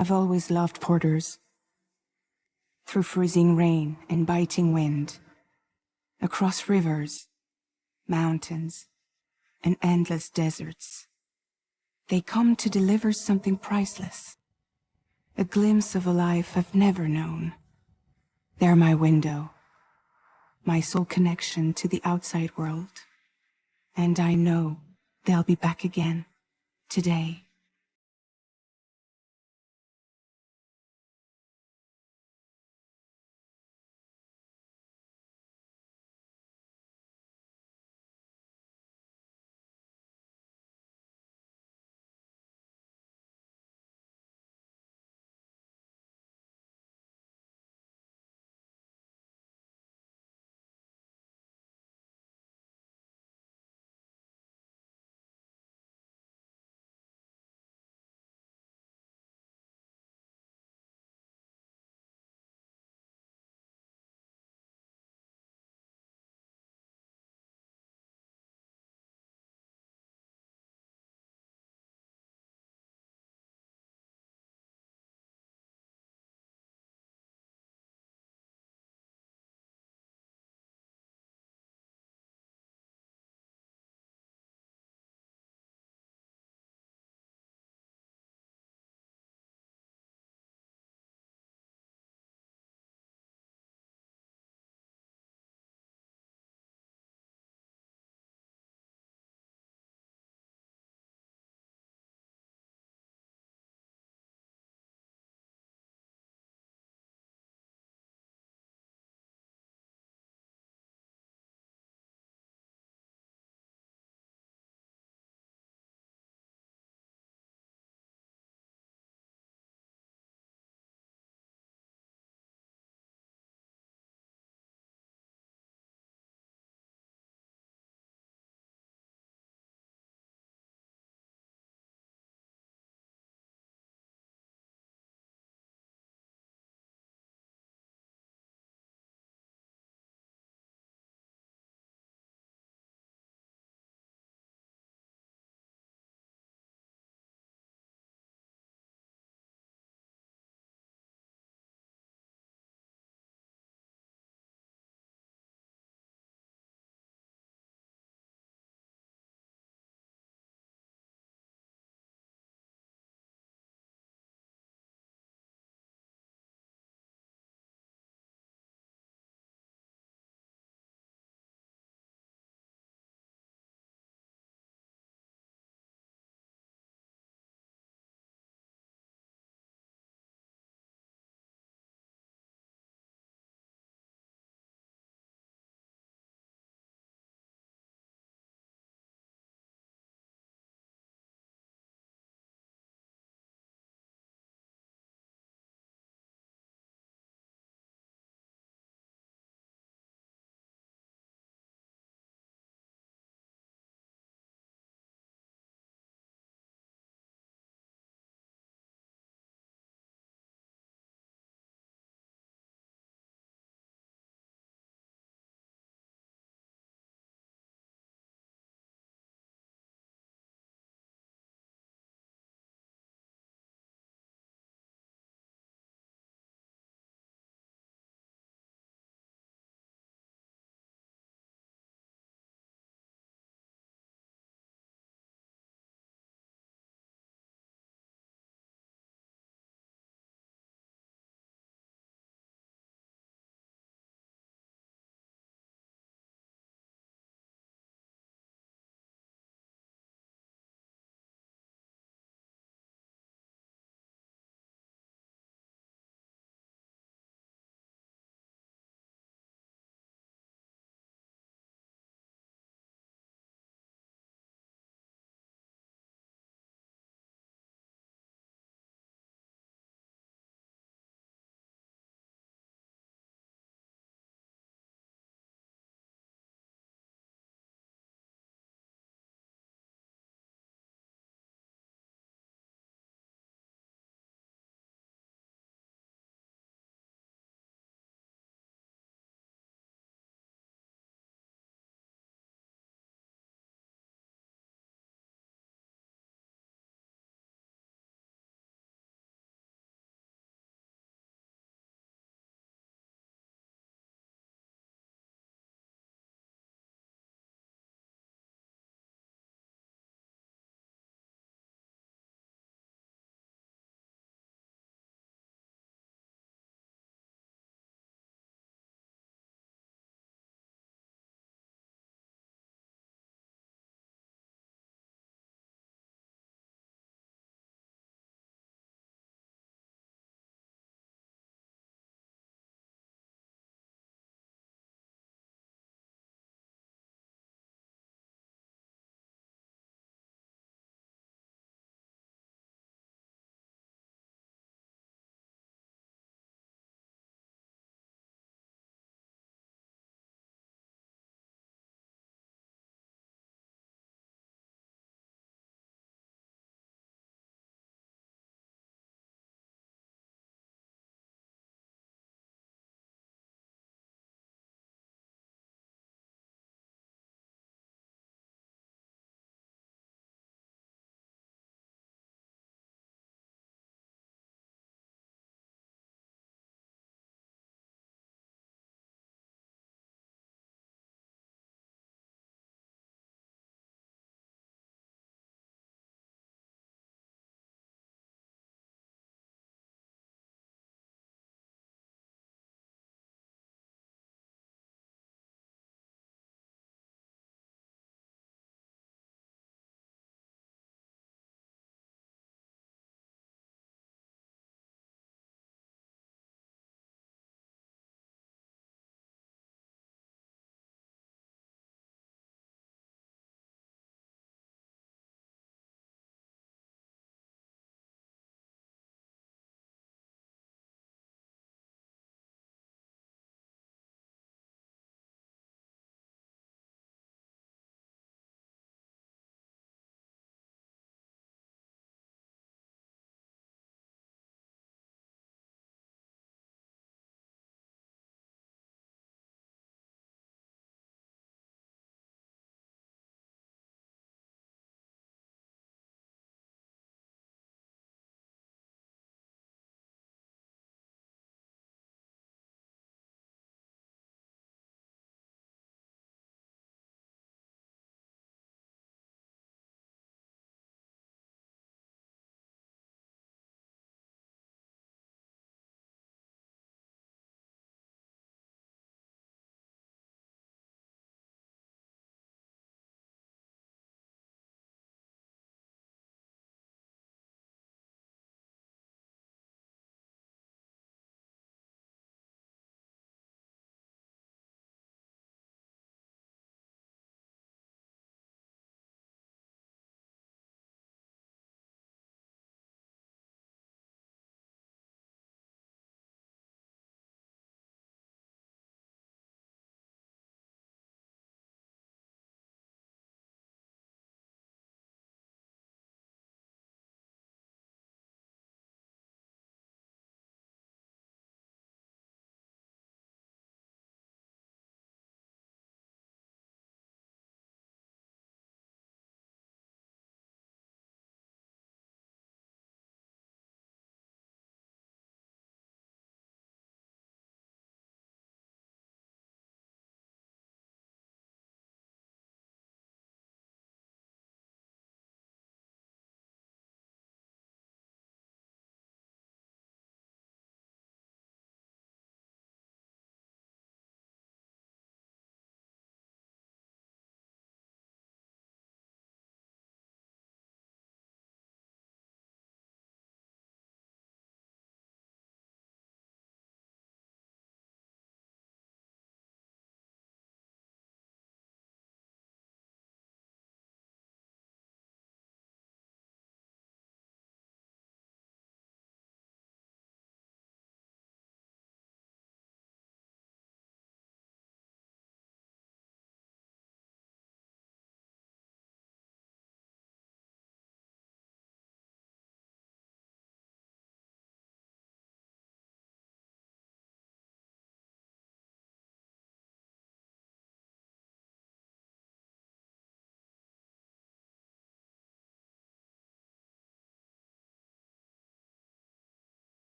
I've always loved porters. Through freezing rain and biting wind, across rivers, mountains, and endless deserts, they come to deliver something priceless, a glimpse of a life I've never known. They're my window, my sole connection to the outside world. And I know they'll be back again, today.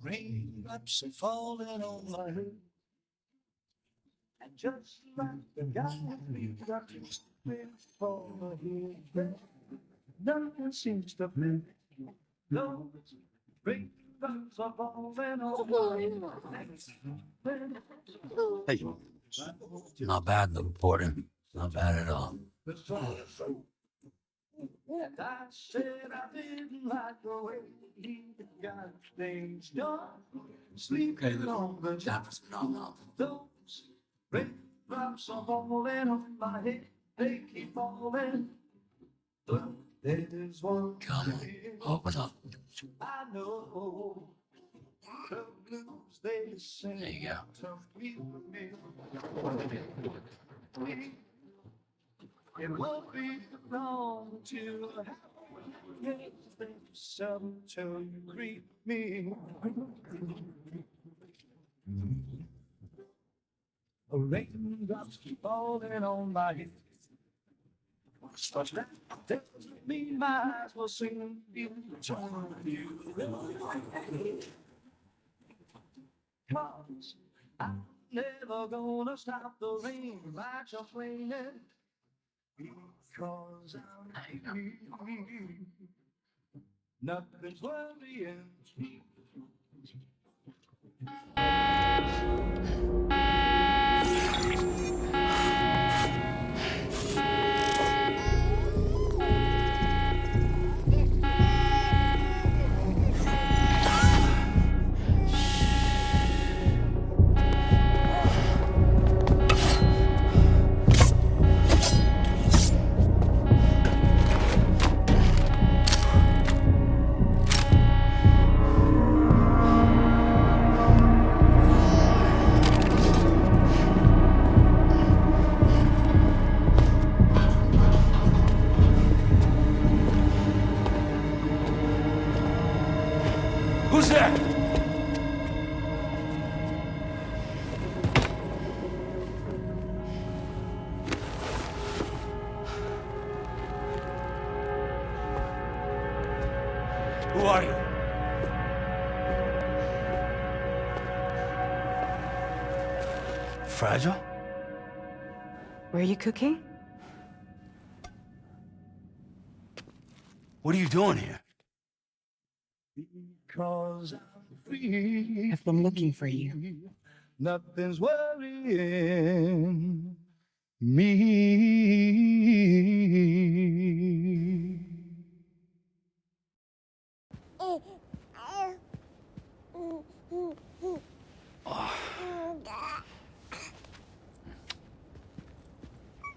Raindrops are falling on my head. And just like the guy we got before here, nothing seems to fit. Those raindrops are falling on my head. Hey, not bad, the reporter. Not bad at all. And I said I didn't like the way he got things done. Sleeping on the job. Those raindrops are falling on my head. They keep falling. But there's one Come on, open up. I know. The blues they sing. There you go. To me. It won't be long till something till you greet me. Raindrops keep falling on my head. But that tells me my eyes will soon be returned to you. 'Cause I'm never gonna stop the rain by complaining. Because I'm free. Nothing's worrying me. Who's there? Who are you? Fragile? Were you cooking? What are you doing here? Because I'm free. I've been looking for you. Nothing's worrying me.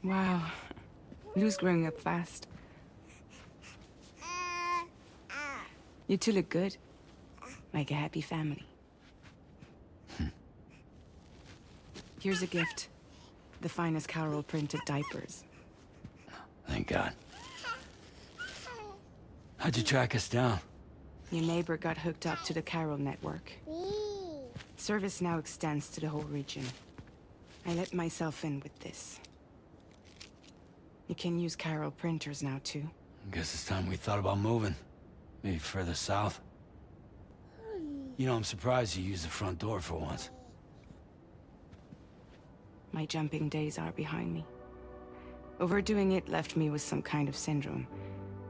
Wow. Lou's growing up fast. You two look good. Like a happy family. Here's a gift. The finest Carol printed diapers. Thank God. How'd you track us down? Your neighbor got hooked up to the Carol network. Service now extends to the whole region. I let myself in with this. You can use Carol printers now too. Guess it's time we thought about moving. Maybe further south. You know, I'm surprised you used the front door for once. My jumping days are behind me. Overdoing it left me with some kind of syndrome.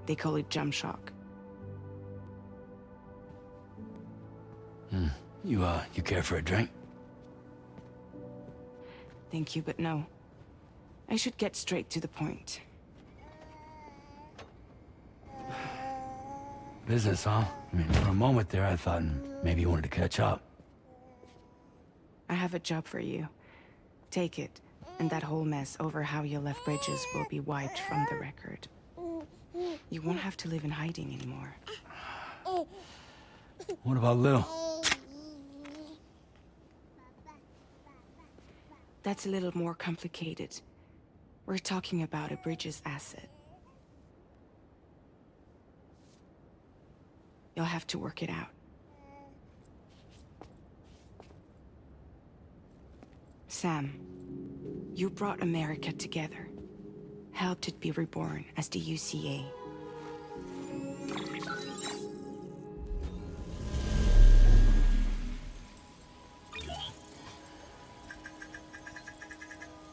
They call it jump shock. You care for a drink? Thank you, but no. I should get straight to the point. Business, huh? I mean, for a moment there, I thought maybe you wanted to catch up. I have a job for you. Take it, and that whole mess over how you left Bridges will be wiped from the record. You won't have to live in hiding anymore. What about Lil? That's a little more complicated. We're talking about a Bridges asset. You'll have to work it out. Sam, you brought America together. Helped it be reborn as the UCA.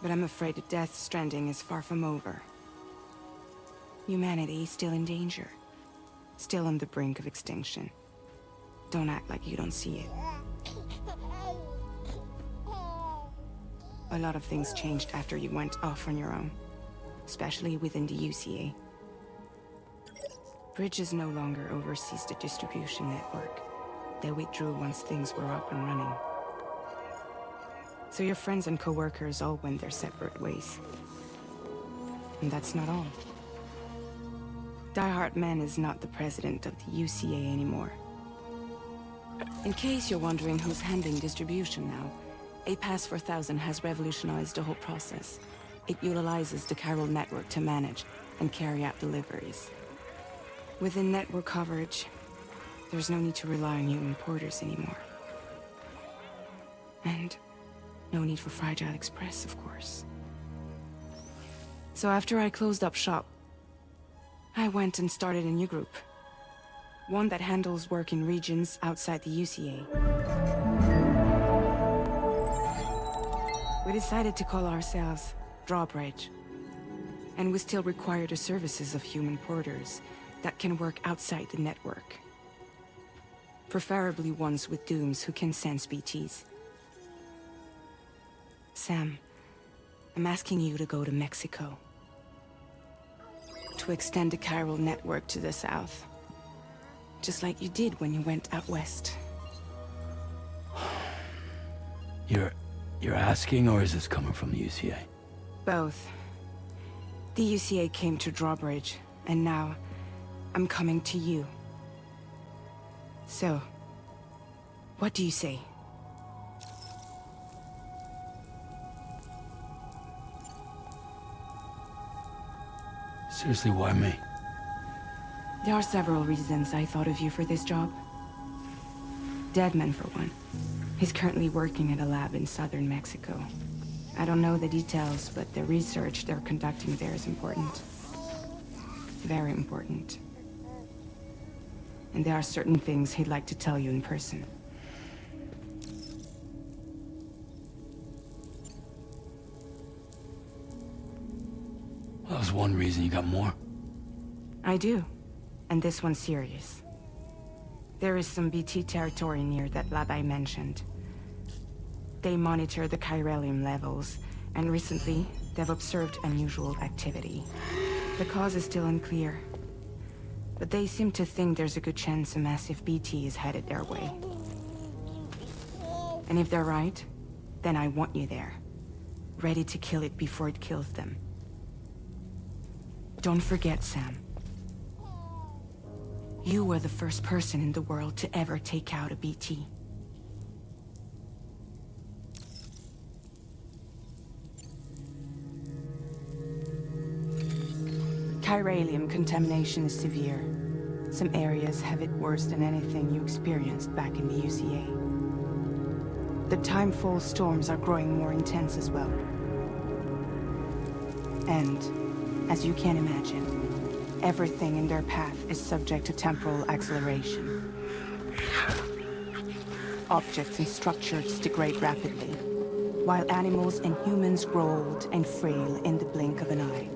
But I'm afraid that Death Stranding is far from over. Humanity is still in danger. Still on the brink of extinction. Don't act like you don't see it. A lot of things changed after you went off on your own. Especially within the UCA. Bridges no longer oversees the distribution network. They withdrew once things were up and running. So your friends and co-workers all went their separate ways. And that's not all. Die Hard Man is not the president of the UCA anymore. In case you're wondering who's handling distribution now, A Pass 4000 has revolutionized the whole process. It utilizes the chiral network to manage and carry out deliveries. Within network coverage, there's no need to rely on human porters anymore. And no need for Fragile Express, of course. So after I closed up shop, I went and started a new group. One that handles work in regions outside the UCA. We decided to call ourselves Drawbridge. And we still require the services of human porters that can work outside the network. Preferably ones with dooms who can sense BTs. Sam, I'm asking you to go to Mexico. To extend the chiral network to the south. Just like you did when you went out west. You're asking, or is this coming from the UCA? Both. The UCA came to Drawbridge, and now I'm coming to you. So, what do you say? Seriously, why me? There are several reasons I thought of you for this job. Deadman, for one. He's currently working at a lab in southern Mexico. I don't know the details, but the research they're conducting there is important. Very important. And there are certain things he'd like to tell you in person. Well, that was one reason. You got more? I do. And this one's serious. There is some BT territory near that lab I mentioned. They monitor the chiralium levels, and recently, they've observed unusual activity. The cause is still unclear, but they seem to think there's a good chance a massive BT is headed their way. And if they're right, then I want you there, ready to kill it before it kills them. Don't forget, Sam. You were the first person in the world to ever take out a BT. Chiralium contamination is severe. Some areas have it worse than anything you experienced back in the UCA. The timefall storms are growing more intense as well. And, as you can imagine, everything in their path is subject to temporal acceleration. Objects and structures degrade rapidly, while animals and humans grow old and frail in the blink of an eye.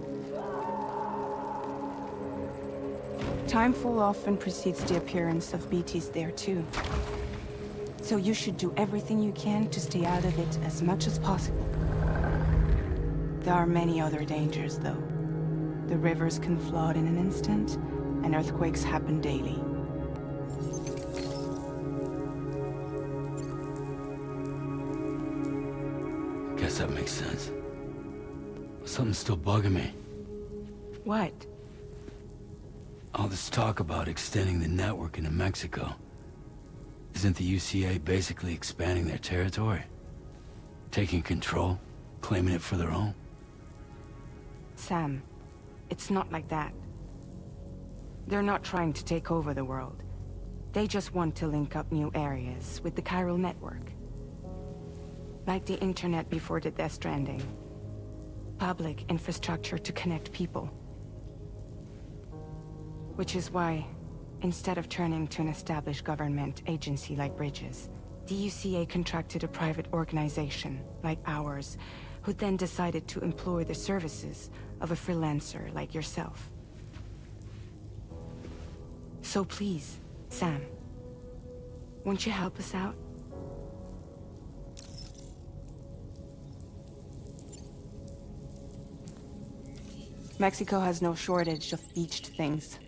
Timefall often precedes the appearance of BTs there too. So you should do everything you can to stay out of it as much as possible. There are many other dangers, though. The rivers can flood in an instant, and earthquakes happen daily. Guess that makes sense. Something's still bugging me. What? All this talk about extending the network into Mexico. Isn't the UCA basically expanding their territory? Taking control? Claiming it for their own? Sam, it's not like that. They're not trying to take over the world. They just want to link up new areas with the chiral network. Like the internet before the Death Stranding. Public infrastructure to connect people. Which is why, instead of turning to an established government agency like Bridges, the UCA contracted a private organization, like ours, who then decided to employ the services of a freelancer like yourself. So please, Sam, won't you help us out? Mexico has no shortage of beached things.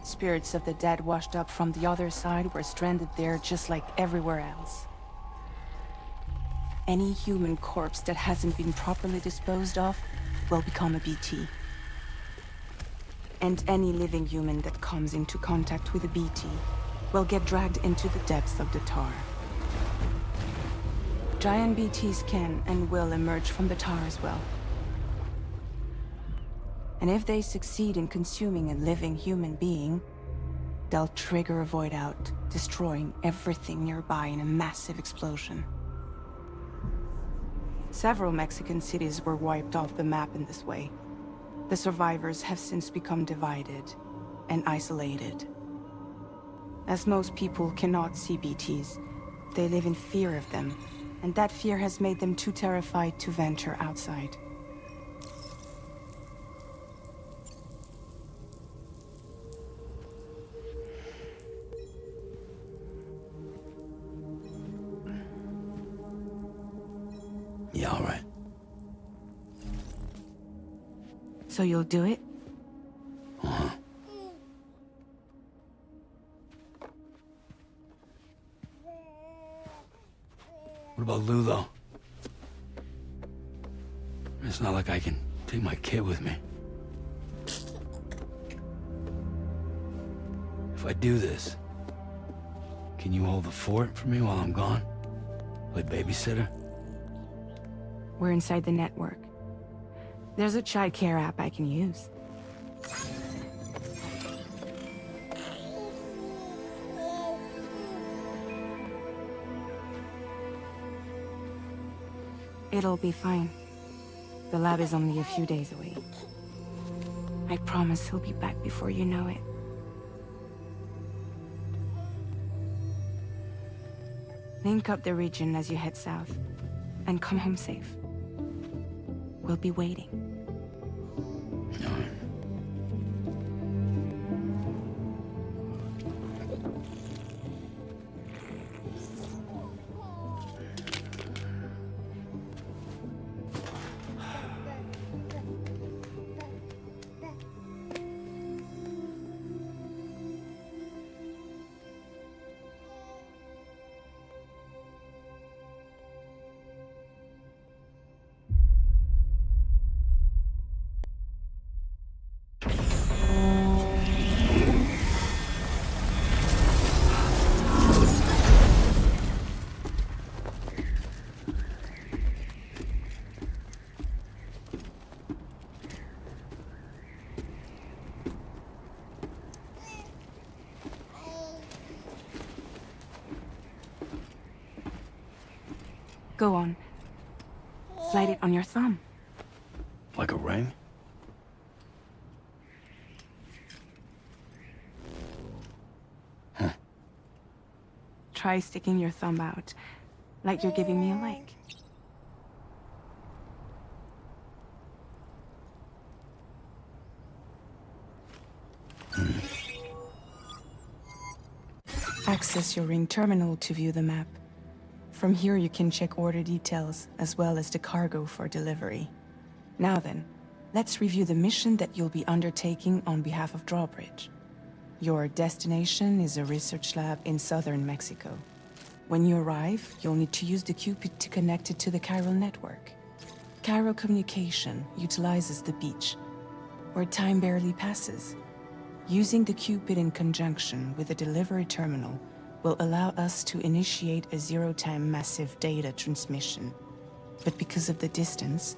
Spirits of the dead washed up from the other side were stranded there just like everywhere else. Any human corpse that hasn't been properly disposed of will become a BT. And any living human that comes into contact with a BT will get dragged into the depths of the tar. Giant BTs can and will emerge from the tar as well. And if they succeed in consuming a living human being, they'll trigger a void out, destroying everything nearby in a massive explosion. Several Mexican cities were wiped off the map in this way. The survivors have since become divided and isolated. As most people cannot see BTs, they live in fear of them, and that fear has made them too terrified to venture outside. Yeah, all right. So you'll do it? Uh-huh. What about Lou, though? It's not like I can take my kid with me. If I do this, can you hold the fort for me while I'm gone? Play babysitter? We're inside the network. There's a child care app I can use. It'll be fine. The lab is only a few days away. I promise he'll be back before you know it. Link up the region as you head south, and come home safe. We'll be waiting. All right. Go on. Slide it on your thumb. Like a ring? Huh. Try sticking your thumb out, like you're giving me a like. Access your ring terminal to view the map. From here you can check order details, as well as the cargo for delivery. Now then, let's review the mission that you'll be undertaking on behalf of Drawbridge. Your destination is a research lab in southern Mexico. When you arrive, you'll need to use the Cupid to connect it to the chiral network. Chiral communication utilizes the beach, where time barely passes. Using the Cupid in conjunction with the delivery terminal will allow us to initiate a zero-time massive data transmission. But because of the distance,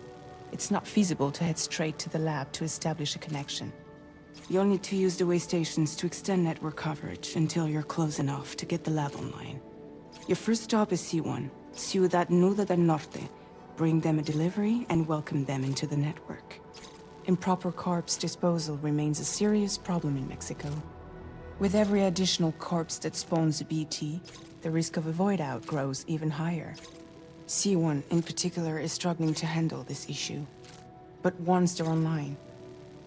it's not feasible to head straight to the lab to establish a connection. You'll need to use the way stations to extend network coverage until you're close enough to get the lab online. Your first stop is C1, Ciudad Nuda del Norte. Bring them a delivery and welcome them into the network. Improper corpse disposal remains a serious problem in Mexico. With every additional corpse that spawns a BT, the risk of a void out grows even higher. C1 in particular is struggling to handle this issue. But once they're online,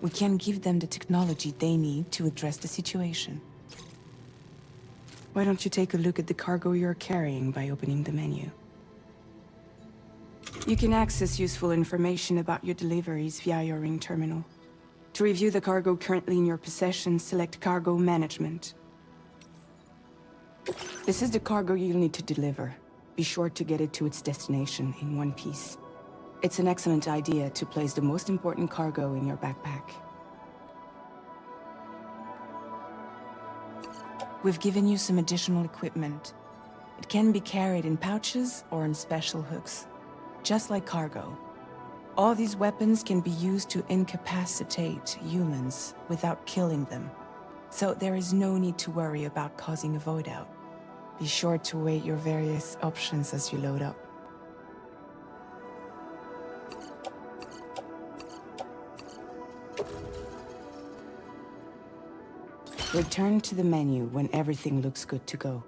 we can give them the technology they need to address the situation. Why don't you take a look at the cargo you're carrying by opening the menu? You can access useful information about your deliveries via your ring terminal. To review the cargo currently in your possession, select Cargo Management. This is the cargo you'll need to deliver. Be sure to get it to its destination in one piece. It's an excellent idea to place the most important cargo in your backpack. We've given you some additional equipment. It can be carried in pouches or on special hooks, just like cargo. All these weapons can be used to incapacitate humans without killing them. So there is no need to worry about causing a void out. Be sure to weigh your various options as you load up. Return to the menu when everything looks good to go.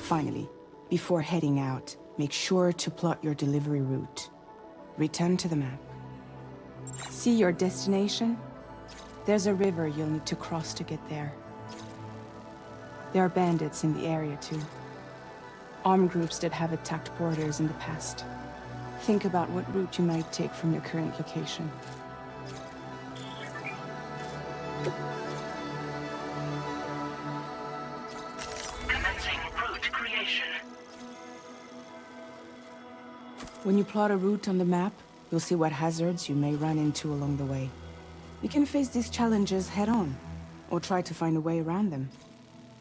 Finally, before heading out, make sure to plot your delivery route. Return to the map. See your destination? There's a river you'll need to cross to get there. There are bandits in the area too. Armed groups that have attacked borders in the past. Think about what route you might take from your current location. Commencing route creation. When you plot a route on the map, you'll see what hazards you may run into along the way. You can face these challenges head-on, or try to find a way around them.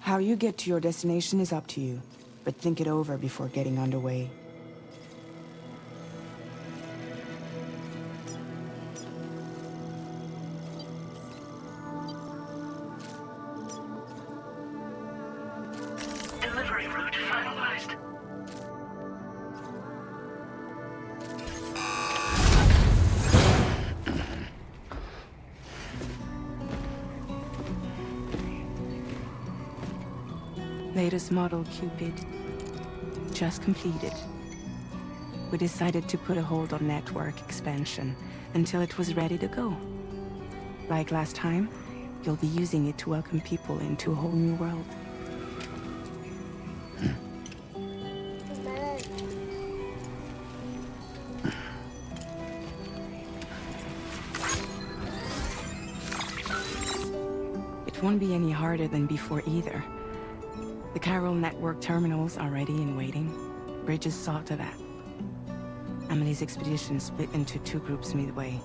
How you get to your destination is up to you, but think it over before getting underway. Delivery route finalized. Latest model Cupid. Just completed. We decided to put a hold on network expansion until it was ready to go. Like last time, you'll be using it to welcome people into a whole new world. It won't be any harder than before either. The Carol network terminals are ready and waiting. Bridges saw to that. Amelie's expedition split into two groups midway.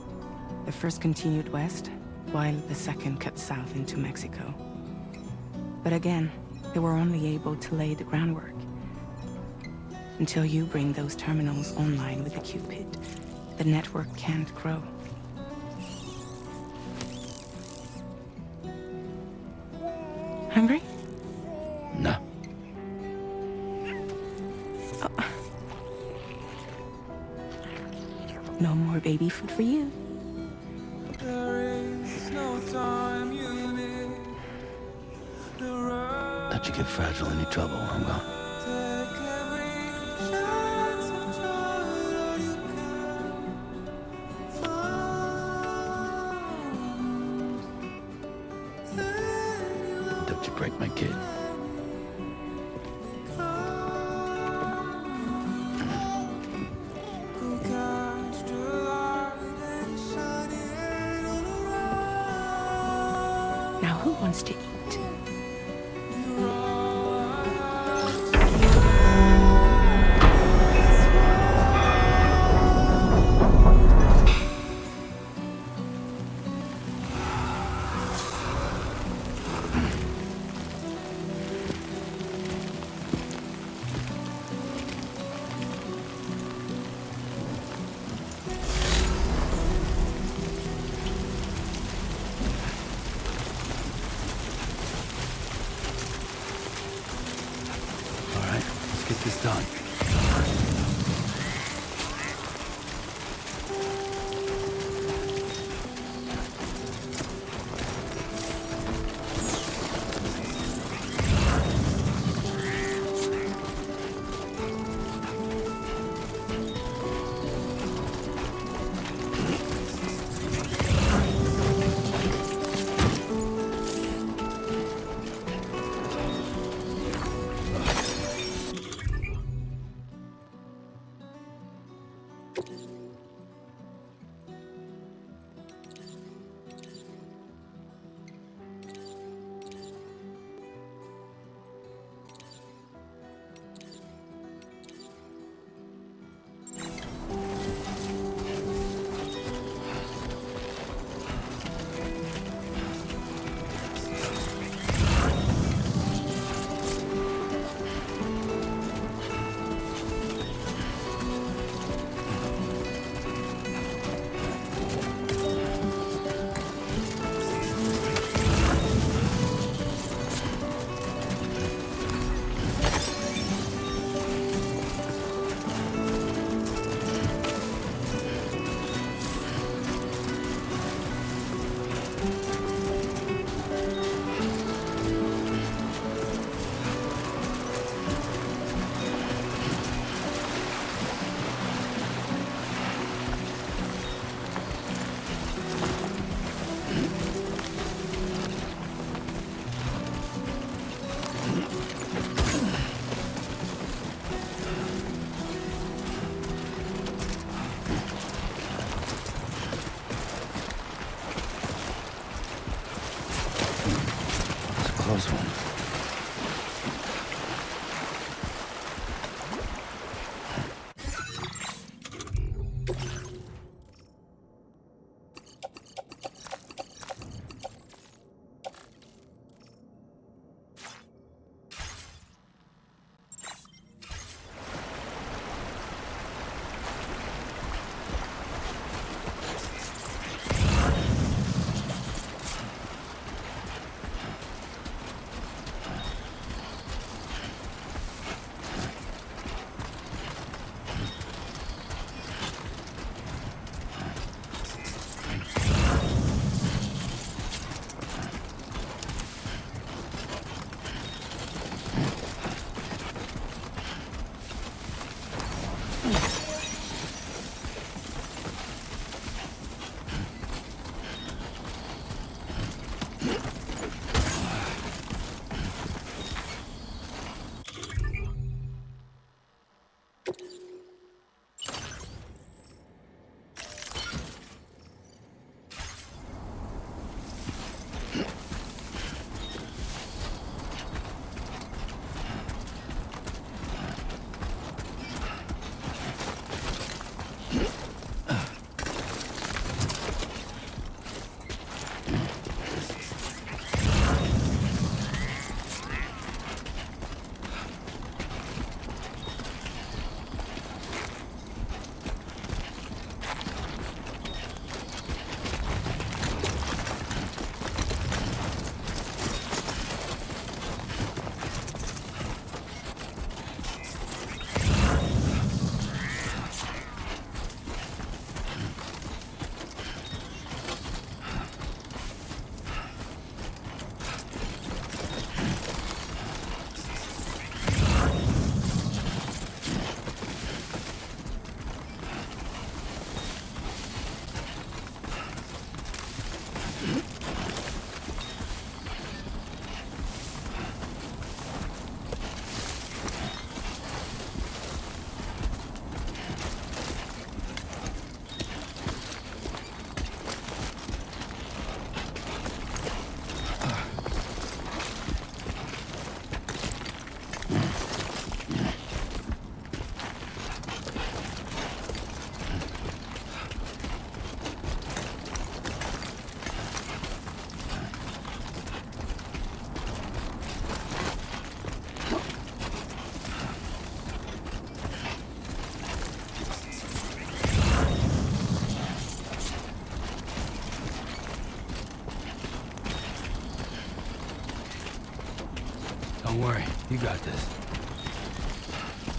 The first continued west, while the second cut south into Mexico. But again, they were only able to lay the groundwork. Until you bring those terminals online with the Cupid, the network can't grow. Hungry? No. No more baby food for you. Let you get fragile any trouble, I'm gone. Don't you break my kid. Now who wants to eat? get this done. Close one. Don't worry, you got this.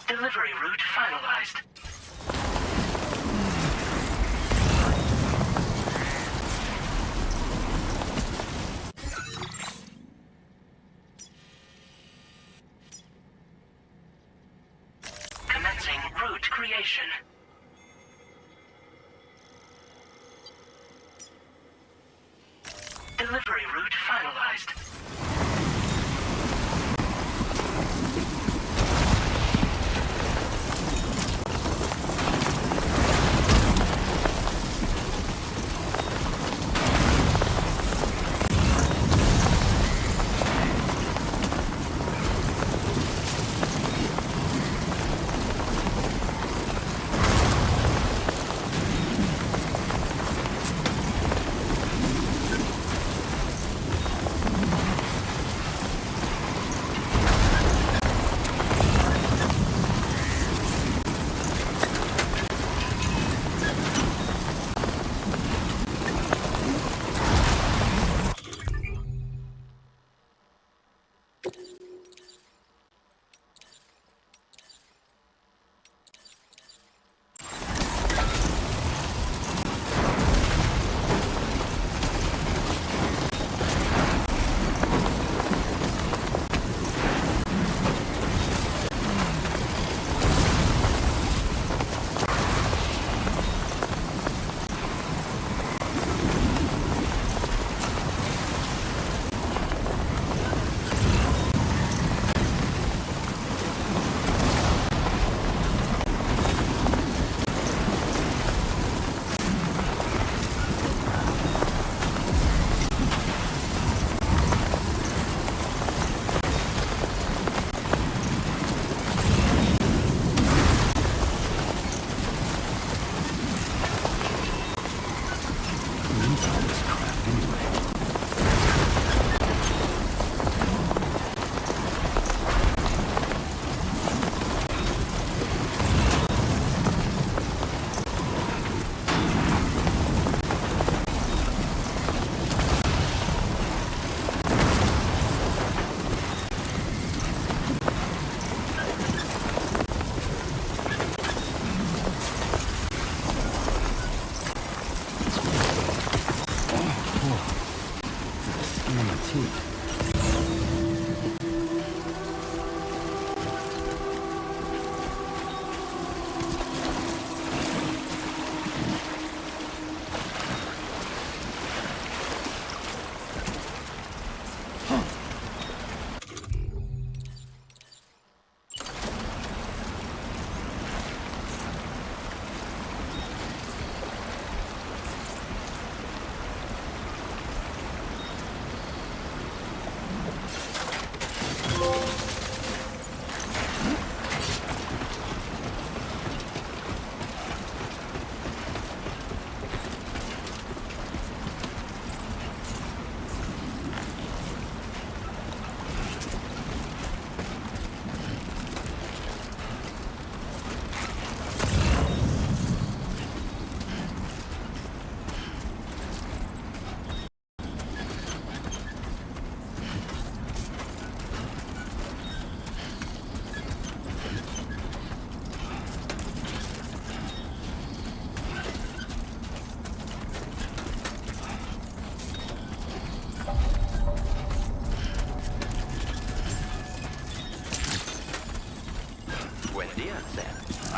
Delivery route finalized. Commencing route creation. Delivery route finalized.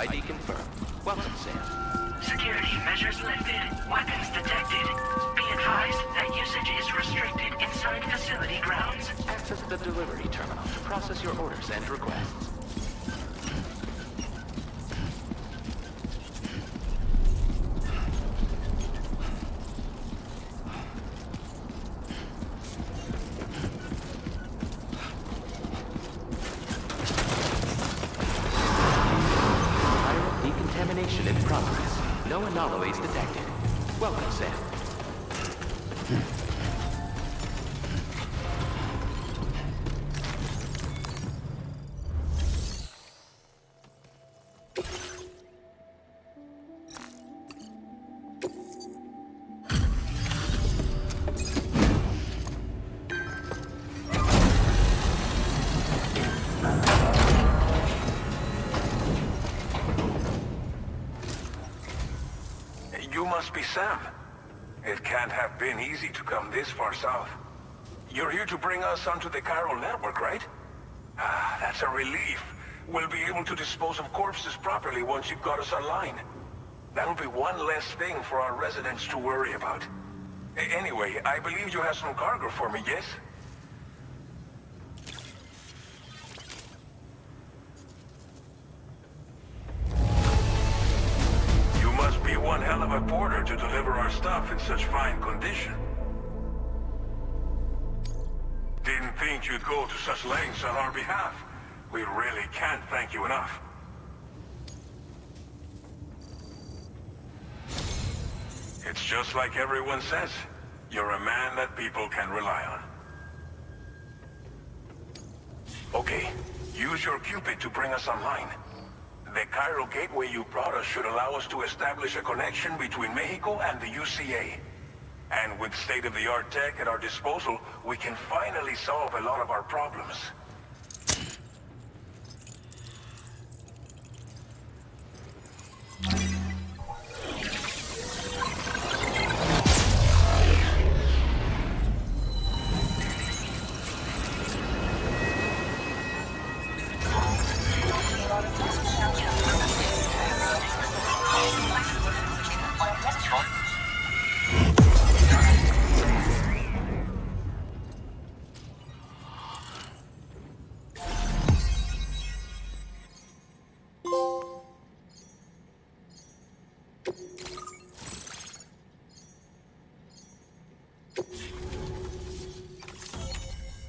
ID confirmed. Welcome, Sam. Security measures lifted. Weapons detected. Be advised that usage is restricted inside facility grounds. Access the delivery terminal to process your orders and requests. Decontamination in progress. No anomalies detected. Welcome, Sam. must be Sam. It can't have been easy to come this far south. You're here to bring us onto the chiral network, right? Ah, that's a relief. We'll be able to dispose of corpses properly once you've got us online. That'll be one less thing for our residents to worry about. Anyway, I believe you have some cargo for me, yes? You must be one hell of a porter to deliver our stuff in such fine condition. Didn't think you'd go to such lengths on our behalf. We really can't thank you enough. It's just like everyone says. You're a man that people can rely on. Okay, use your Cupid to bring us online. The chiral gateway you brought us should allow us to establish a connection between Mexico and the UCA. And with state-of-the-art tech at our disposal, we can finally solve a lot of our problems.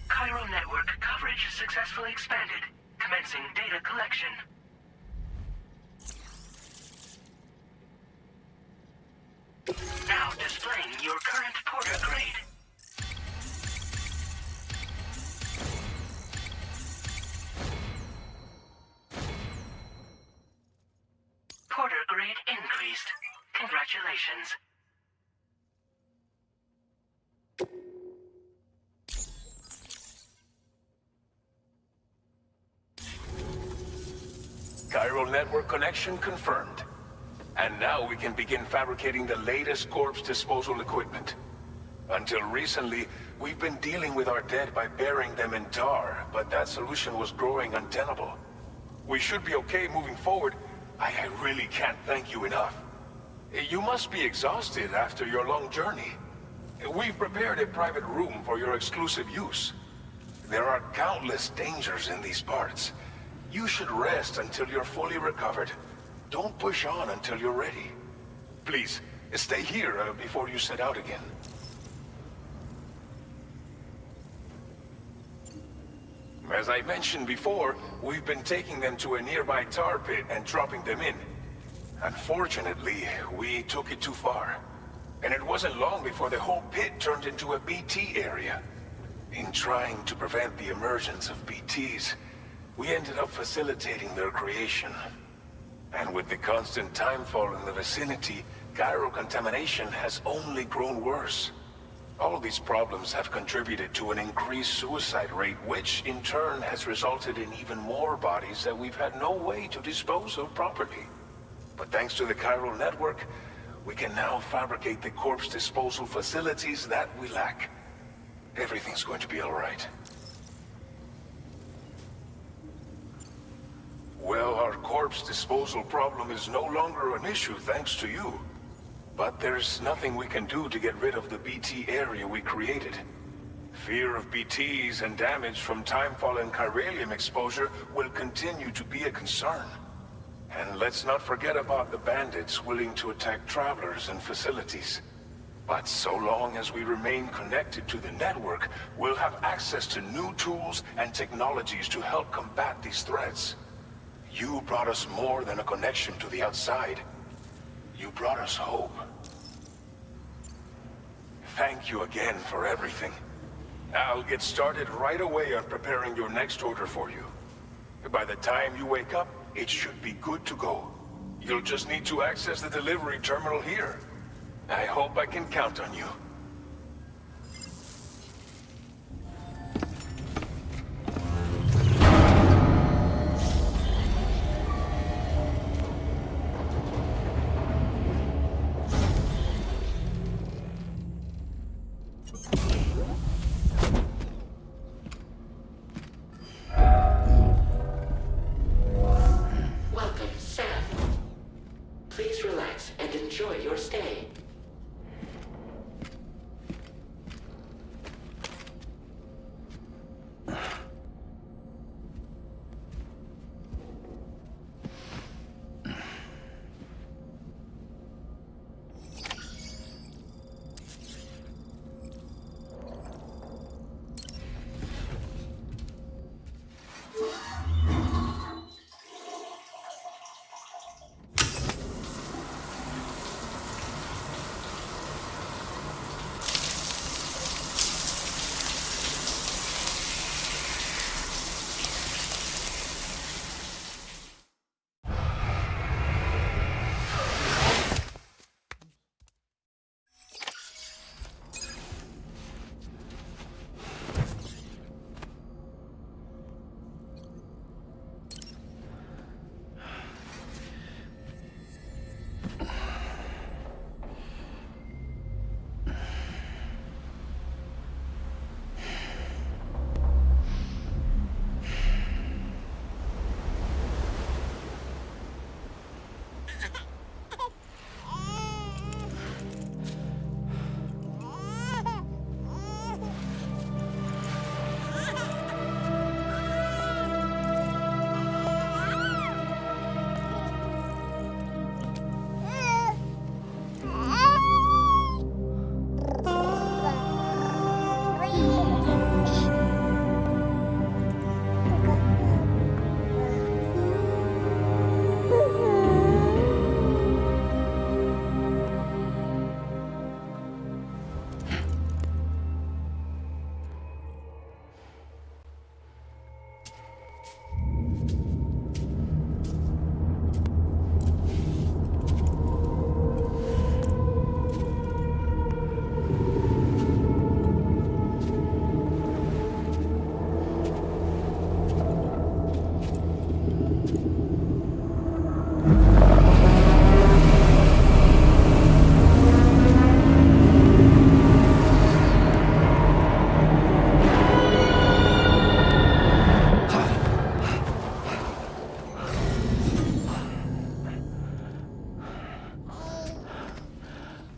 Chiral network coverage successfully expanded. Commencing data collection. Now displaying your current porter grade. Porter grade increased. Congratulations. Chiral network connection confirmed. And now we can begin fabricating the latest corpse disposal equipment. Until recently, we've been dealing with our dead by burying them in tar, but that solution was growing untenable. We should be okay moving forward. I really can't thank you enough. You must be exhausted after your long journey. We've prepared a private room for your exclusive use. There are countless dangers in these parts. You should rest until you're fully recovered. Don't push on until you're ready. Please, stay here before you set out again. As I mentioned before, we've been taking them to a nearby tar pit and dropping them in. Unfortunately, we took it too far. And it wasn't long before the whole pit turned into a BT area. In trying to prevent the emergence of BTs, we ended up facilitating their creation. And with the constant timefall in the vicinity, chiral contamination has only grown worse. All these problems have contributed to an increased suicide rate, which in turn has resulted in even more bodies that we've had no way to dispose of properly. But thanks to the chiral network, we can now fabricate the corpse disposal facilities that we lack. Everything's going to be all right. Well, our corpse disposal problem is no longer an issue thanks to you. But there's nothing we can do to get rid of the BT area we created. Fear of BTs and damage from timefall and chiralium exposure will continue to be a concern. And let's not forget about the bandits willing to attack travelers and facilities. But so long as we remain connected to the network, we'll have access to new tools and technologies to help combat these threats. You brought us more than a connection to the outside. You brought us hope. Thank you again for everything. I'll get started right away on preparing your next order for you. By the time you wake up, it should be good to go. You'll just need to access the delivery terminal here. I hope I can count on you.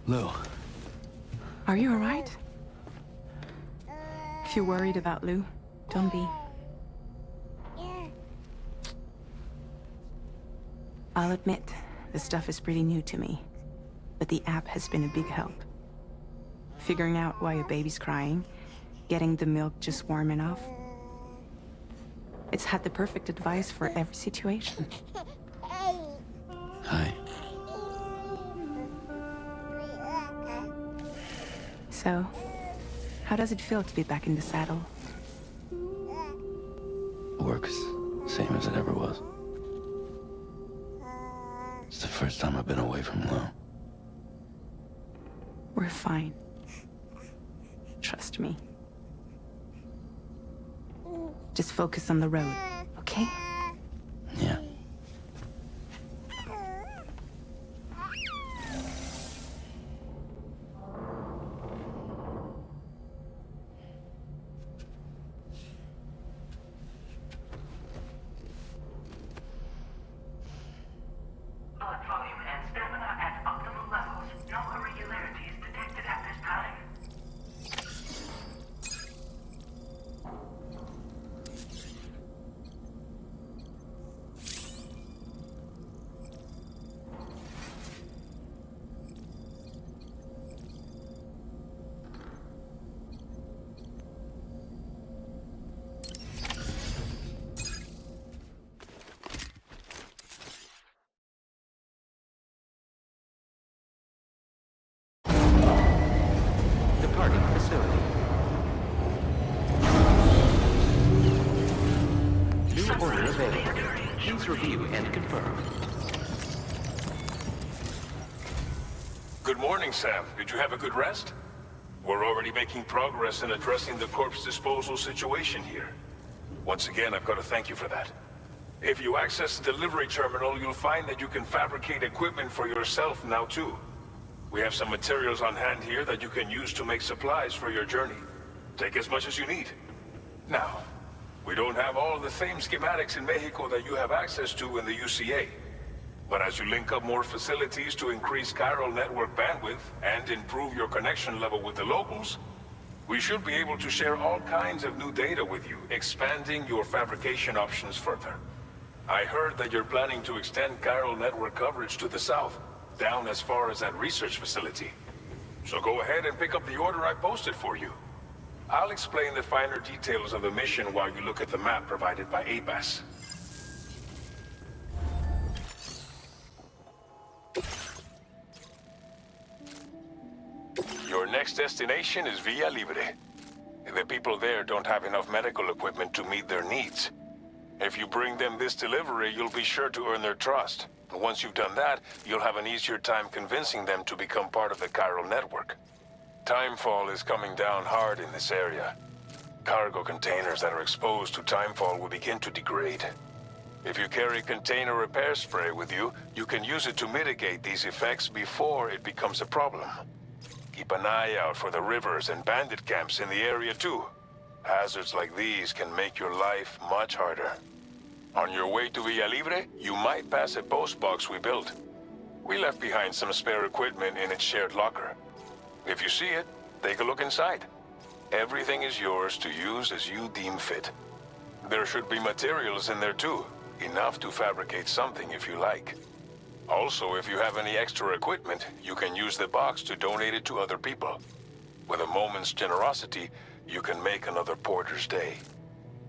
Lou, Are you alright? If you're worried about Lou, don't be. I'll admit, the stuff is pretty new to me, but the app has been a big help. Figuring out why a baby's crying, getting the milk just warm enough. It's had the perfect advice for every situation. hi. So, how does it feel to be back in the saddle? Works same as it ever was. It's the first time I've been away from Lou. We're fine. Trust me. Just focus on the road, okay? Yeah. Blood volume and stamina at optimal levels. No irregularities detected at this time. Departing facility. New order available. Please review and confirm. Good morning, Sam. Did you have a good rest? We're already making progress in addressing the corpse disposal situation here. Once again, I've got to thank you for that. If you access the delivery terminal, you'll find that you can fabricate equipment for yourself now too. We have some materials on hand here that you can use to make supplies for your journey. Take as much as you need. Now, we don't have all the same schematics in Mexico that you have access to in the UCA. But as you link up more facilities to increase chiral network bandwidth and improve your connection level with the locals, we should be able to share all kinds of new data with you, expanding your fabrication options further. I heard that you're planning to extend chiral network coverage to the south, down as far as that research facility. So go ahead and pick up the order I posted for you. I'll explain the finer details of the mission while you look at the map provided by ABAS. Your next destination is Villa Libre. The people there don't have enough medical equipment to meet their needs. If you bring them this delivery, you'll be sure to earn their trust. Once you've done that, you'll have an easier time convincing them to become part of the chiral network. Timefall is coming down hard in this area. Cargo containers that are exposed to timefall will begin to degrade. If you carry container repair spray with you, you can use it to mitigate these effects before it becomes a problem. Keep an eye out for the rivers and bandit camps in the area too. Hazards like these can make your life much harder. On your way to Villa Libre, you might pass a post box we built. We left behind some spare equipment in its shared locker. If you see it, take a look inside. Everything is yours to use as you deem fit. There should be materials in there too, enough to fabricate something if you like. Also, if you have any extra equipment, you can use the box to donate it to other people. With a moment's generosity, you can make another porter's day.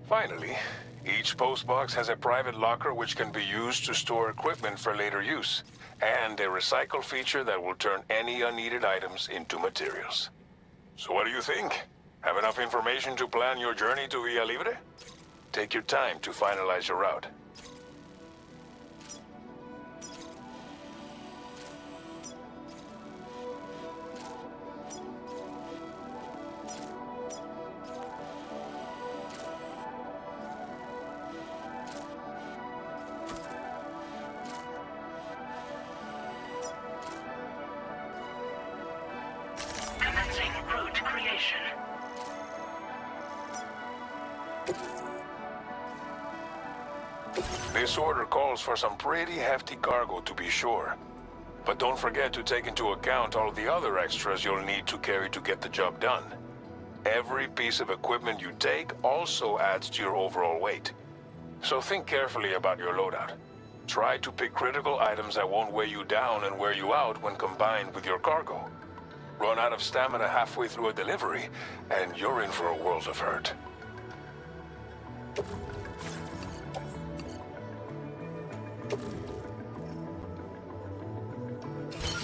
Finally, each postbox has a private locker which can be used to store equipment for later use, and a recycle feature that will turn any unneeded items into materials. So what do you think? Have enough information to plan your journey to Villa Libre? Take your time to finalize your route. Commencing route creation. This order calls for some pretty hefty cargo to be sure. But don't forget to take into account all the other extras you'll need to carry to get the job done. Every piece of equipment you take also adds to your overall weight. So think carefully about your loadout. Try to pick critical items that won't weigh you down and wear you out when combined with your cargo. Run out of stamina halfway through a delivery, and you're in for a world of hurt.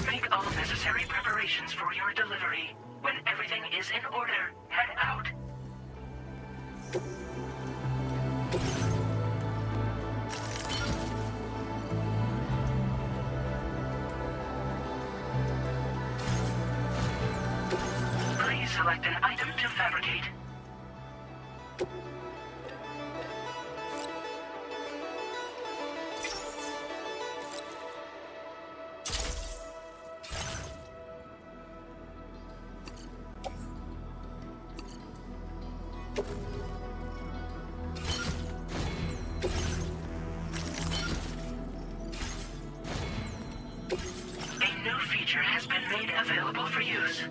Make all necessary preparations for your delivery. When everything is in order, head out. Please select an item to fabricate. A new feature has been made available for use.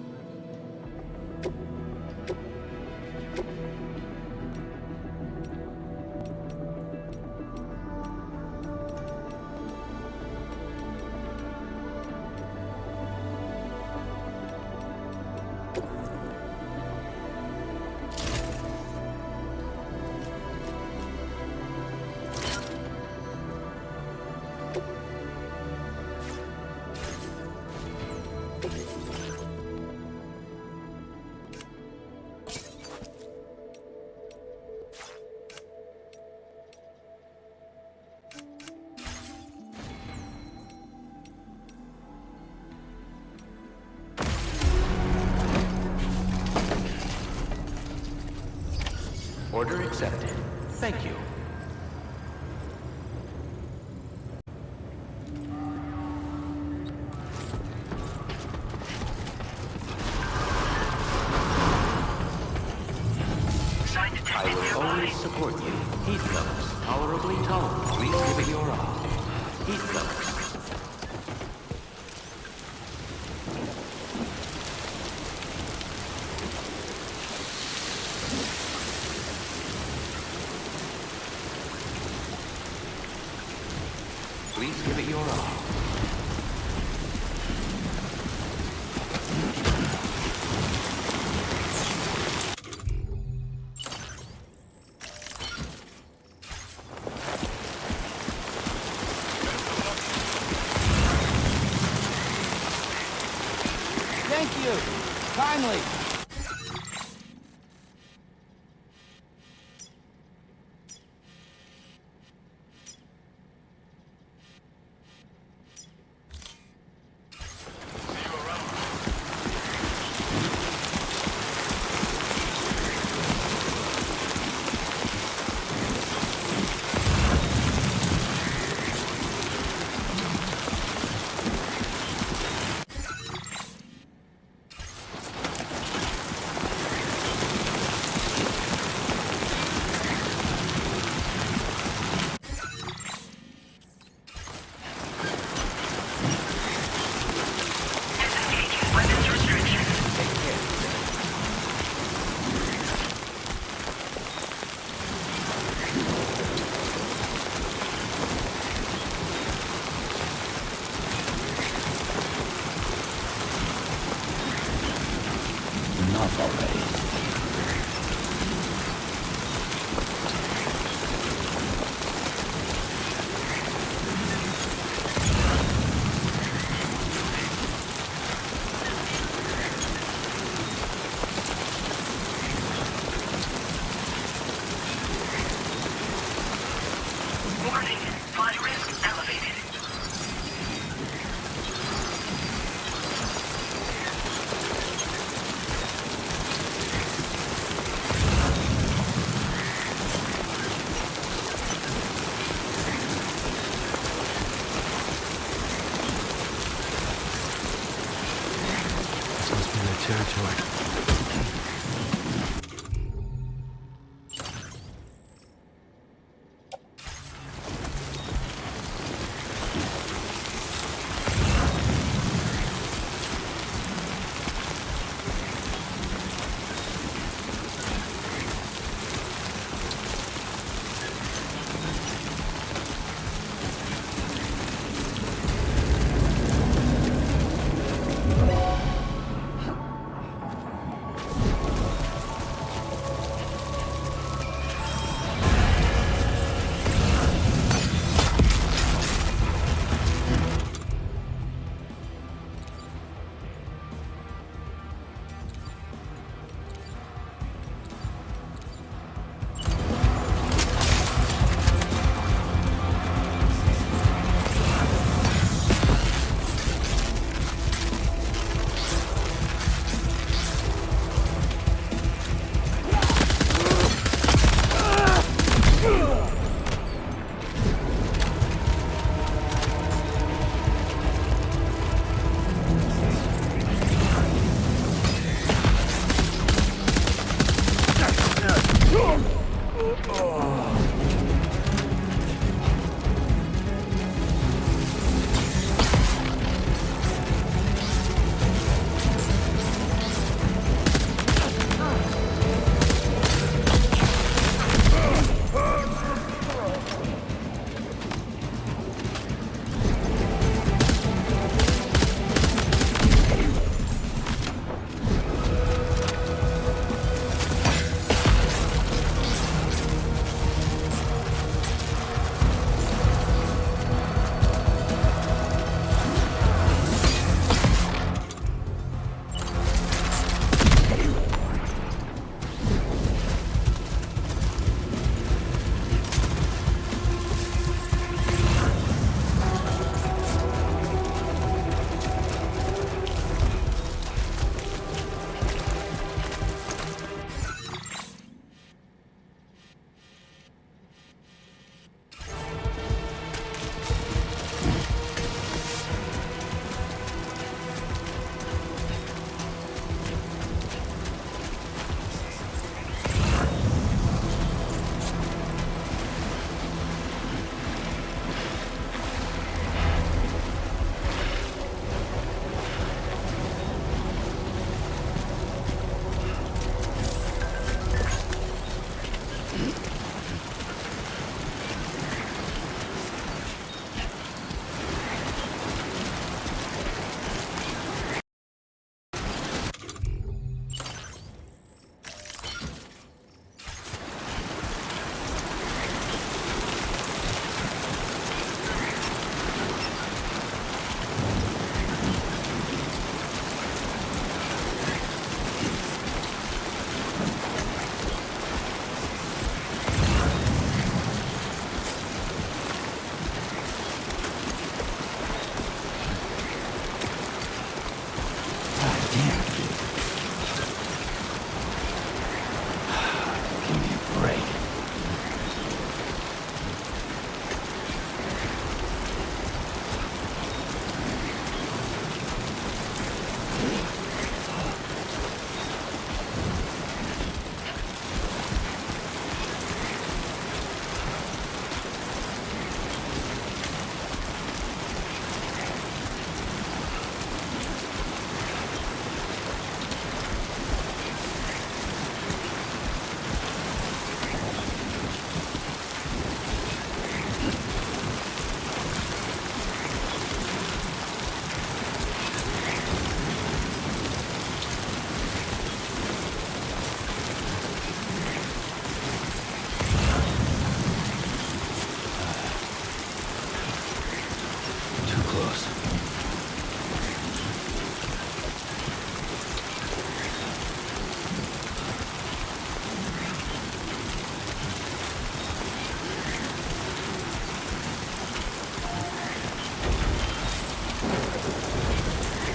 Order accepted. Thank you. Sign I detected will nearby. always support you. Heat levels tolerably tolerant. Please give it your all. Heat levels. Please give it your all. Thank you. Kindly. Disengaging weapons restrictions. Take care. Enough already. Warning, fly risk elevated. This must be their territory. close.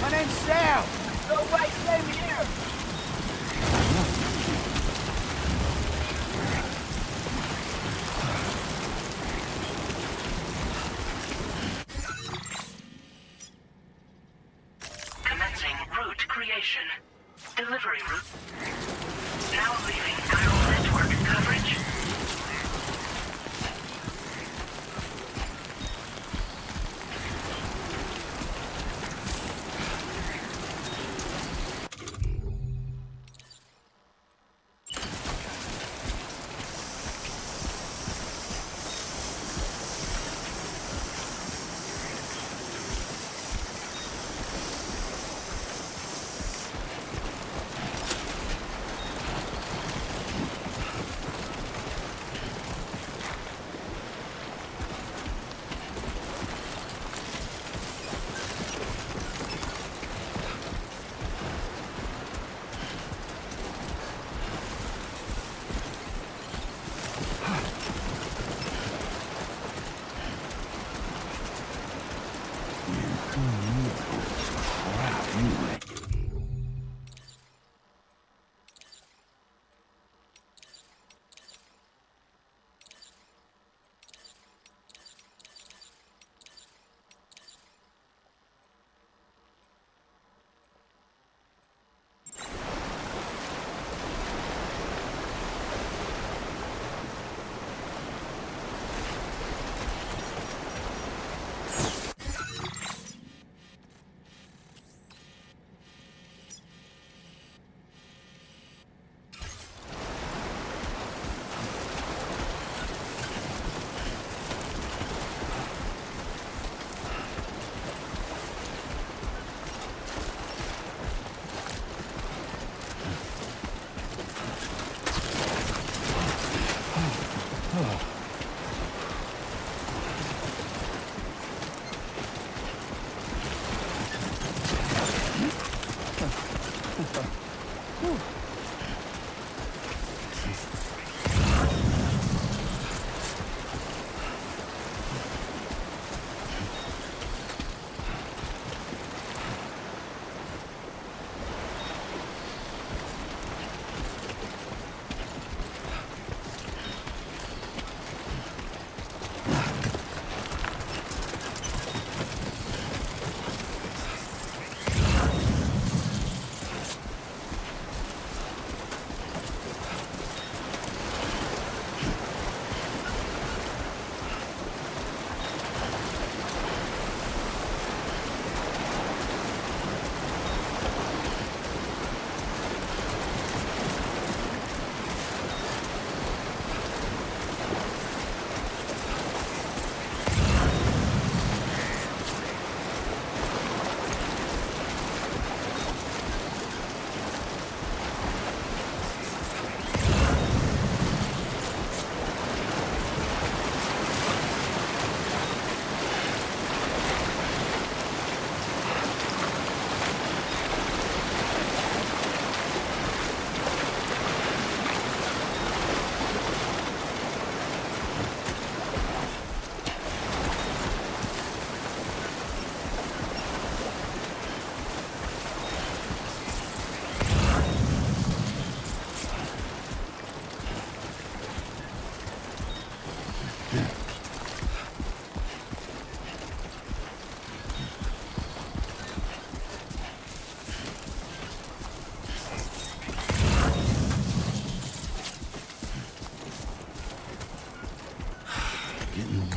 My name's Sam. No way, same here. Commencing route creation. Delivery route. Now leaving neural network coverage.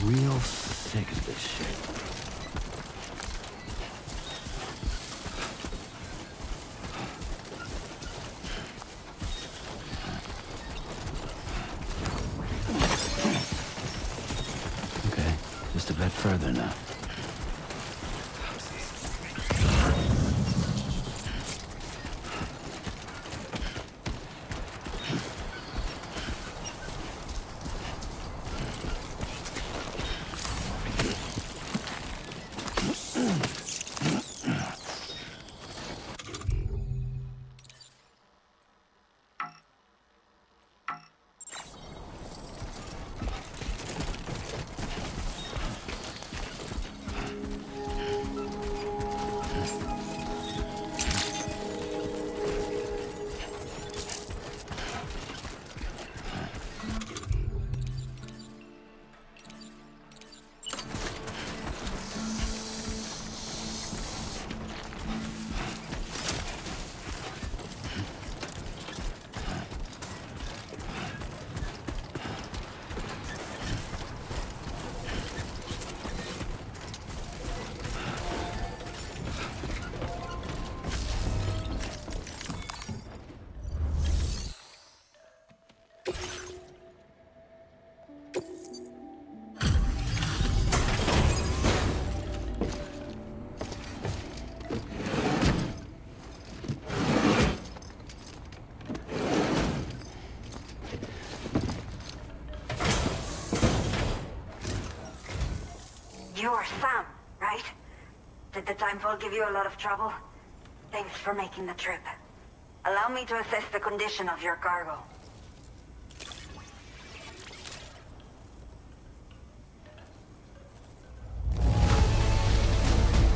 Real sick of this shit. Okay, just a bit further now. You're Sam, right? Did the Timefall give you a lot of trouble? Thanks for making the trip. Allow me to assess the condition of your cargo.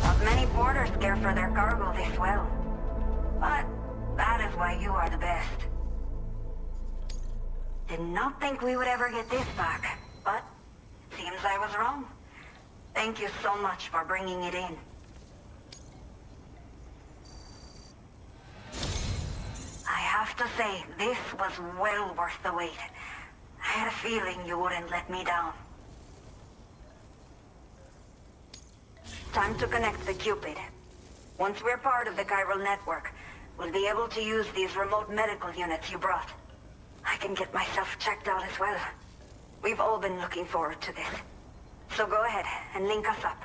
Not many porters care for their cargo this well. But that is why you are the best. Did not think we would ever get this back, but seems I was wrong. Thank you so much for bringing it in. I have to say, this was well worth the wait. I had a feeling you wouldn't let me down. Time to connect the Cupid. Once we're part of the chiral network, we'll be able to use these remote medical units you brought. I can get myself checked out as well. We've all been looking forward to this. So go ahead and link us up.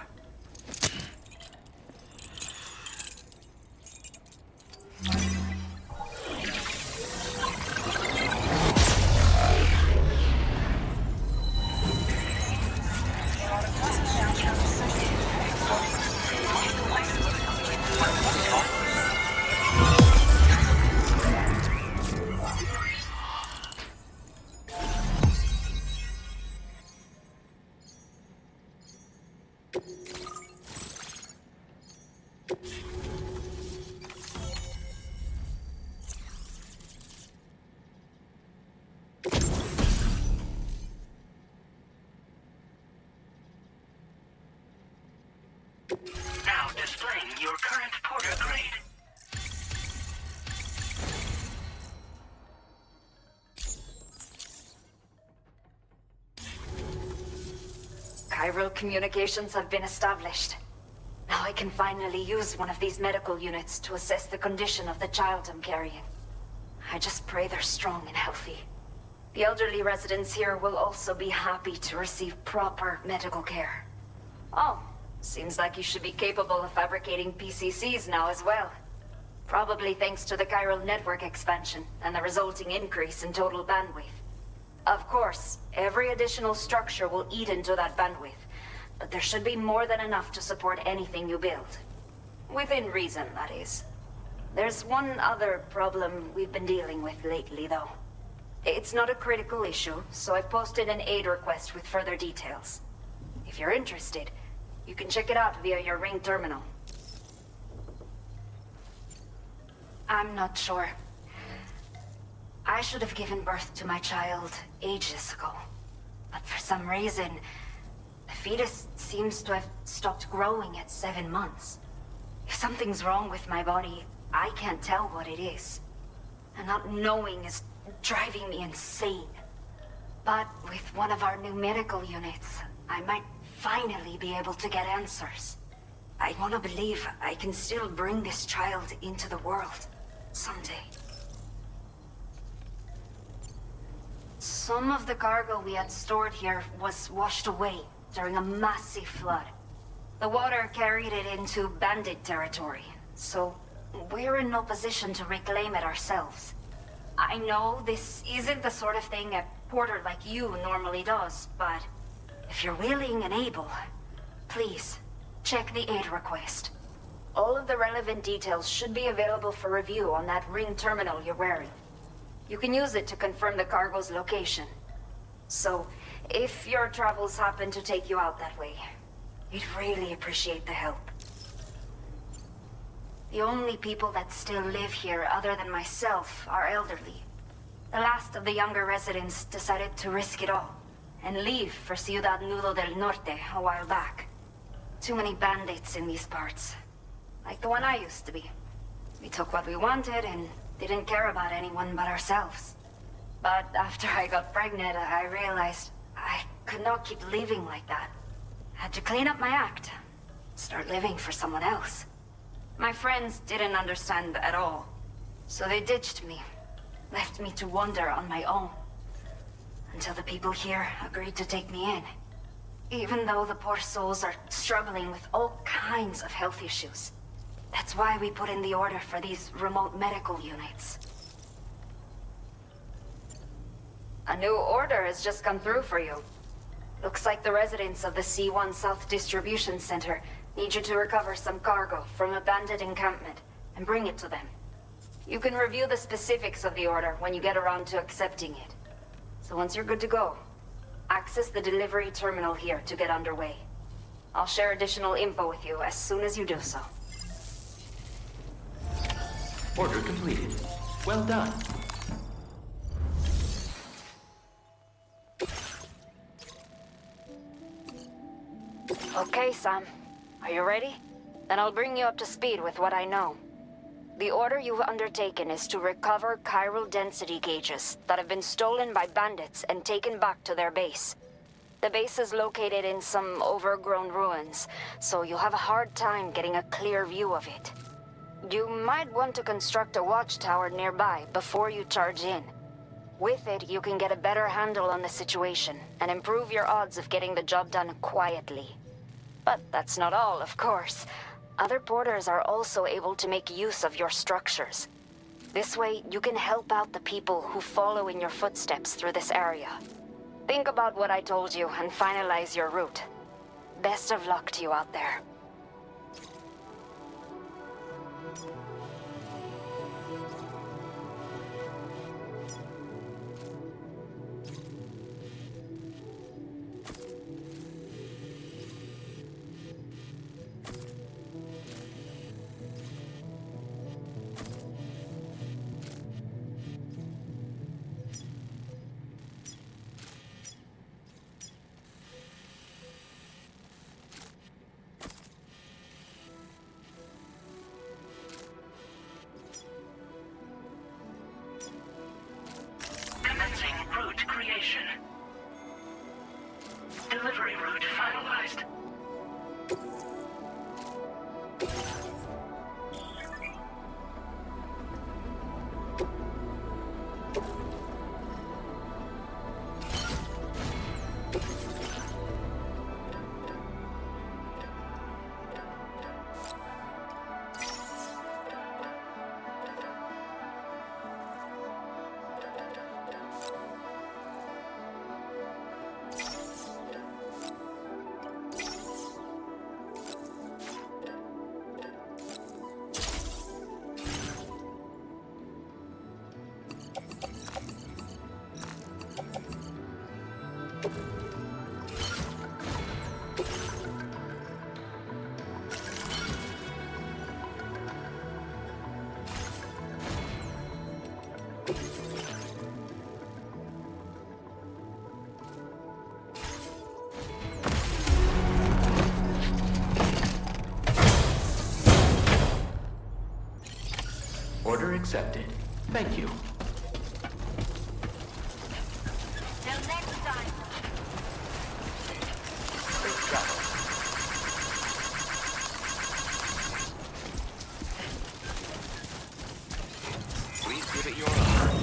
Now displaying your current porter grade. Chiral communications have been established. Now I can finally use one of these medical units to assess the condition of the child I'm carrying. I just pray they're strong and healthy. The elderly residents here will also be happy to receive proper medical care. Oh, seems like you should be capable of fabricating PCCs now as well. Probably thanks to the chiral network expansion and the resulting increase in total bandwidth. Of course, every additional structure will eat into that bandwidth, but there should be more than enough to support anything you build. Within reason, that is. There's one other problem we've been dealing with lately, though. It's not a critical issue, so I've posted an aid request with further details. If you're interested, you can check it out via your ring terminal. I'm not sure. I should have given birth to my child ages ago. But for some reason, the fetus seems to have stopped growing at 7 months. If something's wrong with my body, I can't tell what it is. And not knowing is driving me insane. But with one of our new medical units, I might finally be able to get answers. I want to believe I can still bring this child into the world someday. Some of the cargo we had stored here was washed away during a massive flood. The water carried it into bandit territory, so we're in no position to reclaim it ourselves. I know this isn't the sort of thing a porter like you normally does, but if you're willing and able, please, check the aid request. All of the relevant details should be available for review on that ring terminal you're wearing. You can use it to confirm the cargo's location. So, if your travels happen to take you out that way, we'd really appreciate the help. The only people that still live here other than myself are elderly. The last of the younger residents decided to risk it all and leave for Ciudad Nudo del Norte a while back. Too many bandits in these parts. Like the one I used to be. We took what we wanted and didn't care about anyone but ourselves. But after I got pregnant, I realized I could not keep living like that. Had to clean up my act. Start living for someone else. My friends didn't understand at all. So they ditched me. Left me to wander on my own. Until the people here agreed to take me in. Even though the poor souls are struggling with all kinds of health issues. That's why we put in the order for these remote medical units. A new order has just come through for you. Looks like the residents of the C1 South Distribution Center need you to recover some cargo from a bandit encampment and bring it to them. You can review the specifics of the order when you get around to accepting it. So once you're good to go, access the delivery terminal here to get underway. I'll share additional info with you as soon as you do so. Order completed. Well done. Okay, Sam. Are you ready? Then I'll bring you up to speed with what I know. The order you've undertaken is to recover chiral density gauges that have been stolen by bandits and taken back to their base. The base is located in some overgrown ruins, so you'll have a hard time getting a clear view of it. You might want to construct a watchtower nearby before you charge in. With it, you can get a better handle on the situation and improve your odds of getting the job done quietly. But that's not all, of course. Other porters are also able to make use of your structures. This way, you can help out the people who follow in your footsteps through this area. Think about what I told you and finalize your route. Best of luck to you out there. Commencing route creation. Delivery route finalized. Order accepted. Thank you. Till next time. Safe travel. Please give it your all.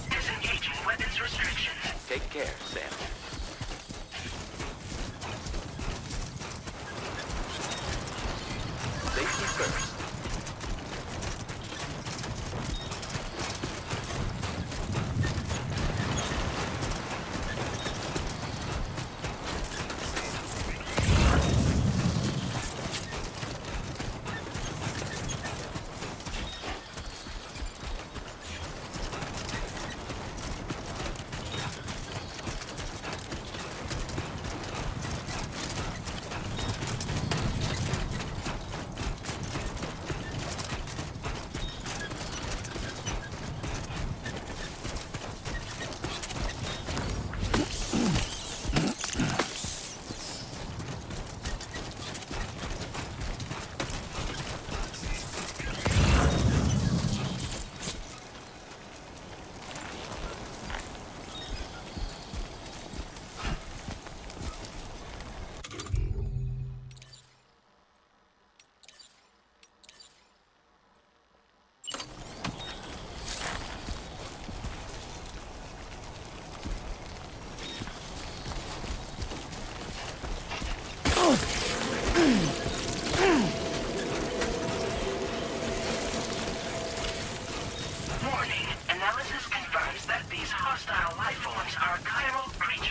Disengaging weapons restrictions. Take care, Sam. Safety first. Warning. Analysis confirms that these hostile life forms are chiral creatures.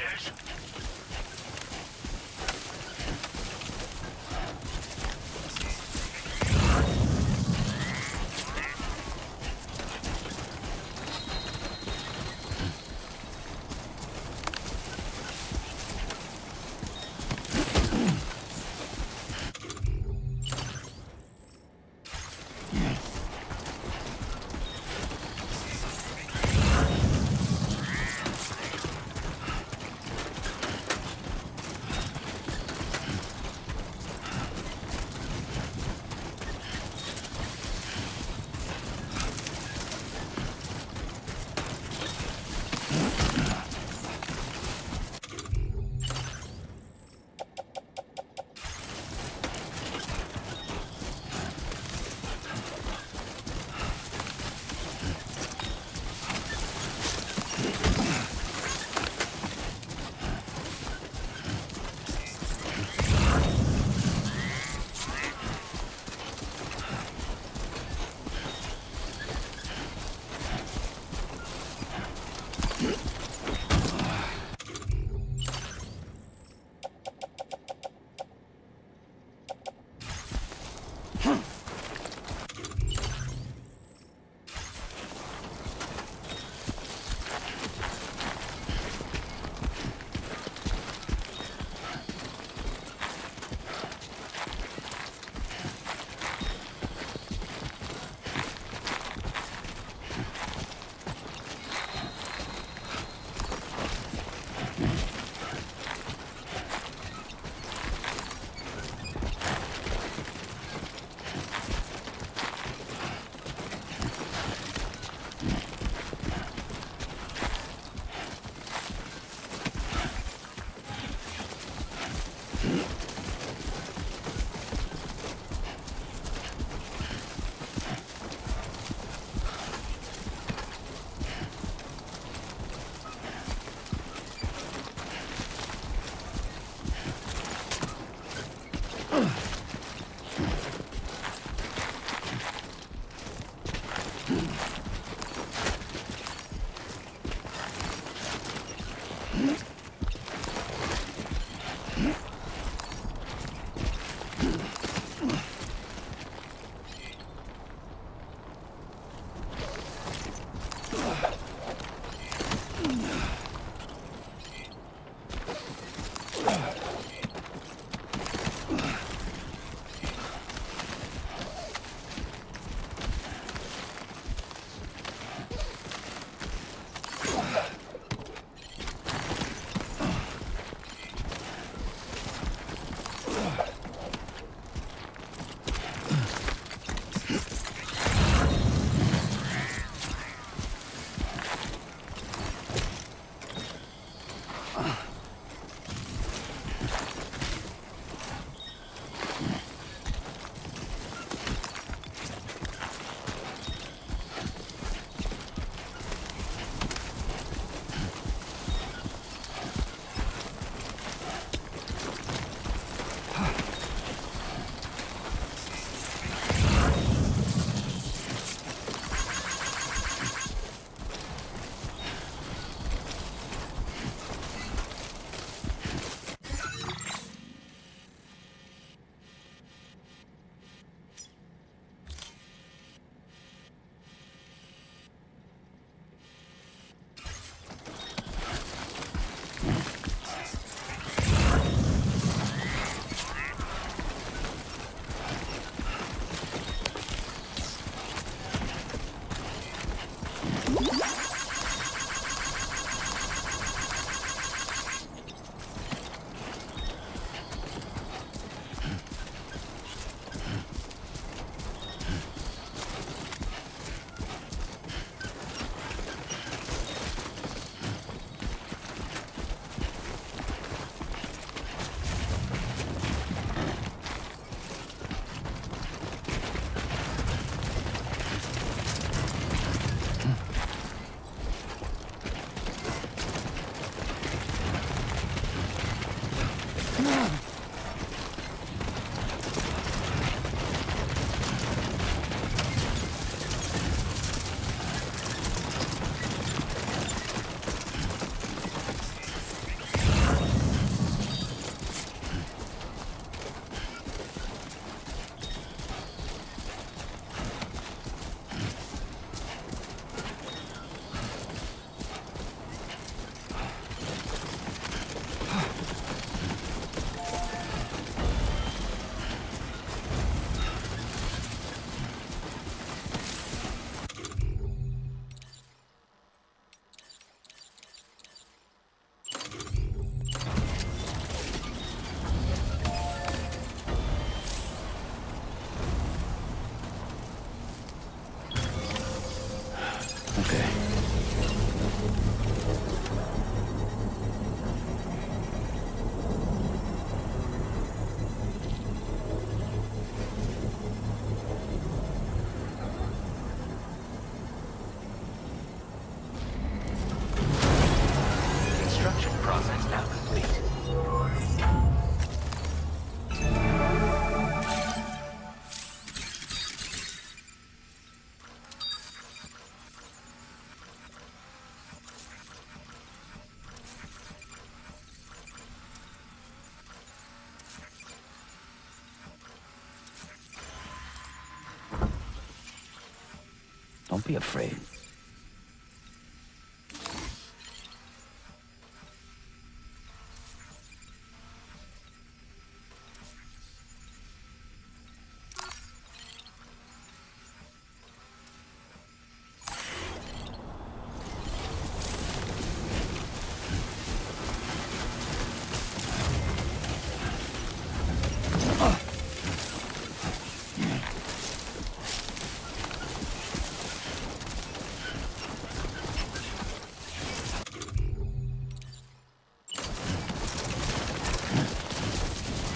Don't be afraid.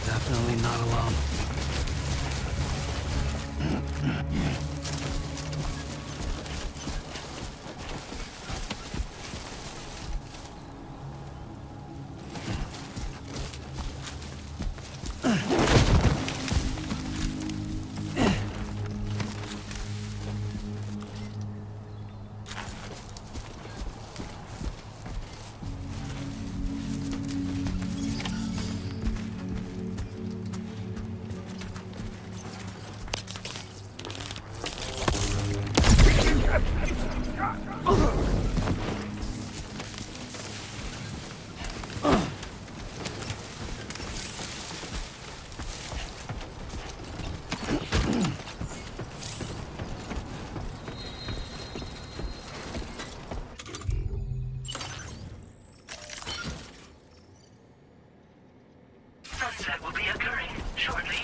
Definitely not alone. Sunset will be occurring shortly.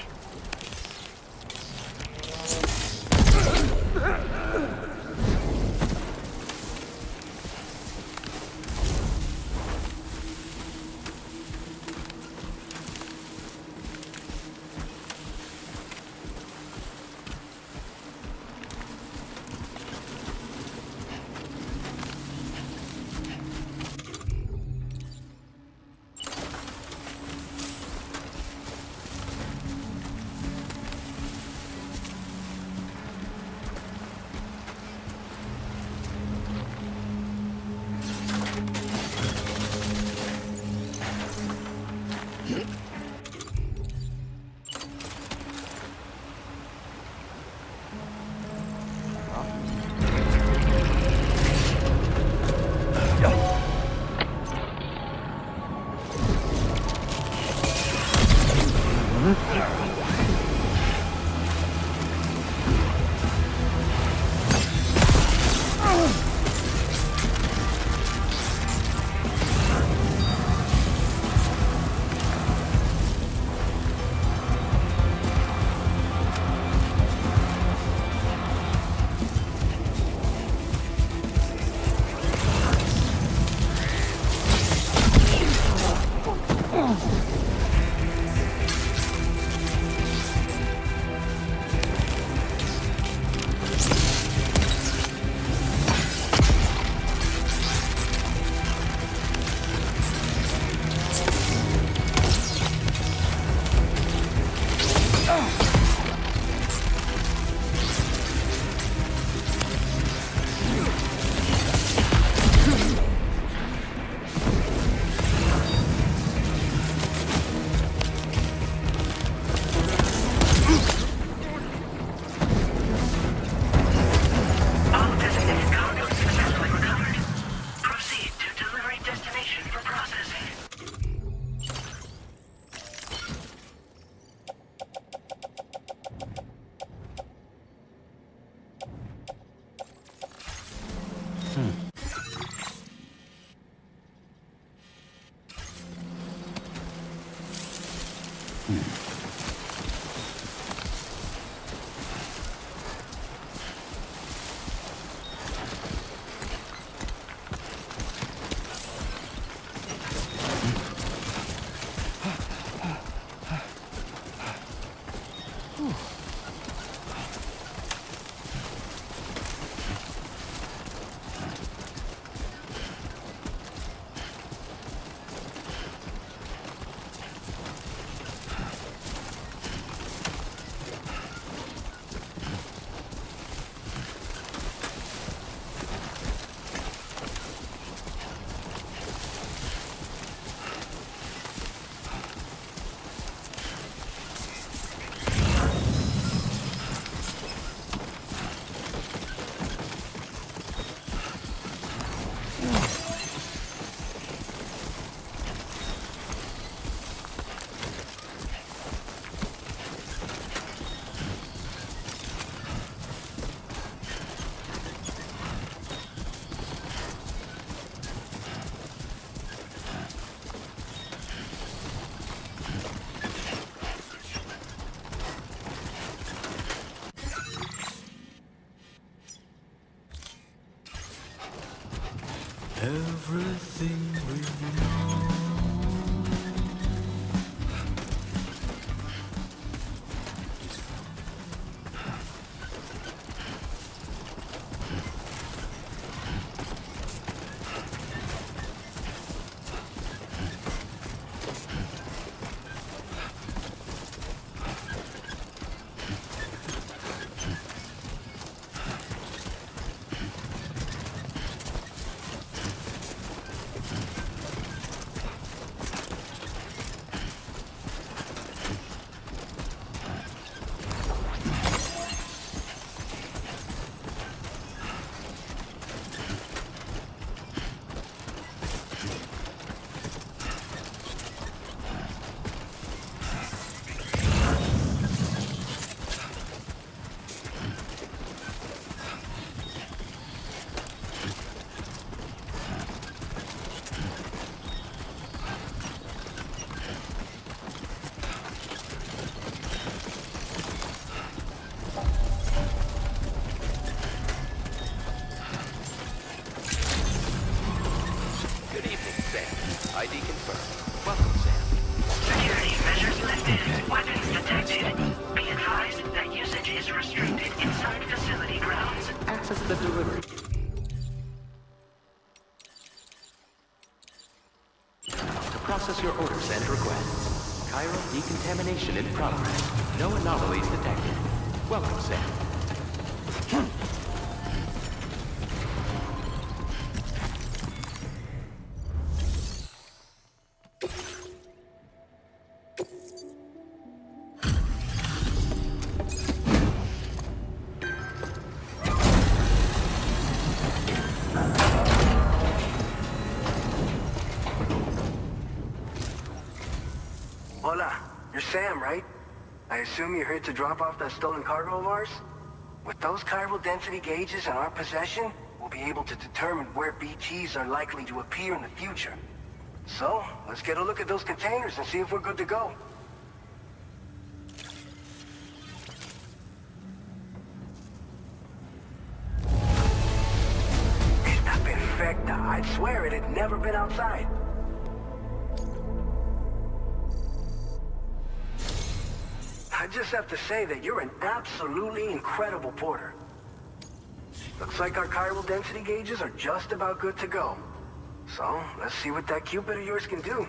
All designated cargo successfully recovered. Proceed to delivery destination for processing. Everything we know. ID confirmed. Welcome, Sam. Security measures lifted. Weapons detected. Be advised that usage is restricted inside facility grounds. Access the delivery. To process your orders and requests. Chiral decontamination in progress. No anomalies detected. Welcome, Sam. Hola, you're Sam, right? I assume you're here to drop off that stolen cargo of ours? With those chiral density gauges in our possession, we'll be able to determine where BTs are likely to appear in the future. So, let's get a look at those containers and see if we're good to go. Está perfecta. I'd swear it had never been outside. I just have to say that you're an absolutely incredible porter. Looks like our chiral density gauges are just about good to go. So, let's see what that Cupid of yours can do.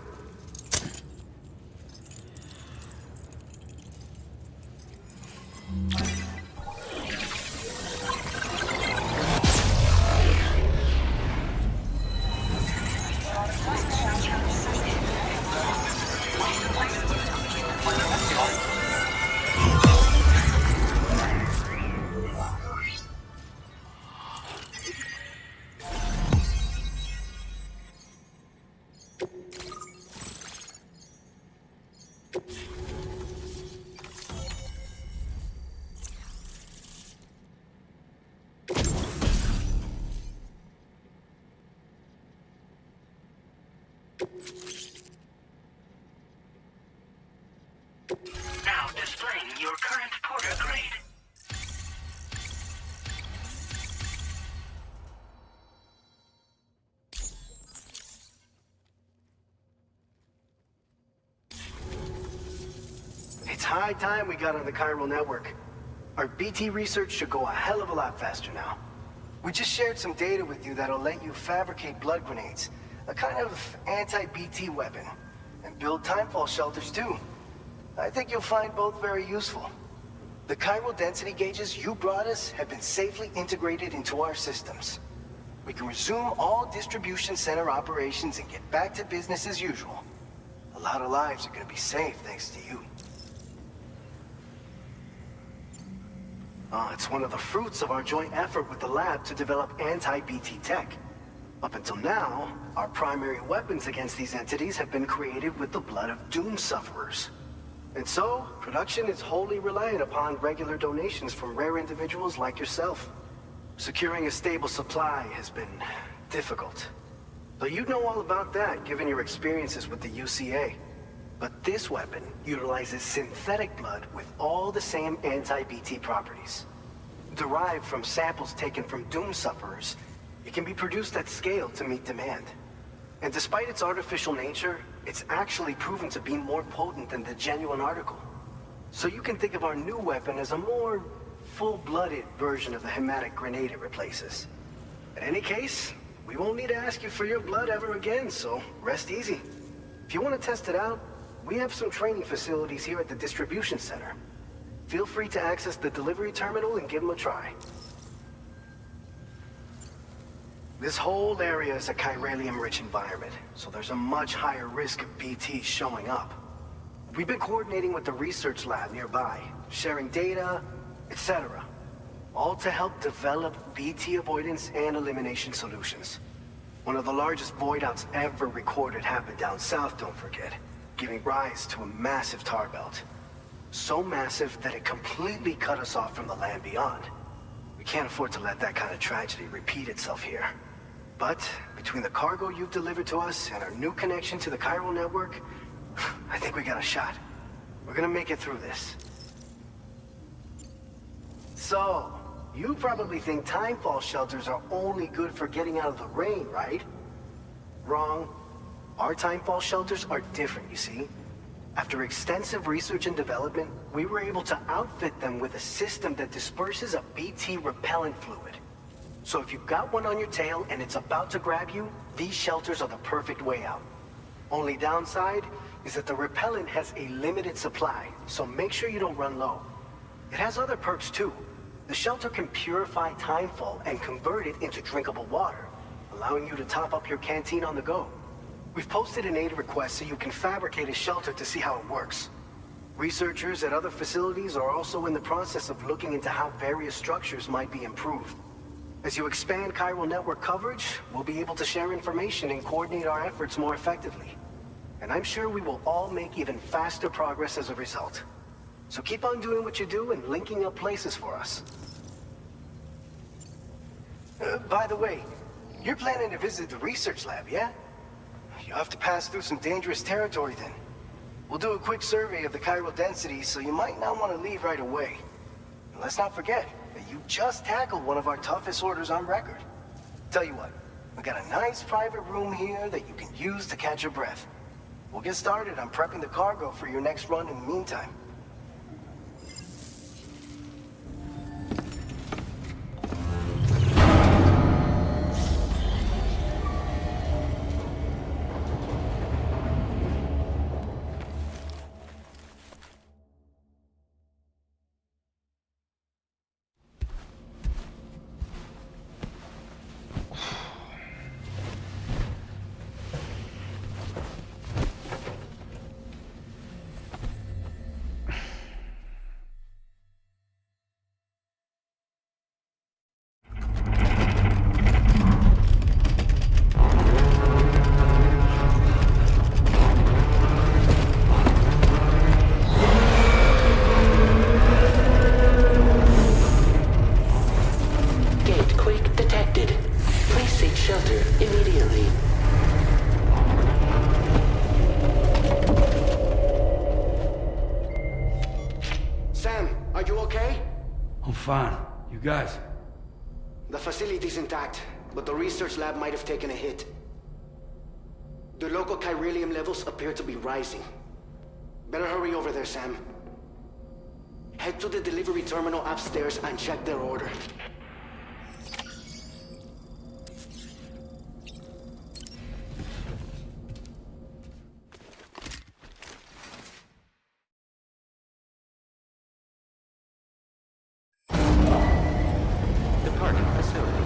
Now displaying your current porter grade. It's high time we got on the chiral network. Our BT research should go a hell of a lot faster now. We just shared some data with you that'll let you fabricate blood grenades, a kind of anti-BT weapon, and build timefall shelters too. I think you'll find both very useful. The chiral density gauges you brought us have been safely integrated into our systems. We can resume all distribution center operations and get back to business as usual. A lot of lives are gonna be saved thanks to you. It's one of the fruits of our joint effort with the lab to develop anti-BT tech. Up until now, our primary weapons against these entities have been created with the blood of doom sufferers. And so, production is wholly reliant upon regular donations from rare individuals like yourself. Securing a stable supply has been difficult. Though you know all about that, given your experiences with the UCA. But this weapon utilizes synthetic blood with all the same anti-BT properties. Derived from samples taken from doom sufferers, It can be produced at scale to meet demand. And despite its artificial nature, it's actually proven to be more potent than the genuine article. So you can think of our new weapon as a more full-blooded version of the hematic grenade it replaces. In any case, we won't need to ask you for your blood ever again, so rest easy. If you want to test it out, we have some training facilities here at the distribution center. Feel free to access the delivery terminal and give them a try. This whole area is a chiralium-rich environment, so there's a much higher risk of BTs showing up. We've been coordinating with the research lab nearby, sharing data, etc. All to help develop BT avoidance and elimination solutions. One of the largest void outs ever recorded happened down south, don't forget, giving rise to a massive tar belt. So massive that it completely cut us off from the land beyond. We can't afford to let that kind of tragedy repeat itself here. But between the cargo you've delivered to us and our new connection to the chiral network, I think we got a shot. We're gonna make it through this. So, you probably think timefall shelters are only good for getting out of the rain, right? Wrong. Our timefall shelters are different, you see. After extensive research and development, we were able to outfit them with a system that disperses a BT repellent fluid. So if you've got one on your tail and it's about to grab you, these shelters are the perfect way out. Only downside is that the repellent has a limited supply, so make sure you don't run low. It has other perks too. The shelter can purify timefall and convert it into drinkable water, allowing you to top up your canteen on the go. We've posted an aid request so you can fabricate a shelter to see how it works. Researchers at other facilities are also in the process of looking into how various structures might be improved. As you expand chiral network coverage, we'll be able to share information and coordinate our efforts more effectively. And I'm sure we will all make even faster progress as a result. So keep on doing what you do and linking up places for us. By the way, you're planning to visit the research lab, yeah? You'll have to pass through some dangerous territory then. We'll do a quick survey of the chiral density, so you might not want to leave right away. And let's not forget that you just tackled one of our toughest orders on record. Tell you what, we got a nice private room here that you can use to catch your breath. We'll get started on prepping the cargo for your next run in the meantime. Fine. You guys? The facility's intact, but the research lab might have taken a hit. The local chiralium levels appear to be rising. Better hurry over there, Sam. Head to the delivery terminal upstairs and check their order. Departing facility.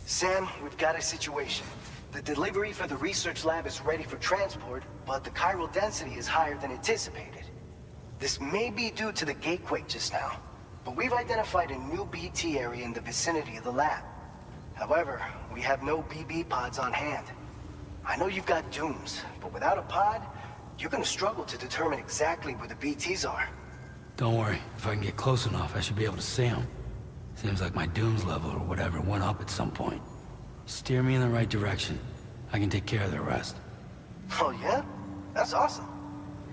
Sam, we've got a situation. The delivery for the research lab is ready for transport, but the chiral density is higher than anticipated. This may be due to the gatequake just now, but we've identified a new BT area in the vicinity of the lab. However, we have no BB pods on hand. I know you've got dooms, but without a pod, you're gonna struggle to determine exactly where the BTs are. Don't worry. If I can get close enough, I should be able to see them. Seems like my dooms level or whatever went up at some point. Steer me in the right direction. I can take care of the rest. Oh yeah? That's awesome.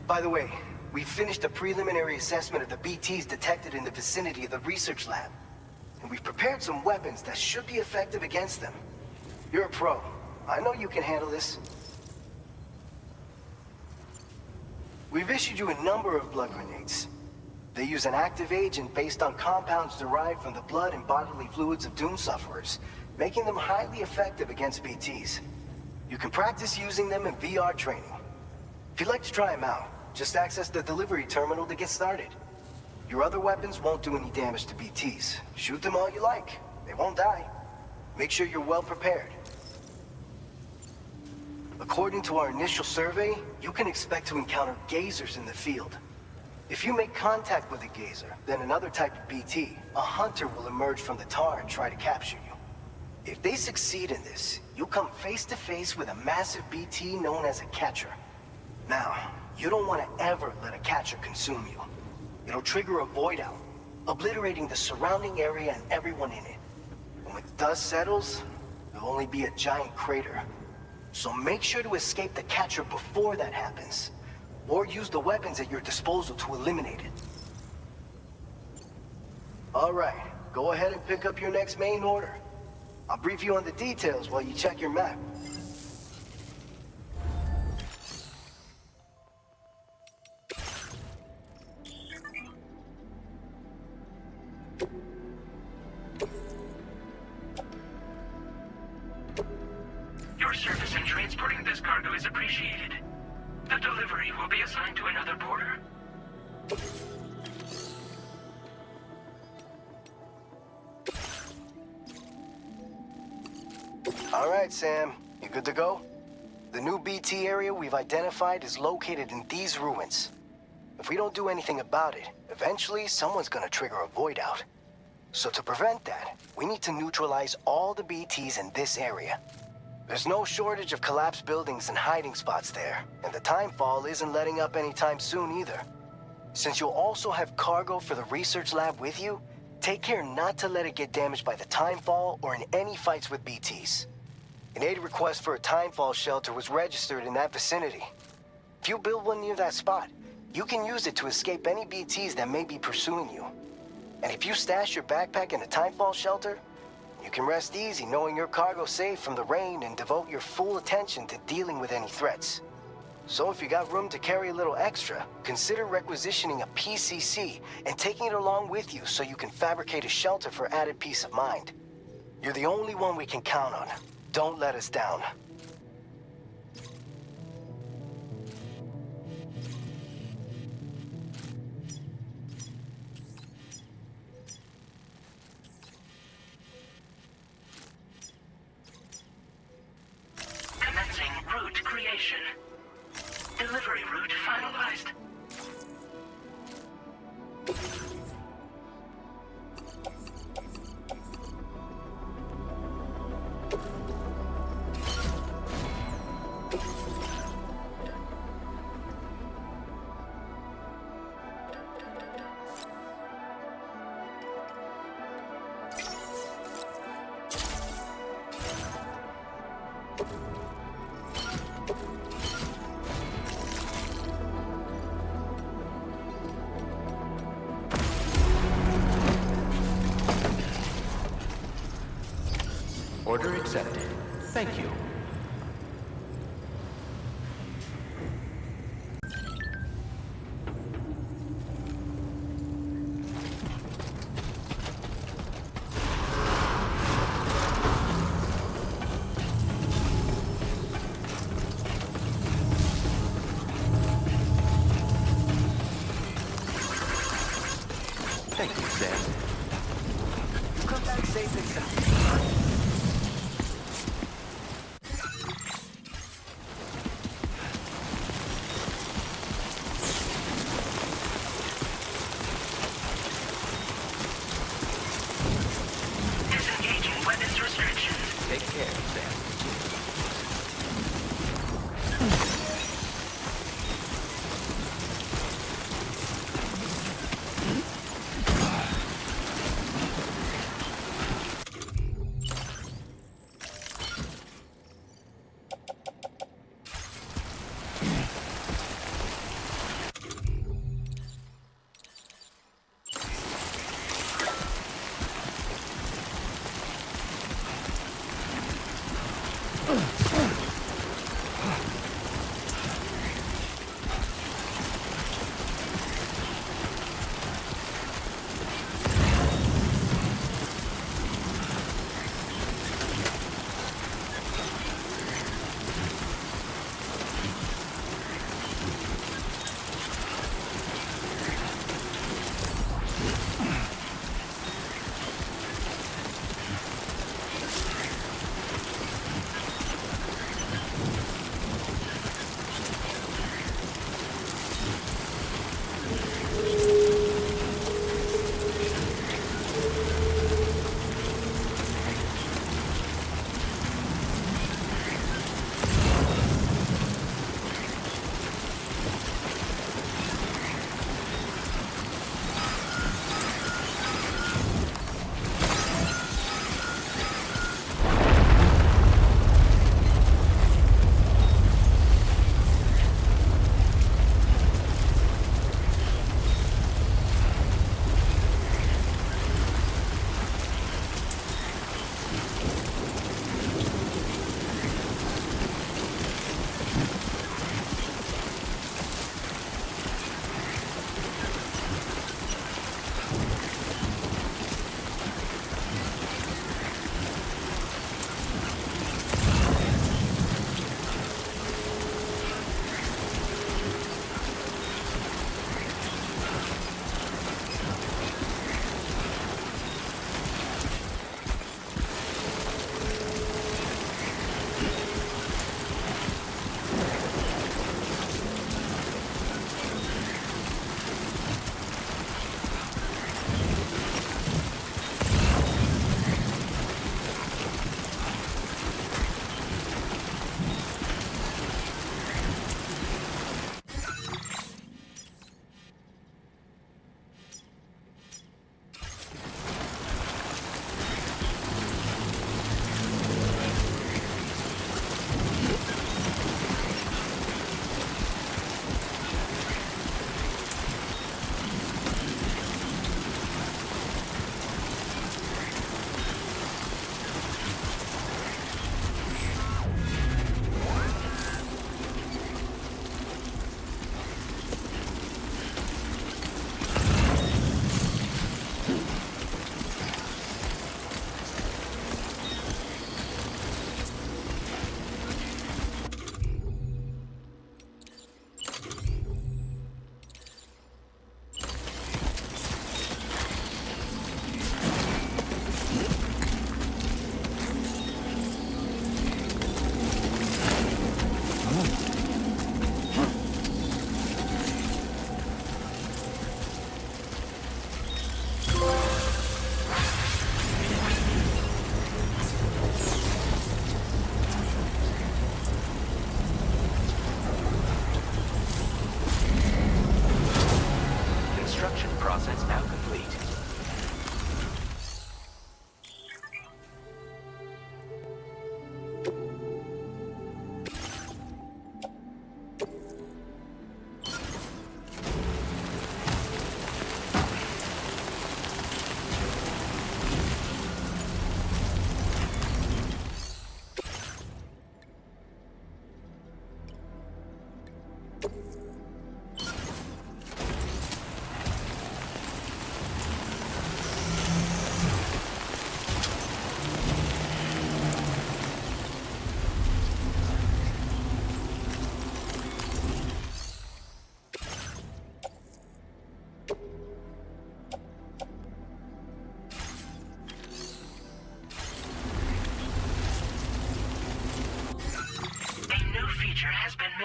By the way, we finished a preliminary assessment of the BTs detected in the vicinity of the research lab. And we've prepared some weapons that should be effective against them. You're a pro. I know you can handle this. We've issued you a number of blood grenades. They use an active agent based on compounds derived from the blood and bodily fluids of Doom sufferers, making them highly effective against BTs. You can practice using them in VR training. If you'd like to try them out, just access the delivery terminal to get started. Your other weapons won't do any damage to BTs. Shoot them all you like. They won't die. Make sure you're well prepared. According to our initial survey, you can expect to encounter gazers in the field. If you make contact with a gazer, then another type of BT, a hunter will emerge from the tar and try to capture you. If they succeed in this, you'll come face to face with a massive BT known as a catcher. Now, you don't want to ever let a catcher consume you. It'll trigger a void out, obliterating the surrounding area and everyone in it. And when the dust settles, there'll only be a giant crater. So make sure to escape the catcher before that happens, or use the weapons at your disposal to eliminate it. All right, go ahead and pick up your next main order. I'll brief you on the details while you check your map. Your service in transporting this cargo is appreciated. The delivery will be assigned to another porter. All right, Sam. You good to go? The new BT area we've identified is located in these ruins. If we don't do anything about it, eventually someone's gonna trigger a void out. So to prevent that, we need to neutralize all the BTs in this area. There's no shortage of collapsed buildings and hiding spots there, and the timefall isn't letting up anytime soon either. Since you'll also have cargo for the research lab with you, take care not to let it get damaged by the timefall or in any fights with BTs. An aid request for a timefall shelter was registered in that vicinity. If you build one near that spot, you can use it to escape any BTs that may be pursuing you. And if you stash your backpack in a timefall shelter, you can rest easy knowing your cargo's safe from the rain and devote your full attention to dealing with any threats. So if you got room to carry a little extra, consider requisitioning a PCC and taking it along with you so you can fabricate a shelter for added peace of mind. You're the only one we can count on. Don't let us down. Commencing route creation. Delivery route finalized. Order accepted. Thank you. Thank you, Sam. Come back safe and sound. Disengaging weapons restrictions. Take care, Sam.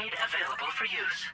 made available for use.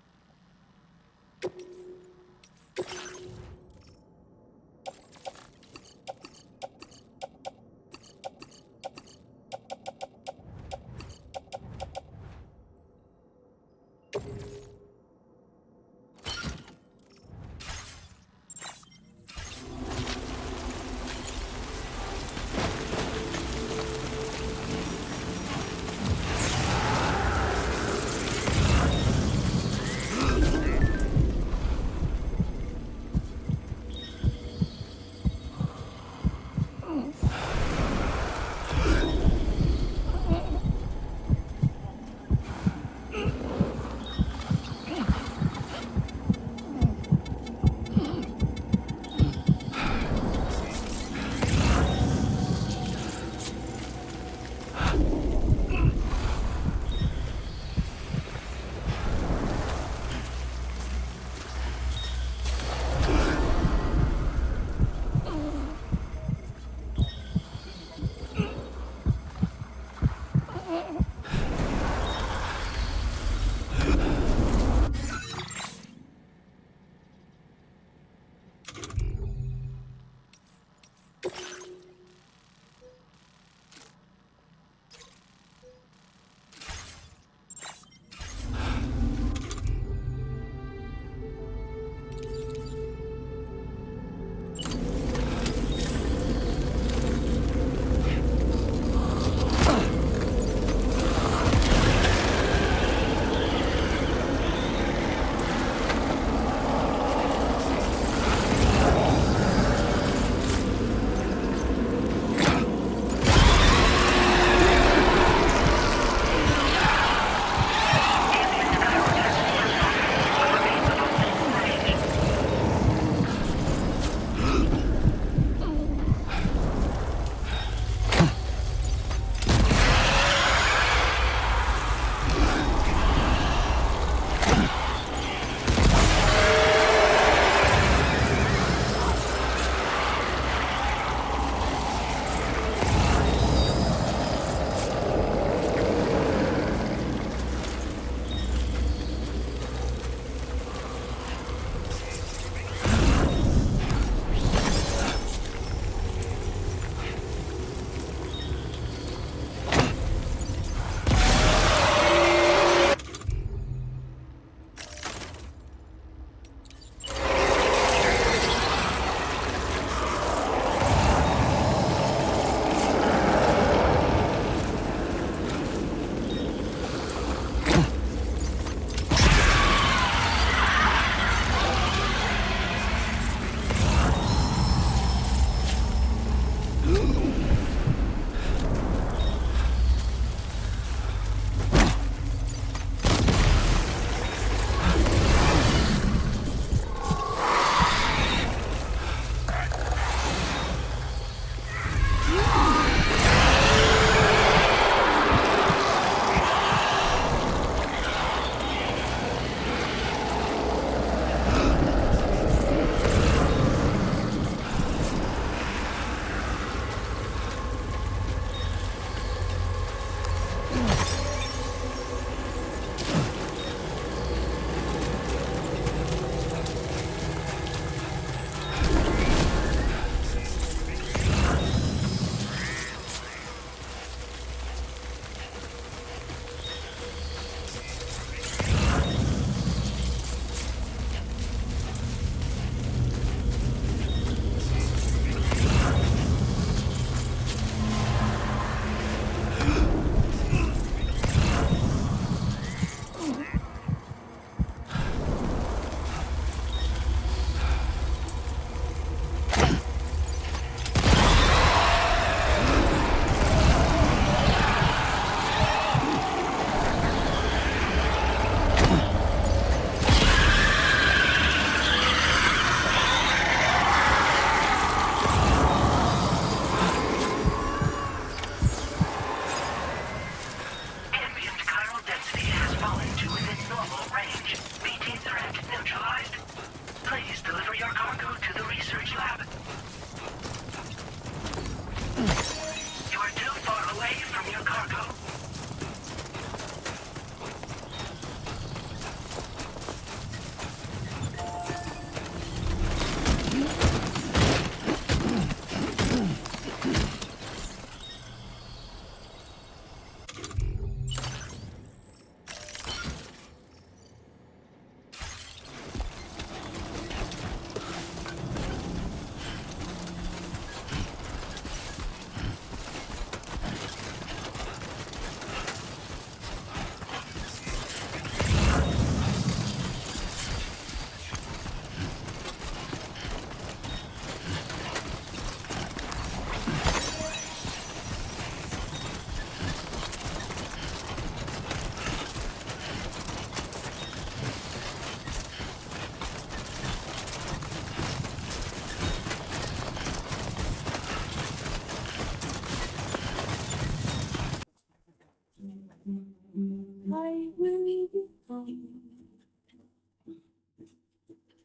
I will be home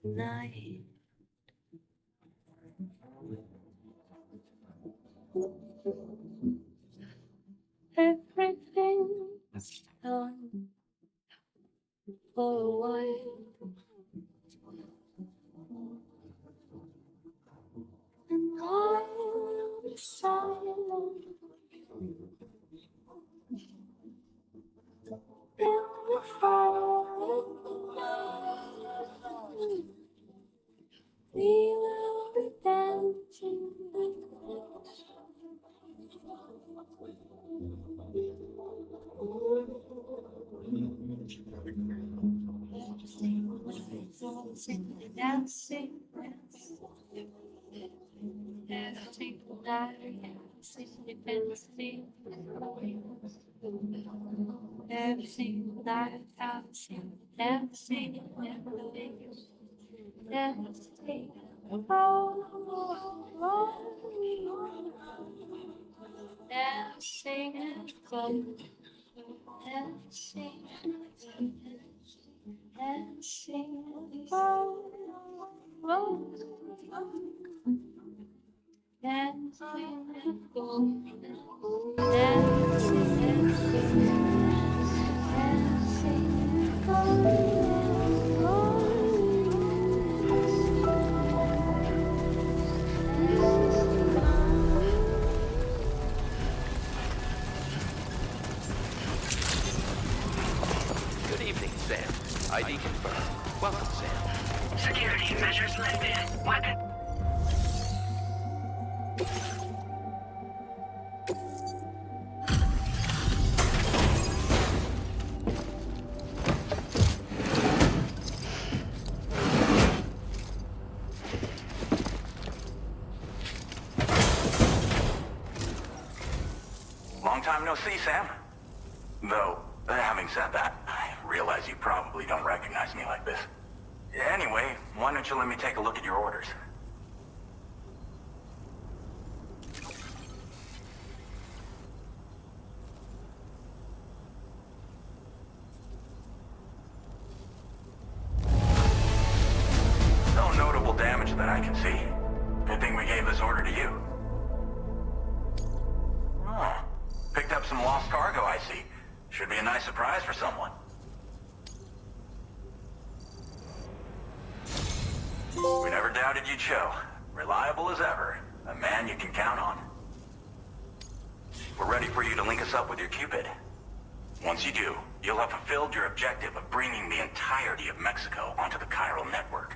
tonight. Everything's done for a while, and I will be silent in the fire in the night. We will be dancing in the dancing, everything that independently, everything that dancing, dancing, dancing, dancing and go, dancing, dancing and go, dancing and go, dancing and go, dancing and Good evening, Sam. ID confirmed. Welcome, Sam. Security measures lifted. Weapon. Long time no see, Sam. Though, having said that, I realize you probably don't recognize me like this. Anyway, why don't you let me take a look at your orders? No notable damage that I can see. Good thing we gave this order to you. Oh, picked up some lost cargo, I see. Should be a nice surprise for someone. We never doubted you'd show. Reliable as ever. A man you can count on. We're ready for you to link us up with your Cupid. Once you do, you'll have fulfilled your objective of bringing the entirety of Mexico onto the chiral network.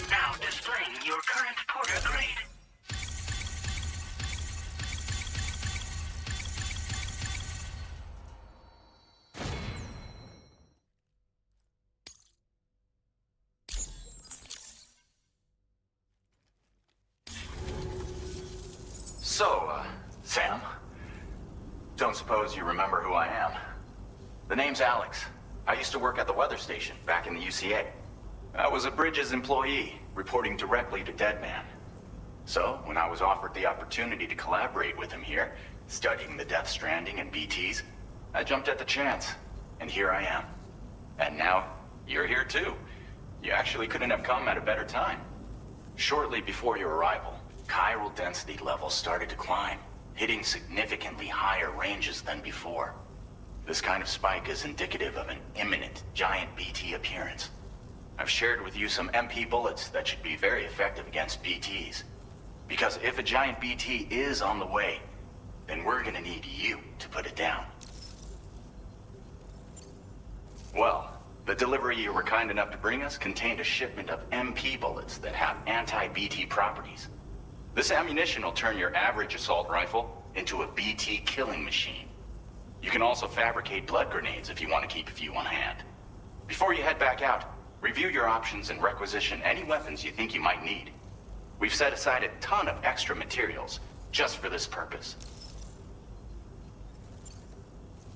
Now displaying your current porter grade. So, Sam? Don't suppose you remember who I am? The name's Alex. I used to work at the weather station back in the UCA. I was a Bridges employee, reporting directly to Deadman. So, when I was offered the opportunity to collaborate with him here, studying the Death Stranding and BTs, I jumped at the chance. And here I am. And now, you're here too. You actually couldn't have come at a better time. Shortly before your arrival, chiral density levels started to climb, hitting significantly higher ranges than before. This kind of spike is indicative of an imminent giant BT appearance. I've shared with you some MP bullets that should be very effective against BTs. Because if a giant BT is on the way, then we're gonna need you to put it down. The delivery you were kind enough to bring us contained a shipment of MP bullets that have anti-BT properties. This ammunition will turn your average assault rifle into a BT killing machine. You can also fabricate blood grenades if you want to keep a few on hand. Before you head back out, review your options and requisition any weapons you think you might need. We've set aside a ton of extra materials just for this purpose.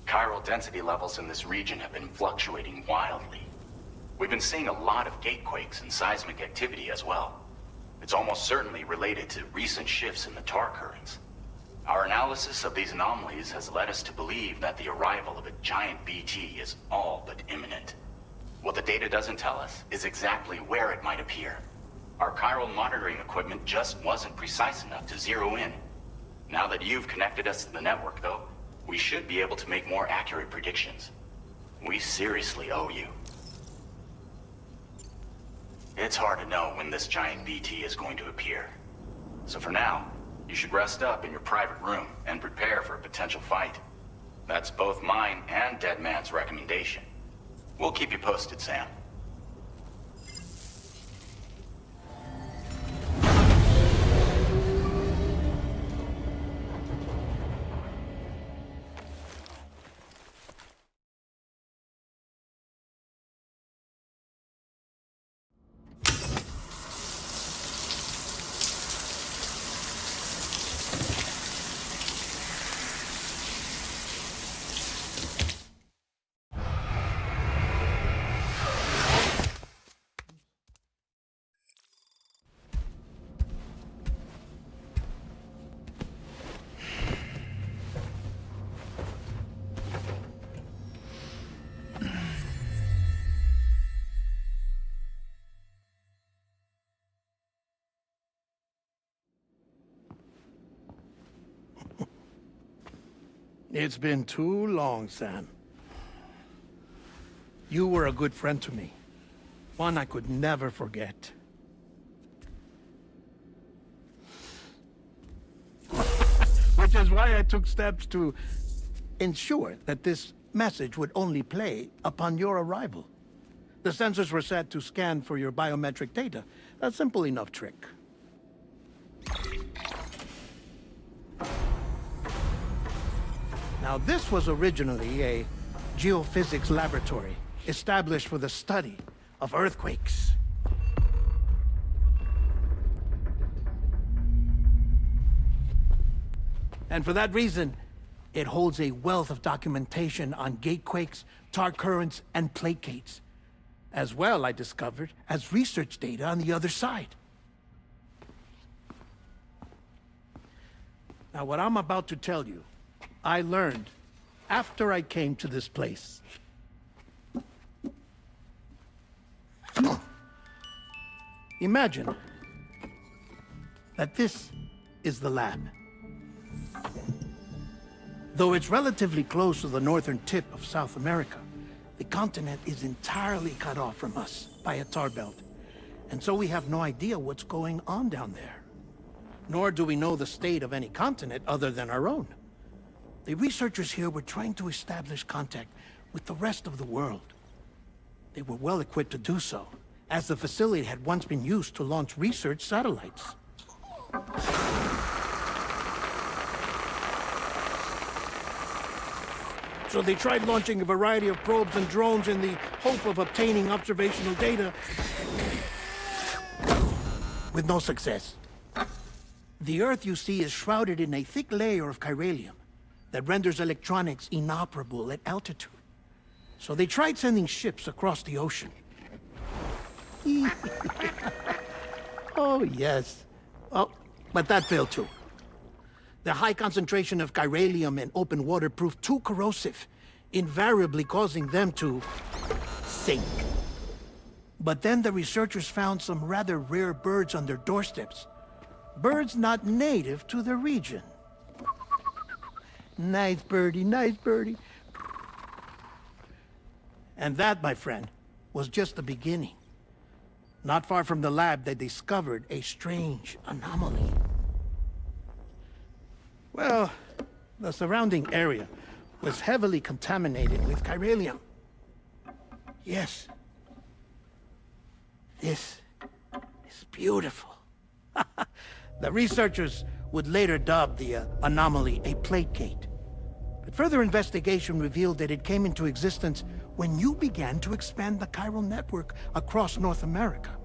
Chiral density levels in this region have been fluctuating wildly. We've been seeing a lot of gatequakes and seismic activity as well. It's almost certainly related to recent shifts in the tar currents. Our analysis of these anomalies has led us to believe that the arrival of a giant BT is all but imminent. What the data doesn't tell us is exactly where it might appear. Our chiral monitoring equipment just wasn't precise enough to zero in. Now that you've connected us to the network, though, we should be able to make more accurate predictions. We seriously owe you. It's hard to know when this giant BT is going to appear. So for now, you should rest up in your private room and prepare for a potential fight. That's both mine and Deadman's recommendation. We'll keep you posted, Sam. It's been too long, Sam. You were a good friend to me. One I could never forget. Which is why I took steps to ensure that this message would only play upon your arrival. The sensors were set to scan for your biometric data. A simple enough trick. Now, this was originally a geophysics laboratory established for the study of earthquakes. And for that reason, it holds a wealth of documentation on gatequakes, tar currents, and placates. As well, I discovered, as research data on the other side. Now, what I'm about to tell you, I learned after I came to this place. Imagine that this is the lab. Though it's relatively close to the northern tip of South America, the continent is entirely cut off from us by a tar belt. And so we have no idea what's going on down there. Nor do we know the state of any continent other than our own. The researchers here were trying to establish contact with the rest of the world. They were well equipped to do so, as the facility had once been used to launch research satellites. So they tried launching a variety of probes and drones in the hope of obtaining observational data, with no success. The Earth, you see, is shrouded in a thick layer of chiralium that renders electronics inoperable at altitude. So they tried sending ships across the ocean. Oh, yes. Oh, but that failed too. The high concentration of chiralium in open water proved too corrosive, invariably causing them to sink. But then the researchers found some rather rare birds on their doorsteps. Birds not native to the region. Nice birdie, nice birdie. And that, my friend, was just the beginning. Not far from the lab, they discovered a strange anomaly. Well, the surrounding area was heavily contaminated with chiralium. Yes. This is beautiful. The researchers would later dub the anomaly a plate gate. But further investigation revealed that it came into existence when you began to expand the chiral network across North America,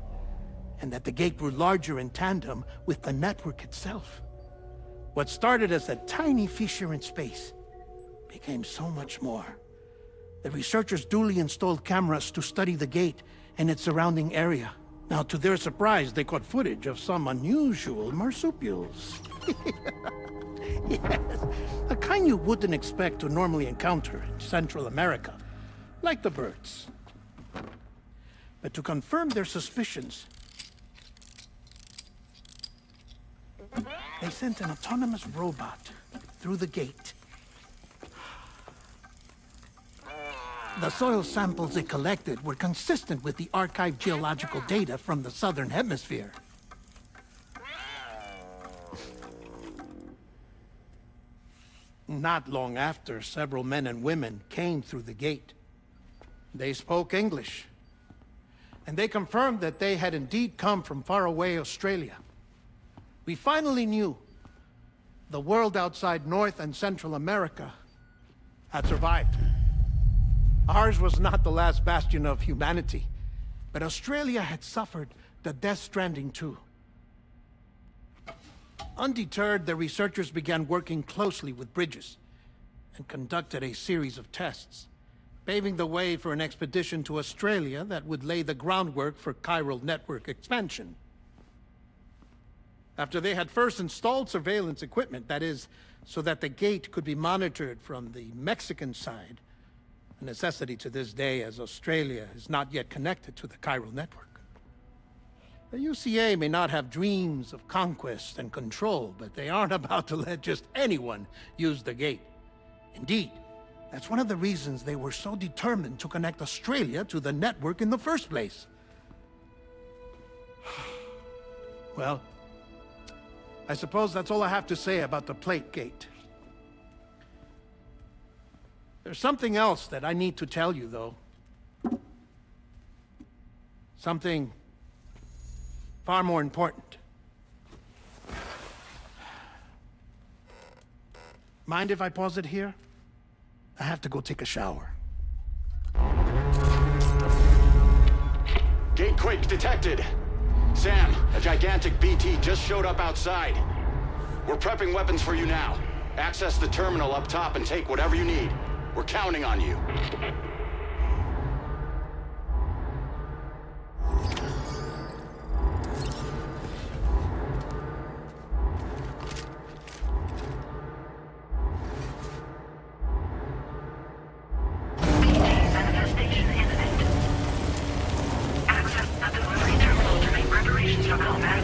and that the gate grew larger in tandem with the network itself. What started as a tiny fissure in space became so much more. The researchers duly installed cameras to study the gate and its surrounding area. Now, to their surprise, they caught footage of some unusual marsupials. Yes, a kind you wouldn't expect to normally encounter in Central America, like the birds. But to confirm their suspicions, they sent an autonomous robot through the gate. The soil samples it collected were consistent with the archived geological data from the Southern Hemisphere. Not long after, several men and women came through the gate. They spoke English, and they confirmed that they had indeed come from faraway Australia. We finally knew the world outside North and Central America had survived. Ours was not the last bastion of humanity, but Australia had suffered the death stranding too. Undeterred, the researchers began working closely with Bridges and conducted a series of tests, paving the way for an expedition to Australia that would lay the groundwork for chiral network expansion. After they had first installed surveillance equipment, that is, so that the gate could be monitored from the Mexican side, a necessity to this day as Australia is not yet connected to the chiral network. The UCA may not have dreams of conquest and control, but they aren't about to let just anyone use the gate. Indeed, that's one of the reasons they were so determined to connect Australia to the network in the first place. Well, I suppose that's all I have to say about the plate gate. There's something else that I need to tell you, though. Something far more important. Mind if I pause it here? I have to go take a shower. Gate quake detected. Sam, a gigantic BT just showed up outside. We're prepping weapons for you now. Access the terminal up top and take whatever you need. We're counting on you. Manifestation imminent. Access the delivery terminal to make preparations for combat.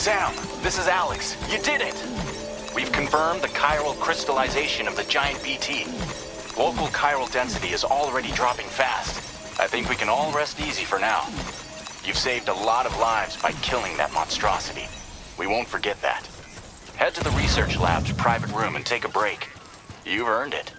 Sam, this is Alex. You did it! We've confirmed the chiral crystallization of the giant BT. Local chiral density is already dropping fast. I think we can all rest easy for now. You've saved a lot of lives by killing that monstrosity. We won't forget that. Head to the research lab's private room and take a break. You've earned it.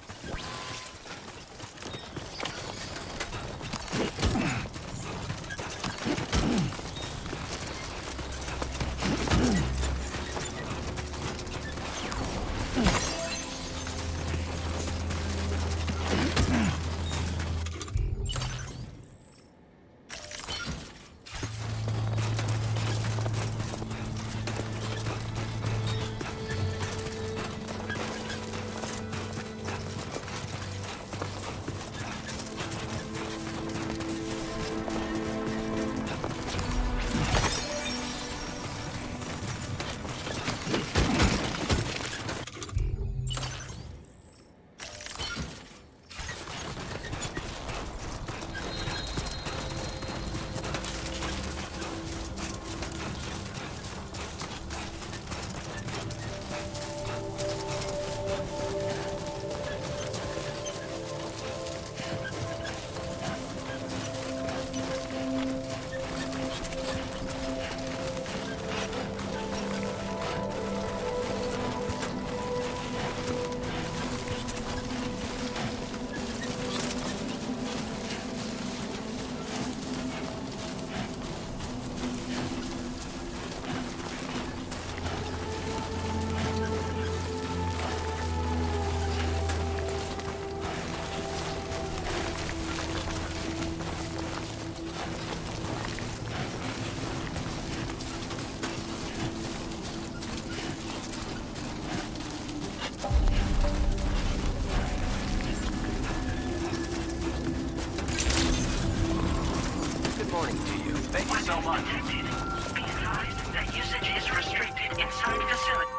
is restricted inside facility.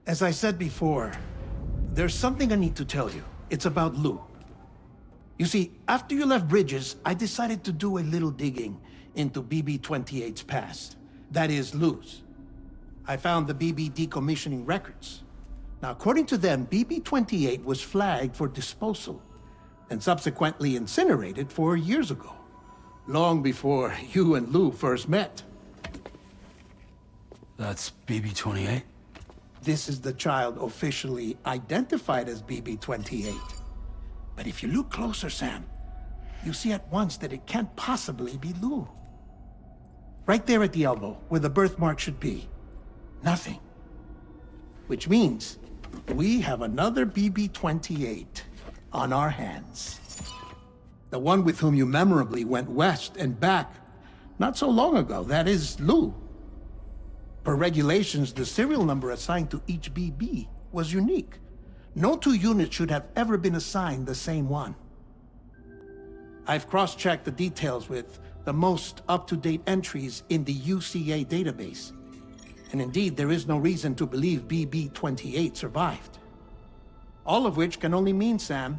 As I said before, there's something I need to tell you. It's about Lou. You see, after you left Bridges, I decided to do a little digging into BB-28's past. That is, Lou's. I found the BB decommissioning records. Now, according to them, BB-28 was flagged for disposal and subsequently incinerated 4 years ago, long before you and Lou first met. That's BB-28? This is the child officially identified as BB-28. But if you look closer, Sam, you see at once that it can't possibly be Lou. Right there at the elbow, where the birthmark should be. Nothing. Which means we have another BB-28 on our hands. The one with whom you memorably went west and back not so long ago. That is Lou. Per regulations, the serial number assigned to each BB was unique. No two units should have ever been assigned the same one. I've cross-checked the details with the most up-to-date entries in the UCA database. And indeed, there is no reason to believe BB-28 survived. All of which can only mean, Sam,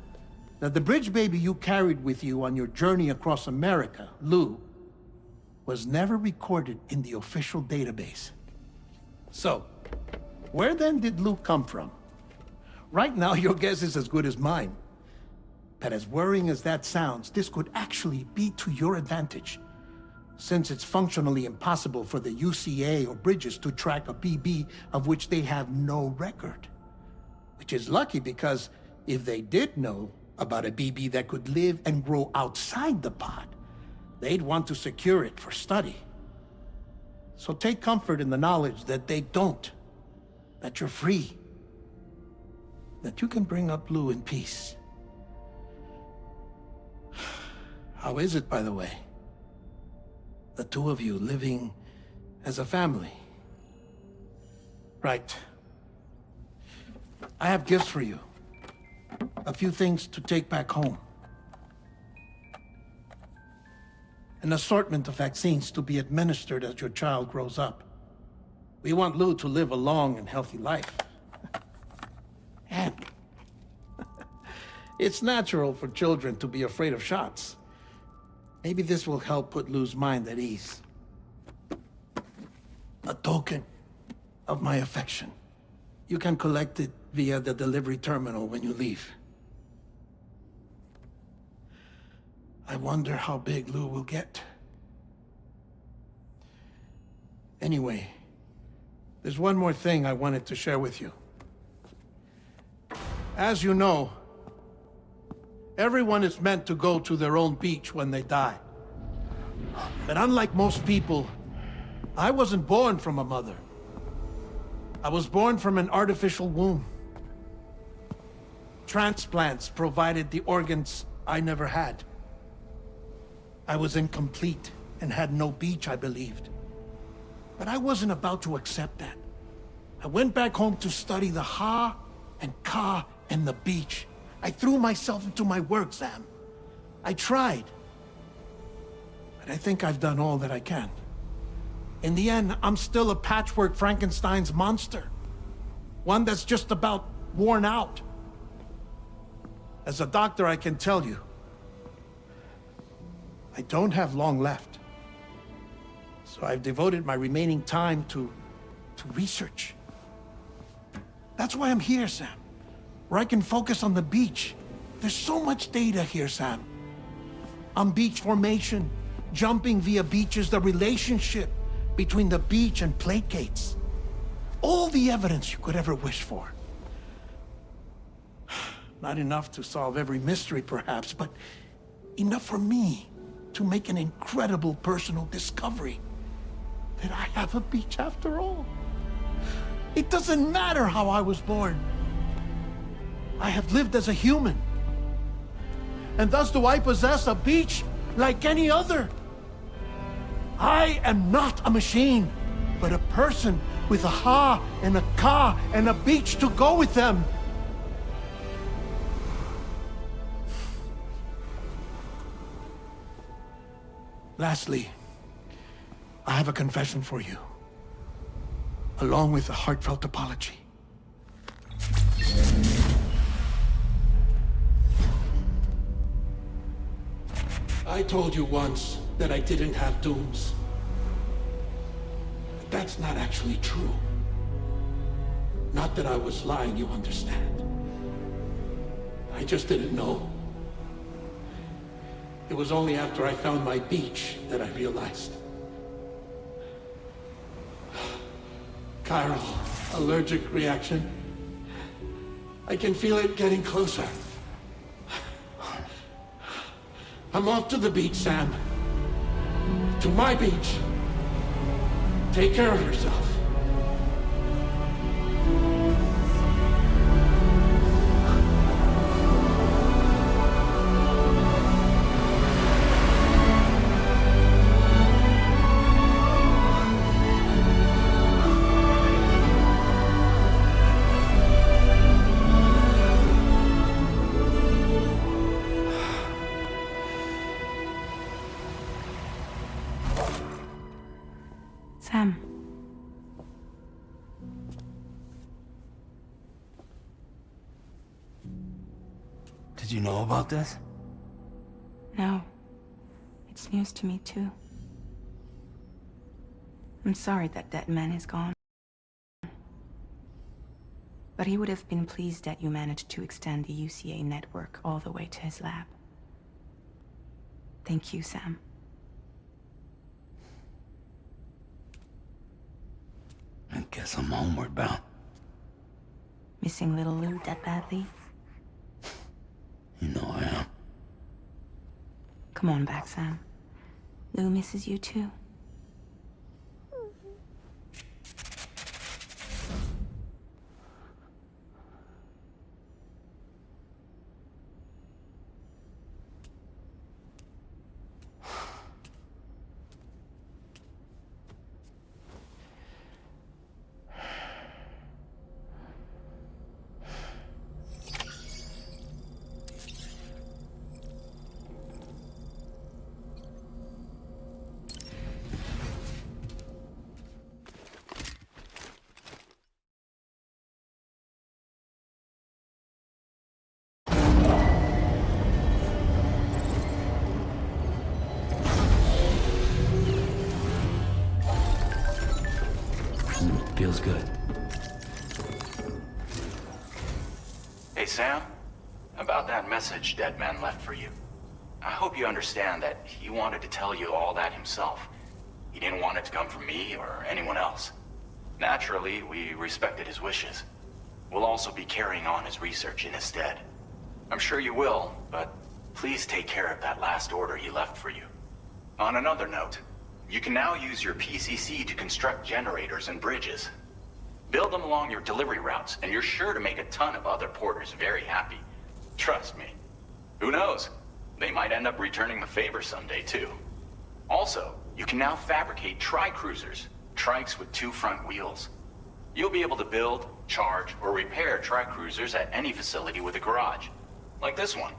that the bridge baby you carried with you on your journey across America, Lou, was never recorded in the official database. So, where then did Lou come from? Right now, your guess is as good as mine. But as worrying as that sounds, this could actually be to your advantage, since it's functionally impossible for the UCA or Bridges to track a BB of which they have no record. Which is lucky, because if they did know about a BB that could live and grow outside the pod, they'd want to secure it for study. So take comfort in the knowledge that they don't, that you're free, that you can bring up Lou in peace. How is it, by the way? The two of you living as a family? Right. I have gifts for you. A few things to take back home. An assortment of vaccines to be administered as your child grows up. We want Lou to live a long and healthy life. And it's natural for children to be afraid of shots. Maybe this will help put Lou's mind at ease. A token of my affection. You can collect it via the delivery terminal when you leave. I wonder how big Lou will get. Anyway, there's one more thing I wanted to share with you. As you know, everyone is meant to go to their own beach when they die. But unlike most people, I wasn't born from a mother. I was born from an artificial womb. Transplants provided the organs I never had. I was incomplete and had no beach, I believed. But I wasn't about to accept that. I went back home to study the Ha and Ka and the beach. I threw myself into my work, Sam. I tried. But I think I've done all that I can. In the end, I'm still a patchwork Frankenstein's monster. One that's just about worn out. As a doctor, I can tell you, I don't have long left. So I've devoted my remaining time to research. That's why I'm here, Sam. Where I can focus on the beach There's so much data here, Sam. On beach formation, jumping via beaches, the relationship between the beach and placates. All the evidence you could ever wish for. Not enough to solve every mystery, perhaps, but enough for me to make an incredible personal discovery. That I have a beach after all. It doesn't matter how I was born. I have lived as a human. And thus do I possess a beach like any other. I am not a machine, but a person with a ha and a ka and a beach to go with them. Lastly, I have a confession for you, along with a heartfelt apology. I told you once that I didn't have dooms. But that's not actually true. Not that I was lying, you understand. I just didn't know. It was only after I found my beach that I realized. Chiral, allergic reaction. I can feel it getting closer. I'm off to the beach, Sam. To my beach. Take care of yourself. Sam. Did you know about this? No. It's news to me, too. I'm sorry that that man is gone. But he would have been pleased that you managed to extend the UCA network all the way to his lab. Thank you, Sam. I guess I'm homeward bound. Missing little Lou that badly? You know I am. Come on back, Sam. Lou misses you too. Feels good. Hey, Sam. About that message Deadman left for you. I hope you understand that he wanted to tell you all that himself. He didn't want it to come from me or anyone else. Naturally, we respected his wishes. We'll also be carrying on his research in his stead. I'm sure you will, but please take care of that last order he left for you. On another note, you can now use your PCC to construct generators and bridges. Build them along your delivery routes, and you're sure to make a ton of other porters very happy. Trust me. Who knows? They might end up returning the favor someday, too. Also, you can now fabricate tri-cruisers, trikes with 2 front wheels. You'll be able to build, charge, or repair tri-cruisers at any facility with a garage. Like this one.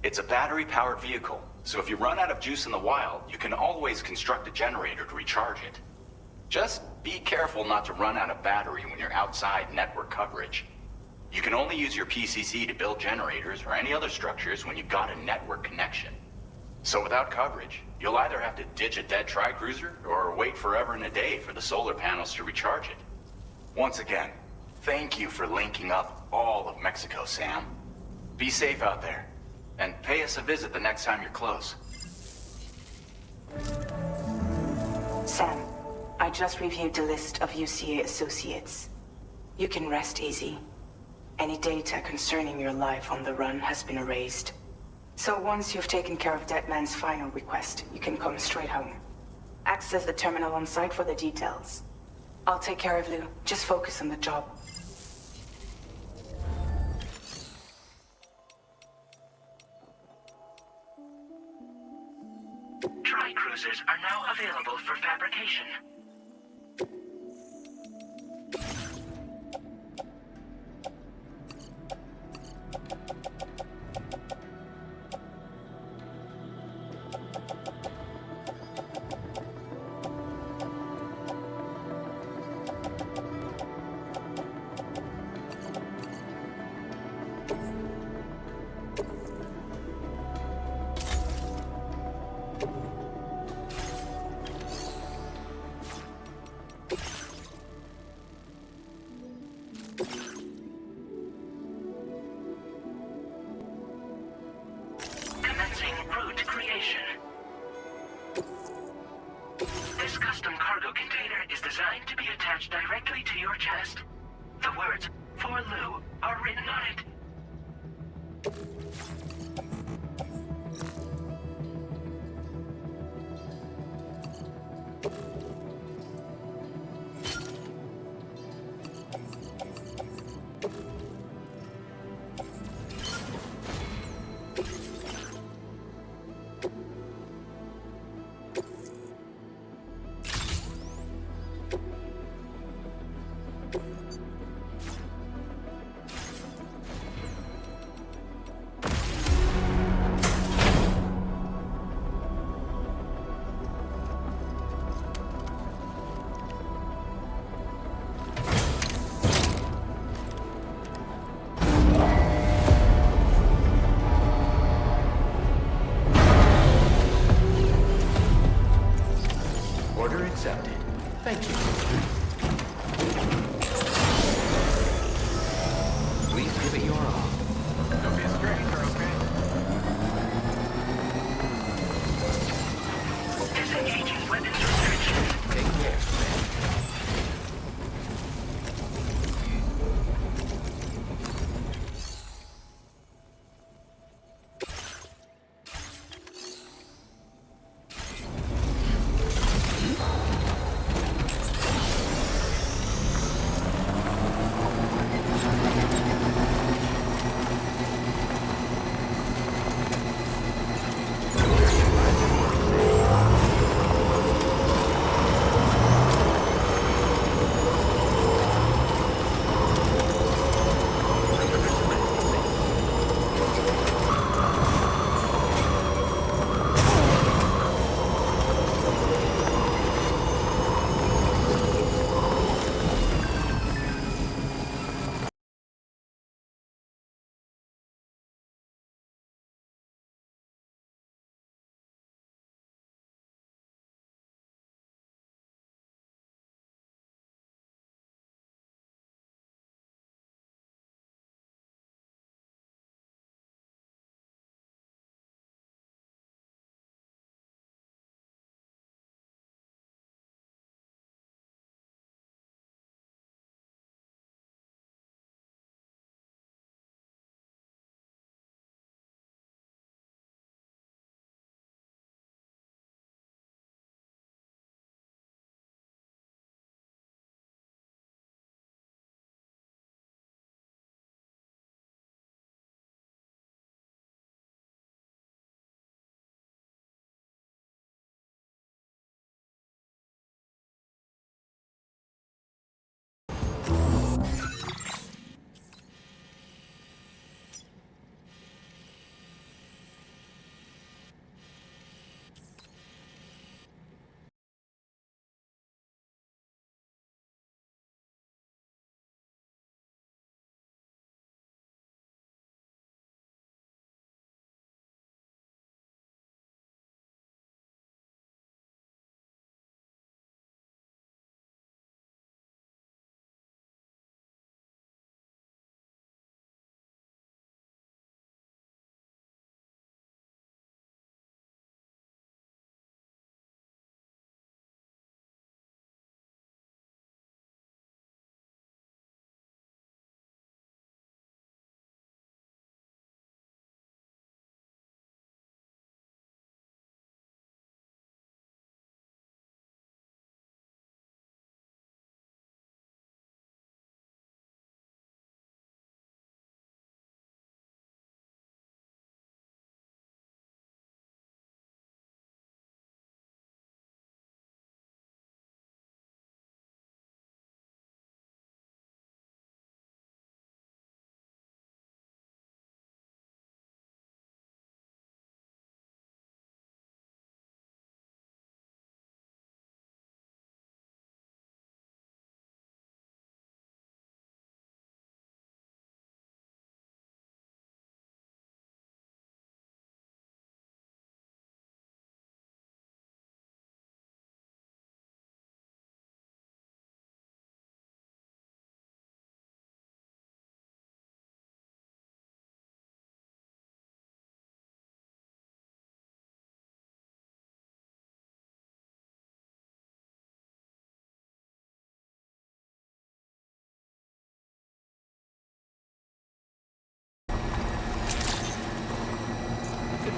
It's a battery-powered vehicle, so if you run out of juice in the wild, you can always construct a generator to recharge it. Just be careful not to run out of battery when you're outside network coverage. You can only use your PCC to build generators or any other structures when you've got a network connection. So without coverage, you'll either have to ditch a dead tri-cruiser or wait forever and a day for the solar panels to recharge it. Once again, thank you for linking up all of Mexico, Sam. Be safe out there. And pay us a visit the next time you're close. Sam, I just reviewed the list of UCA associates. You can rest easy. Any data concerning your life on the run has been erased. So once you've taken care of Deadman's final request, you can come straight home. Access the terminal on site for the details. I'll take care of Lou. Just focus on the job. Tri-cruisers are now available for fabrication. Commencing route creation. This custom cargo container is designed to be attached directly to your chest. The words, "For Lou," are written on it.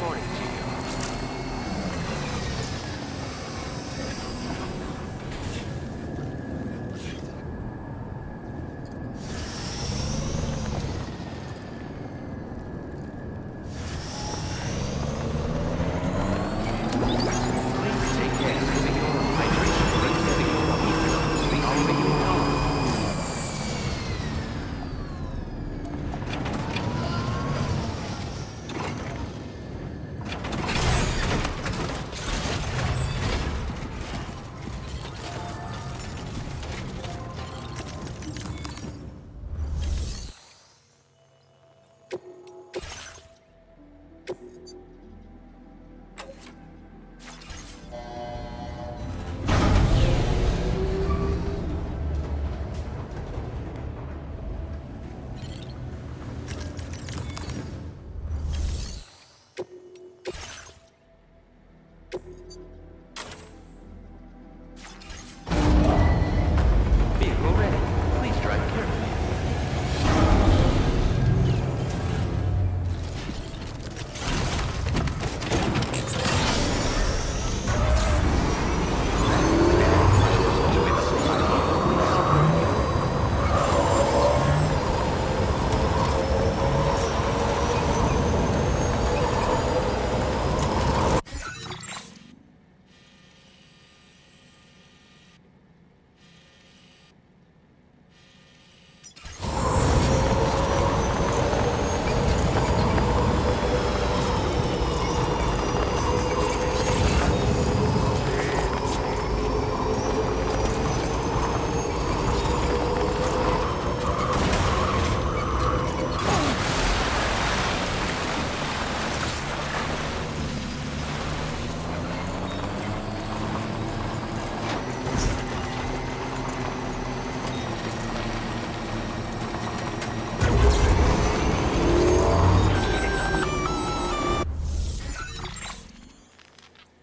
morning to you. Please take care of keeping your hydration and keeping your heat. I'll make you calm. Vehicle ready. Please drive carefully.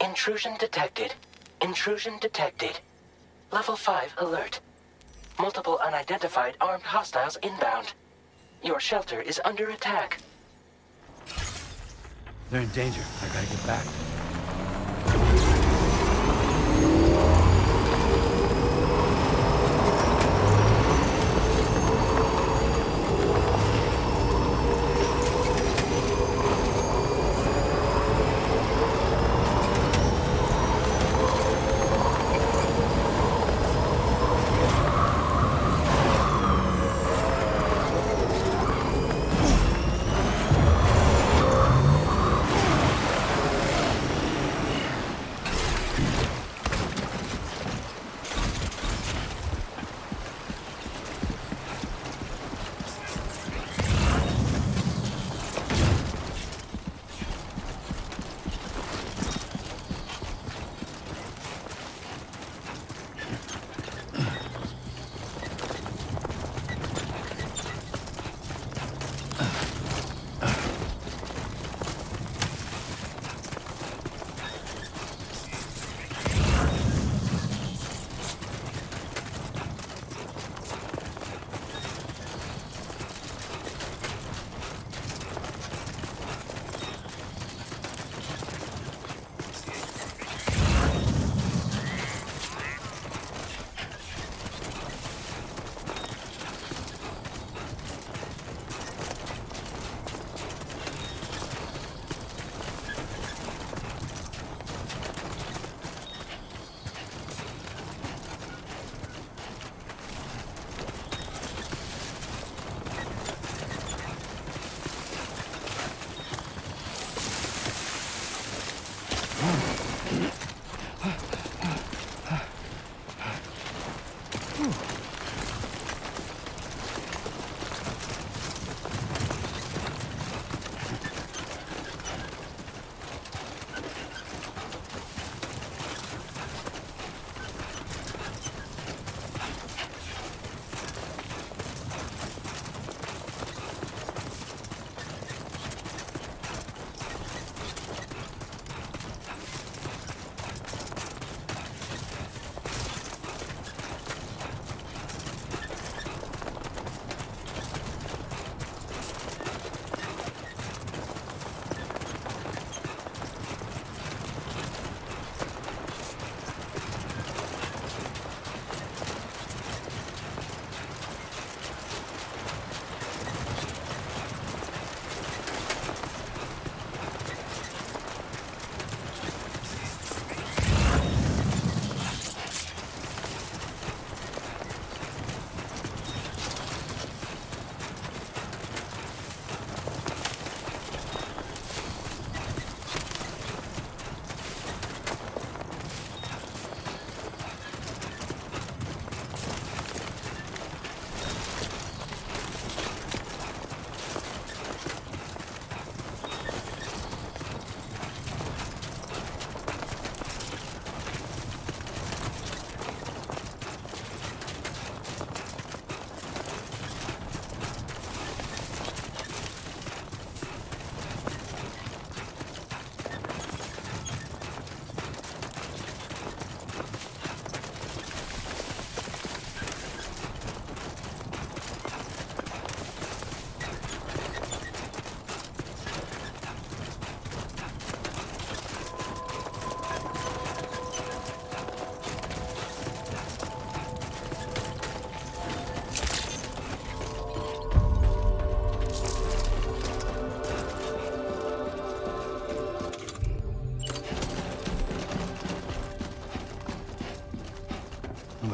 Intrusion detected. Intrusion detected. Level 5 alert. Multiple unidentified armed hostiles inbound. Your shelter is under attack. They're in danger. I gotta get back.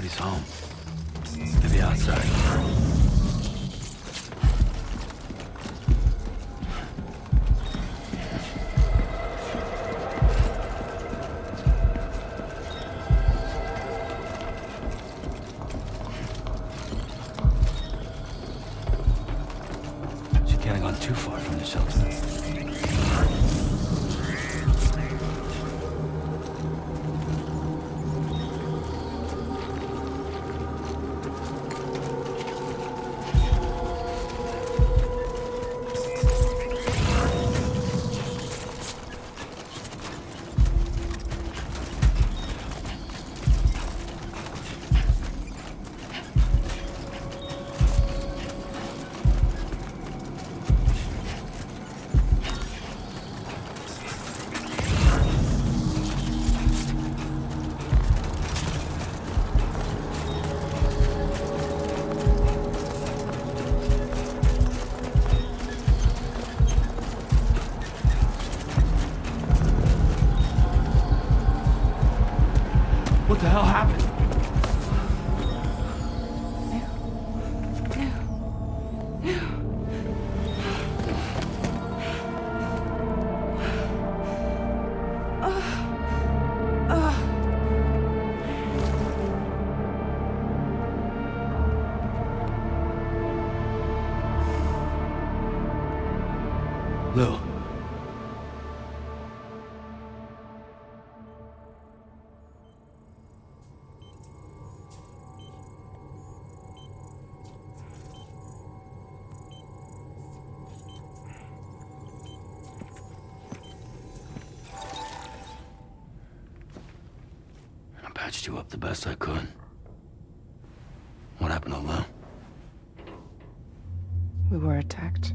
nobody's home. Maybe outside. She can't have gone too far from the shelter. What the hell happened? Lou. I patched you up the best I could. What happened to Lou? We were attacked.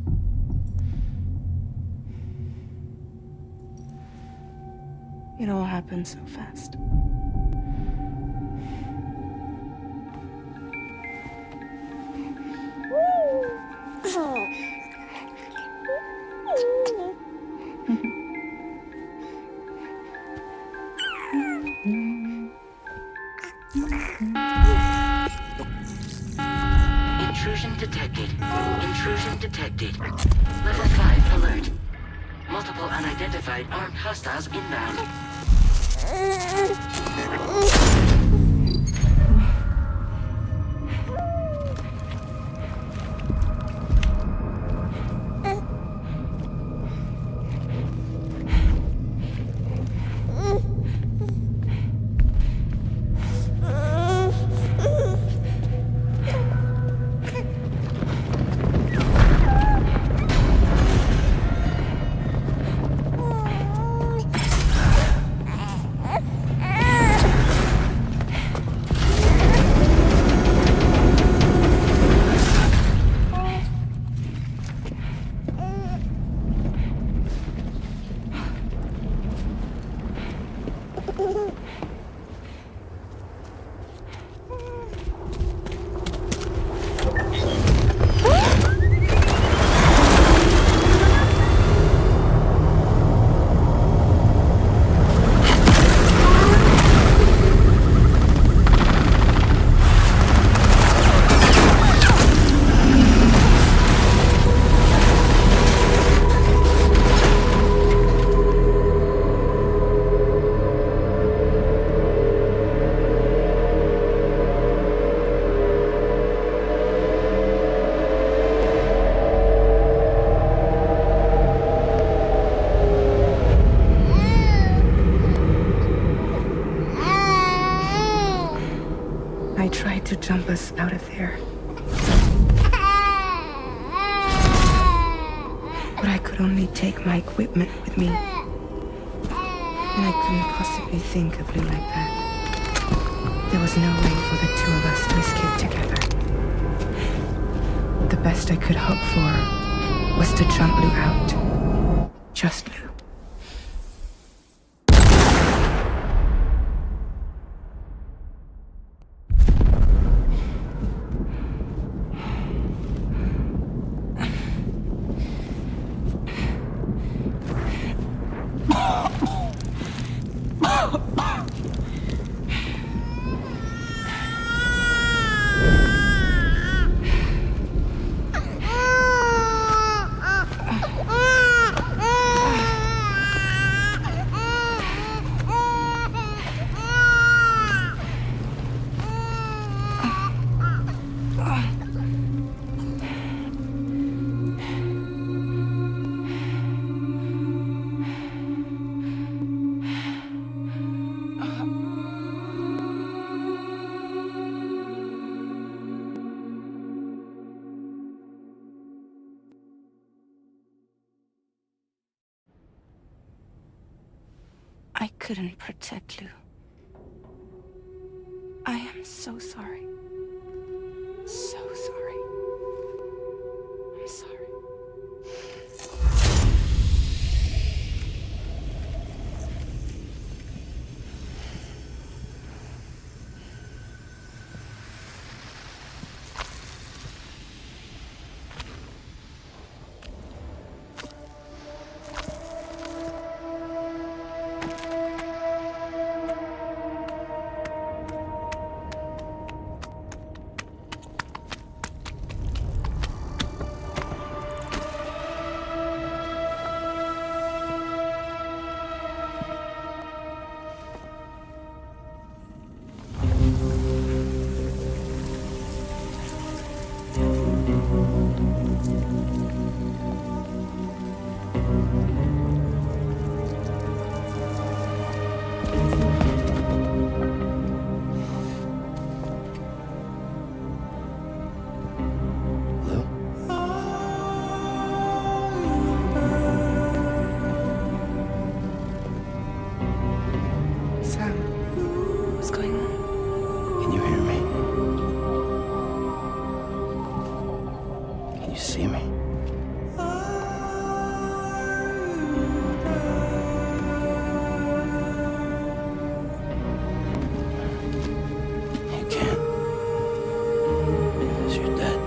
It all happened so fast. Intrusion detected. Intrusion detected. Level 5 alert. Multiple unidentified armed hostiles inbound. I tried to jump us out of there. But I could only take my equipment with me. And I couldn't possibly think of Lou like that. There was no way for the two of us to escape together. The best I could hope for was to jump Lou out. Just Lou. couldn't protect Lou. I am so sorry. So sorry. I'm sorry. Sam, what's going on? Can you hear me? Can you see me? You can't. Because you're dead.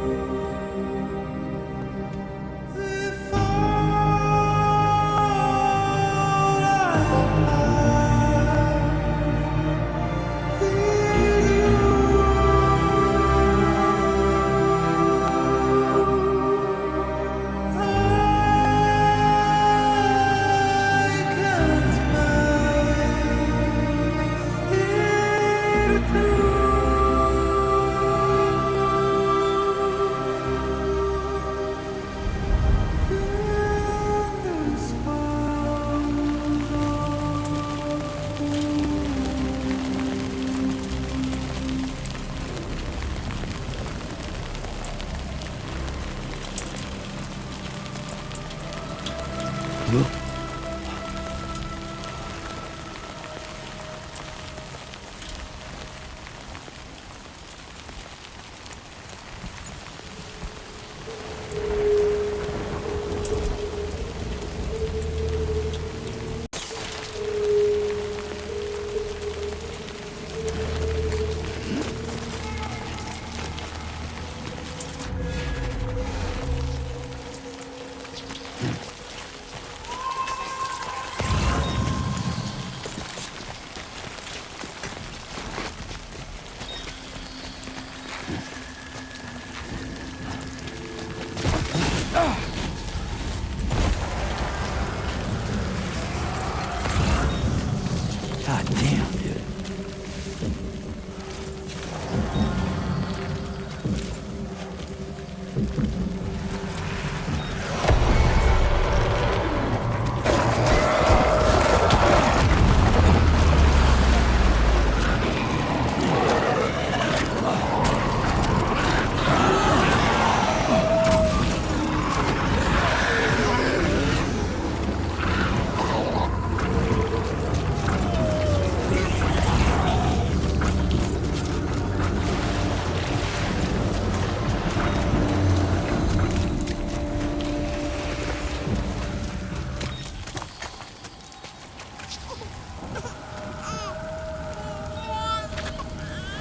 God damn, dude.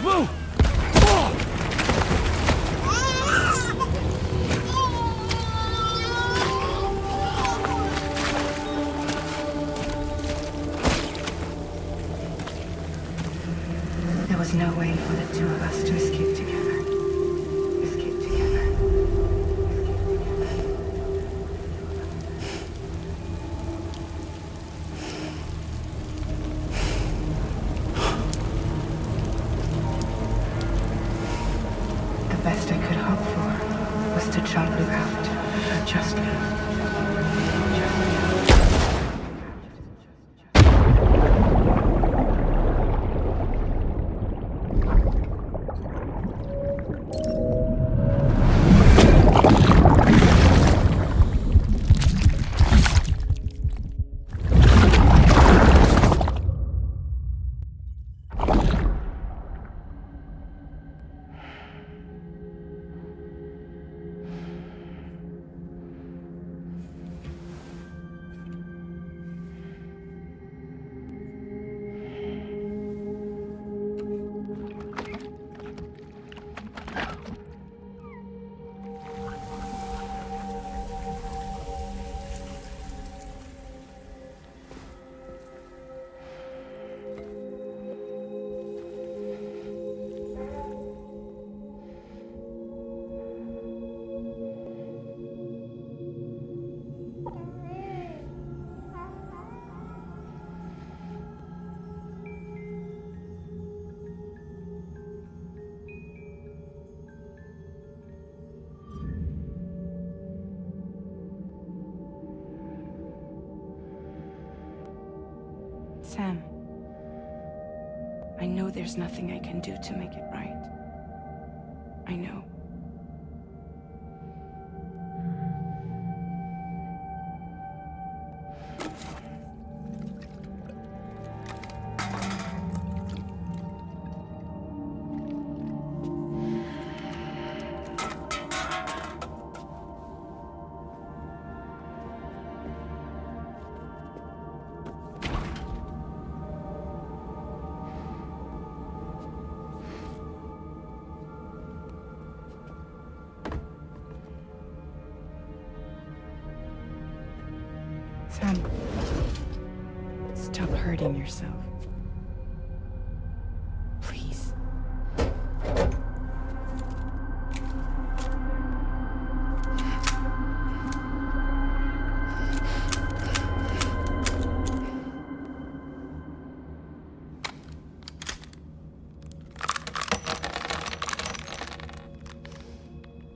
Move! There was no way for the two of us to escape together. Escape together. The best I could hope for was to jump Lou out. Just Lou. Just Lou. Sam, I know there's nothing I can do to make it right. I know. Sam, stop hurting yourself. Please.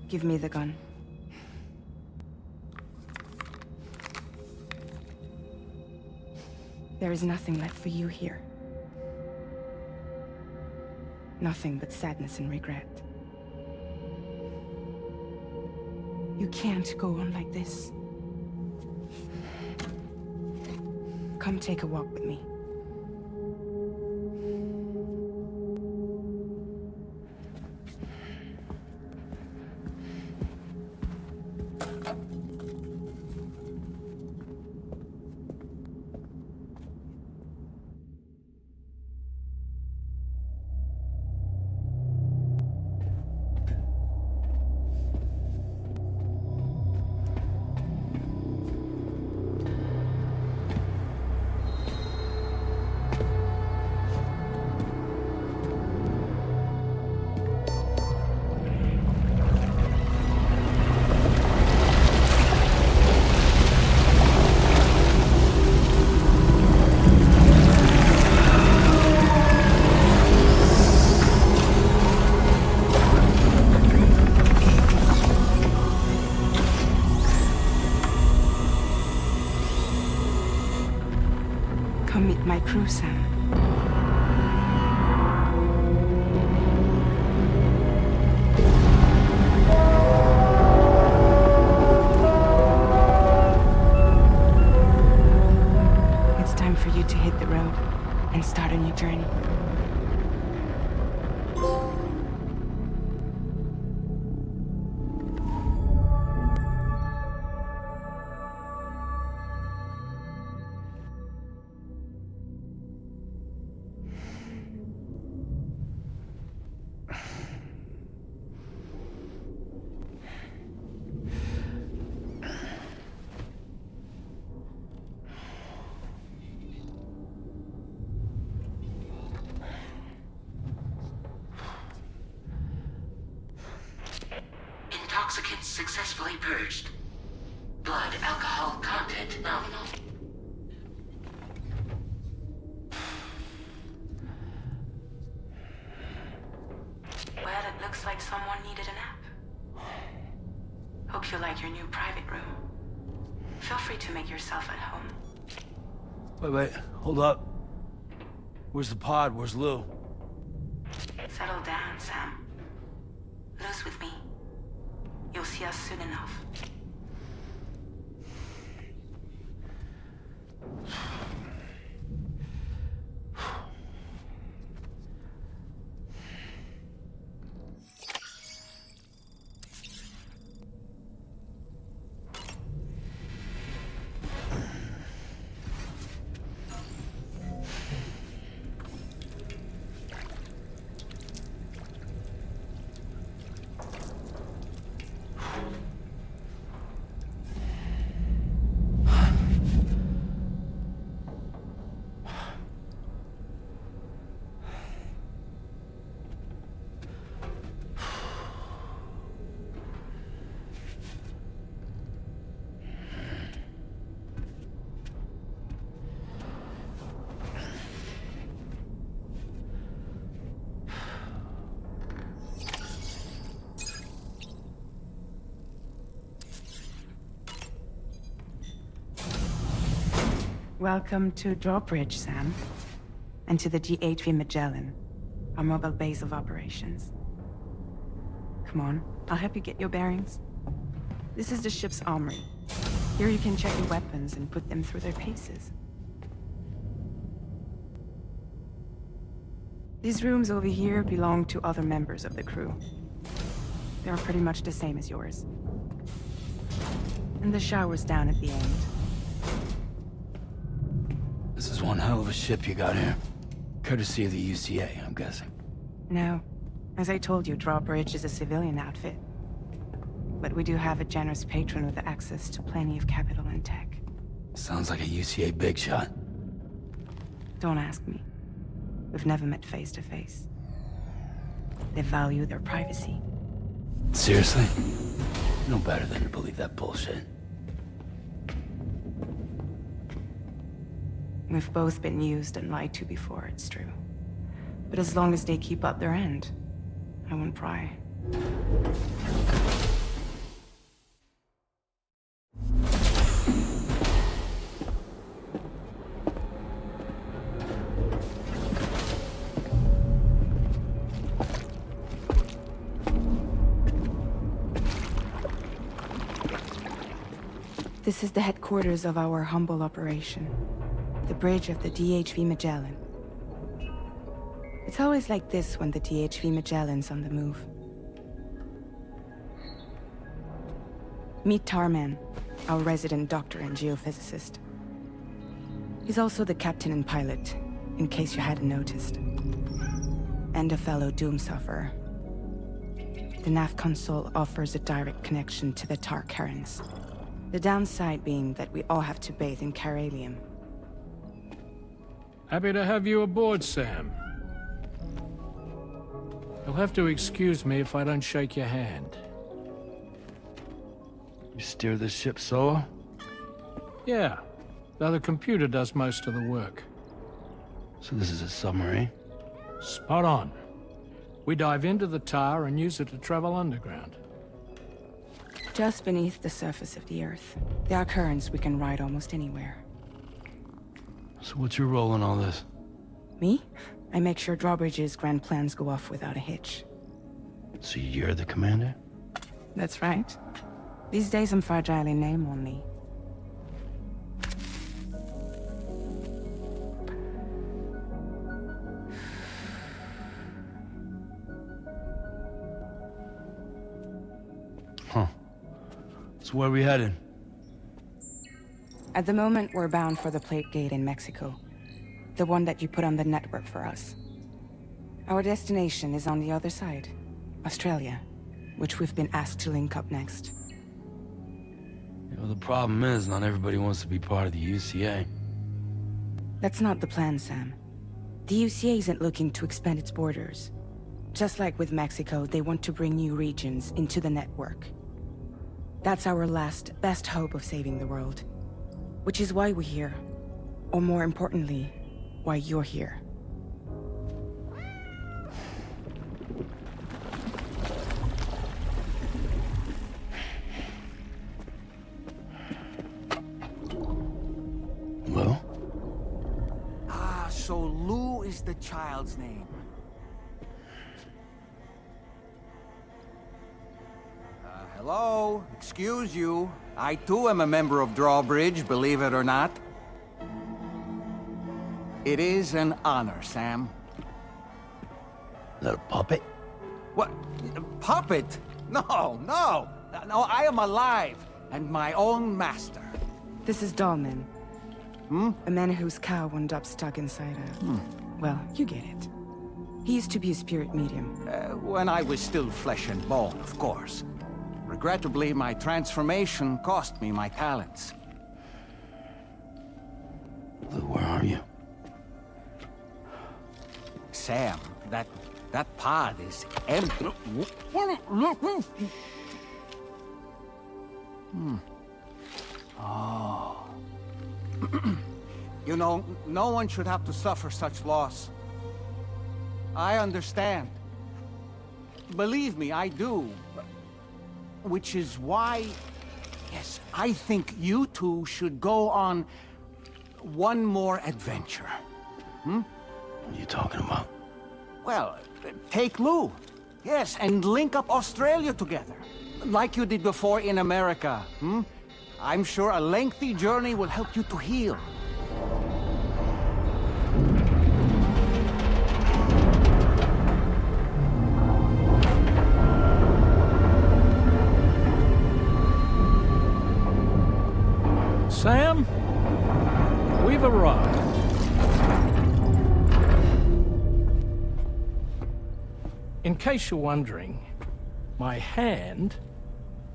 Give me the gun. There is nothing left for you here. Nothing but sadness and regret. You can't go on like this. Come take a walk with me. Come meet my crew, Sam. It's time for you to hit the road and start a new journey. Intoxicants successfully purged. Blood alcohol content nominal. Well, it looks like someone needed a nap. Hope you like your new private room. Feel free to make yourself at home. Wait, hold up. Where's the pod? Where's Lou? Settle down, Sam. Lou's with me. You'll see us soon enough. Welcome to Drawbridge, Sam. And to the DHV Magellan, our mobile base of operations. Come on, I'll help you get your bearings. This is the ship's armory. Here you can check your weapons and put them through their paces. These rooms over here belong to other members of the crew. They're pretty much the same as yours. And the shower's down at the end. This is one hell of a ship you got here. Courtesy of the UCA, I'm guessing. No. As I told you, Drawbridge is a civilian outfit. But we do have a generous patron with access to plenty of capital and tech. Sounds like a UCA big shot. Don't ask me. We've never met face to face. They value their privacy. Seriously? No better than to believe that bullshit. We've both been used and lied to before, it's true. But as long as they keep up their end, I won't pry. This is the headquarters of our humble operation. The bridge of the DHV Magellan. It's always like this when the DHV Magellan's on the move. Meet Tarman, our resident doctor and geophysicist. He's also the captain and pilot, in case you hadn't noticed. And a fellow doom sufferer. The nav console offers a direct connection to the Tar currents. The downside being that we all have to bathe in Caralium. Happy to have you aboard, Sam. You'll have to excuse me if I don't shake your hand. You steer this ship solo? Yeah, though the computer does most of the work. So this is a submarine? Spot on. We dive into the Tar and use it to travel underground. Just beneath the surface of the Earth, there are currents we can ride almost anywhere. So what's your role in all this? Me? I make sure Drawbridge's grand plans go off without a hitch. So you're the commander? That's right. These days I'm fragile in name only. Huh. So where are we headed? At the moment, we're bound for the Plate Gate in Mexico. The one that you put on the network for us. Our destination is on the other side, Australia, which we've been asked to link up next. You know, the problem is, not everybody wants to be part of the UCA. That's not the plan, Sam. The UCA isn't looking to expand its borders. Just like with Mexico, they want to bring new regions into the network. That's our last, best hope of saving the world. Which is why we're here. Or more importantly, why you're here. Hello? Ah, so Lou is the child's name. Hello? Excuse you. I too am a member of Drawbridge, believe it or not. It is an honor, Sam. Is that a puppet? What? A puppet? No, no! No, I am alive, and my own master. This is Dahlman. A man whose cow wound up stuck inside a... Well, you get it. He used to be a spirit medium. When I was still flesh and bone, of course. Regrettably, my transformation cost me my talents. Lou, where are you? Sam, that pod is empty. Oh. You know, no one should have to suffer such loss. I understand. Believe me, I do. Which is why, yes, I think you two should go on, one more adventure. What are you talking about? Well, take Lou. Yes, and link up Australia together. Like you did before in America. I'm sure a lengthy journey will help you to heal. Sam, we've arrived. In case you're wondering, my hand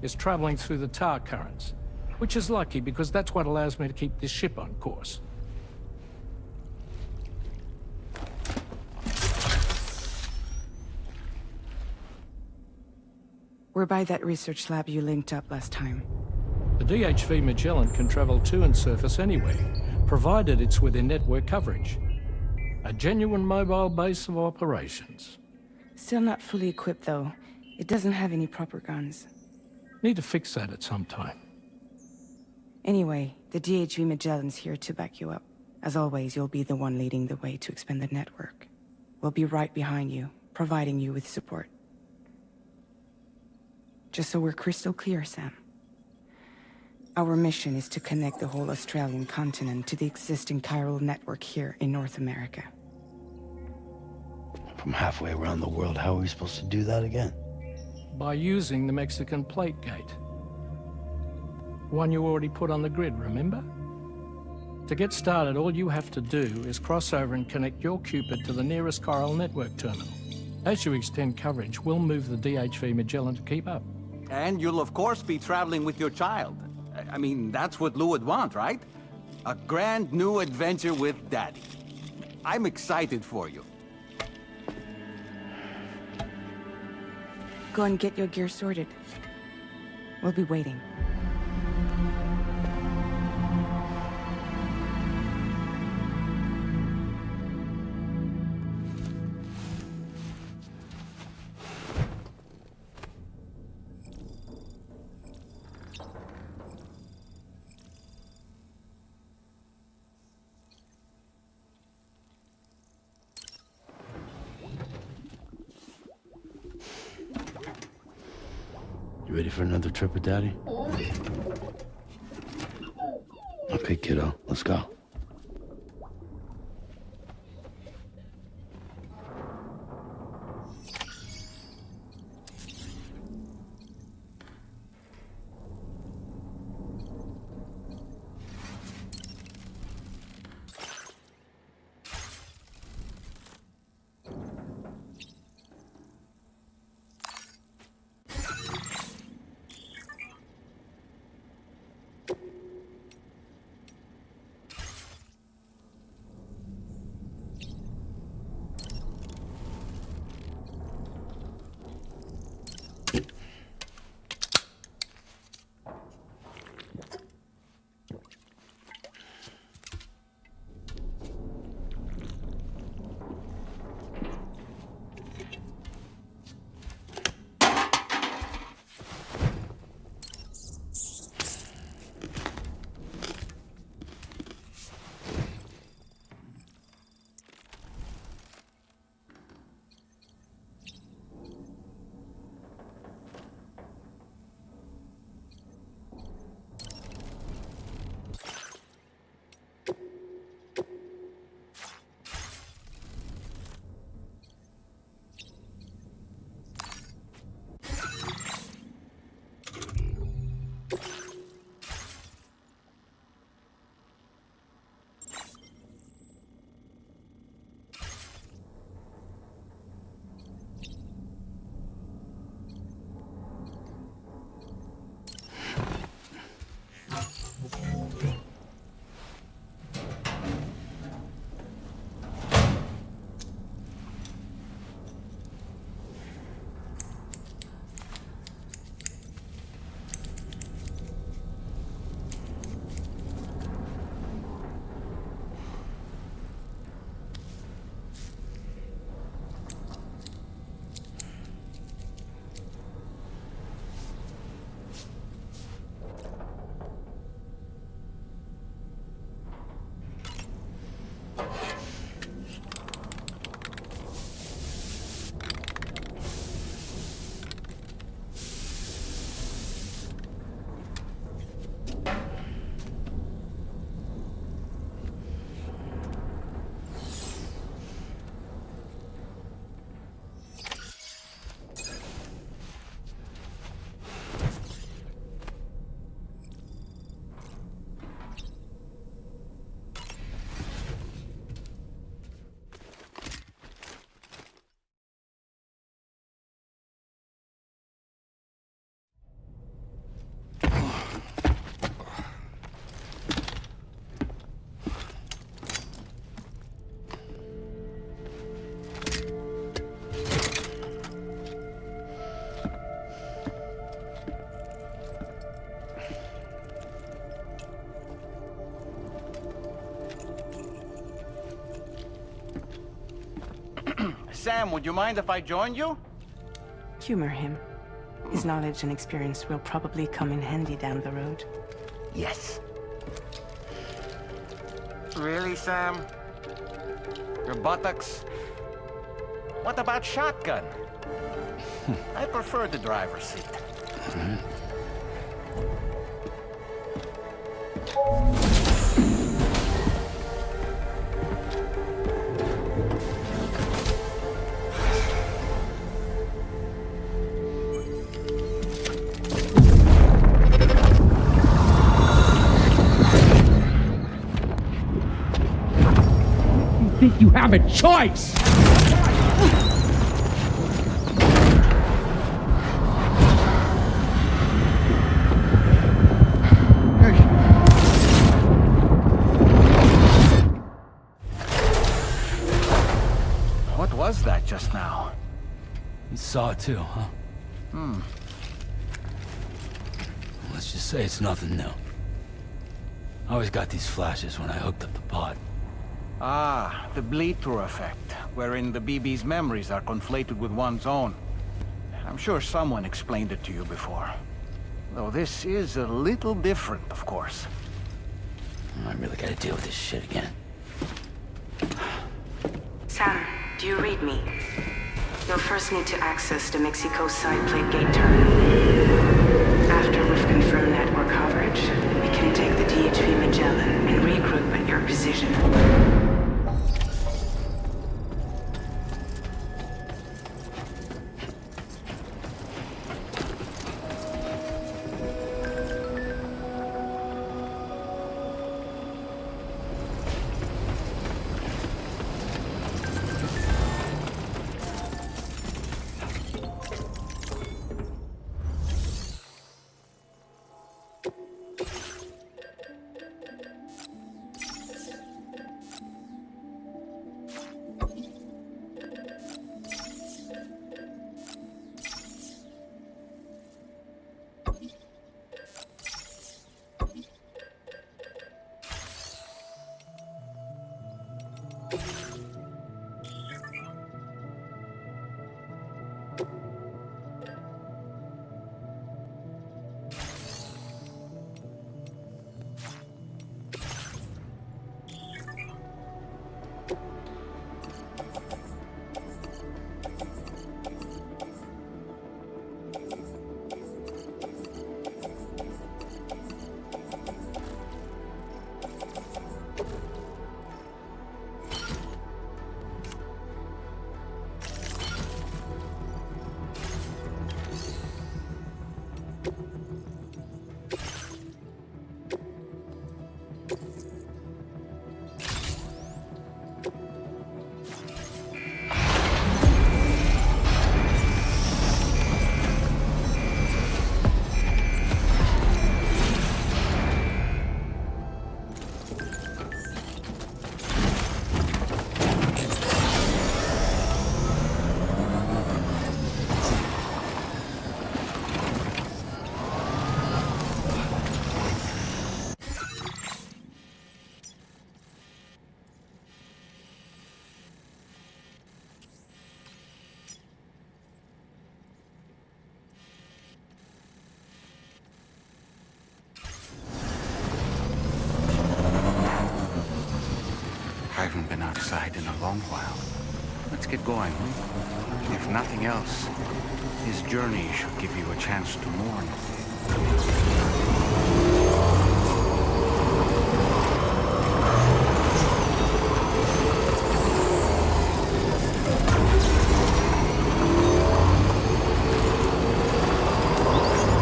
is traveling through the tar currents, which is lucky because that's what allows me to keep this ship on course. We're by that research lab you linked up last time. The DHV Magellan can travel to and surface anywhere, provided it's within network coverage. A genuine mobile base of operations. Still not fully equipped, though. It doesn't have any proper guns. Need to fix that at some time. Anyway, the DHV Magellan's here to back you up. As always, you'll be the one leading the way to expand the network. We'll be right behind you, providing you with support. Just so we're crystal clear, Sam. Our mission is to connect the whole Australian continent to the existing chiral network here in North America. From halfway around the world, how are we supposed to do that again? By using the Mexican plate gate. One you already put on the grid, remember? To get started, all you have to do is cross over and connect your Cupid to the nearest chiral network terminal. As you extend coverage, we'll move the DHV Magellan to keep up. And you'll of course be traveling with your child. I mean, that's what Lou would want, right? A grand new adventure with Daddy. I'm excited for you. Go and get your gear sorted. We'll be waiting. You ready for another trip with Daddy? Okay, kiddo, let's go. Sam, would you mind if I joined you? Humor him. His knowledge and experience will probably come in handy down the road. Yes. Really, Sam? Your buttocks? What about shotgun? I prefer the driver's seat. Think you have a choice? What was that just now? You saw it too, huh? Let's just say it's nothing new. I always got these flashes when I hooked up the pod. Ah, the bleed-through effect, wherein the BB's memories are conflated with one's own. I'm sure someone explained it to you before. Though this is a little different, of course. I really gotta deal with this shit again. Sam, do you read me? You'll first need to access the Mexico side plate gate terminal. After we've confirmed network coverage, we can take the DHV Magellan and regroup at your position. I haven't been outside in a long while. Let's get going, huh? If nothing else, his journey should give you a chance to mourn.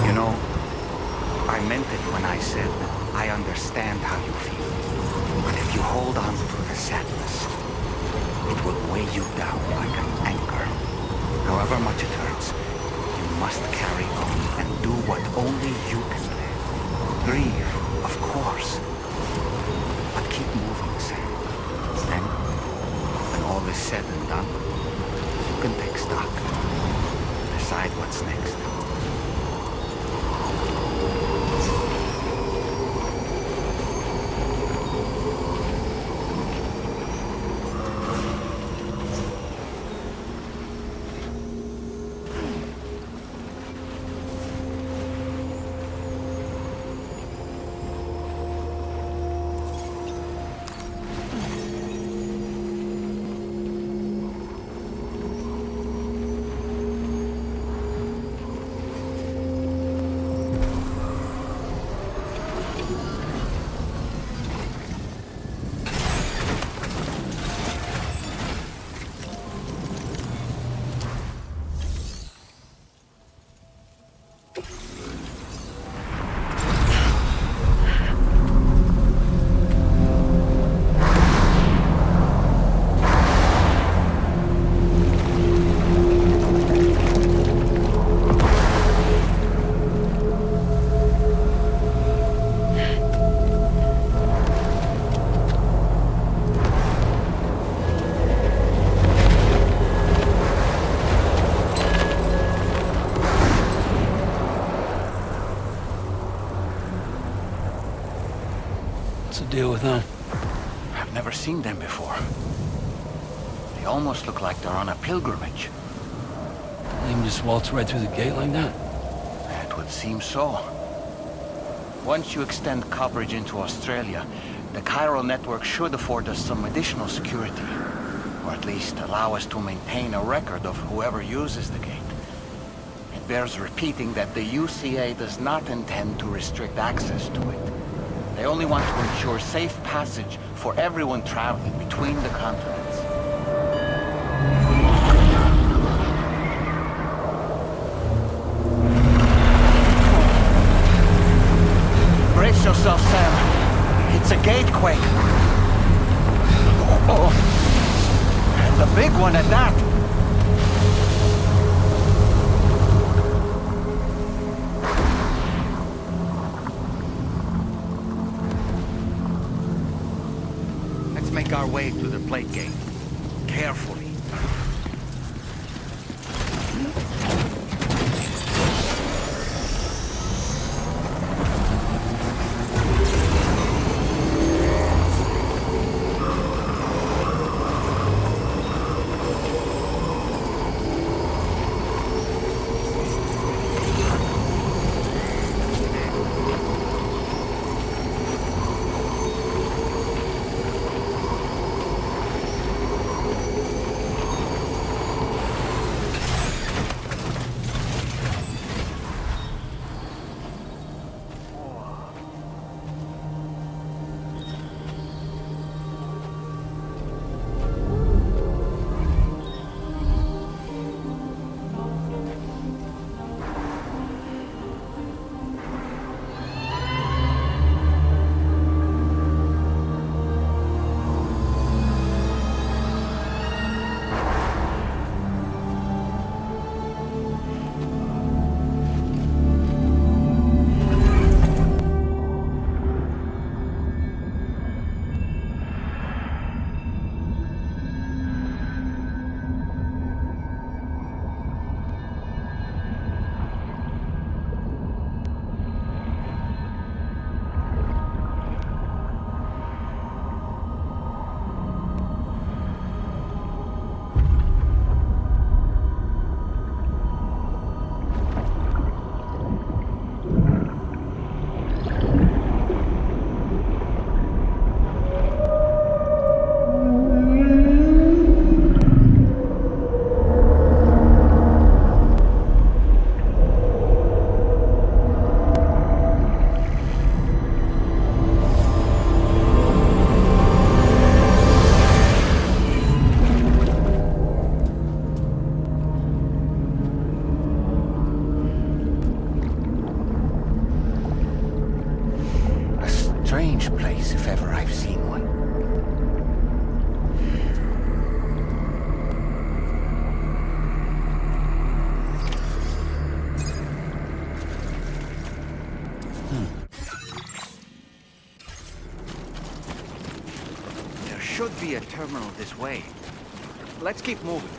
You know, I meant it when I said I understand how you feel. But if you hold on to the sadness, it will weigh you down like an anchor. However much it hurts, you must carry on and do what only you can do. Grieve, of course. But keep moving, Sam. Then, when all is said and done, you can take stock. Decide what's next. deal with them? I've never seen them before. They almost look like they're on a pilgrimage. They can just waltz right through the gate like that? It would seem so. Once you extend coverage into Australia, the chiral network should afford us some additional security. Or at least allow us to maintain a record of whoever uses the gate. It bears repeating that the UCA does not intend to restrict access to it. They only want to ensure safe passage for everyone traveling between the continents. Brace yourself, Sam. It's a gatequake. Oh. And a big one at that. Let's make our way to the plate gate. Carefully. Strange place, if ever I've seen one. There should be a terminal this way. Let's keep moving.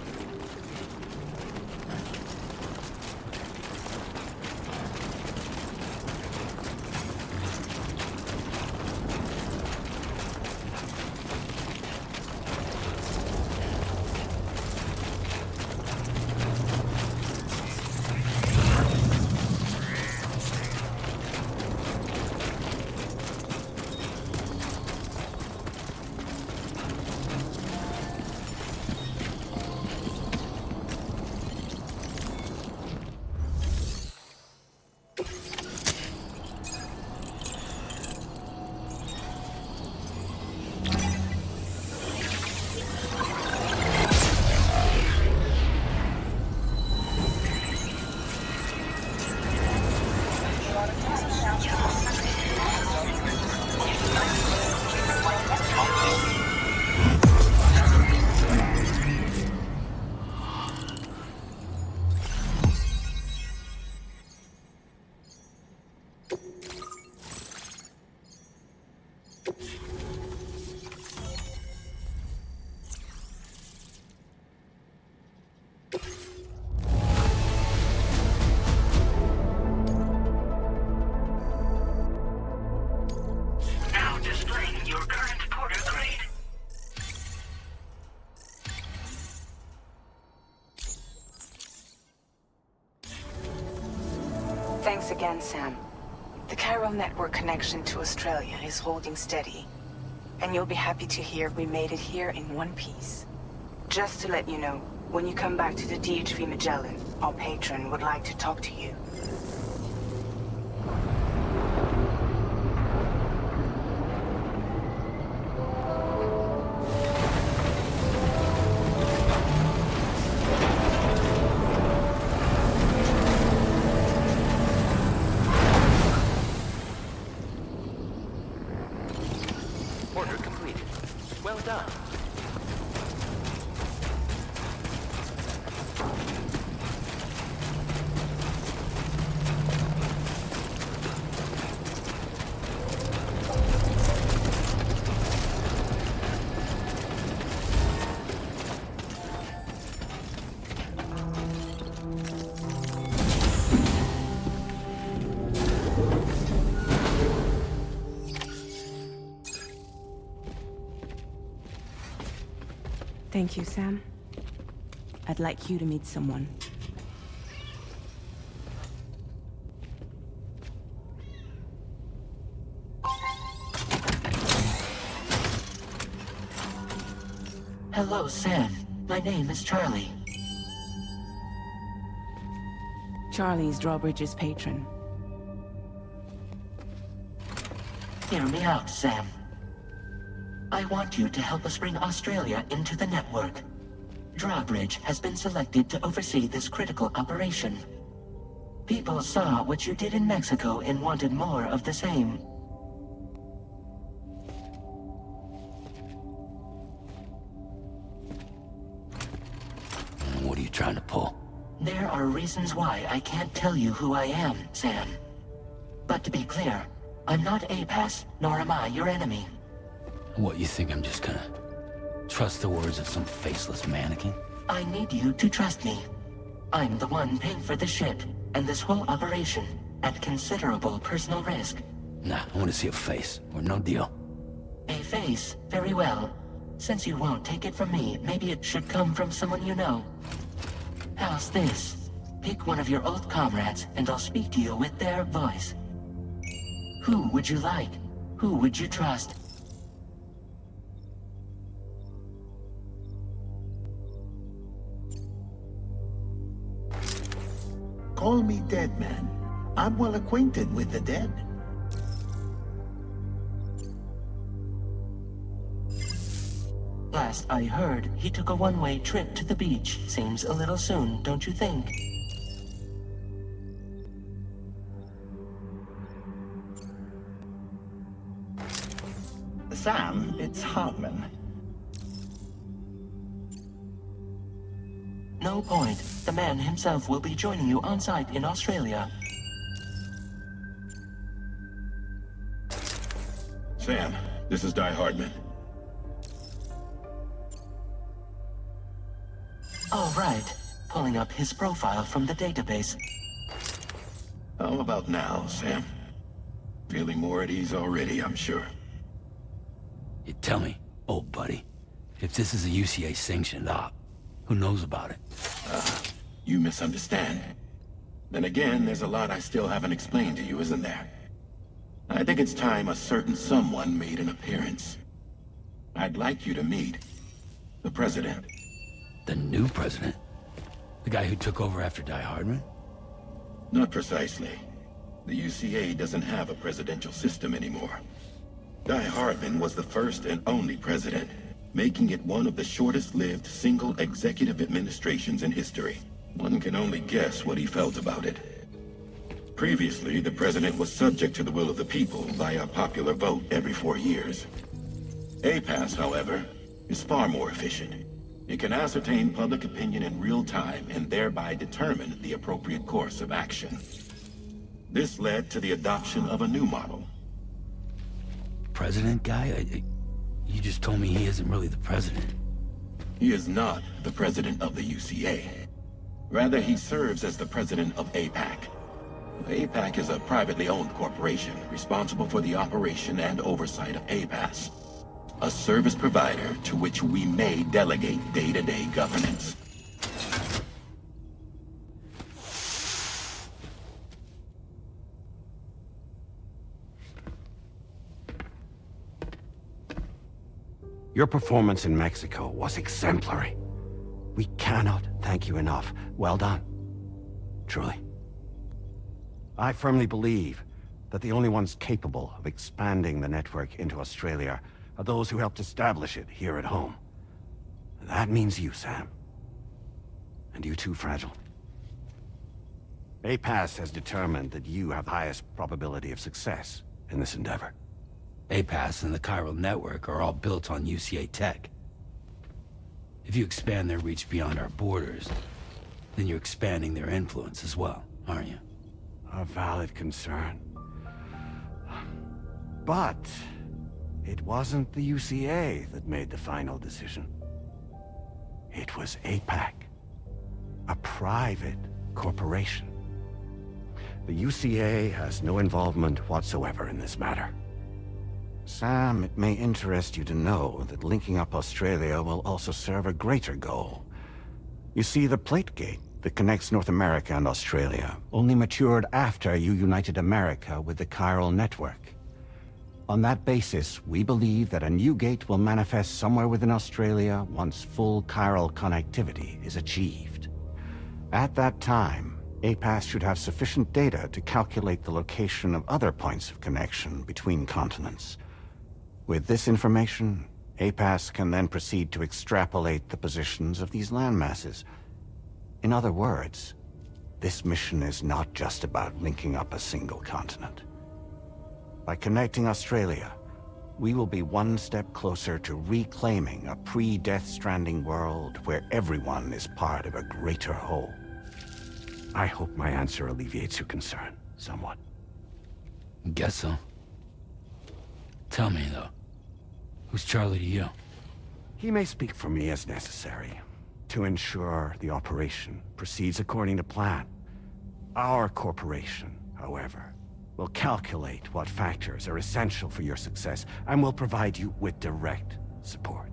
Thanks again, Sam. The chiral network connection to Australia is holding steady. And you'll be happy to hear we made it here in one piece. Just to let you know, when you come back to the DHV Magellan, our patron would like to talk to you. Order completed. Well done. Thank you, Sam. I'd like you to meet someone. Hello, Sam. My name is Charlie. Charlie's Drawbridge's patron. Hear me out, Sam. I want you to help us bring Australia into the network. Drawbridge has been selected to oversee this critical operation. People saw what you did in Mexico and wanted more of the same. What are you trying to pull? There are reasons why I can't tell you who I am, Sam. But to be clear, I'm not APAS, nor am I your enemy. What, you think I'm just gonna trust the words of some faceless mannequin? I need you to trust me. I'm the one paying for the ship, and this whole operation, at considerable personal risk. Nah, I want to see a face, or no deal. A face? Very well. Since you won't take it from me, maybe it should come from someone you know. How's this? Pick one of your old comrades, and I'll speak to you with their voice. Who would you like? Who would you trust? Call me dead, man. I'm well acquainted with the dead. Last I heard, he took a one-way trip to the beach. Seems a little soon, don't you think? Sam, it's Hartman. No point. The man himself will be joining you on site in Australia. Sam, this is Di Hardman. All right. Pulling up his profile from the database. How about now, Sam? Feeling more at ease already, I'm sure. You tell me, old buddy, if this is a UCA-sanctioned op, who knows about it? You misunderstand. Then again, there's a lot I still haven't explained to you, isn't there? I think it's time a certain someone made an appearance. I'd like you to meet the President. The new president? The guy who took over after Die Hardman? Not precisely. The UCA doesn't have a presidential system anymore. Die Hardman was the first and only president, making it one of the shortest-lived single executive administrations in history. One can only guess what he felt about it. Previously, the president was subject to the will of the people via popular vote every 4 years. APAS, however, is far more efficient. It can ascertain public opinion in real time and thereby determine the appropriate course of action. This led to the adoption of a new model. President guy? You just told me he isn't really the president. He is not the president of the UCA. Rather, he serves as the president of APAC. APAC is a privately owned corporation responsible for the operation and oversight of APAS, a service provider to which we may delegate day-to-day governance. Your performance in Mexico was exemplary. We cannot thank you enough. Well done. Truly. I firmly believe that the only ones capable of expanding the network into Australia are those who helped establish it here at home. That means you, Sam. And you too, Fragile. APAS has determined that you have the highest probability of success in this endeavor. APAS and the chiral network are all built on UCA tech. If you expand their reach beyond our borders, then you're expanding their influence as well, aren't you? A valid concern. But it wasn't the UCA that made the final decision. It was APAC, a private corporation. The UCA has no involvement whatsoever in this matter. Sam, it may interest you to know that linking up Australia will also serve a greater goal. You see, the plate gate that connects North America and Australia only matured after you united America with the chiral network. On that basis, we believe that a new gate will manifest somewhere within Australia once full chiral connectivity is achieved. At that time, APAS should have sufficient data to calculate the location of other points of connection between continents. With this information, APAS can then proceed to extrapolate the positions of these landmasses. In other words, this mission is not just about linking up a single continent. By connecting Australia, we will be one step closer to reclaiming a pre-Death Stranding world where everyone is part of a greater whole. I hope my answer alleviates your concern somewhat. Guess so. Tell me, though. Who's Charlie to you? He may speak for me as necessary, to ensure the operation proceeds according to plan. Our corporation, however, will calculate what factors are essential for your success, and will provide you with direct support.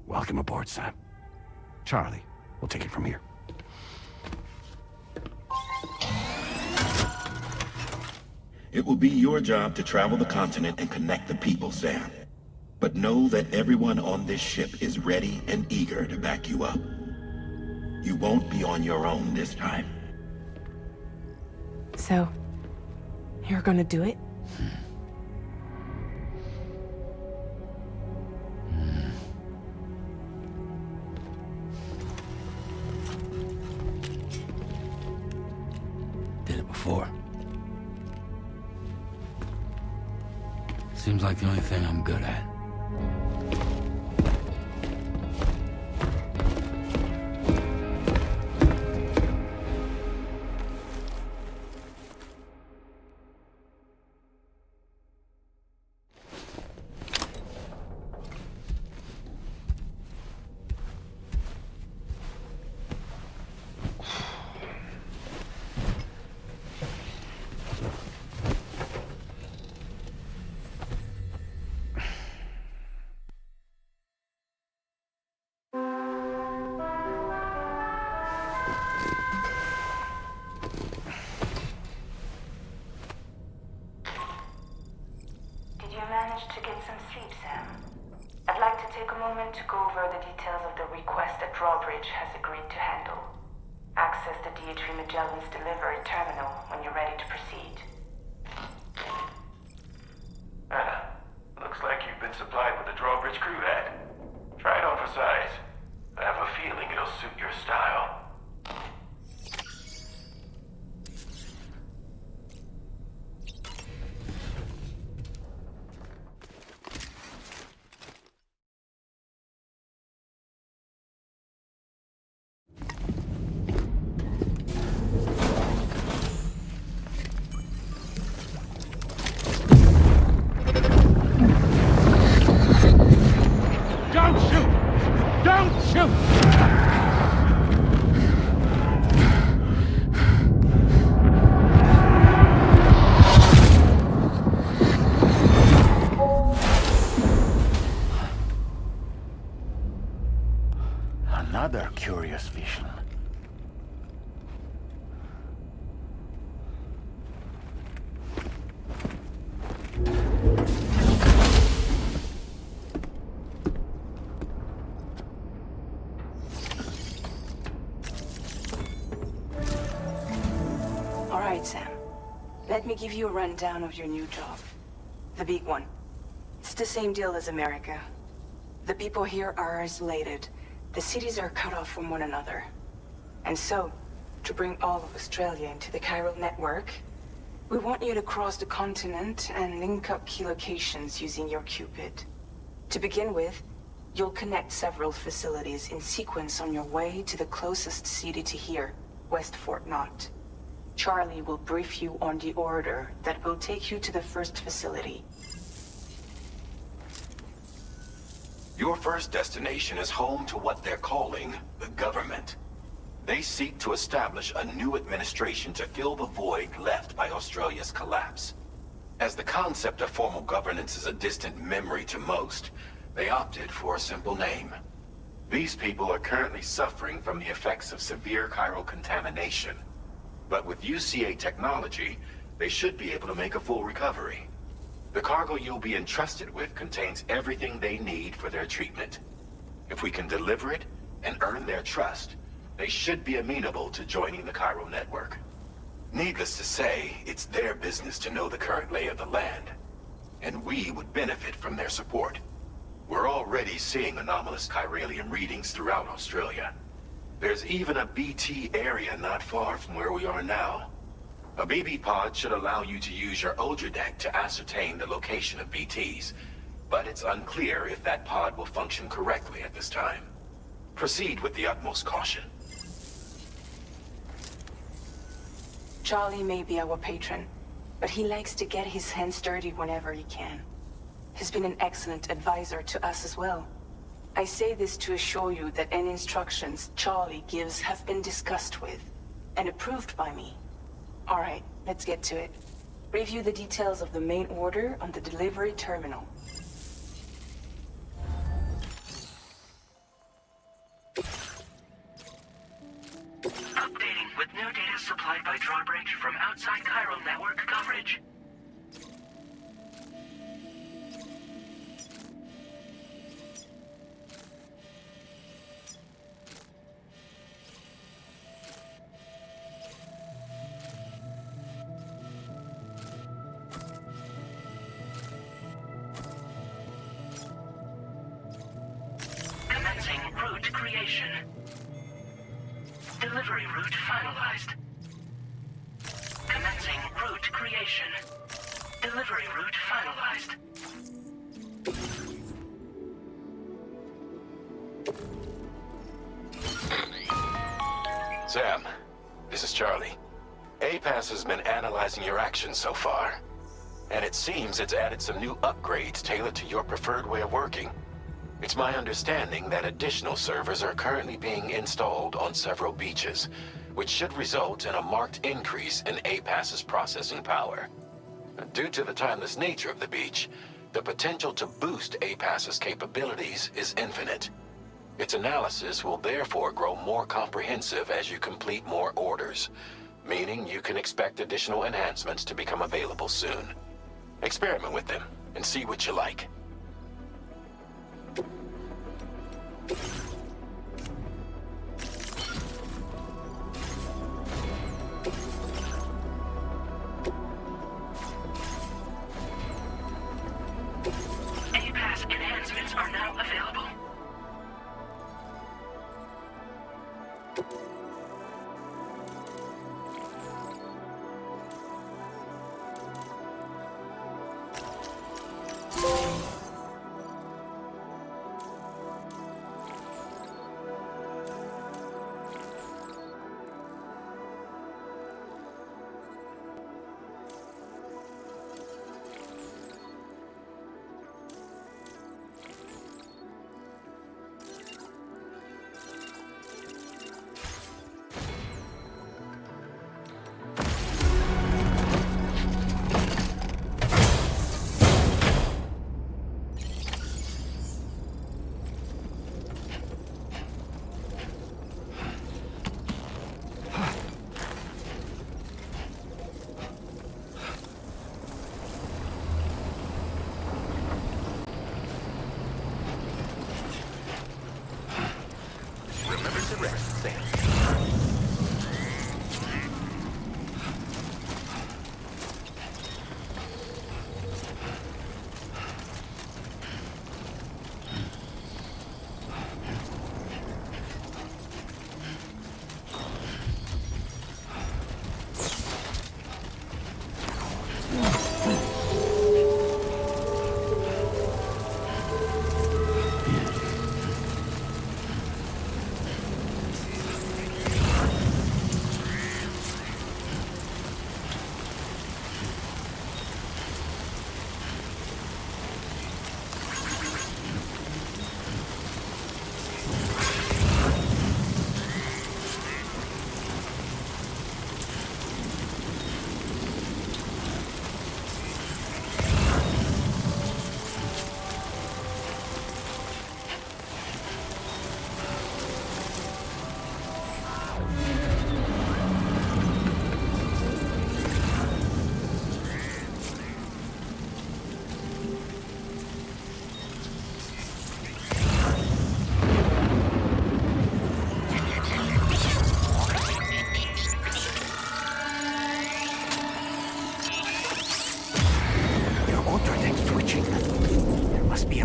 Welcome aboard, Sam. Charlie, we'll take it from here. It will be your job to travel the continent and connect the people, Sam. But know that everyone on this ship is ready and eager to back you up. You won't be on your own this time. So, you're gonna do it? Did it before. Seems like the only thing I'm good at. To get some sleep, Sam. I'd like to take a moment to go over the details of the request that Drawbridge has agreed to handle. Access the DHV Magellan's delivery terminal when you're ready to proceed. Looks like you've been supplied with the Drawbridge crew hat. Try it on for size. I have a feeling it'll suit your style. Another curious vision. Let me give you a rundown of your new job. The big one. It's the same deal as America. The people here are isolated. The cities are cut off from one another. And so, to bring all of Australia into the chiral network, we want you to cross the continent and link up key locations using your Cupid. To begin with, you'll connect several facilities in sequence on your way to the closest city to here, West Fort Knott. Charlie will brief you on the order that will take you to the first facility. Your first destination is home to what they're calling the government. They seek to establish a new administration to fill the void left by Australia's collapse. As the concept of formal governance is a distant memory to most, they opted for a simple name. These people are currently suffering from the effects of severe chiral contamination. But with UCA technology, they should be able to make a full recovery. The cargo you'll be entrusted with contains everything they need for their treatment. If we can deliver it and earn their trust, they should be amenable to joining the chiral network. Needless to say, it's their business to know the current lay of the land, and we would benefit from their support. We're already seeing anomalous chiralium readings throughout Australia. There's even a BT area not far from where we are now. A BB pod should allow you to use your Ultra deck to ascertain the location of BTs, but it's unclear if that pod will function correctly at this time. Proceed with the utmost caution. Charlie may be our patron, but he likes to get his hands dirty whenever he can. He's been an excellent advisor to us as well. I say this to assure you that any instructions Charlie gives have been discussed with and approved by me. All right, let's get to it. Review the details of the main order on the delivery terminal. Updating with new data supplied by Drawbridge from outside chiral network coverage. Commencing route creation. Delivery route finalized. Commencing route creation. Delivery route finalized. Sam, this is Charlie. APAS has been analyzing your actions so far, and it seems it's added some new upgrades tailored to your preferred way of working. It's my understanding that additional servers are currently being installed on several beaches, which should result in a marked increase in APAS's processing power. Due to the timeless nature of the beach, the potential to boost APAS's capabilities is infinite. Its analysis will therefore grow more comprehensive as you complete more orders, meaning you can expect additional enhancements to become available soon. Experiment with them and see what you like. APAS enhancements are now available.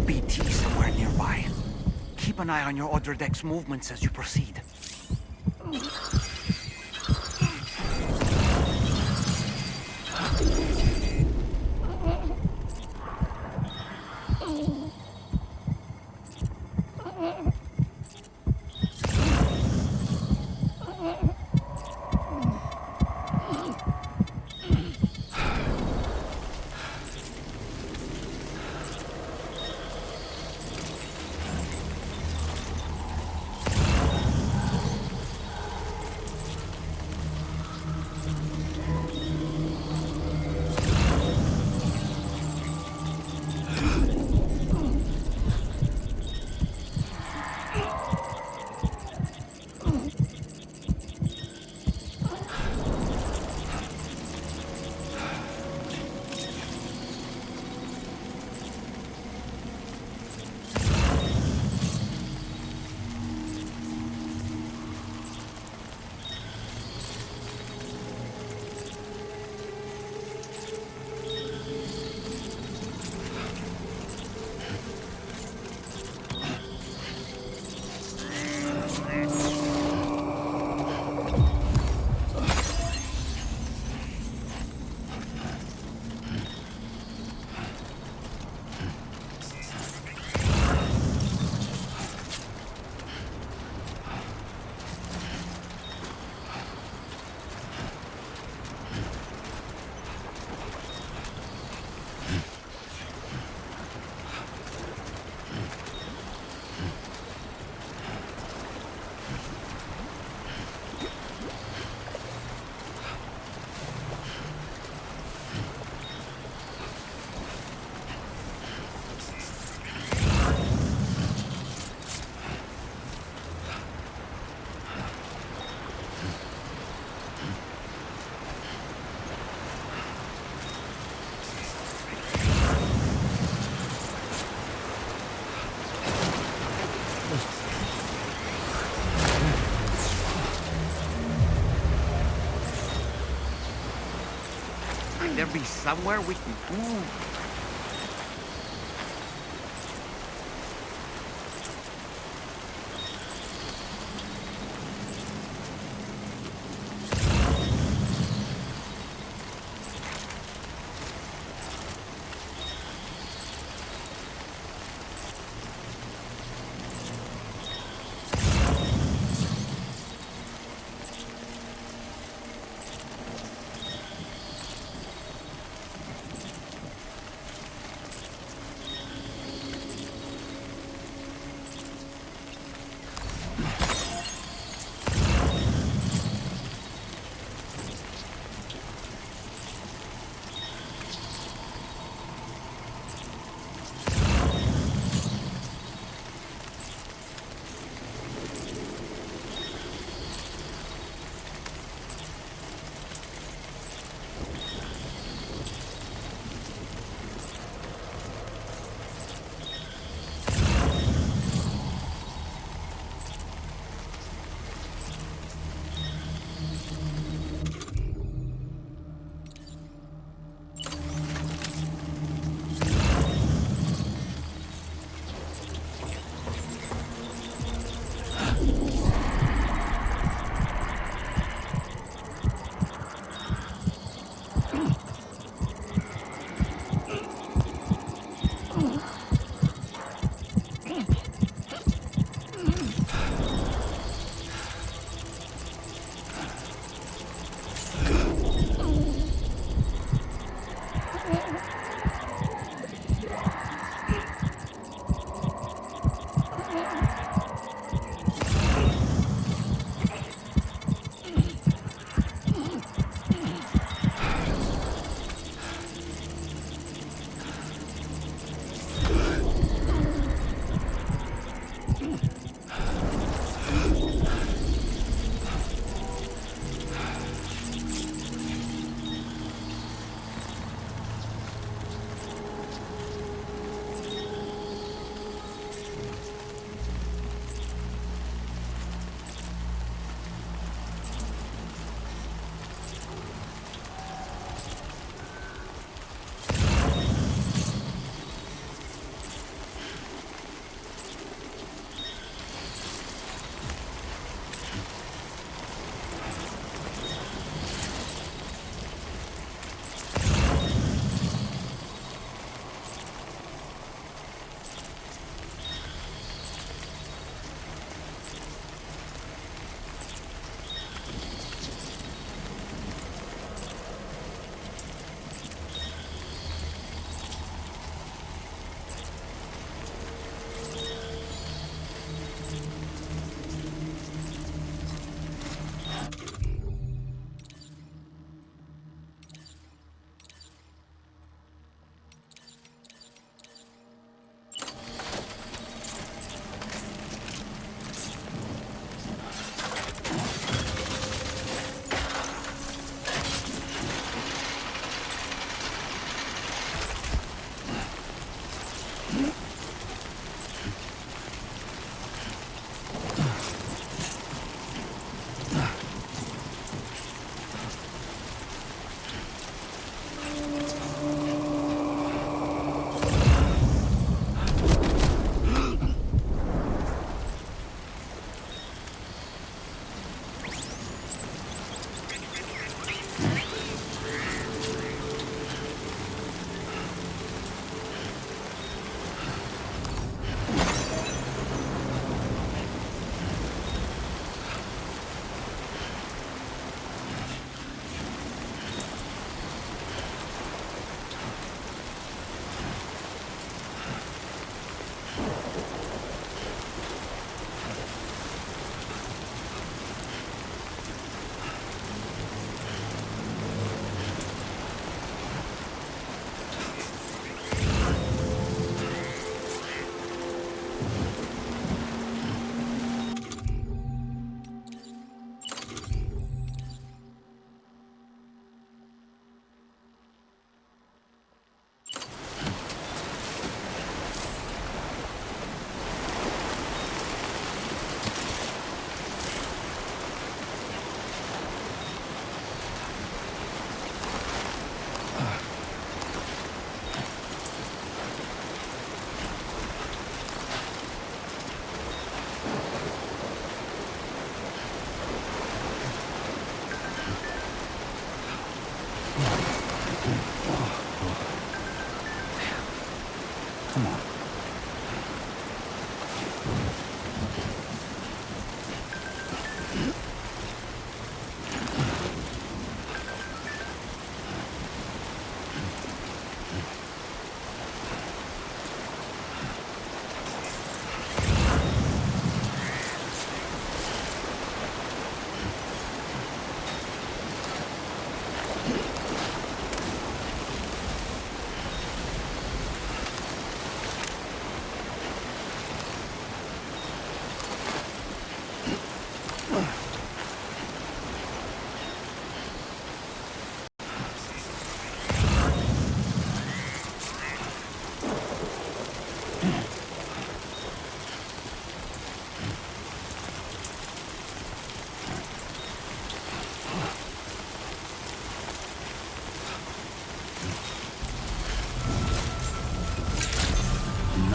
BT somewhere nearby. Keep an eye on your other deck's movements as you proceed. Might there be somewhere we can... Ooh.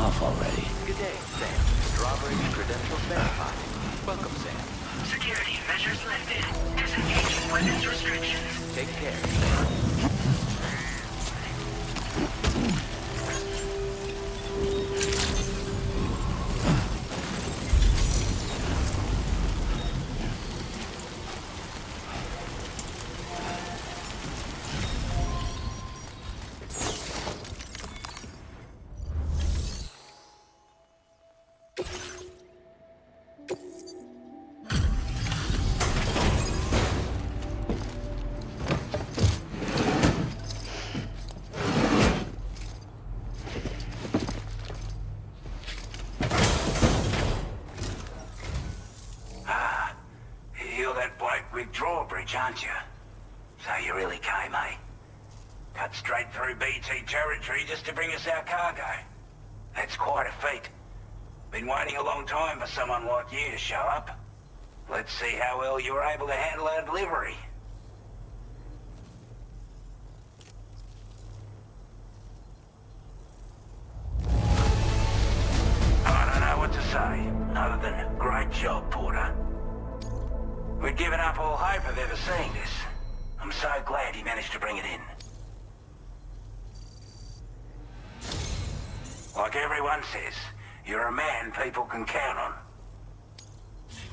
enough already. Good day, Sam. Drawbridge credentials verified. Welcome, Sam. Security measures lifted. Disengaging weapons restrictions. Take care, Sam. You're that bloke with drawbridge, aren't you? So you really came, eh? Cut straight through BT territory just to bring us our cargo. That's quite a feat. Been waiting a long time for someone like you to show up. Let's see how well you were able to handle our delivery. I don't know what to say, other than great job, Porter. We'd given up all hope of ever seeing this. I'm so glad you managed to bring it in. Like everyone says, you're a man people can count on.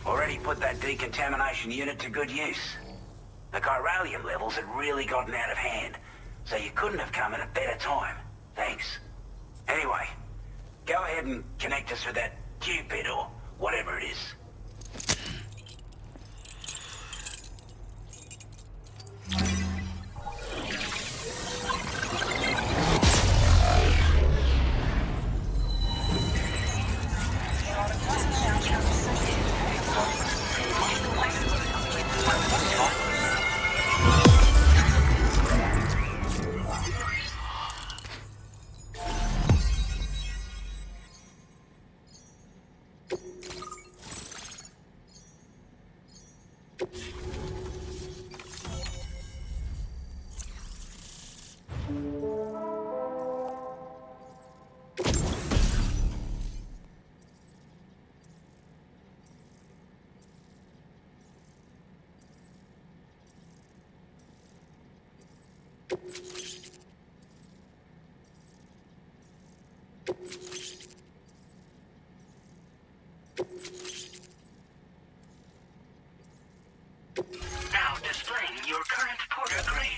Already put that decontamination unit to good use. The chiralium levels had really gotten out of hand, so you couldn't have come at a better time. Thanks. Anyway, go ahead and connect us with that Cupid or whatever it is. Now displaying your current Porter grade.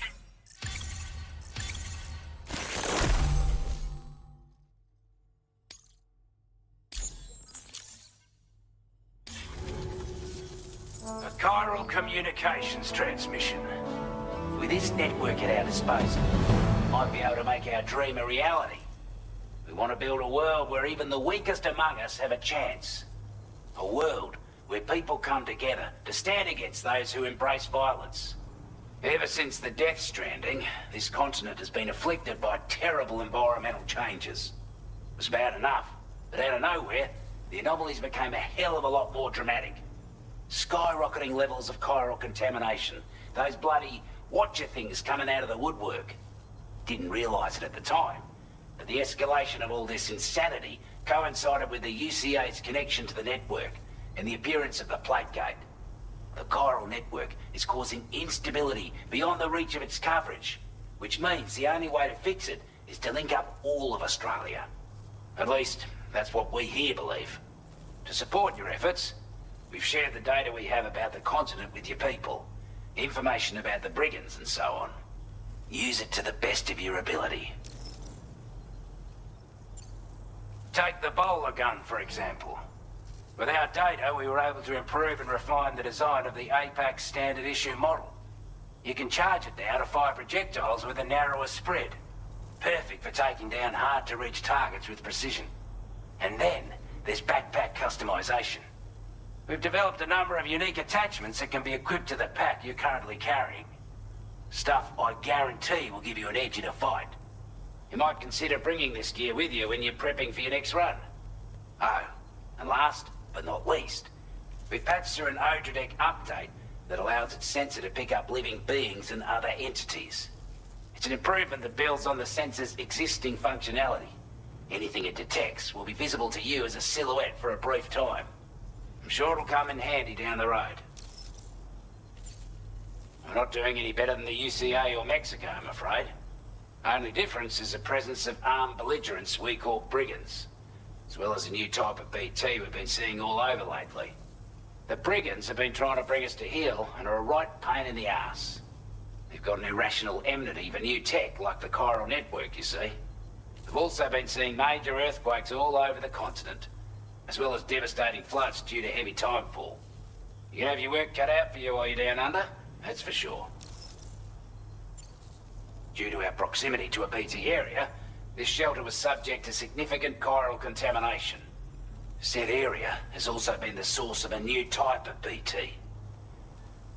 A chiral communications transmission. With this network at our disposal, we might be able to make our dream a reality. We want to build a world where even the weakest among us have a chance. A world where people come together to stand against those who embrace violence. Ever since the death stranding, this continent has been afflicted by terrible environmental changes. It was bad enough, but out of nowhere, the anomalies became a hell of a lot more dramatic. Skyrocketing levels of chiral contamination, those bloody watcher things coming out of the woodwork. Didn't realize it at the time, but the escalation of all this insanity coincided with the UCA's connection to the network and the appearance of the plate gate. The chiral network is causing instability beyond the reach of its coverage, which means the only way to fix it is to link up all of Australia. At least, that's what we here believe. To support your efforts, we've shared the data we have about the continent with your people, information about the brigands and so on. Use it to the best of your ability. Take the bowler gun, for example. With our data, we were able to improve and refine the design of the APAC standard issue model. You can charge it now to fire projectiles with a narrower spread. Perfect for taking down hard-to-reach targets with precision. And then, there's backpack customization. We've developed a number of unique attachments that can be equipped to the pack you're currently carrying. Stuff I guarantee will give you an edge in a fight. You might consider bringing this gear with you when you're prepping for your next run. Oh, and last but not least, we've patched through an Odradek update that allows its sensor to pick up living beings and other entities. It's an improvement that builds on the sensor's existing functionality. Anything it detects will be visible to you as a silhouette for a brief time. I'm sure it'll come in handy down the road. We're not doing any better than the UCA or Mexico, I'm afraid. Only difference is the presence of armed belligerents we call brigands, as well as a new type of BT we've been seeing all over lately. The brigands have been trying to bring us to heel and are a right pain in the ass. They've got an irrational enmity for new tech like the chiral network, you see. We've also been seeing major earthquakes all over the continent, as well as devastating floods due to heavy timefall. You can have your work cut out for you while you're down under, that's for sure. Due to our proximity to a BT area, this shelter was subject to significant chiral contamination. Said area has also been the source of a new type of BT.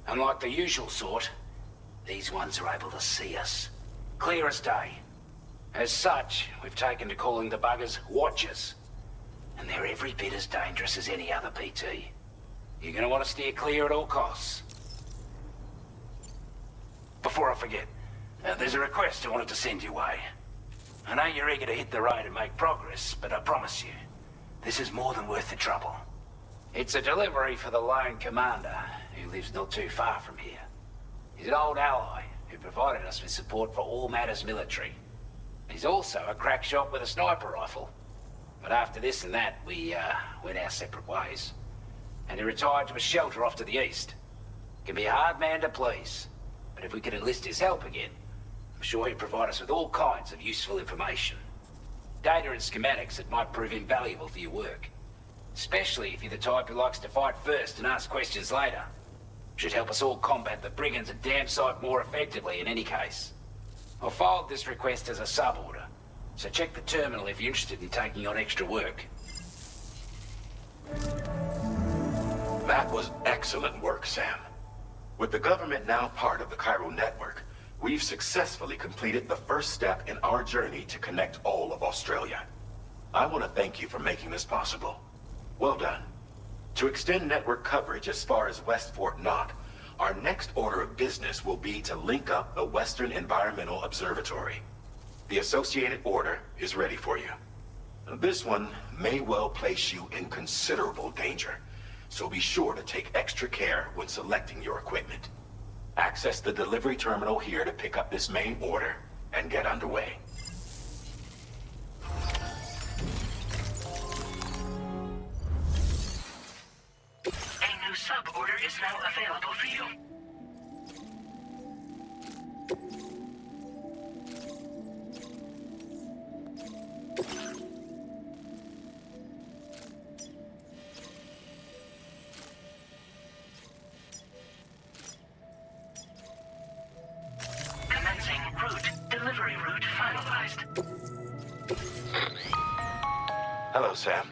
Unlike the usual sort, these ones are able to see us, clear as day. As such, we've taken to calling the buggers Watchers, and they're every bit as dangerous as any other BT. You're gonna want to steer clear at all costs. Before I forget, there's a request I wanted to send your way. I know you're eager to hit the road and make progress, but I promise you, this is more than worth the trouble. It's a delivery for the lone commander, who lives not too far from here. He's an old ally who provided us with support for all matters military. He's also a crack shot with a sniper rifle. But after this and that, we went our separate ways. And he retired to a shelter off to the east. Can be a hard man to please, but if we could enlist his help again, I'm sure he'd provide us with all kinds of useful information. Data and schematics that might prove invaluable for your work. Especially if you're the type who likes to fight first and ask questions later. Should help us all combat the brigands a damn sight more effectively in any case. I'll filed this request as a sub-order, so check the terminal if you're interested in taking on extra work. That was excellent work, Sam. With the government now part of the chiral network, we've successfully completed the first step in our journey to connect all of Australia. I want to thank you for making this possible. Well done. To extend network coverage as far as West Fort Knott, our next order of business will be to link up the Western Environmental Observatory. The associated order is ready for you. This one may well place you in considerable danger, so be sure to take extra care when selecting your equipment. Access the delivery terminal here to pick up this main order and get underway. A new sub-order is now available for you. Commencing route. Delivery route finalized. Hello, Sam.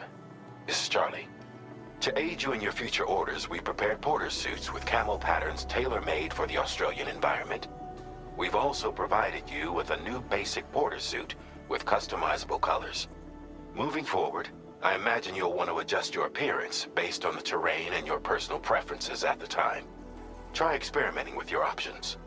This is Charlie. To aid you in your future orders, we prepared porter suits with camo patterns tailor-made for the Australian environment. We've also provided you with a new basic porter suit with customizable colors. Moving forward, I imagine you'll want to adjust your appearance based on the terrain and your personal preferences at the time. Try experimenting with your options.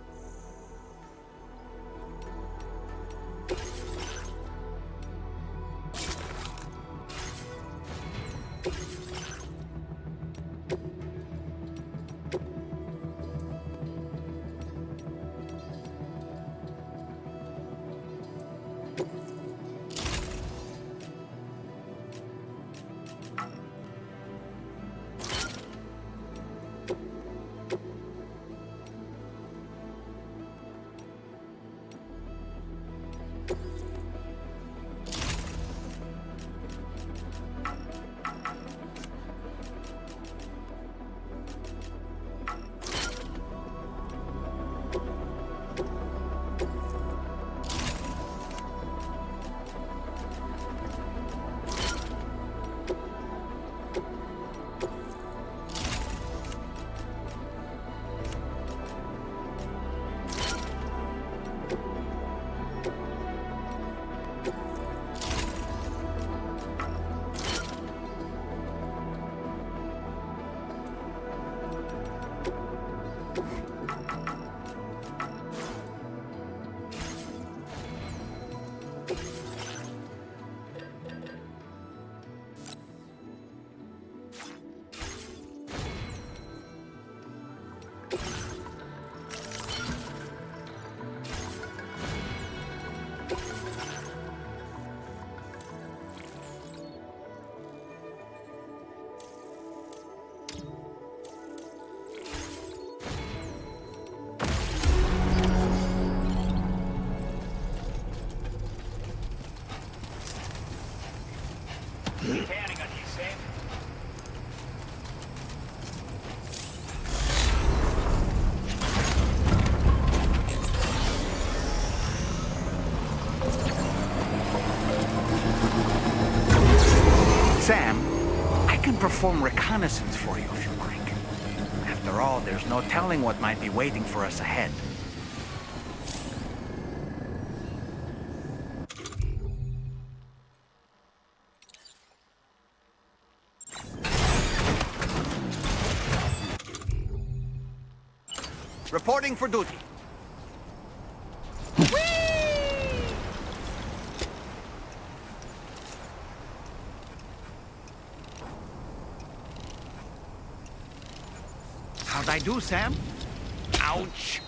can perform reconnaissance for you if you like. After all, there's no telling what might be waiting for us ahead. Reporting for duty. How'd I do, Sam? Ouch!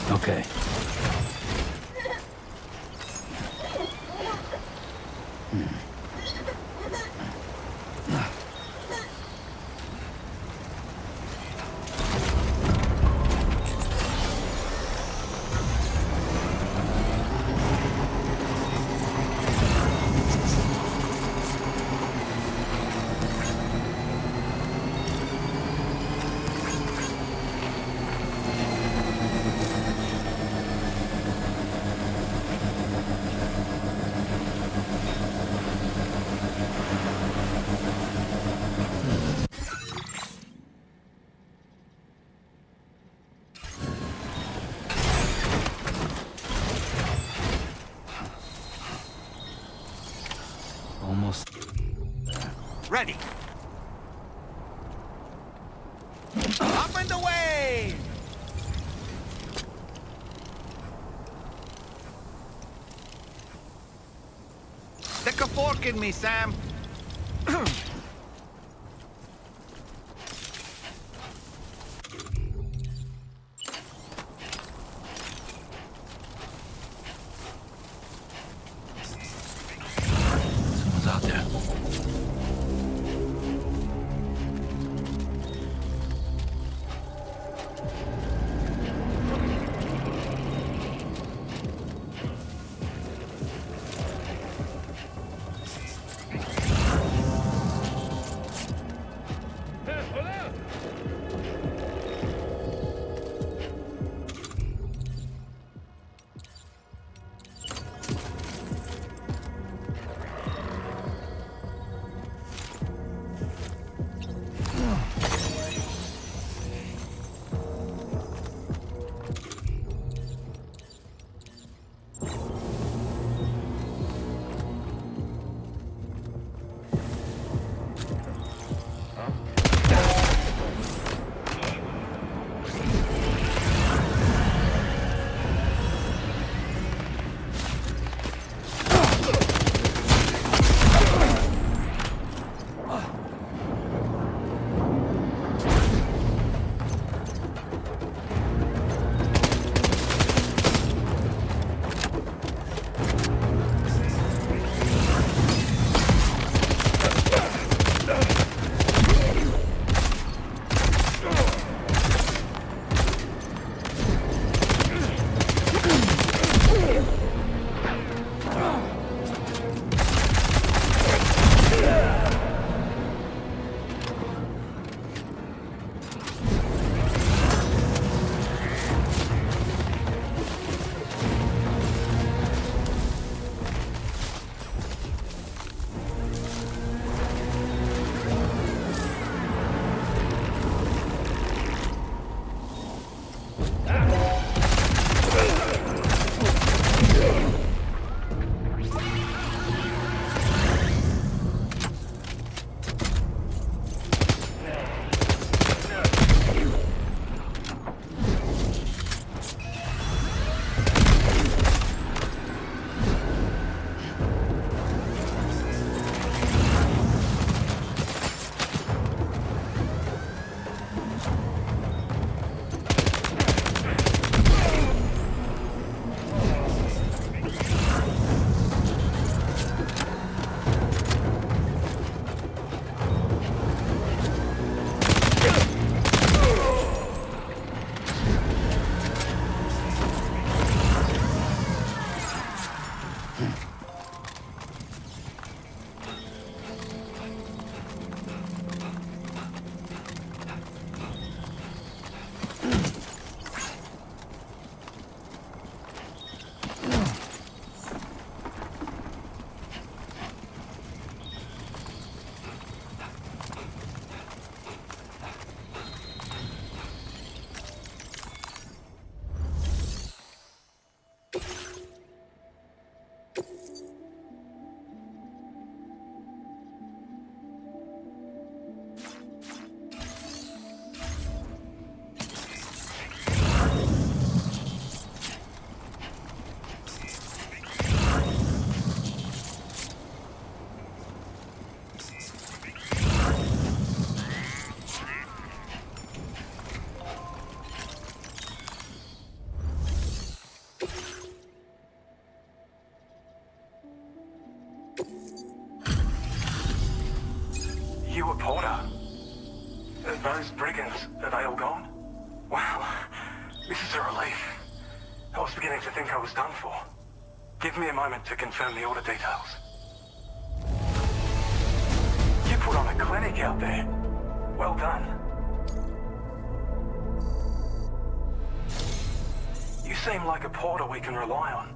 Okay. Almost. Ready. Up and away! Stick a fork in me, Sam. Someone's out there. You a Porter? Those brigands, are they all gone? Well, this is a relief. I was beginning to think I was done for. Give me a moment to confirm the order details. You put on a clinic out there. Well done. You seem like a Porter we can rely on.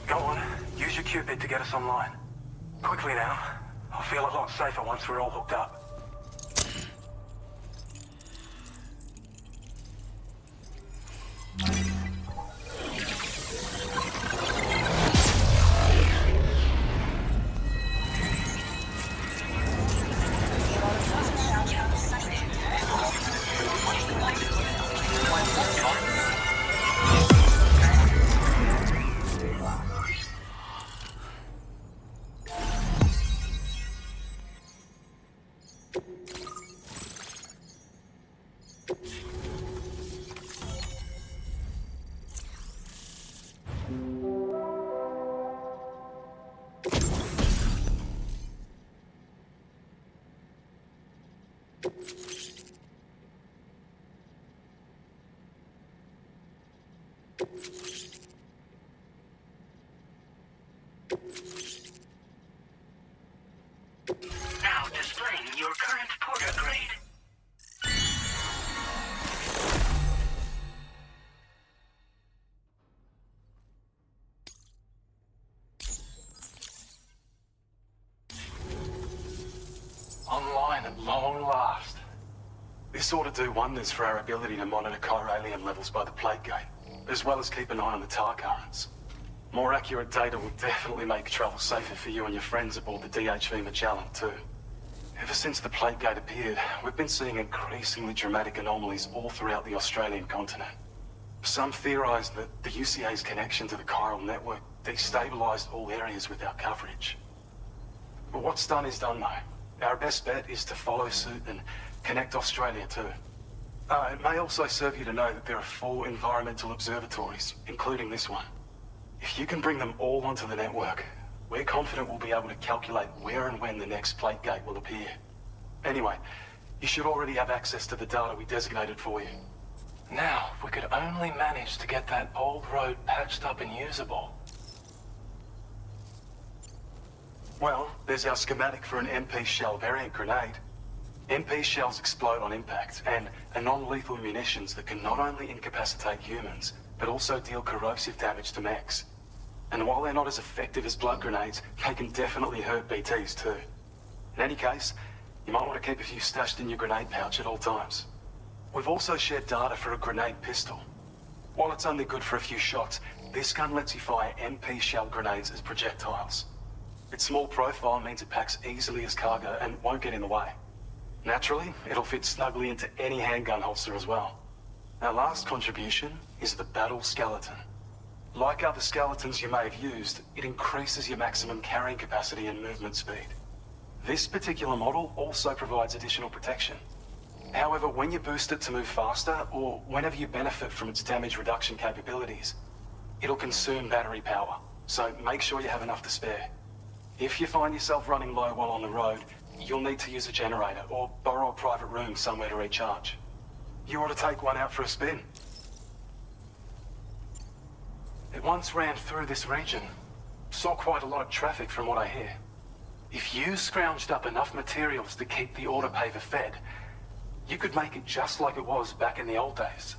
Go on, use your Cupid to get us online. Quickly now. I'll feel a lot safer once we're all hooked up. Now displaying your current Porter grade. Online at long last. This ought to do wonders for our ability to monitor chiralium levels by the plate gate, as well as keep an eye on the tar currents. More accurate data will definitely make travel safer for you and your friends aboard the DHV Magellan, too. Ever since the plate gate appeared, we've been seeing increasingly dramatic anomalies all throughout the Australian continent. Some theorize that the UCA's connection to the chiral network destabilized all areas with our coverage. But what's done is done, though. Our best bet is to follow suit and connect Australia, too. It may also serve you to know that there are 4 environmental observatories, including this one. If you can bring them all onto the network, we're confident we'll be able to calculate where and when the next plate gate will appear. Anyway, you should already have access to the data we designated for you. Now, if we could only manage to get that old road patched up and usable. Well, there's our schematic for an MP shell variant grenade. MP shells explode on impact, and are non-lethal munitions that can not only incapacitate humans, but also deal corrosive damage to mechs. And while they're not as effective as blood grenades, they can definitely hurt BTs too. In any case, you might want to keep a few stashed in your grenade pouch at all times. We've also shared data for a grenade pistol. While it's only good for a few shots, this gun lets you fire MP shell grenades as projectiles. Its small profile means it packs easily as cargo and won't get in the way. Naturally, it'll fit snugly into any handgun holster as well. Our last contribution is the Battle Skeleton. Like other skeletons you may have used, it increases your maximum carrying capacity and movement speed. This particular model also provides additional protection. However, when you boost it to move faster, or whenever you benefit from its damage reduction capabilities, it'll consume battery power, so make sure you have enough to spare. If you find yourself running low while on the road, you'll need to use a generator or borrow a private room somewhere to recharge. You ought to take one out for a spin. It once ran through this region. Saw quite a lot of traffic from what I hear. If you scrounged up enough materials to keep the autopaver fed, you could make it just like it was back in the old days.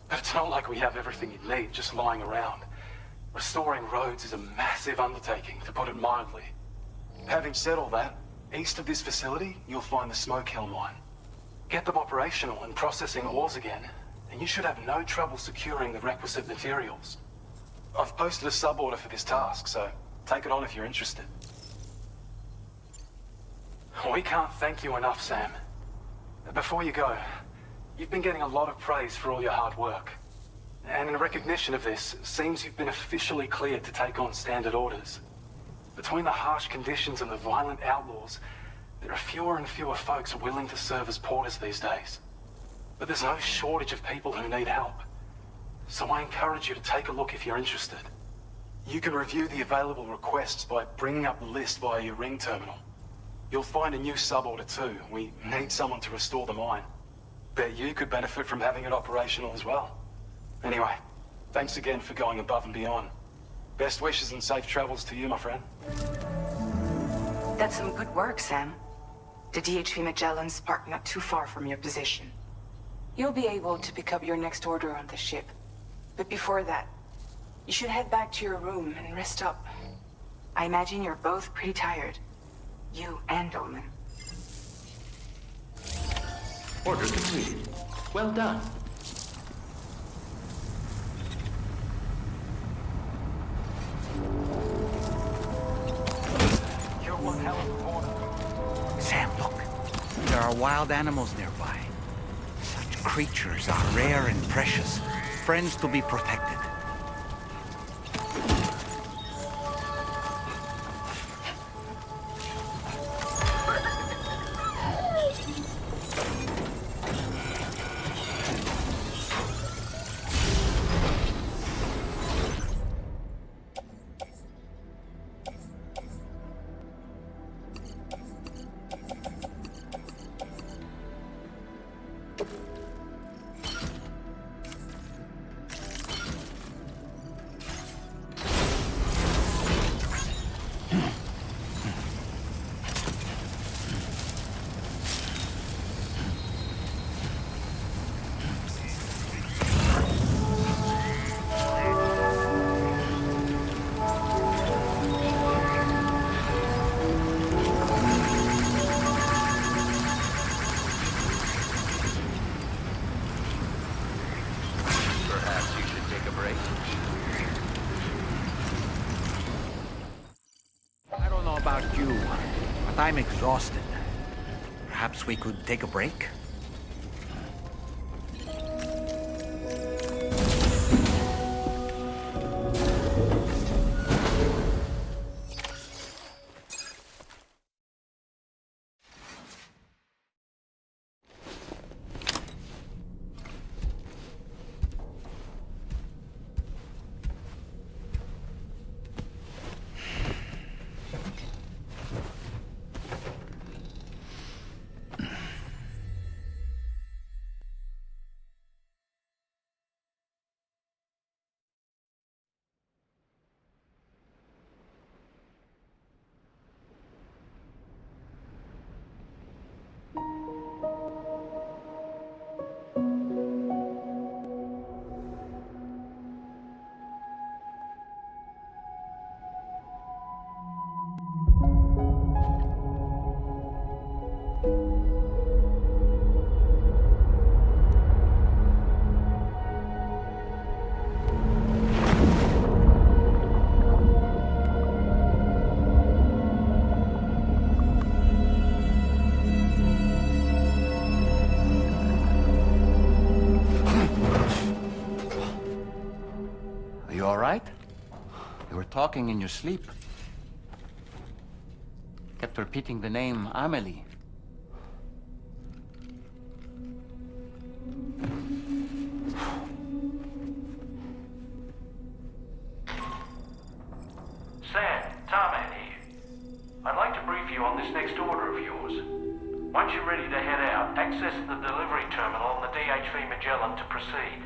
But it's not like we have everything you need just lying around. Restoring roads is a massive undertaking, to put it mildly. Having said all that, east of this facility, you'll find the Smoke Hill mine. Get them operational and processing ores again, and you should have no trouble securing the requisite materials. I've posted a sub-order for this task, so take it on if you're interested. We can't thank you enough, Sam. Before you go, you've been getting a lot of praise for all your hard work. And in recognition of this, it seems you've been officially cleared to take on standard orders. Between the harsh conditions and the violent outlaws, there are fewer and fewer folks willing to serve as porters these days. But there's no shortage of people who need help. So I encourage you to take a look if you're interested. You can review the available requests by bringing up the list via your ring terminal. You'll find a new suborder too. We need someone to restore the mine. Bet you could benefit from having it operational as well. Anyway, thanks again for going above and beyond. Best wishes and safe travels to you, my friend. That's some good work, Sam. The DHV Magellan's parked not too far from your position. You'll be able to pick up your next order on the ship. But before that, you should head back to your room and rest up. I imagine you're both pretty tired. You and Dolman. Order completed. Well done. You're one hell of a corner. Sam, look. There are wild animals nearby. Such creatures are rare and precious. Friends to be protected. I'm exhausted. Perhaps we could take a break? Talking in your sleep. Kept repeating the name Amelie. Sam, Tarman here. I'd like to brief you on this next order of yours. Once you're ready to head out, access the delivery terminal on the DHV Magellan to proceed.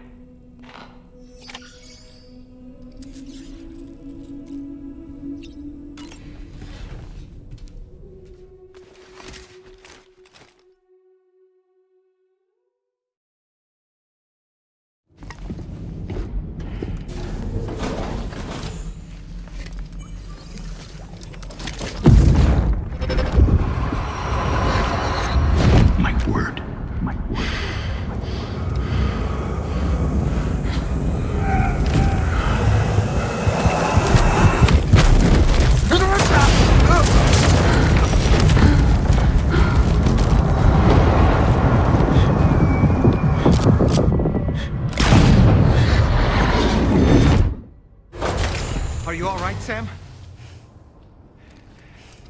Are you all right, Sam?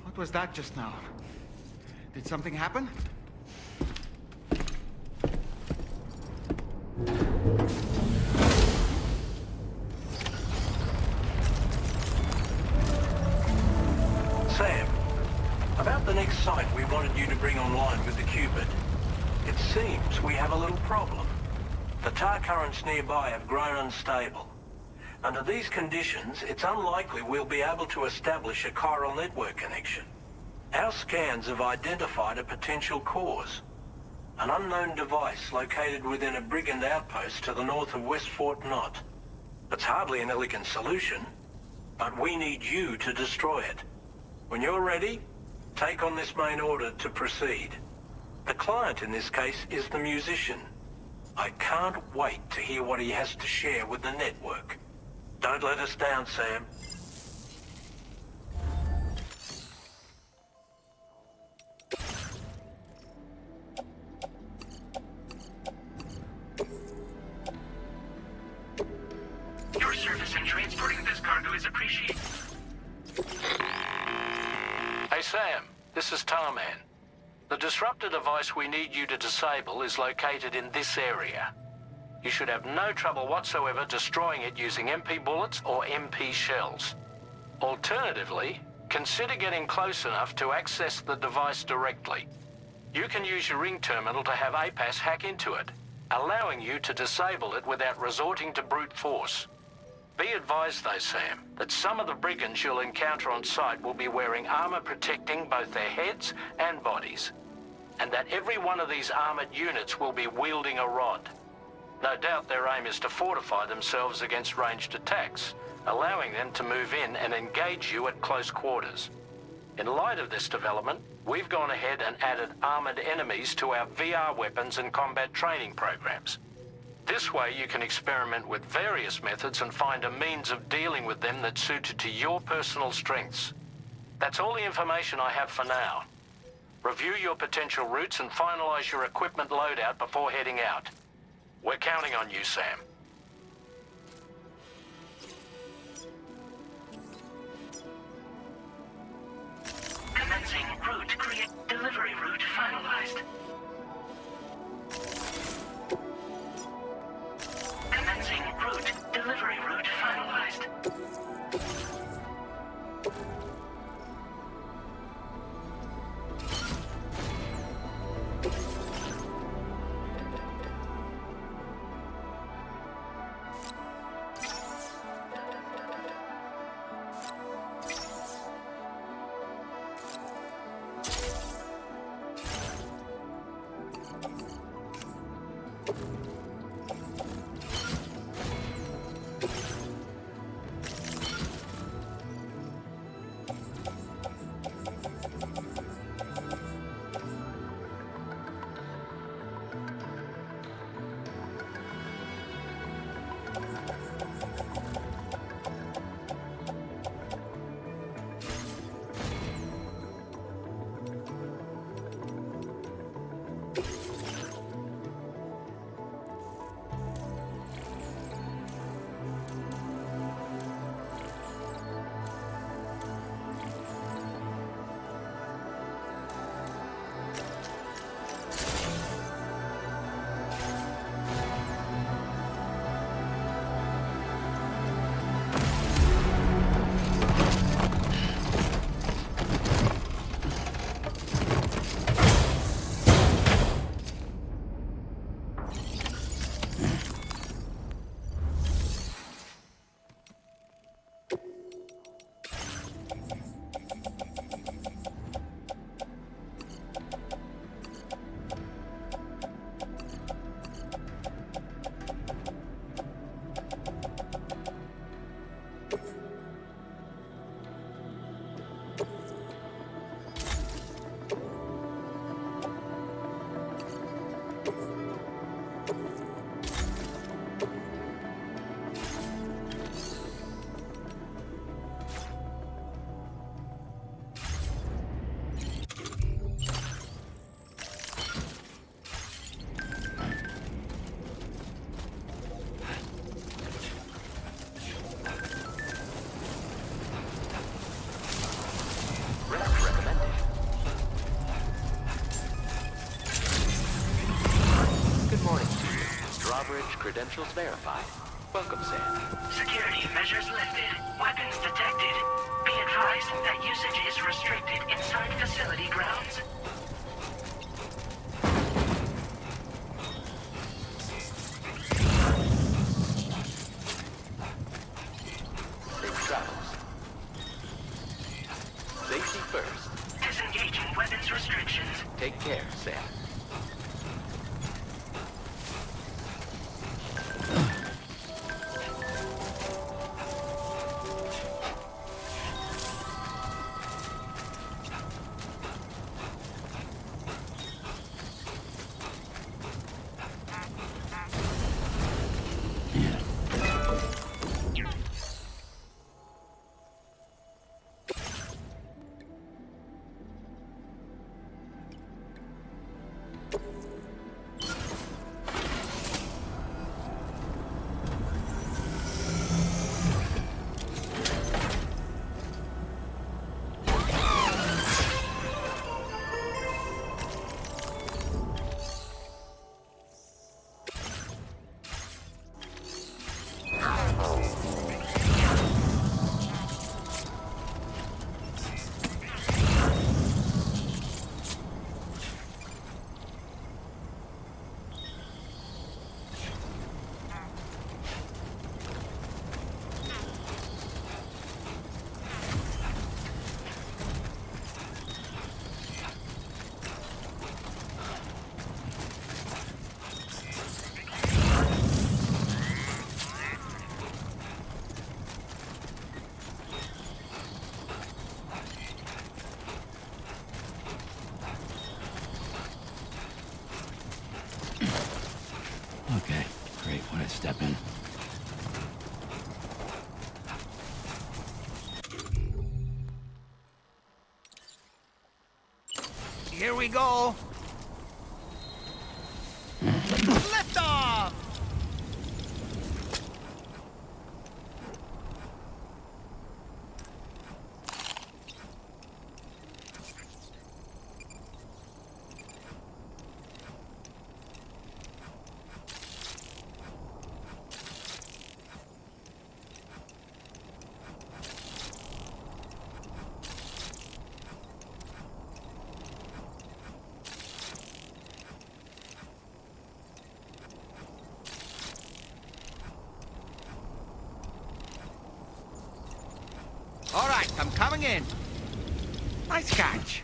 What was that just now? Did something happen? Sam, about the next site we wanted you to bring online with the Cupid. It seems we have a little problem. The tar currents nearby have grown unstable. Under these conditions, it's unlikely we'll be able to establish a chiral network connection. Our scans have identified a potential cause. An unknown device located within a brigand outpost to the north of West Fort Knott. It's hardly an elegant solution, but we need you to destroy it. When you're ready, take on this main order to proceed. The client in this case is the musician. I can't wait to hear what he has to share with the network. Don't let us down, Sam. Your service in transporting this cargo is appreciated. Hey Sam, this is Tarman. The disruptor device we need you to disable is located in this area. You should have no trouble whatsoever destroying it using MP bullets or MP shells. Alternatively, consider getting close enough to access the device directly. You can use your ring terminal to have APAS hack into it, allowing you to disable it without resorting to brute force. Be advised though, Sam, that some of the brigands you'll encounter on site will be wearing armor protecting both their heads and bodies, and that every one of these armored units will be wielding a rod. No doubt their aim is to fortify themselves against ranged attacks, allowing them to move in and engage you at close quarters. In light of this development, we've gone ahead and added armored enemies to our VR weapons and combat training programs. This way you can experiment with various methods and find a means of dealing with them that's suited to your personal strengths. That's all the information I have for now. Review your potential routes and finalize your equipment loadout before heading out. We're counting on you, Sam. Commencing route delivery route finalized. Commencing route delivery route finalized. Credentials verified. Welcome, Sam. Security measures lifted. Weapons detected. Be advised that usage is restricted inside facility grounds. Safe travels. Safety first. Disengaging weapons restrictions. Take care, Sam. Okay, great. When I step in. Here we go. Lift off! All right, I'm coming in. Nice catch.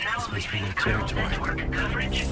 Now This must be their leaving territory. network coverage.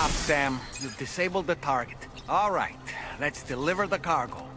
job, Sam. You've disabled the target. All right, let's deliver the cargo.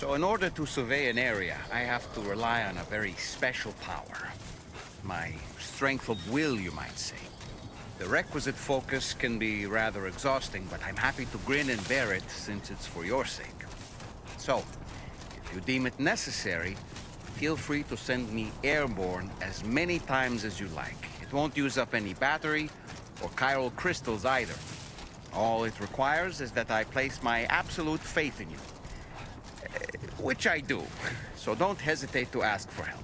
So in order to survey an area, I have to rely on a very special power. My strength of will, you might say. The requisite focus can be rather exhausting, but I'm happy to grin and bear it since it's for your sake. So, if you deem it necessary, feel free to send me airborne as many times as you like. It won't use up any battery or chiral crystals either. All it requires is that I place my absolute faith in you. Which I do, so don't hesitate to ask for help.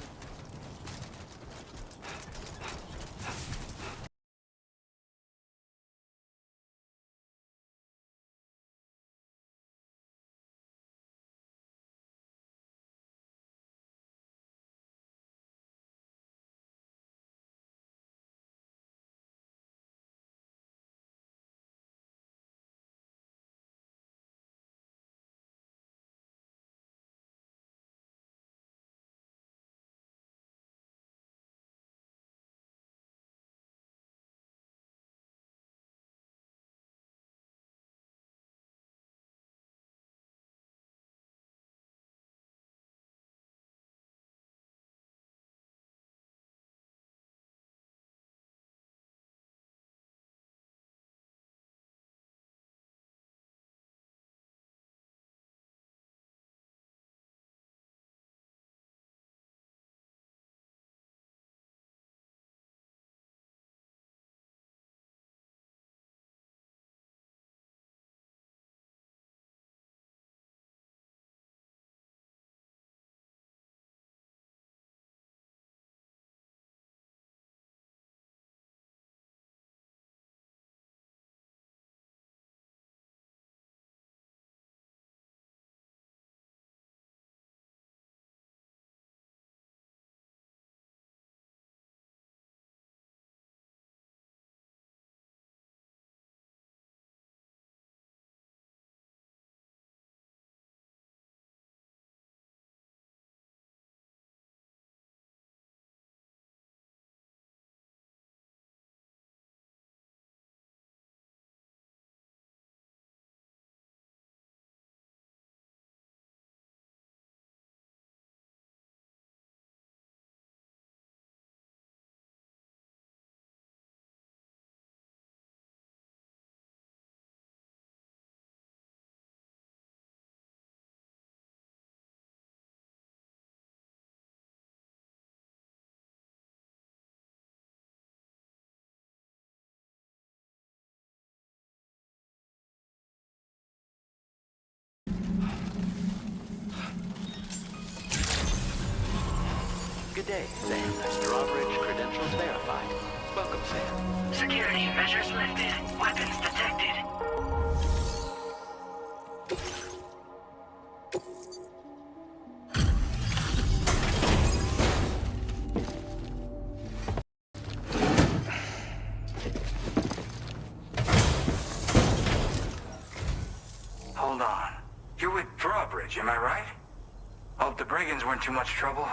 day, Sam. Drawbridge credentials verified. Welcome, Sam. Security measures lifted. Weapons detected. Hold on. You're with Drawbridge, am I right? Hope the brigands weren't too much trouble.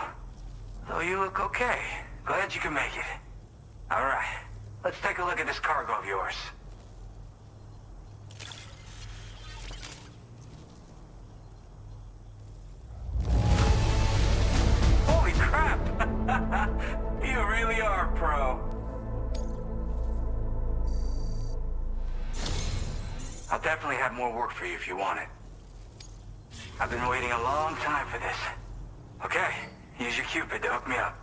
Though you look okay. Glad you can make it. Alright, let's take a look at this cargo of yours. Holy crap! You really are a pro. I'll definitely have more work for you if you want it. I've been waiting a long time for this. Okay, use your Cupid to hook me up.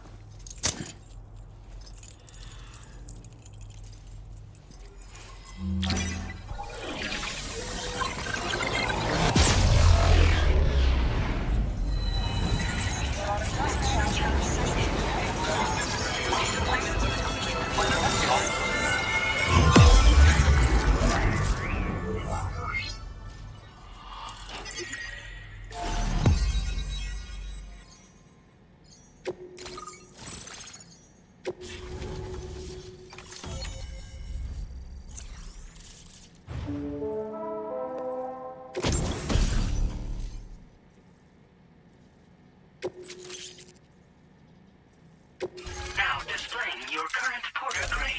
Now displaying your current porter grade.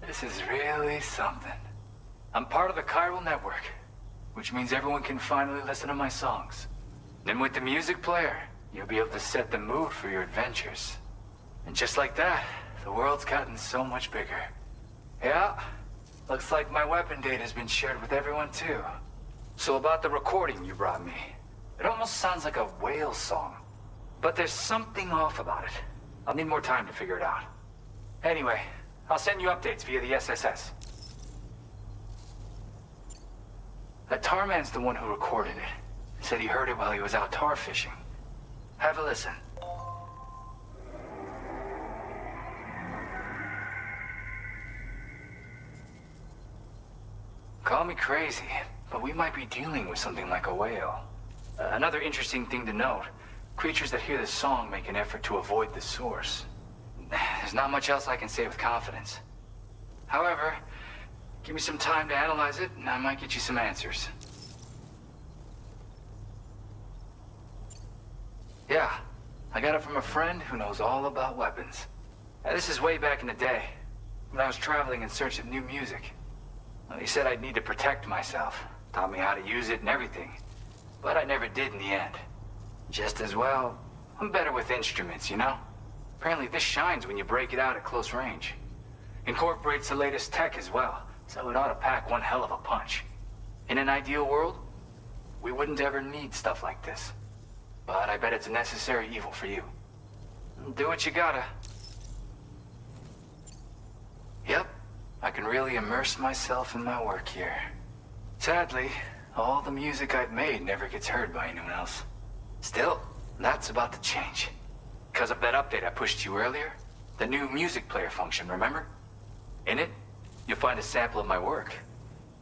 This is really something. I'm part of the chiral network, which means everyone can finally listen to my songs. Then with the music player, you'll be able to set the mood for your adventures. And just like that, the world's gotten so much bigger. Yeah, looks like my weapon data has been shared with everyone too. So about the recording you brought me, it almost sounds like a whale song. But there's something off about it. I'll need more time to figure it out. Anyway, I'll send you updates via the SSS. That tar man's the one who recorded it. Said he heard it while he was out tar fishing. Have a listen. Call me crazy, but we might be dealing with something like a whale. Another interesting thing to note, creatures that hear this song make an effort to avoid the source. There's not much else I can say with confidence. However, give me some time to analyze it, and I might get you some answers. Yeah, I got it from a friend who knows all about weapons. This is way back in the day, when I was traveling in search of new music. Well, he said I'd need to protect myself, taught me how to use it and everything. But I never did in the end. Just as well, I'm better with instruments, you know? Apparently this shines when you break it out at close range. Incorporates the latest tech as well, so it ought to pack one hell of a punch. In an ideal world, we wouldn't ever need stuff like this. But I bet it's a necessary evil for you. Do what you gotta. Yep, I can really immerse myself in my work here. Sadly, all the music I've made never gets heard by anyone else. Still, that's about to change. Because of that update I pushed you earlier, the new music player function, remember? In it, you'll find a sample of my work.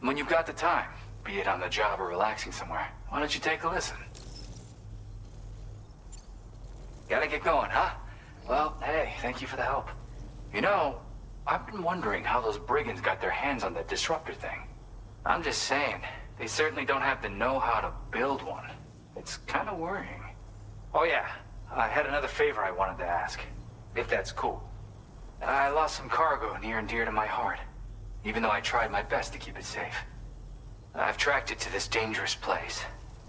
And when you've got the time, be it on the job or relaxing somewhere, why don't you take a listen? Gotta get going, huh? Well, hey, thank you for the help. You know, I've been wondering how those brigands got their hands on that disruptor thing. I'm just saying, they certainly don't have the know-how to build one. It's kind of worrying. Oh yeah, I had another favor I wanted to ask, if that's cool. I lost some cargo near and dear to my heart, even though I tried my best to keep it safe. I've tracked it to this dangerous place.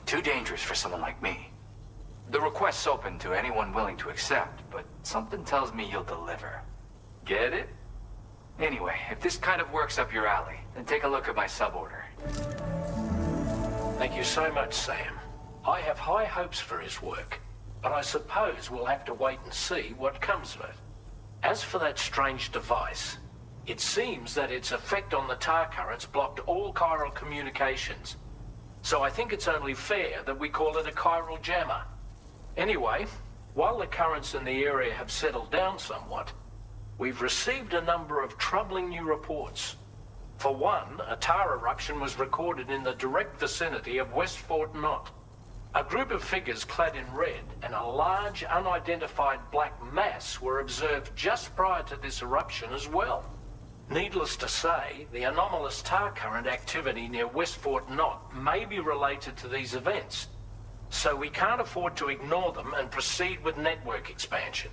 Too dangerous for someone like me. The request's open to anyone willing to accept, but something tells me you'll deliver. Get it? Anyway, if this kind of works up your alley, then take a look at my suborder. Thank you so much, Sam. I have high hopes for his work, but I suppose we'll have to wait and see what comes of it. As for that strange device, it seems that its effect on the tar currents blocked all chiral communications. So I think it's only fair that we call it a chiral jammer. Anyway, while the currents in the area have settled down somewhat, we've received a number of troubling new reports. For one, a tar eruption was recorded in the direct vicinity of West Fort Knot. A group of figures clad in red and a large unidentified black mass were observed just prior to this eruption as well. Needless to say, the anomalous tar current activity near West Fort Knot may be related to these events, so we can't afford to ignore them and proceed with network expansion.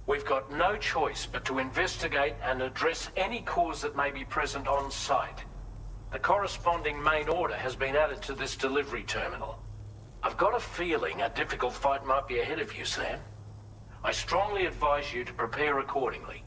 We've got no choice but to investigate and address any cause that may be present on site. The corresponding main order has been added to this delivery terminal. I've got a feeling a difficult fight might be ahead of you, Sam. I strongly advise you to prepare accordingly.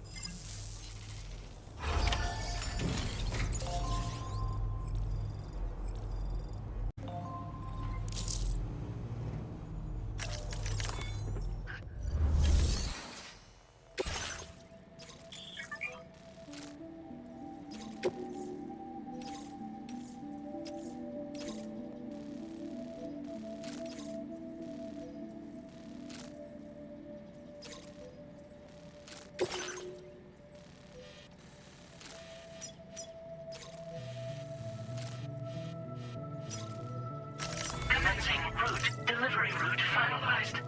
Delivery route finalized.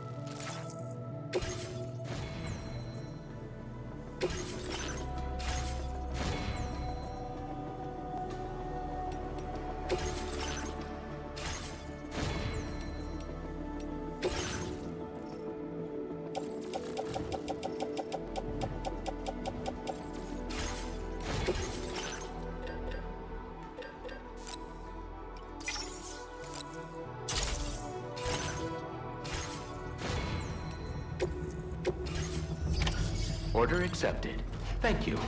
Order accepted. Thank you.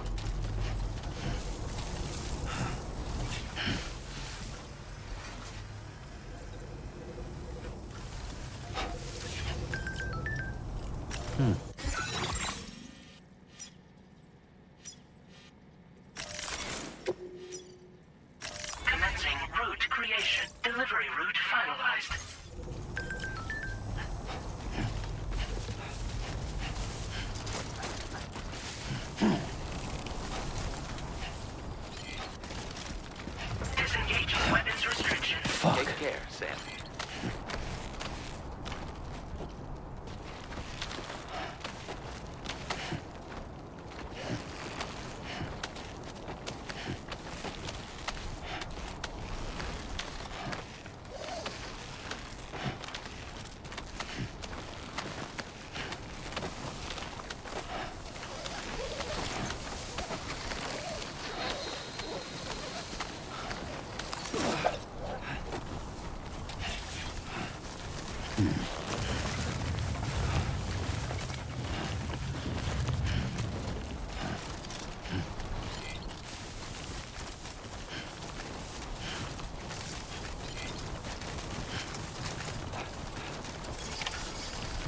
Commencing route creation. Delivery route finalized. Disengaging weapons restrictions. Take care, Sam.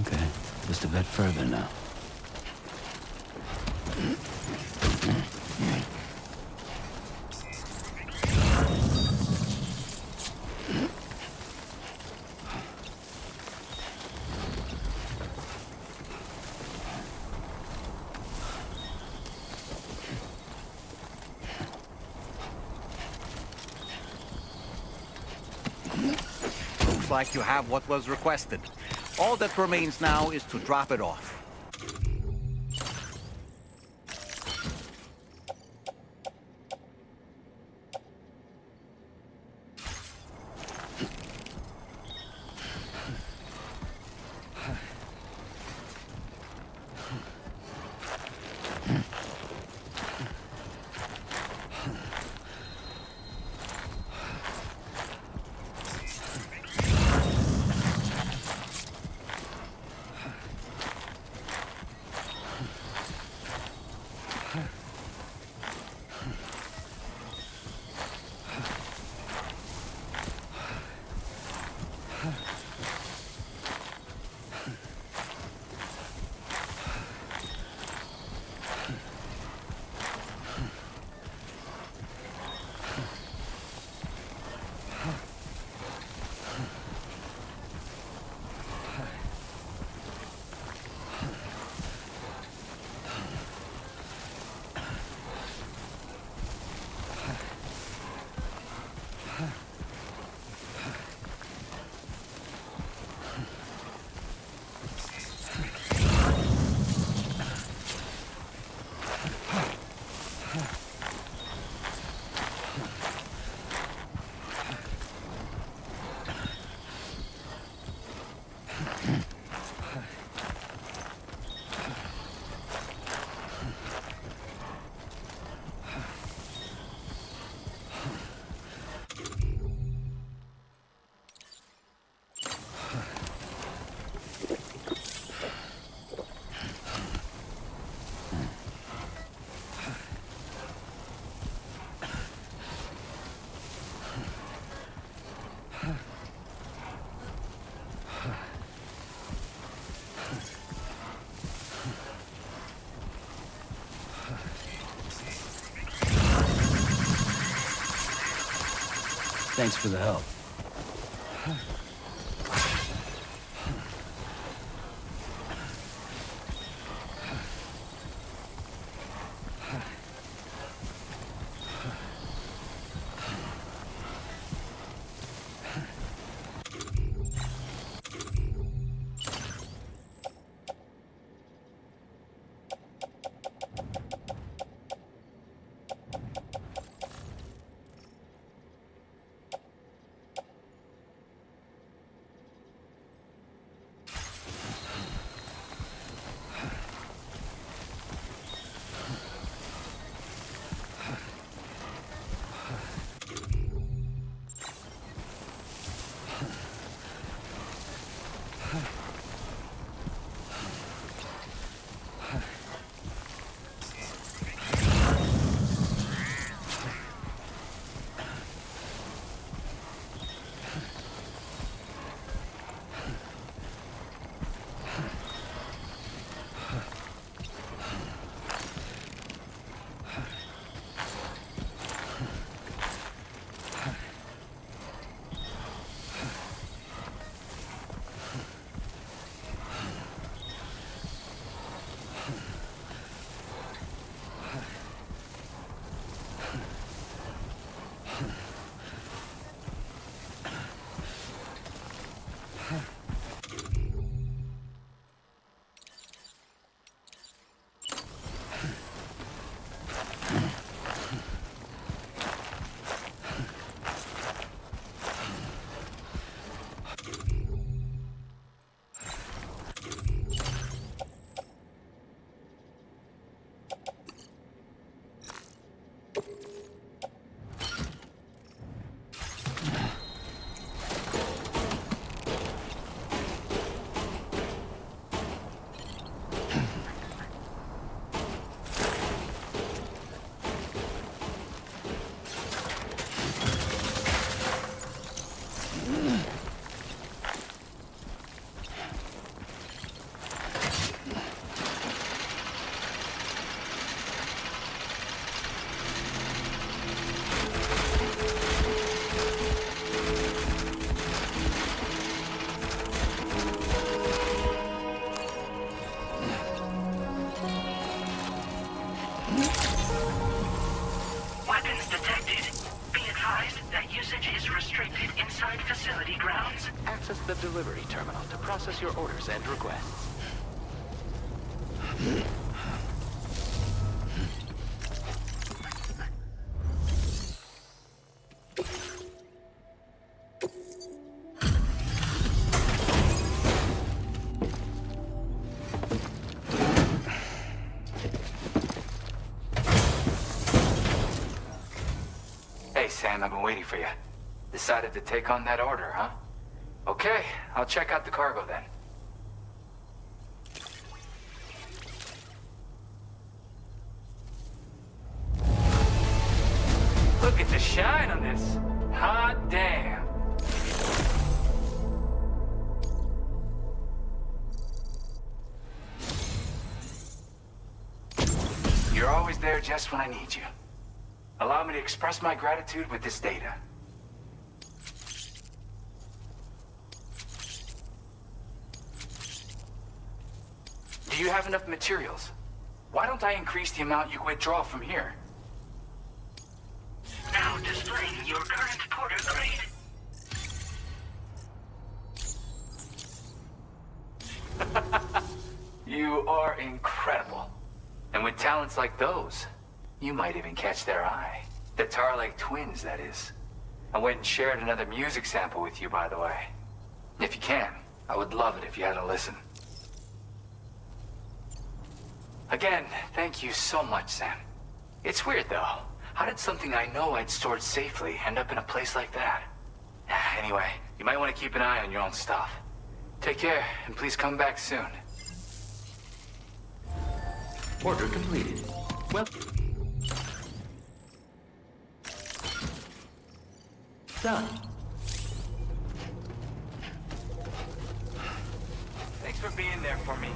Okay, just a bit further now. Looks like you have what was requested. All that remains now is to drop it off. Thanks for the help. Weapons detected. Be advised that usage is restricted inside facility grounds. Access the delivery terminal to process your orders and requests. Hey, Sam, I've been waiting for you. Decided to take on that order, huh? Okay, I'll check out the cargo then. Look at the shine on this. Hot damn. You're always there just when I need you. Allow me to express my gratitude with this data. Do you have enough materials? Why don't I increase the amount you withdraw from here? Now displaying your current porter grade. You are incredible. And with talents like those, you might even catch their eye. The Tar Lake twins, that is. I went and shared another music sample with you, by the way. If you can, I would love it if you had a listen. Again, thank you so much, Sam. It's weird, though. How did something I know I'd stored safely end up in a place like that? Anyway, you might want to keep an eye on your own stuff. Take care, and please come back soon. Order completed. Well... Done. Thanks for being there for me.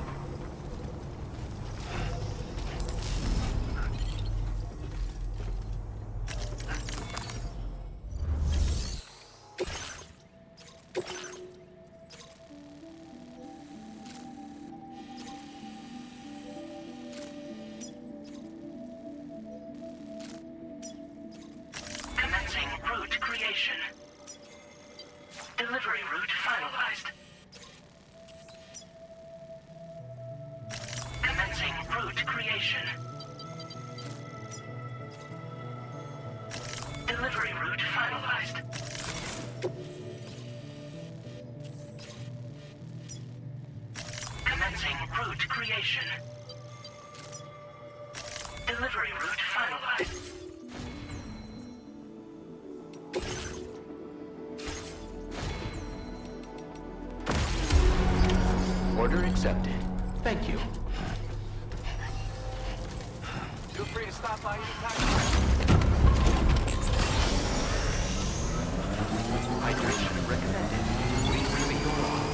creation. Delivery route finalized. Commencing route creation. Delivery route finalized. Commencing route creation. Delivery route finalized. Order accepted. Thank you. Feel free to stop by anytime. Hydration recommended. Refilling your arm.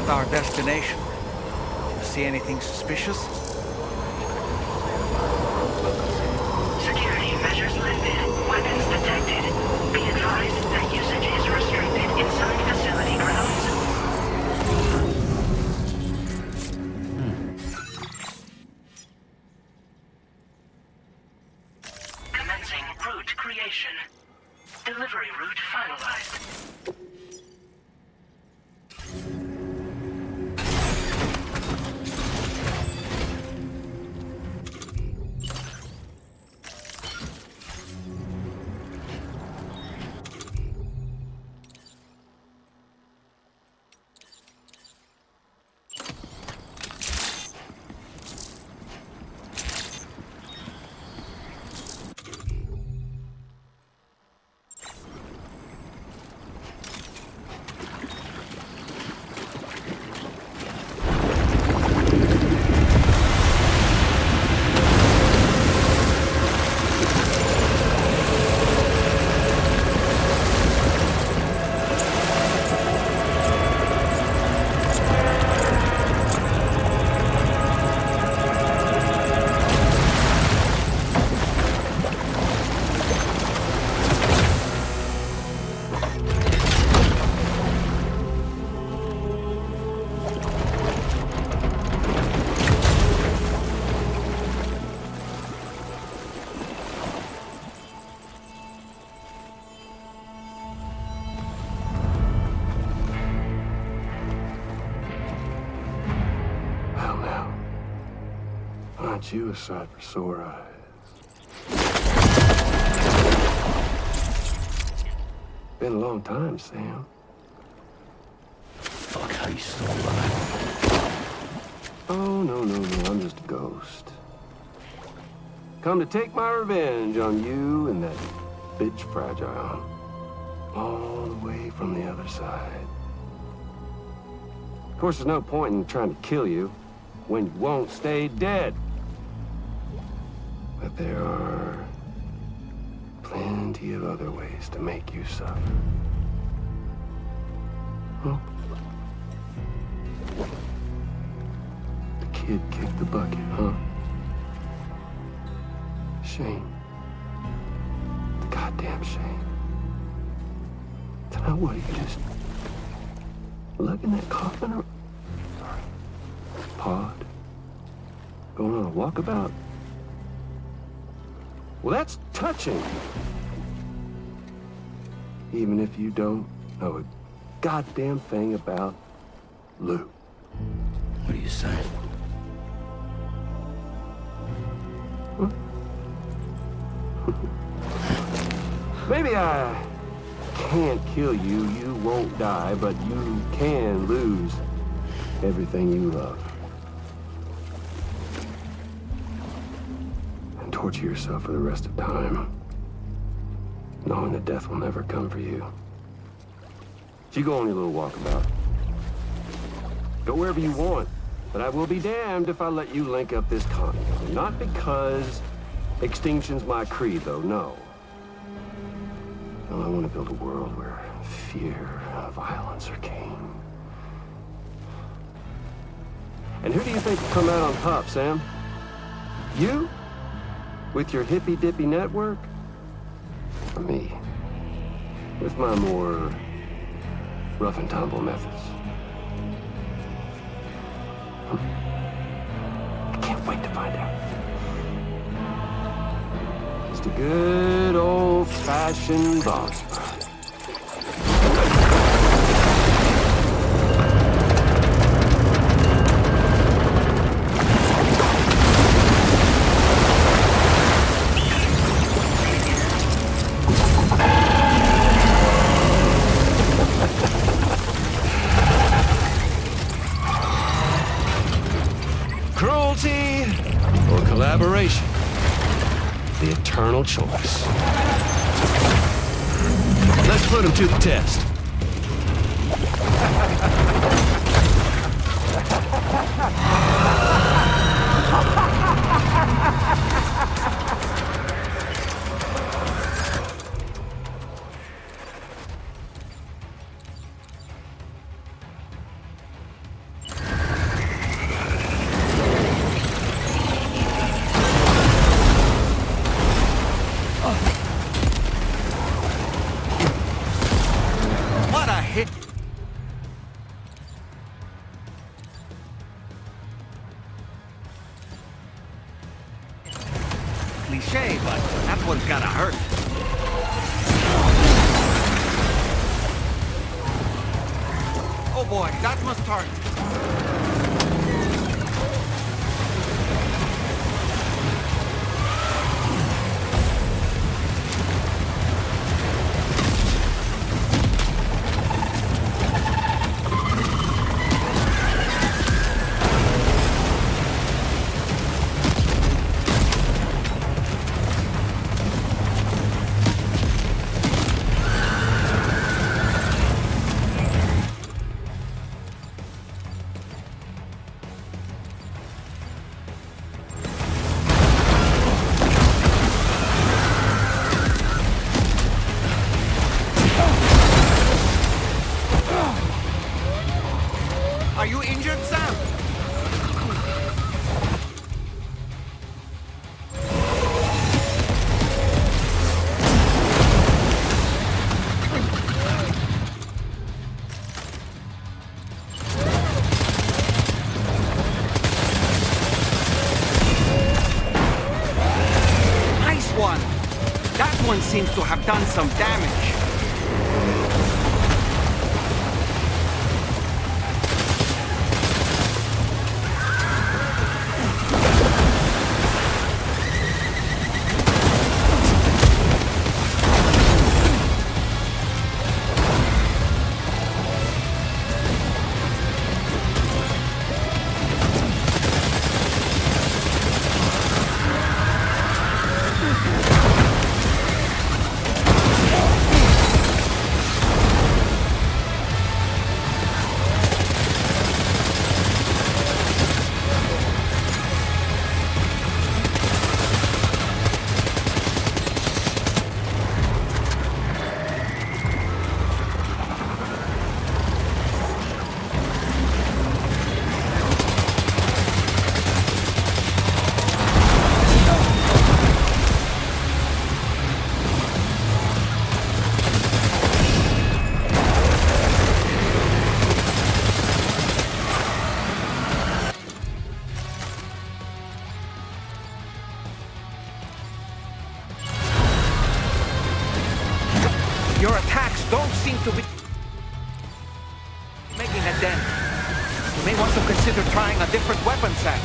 Our destination. You see anything suspicious? Security measures lifted. Weapons detected. Be advised that usage is restricted inside facility grounds. Commencing route creation. Delivery route finalized. get you a sight for sore eyes. Been a long time, Sam. Fuck, how you still alive? Oh, no, I'm just a ghost. Come to take my revenge on you and that bitch Fragile. All the way from the other side. Of course, there's no point in trying to kill you when you won't stay dead. But there are plenty of other ways to make you suffer. Huh? The kid kicked the bucket, huh? Shame. The goddamn shame. Now what, you just lugging that coffin or pod? Going on a walkabout? Well, that's touching. Even if you don't know a goddamn thing about Lou. What are you saying? Huh? Maybe I can't kill you, you won't die, but you can lose everything you love. And torture yourself for the rest of time, knowing that death will never come for you. So you go on your little walkabout. Go wherever you want, but I will be damned if I let you link up this continent. Not because extinction's my creed, though, no. No, I want to build a world where fear and violence are king. And who do you think will come out on top, Sam? You? With your hippy-dippy network? Or me? With my more rough and tumble methods? I can't wait to find out. Just a good old-fashioned boss fight. Cruelty or collaboration? The eternal choice. Let's put him to the test. Cliche, but that one's gotta hurt. Oh boy, that must hurt. Are you injured, Sam? Nice one! That one seems to have done some damage. to be making a dent. You may want to consider trying a different weapon set.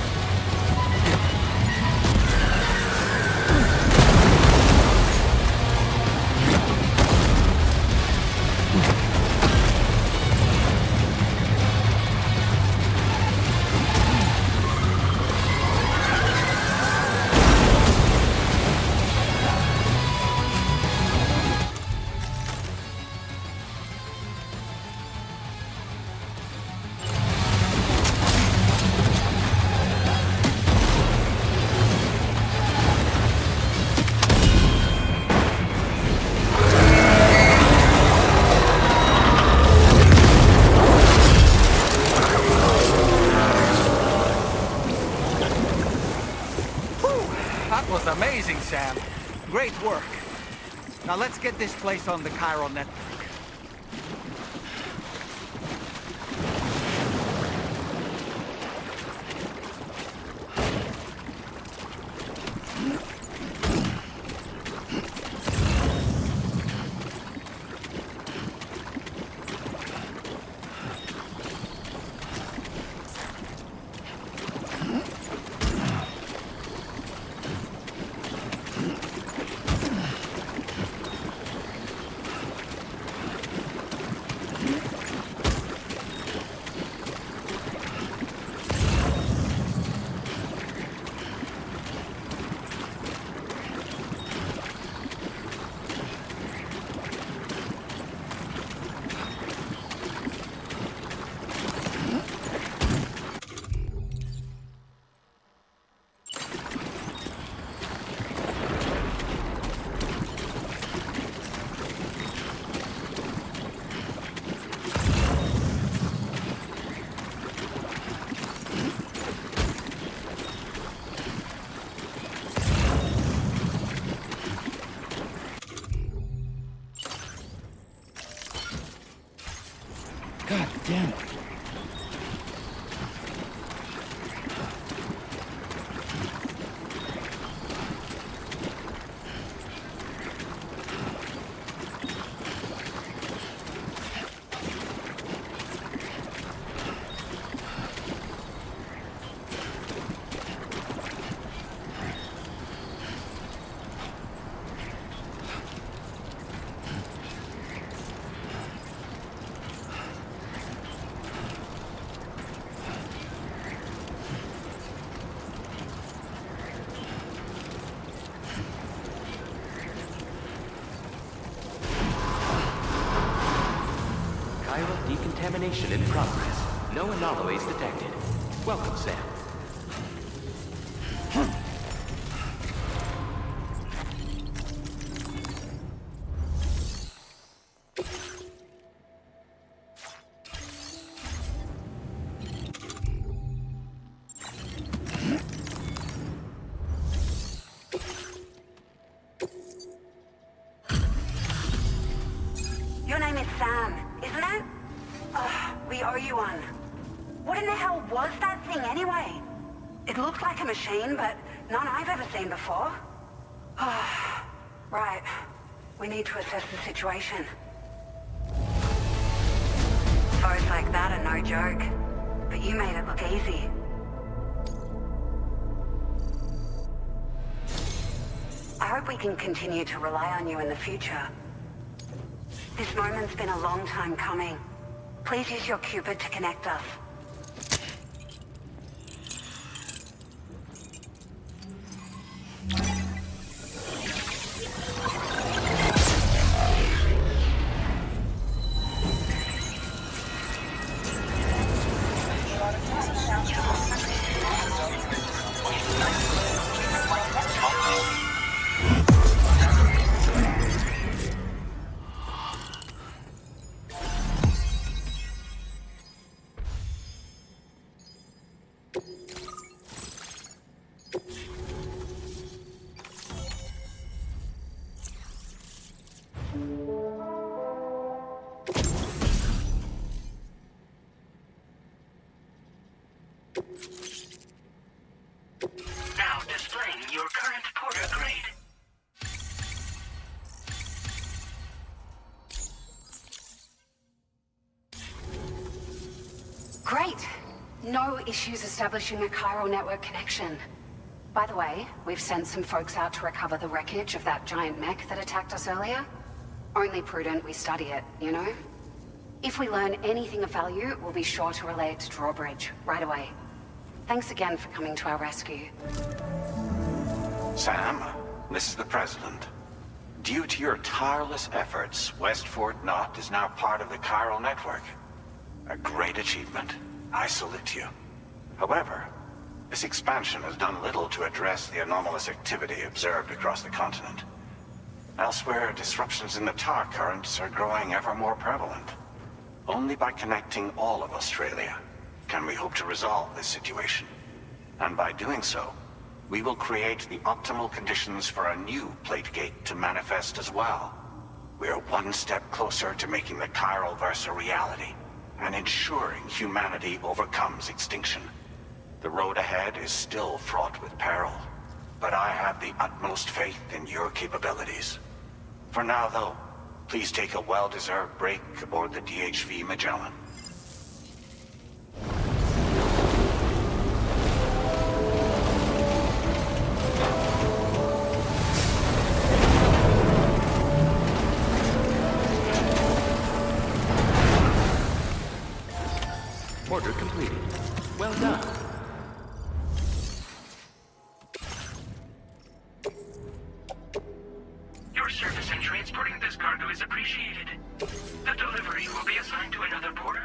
That was amazing, Sam. Great work. Now let's get this place on the Chiral network. God damn it. Chiral decontamination in progress. No anomalies detected. Welcome, Sam. Your name is Sam, isn't it? We owe you one. What in the hell was that thing anyway? It looked like a machine, but none I've ever seen before. Right. We need to assess the situation. Foes like that are no joke. But you made it look easy. I hope we can continue to rely on you in the future. This moment's been a long time coming. Please use your Cupid to connect us. Now displaying your current porter grade. Great. No issues establishing a chiral network connection. By the way, we've sent some folks out to recover the wreckage of that giant mech that attacked us earlier. Only prudent we study it, you know? If we learn anything of value, we'll be sure to relay it to Drawbridge right away. Thanks again for coming to our rescue. Sam, this is the President. Due to your tireless efforts, West Fort Knot is now part of the chiral network. A great achievement. I salute you. However, this expansion has done little to address the anomalous activity observed across the continent. Elsewhere, disruptions in the tar currents are growing ever more prevalent. Only by connecting all of Australia can we hope to resolve this situation. And by doing so, we will create the optimal conditions for a new plate gate to manifest as well. We are one step closer to making the chiral verse a reality, and ensuring humanity overcomes extinction. The road ahead is still fraught with peril, but I have the utmost faith in your capabilities. For now, though, please take a well-deserved break aboard the DHV Magellan. Order completed. Well done. Your service in transporting this cargo is appreciated. The delivery will be assigned to another porter.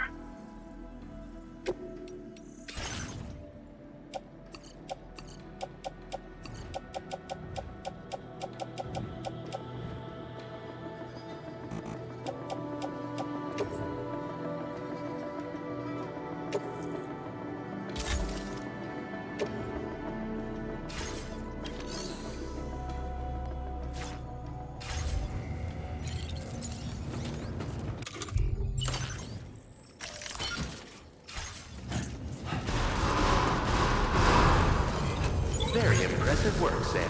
Very impressive work, Sam.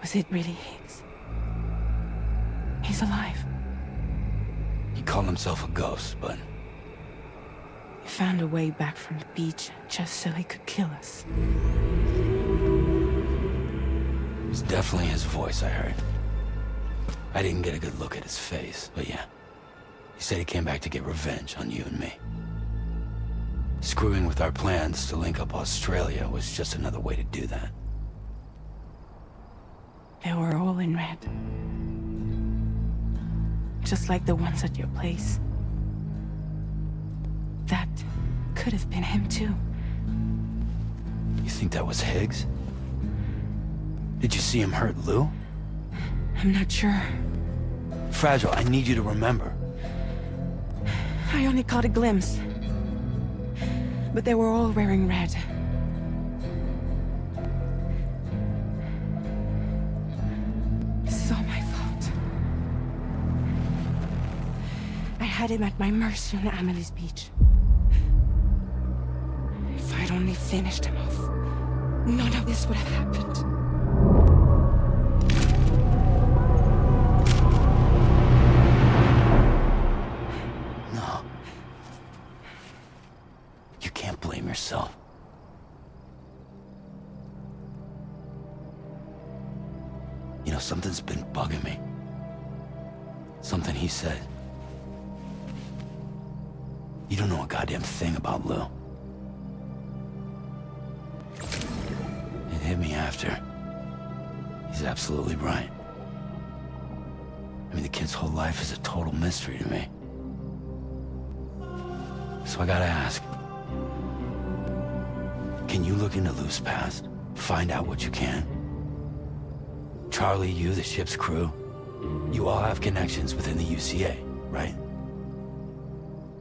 Was it really Higgs? He's alive. He called himself a ghost, but He found a way back from the beach just so he could kill us. it was definitely his voice I heard. I didn't get a good look at his face, but yeah. He said he came back to get revenge on you and me. Screwing with our plans to link up Australia was just another way to do that. They were all in red. Just like the ones at your place. That could have been him too. You think that was Higgs? Did you see him hurt Lou? I'm not sure. Fragile, I need you to remember. I only caught a glimpse. But they were all wearing red. This is all my fault. I had him at my mercy on Amelie's beach. If I'd only finished him off, none of this would have happened. No. You can't blame yourself. You know, something's been bugging me. Something he said. You don't know a goddamn thing about Lou. It hit me after. He's absolutely right. I mean, the kid's whole life is a total mystery to me. So I gotta ask. Can you look into Lou's past? Find out what you can? Charlie, you, the ship's crew, you all have connections within the UCA, right?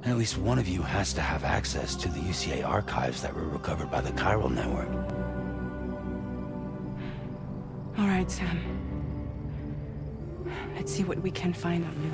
And at least one of you has to have access to the UCA archives that were recovered by the chiral network. All right, Sam. Let's see what we can find on you.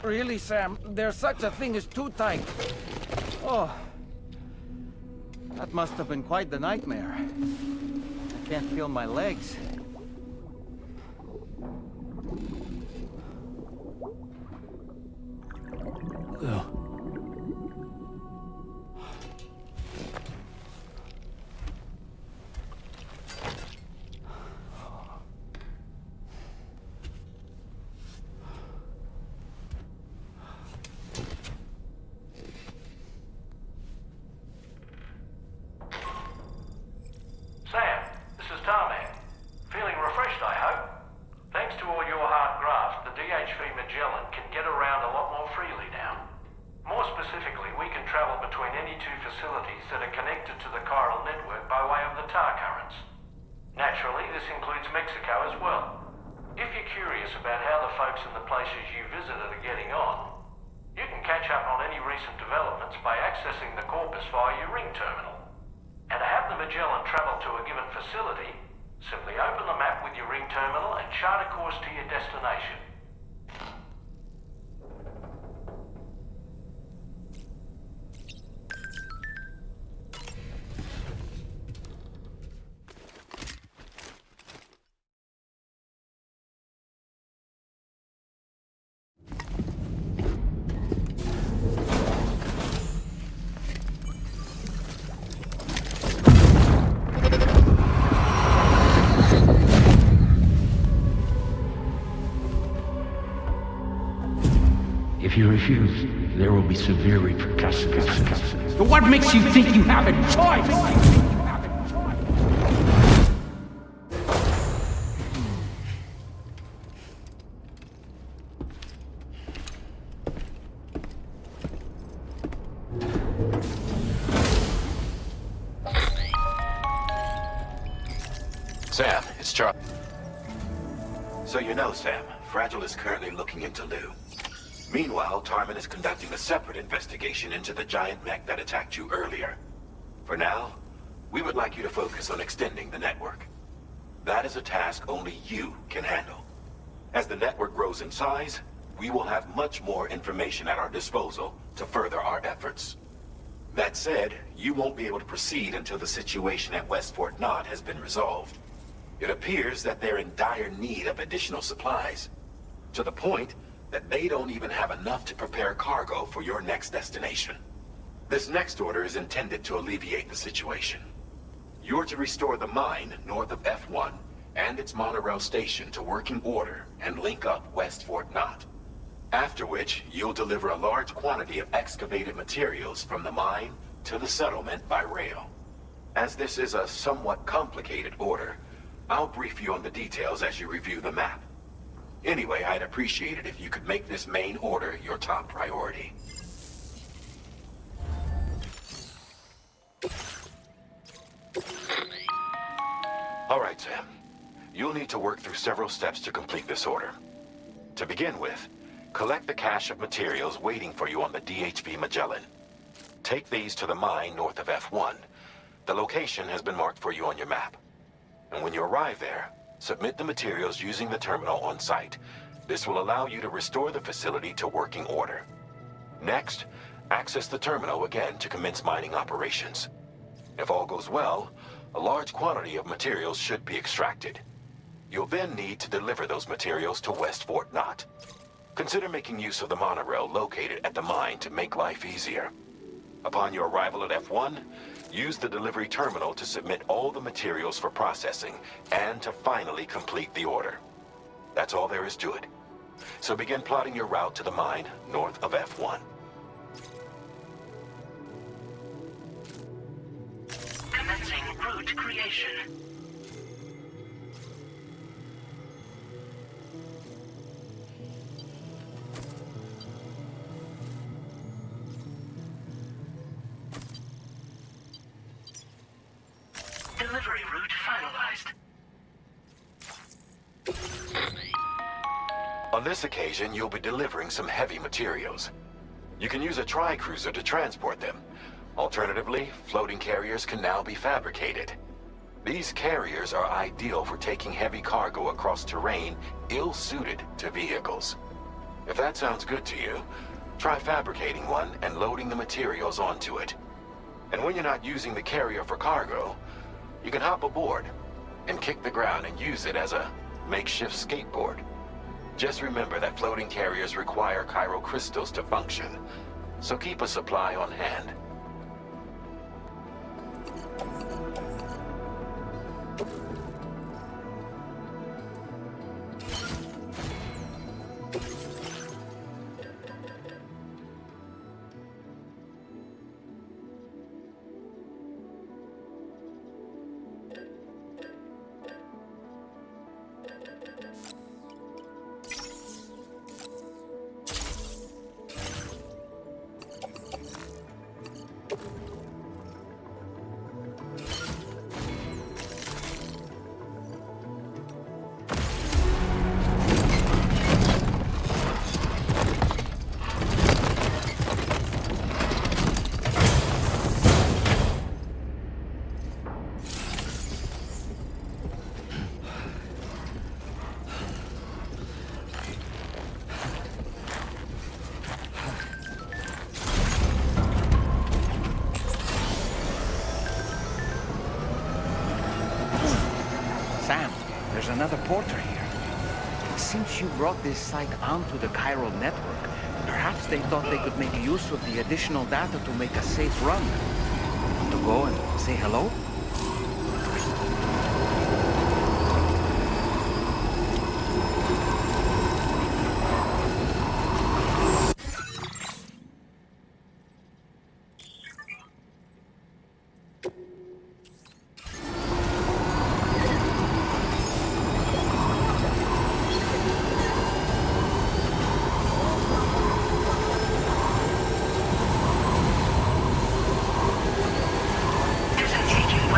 Really, Sam? There's such a thing as too tight. Oh. That must have been quite the nightmare. I can't feel my legs. Ugh. Sam, this is Tarman. Feeling refreshed, I hope. Thanks to all your hard graft, the DHV Magellan can get around a lot more freely now. More specifically, we can travel between any two facilities that are connected to the chiral network by way of the tar currents. Naturally, this includes Mexico as well. If you're curious about how the folks in the places you visited are getting on, you can catch up on any recent developments by accessing the corpus via your ring terminal. And to have the Magellan travel to a given facility, simply open the map with your ring terminal and chart a course to your destination. If you refuse, there will be severe repercussions. But what makes you think you have a choice? Sam, it's Charlie. So you know, Sam, Fragile is currently looking into Lou. Meanwhile, Tarman is conducting a separate investigation into the giant mech that attacked you earlier. For now, we would like you to focus on extending the network. That is a task only you can handle. As the network grows in size, we will have much more information at our disposal to further our efforts. That said, you won't be able to proceed until the situation at West Fort Knott has been resolved. It appears that they're in dire need of additional supplies, to the point that they don't even have enough to prepare cargo for your next destination. This next order is intended to alleviate the situation. You're to restore the mine north of F1 and its monorail station to working order and link up West Fort Knott. After which, you'll deliver a large quantity of excavated materials from the mine to the settlement by rail. As this is a somewhat complicated order, I'll brief you on the details as you review the map. Anyway, I'd appreciate it if you could make this main order your top priority. All right, Sam. You'll need to work through several steps to complete this order. To begin with, collect the cache of materials waiting for you on the DHV Magellan. Take these to the mine north of F1. The location has been marked for you on your map. And when you arrive there, submit the materials using the terminal on site. This will allow you to restore the facility to working order. Next, access the terminal again to commence mining operations. If all goes well, a large quantity of materials should be extracted. You'll then need to deliver those materials to West Fort Knott. Consider making use of the monorail located at the mine to make life easier. Upon your arrival at F1, use the delivery terminal to submit all the materials for processing and to finally complete the order. That's all there is to it. So begin plotting your route to the mine north of F1. Commencing route creation. Delivery route finalized. On this occasion, you'll be delivering some heavy materials. You can use a tri-cruiser to transport them. Alternatively, floating carriers can now be fabricated. These carriers are ideal for taking heavy cargo across terrain ill-suited to vehicles. If that sounds good to you, try fabricating one and loading the materials onto it. And when you're not using the carrier for cargo, you can hop aboard and kick the ground and use it as a makeshift skateboard. Just remember that floating carriers require chiral crystals to function, so keep a supply on hand. Sam, there's another porter here. Since you brought this site onto the chiral network, perhaps they thought they could make use of the additional data to make a safe run. Want to go and say hello? Disengaging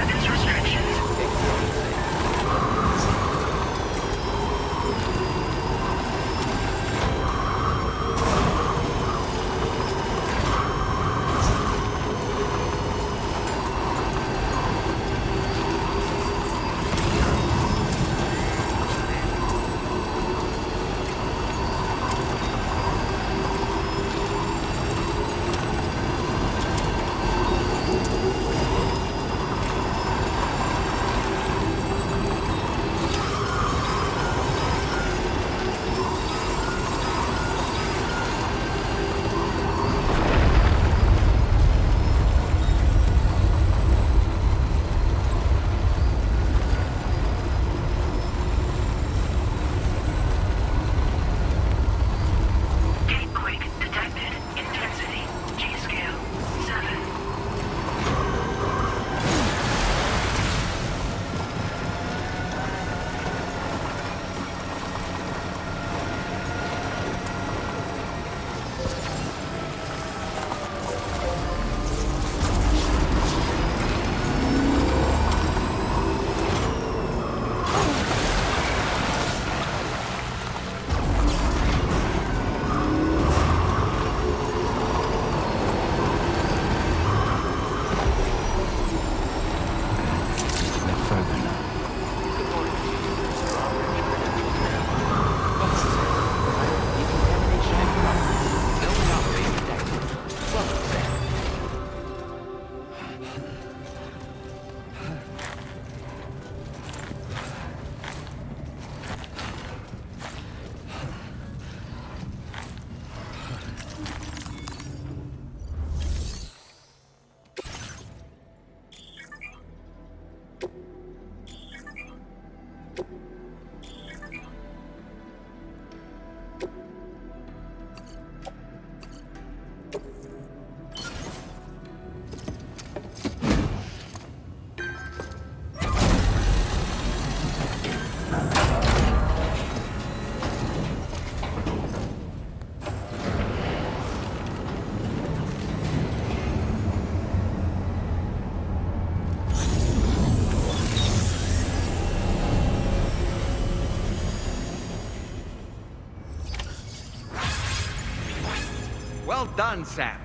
Well done, Sam.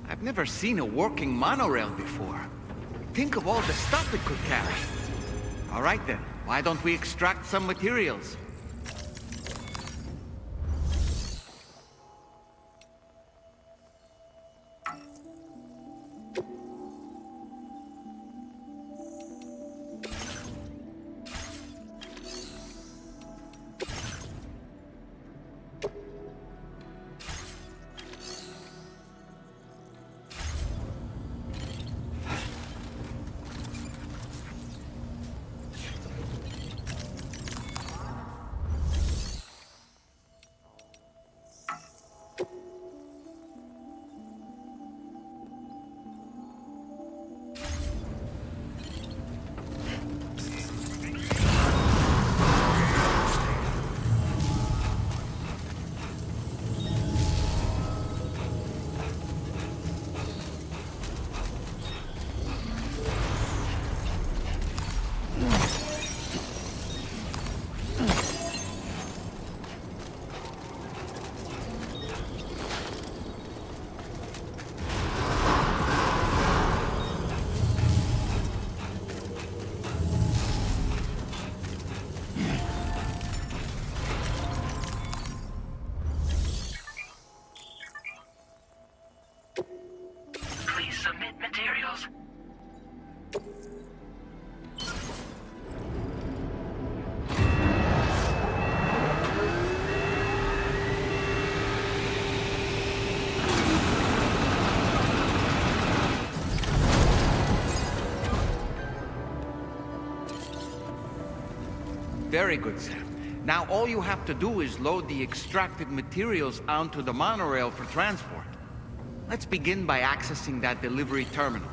I've never seen a working monorail before. Think of all the stuff it could carry. All right then, why don't we extract some materials? Please submit materials. Very good, Sam. Now all you have to do is load the extracted materials onto the monorail for transport. Let's begin by accessing that delivery terminal.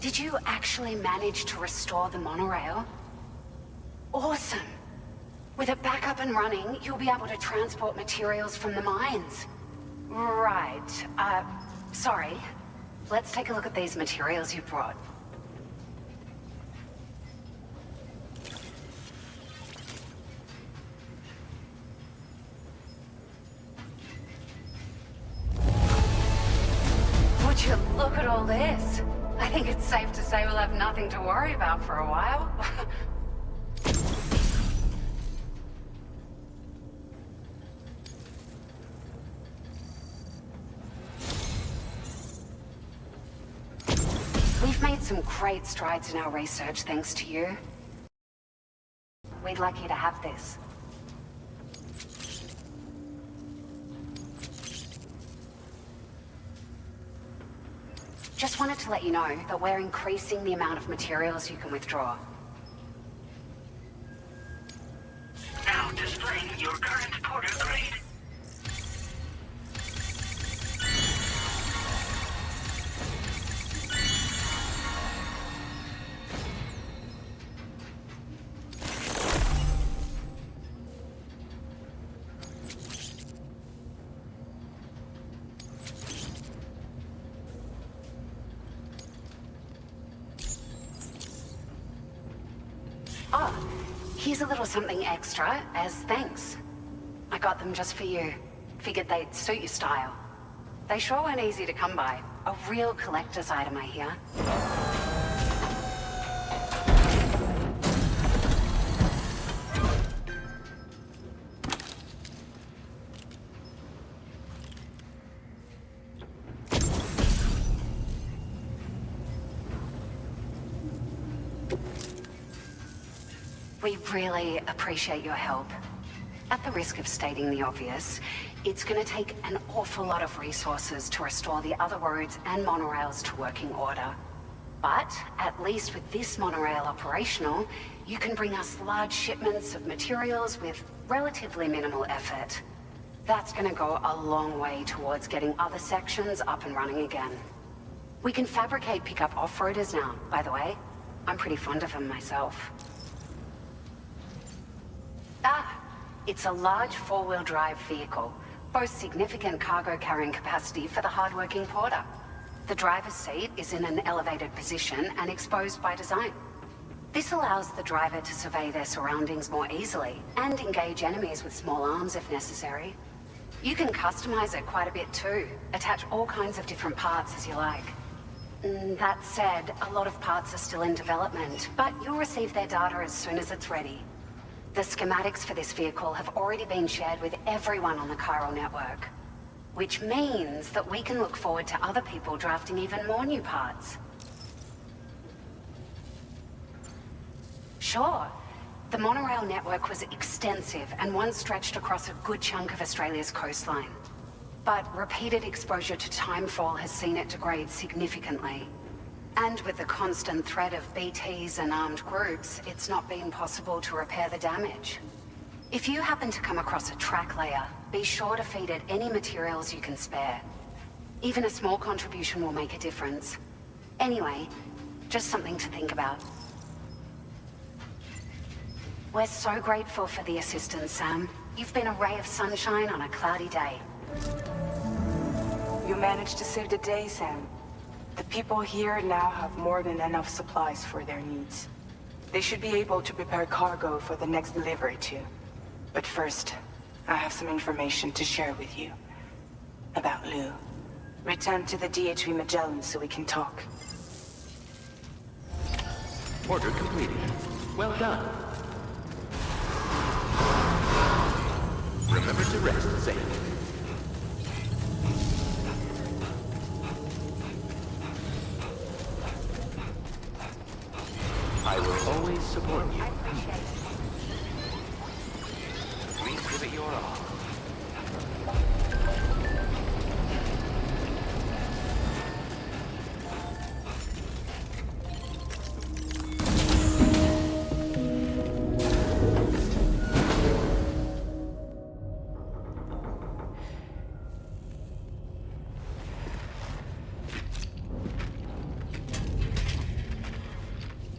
Did you actually manage to restore the monorail? Awesome. With it back up and running, you'll be able to transport materials from the mines. Right. Sorry. Let's take a look at these materials you brought. Would you look at all this? I think it's safe to say we'll have nothing to worry about for a while. We've made some great strides in our research thanks to you. We'd like you to have this. Just wanted to let you know that we're increasing the amount of materials you can withdraw. Now displaying your current porter grade. Oh, here's a little something extra as thanks. I got them just for you. Figured they'd suit your style. They sure weren't easy to come by. A real collector's item, I hear. We really appreciate your help. At the risk of stating the obvious, it's going to take an awful lot of resources to restore the other roads and monorails to working order. But at least with this monorail operational, you can bring us large shipments of materials with relatively minimal effort. That's going to go a long way towards getting other sections up and running again. We can fabricate pickup off-roaders now, by the way. I'm pretty fond of them myself. It's a large four-wheel drive vehicle, boasts significant cargo carrying capacity for the hard-working porter. The driver's seat is in an elevated position and exposed by design. This allows the driver to survey their surroundings more easily and engage enemies with small arms if necessary. You can customize it quite a bit too, attach all kinds of different parts as you like. That said, a lot of parts are still in development, but you'll receive their data as soon as it's ready. The schematics for this vehicle have already been shared with everyone on the chiral network, which means that we can look forward to other people drafting even more new parts. Sure, the monorail network was extensive and once stretched across a good chunk of Australia's coastline. But repeated exposure to timefall has seen it degrade significantly. And with the constant threat of BTs and armed groups, it's not been possible to repair the damage. If you happen to come across a track layer, be sure to feed it any materials you can spare. Even a small contribution will make a difference. Anyway, just something to think about. We're so grateful for the assistance, Sam. You've been a ray of sunshine on a cloudy day. You managed to save the day, Sam. The people here now have more than enough supplies for their needs. They should be able to prepare cargo for the next delivery too. But first, I have some information to share with you. About Lou. Return to the DHV Magellan so we can talk. Order completed. Well done. Remember to rest, Sam. I will always support you. Please give it your all.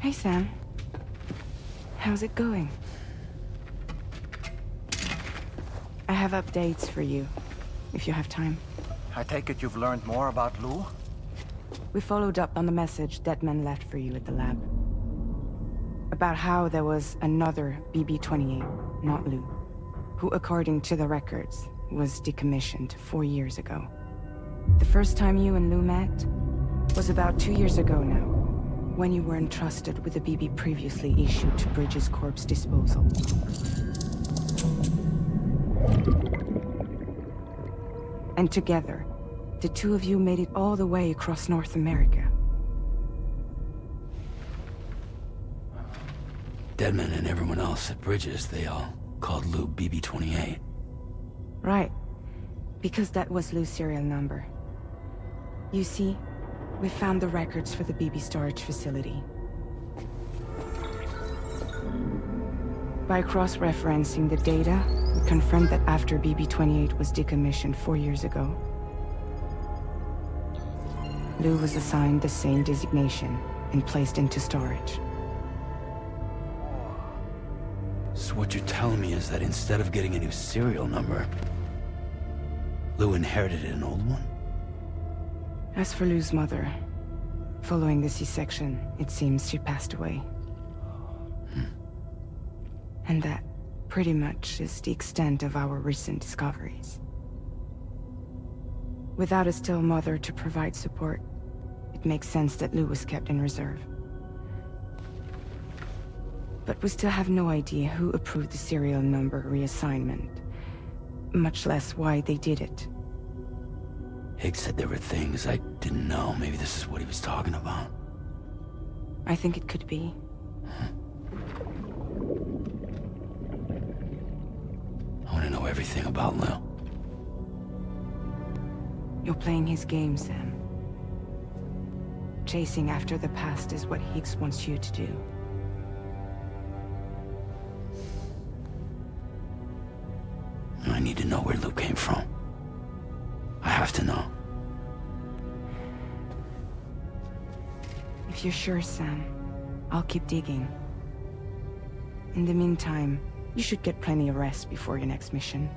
Hey, Sam. How's it going? I have updates for you, if you have time. I take it you've learned more about Lou? We followed up on the message Deadman left for you at the lab. About how there was another BB-28, not Lou, who, according to the records, was decommissioned 4 years ago. The first time you and Lou met was about 2 years ago now, when you were entrusted with a BB previously issued to Bridges Corp's disposal. And together, the two of you made it all the way across North America. Deadman and everyone else at Bridges, they all called Lou BB-28. Right. Because that was Lou's serial number. You see, we found the records for the BB storage facility. By cross-referencing the data, we confirmed that after BB-28 was decommissioned 4 years ago, Lou was assigned the same designation and placed into storage. So what you're telling me is that instead of getting a new serial number, Lou inherited an old one? As for Lou's mother, following the C-section, it seems she passed away. And that, pretty much, is the extent of our recent discoveries. Without a still mother to provide support, it makes sense that Lou was kept in reserve. But we still have no idea who approved the serial number reassignment, much less why they did it. Higgs said there were things I didn't know. Maybe this is what he was talking about. I think it could be. I want to know everything about Lou. You're playing his game, Sam. Chasing after the past is what Higgs wants you to do. I need to know where Lou came from. I have to know. If you're sure, Sam, I'll keep digging. In the meantime, you should get plenty of rest before your next mission.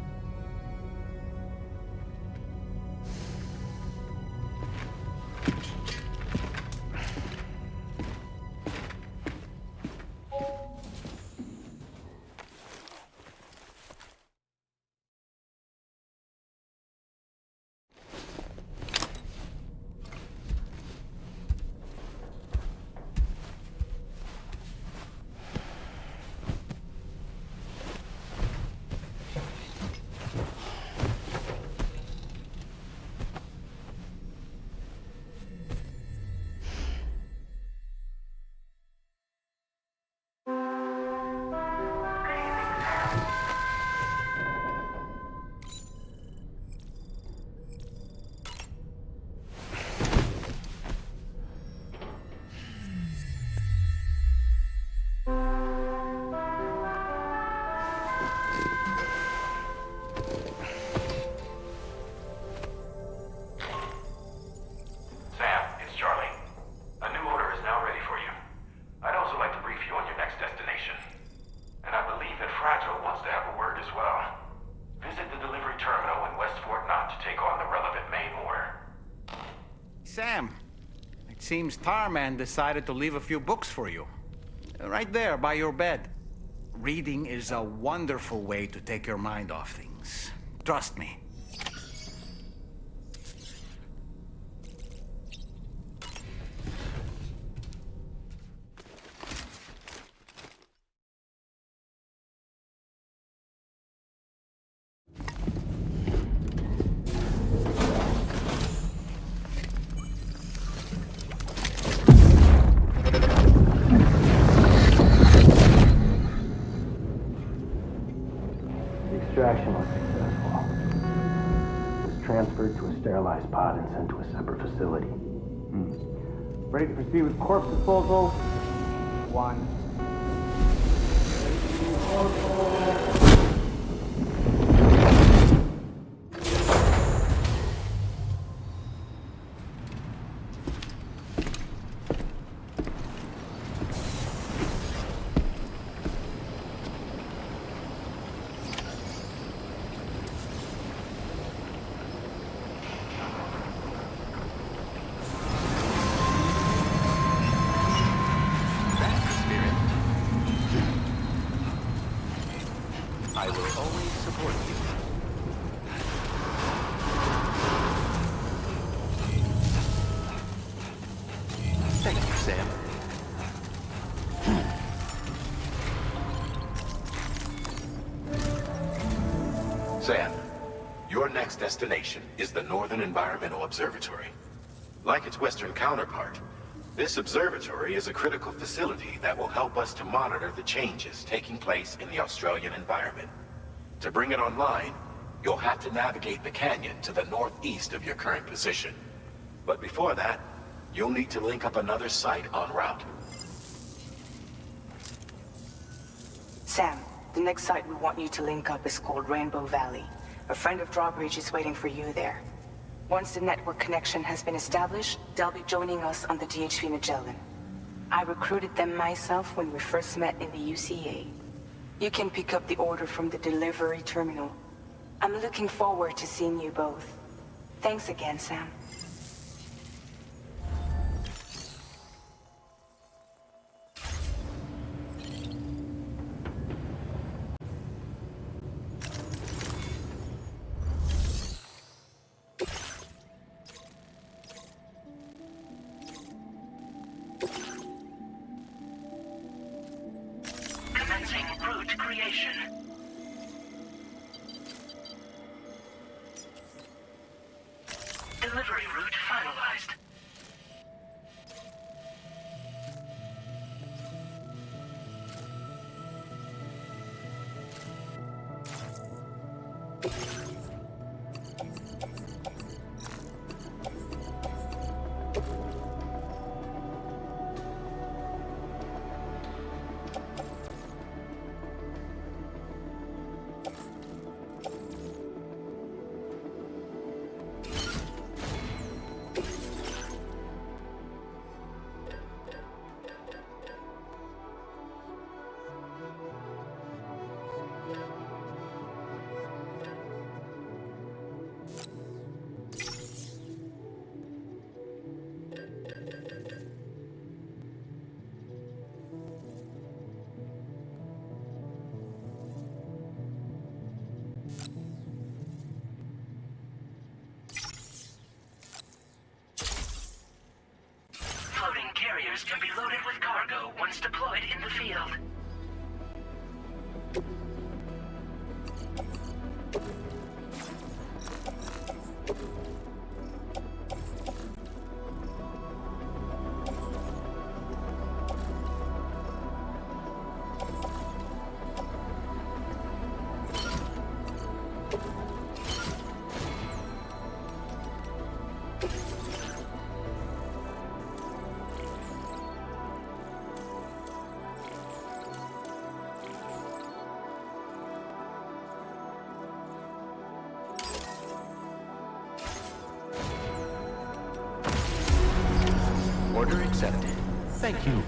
Sam, it seems Tarman decided to leave a few books for you. Right there, by your bed. Reading is a wonderful way to take your mind off things. Trust me. Extraction was successful. It was transferred to a sterilized pod and sent to a separate facility. Ready to proceed with corpse disposal? 1. I will always support you. Thank you, Sam. Sam, your next destination is the Northern Environmental Observatory. Like its Western counterpart, this observatory is a critical facility that will help us to monitor the changes taking place in the Australian environment. To bring it online, you'll have to navigate the canyon to the northeast of your current position. But before that, you'll need to link up another site en route. Sam, the next site we want you to link up is called Rainbow Valley. A friend of Drawbridge is waiting for you there. Once the network connection has been established, they'll be joining us on the DHV Magellan. I recruited them myself when we first met in the UCA. You can pick up the order from the delivery terminal. I'm looking forward to seeing you both. Thanks again, Sam. Commencing route creation. Delivery route finalized. Floating carriers can be loaded with cargo once deployed in the field. Order accepted. Thank you.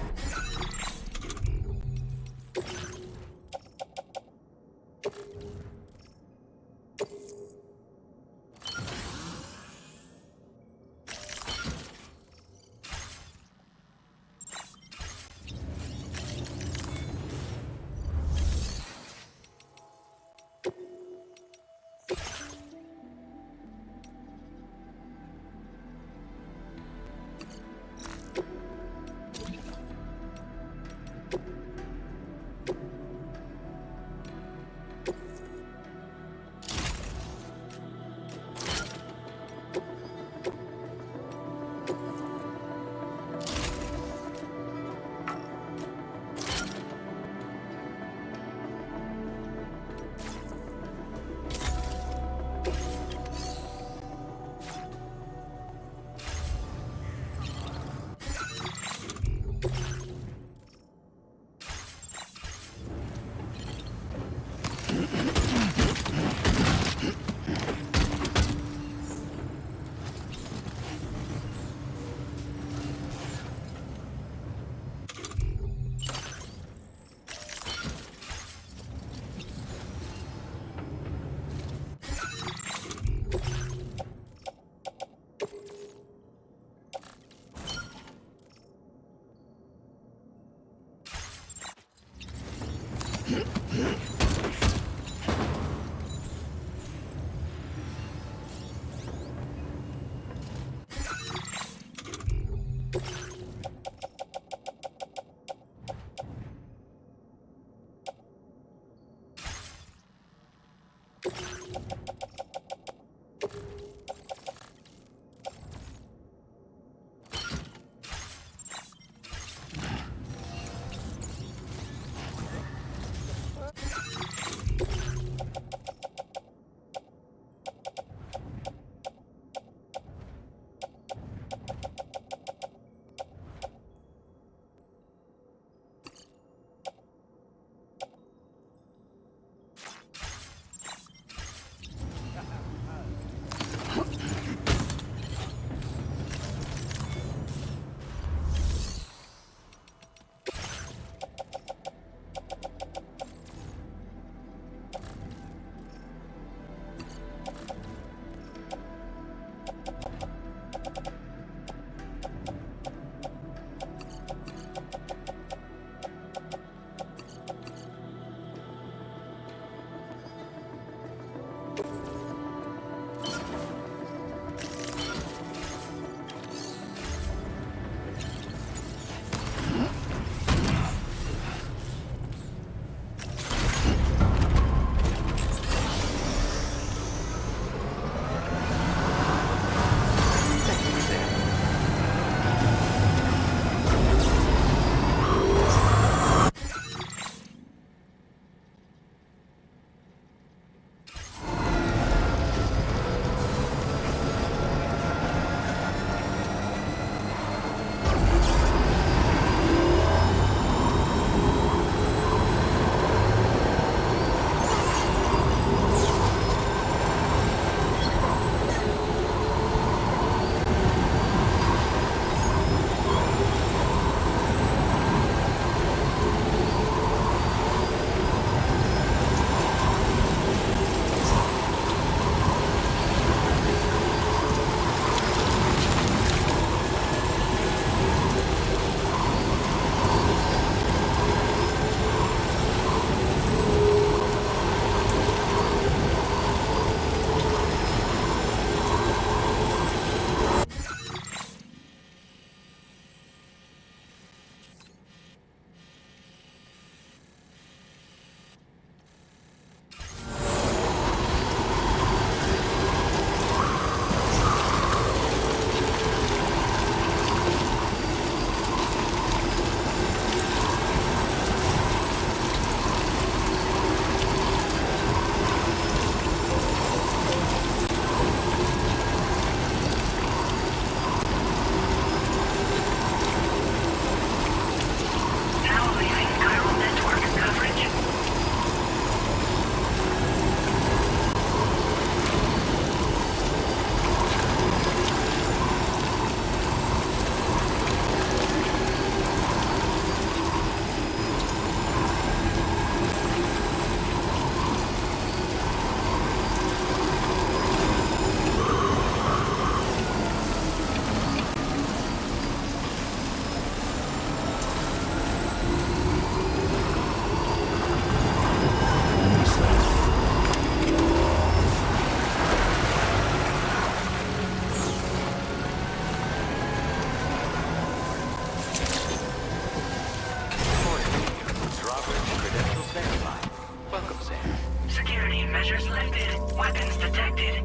Measures lifted. Weapons detected.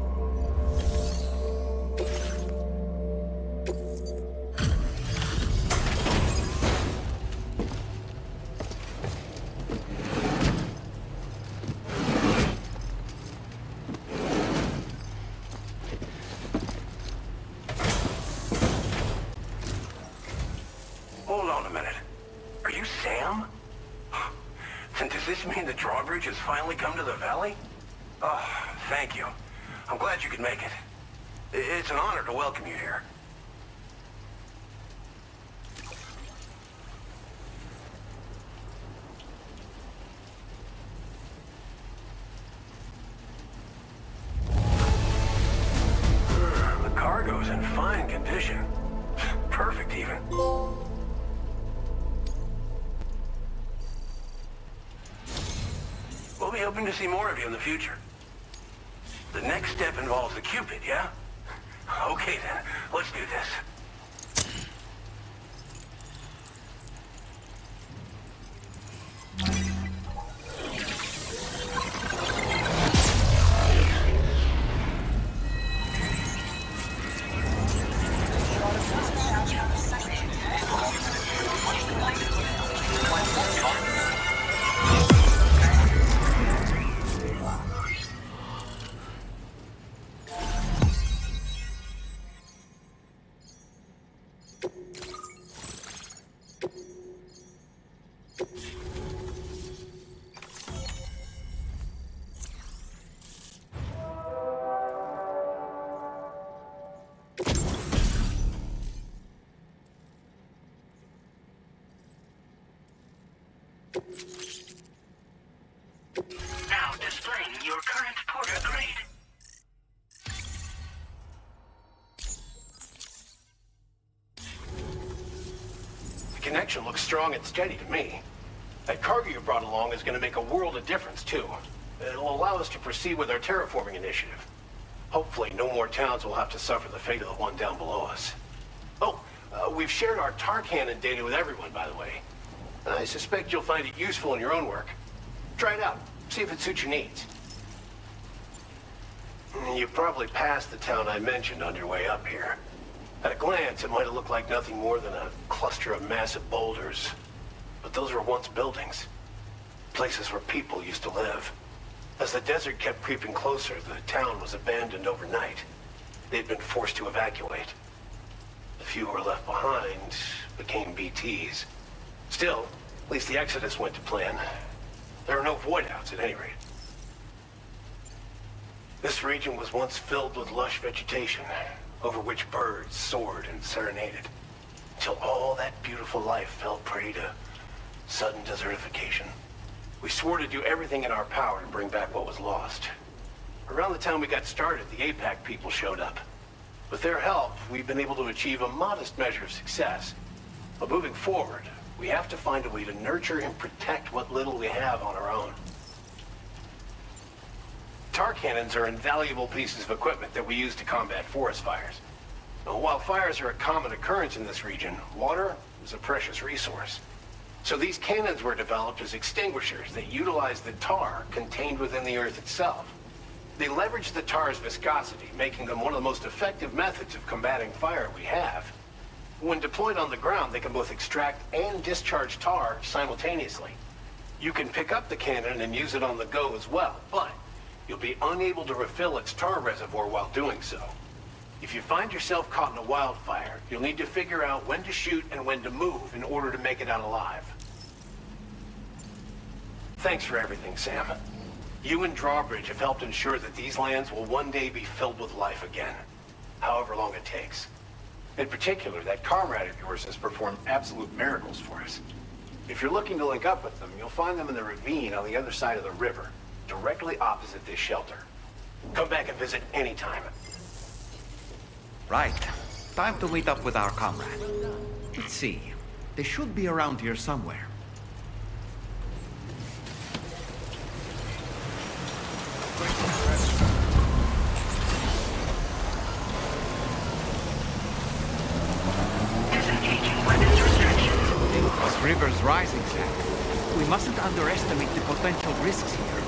Hold on a minute. Are you Sam? And does this mean the drawbridge has finally come to the valley? Oh, thank you. I'm glad you could make it. It's an honor to welcome you here. The cargo's in fine condition. Perfect, even. We'll be hoping to see more of you in the future. The next step involves the Cupid, yeah? Okay then, let's do this. Now displaying your current porter grade. The connection looks strong and steady to me. That cargo you brought along is going to make a world of difference, too. It'll allow us to proceed with our terraforming initiative. Hopefully, no more towns will have to suffer the fate of the one down below us. Oh, we've shared our tar cannon data with everyone, by the way. I suspect you'll find it useful in your own work. Try it out. See if it suits your needs. You probably passed the town I mentioned on your way up here. At a glance, it might have looked like nothing more than a cluster of massive boulders. But those were once buildings. Places where people used to live. As the desert kept creeping closer, the town was abandoned overnight. They'd been forced to evacuate. The few who were left behind became BTs. Still, at least the exodus went to plan. There are no void-outs at any rate. This region was once filled with lush vegetation, over which birds soared and serenaded, until all that beautiful life fell prey to sudden desertification. We swore to do everything in our power to bring back what was lost. Around the time we got started, the APAC people showed up. With their help, we've been able to achieve a modest measure of success. But moving forward, we have to find a way to nurture and protect what little we have on our own. Tar cannons are invaluable pieces of equipment that we use to combat forest fires. Now, while fires are a common occurrence in this region, water is a precious resource. So these cannons were developed as extinguishers that utilize the tar contained within the earth itself. They leverage the tar's viscosity, making them one of the most effective methods of combating fire we have. When deployed on the ground, they can both extract and discharge tar simultaneously. You can pick up the cannon and use it on the go as well, but you'll be unable to refill its tar reservoir while doing so. If you find yourself caught in a wildfire, you'll need to figure out when to shoot and when to move in order to make it out alive. Thanks for everything, Sam. You and Drawbridge have helped ensure that these lands will one day be filled with life again, however long it takes. In particular, that comrade of yours has performed absolute miracles for us. If you're looking to link up with them, you'll find them in the ravine on the other side of the river, directly opposite this shelter. Come back and visit anytime. Right. Time to meet up with our comrade. Let's see. They should be around here somewhere. This river's rising, Sam. We mustn't underestimate the potential risks here.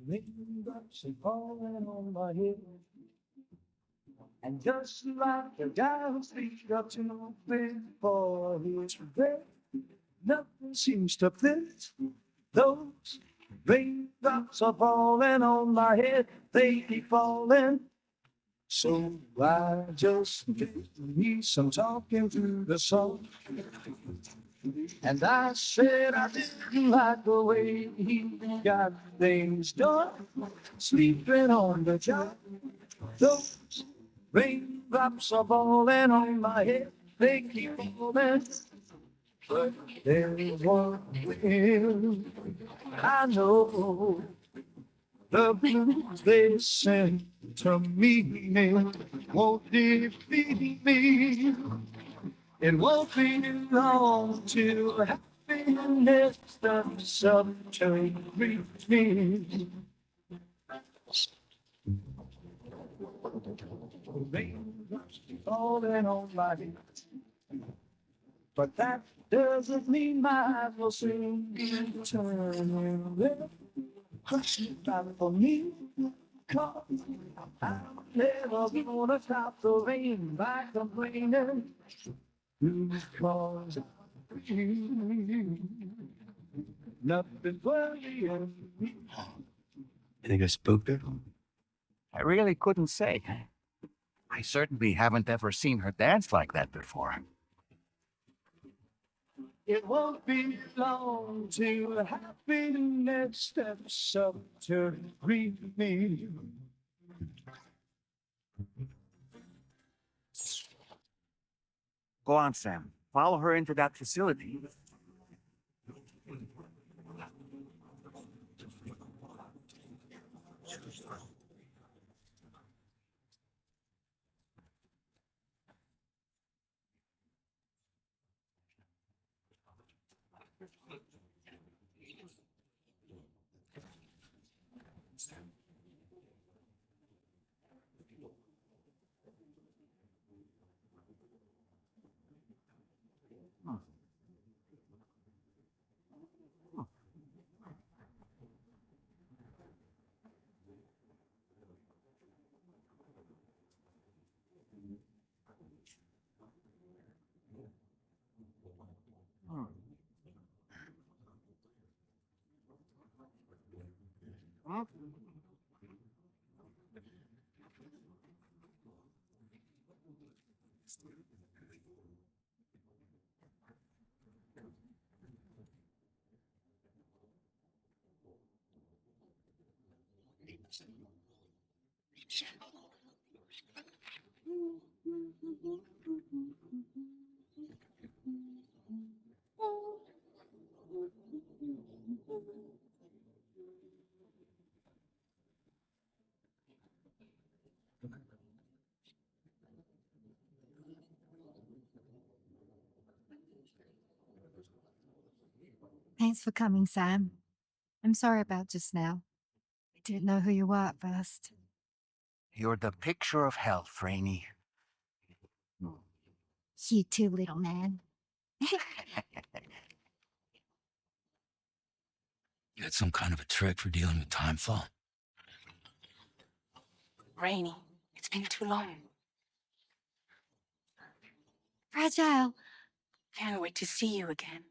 Raindrops are falling on my head. And just like the guy who speaks up to before his bed, nothing seems to fit. Those raindrops are falling on my head. They keep falling. So I just gave me some talking to the sun. And I said I didn't like the way he got things done. Sleeping on the job. Those raindrops are falling on my head. They keep falling. But there's one thing I know. The blues they send to me won't defeat me. It won't be long till happiness steps up to greet me. Raindrops falling on my head, but that doesn't mean my eyes will soon be turning red. Hush back for me, 'cause I'm never gonna stop the rain by complaining. Because nothing's worrying me. You think I spooked her? I really couldn't say. I certainly haven't ever seen her dance like that before. It won't be long till happiness steps up to greet me. Go on, Sam. Follow her into that facility. Thanks for coming, Sam. I'm sorry about just now. I didn't know who you were at first. You're the picture of health, Rainey. You too, little man. You got some kind of a trick for dealing with timefall? Rainy, it's been too long. Fragile. Can't wait to see you again.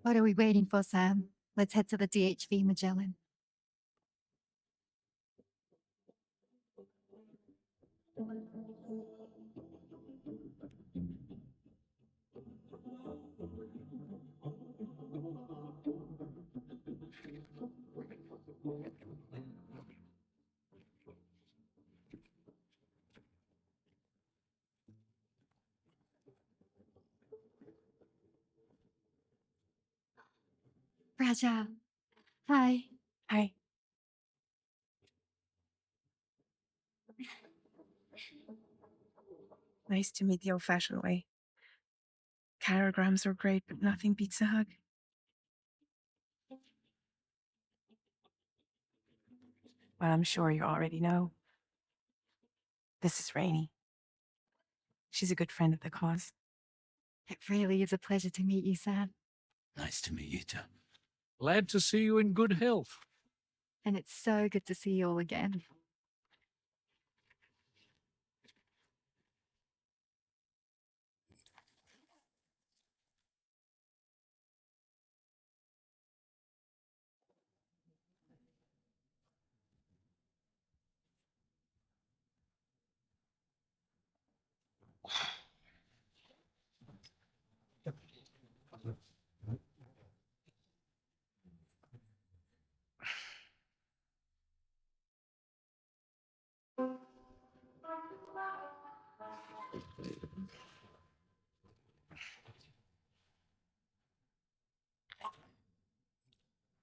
What are we waiting for, Sam? Let's head to the DHV Magellan. Fragile. Hi. Hi. Nice to meet the old-fashioned way. Carograms are great, but nothing beats a hug. Well, I'm sure you already know. This is Rainey. She's a good friend of the cause. It really is a pleasure to meet you, Sam. Nice to meet you too. Glad to see you in good health. And it's so good to see you all again.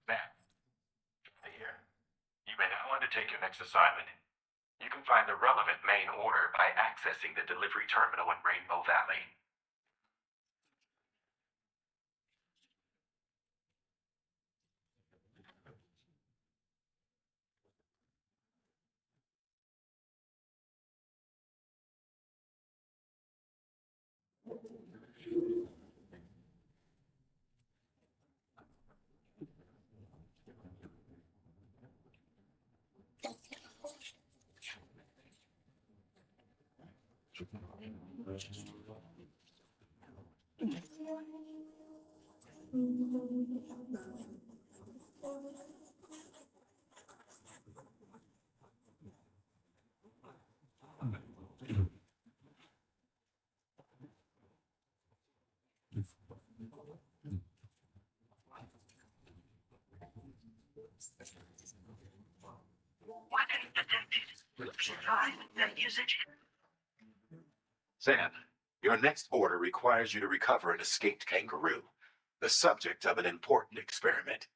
Matt, here. You may now undertake your next assignment. You can find the relevant main order by accessing the delivery terminal in Rainbow Valley. Weapons detected. Survive that usage. Sam, your next order requires you to recover an escaped kangaroo, the subject of an important experiment.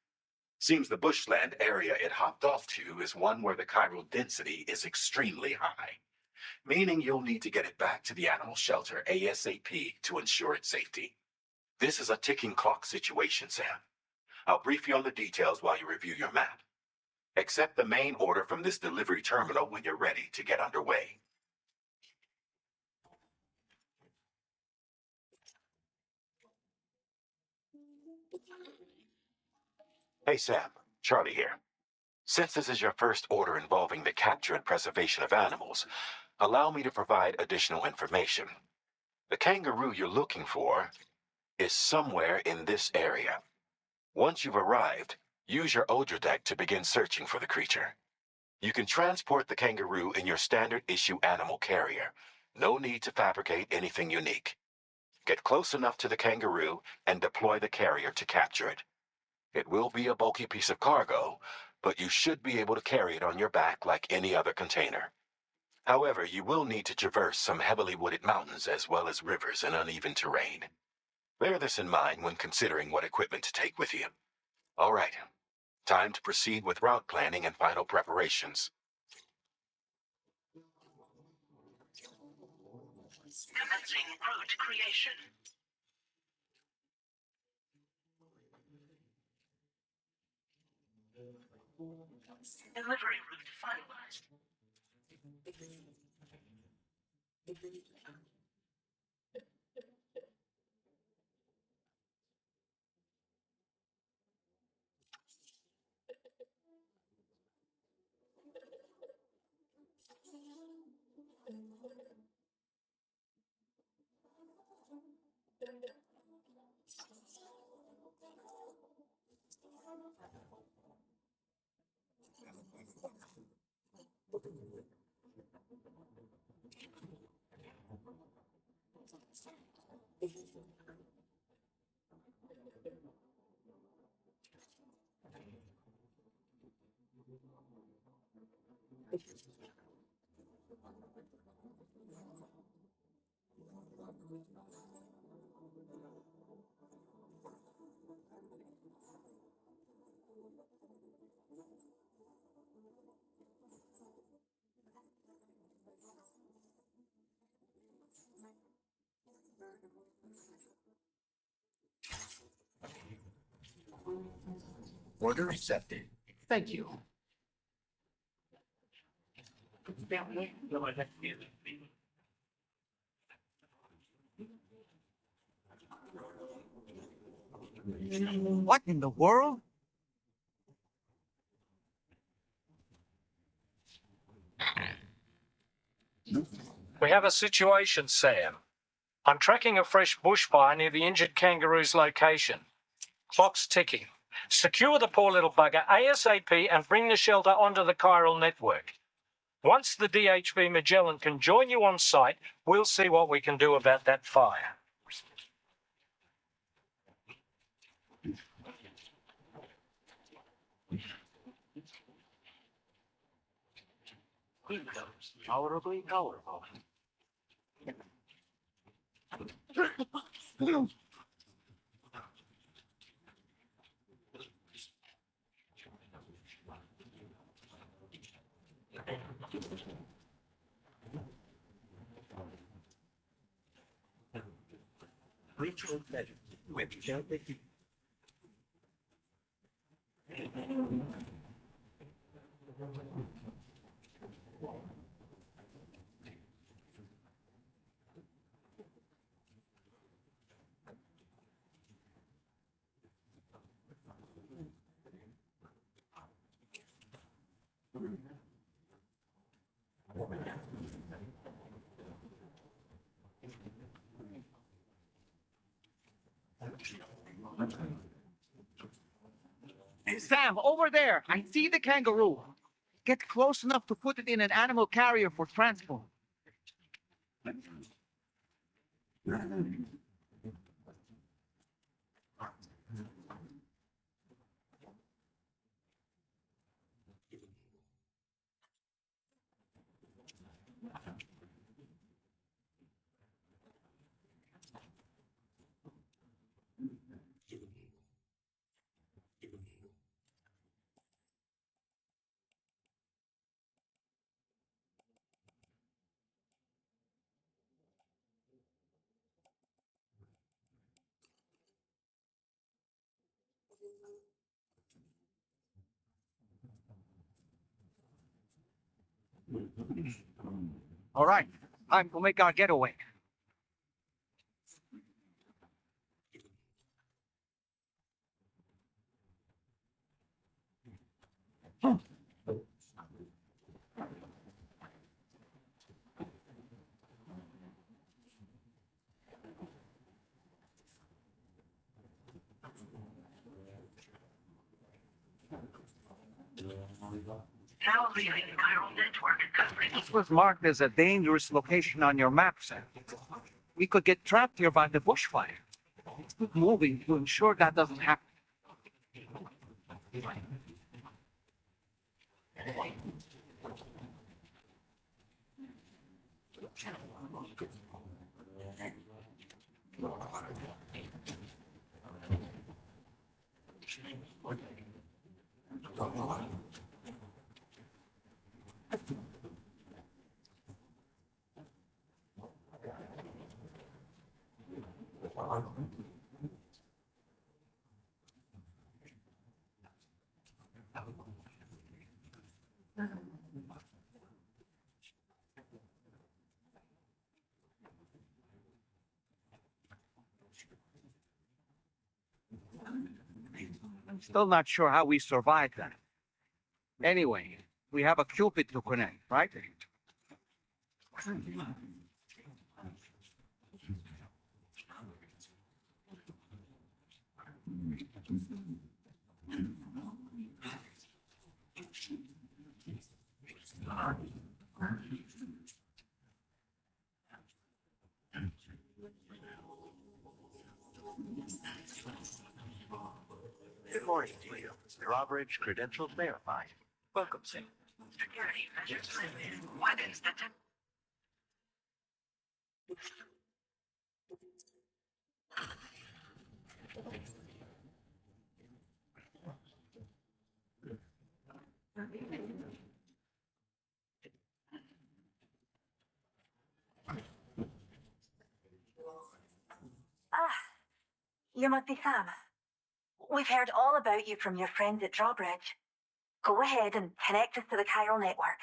Seems the bushland area it hopped off to is one where the chiral density is extremely high, meaning you'll need to get it back to the animal shelter ASAP to ensure its safety. This is a ticking clock situation, Sam. I'll brief you on the details while you review your map. Accept the main order from this delivery terminal when you're ready to get underway. Hey Sam, Charlie here. Since this is your first order involving the capture and preservation of animals, allow me to provide additional information. The kangaroo you're looking for is somewhere in this area. Once you've arrived, use your Odra deck to begin searching for the creature. You can transport the kangaroo in your standard issue animal carrier. No need to fabricate anything unique. Get close enough to the kangaroo and deploy the carrier to capture it. It will be a bulky piece of cargo, but you should be able to carry it on your back like any other container. However, you will need to traverse some heavily wooded mountains as well as rivers and uneven terrain. Bear this in mind when considering what equipment to take with you. All right, time to proceed with route planning and final preparations. Commencing route creation. Delivery route finalized. Order accepted. Thank you. What in the world? We have a situation, Sam. I'm tracking a fresh bushfire near the injured kangaroo's location. Clock's ticking. Secure the poor little bugger ASAP and bring the shelter onto the chiral network. Once the DHV Magellan can join you on site, we'll see what we can do about that fire. Tolerably colorful. Ritual pleasure with Celtic. Hey, Sam, over there. I see the kangaroo. Get close enough to put it in an animal carrier for transport. All right, time to make our getaway. Now leaving chiral network coverage. This was marked as a dangerous location on your map, Sam. We could get trapped here by the bushfire. Let's keep moving to ensure that doesn't happen. I'm still not sure how we survived that. Anyway, we have a Cupid to connect, right? Good morning to you. Drawbridge credentials verified. Welcome, Sam. Security measures lifted. What is the You must be Sam. We've heard all about you from your friends at Drawbridge. Go ahead and connect us to the chiral network.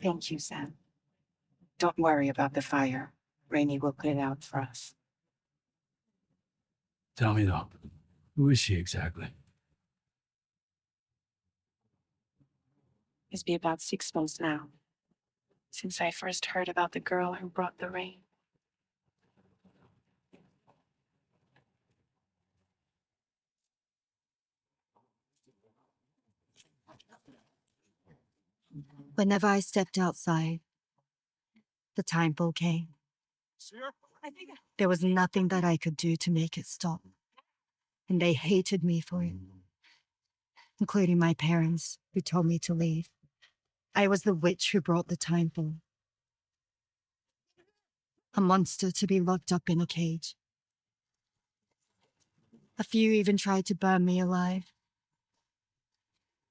Thank you, Sam. Don't worry about the fire. Rainey will put it out for us. Tell me though, who is she exactly? It's been about 6 months now, since I first heard about the girl who brought the rain. Whenever I stepped outside, the time ball came. There was nothing that I could do to make it stop. And they hated me for it, including my parents, who told me to leave. I was the witch who brought the time ball. A monster to be locked up in a cage. A few even tried to burn me alive.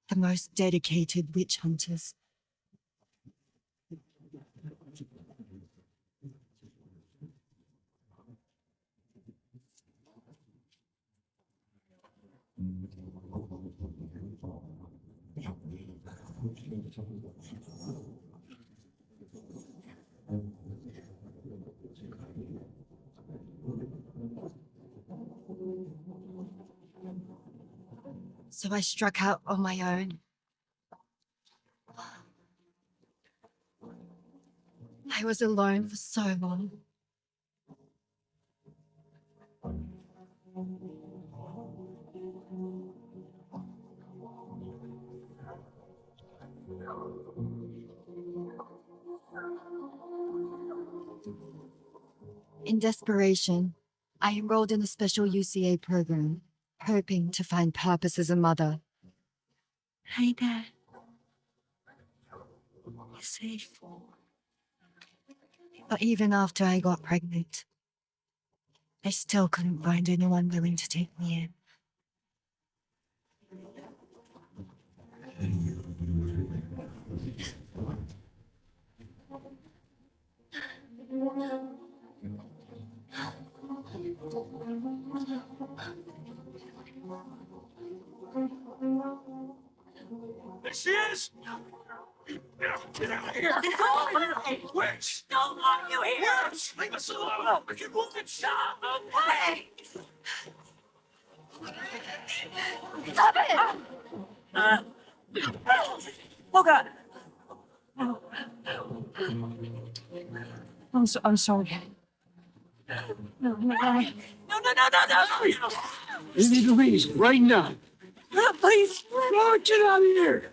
The most dedicated witch hunters. So I struck out on my own. I was alone for so long. In desperation, I enrolled in a special UCA program, hoping to find purpose as a mother. Hi, Dad. You're safe. But even after I got pregnant, I still couldn't find anyone willing to take me in. There she is! Get out of here! Witch! Don't want you here! Witch! Leave us alone! We can move it! Stop! Hey! Stop it! Oh, God. I'm sorry. No. You need to leave right now. Please. Go, get out of here!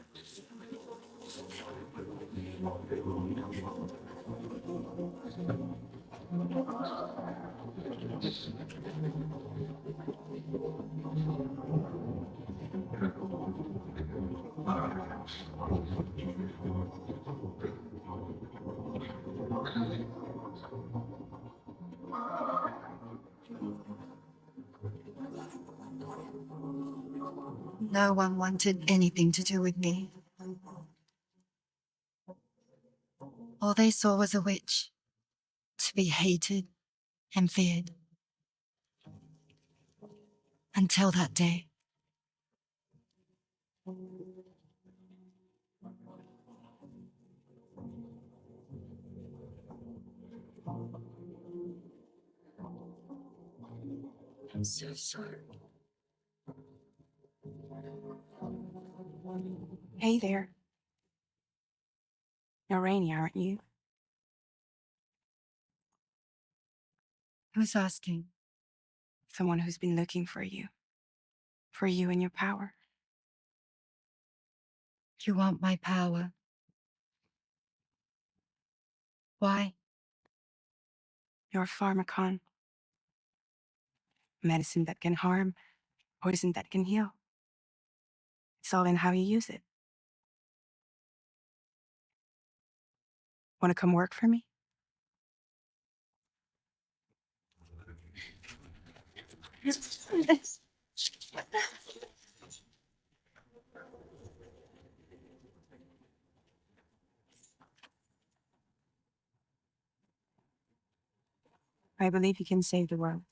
No one wanted anything to do with me. All they saw was a witch, to be hated and feared. Until that day. I'm so sorry. Hey there. You're Rainy, aren't you? Who's asking? Someone who's been looking for you. For you and your power. You want my power? Why? You're a pharmacon. Medicine that can harm, poison that can heal. It's all in how you use it. Want to come work for me? I believe you can save the world.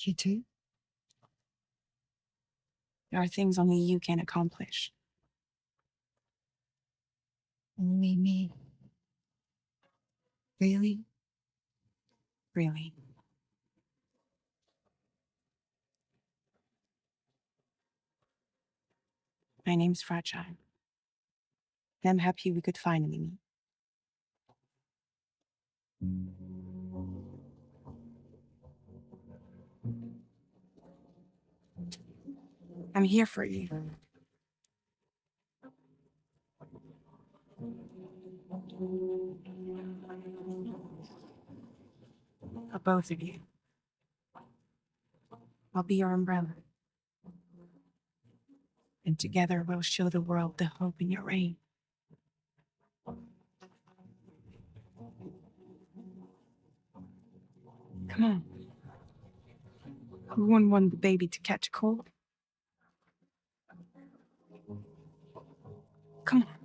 You do? There are things only you can accomplish. Only me. Really? Really. My name's Fragile. And I'm happy we could finally meet. I'm here for you. For both of you. I'll be your umbrella. And together we'll show the world the hope in your reign. Come on. Who wouldn't want the baby to catch a cold? Come on.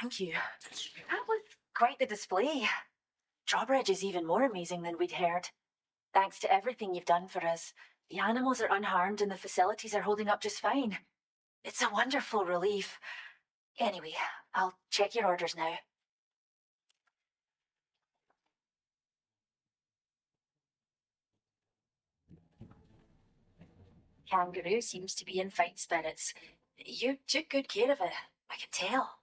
Thank you. That was quite the display. Drawbridge is even more amazing than we'd heard. Thanks to everything you've done for us, the animals are unharmed and the facilities are holding up just fine. It's a wonderful relief. Anyway, I'll check your orders now. Kangaroo seems to be in fine spirits. You took good care of it, I can tell.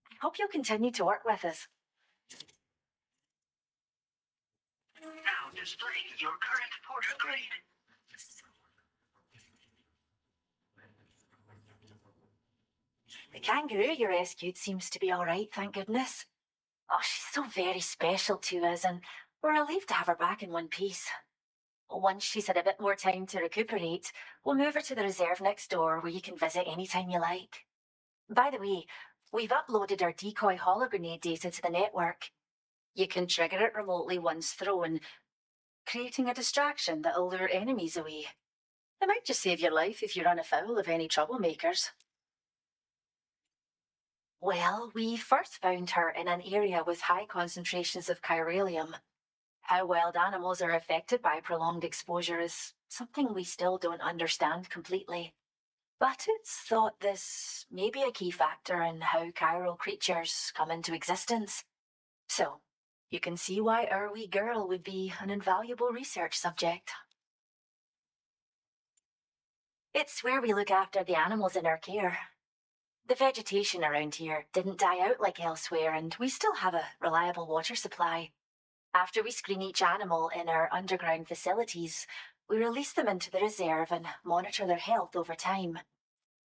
I hope you'll continue to work with us. Now display your current porter grade. The kangaroo you rescued seems to be all right, thank goodness. Oh, she's so very special to us, and we're relieved to have her back in one piece. Once she's had a bit more time to recuperate, we'll move her to the reserve next door where you can visit anytime you like. By the way, we've uploaded our decoy hologrenade data to the network. You can trigger it remotely once thrown, creating a distraction that'll lure enemies away. It might just save your life if you run afoul of any troublemakers. Well, we first found her in an area with high concentrations of chiralium. How wild animals are affected by prolonged exposure is something we still don't understand completely. But it's thought this may be a key factor in how chiral creatures come into existence. So, you can see why our wee girl would be an invaluable research subject. It's where we look after the animals in our care. The vegetation around here didn't die out like elsewhere, and we still have a reliable water supply. After we screen each animal in our underground facilities, we release them into the reserve and monitor their health over time.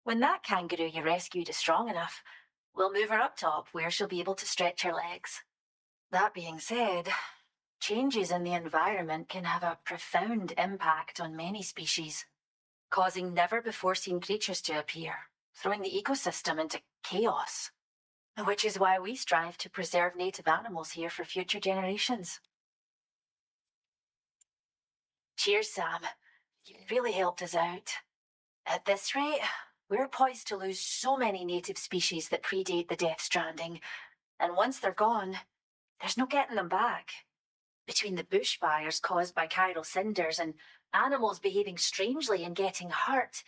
When that kangaroo you rescued is strong enough, we'll move her up top where she'll be able to stretch her legs. That being said, changes in the environment can have a profound impact on many species, causing never-before-seen creatures to appear, throwing the ecosystem into chaos. Which is why we strive to preserve native animals here for future generations. Cheers, Sam. You really helped us out. At this rate, we're poised to lose so many native species that predate the Death Stranding, and once they're gone, there's no getting them back. Between the bushfires caused by chiral cinders and animals behaving strangely and getting hurt,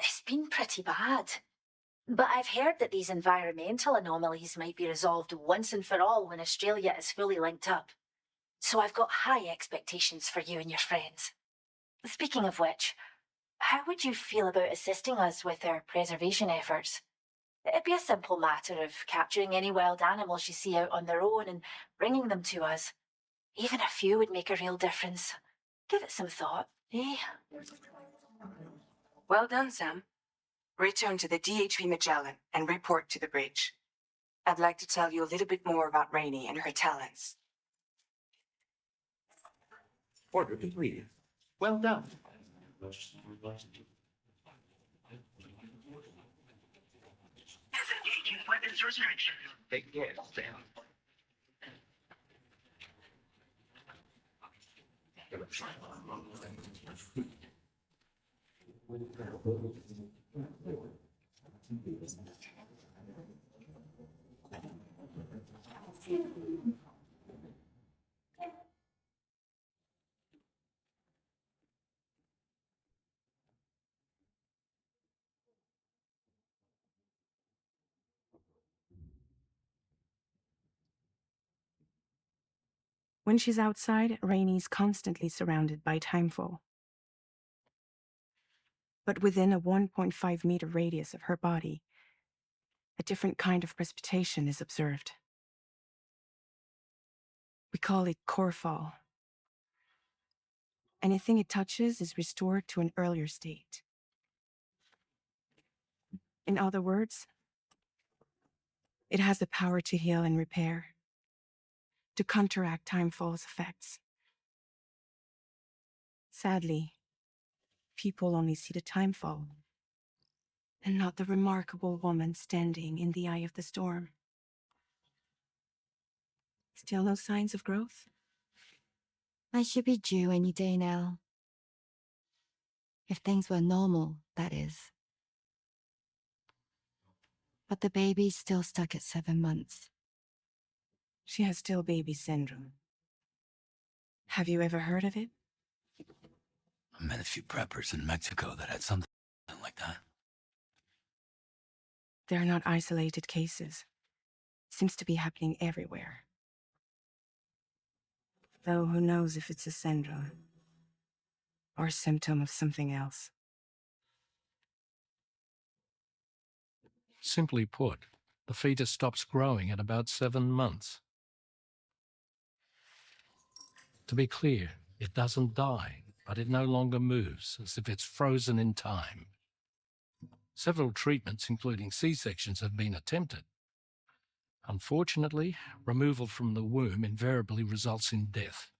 it's been pretty bad. But I've heard that these environmental anomalies might be resolved once and for all when Australia is fully linked up. So I've got high expectations for you and your friends. Speaking of which, how would you feel about assisting us with our preservation efforts? It'd be a simple matter of capturing any wild animals you see out on their own and bringing them to us. Even a few would make a real difference. Give it some thought, eh? Well done, Sam. Return to the DHV Magellan and report to the bridge. I'd like to tell you a little bit more about Rainey and her talents. Order completed. Well done. Disengaging weapons restriction. Take care, Sam. When she's outside, Rainey's constantly surrounded by timefall. But within a 1.5-meter radius of her body, a different kind of precipitation is observed. We call it core fall. Anything it touches is restored to an earlier state. In other words, it has the power to heal and repair, to counteract timefall's effects. Sadly, people only see the timefall, and not the remarkable woman standing in the eye of the storm. Still no signs of growth? I should be due any day now. If things were normal, that is. But the baby's still stuck at 7 months. She has still baby syndrome. Have you ever heard of it? I met a few preppers in Mexico that had something like that. They're not isolated cases. It seems to be happening everywhere. Though who knows if it's a syndrome or a symptom of something else. Simply put, the fetus stops growing at about 7 months. To be clear, it doesn't die, but it no longer moves, as if it's frozen in time. Several treatments, including C-sections, have been attempted. Unfortunately, removal from the womb invariably results in death.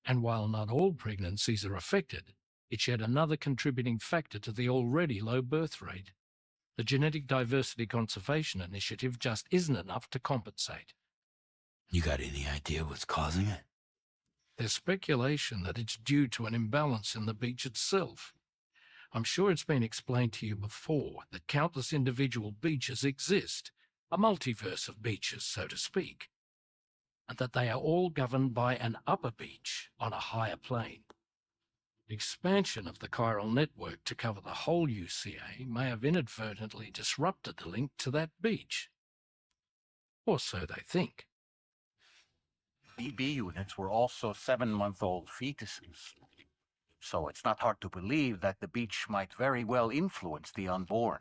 And while not all pregnancies are affected, it's yet another contributing factor to the already low birth rate. The Genetic Diversity Conservation Initiative just isn't enough to compensate. You got any idea what's causing it? There's speculation that it's due to an imbalance in the beach itself. I'm sure it's been explained to you before that countless individual beaches exist, a multiverse of beaches, so to speak. and that they are all governed by an upper beach on a higher plane. Expansion of the chiral network to cover the whole UCA may have inadvertently disrupted the link to that beach. Or so they think. BB units were also 7-month-old fetuses. So it's not hard to believe that the beach might very well influence the unborn.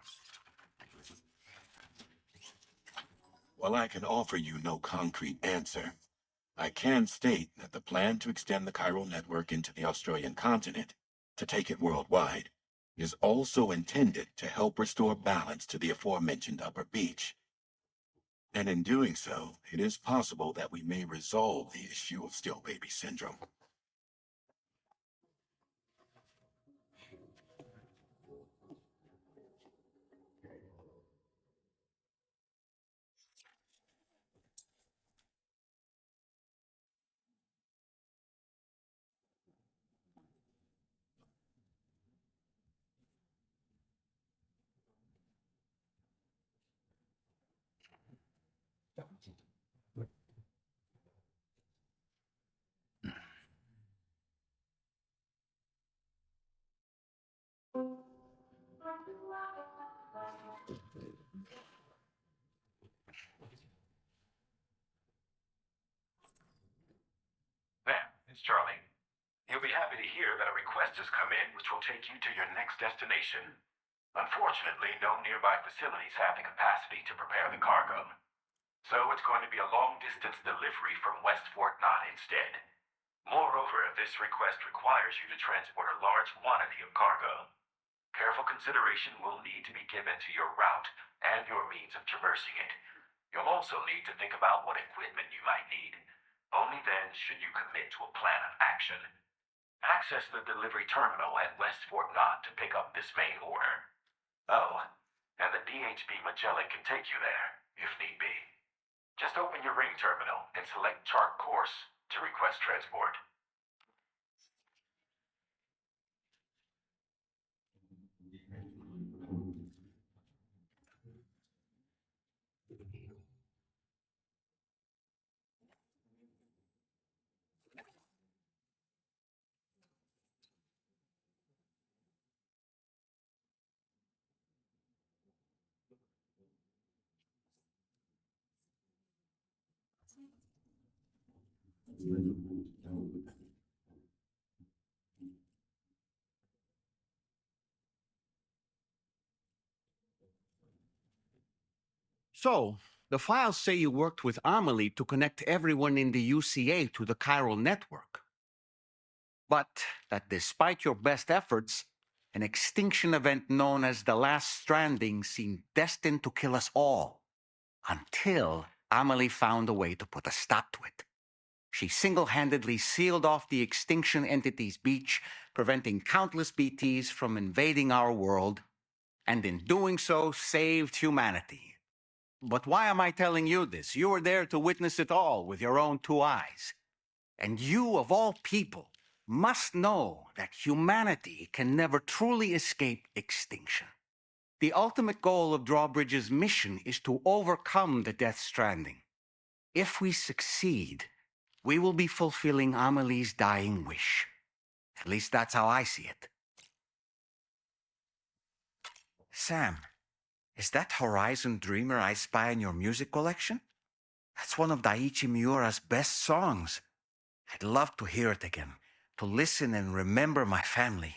While I can offer you no concrete answer, I can state that the plan to extend the chiral network into the Australian continent, to take it worldwide, is also intended to help restore balance to the aforementioned upper beach. And in doing so, it is possible that we may resolve the issue of still baby syndrome. There, it's Charlie. You'll be happy to hear that a request has come in which will take you to your next destination. Unfortunately, no nearby facilities have the capacity to prepare the cargo. So it's going to be a long-distance delivery from West Fort Knott instead. Moreover, this request requires you to transport a large quantity of cargo. Careful consideration will need to be given to your route and your means of traversing it. You'll also need to think about what equipment you might need. Only then should you commit to a plan of action. Access the delivery terminal at West Fort Knott to pick up this main order. Oh, and the DHB Magellan can take you there, if need be. Just open your ring terminal and select chart course to request transport. So, the files say you worked with Amelie to connect everyone in the UCA to the chiral network. But that despite your best efforts, an extinction event known as the Last Stranding seemed destined to kill us all, until Amelie found a way to put a stop to it. She single-handedly sealed off the extinction entity's beach, preventing countless BTs from invading our world, and in doing so, saved humanity. But why am I telling you this? You were there to witness it all with your own 2 eyes. And you, of all people, must know that humanity can never truly escape extinction. The ultimate goal of Drawbridge's mission is to overcome the Death Stranding. If we succeed, we will be fulfilling Amelie's dying wish. At least that's how I see it. Sam, is that Horizon Dreamer I spy in your music collection? That's one of Daiichi Miura's best songs. I'd love to hear it again, to listen and remember my family.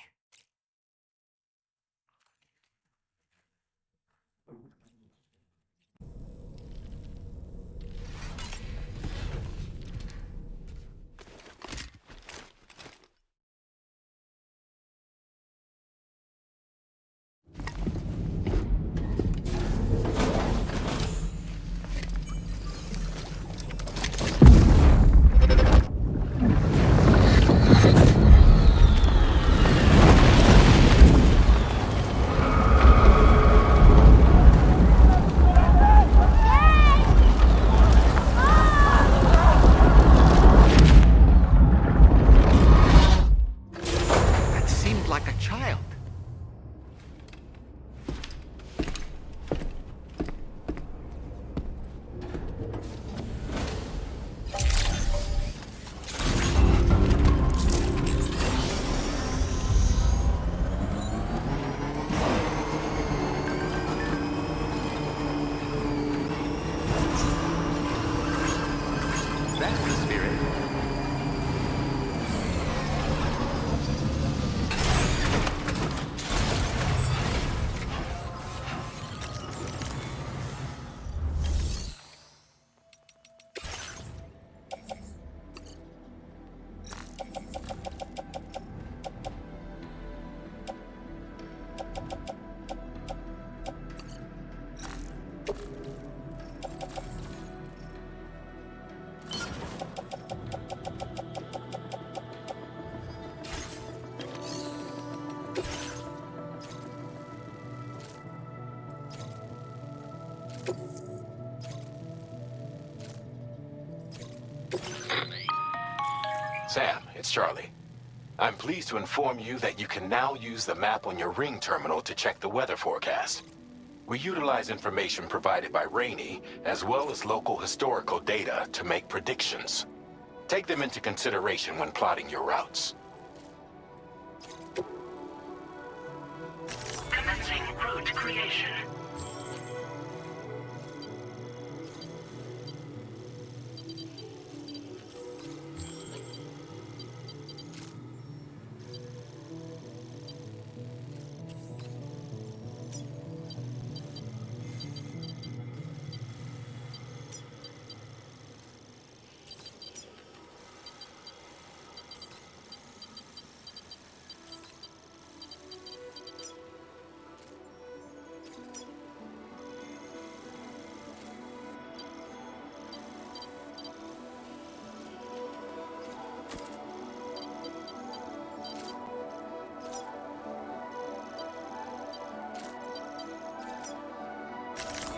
Sam, it's Charlie. I'm pleased to inform you that you can now use the map on your Ring terminal to check the weather forecast. We utilize information provided by Rainey, as well as local historical data to make predictions. Take them into consideration when plotting your routes. Commencing route creation.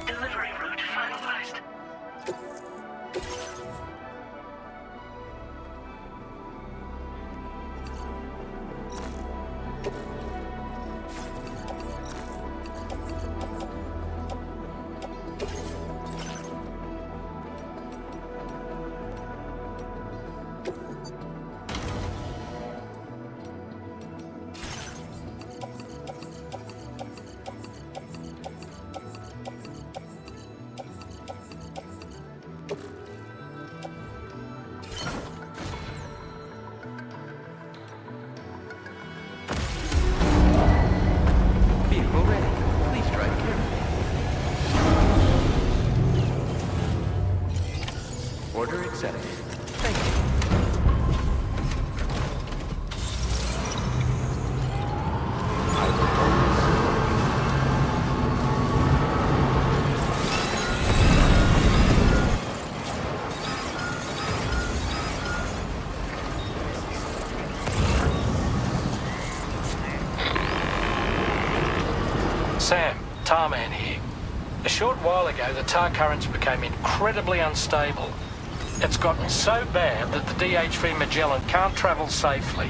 Delivery route finalized. Vehicle ready. Please drive carefully. Order accepted. Thank you. Sam, Tarman here. A short while ago, the tar currents became incredibly unstable. It's gotten so bad that the DHV Magellan can't travel safely.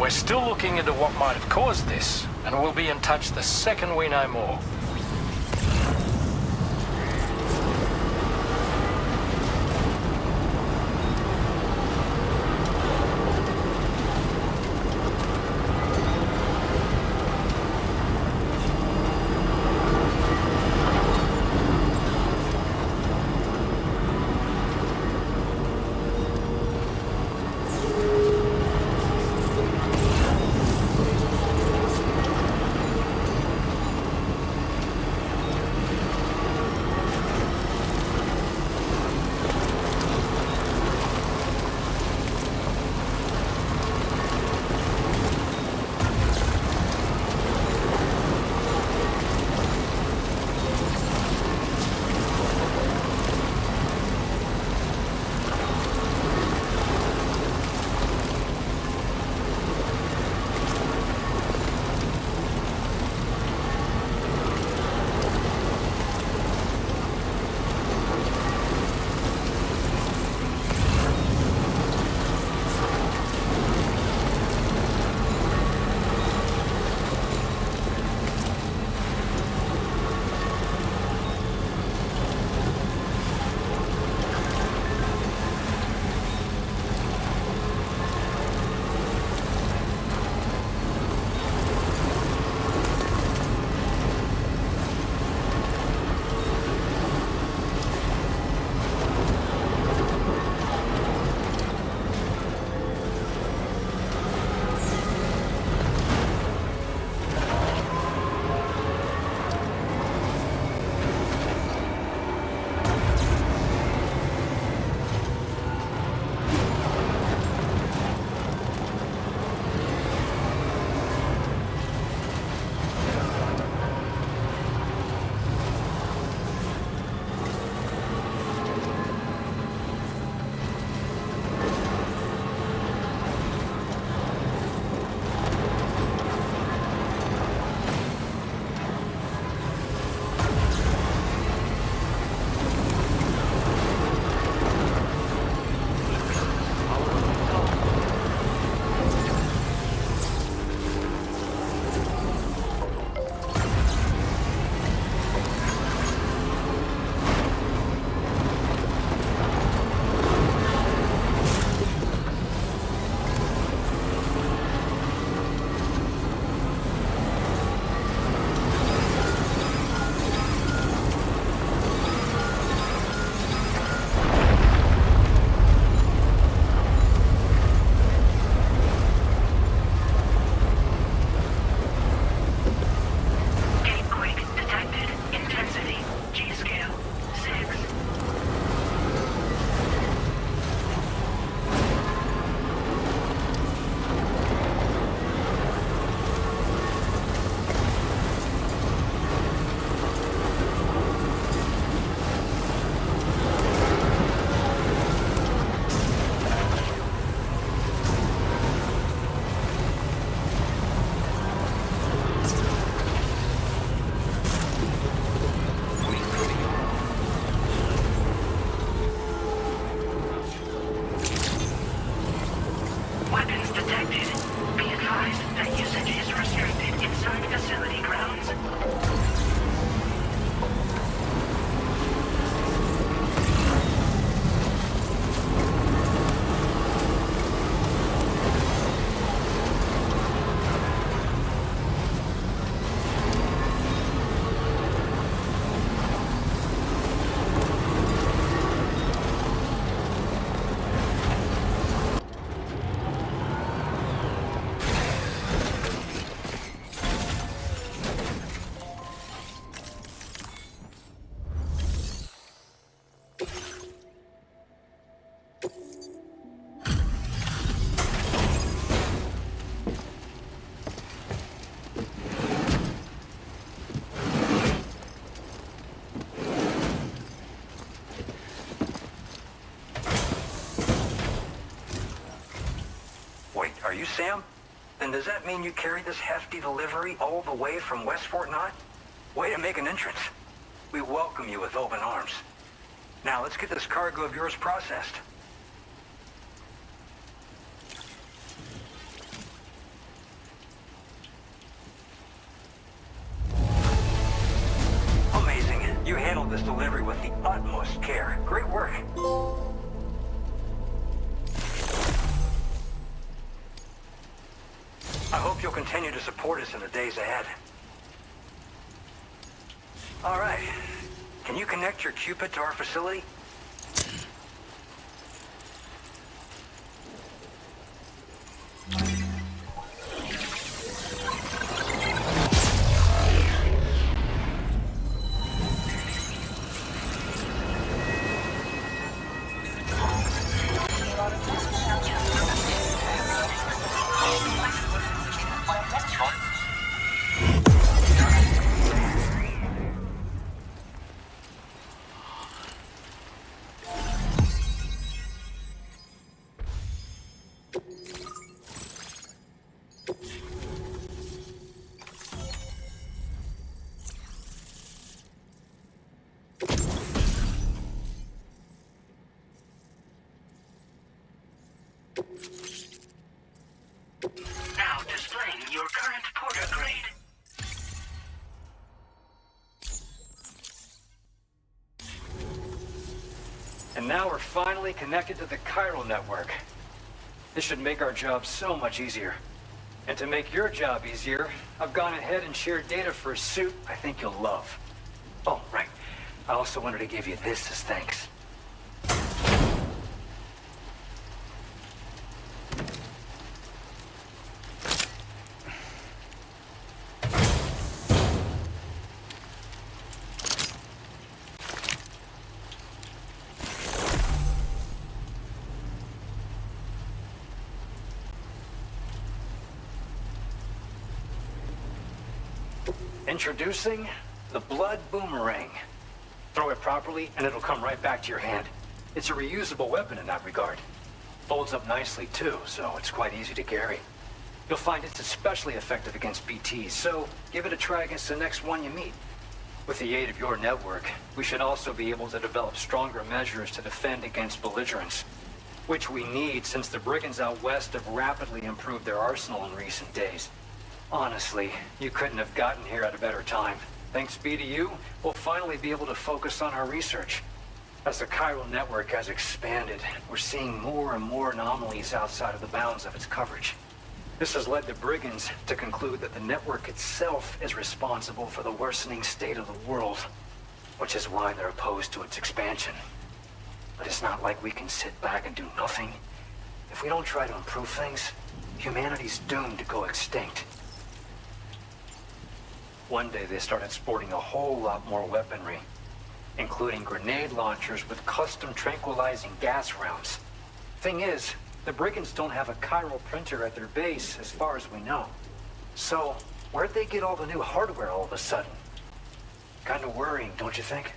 We're still looking into what might have caused this, and we'll be in touch the second we know more. Weapons detected. Be advised that usage is restricted inside facility grounds. Wait, are you Sam? Then does that mean you carried this hefty delivery all the way from West Fort Knott? Way to make an entrance. We welcome you with open arms. Now let's get this cargo of yours processed. Amazing. You handled this delivery with the utmost care. Great work. I hope you'll continue to support us in the days ahead. All right. Can you connect your Cupid to our facility? Now displaying your current porter grade. And now we're finally connected to the chiral network. This should make our job so much easier. And to make your job easier, I've gone ahead and shared data for a suit I think you'll love. Oh, right. I also wanted to give you this as thanks. Introducing the Blood Boomerang. Throw it properly and it'll come right back to your hand. It's a reusable weapon in that regard. Folds up nicely too, so it's quite easy to carry. You'll find it's especially effective against BTs, so give it a try against the next one you meet. With the aid of your network, we should also be able to develop stronger measures to defend against belligerents, which we need since the brigands out west have rapidly improved their arsenal in recent days. Honestly, you couldn't have gotten here at a better time. Thanks be to you, we'll finally be able to focus on our research. As the chiral network has expanded, we're seeing more and more anomalies outside of the bounds of its coverage. This has led the brigands to conclude that the network itself is responsible for the worsening state of the world, which is why they're opposed to its expansion. But it's not like we can sit back and do nothing. If we don't try to improve things, humanity's doomed to go extinct. One day they started sporting a whole lot more weaponry, including grenade launchers with custom tranquilizing gas rounds. Thing is, the brigands don't have a chiral printer at their base as far as we know. So, where'd they get all the new hardware all of a sudden? Kind of worrying, don't you think?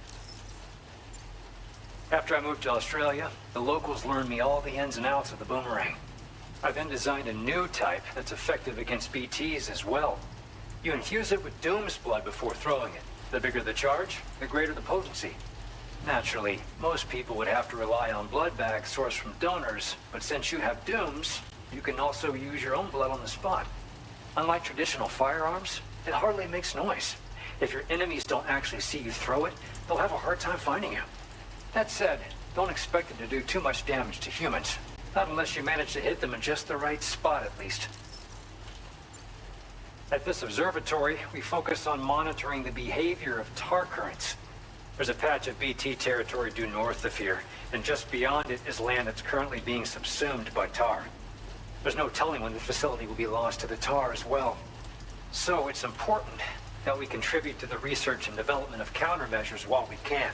After I moved to Australia, the locals learned me all the ins and outs of the boomerang. I then designed a new type that's effective against BTs as well. You infuse it with Doom's blood before throwing it. The bigger the charge, the greater the potency. Naturally, most people would have to rely on blood bags sourced from donors, but since you have Doom's, You can also use your own blood on the spot. Unlike traditional firearms, it hardly makes noise. If your enemies don't actually see you throw it, they'll have a hard time finding you. That said, don't expect it to do too much damage to humans. Not unless you manage to hit them in just the right spot, at least. At this observatory, we focus on monitoring the behavior of tar currents. There's a patch of BT territory due north of here, and just beyond it is land that's currently being subsumed by tar. There's no telling when the facility will be lost to the tar as well. So it's important that we contribute to the research and development of countermeasures while we can.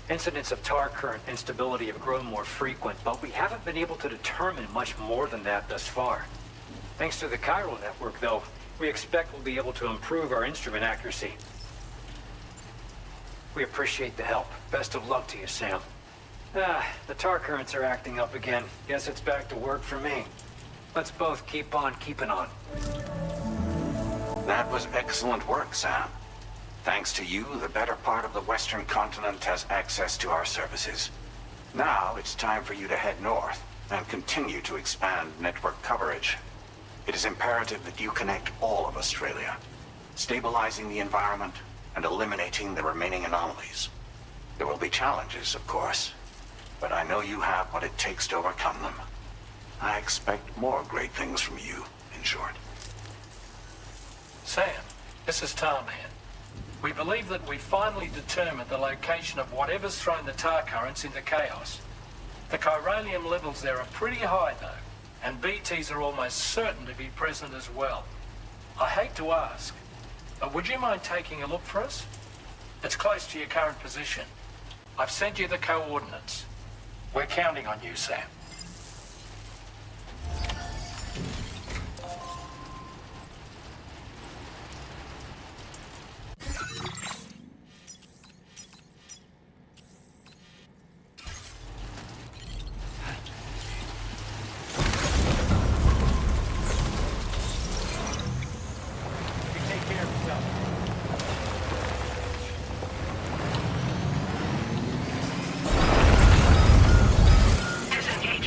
Incidents of tar current instability have grown more frequent, but we haven't been able to determine much more than that thus far. Thanks to the chiral network, though, we expect we'll be able to improve our instrument accuracy. We appreciate the help. Best of luck to you, Sam. The tar currents are acting up again. Guess it's back to work for me. Let's both keep on keeping on. That was excellent work, Sam. Thanks to you, the better part of the Western continent has access to our services. Now it's time for you to head north and continue to expand network coverage. It is imperative that you connect all of Australia, stabilizing the environment and eliminating the remaining anomalies. There will be challenges, of course, but I know you have what it takes to overcome them. I expect more great things from you, in short. Sam, this is Tarman. We believe that we finally determined the location of whatever's thrown the tar currents into chaos. The chiralium levels there are pretty high, though, and BTs are almost certain to be present as well. I hate to ask, but would you mind taking a look for us? It's close to your current position. I've sent you the coordinates. We're counting on you, Sam. Disengage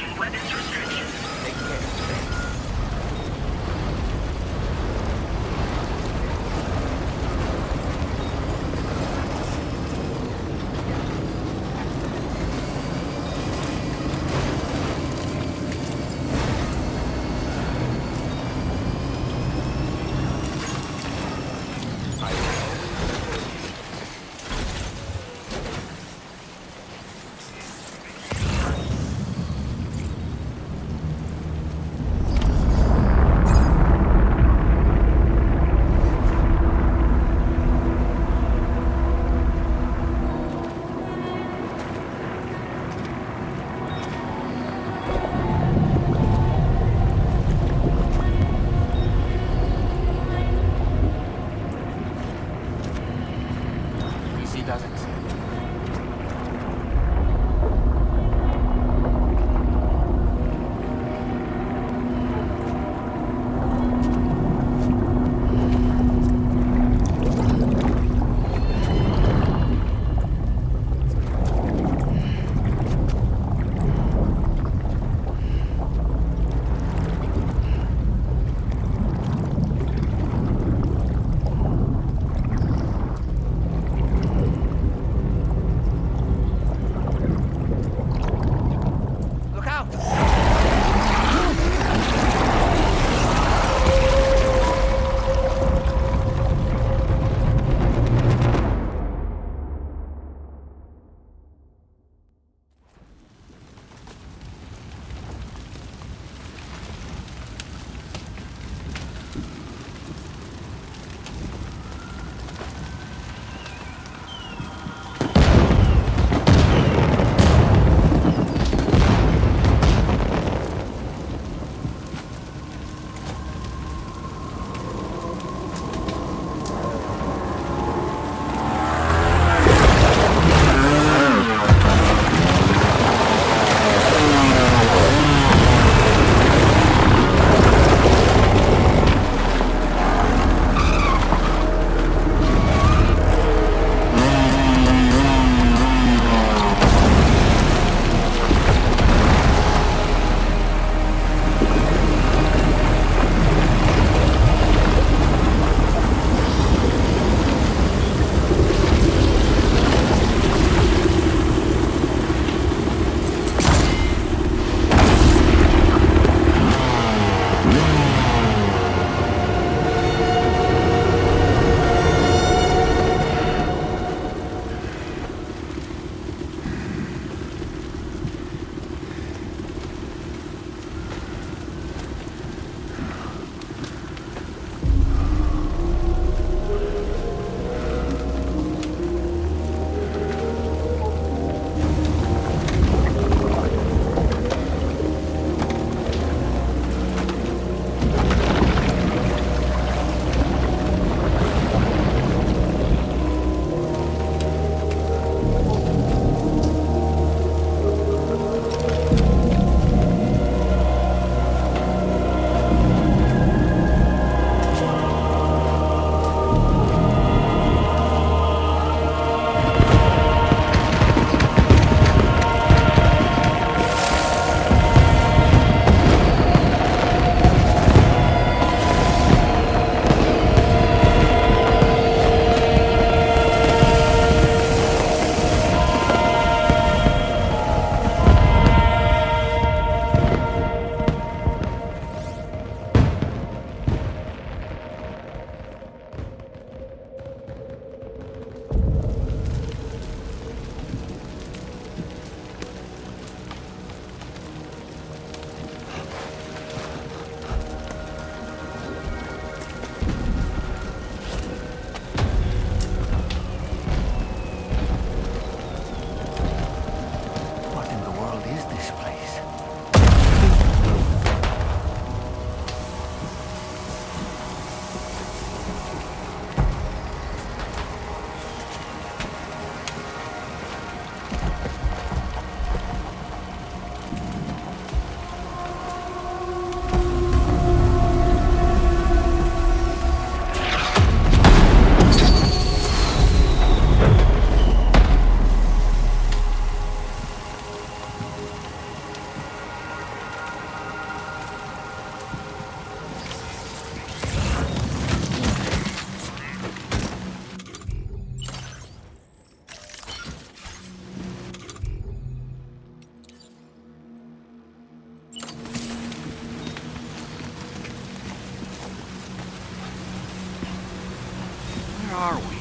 are we?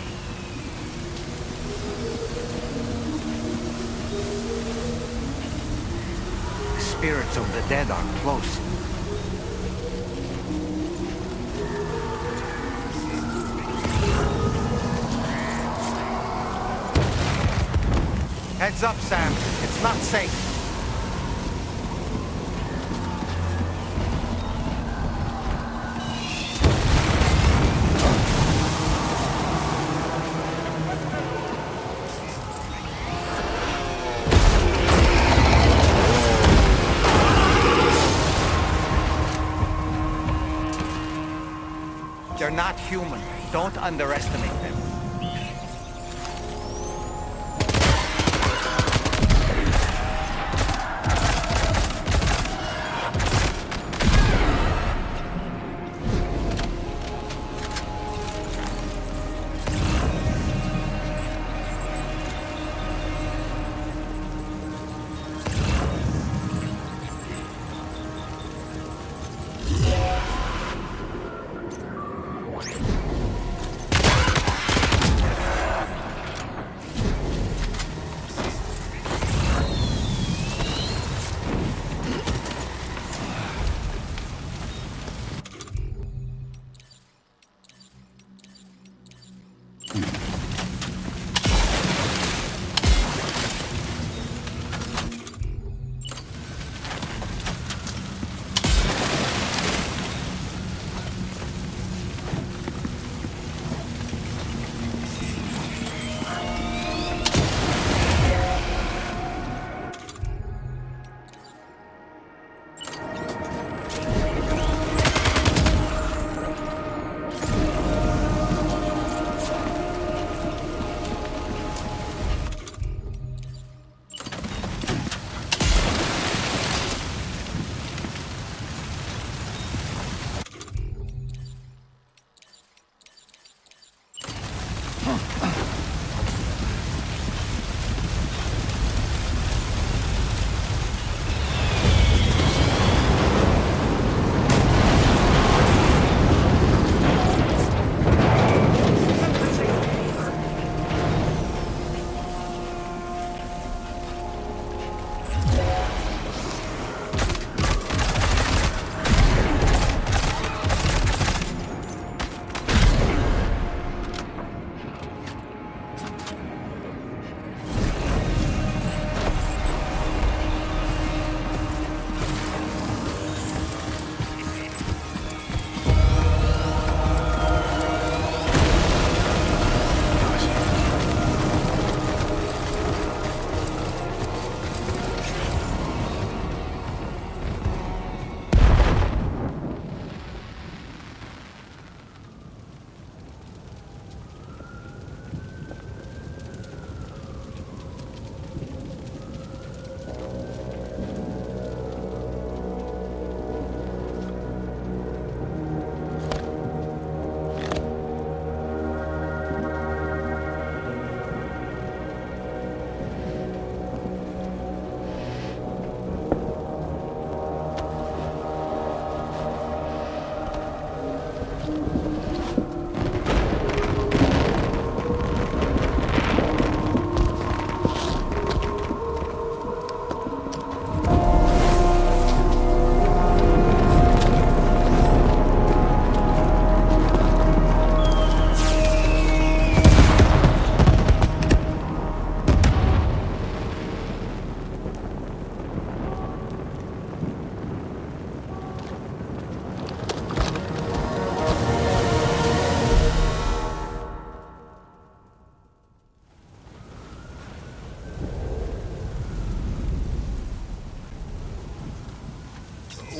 The spirits of the dead are close. Heads up, Sam. It's not safe. They're not human. Don't underestimate them.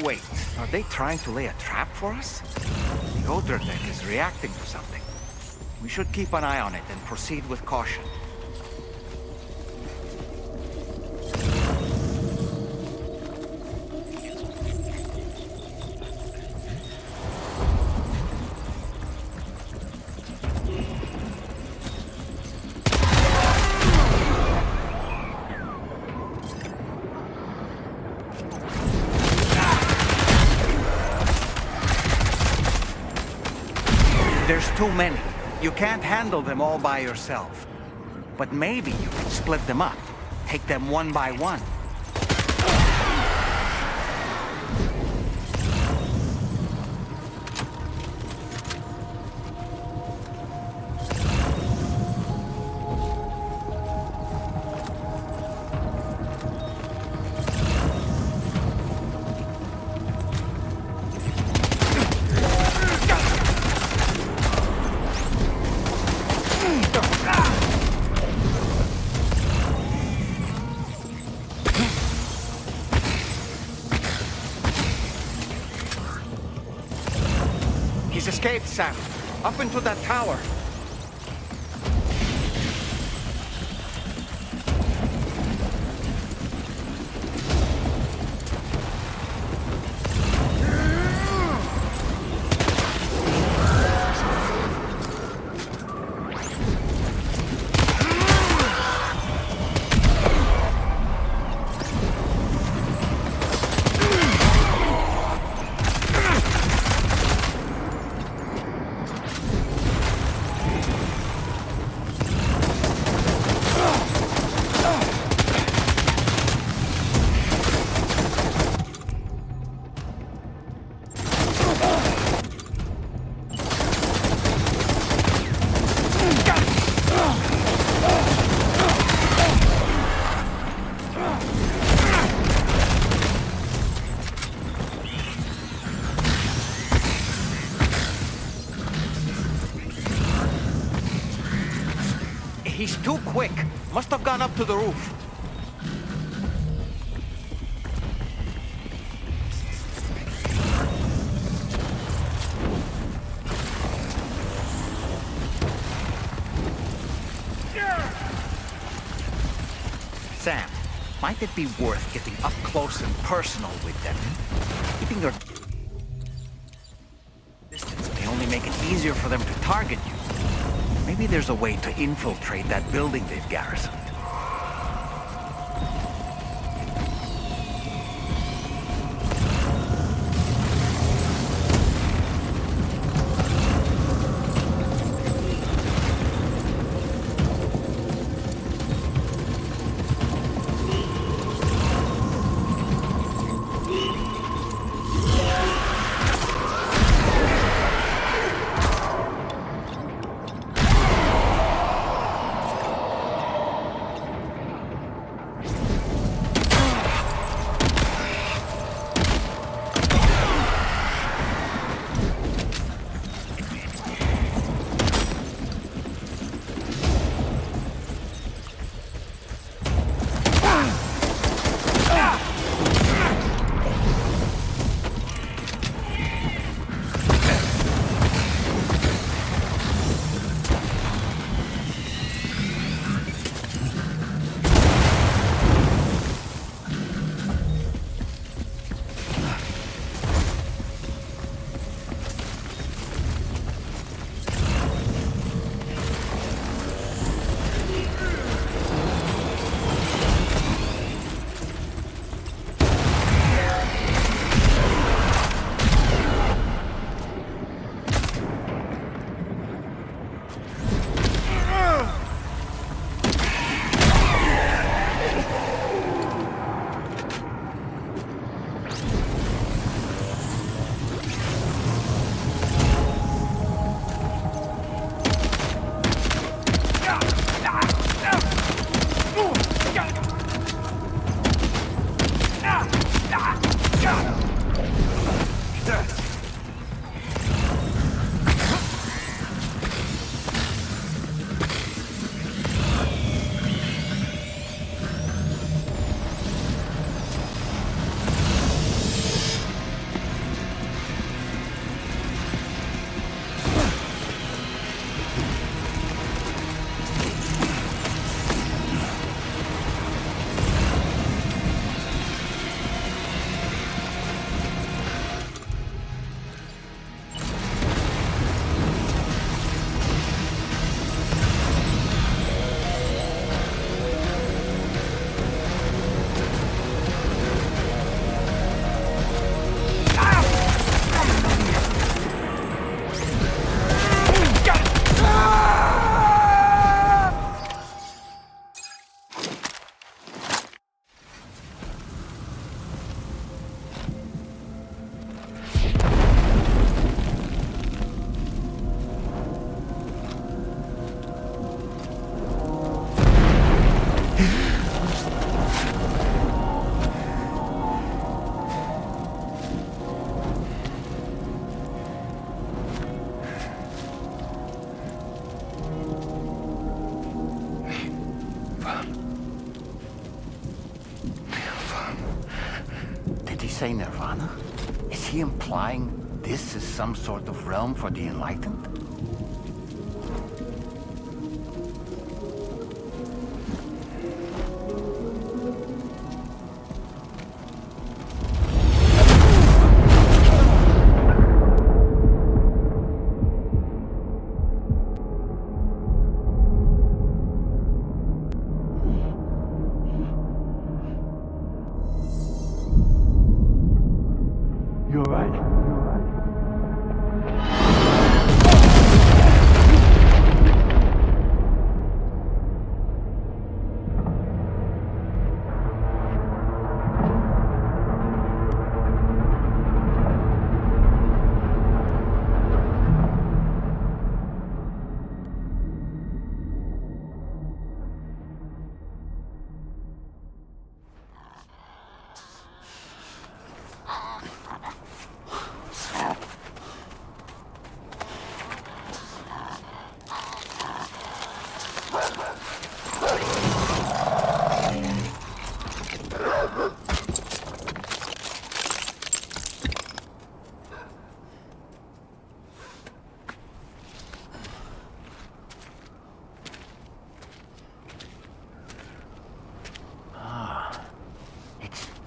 Wait, are they trying to lay a trap for us? The older deck is reacting to something. We should keep an eye on it and proceed with caution. There's too many. You can't handle them all by yourself. But maybe you can split them up. Take them one by one. He's escaped, Sam. Up into that tower. He's too quick. Must have gone up to the roof. Sam, might it be worth getting up close and personal with them? Keeping your distance may only make it easier for them to target you. Maybe there's a way to infiltrate that building they've garrisoned. say Nirvana? Is he implying this is some sort of realm for the enlightened? You alright?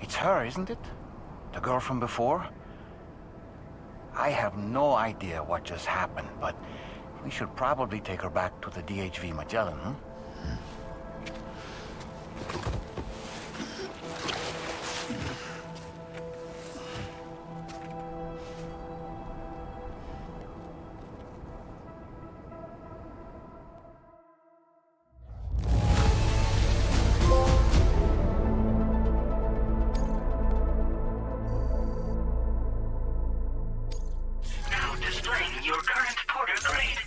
It's her, isn't it? The girl from before? I have no idea what just happened, but we should probably take her back to the DHV Magellan, huh? Now displaying your current porter grade.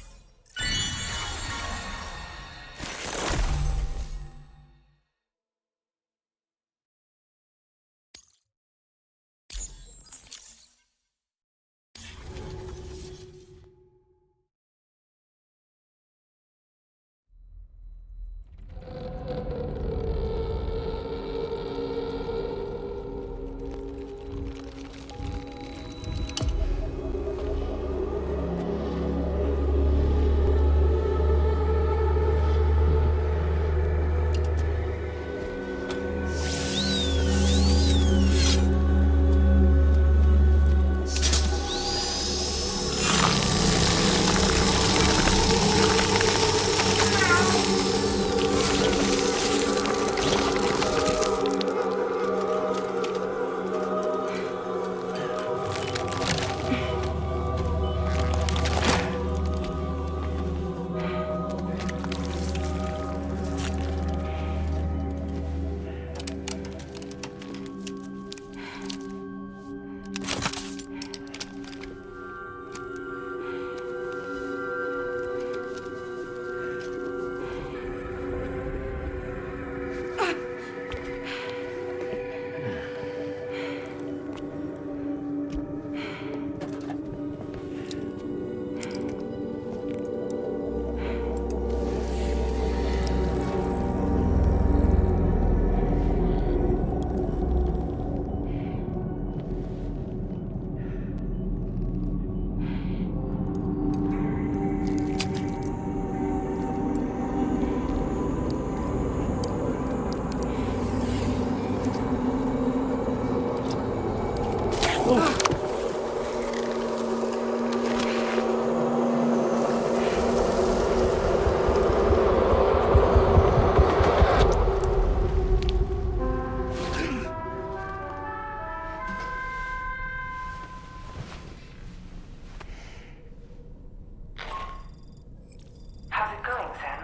How's it going, Sam?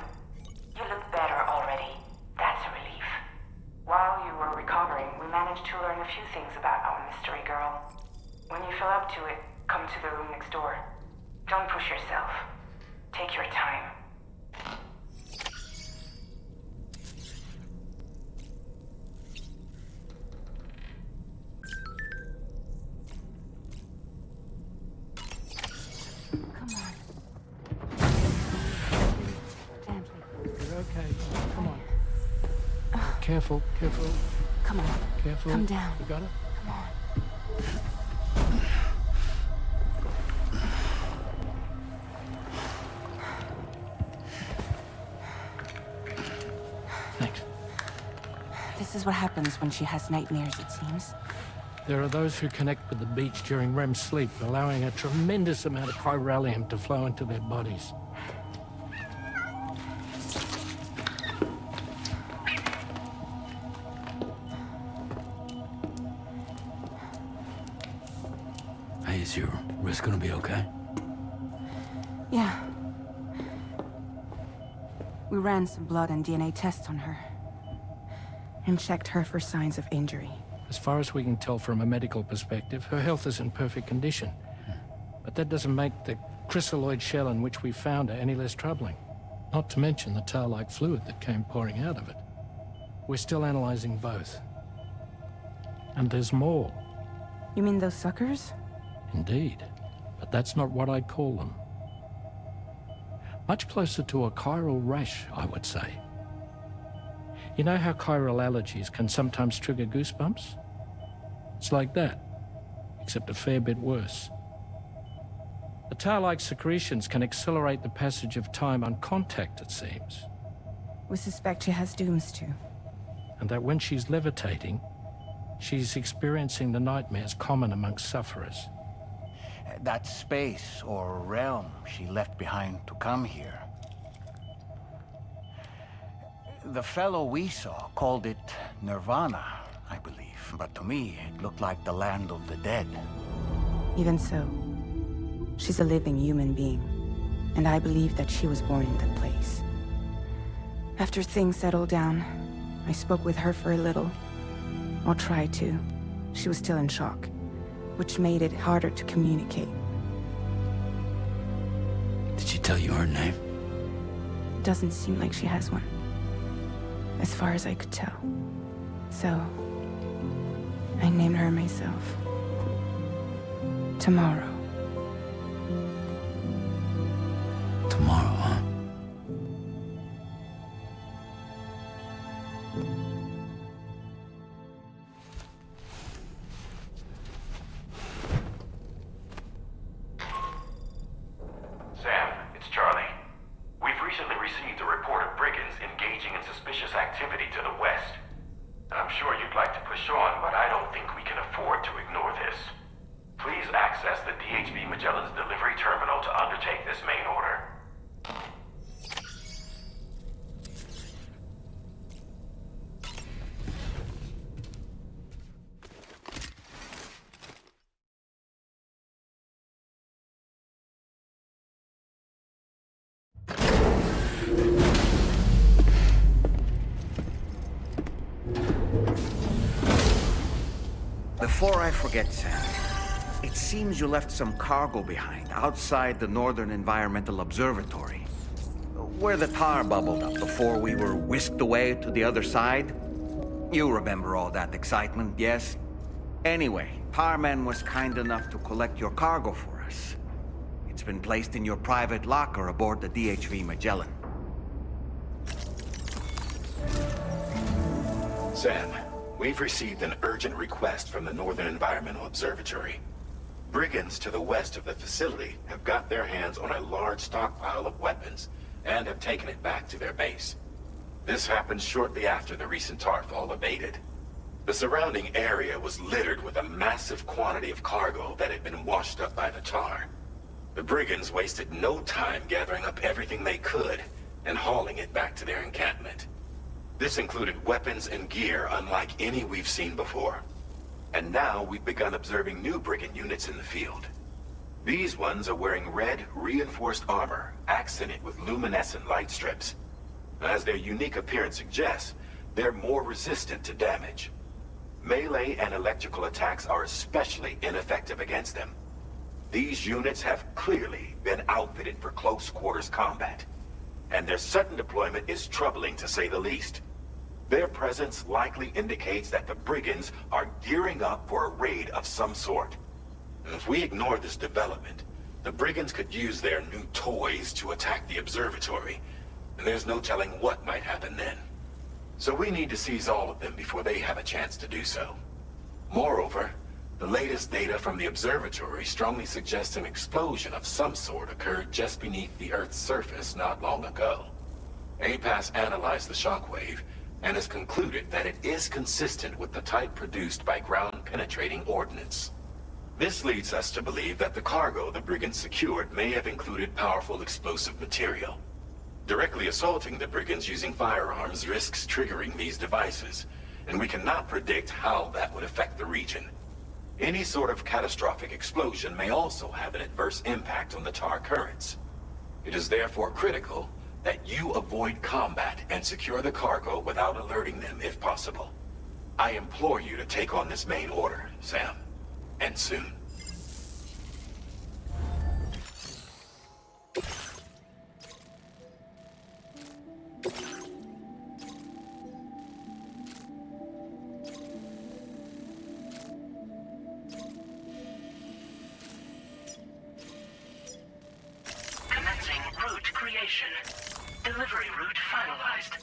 You look better already. That's a relief. While you were recovering, we managed to learn a few things about our mystery girl. When you feel up to it, come to the room next door. Don't push yourself. Take your time. You're okay. Come on. Careful, careful. Come on. Careful. Come down. You got it? Come on. This is what happens when she has nightmares, it seems. There are those who connect with the beach during REM sleep, allowing a tremendous amount of chiralium to flow into their bodies. Hey, is your wrist gonna be okay? Yeah. We ran some blood and DNA tests on her. And checked her for signs of injury. As far as we can tell from a medical perspective, her health is in perfect condition. But that doesn't make the chrysaloid shell in which we found her any less troubling. Not to mention the tar-like fluid that came pouring out of it. We're still analyzing both. And there's more. You mean those suckers? Indeed. But that's not what I'd call them. Much closer to a chiral rash, I would say. You know how chiral allergies can sometimes trigger goosebumps? It's like that, except a fair bit worse. The tar-like secretions can accelerate the passage of time on contact, it seems. We suspect she has dooms too. And that when she's levitating, she's experiencing the nightmares common amongst sufferers. That space or realm she left behind to come here. The fellow we saw called it Nirvana, I believe. But to me, it looked like the land of the dead. Even so, she's a living human being. And I believe that she was born in that place. After things settled down, I spoke with her for a little. Or tried to. She was still in shock, which made it harder to communicate. Did she tell you her name? Doesn't seem like she has one. As far as I could tell. So, I named her myself. Tomorrow. Tomorrow, huh? Sam, it's Charlie. We've recently received a report of brigands engaging in suspicious activity to the west. I'm sure you'd like to push on, but I don't think we can afford to ignore this. Please access the DHV Magellan's delivery terminal to undertake this main order. Before I forget, Sam, it seems you left some cargo behind outside the Northern Environmental Observatory, where the tar bubbled up before we were whisked away to the other side. You remember all that excitement, yes? Anyway, Tarman was kind enough to collect your cargo for us. It's been placed in your private locker aboard the DHV Magellan. Sam, we've received an urgent request from the Northern Environmental Observatory. Brigands to the west of the facility have got their hands on a large stockpile of weapons and have taken it back to their base. This happened shortly after the recent Tarfall abated. The surrounding area was littered with a massive quantity of cargo that had been washed up by the tar. The brigands wasted no time gathering up everything they could and hauling it back to their encampment. This included weapons and gear unlike any we've seen before. And now we've begun observing new brigand units in the field. These ones are wearing red, reinforced armor, accented with luminescent light strips. As their unique appearance suggests, they're more resistant to damage. Melee and electrical attacks are especially ineffective against them. These units have clearly been outfitted for close quarters combat, and their sudden deployment is troubling to say the least. Their presence likely indicates that the brigands are gearing up for a raid of some sort. If we ignore this development, the brigands could use their new toys to attack the observatory, and there's no telling what might happen then. So we need to seize all of them before they have a chance to do so. Moreover, the latest data from the observatory strongly suggests an explosion of some sort occurred just beneath the Earth's surface not long ago. APAS analyzed the shockwave and has concluded that it is consistent with the type produced by ground-penetrating ordnance. This leads us to believe that the cargo the brigands secured may have included powerful explosive material. Directly assaulting the brigands using firearms risks triggering these devices, and we cannot predict how that would affect the region. Any sort of catastrophic explosion may also have an adverse impact on the tar currents. It is therefore critical that you avoid combat and secure the cargo without alerting them if possible. I implore you to take on this main order, Sam, and soon. Commencing route creation. Delivery route finalized.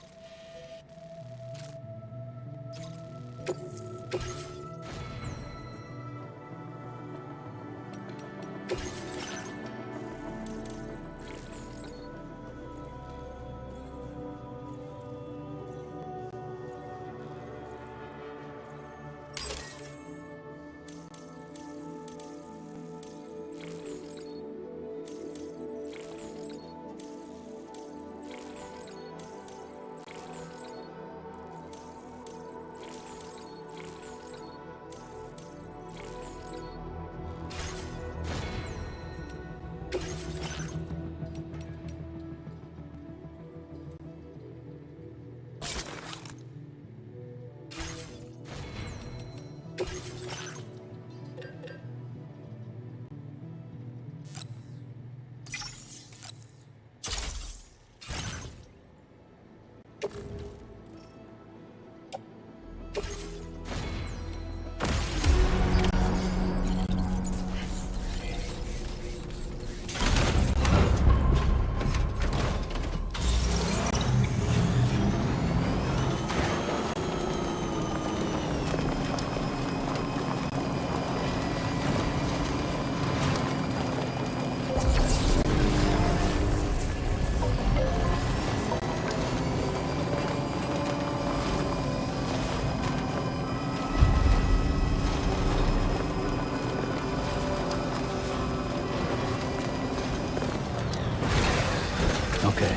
Okay.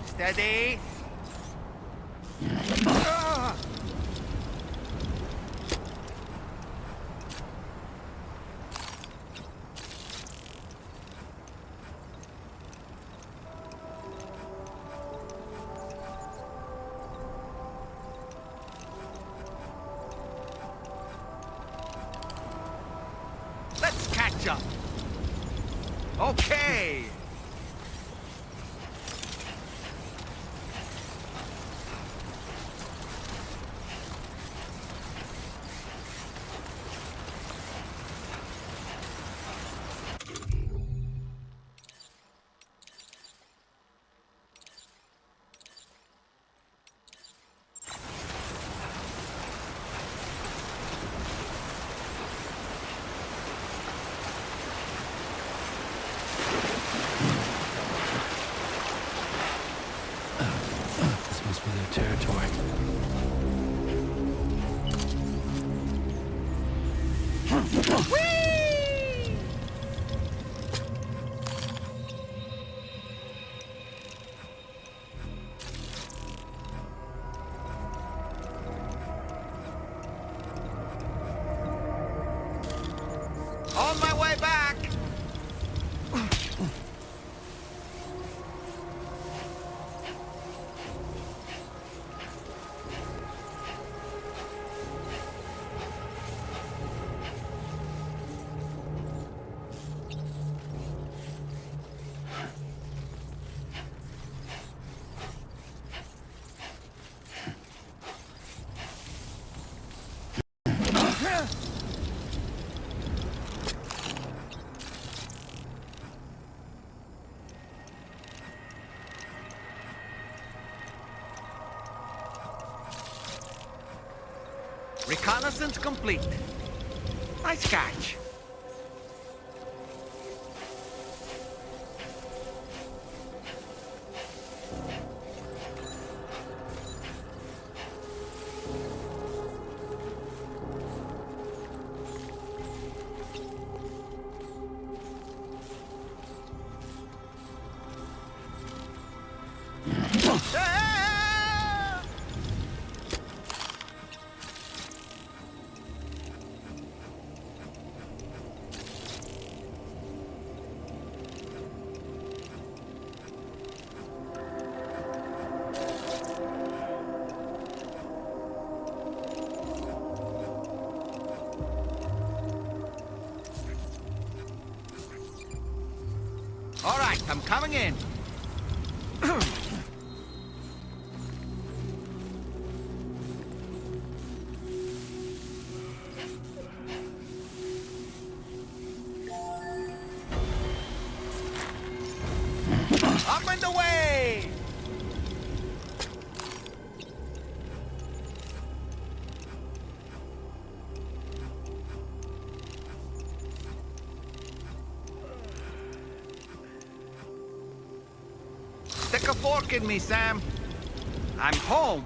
Steady. Let's catch up. Okay. This must be their territory. On my way back. Reconnaissance complete. Nice catch. All right, I'm coming in. Up and away! Stick a fork in me, Sam. I'm home.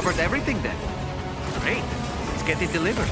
delivered everything then. Great. Let's get it delivered.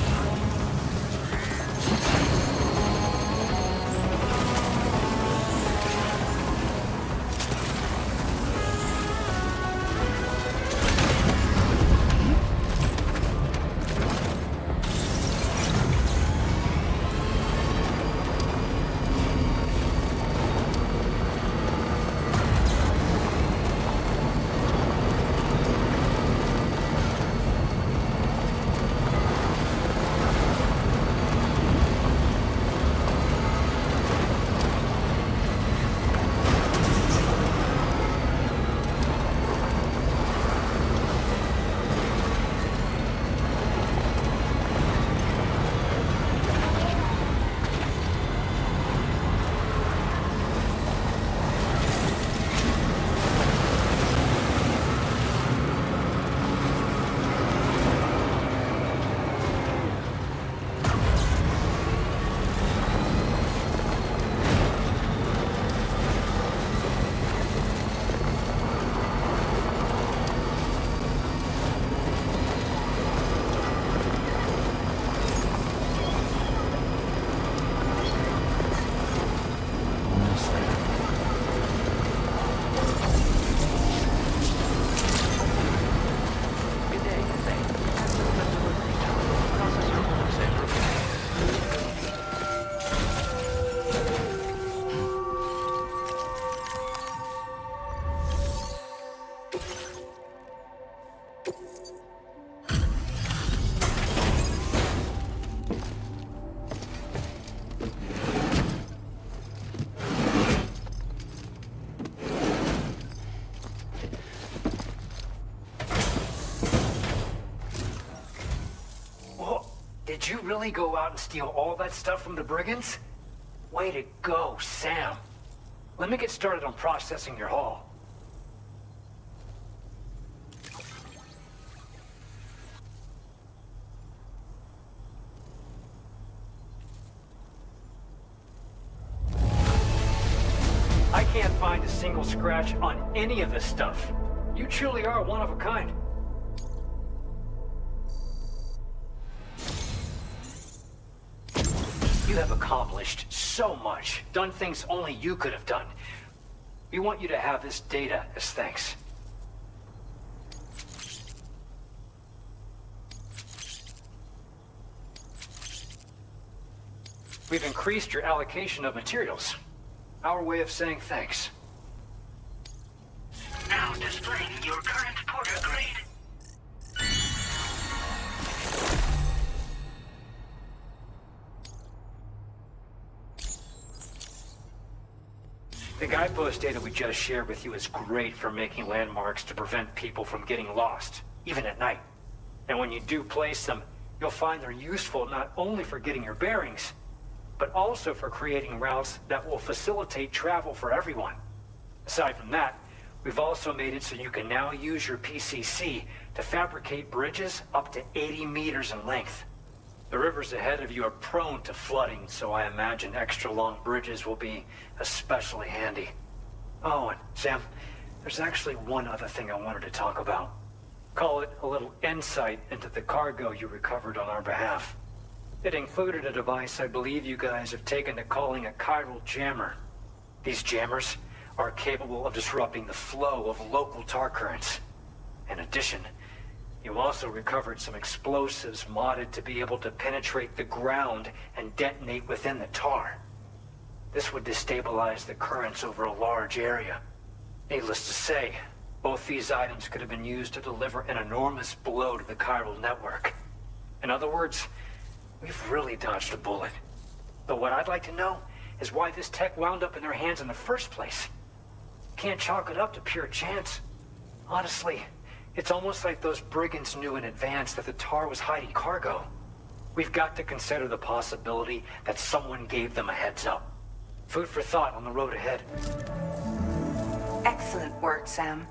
Did you really go out and steal all that stuff from the brigands? Way to go, Sam. Let me get started on processing your haul. I can't find a single scratch on any of this stuff. You truly are one of a kind. You have accomplished so much, done things only you could have done. We want you to have this data as thanks. We've increased your allocation of materials. Our way of saying thanks. Now displaying your current porter grade. The guidepost data we just shared with you is great for making landmarks to prevent people from getting lost, even at night. And when you do place them, you'll find they're useful not only for getting your bearings, but also for creating routes that will facilitate travel for everyone. Aside from that, we've also made it so you can now use your PCC to fabricate bridges up to 80 meters in length. The rivers ahead of you are prone to flooding, so I imagine extra long bridges will be especially handy. Oh, and Sam, there's actually one other thing I wanted to talk about. Call it a little insight into the cargo you recovered on our behalf. It included a device I believe you guys have taken to calling a chiral jammer. These jammers are capable of disrupting the flow of local tar currents. In addition, you also recovered some explosives modded to be able to penetrate the ground and detonate within the tar. This would destabilize the currents over a large area. Needless to say, both these items could have been used to deliver an enormous blow to the chiral network. In other words, we've really dodged a bullet. But what I'd like to know is why this tech wound up in their hands in the first place. Can't chalk it up to pure chance. Honestly, it's almost like those brigands knew in advance that the tar was hiding cargo. We've got to consider the possibility that someone gave them a heads up. Food for thought on the road ahead. Excellent work, Sam.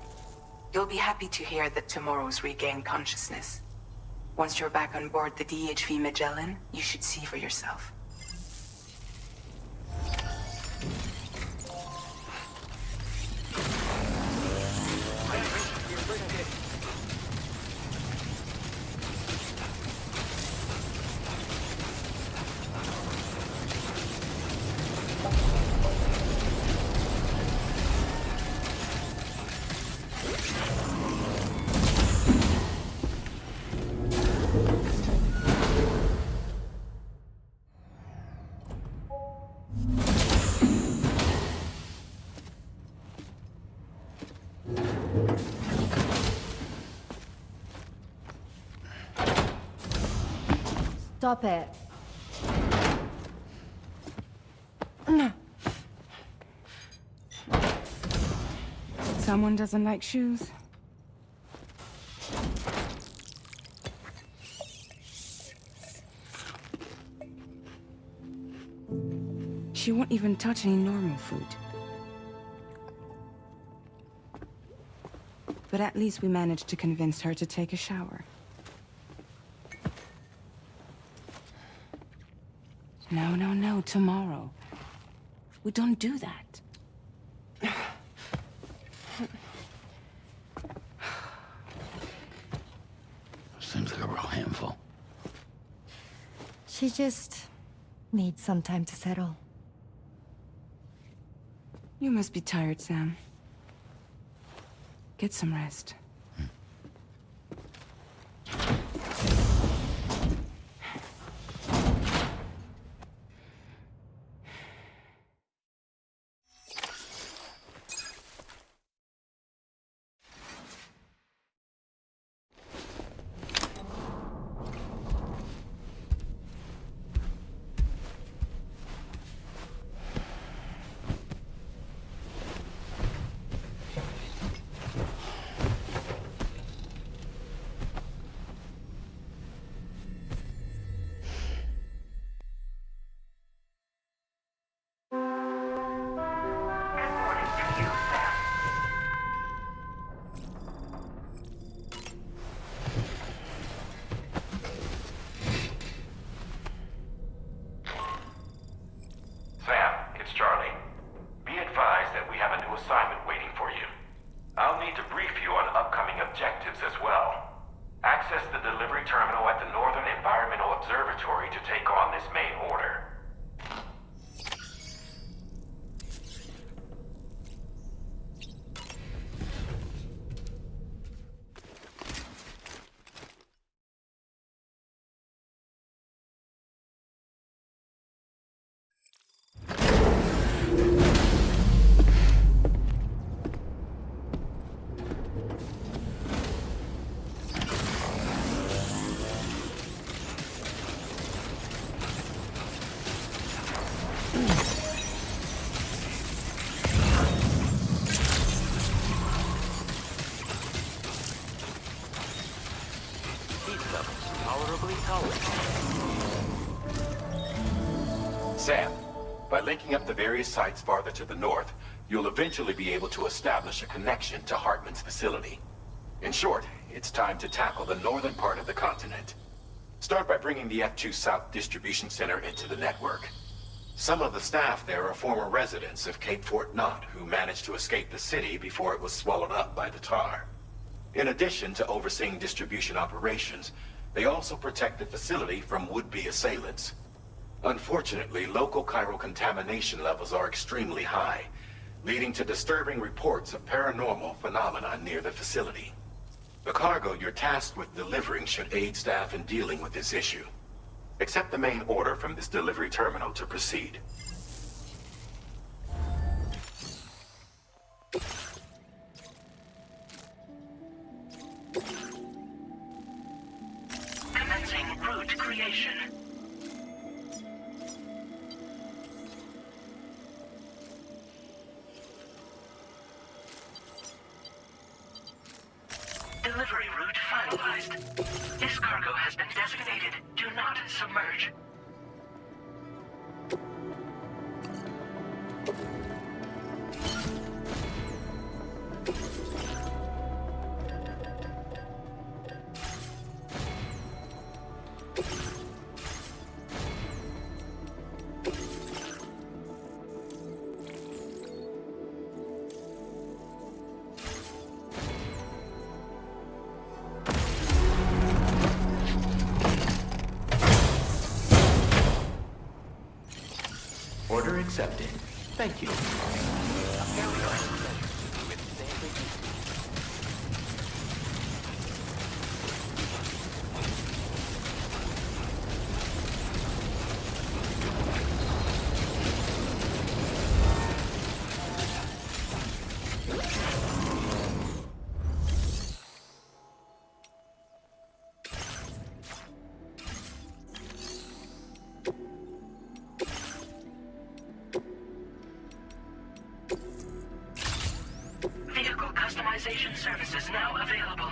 You'll be happy to hear that tomorrow's regained consciousness. Once you're back on board the DHV Magellan, you should see for yourself. Stop it. Someone doesn't like shoes? She won't even touch any normal food. But at least we managed to convince her to take a shower. No, no, no, tomorrow. We don't do that. Seems like a real handful. She just needs some time to settle. You must be tired, Sam. Get some rest. Sam, it's Charlie. Be advised that we have a new assignment waiting for you. I'll need to brief you on upcoming objectives as well. Access the delivery terminal at the Northern Environmental Observatory to take on this main order. Sam, by linking up the various sites farther to the north, you'll eventually be able to establish a connection to Hartman's facility. In short, it's time to tackle the northern part of the continent. Start by bringing the F2 South Distribution Center into the network. Some of the staff there are former residents of Cape Fort Knott who managed to escape the city before it was swallowed up by the tar. In addition to overseeing distribution operations, they also protect the facility from would-be assailants. Unfortunately, local chiral contamination levels are extremely high, leading to disturbing reports of paranormal phenomena near the facility. The cargo you're tasked with delivering should aid staff in dealing with this issue. Accept the main order from this delivery terminal to proceed. Commencing route creation. Delivery route finalized. This cargo has been designated Do Not Submerge. Order accepted. Thank you. Authorization services now available.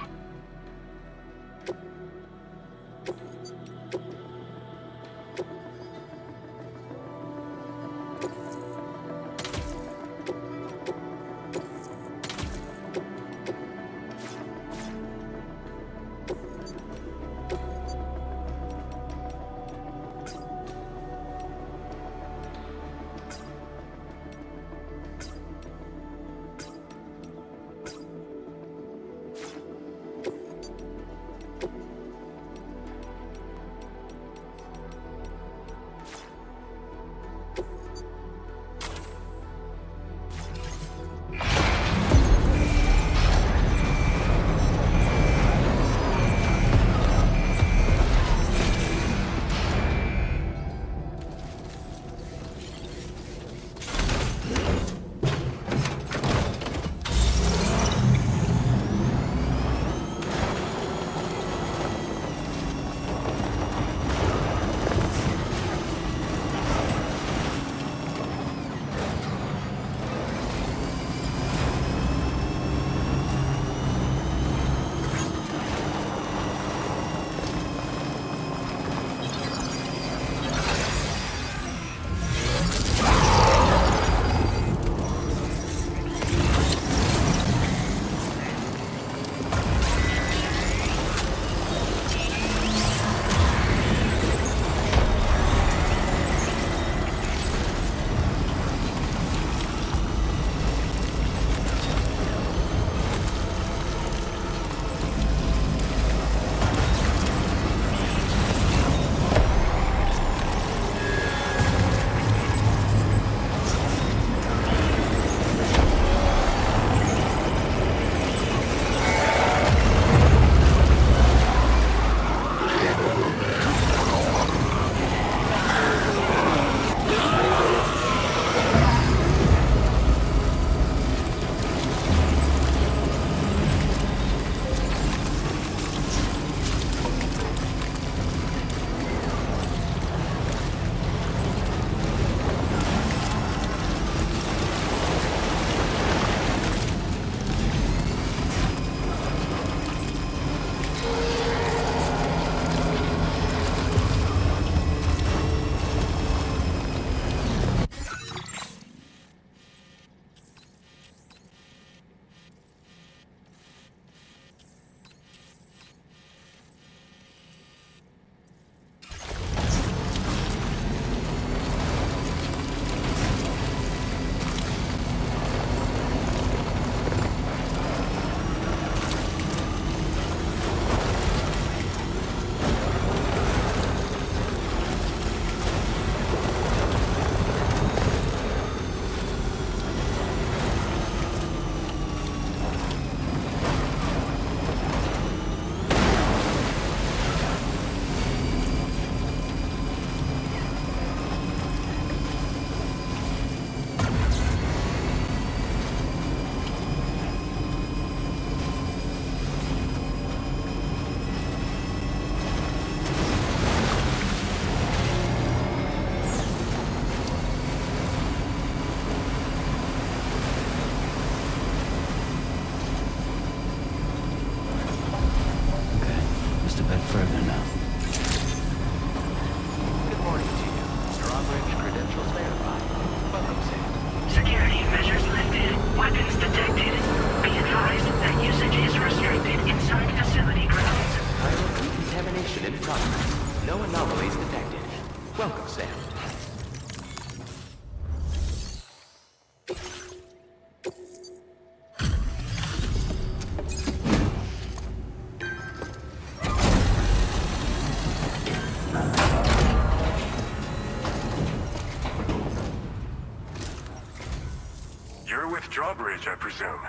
Drawbridge, I presume.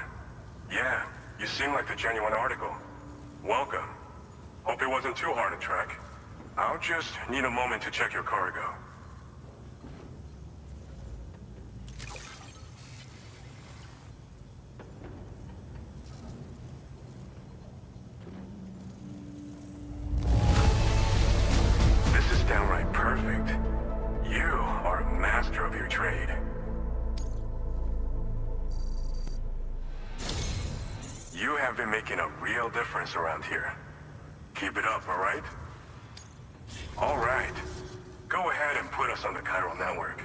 Yeah, you seem like the genuine article. Welcome. Hope it wasn't too hard to track. I'll just need a moment to check your cargo. This is downright perfect. You are a master of your trade. have been making a real difference around here. Keep it up, alright? Alright. Go ahead and put us on the chiral network.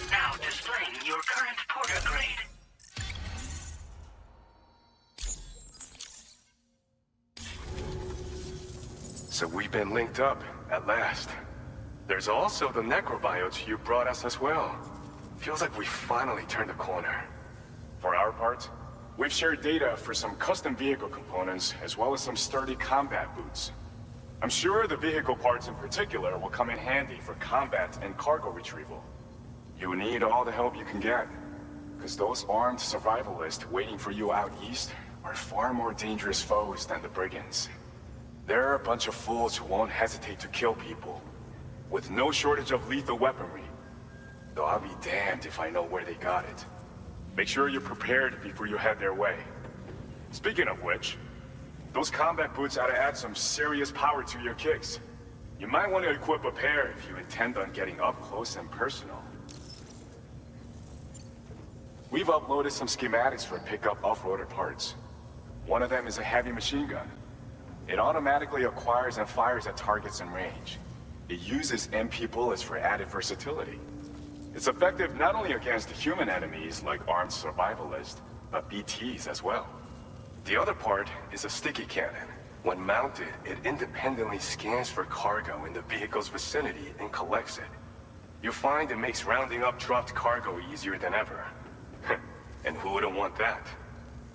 Now displaying your current porter grade. So we've been linked up, at last. There's also the necrobiotes you brought us as well. Feels like we finally turned a corner. For our part, we've shared data for some custom vehicle components, as well as some sturdy combat boots. I'm sure the vehicle parts in particular will come in handy for combat and cargo retrieval. You need all the help you can get, because those armed survivalists waiting for you out east are far more dangerous foes than the brigands. They're a bunch of fools who won't hesitate to kill people, with no shortage of lethal weaponry. Though I'll be damned if I know where they got it. Make sure you're prepared before you head their way. Speaking of which, those combat boots ought to add some serious power to your kicks. You might want to equip a pair if you intend on getting up close and personal. We've uploaded some schematics for pickup off-roader parts. One of them is a heavy machine gun. It automatically acquires and fires at targets in range. It uses MP bullets for added versatility. It's effective not only against human enemies like armed survivalists, but BTs as well. The other part is a sticky cannon. When mounted, it independently scans for cargo in the vehicle's vicinity and collects it. You'll find it makes rounding up dropped cargo easier than ever. And who wouldn't want that?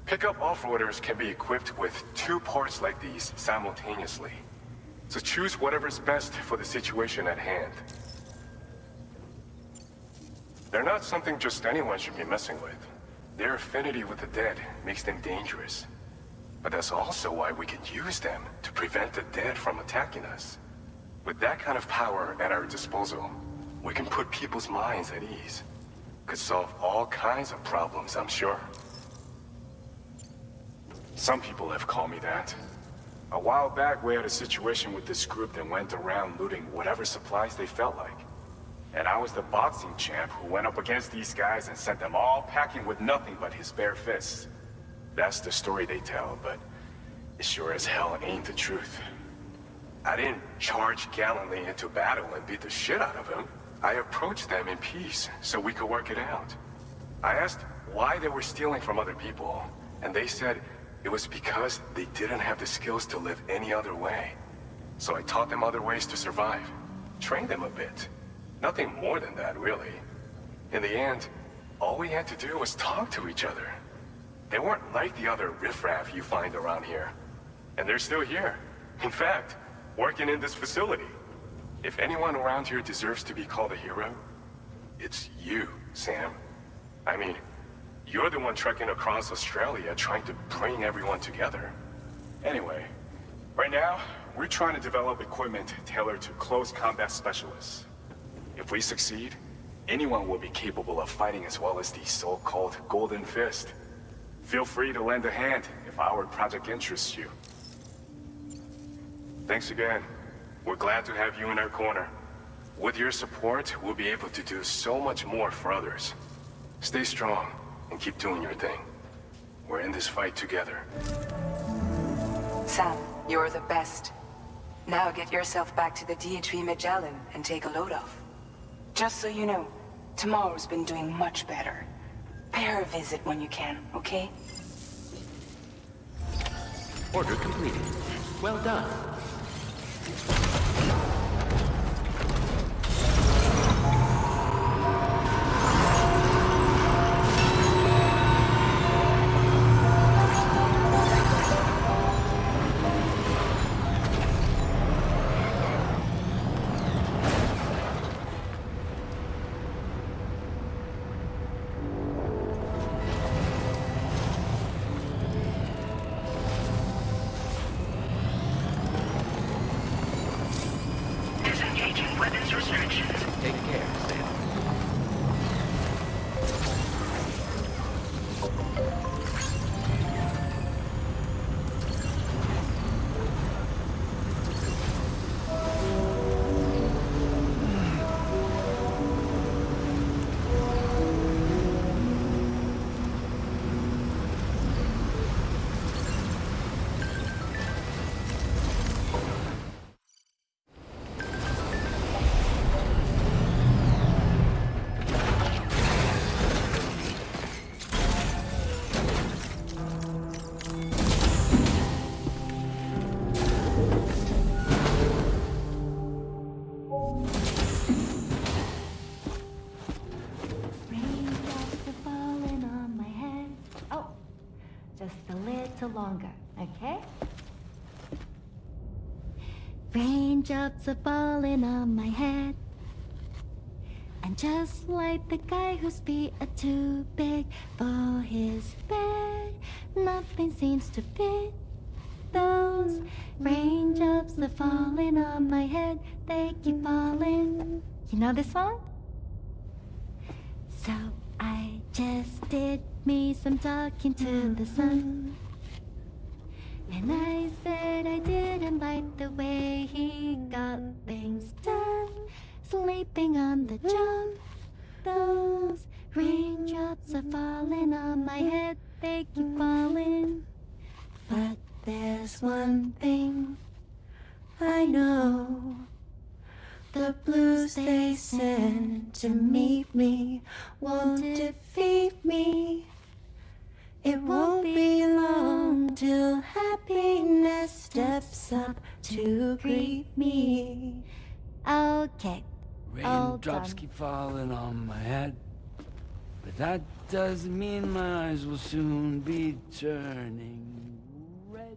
Pickup off-roaders can be equipped with 2 parts like these simultaneously. So choose whatever's best for the situation at hand. They're not something just anyone should be messing with. Their affinity with the dead makes them dangerous. But that's also why we can use them to prevent the dead from attacking us. With that kind of power at our disposal, we can put people's minds at ease. Could solve all kinds of problems, I'm sure. Some people have called me that. A while back, we had a situation with this group that went around looting whatever supplies they felt like. And I was the boxing champ who went up against these guys and sent them all packing with nothing but his bare fists. That's the story they tell, but it sure as hell ain't the truth. I didn't charge gallantly into battle and beat the shit out of them. I approached them in peace so we could work it out. I asked why they were stealing from other people, and they said it was because they didn't have the skills to live any other way. So I taught them other ways to survive, trained them a bit. Nothing more than that, really. In the end, all we had to do was talk to each other. They weren't like the other riffraff you find around here. And they're still here. In fact, working in this facility. If anyone around here deserves to be called a hero, it's you, Sam. I mean, you're the one trekking across Australia trying to bring everyone together. Anyway, right now, we're trying to develop equipment tailored to close combat specialists. If we succeed, anyone will be capable of fighting as well as the so-called Golden Fist. Feel free to lend a hand if our project interests you. Thanks again. We're glad to have you in our corner. With your support, we'll be able to do so much more for others. Stay strong and keep doing your thing. We're in this fight together. Sam, you're the best. Now get yourself back to the DHV Magellan and take a load off. Just so you know, Tomorrow's been doing much better. Pay her a visit when you can, okay? Order completed. Well done. Disengaging weapons restrictions. Take care, Sam. Raindrops are falling on my head. Oh, just a little longer, okay? Raindrops are falling on my head. And just like the guy whose feet are too big for his bed, nothing seems to fit. Those raindrops are falling on my head, they keep falling. You know this song? So I just did me some talking to the sun. And I said I didn't like the way he got things done. Sleeping on the job. Those raindrops are falling on my head, they keep falling. But there's one thing I know. The blues they send to meet me won't defeat me. It won't be long till happiness steps up to greet me. Okay, all Raindrops done. keep falling on my head. But that doesn't mean my eyes will soon be turning red.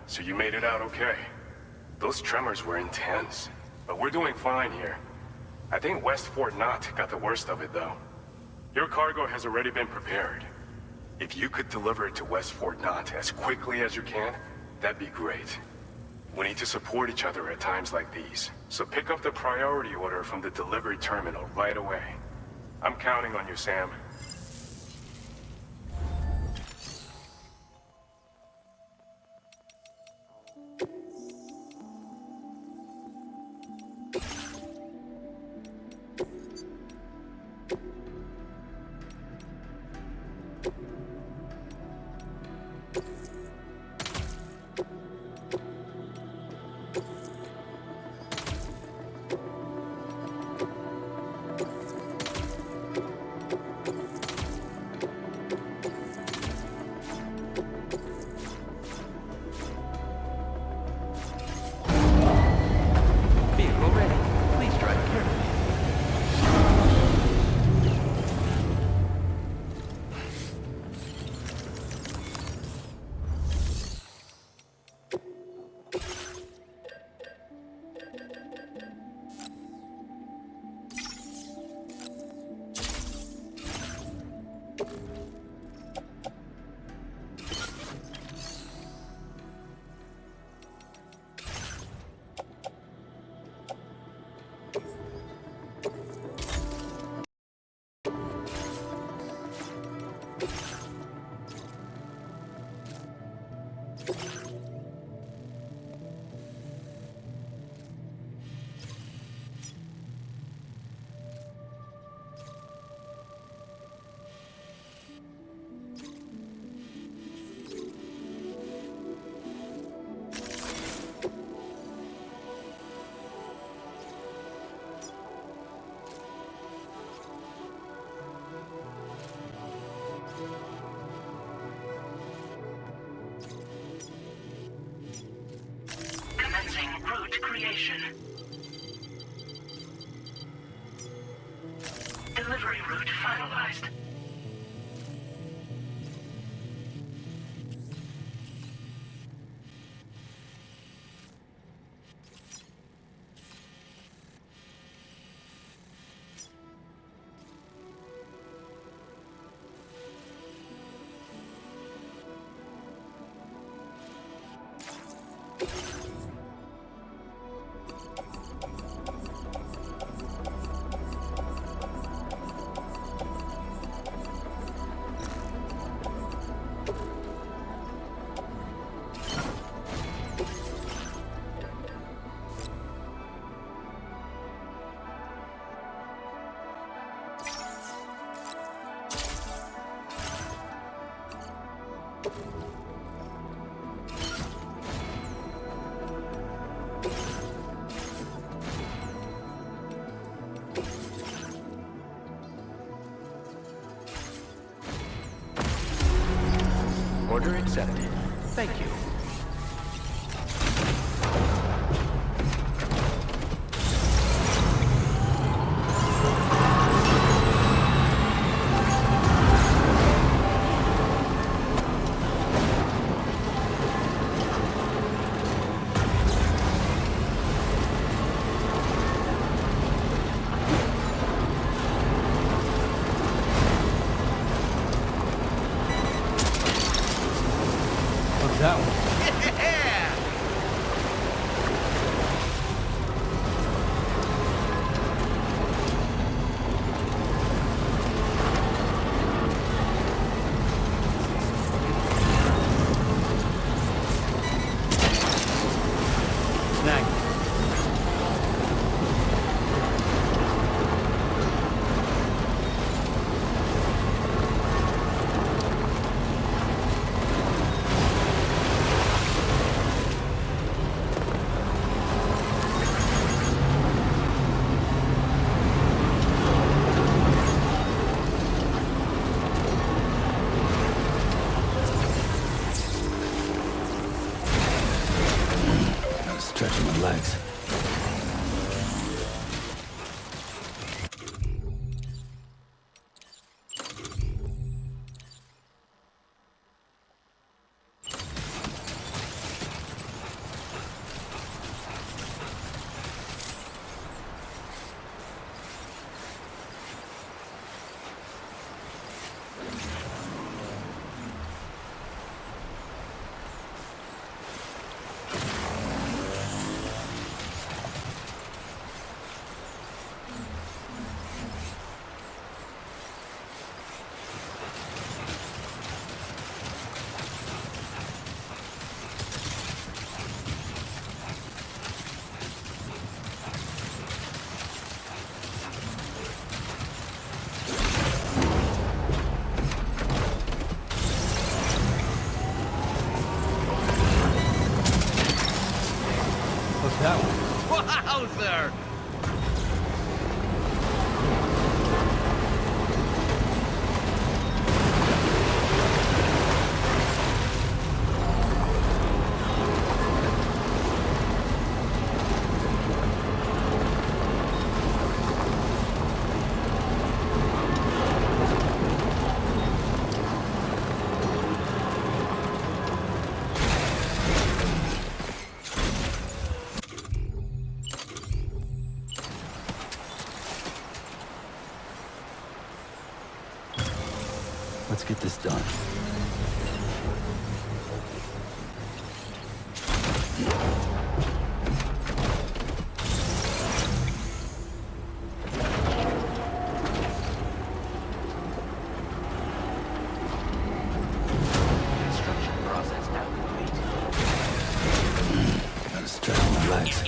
So you made it out okay. Those tremors were intense, but we're doing fine here. I think West Fort Knott got the worst of it, though. Your cargo has already been prepared. If you could deliver it to West Fort Knott as quickly as you can, that'd be great. We need to support each other at times like these, so pick up the priority order from the delivery terminal right away. I'm counting on you, Sam. Vehicle ready. Please drive carefully. Commencing route creation. Delivery route finalized. Order accepted. Thank you. What's that one? Snag. Stretching my legs. Wowzer! Let's get this done. Construction process now complete. Gotta stretch my legs.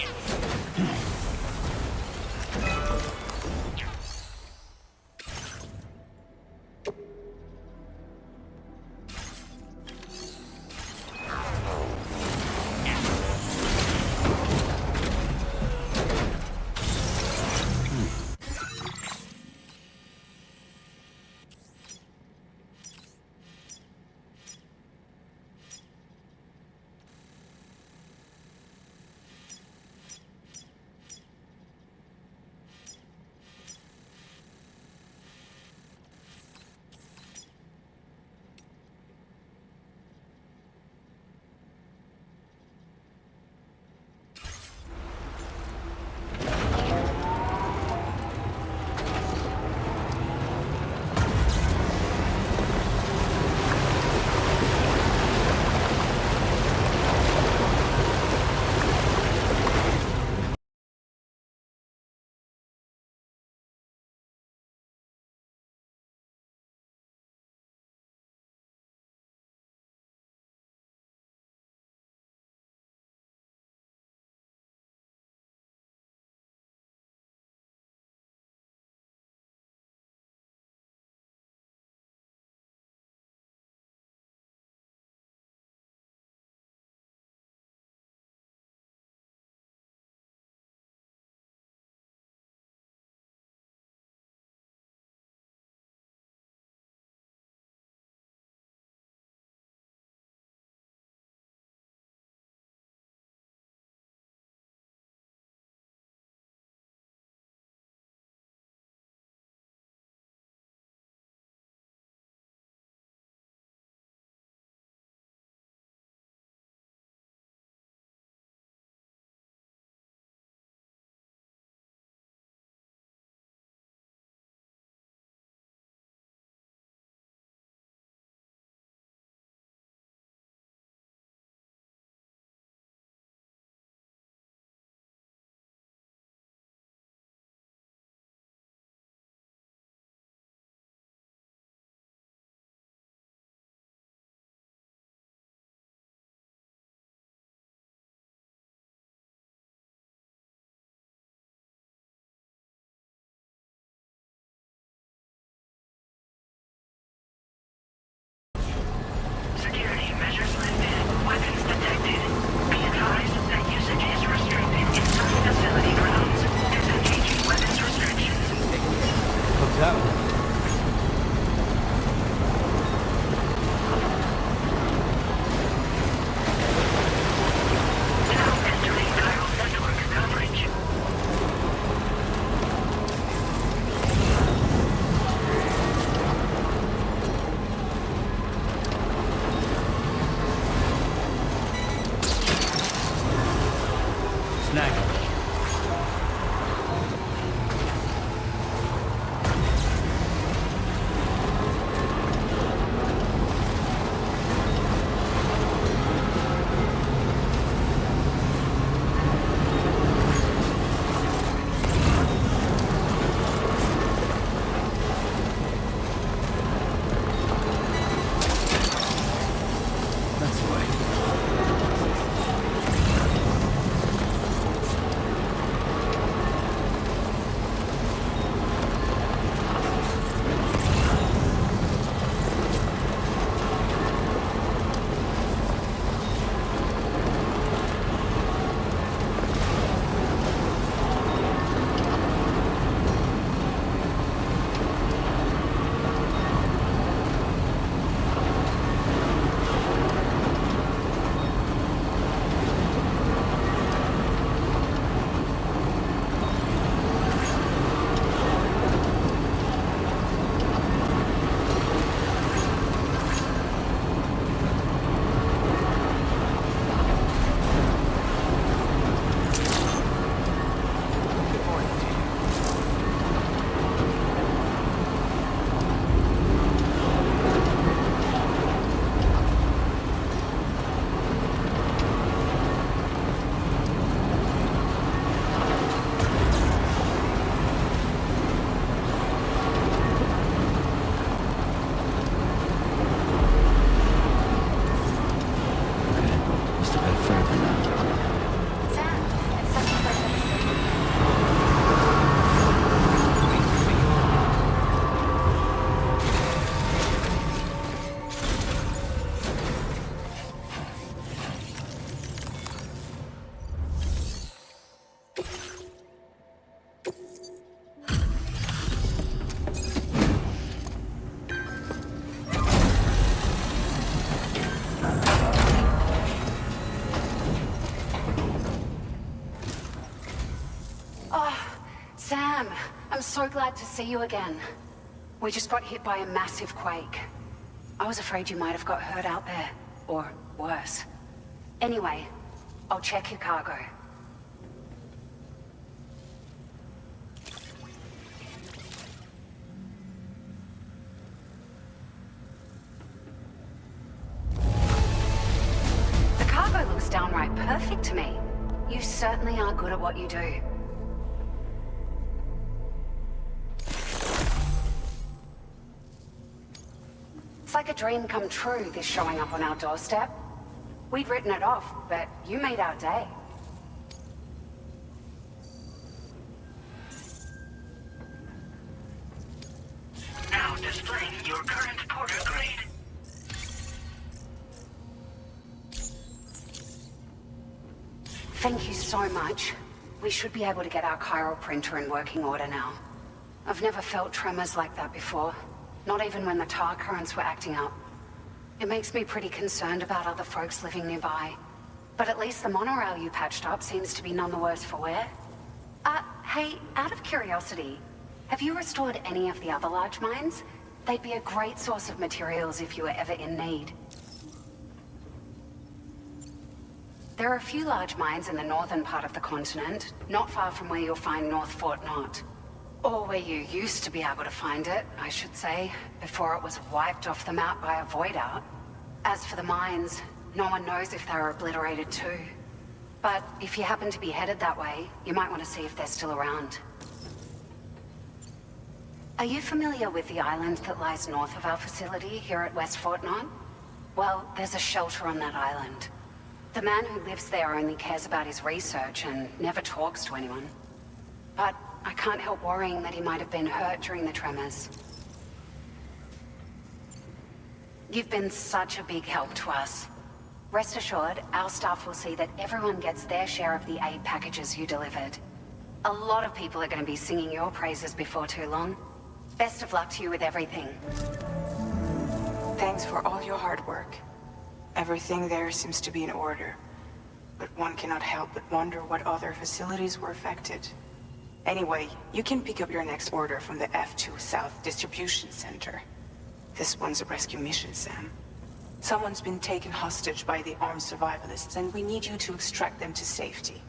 Sam, I'm so glad to see you again. We just got hit by a massive quake. I was afraid you might have got hurt out there, or worse. Anyway, I'll check your cargo. The cargo looks downright perfect to me. You certainly are good at what you do. It's like a dream come true, this showing up on our doorstep. We'd written it off, but you made our day. Now displaying your current porter grade. Thank you so much. We should be able to get our chiral printer in working order now. I've never felt tremors like that before. Not even when the tar currents were acting up. It makes me pretty concerned about other folks living nearby. But at least the monorail you patched up seems to be none the worse for wear. Hey, out of curiosity, have you restored any of the other large mines? They'd be a great source of materials if you were ever in need. There are a few large mines in the northern part of the continent, not far from where you'll find North Fort Knot. Or where you used to be able to find it, I should say, before it was wiped off the map by a void out. As for the mines, no one knows if they were obliterated too. But if you happen to be headed that way, you might want to see if they're still around. Are you familiar with the island that lies north of our facility here at West Fort Knot? Well, there's a shelter on that island. The man who lives there only cares about his research and never talks to anyone. But I can't help worrying that he might have been hurt during the tremors. You've been such a big help to us. Rest assured, our staff will see that everyone gets their share of the aid packages you delivered. A lot of people are going to be singing your praises before too long. Best of luck to you with everything. Thanks for all your hard work. Everything there seems to be in order. But one cannot help but wonder what other facilities were affected. Anyway, you can pick up your next order from the F2 South Distribution Center. This one's a rescue mission, Sam. Someone's been taken hostage by the armed survivalists, and we need you to extract them to safety.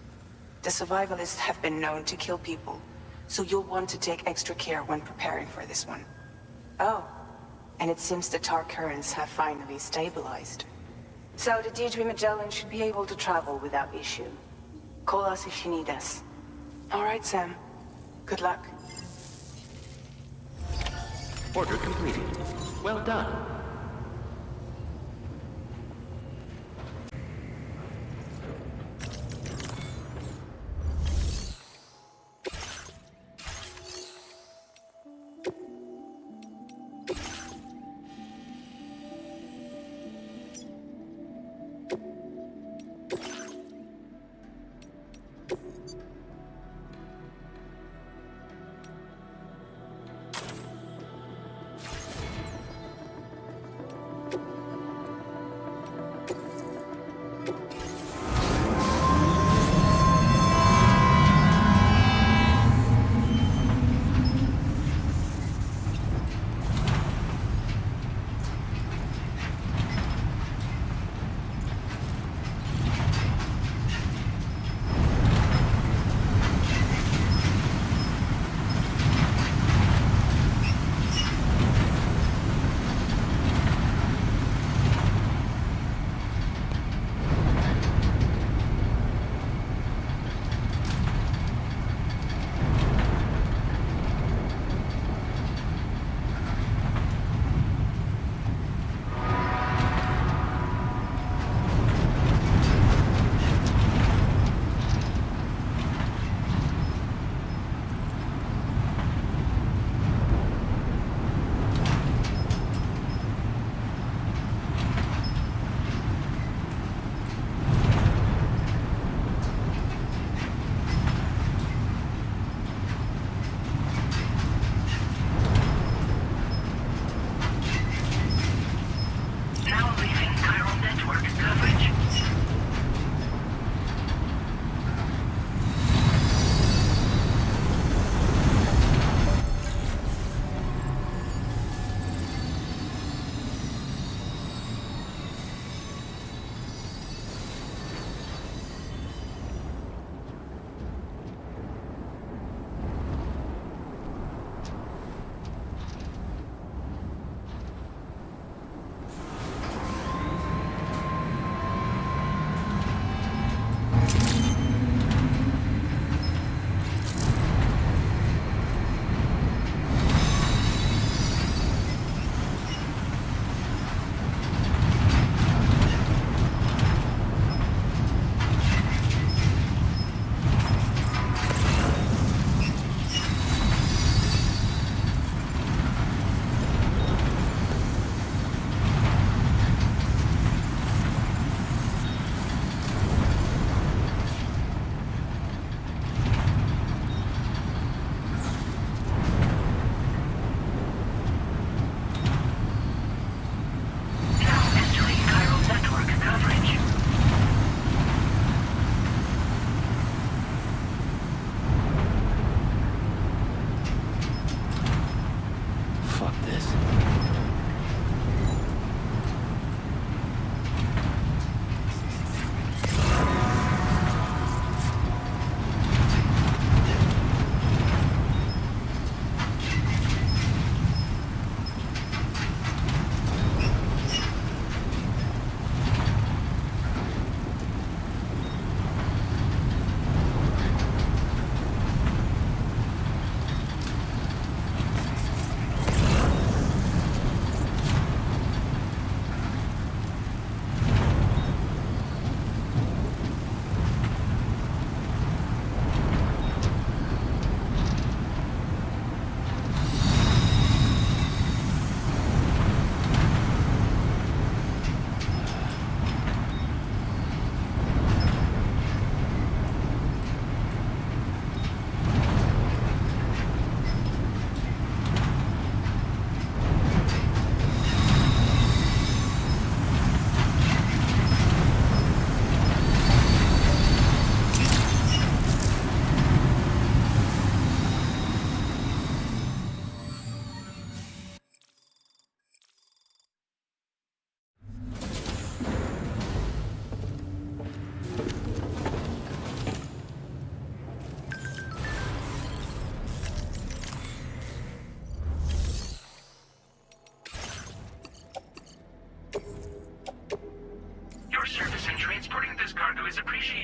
The survivalists have been known to kill people, so you'll want to take extra care when preparing for this one. Oh, and it seems the tar currents have finally stabilized. So the D3 Magellan should be able to travel without issue. Call us if you need us. All right, Sam. Good luck. Order completed. Well done.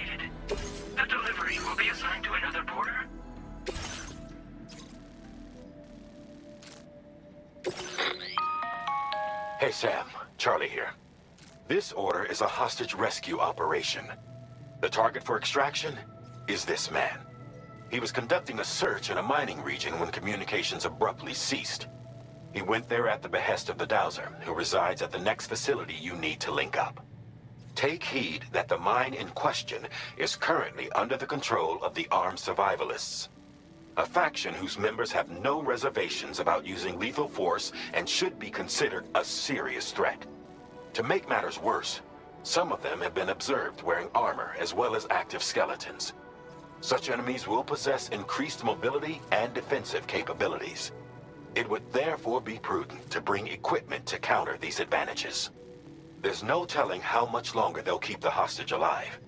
indicated. The delivery will be assigned to another porter. Hey Sam, Charlie here. This order is a hostage rescue operation. The target for extraction is this man. He was conducting a search in a mining region when communications abruptly ceased. He went there at the behest of the Dowser, who resides at the next facility you need to link up. Take heed that the mine in question is currently under the control of the armed survivalists, a faction whose members have no reservations about using lethal force and should be considered a serious threat. To make matters worse, some of them have been observed wearing armor as well as active skeletons. Such enemies will possess increased mobility and defensive capabilities. It would therefore be prudent to bring equipment to counter these advantages. There's no telling how much longer they'll keep the hostage alive.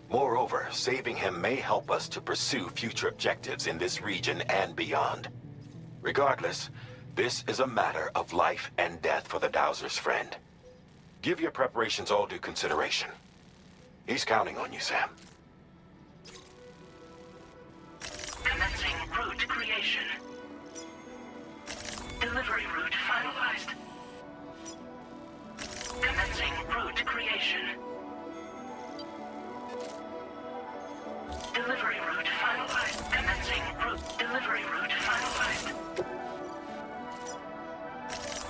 Moreover, saving him may help us to pursue future objectives in this region and beyond. Regardless, this is a matter of life and death for the Dowser's friend. Give your preparations all due consideration. He's counting on you, Sam. Commencing route creation. Delivery route finalized. Commencing route creation. Delivery route finalized. Commencing route. Delivery route finalized.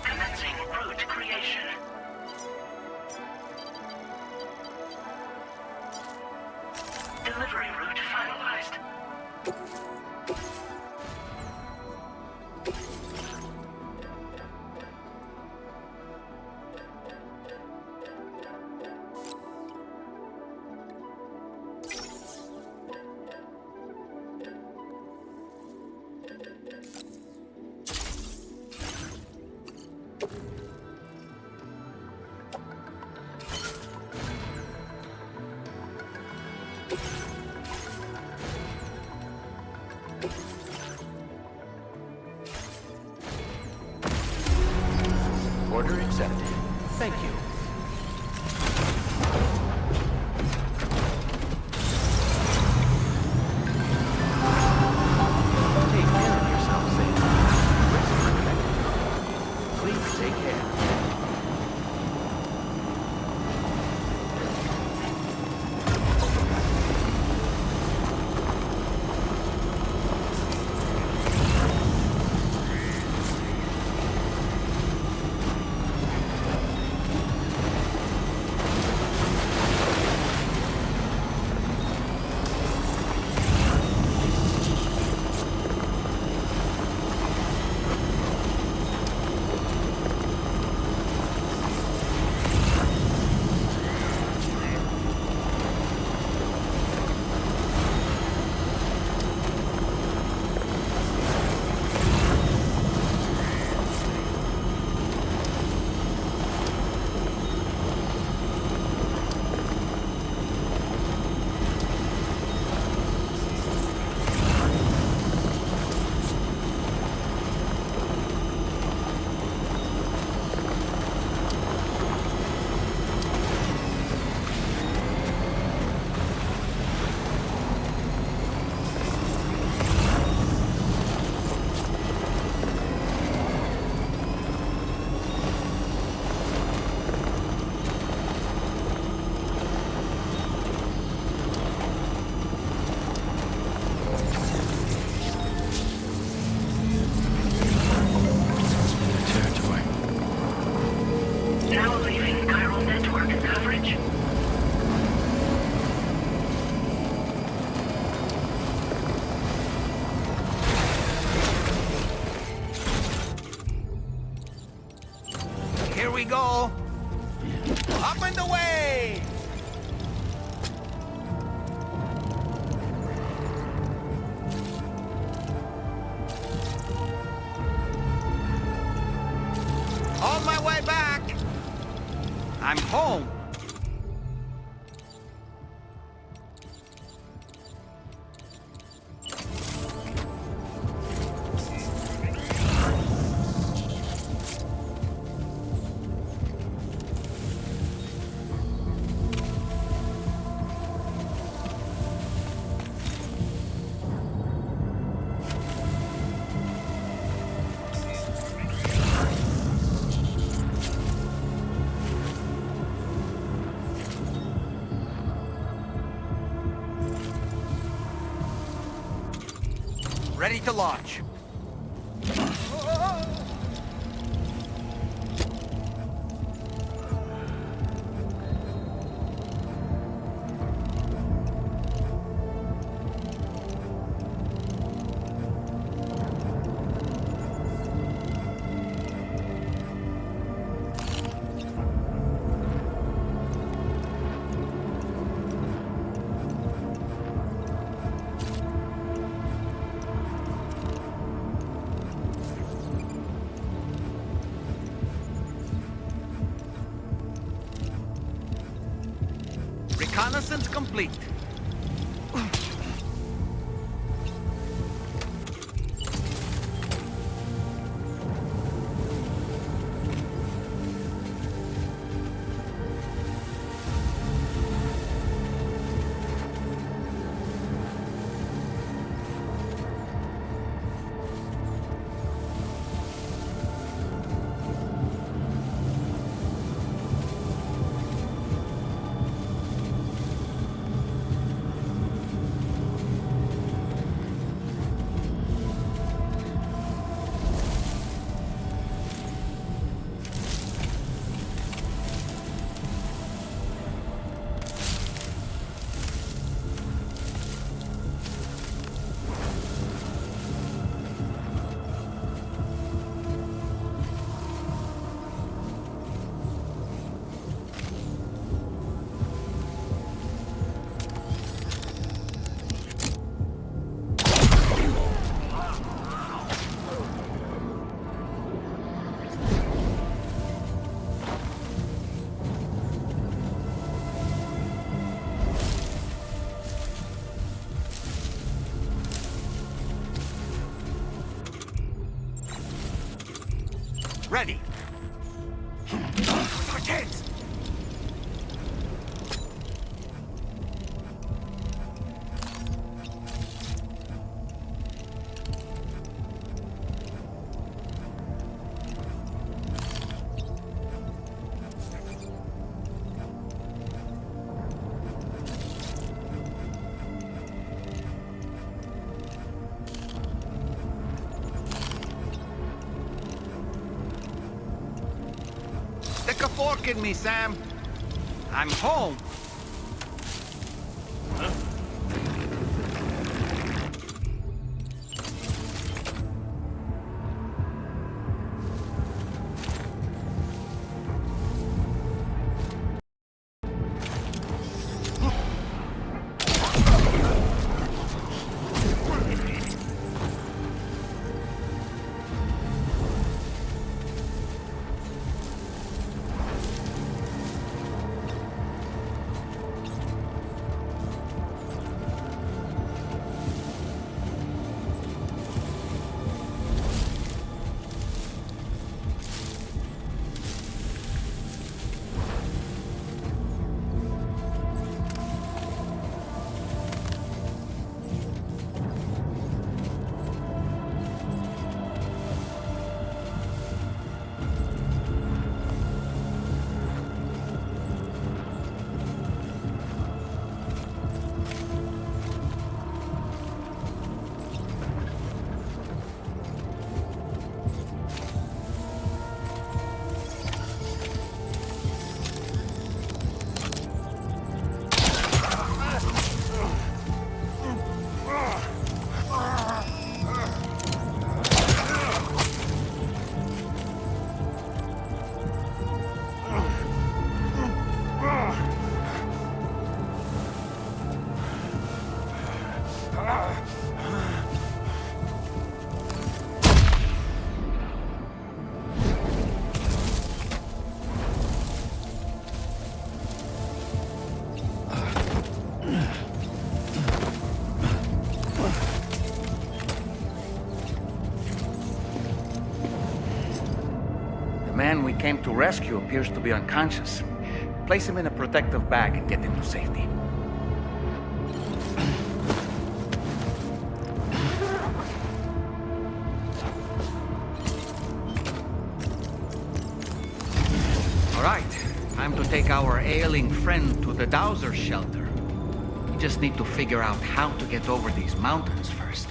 Commencing route creation. Delivery route finalized. Order accepted. Thank you. Take care of yourself, Sam. Rest protected. Please take care. Now leaving chiral network coverage. Here we go. Up and away! On my way back! I'm home. Ready to launch. Reconnaissance complete. Ready. Targets! Stick a fork in me, Sam. I'm home. The man we came to rescue appears to be unconscious. Place him in a protective bag and get him to safety. All right, time to take our ailing friend to the Dowser shelter. We just need to figure out how to get over these mountains first.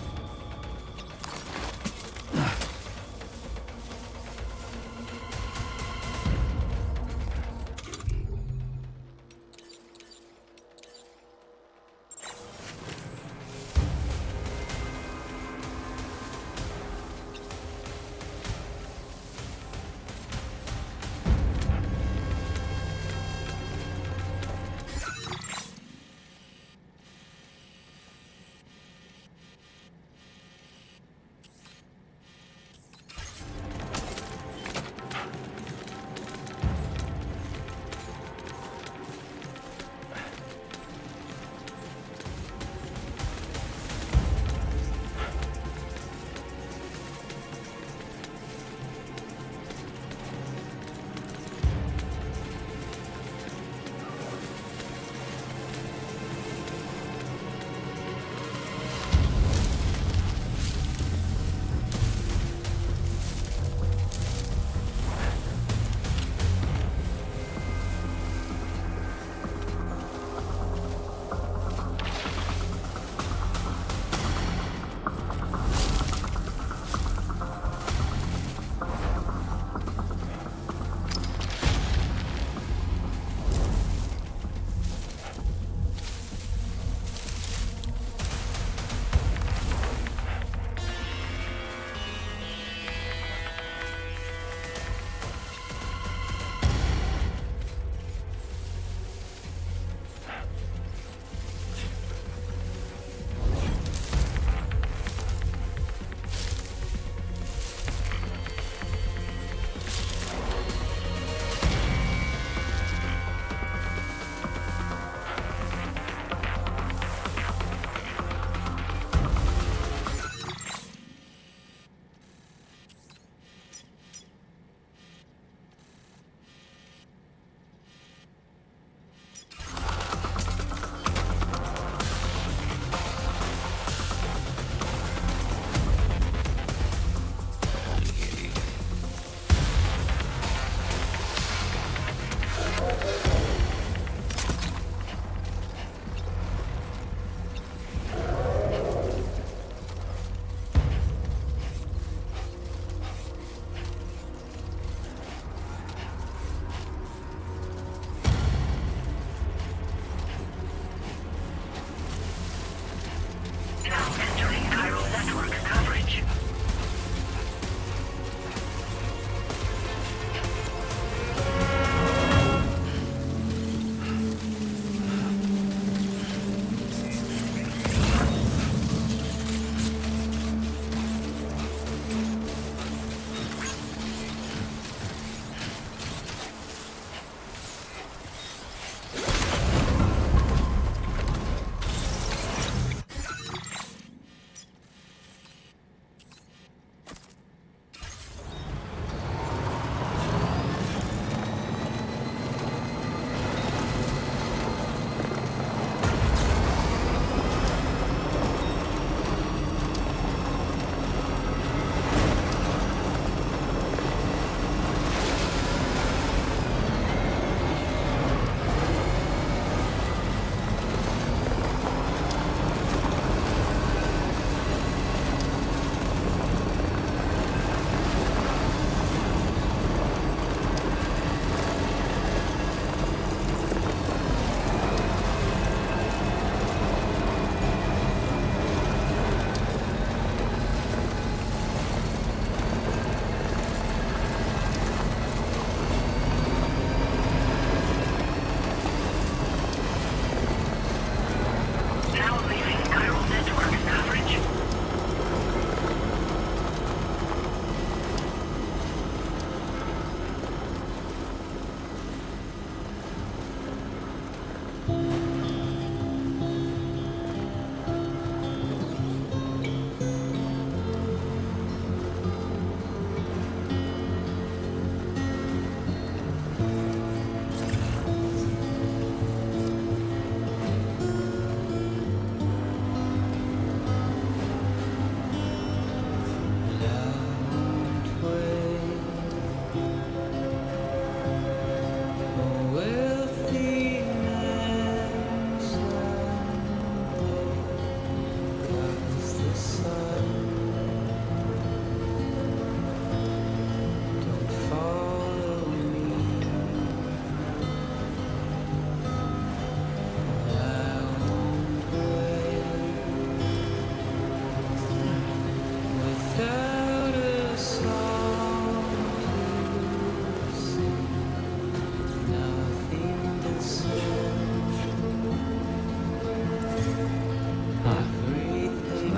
network coverage.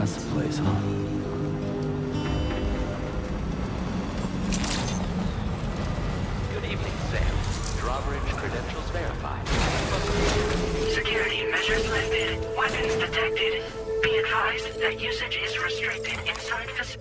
That's the place, huh? Good evening, Sam. Drawbridge credentials verified. Security measures lifted. Weapons detected. Be advised that usage is restricted inside facility.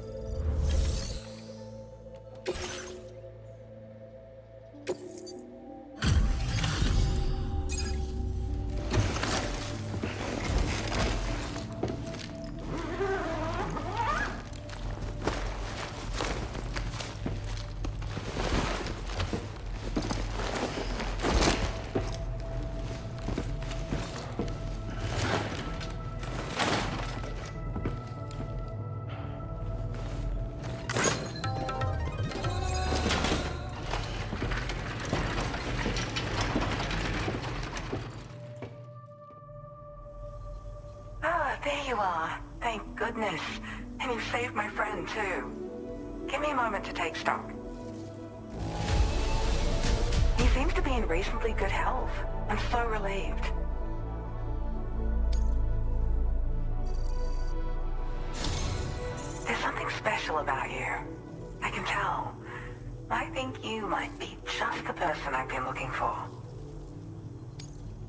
Ah, there you are. Thank goodness. And you saved my friend, too. Give me a moment to take stock. He seems to be in reasonably good health. I'm so relieved. There's something special about you. I can tell. I think you might be just the person I've been looking for.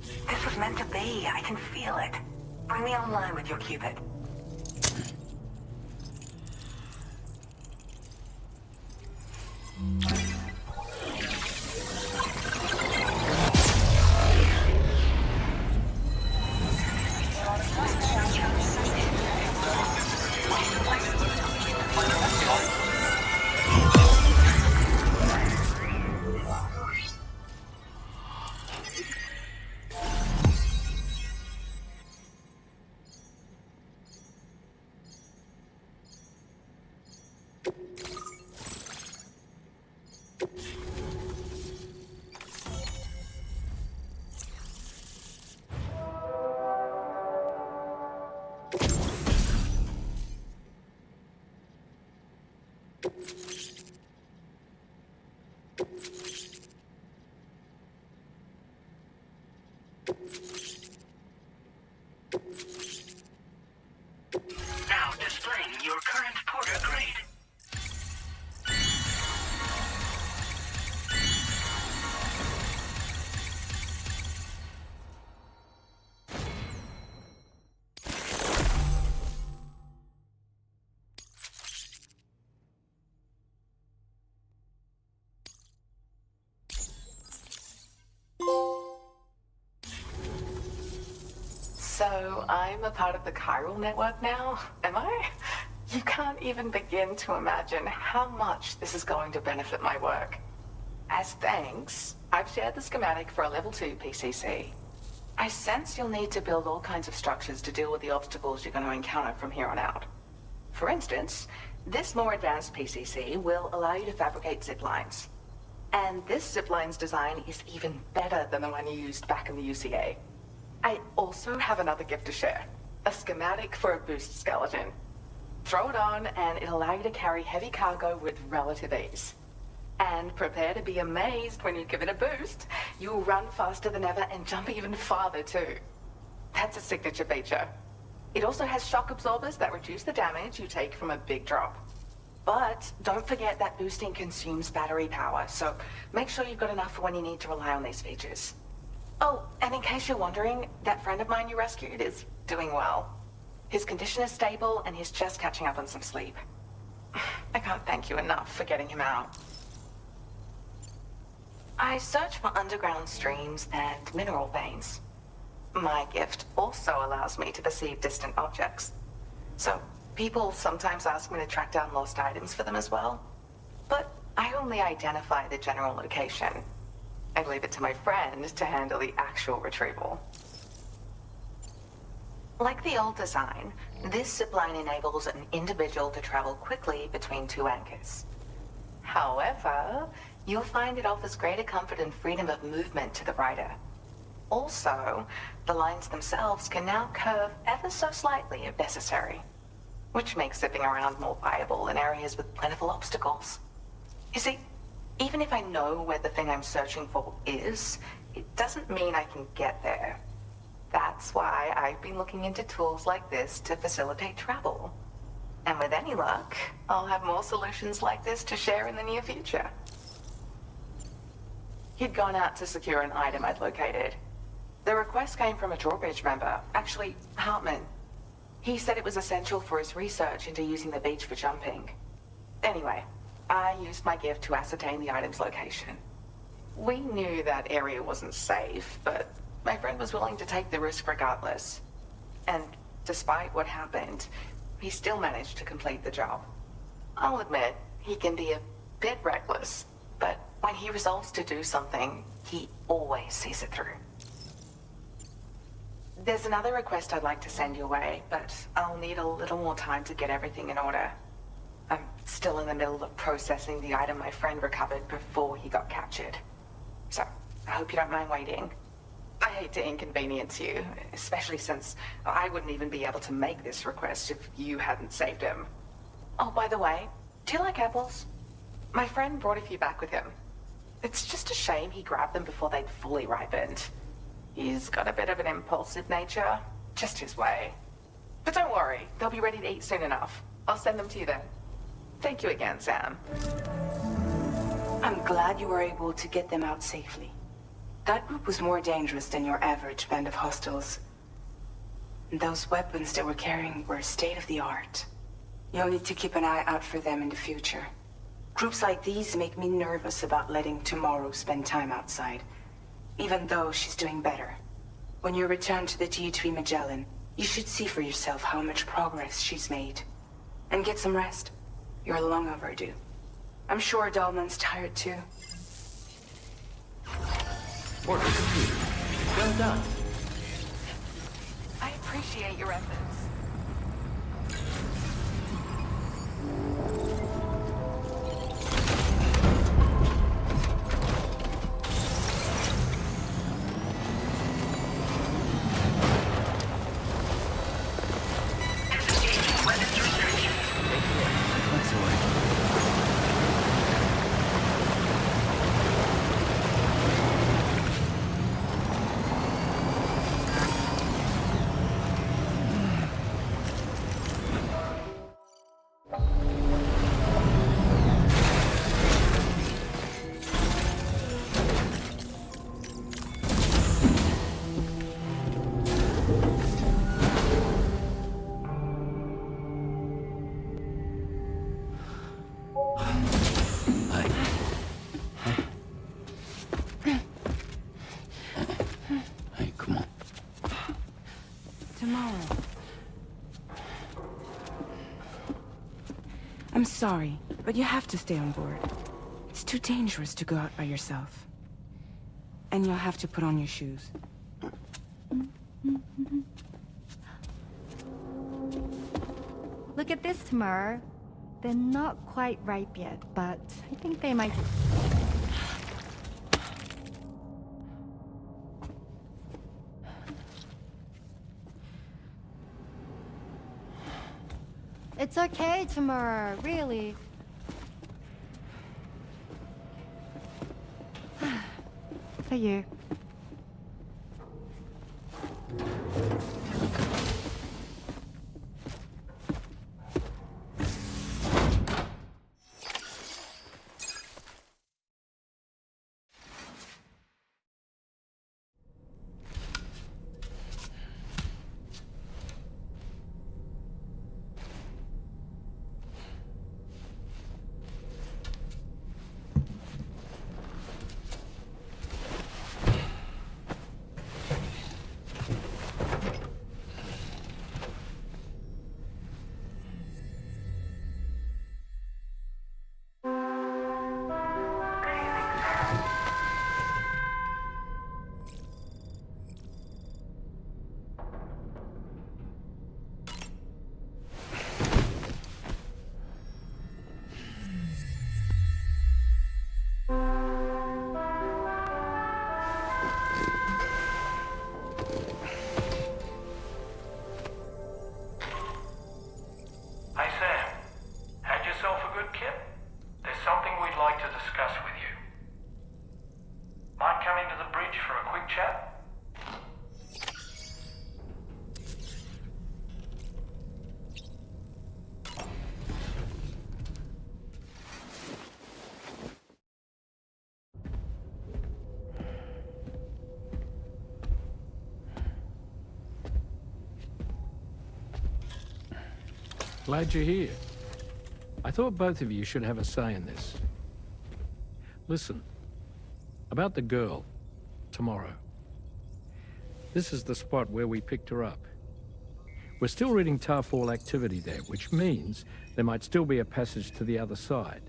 This was meant to be. I can feel it. Bring me online with your Cupid. Now displaying your current porter grade. So I'm a part of the chiral network now, am I? You can't even begin to imagine how much this is going to benefit my work. As thanks, I've shared the schematic for a level 2 PCC. I sense you'll need to build all kinds of structures to deal with the obstacles you're going to encounter from here on out. For instance, this more advanced PCC will allow you to fabricate zip lines. And this zip line's design is even better than the one you used back in the UCA. I also have another gift to share. A schematic for a boost skeleton. Throw it on and it'll allow you to carry heavy cargo with relative ease. And prepare to be amazed when you give it a boost. You'll run faster than ever and jump even farther too. That's a signature feature. It also has shock absorbers that reduce the damage you take from a big drop. But don't forget that boosting consumes battery power, so make sure you've got enough for when you need to rely on these features. Oh, and in case you're wondering, that friend of mine you rescued is doing well. His condition is stable and he's just catching up on some sleep. I can't thank you enough for getting him out. I search for underground streams and mineral veins. My gift also allows me to perceive distant objects. So people sometimes ask me to track down lost items for them as well. But I only identify the general location. I leave it to my friend to handle the actual retrieval. Like the old design, this zipline enables an individual to travel quickly between two anchors. However, you'll find it offers greater comfort and freedom of movement to the rider. Also, the lines themselves can now curve ever so slightly if necessary, which makes zipping around more viable in areas with plentiful obstacles. You see, even if I know where the thing I'm searching for is, it doesn't mean I can get there. That's why I've been looking into tools like this to facilitate travel. And with any luck, I'll have more solutions like this to share in the near future. He'd gone out to secure an item I'd located. The request came from a drawbridge member, actually Hartman. He said it was essential for his research into using the beach for jumping. Anyway, I used my gift to ascertain the item's location. We knew that area wasn't safe, but my friend was willing to take the risk regardless. And despite what happened, he still managed to complete the job. I'll admit, he can be a bit reckless, but when he resolves to do something, he always sees it through. There's another request I'd like to send your way, but I'll need a little more time to get everything in order. I'm still in the middle of processing the item my friend recovered before he got captured. So, I hope you don't mind waiting. I hate to inconvenience you, especially since I wouldn't even be able to make this request if you hadn't saved him. Oh, by the way, do you like apples? My friend brought a few back with him. It's just a shame he grabbed them before they'd fully ripened. He's got a bit of an impulsive nature, just his way. But don't worry, they'll be ready to eat soon enough. I'll send them to you then. Thank you again, Sam. I'm glad you were able to get them out safely. That group was more dangerous than your average band of hostiles. Those weapons they were carrying were state-of-the-art. You'll need to keep an eye out for them in the future. Groups like these make me nervous about letting Tomorrow spend time outside, even though she's doing better. When you return to the G3 Magellan, you should see for yourself how much progress she's made. And get some rest. You're long overdue. I'm sure Dahlman's tired too. Order completed. Well done. I appreciate your efforts. That's the way. I'm sorry, but you have to stay on board. It's too dangerous to go out by yourself. And you'll have to put on your shoes. Look at this, Tamara. They're not quite ripe yet, but I think they might... It's okay, Tamara, really. For you. Hey Sam, had yourself a good kip? There's something we'd like to discuss with you. Mind coming to the bridge for a quick chat? Glad you're here. I thought both of you should have a say in this. Listen, about the girl, tomorrow. This is the spot where we picked her up. We're still reading Tarfall activity there, which means there might still be a passage to the other side.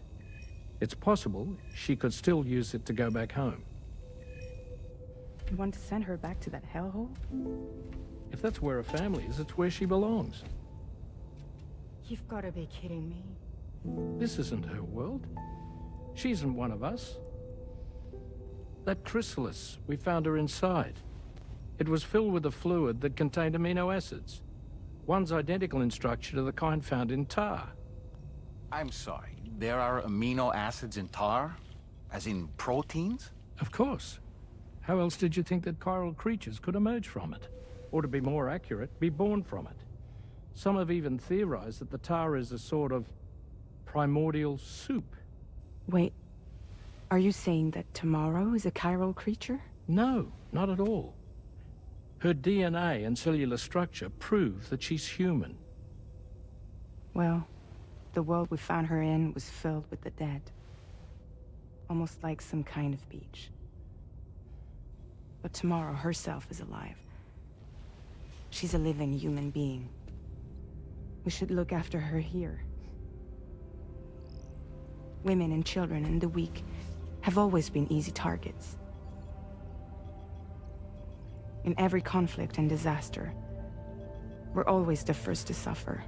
It's possible she could still use it to go back home. You want to send her back to that hellhole? If that's where her family is, it's where she belongs. You've got to be kidding me. This isn't her world. She isn't one of us. That chrysalis, we found her inside. It was filled with a fluid that contained amino acids. One's identical in structure to the kind found in tar. I'm sorry, there are amino acids in tar? As in proteins? Of course. How else did you think that chiral creatures could emerge from it? Or to be more accurate, be born from it? Some have even theorized that the tar is a sort of primordial soup. Wait, are you saying that tomorrow is a chiral creature? No, not at all. Her DNA and cellular structure prove that she's human. Well, the world we found her in was filled with the dead. Almost like some kind of beach. But tomorrow herself is alive. She's a living human being. We should look after her here. Women and children and the weak have always been easy targets. In every conflict and disaster, we're always the first to suffer.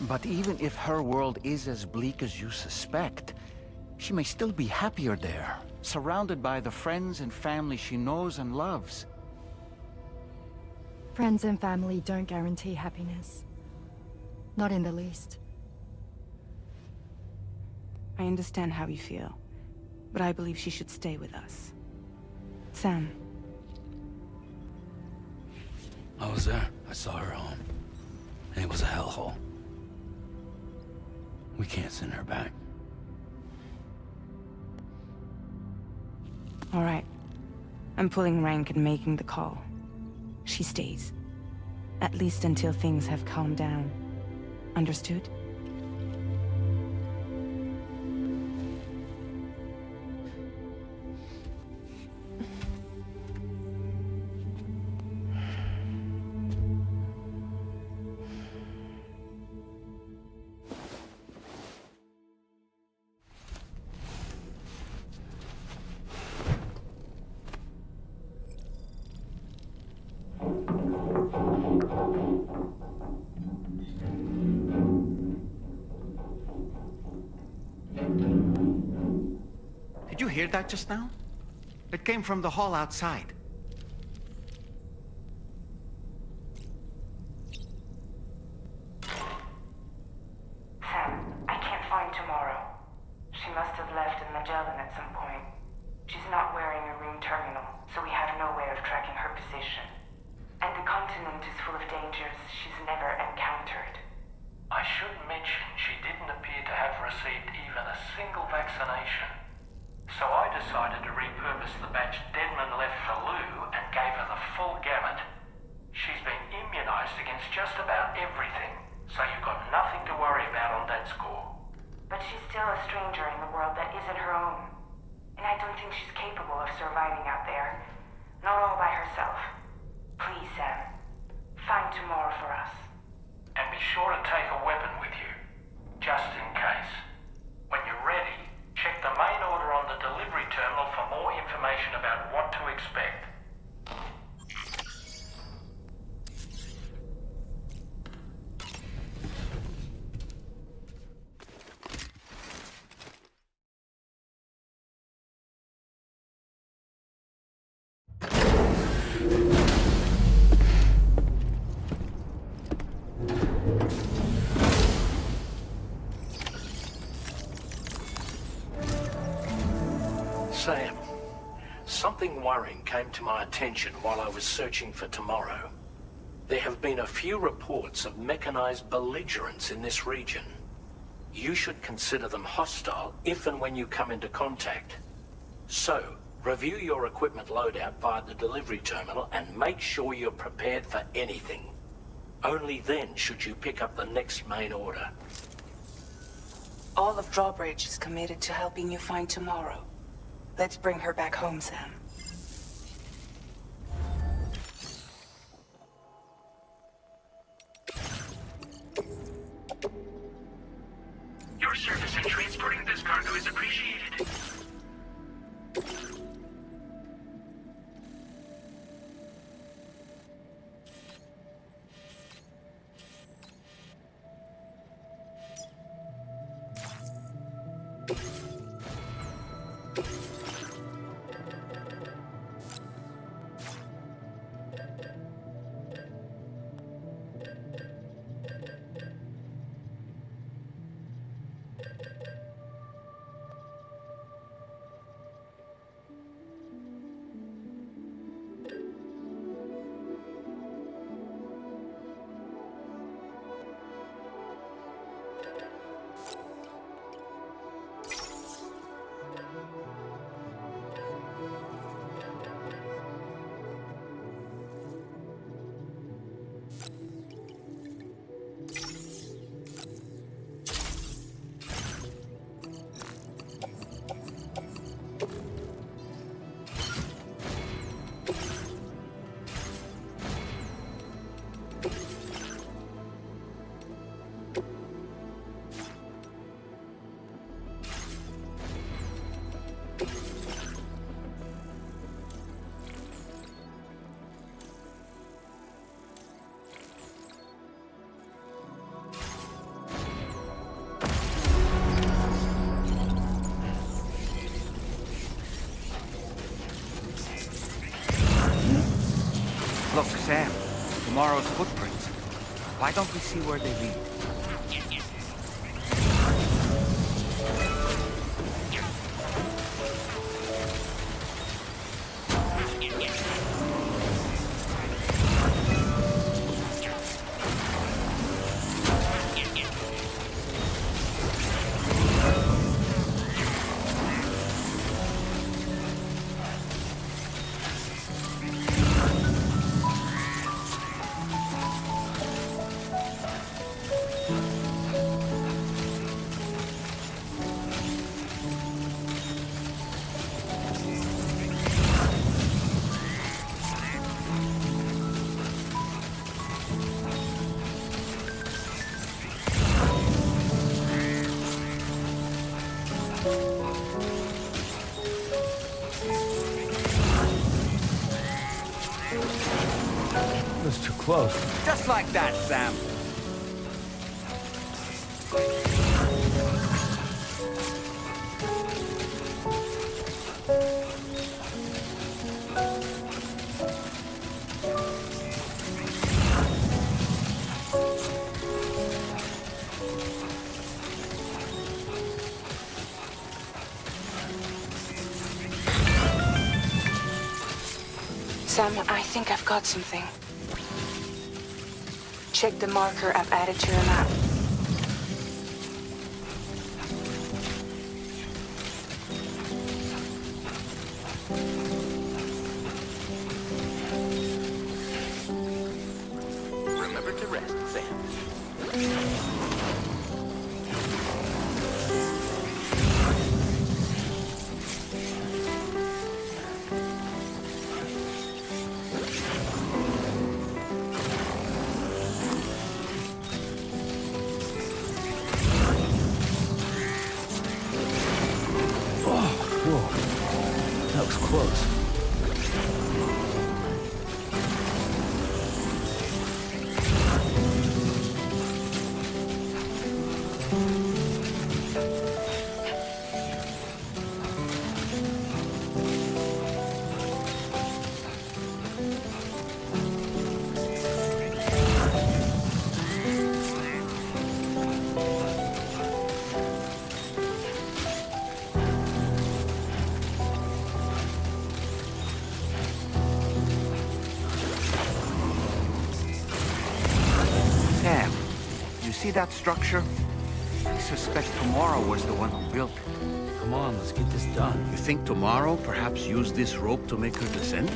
But even if her world is as bleak as you suspect, she may still be happier there, surrounded by the friends and family she knows and loves. Friends and family don't guarantee happiness. Not in the least. I understand how you feel, but I believe she should stay with us. Sam. I was there. I saw her home. And it was a hellhole. We can't send her back. All right. I'm pulling rank and making the call. She stays. At least until things have calmed down. Understood? that just now? It came from the hall outside. Sam, I can't find Tomorrow. She must have left in Magellan at some point. She's not wearing a room terminal, so we have no way of tracking her position. And the continent is full of dangers she's never encountered. I should mention she didn't appear to have received even a single vaccination. So I decided to repurpose the batch Deadman left for Lou and gave her the full gamut. She's been immunized against just about everything, so you've got nothing to worry about on that score. But she's still a stranger in the world that isn't her own. And I don't think she's capable of surviving out there. Not all by herself. Please, Sam. Find Tomorrow for us. And be sure to take a weapon with you, just in case. When you're ready, check the main order on the delivery terminal for more information about what to expect. Sam, something worrying came to my attention while I was searching for Tomorrow. There have been a few reports of mechanized belligerents in this region. You should consider them hostile if and when you come into contact. So, review your equipment loadout via the delivery terminal and make sure you're prepared for anything. Only then should you pick up the next main order. All of Drawbridge is committed to helping you find Tomorrow. Let's bring her back home, Sam. Your service in transporting this cargo is appreciated. Look, Sam, Tomorrow's footprints. Why don't we see where they lead? That's too close. Just like that, Sam. Sam, I think I've got something. Check the marker I've added to your map. Remember to rest, Sam. Whoa. That was close. Sam, you see that structure? I suspect Tomorrow was the one who built it. Come on, let's get this done. You think Tomorrow perhaps used this rope to make her descend?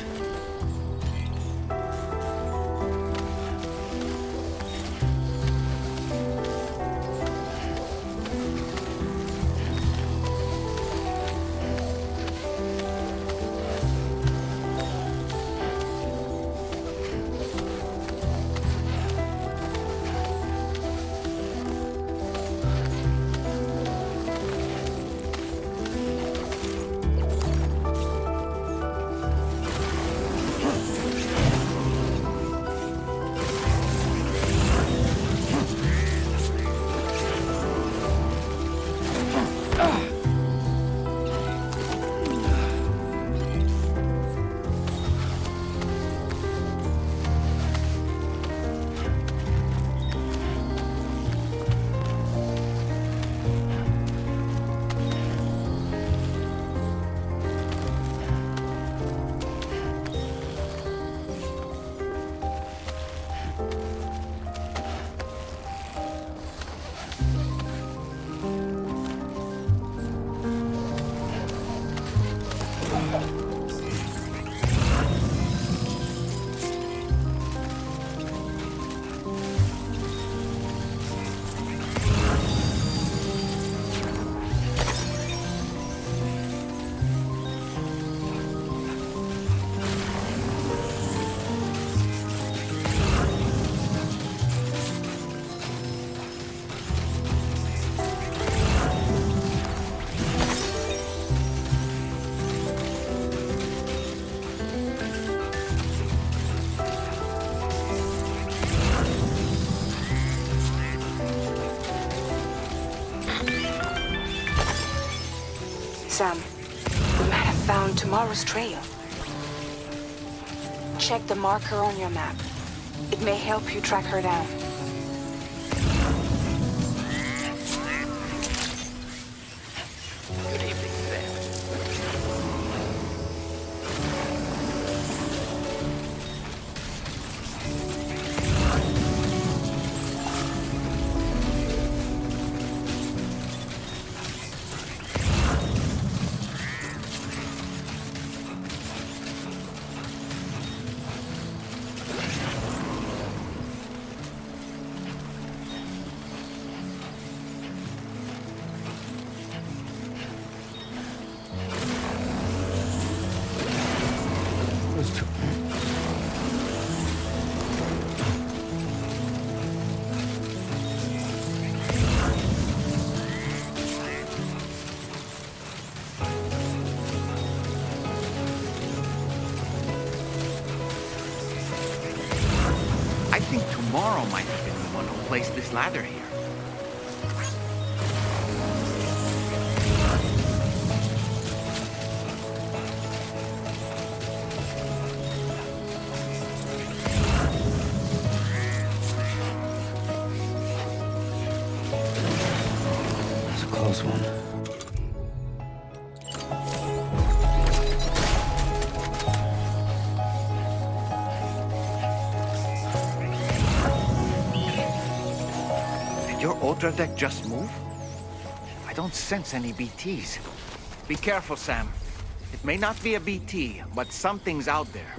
Sam, we might have found Tomorrow's trail. Check the marker on your map. It may help you track her down. Good evening, Sam. I think Tomorrow might have been the one who placed this ladder here. That's a close one. your Ultra deck just move? I don't sense any BTs. Be careful, Sam. It may not be a BT, but something's out there.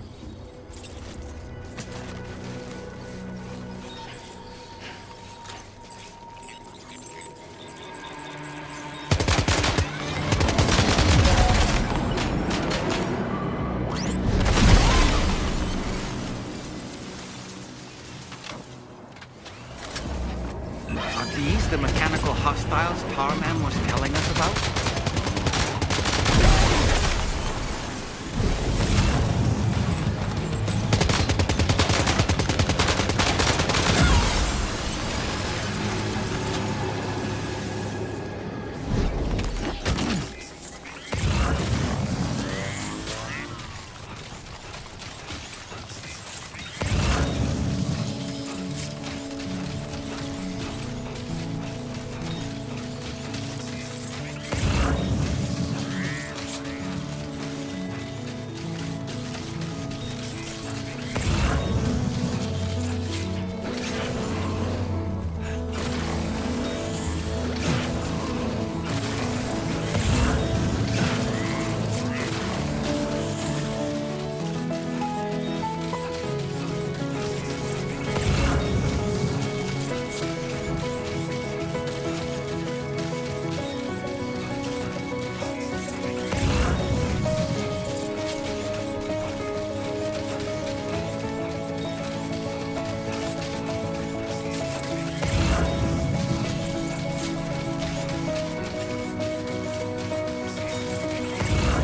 Are these the mechanical hostiles Tarman was telling us about?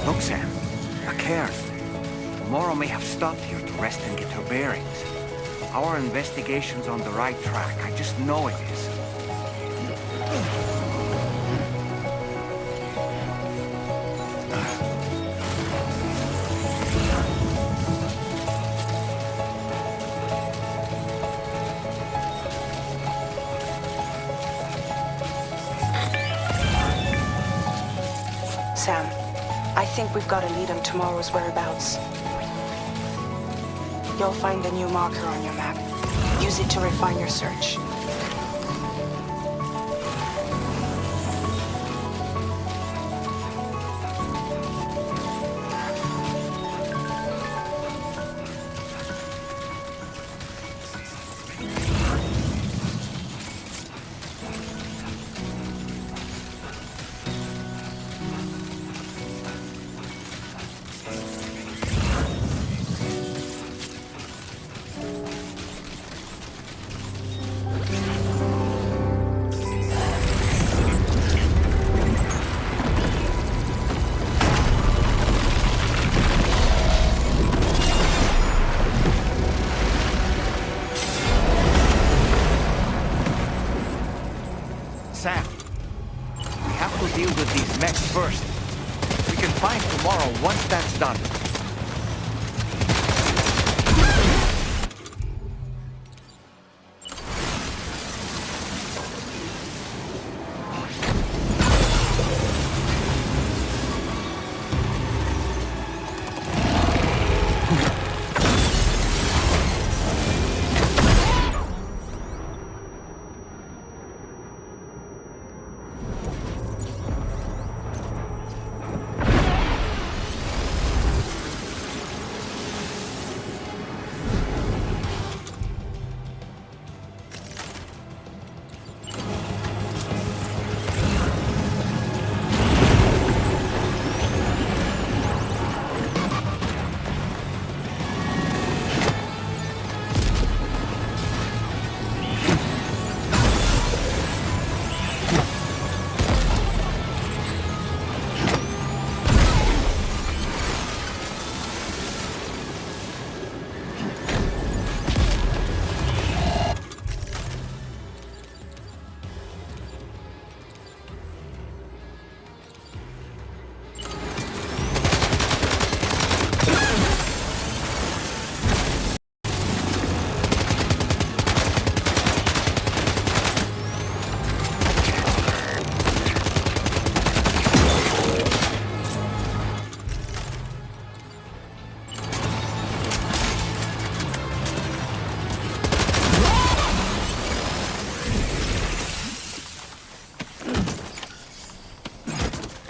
Look, Sam. A cairn. Tomorrow may have stopped here to rest and get her bearings. Our investigation's on the right track. I just know it is. Sam, I think we've got a lead on tomorrow's whereabouts. You'll find a new marker on your map. Use it to refine your search. Sam, we have to deal with these mechs first. We can find tomorrow once that's done.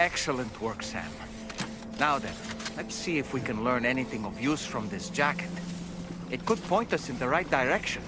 Excellent work, Sam. Now then, let's see if we can learn anything of use from this jacket. It could point us in the right direction.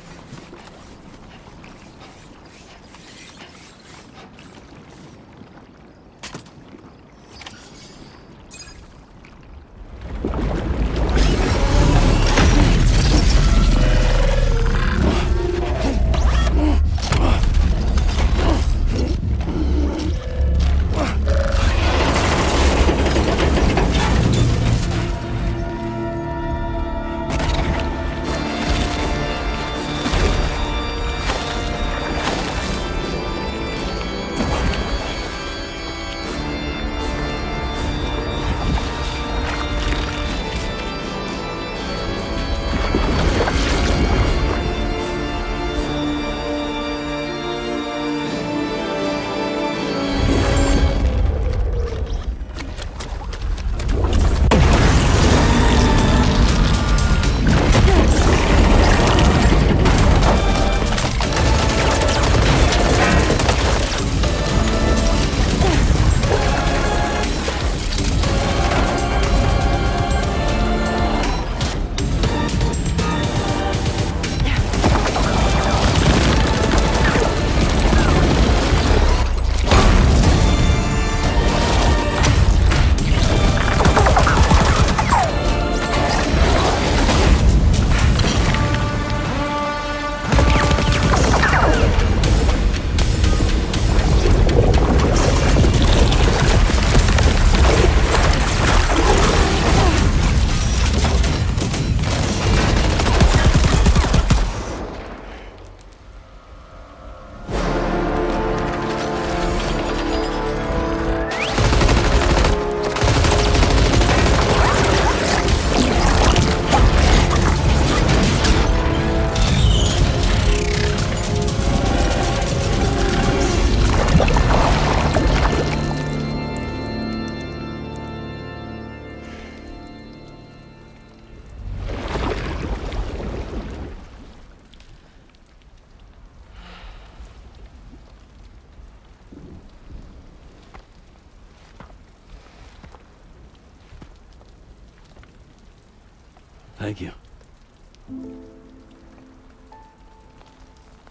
Thank you.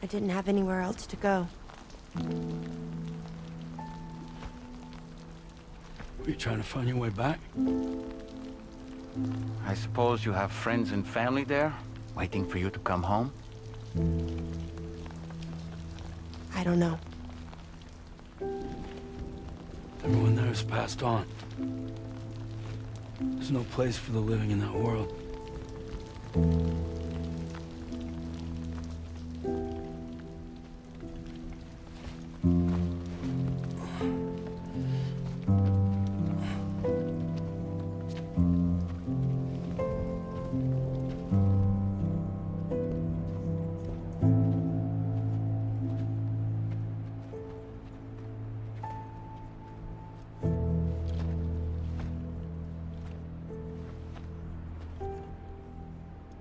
I didn't have anywhere else to go. Were you trying to find your way back? I suppose you have friends and family there, waiting for you to come home? I don't know. Everyone there has passed on. There's no place for the living in that world.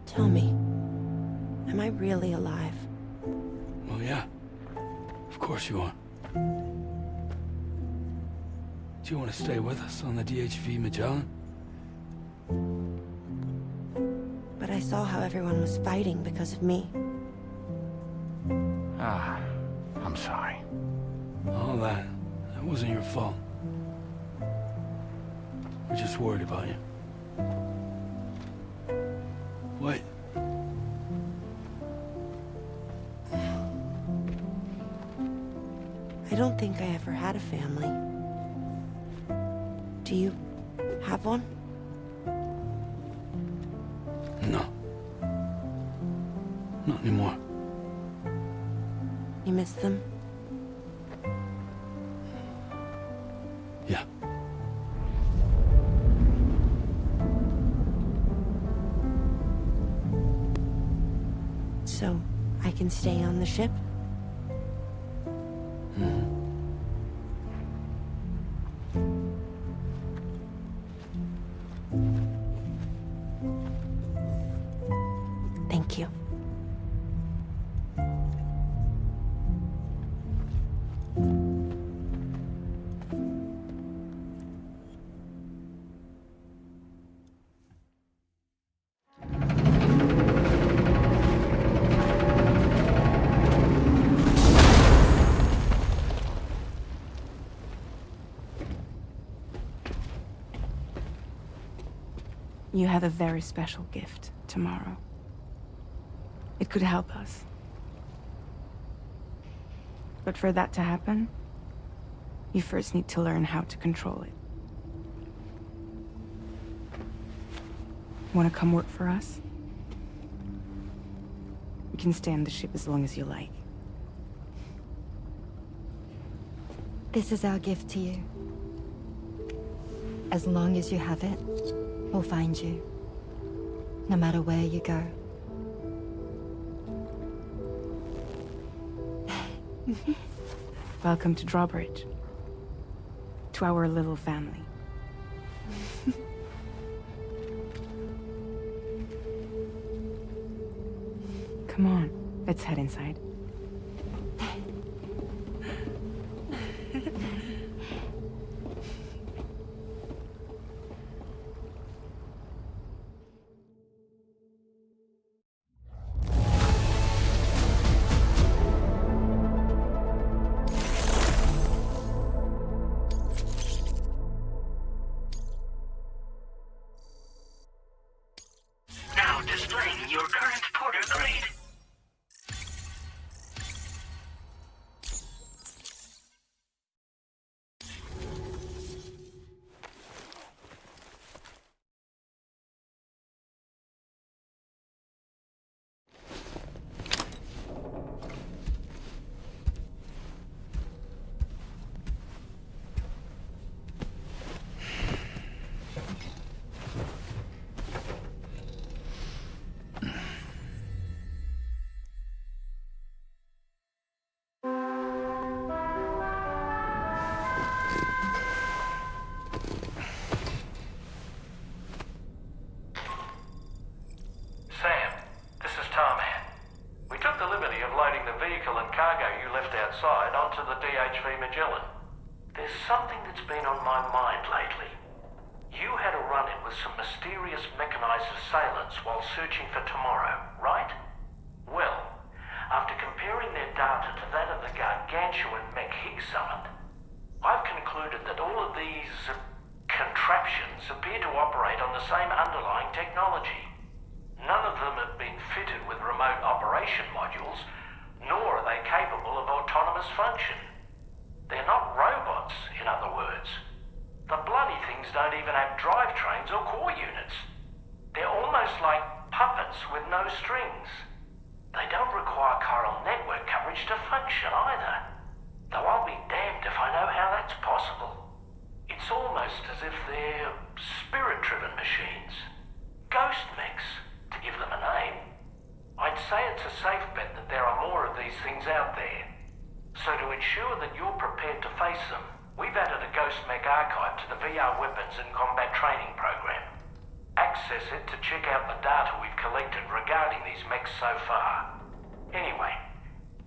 Tell me, am I really alive? Well, yeah. Of course you are. Do you want to stay with us on the DHV Magellan? But I saw how everyone was fighting because of me. Ah, I'm sorry. All that wasn't your fault. We're just worried about you. Wait. I don't think I ever had a family. Do you have one? No. Not anymore. You miss them? Yeah. So, I can stay on the ship? Thank you. You have a very special gift tomorrow. It could help us. But for that to happen, you first need to learn how to control it. Want to come work for us? You can stay on the ship as long as you like. This is our gift to you. As long as you have it, we'll find you. No matter where you go. Welcome to Drawbridge. To our little family. Come on, let's head inside. Now displaying your current porter grade. Sam, this is Tarman. We took the liberty of loading the vehicle and cargo you left outside onto the DHV Magellan. There's something that's been on my mind lately. You had a run-in with some mysterious mechanized assailants while searching for tomorrow, right? Well, after comparing their data to that of the gargantuan mech Higgs summoned, I've concluded that all of these contraptions appear to operate on the same underlying technology. None of them have been fitted with remote operation modules, nor are they capable of autonomous function. They're not robots, in other words. The bloody things don't even have drivetrains or core units. They're almost like puppets with no strings. They don't require chiral network coverage to function either. Though I'll be damned if I know how that's possible. It's almost as if they're spirit-driven machines. Ghost mechs, to give them a name. I'd say it's a safe bet that there are more of these things out there. So to ensure that you're prepared to face them, we've added a Ghost Mech archive to the VR Weapons and Combat Training program. Access it to check out the data we've collected regarding these mechs so far. Anyway,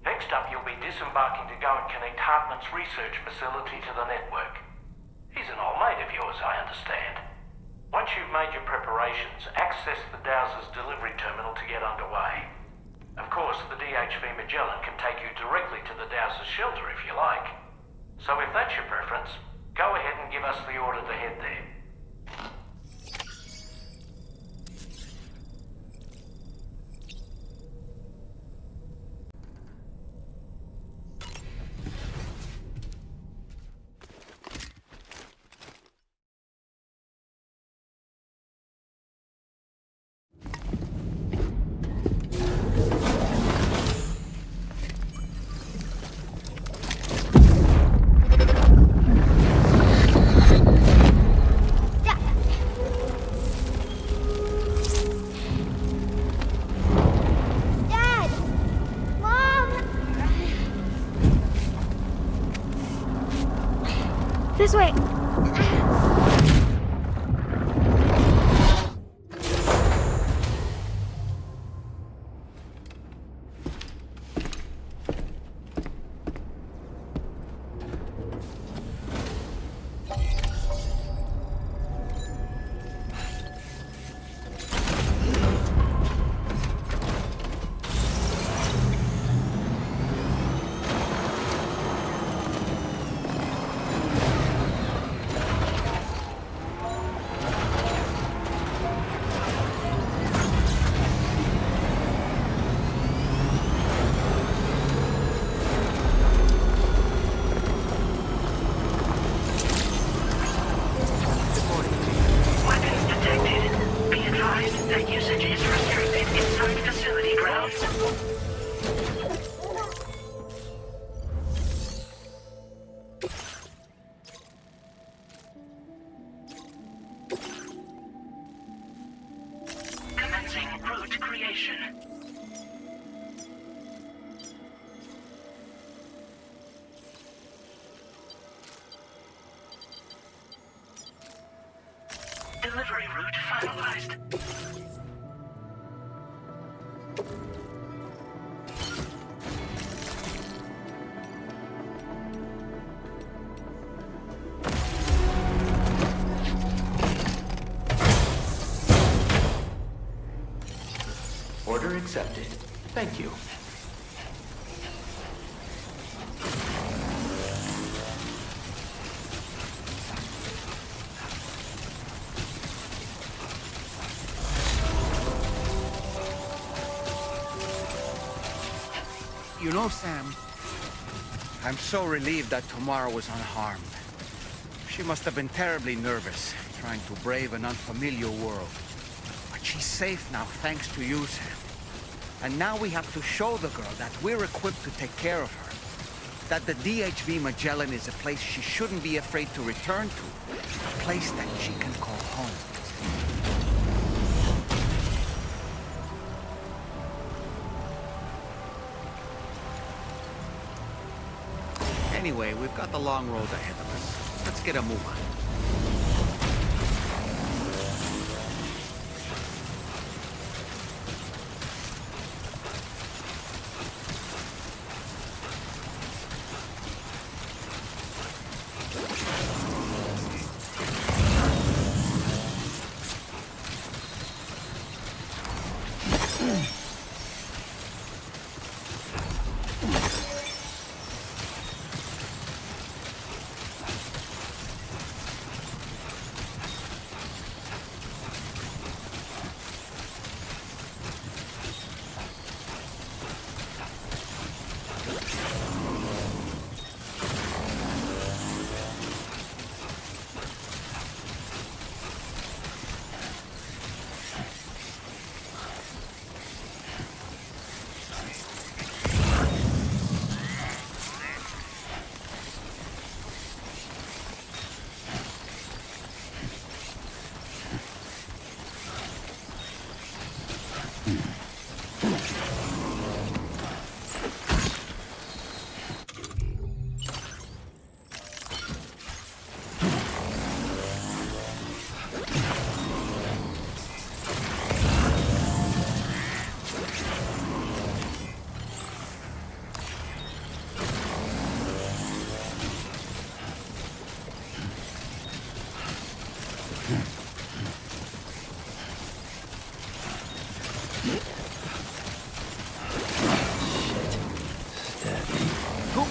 next up you'll be disembarking to go and connect Hartman's research facility to the network. He's an old mate of yours, I understand. Once you've made your preparations, access the Dowser's delivery terminal to get underway. Of course, the DHV Magellan can take you directly to the Dowser's shelter if you like. So if that's your preference, go ahead and give us the order to head there. Dad! Mom! This way. Delivery route finalized. Order accepted. Thank you. You know, Sam, I'm so relieved that Tamara was unharmed. She must have been terribly nervous, trying to brave an unfamiliar world. But she's safe now, thanks to you, Sam. And now we have to show the girl that we're equipped to take care of her. That the DHV Magellan is a place she shouldn't be afraid to return to. A place that she can call home. Anyway, we've got the long road ahead of us. Let's get a move on.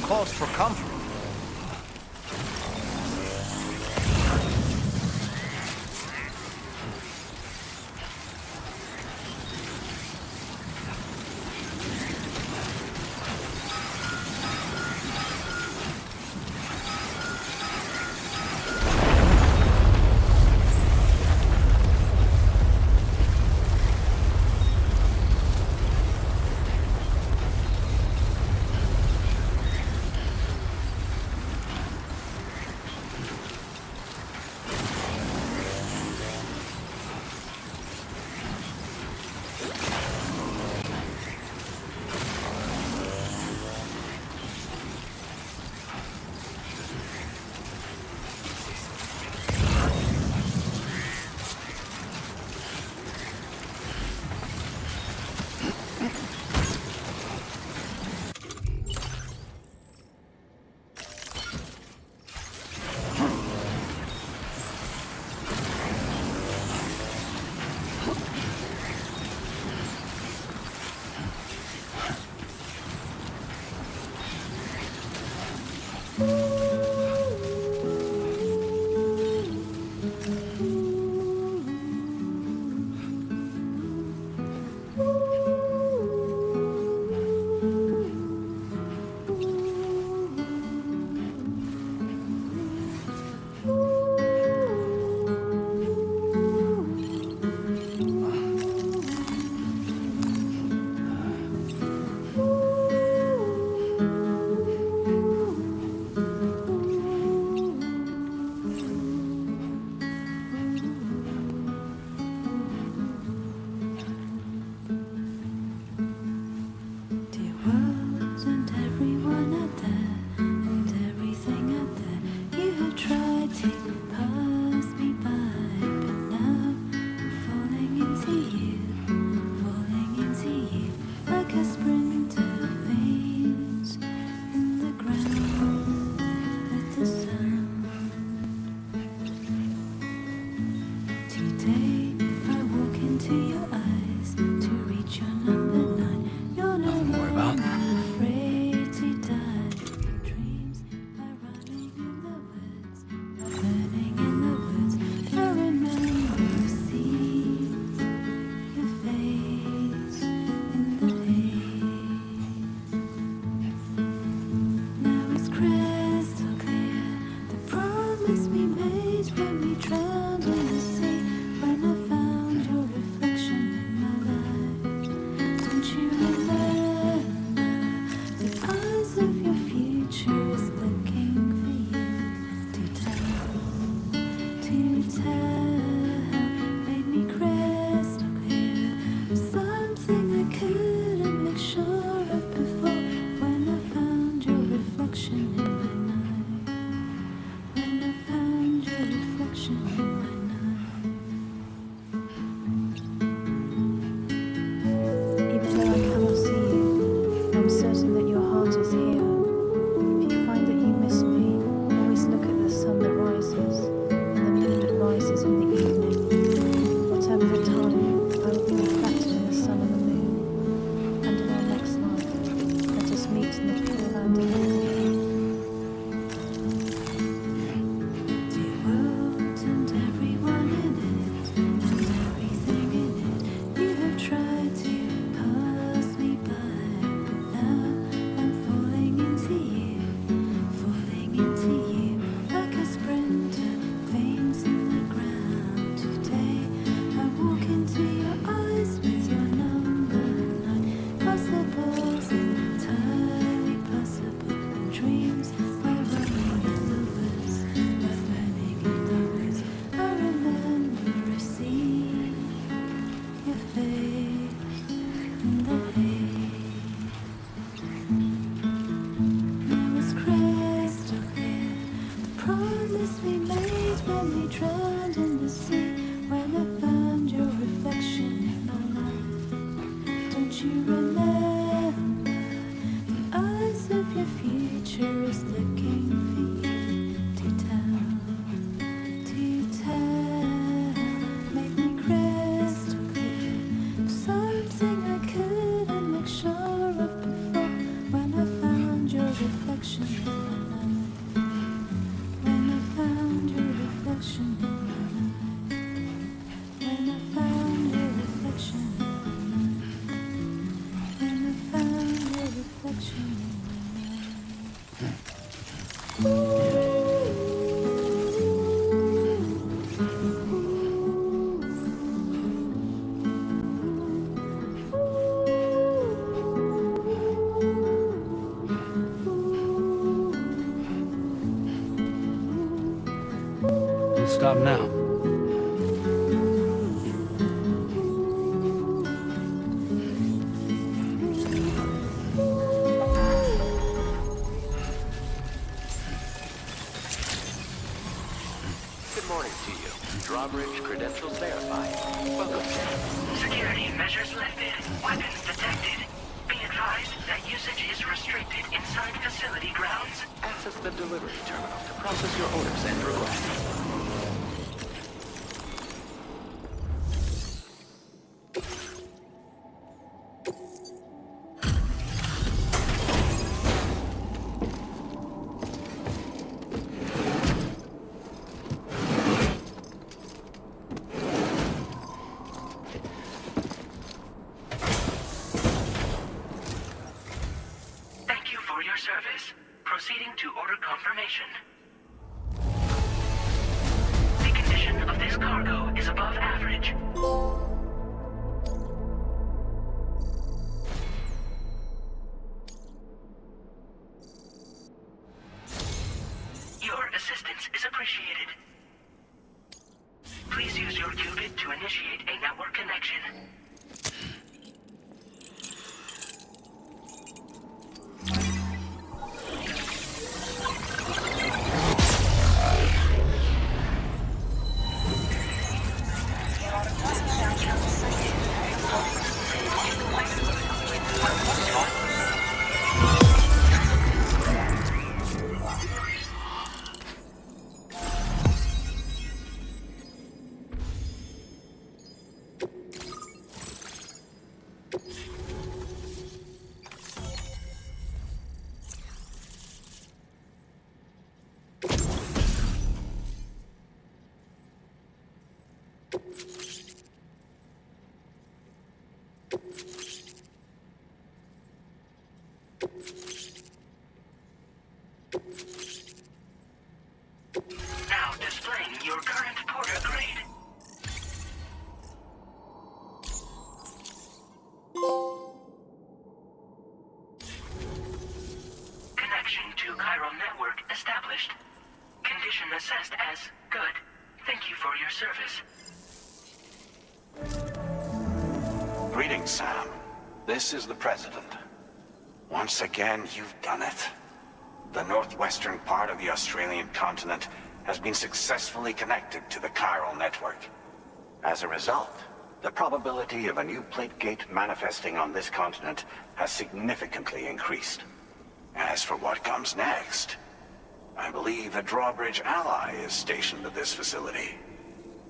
Calls for comfort. reflection in my night. When I found your reflection in my night. Even though I cannot see you, I'm certain that your heart is here. If you find that you miss me, always look at the sun that rises and the moon that rises in the evening. Whatever the time, I will be reflected in the sun and the moon. And in our next life, let us meet in the pure land of heaven. Dear world and everyone in it, and everything in it, you have tried to pass me by, but now I'm falling into you, like a sprinter, veins in the ground. Today I walk into your eyes with your number 9. Possibles, entirely possible. Dreams are running in the woods, we're burning in the woods. I remember I see your face in the haze. It was crystal clear, the promise we made when we drowned in the sea. When I found your reflection in my life, don't you remember? The eyes of your future is looking for you to tell, make me crystal clear of something I couldn't make sure of before. When I found your reflection in my life, when I found your reflection in my life, when I found your reflection in my life, when I found your reflection in my life. Don't stop now. Good morning to you. Drawbridge credentials verified. Welcome, Sam. Security measures lifted. Weapons detected. Be advised that usage is restricted inside facility grounds. Access the delivery terminal to process your orders and requests. Thank you for your service. Proceeding to order confirmation. The condition of this cargo is above average. Your assistance is appreciated. Please use your qubit to initiate a network connection. Now displaying your current porter grade. Connection to chiral network established. Condition assessed as good. Thank you for your service. Greetings, Sam. This is the President. Once again, you've done it. the northwestern part of the Australian continent has been successfully connected to the chiral network. As a result, the probability of a new plate gate manifesting on this continent has significantly increased. As for what comes next, I believe a drawbridge ally is stationed at this facility.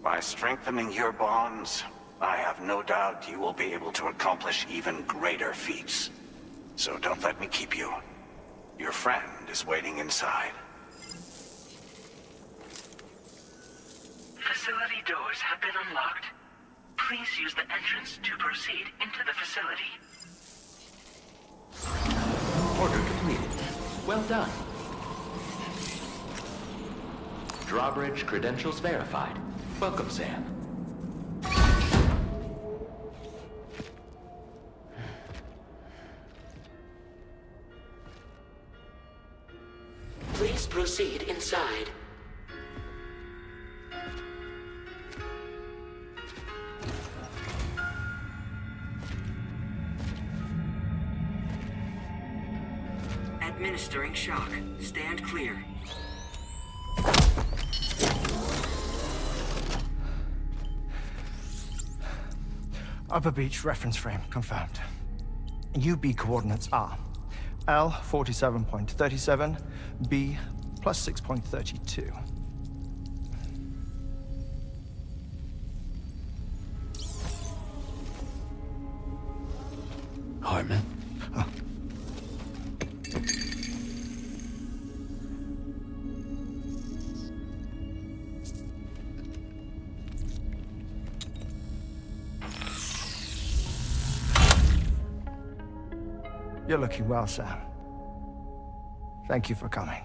By strengthening your bonds, I have no doubt you will be able to accomplish even greater feats. So don't let me keep you. Your friend is waiting inside. Facility doors have been unlocked. Please use the entrance to proceed into the facility. Order completed. Well done. Drawbridge credentials verified. Welcome, Sam. Please proceed inside. Administering shock. Stand clear. Upper beach reference frame confirmed. UB coordinates are L 47.37, B plus 6.32. Hartman? You're looking well, Sam. Thank you for coming.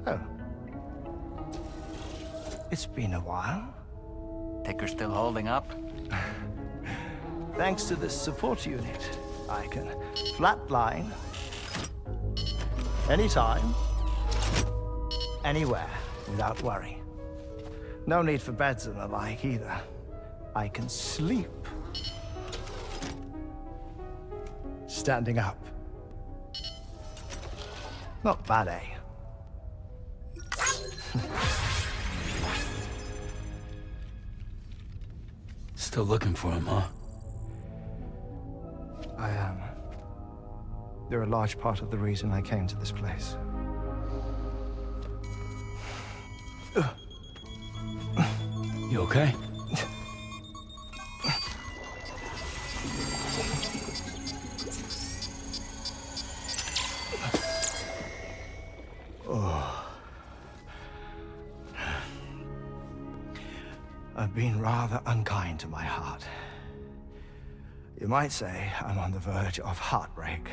Oh. It's been a while. Ticker's still holding up? Thanks to this support unit, I can flatline anytime, anywhere, without worry. No need for beds and the like either. I can sleep standing up. Not bad, eh? Still looking for him, huh? I am. They're a large part of the reason I came to this place. You okay? I've been rather unkind to my heart. You might say I'm on the verge of heartbreak.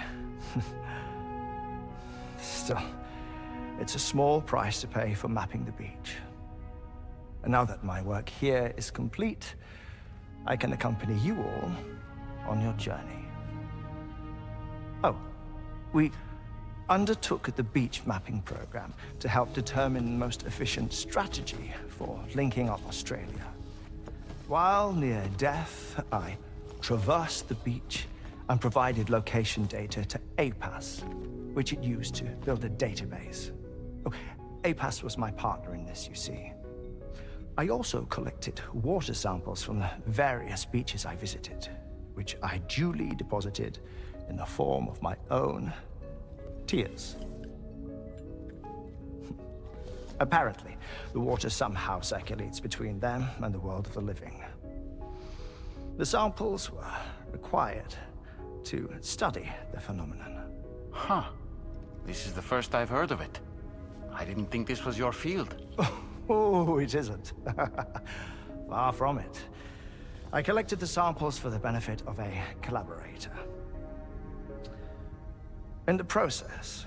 Still, it's a small price to pay for mapping the beach. And now that my work here is complete, I can accompany you all on your journey. Oh, we undertook the beach mapping program to help determine the most efficient strategy for linking up Australia. While near death, I traversed the beach and provided location data to APAS, which it used to build a database. Oh, APAS was my partner in this, you see. I also collected water samples from the various beaches I visited, which I duly deposited in the form of my own tears. Apparently, the water somehow circulates between them and the world of the living. The samples were required to study the phenomenon. Huh. This is the first I've heard of it. I didn't think this was your field. Oh, it isn't. Far from it. I collected the samples for the benefit of a collaborator. In the process,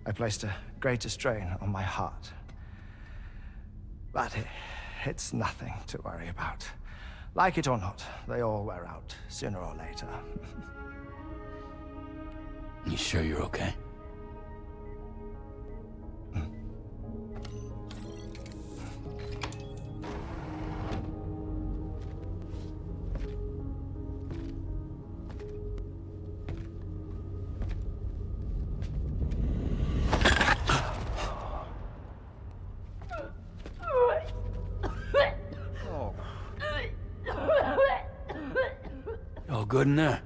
I placed a greater strain on my heart. But it's nothing to worry about. Like it or not, they all wear out, sooner or later. You sure you're okay? good in there?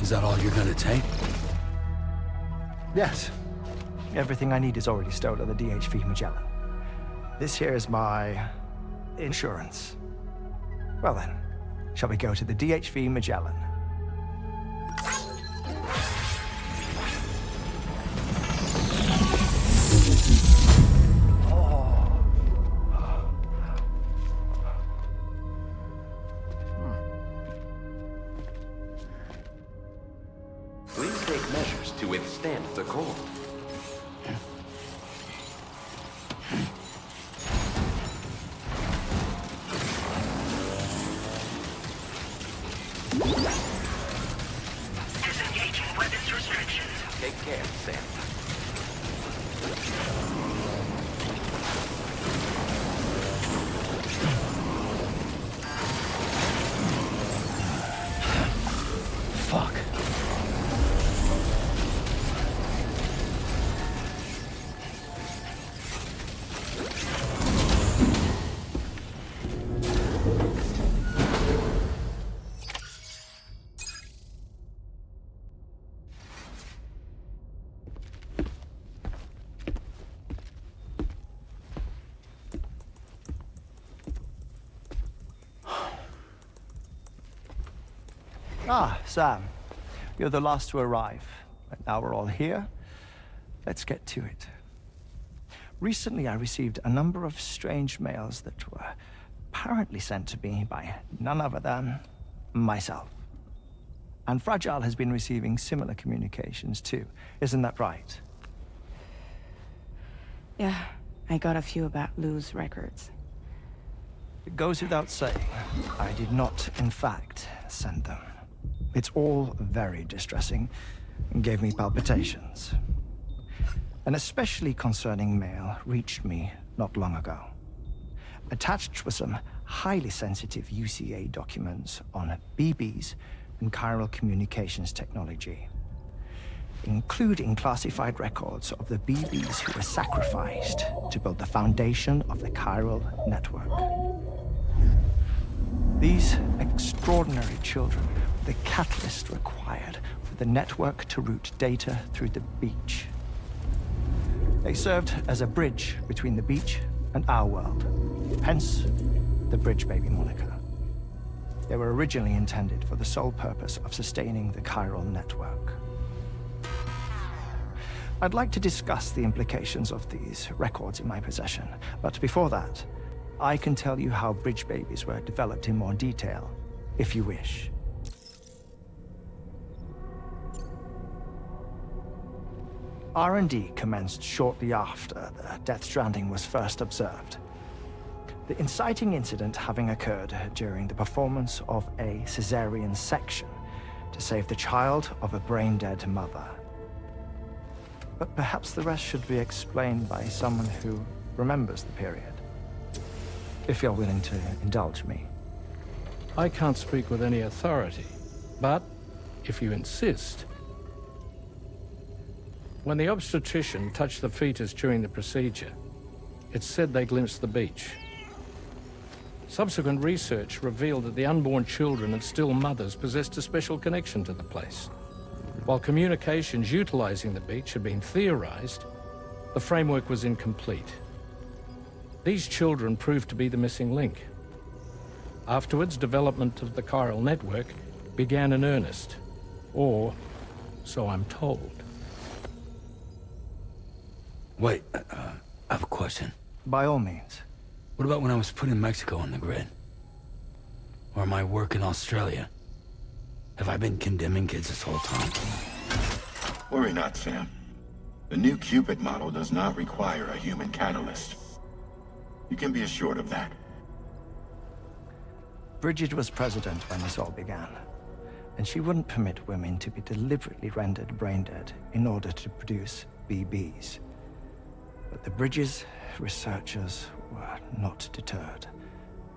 Is that all you're gonna take? Yes. Everything I need is already stored on the DHV Magellan. This here is my insurance. Well then, shall we go to the DHV Magellan? Please take measures to withstand the cold. Disengaging weapons restrictions. Take care, Sam. Fuck. Ah, Sam. You're the last to arrive. But now we're all here. Let's get to it. Recently, I received a number of strange mails that were apparently sent to me by none other than myself. And Fragile has been receiving similar communications too. Isn't that right? Yeah, I got a few about Lou's records. It goes without saying, I did not, in fact, send them. It's all very distressing and gave me palpitations. An especially concerning mail reached me not long ago. Attached were some highly sensitive UCA documents on BBs and chiral communications technology, including classified records of the BBs who were sacrificed to build the foundation of the chiral network. These extraordinary children were the catalyst required for the network to route data through the beach. They served as a bridge between the beach and our world, hence the Bridge Baby moniker. They were originally intended for the sole purpose of sustaining the chiral network. I'd like to discuss the implications of these records in my possession, but before that, I can tell you how Bridge Babies were developed in more detail, if you wish. R&D commenced shortly after the Death Stranding was first observed. The inciting incident having occurred during the performance of a cesarean section to save the child of a brain-dead mother. But perhaps the rest should be explained by someone who remembers the period. If you're willing to indulge me. I can't speak with any authority, but if you insist. When the obstetrician touched the fetus during the procedure, it's said they glimpsed the beach. Subsequent research revealed that the unborn children of still mothers possessed a special connection to the place. While communications utilizing the beach had been theorized, the framework was incomplete. These children proved to be the missing link. Afterwards, development of the chiral network began in earnest, or so I'm told. Wait, I have a question. By all means. What about when I was putting Mexico on the grid? Or my work in Australia? Have I been condemning kids this whole time? Worry not, Sam. The new Cupid model does not require a human catalyst. You can be assured of that. Bridget was president when this all began, and she wouldn't permit women to be deliberately rendered brain-dead in order to produce BBs. But the Bridges researchers were not deterred,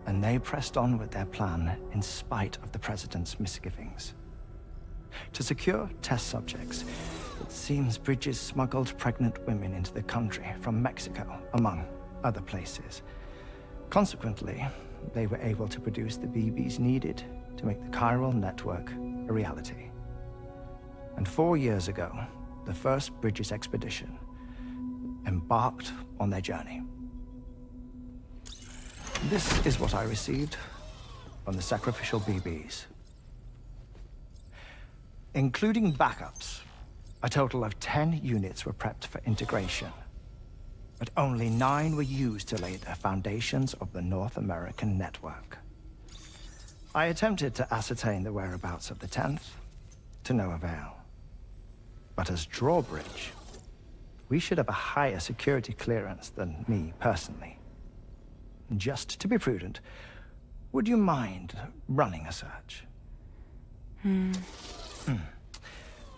and they pressed on with their plan in spite of the President's misgivings. To secure test subjects, it seems Bridges smuggled pregnant women into the country from Mexico, among other places. Consequently, they were able to produce the BBs needed to make the chiral network a reality. And 4 years ago, the first Bridges expedition embarked on their journey. This is what I received from the sacrificial BBs. Including backups, a total of 10 units were prepped for integration, but only 9 were used to lay the foundations of the North American network. I attempted to ascertain the whereabouts of the 10th, to no avail. But as drawbridge, we should have a higher security clearance than me personally. Just to be prudent, would you mind running a search?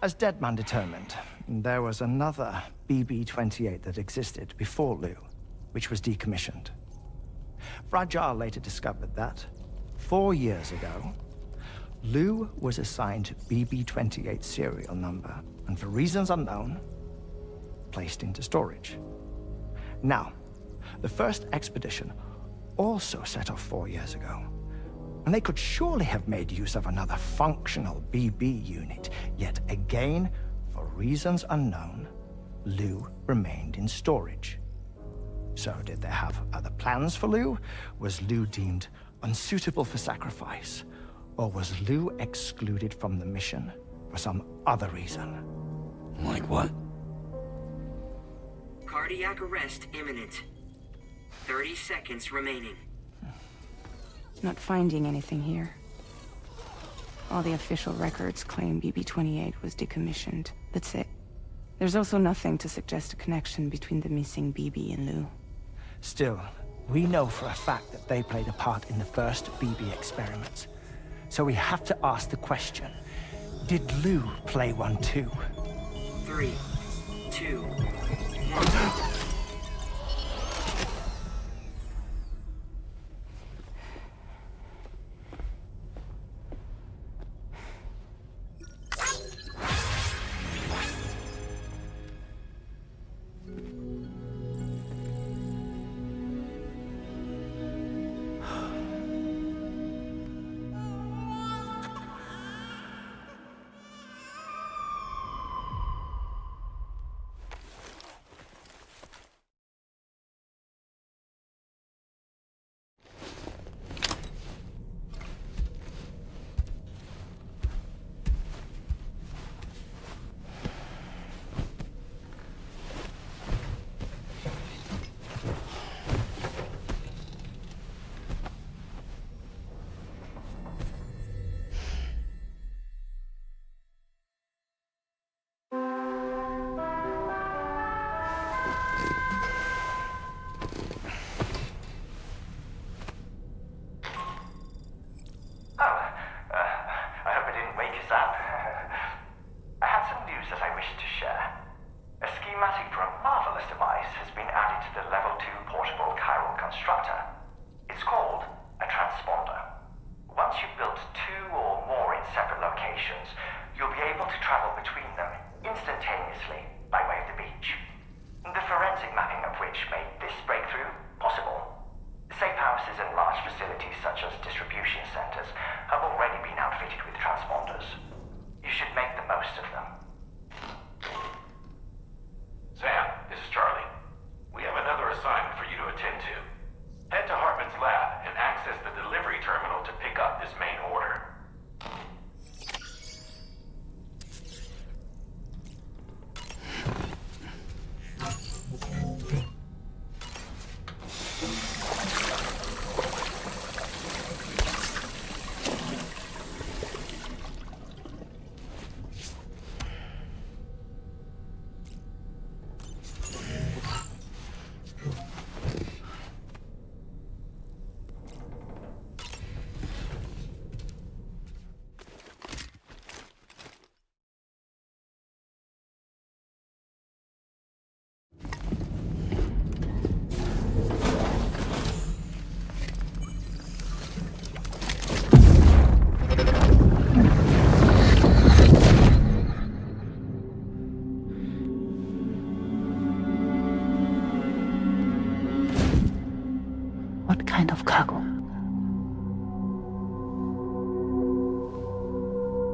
As Deadman determined, there was another BB-28 that existed before Lou, which was decommissioned. Fragile later discovered that, 4 years ago, Lou was assigned BB-28 serial number, and for reasons unknown, placed into storage. Now, the first expedition also set off 4 years ago, and they could surely have made use of another functional BB unit, yet again, for reasons unknown, Lou remained in storage. So did they have other plans for Lou? Was Lou deemed unsuitable for sacrifice? Or was Lou excluded from the mission for some other reason? Like what? Cardiac arrest imminent. 30 seconds remaining. Not finding anything here. All the official records claim BB-28 was decommissioned. That's it. There's also nothing to suggest a connection between the missing BB and Lou. Still, we know for a fact that they played a part in the first BB experiments. So we have to ask the question, did Lou play one too? 3, 2, 1.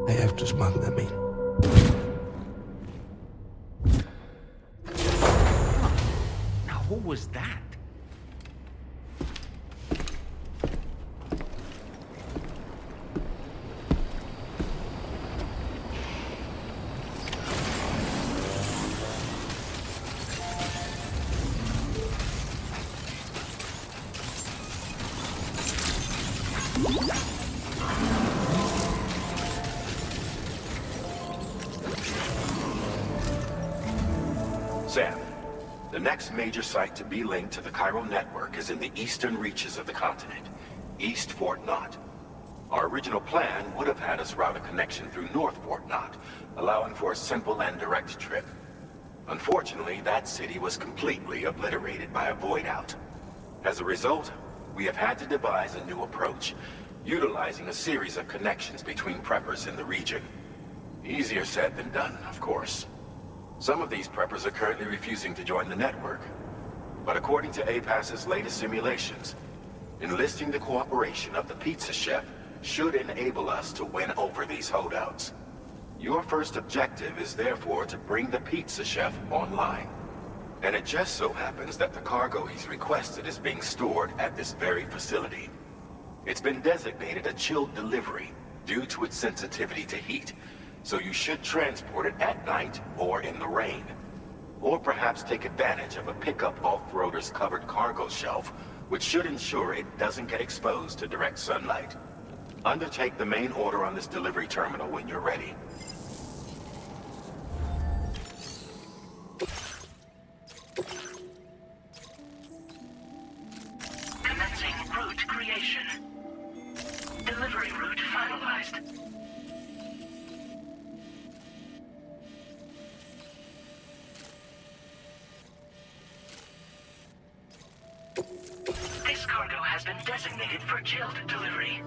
I have to smuggle them in. Now, what was that? Sam, the next major site to be linked to the chiral network is in the eastern reaches of the continent, East Fort Knott. Our original plan would have had us route a connection through North Fort Knott, allowing for a simple and direct trip. Unfortunately, that city was completely obliterated by a void out. As a result, we have had to devise a new approach, utilizing a series of connections between preppers in the region. Easier said than done, of course. Some of these preppers are currently refusing to join the network. But according to APAS's latest simulations, enlisting the cooperation of the pizza chef should enable us to win over these holdouts. Your first objective is therefore to bring the pizza chef online. And it just so happens that the cargo he's requested is being stored at this very facility. It's been designated a chilled delivery due to its sensitivity to heat, so you should transport it at night or in the rain. Or perhaps take advantage of a pickup off-roader's covered cargo shelf, which should ensure it doesn't get exposed to direct sunlight. Undertake the main order on this delivery terminal when you're ready. Commencing route creation. Delivery route finalized. This cargo has been designated for chilled delivery.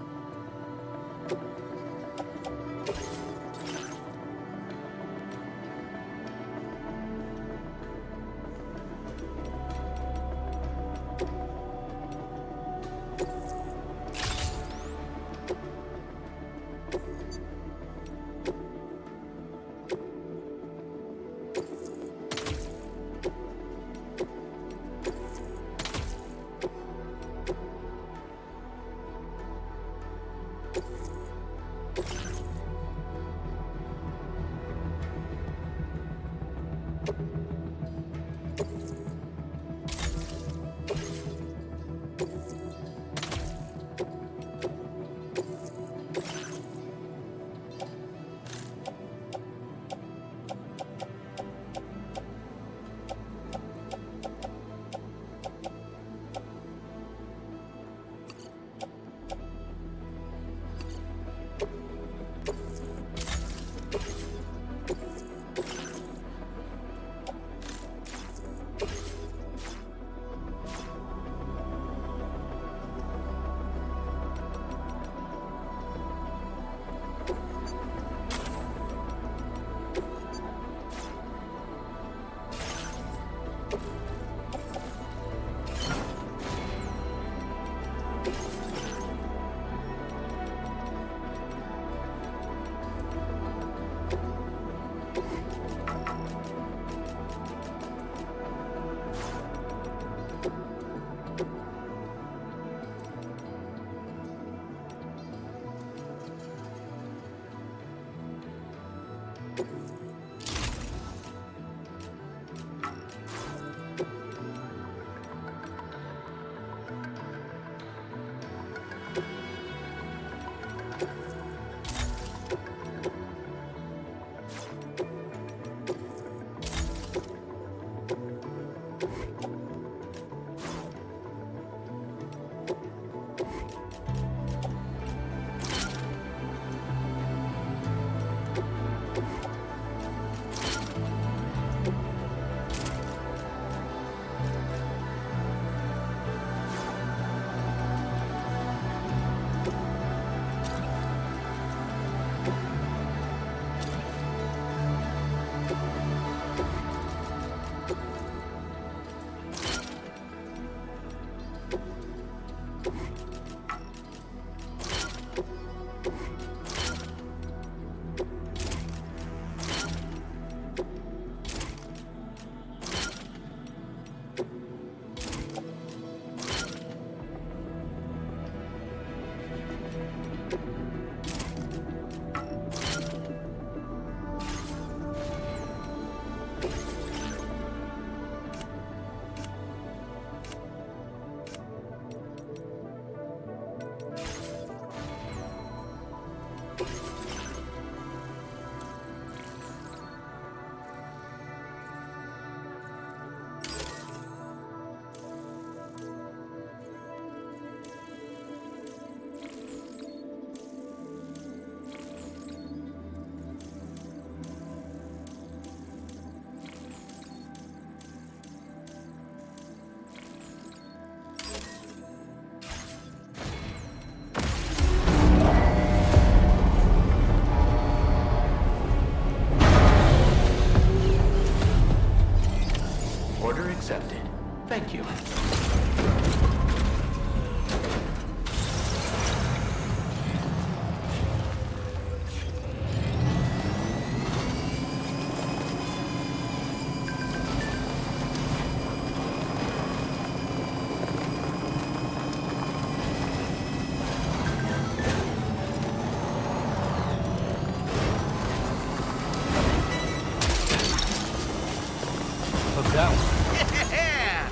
that one. Yeah!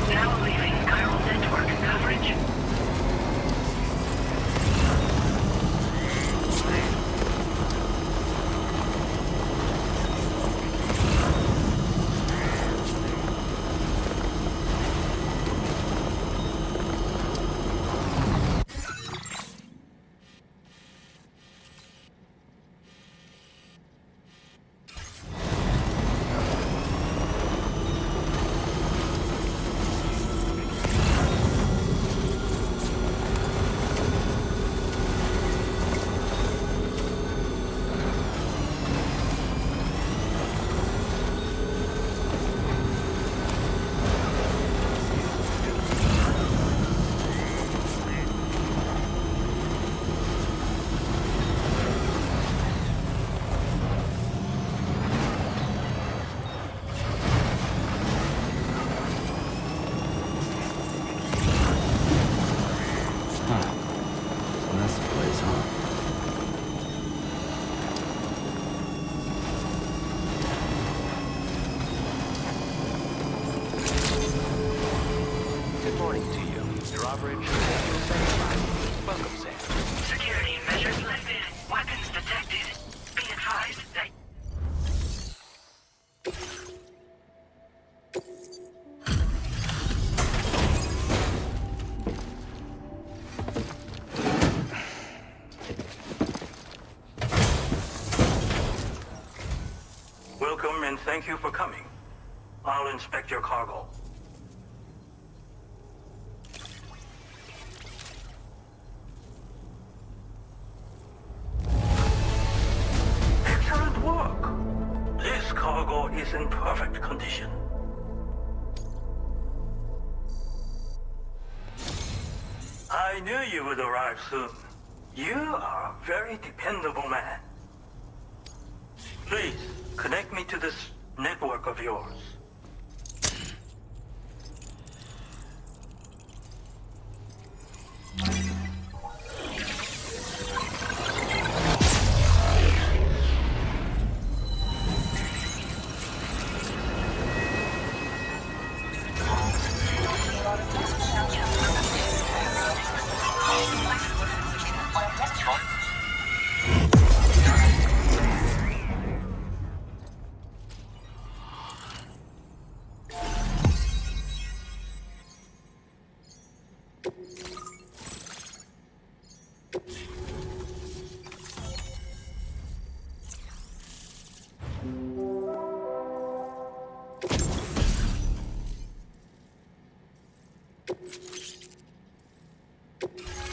Now leaving chiral network coverage. That's the place, huh? Good morning to you. Drawbridge credentials verified. Welcome, Sam. Security measures lifted. Weapons detected. Be advised that... Welcome and thank you for coming. I'll inspect your cargo. Excellent work. This cargo is in perfect condition. I knew you would arrive soon. You are a very dependable man. Please, connect me to this network of yours.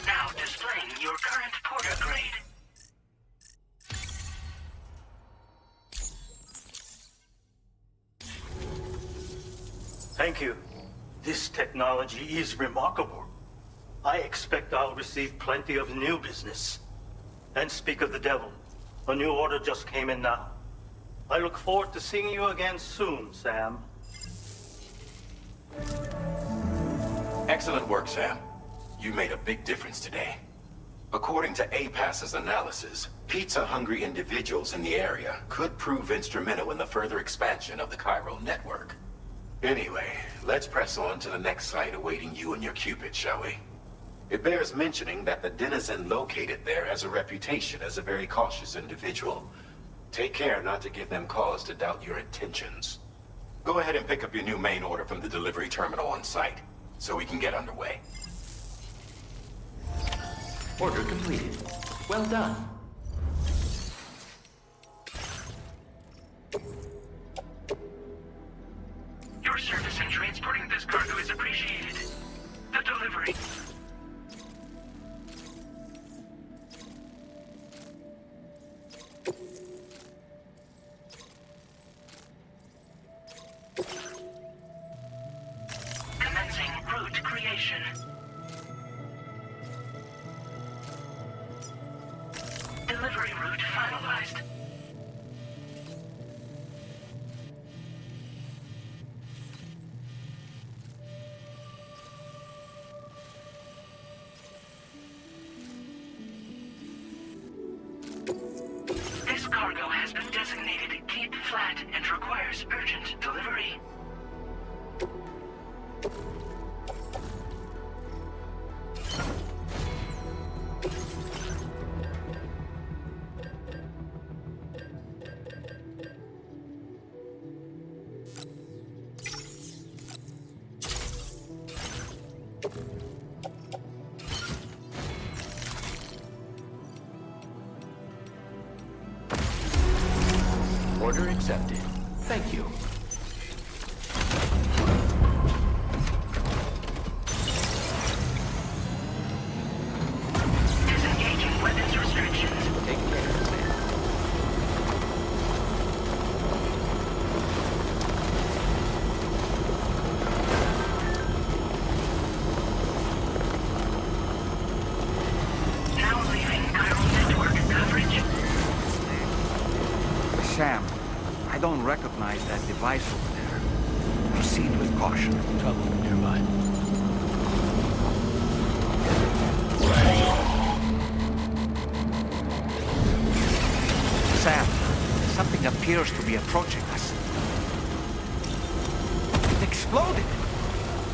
Now displaying your current porter grade. Thank you. This technology is remarkable. I expect I'll receive plenty of new business. And speak of the devil, a new order just came in now. I look forward to seeing you again soon, Sam. Excellent work, Sam. You made a big difference today. According to APAS's analysis, pizza-hungry individuals in the area could prove instrumental in the further expansion of the chiral network. Anyway, let's press on to the next site awaiting you and your Cupid, shall we? It bears mentioning that the denizen located there has a reputation as a very cautious individual. Take care not to give them cause to doubt your intentions. Go ahead and pick up your new main order from the delivery terminal on site, so we can get underway. Order completed. Well done. Your service in transporting this This cargo is appreciated. The delivery. Commencing route creation. Delivery route finalized. This cargo has been designated Keep Flat and requires urgent delivery. Order accepted. Thank you. Disengaging weapons restrictions. Take care, Sam. Now leaving chiral network coverage. Sam, I don't recognize that device over there. Proceed with caution. Trouble nearby. Sam, something appears to be approaching us. It exploded!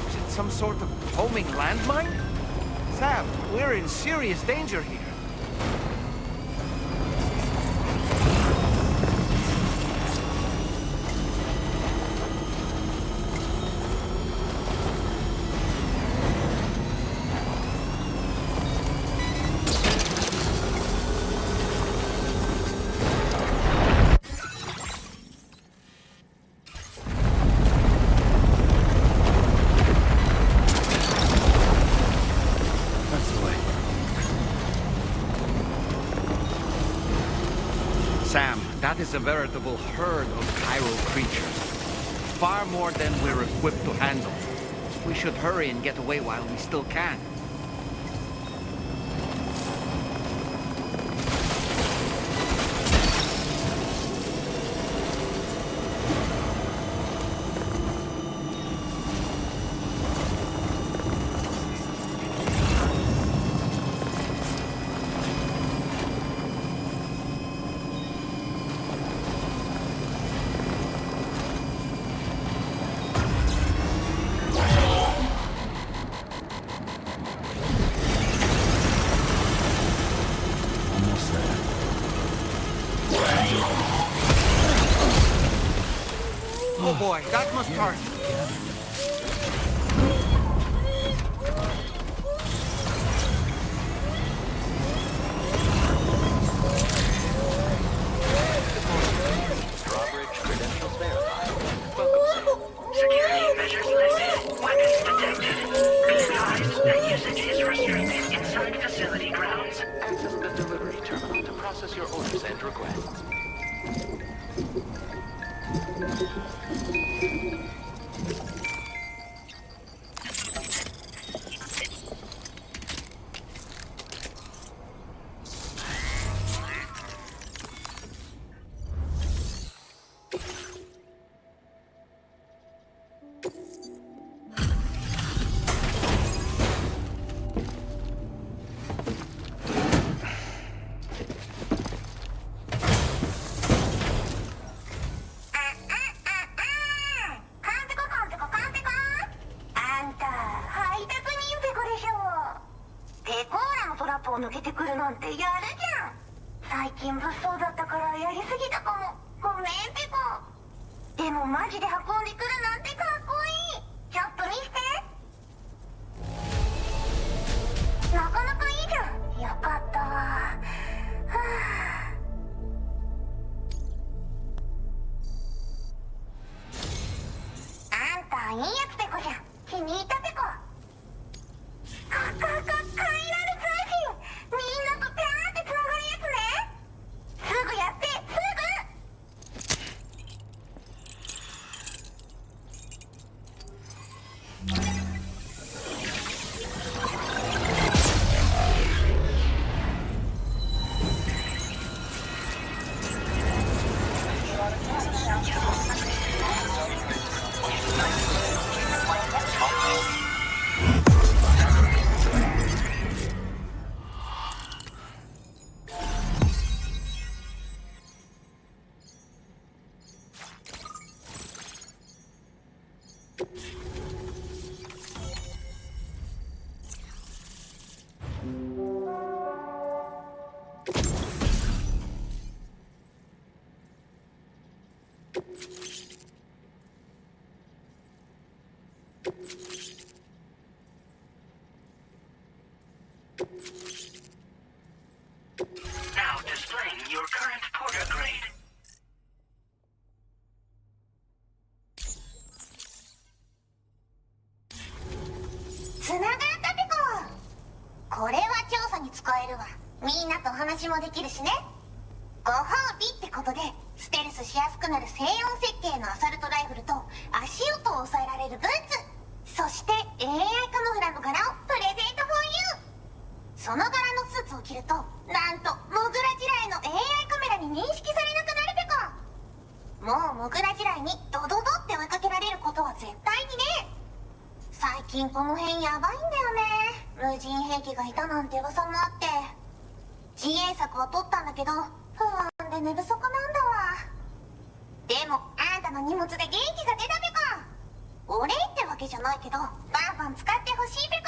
Is it some sort of homing landmine? Sam, we're in serious danger here. That's the way. Sam, that is a veritable herd of chiral creatures. Far more than we're equipped to handle. We should hurry and get away while we still can. Almost there. Oh boy, that must hurt. Drawbridge credentials verified. Welcome, Sam. Security measures lifted. Weapons detected. Be advised that usage is restricted inside facility grounds. Access the delivery terminal to process your orders and requests. 気に入ったペコ。カイラル通信。みんなとピャーってつながるやつね。すぐやって、すぐ。Now displaying your current porter grade. つながったペコ。これは調査に使えるわ。みんなと話もできるしね。ご褒美ってことでステルスしやすくなる静音設計のアサルトライフルと足音を抑えられるブーツ、そして AI カモフラの柄をプレゼント for you。 その柄のスーツを着るとなんとモグラ地雷の AI カメラに認識されなくなるペコ。もうモグラ地雷にドドドって追いかけられることは絶対にね。最近この辺やばいんだよね。無人兵器がいたなんて噂もあって自衛策は取ったんだけど不安で寝不足なんだわ。でもあんたの荷物で元気が出たペコ。お礼ってわけじゃないけどバンバン使ってほしいペ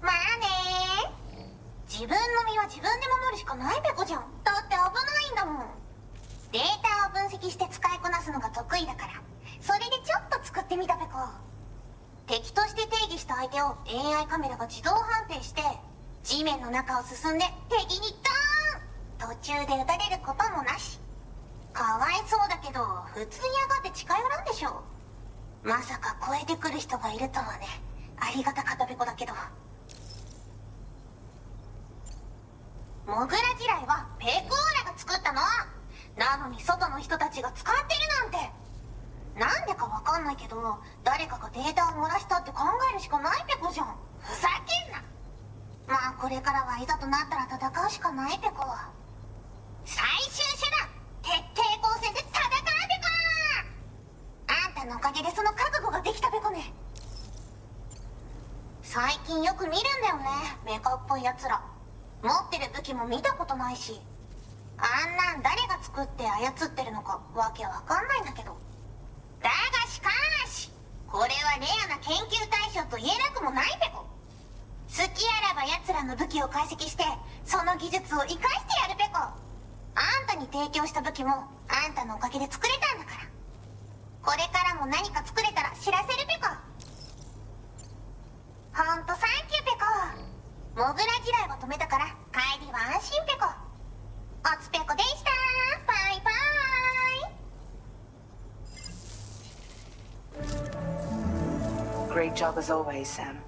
コ。まあね。自分の身は自分で守るしかないペコじゃん。だって危ないんだもん。データを分析して使いこなすのが得意だからそれでちょっと作ってみたペコ。敵として定義した相手を AI カメラが自動判定して地面の中を進んで敵にドーン。途中で撃たれることもなし。かわいそうだけど普通に上がって近寄らんでしょ。まさか超えてくる人がいるとはね。ありがたかったペコだけど。モグラ地雷はペコーラが作ったの。なのに外の人たちが使ってるなんて。なんでかわかんないけど誰かがデータを漏らしたって考えるしかないペコじゃん。ふざけんな。まあこれからはいざとなったら戦うしかないペコ。最終手段徹底抗戦で戦うペコ。あんたのおかげでその覚悟ができたペコね。最近よく見るんだよねメカっぽいやつら。持ってる武器も見たことないしあんなん誰が作って操ってるのかわけわかんないんだけど。だがしかしこれはレアな研究対象と言えなくもないペコ。好きあらば奴らの武器を解析してその技術を生かしてやるペコ。あんたに提供した武器もあんたのおかげで作れたんだから。これからも何か作れたら知らせるペコ。ほんとサンキューペコ。モグラ地雷を止めたから帰りは安心ペコ。おつペコでした。バイバイ。Great job as always, Sam.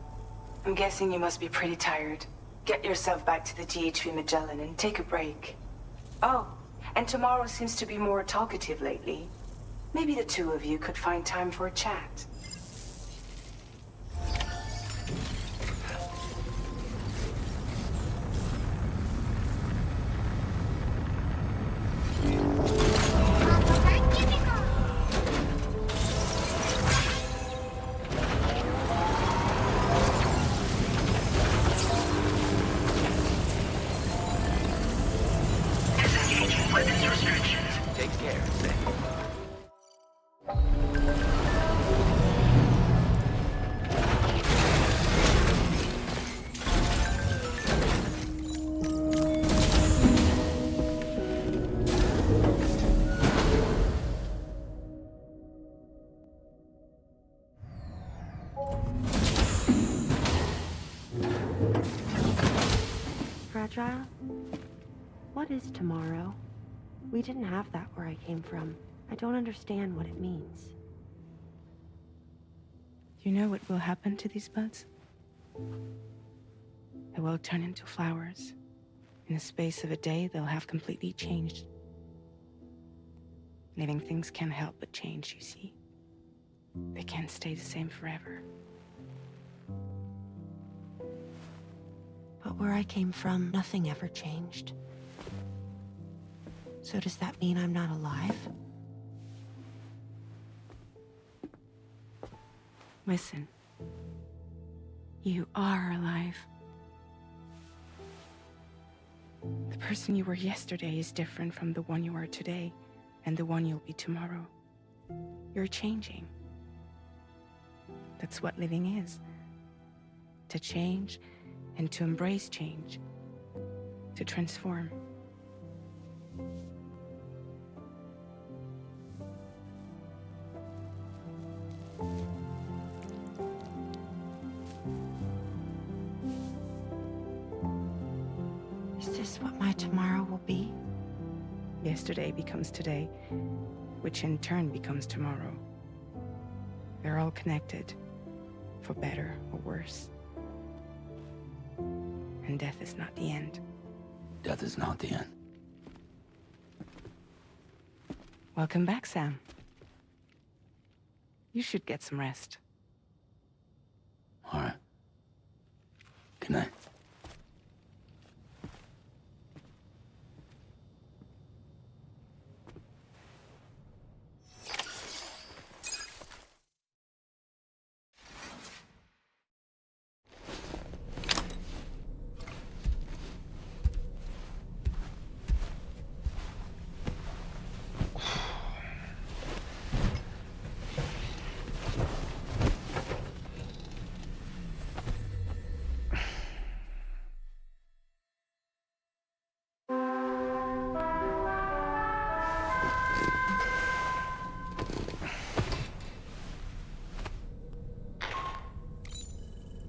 I'm guessing you must be pretty tired. Get yourself back to the DHV Magellan and take a break. Oh, and tomorrow seems to be more talkative lately. Maybe the two of you could find time for a chat. Take care, Sam. Fragile? What is tomorrow? We didn't have that where I came from. I don't understand what it means. You know what will happen to these buds? They will turn into flowers. In the space of a day, they'll have completely changed. Living things can't help but change, you see. They can't stay the same forever. But where I came from, nothing ever changed. So does that mean I'm not alive? Listen. You are alive. The person you were yesterday is different from the one you are today, and the one you'll be tomorrow. You're changing. That's what living is. To change and to embrace change. To transform. Is this what my tomorrow will be? Yesterday becomes today, which in turn becomes tomorrow. They're all connected, for better or worse. And death is not the end. Death is not the end. Welcome back, Sam. You should get some rest. All right. Good night.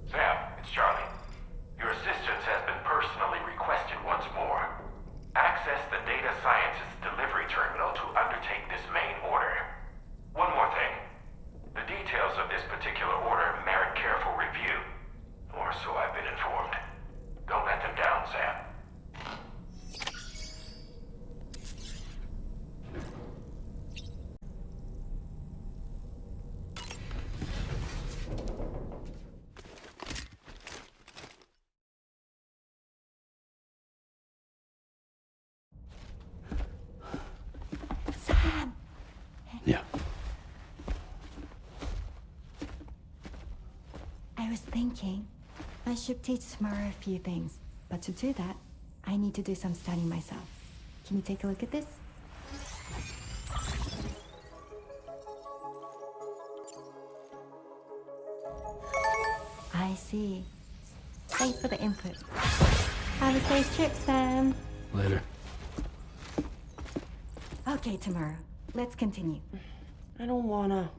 Sam, it's Charlie. Your assistance has been personally requested once more. Access the Data Sciences delivery terminal to undertake this main order. One more thing. The details of this particular order merit careful review. Or so I've been informed. Don't let them down, Sam. Sam! Yeah. I was thinking I should teach tomorrow a few things, but to do that, I need to do some studying myself. Can you take a look at this? I see. Thanks for the input. Have a safe trip, Sam. Later. Okay, tomorrow. Let's continue. I don't wanna.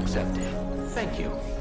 accepted. Thank you.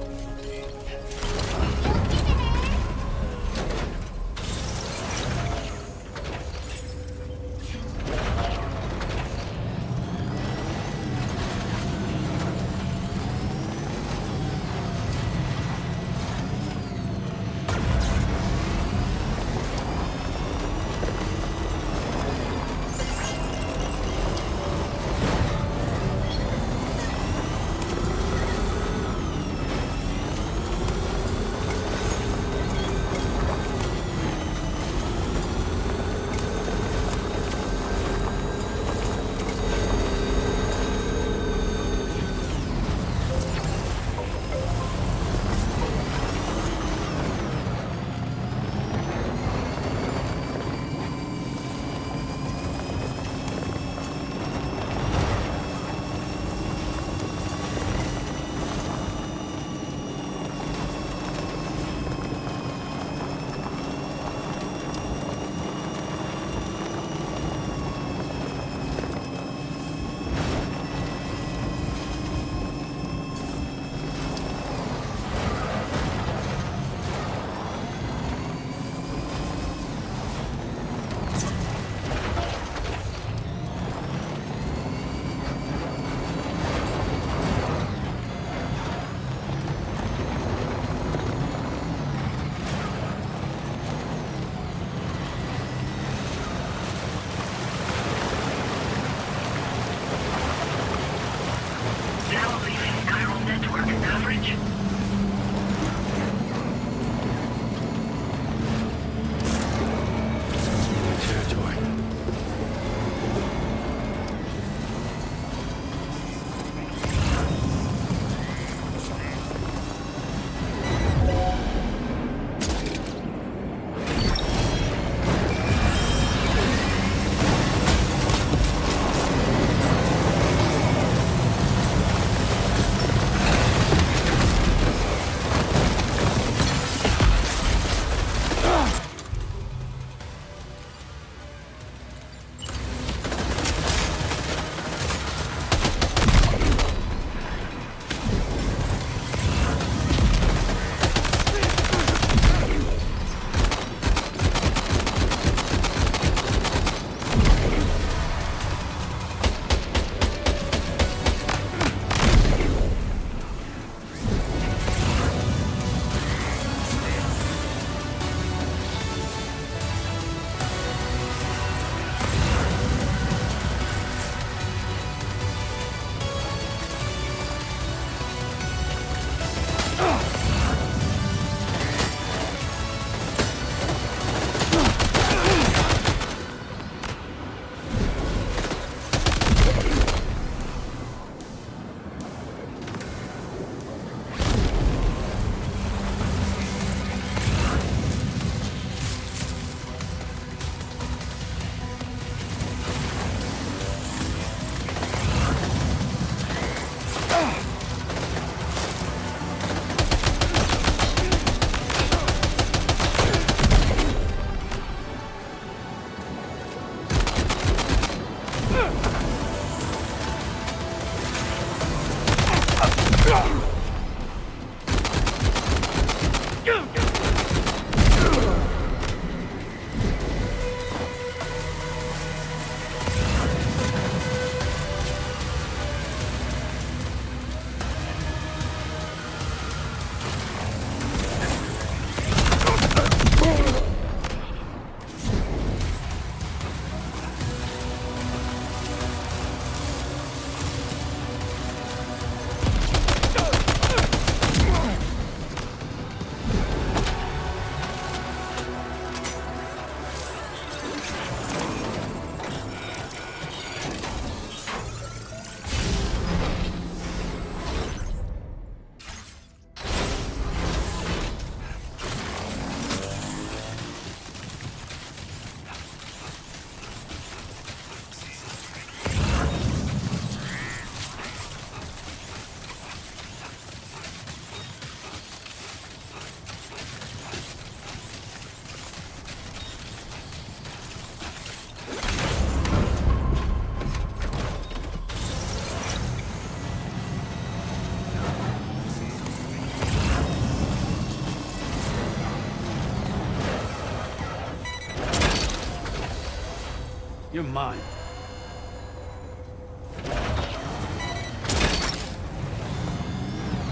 You're mine.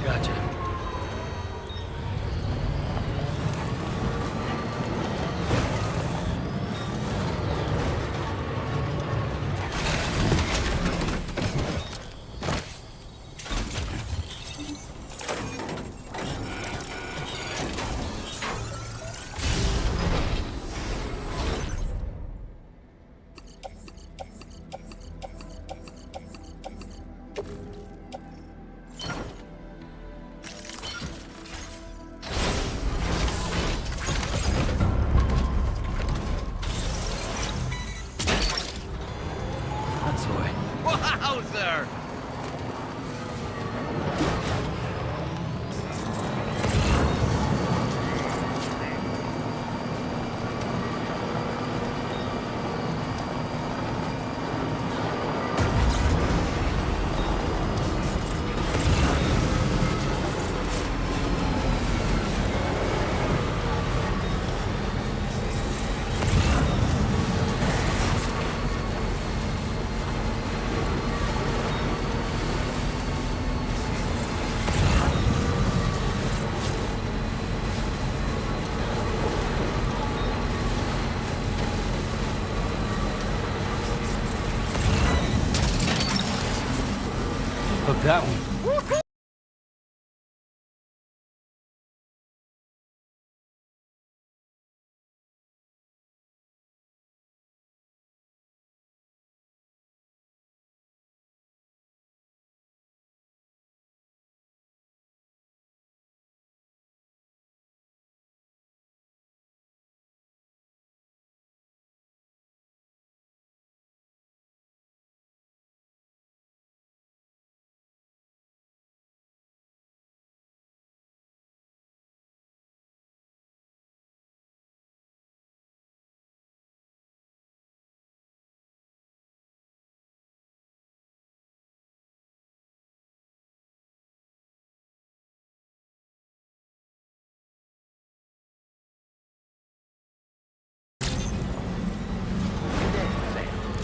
Gotcha. Wowzer! Hook that one.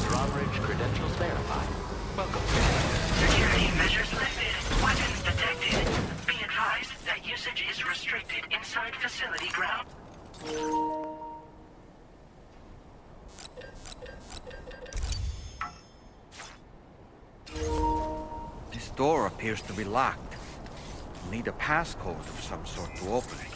Drawbridge credentials verified. Welcome. Security measures lifted. Weapons detected. Be advised that usage is restricted inside facility ground. This door appears to be locked. I'll need a passcode of some sort to open it.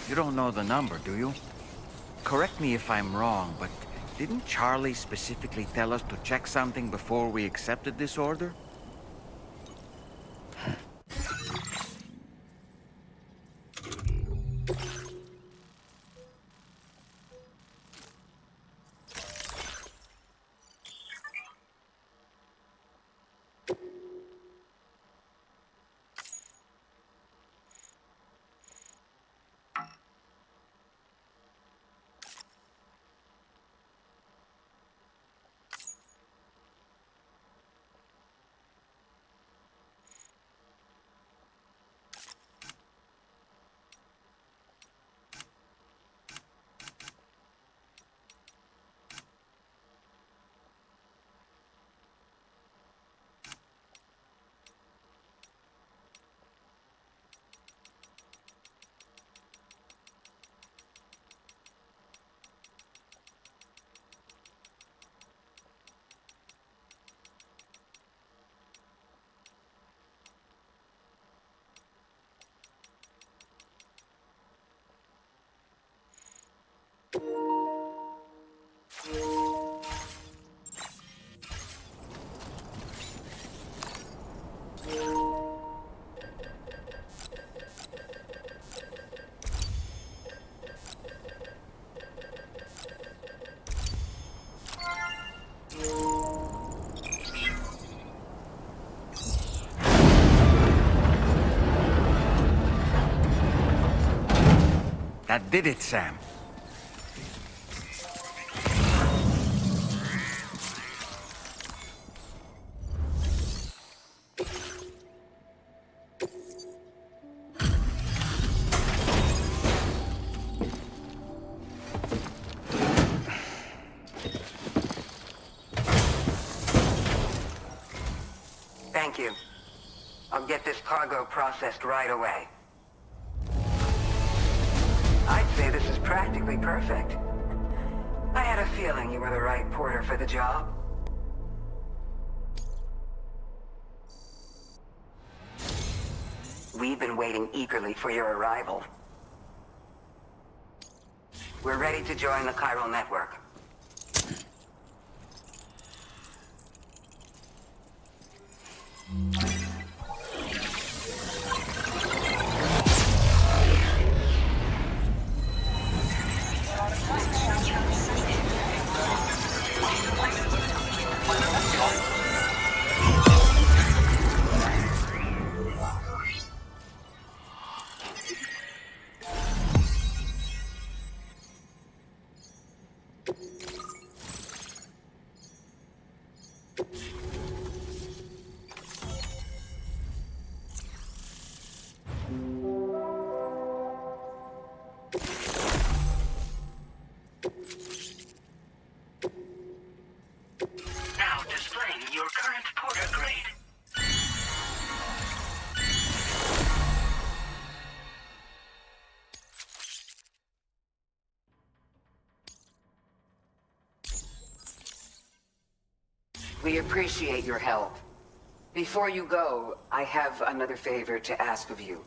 You don't know the number, do you? Correct me if I'm wrong, but didn't Charlie specifically tell us to check something before we accepted this order? That did it, Sam. Thank you. I'll get this cargo processed right away. I'd say this is practically perfect. I had a feeling you were the right porter for the job. We've been waiting eagerly for your arrival. We're ready to join the chiral network. Now displaying your current porter grade. We appreciate your help. Before you go, I have another favor to ask of you.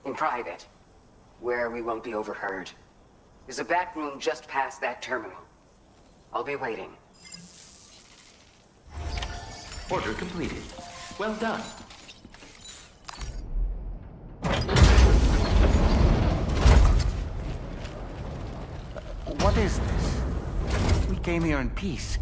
In private, where we won't be overheard. There's a back room just past that terminal. I'll be waiting. Order completed. Well done. What is this? We came here in peace.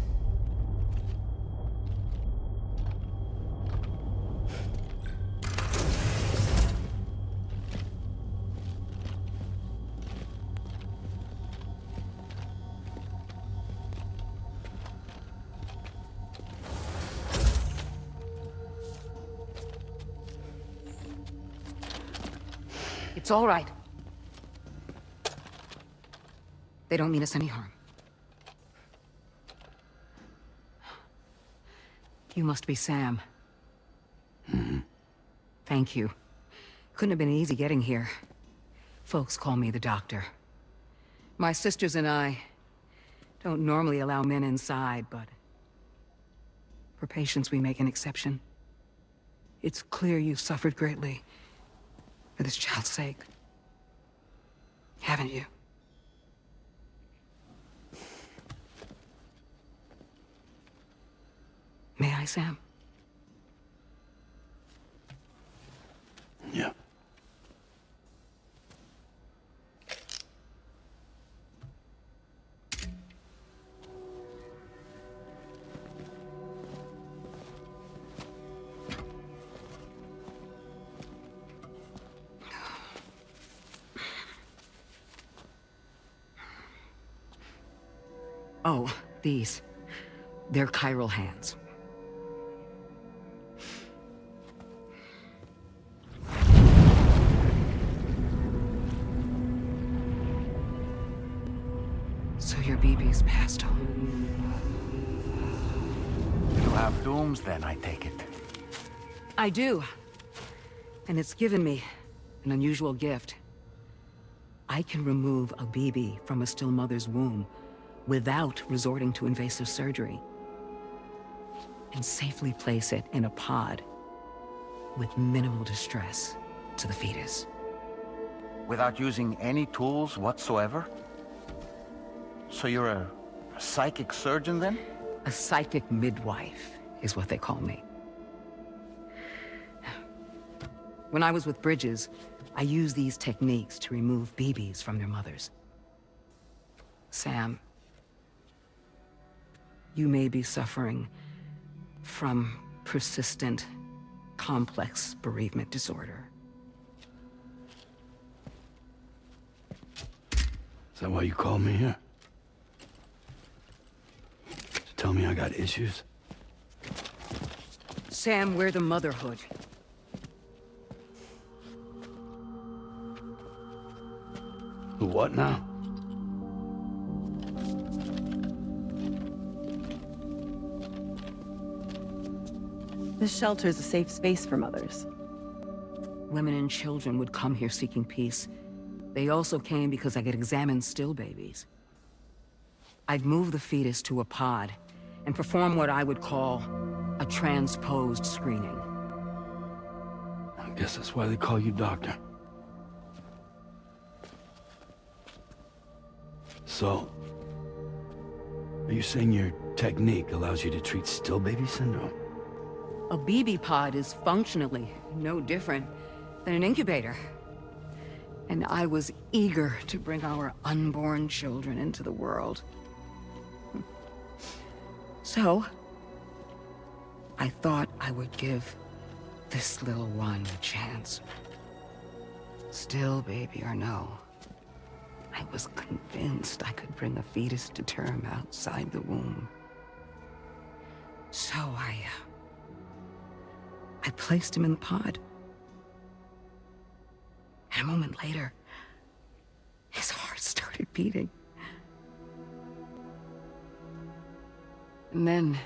It's all right. They don't mean us any harm. You must be Sam. Thank you. Couldn't have been easy getting here. Folks call me the doctor. My sisters and I don't normally allow men inside, but for patients we make an exception. It's clear you've suffered greatly for this child's sake. Haven't you? May I, Sam? Yeah. Oh, these. They're chiral hands. So your BB's passed on. You have dooms then, I take it. I do. And it's given me an unusual gift. I can remove a BB from a still mother's womb without resorting to invasive surgery, and safely place it in a pod with minimal distress to the fetus. Without using any tools whatsoever? So you're a psychic surgeon then? A psychic midwife is what they call me. When I was with Bridges, I used these techniques to remove BBs from their mothers. Sam, you may be suffering from persistent, complex bereavement disorder. that why you called me here? To tell me I got issues? Sam, we're the motherhood. The what now? This shelter is a safe space for mothers. Women and children would come here seeking peace. They also came because I could examine still babies. I'd move the fetus to a pod and perform what I would call a transposed screening. I guess that's why they call you doctor. So, are you saying your technique allows you to treat still baby syndrome? A BB pod is functionally no different than an incubator. And I was eager to bring our unborn children into the world. So, I thought I would give this little one a chance. Still baby or no, I was convinced I could bring a fetus to term outside the womb. So I placed him in the pod. And a moment later, his heart started beating. And then,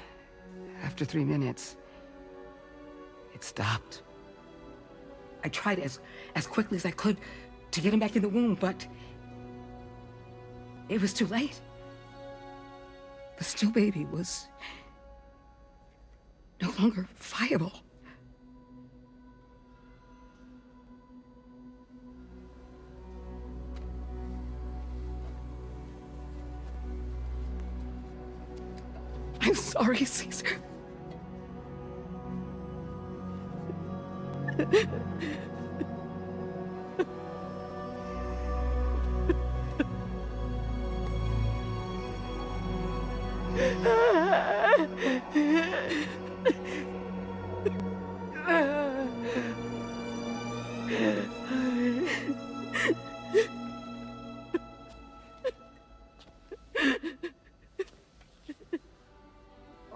after 3 minutes, it stopped. I tried as quickly as I could to get him back in the womb, but it was too late. The still baby was no longer viable. I'm sorry, Caesar.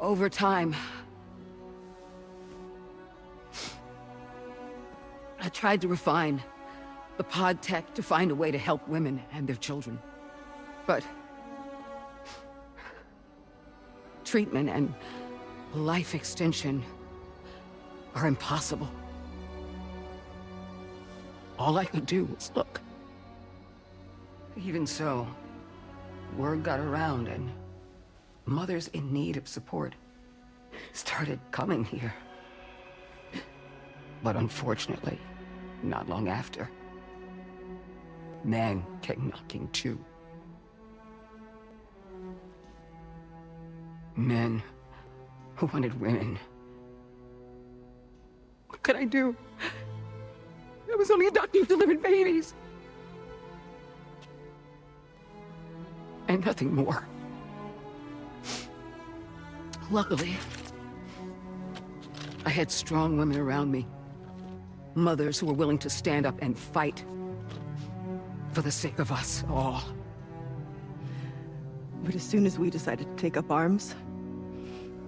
Over time, I tried to refine the pod tech to find a way to help women and their children. But treatment and life extension are impossible. All I could do was look. Even so, word got around and mothers in need of support started coming here. But unfortunately, not long after, men came knocking too. Men who wanted women. What could I do? I was only a doctor who delivered babies. And nothing more. Luckily, I had strong women around me. Mothers who were willing to stand up and fight for the sake of us all. But as soon as we decided to take up arms,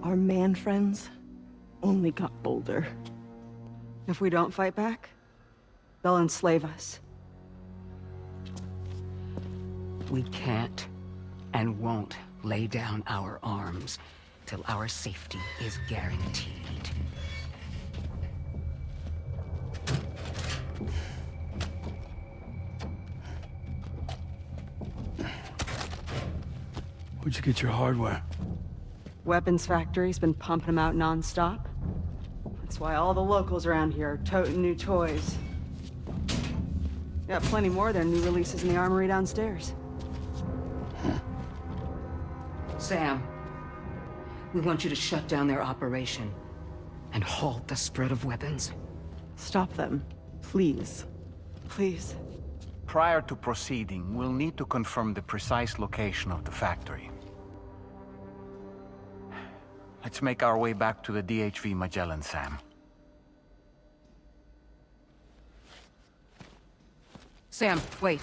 our man friends only got bolder. If we don't fight back, they'll enslave us. We can't and won't lay down our arms till our safety is guaranteed. Where'd you get your hardware? Weapons factory's been pumping them out non-stop. That's why all the locals around here are toting new toys. Got plenty more than new releases in the armory downstairs. Sam, we want you to shut down their operation and halt the spread of weapons. Stop them, please. Please. Prior to proceeding, we'll need to confirm the precise location of the factory. Let's make our way back to the DHV Magellan, Sam. Sam, wait.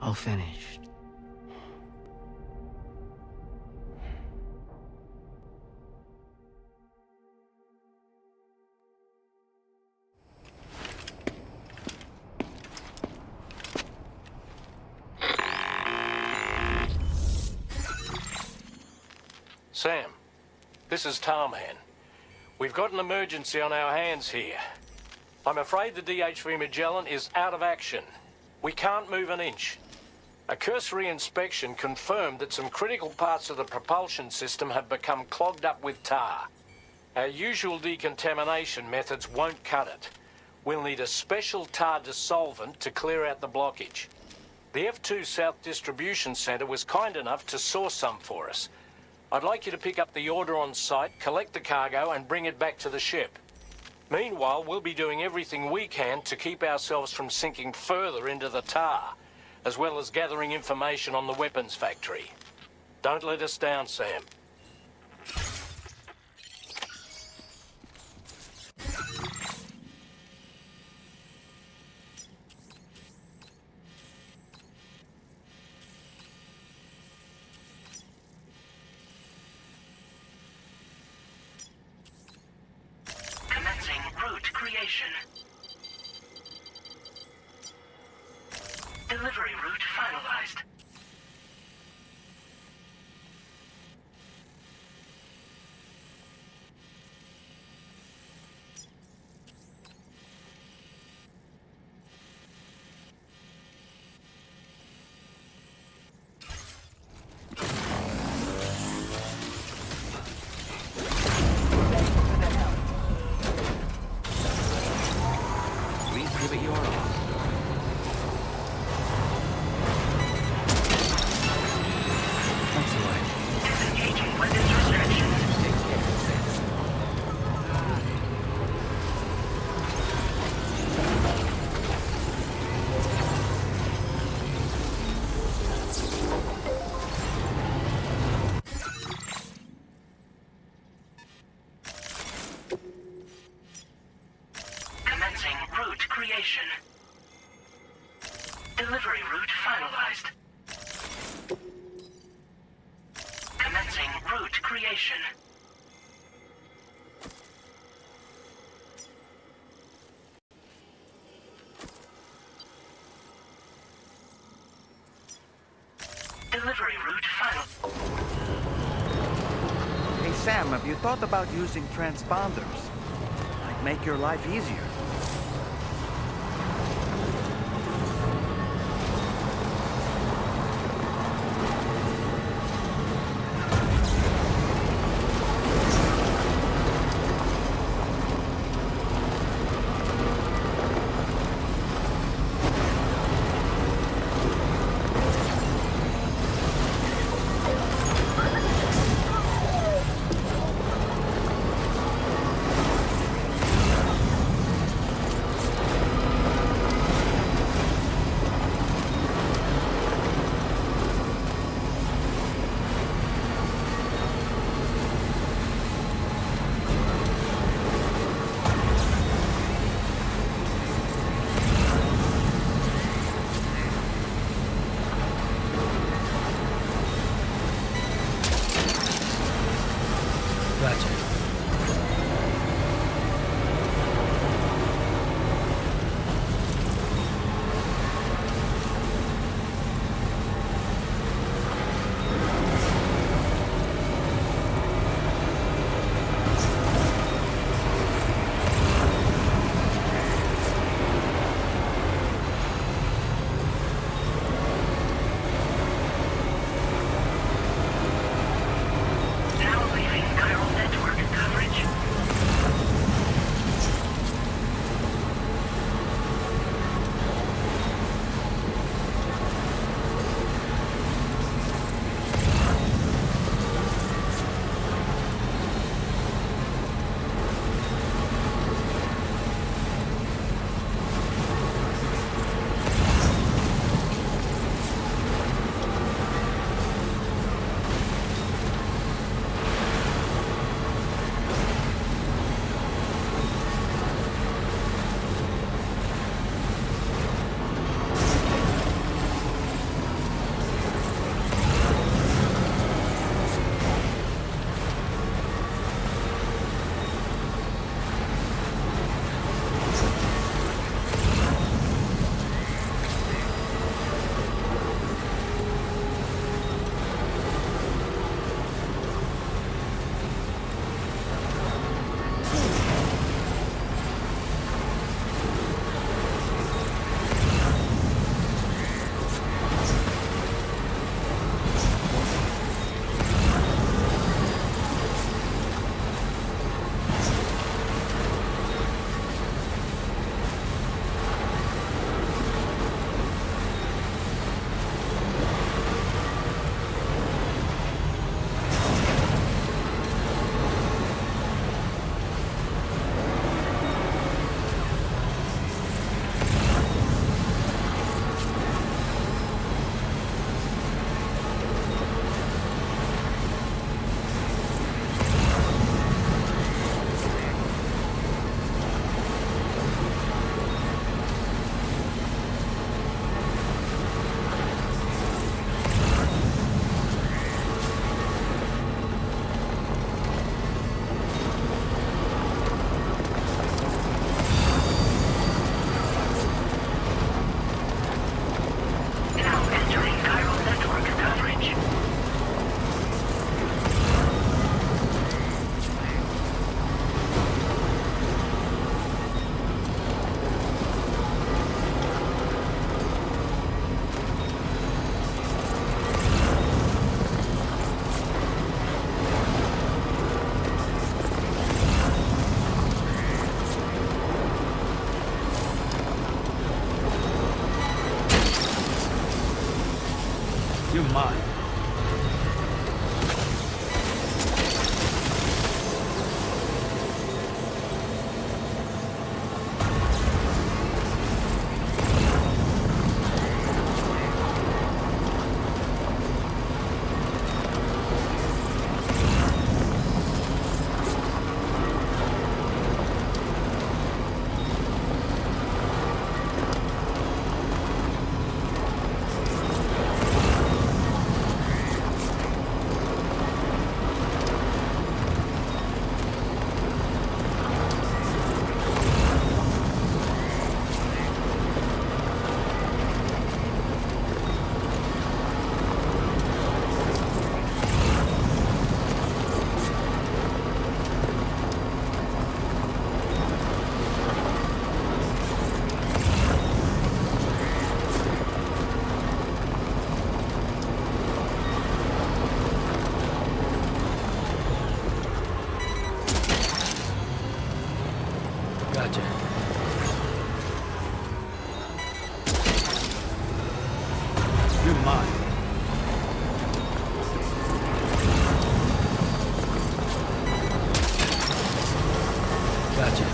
all finished. Sam, this is Tarman. We've got an emergency on our hands here. I'm afraid the DHV Magellan is out of action. We can't move an inch. A cursory inspection confirmed that some critical parts of the propulsion system have become clogged up with tar. Our usual decontamination methods won't cut it. We'll need a special tar dissolvent to clear out the blockage. The F2 South Distribution Centre was kind enough to source some for us. I'd like you to pick up the order on site, collect the cargo, and bring it back to the ship. Meanwhile, we'll be doing everything we can to keep ourselves from sinking further into the tar, as well as gathering information on the weapons factory. Don't let us down, Sam. Commencing route creation. Delivery route finalized. Please give it your all. That's all right. Disengaging weapons restrictions. Take care, Sam. Commencing route creation. Delivery route finalized. Commencing route creation. Delivery route final. Hey Sam, have you thought about using transponders? Might make your life easier. You're mine. Gotcha. You're mine. Gotcha.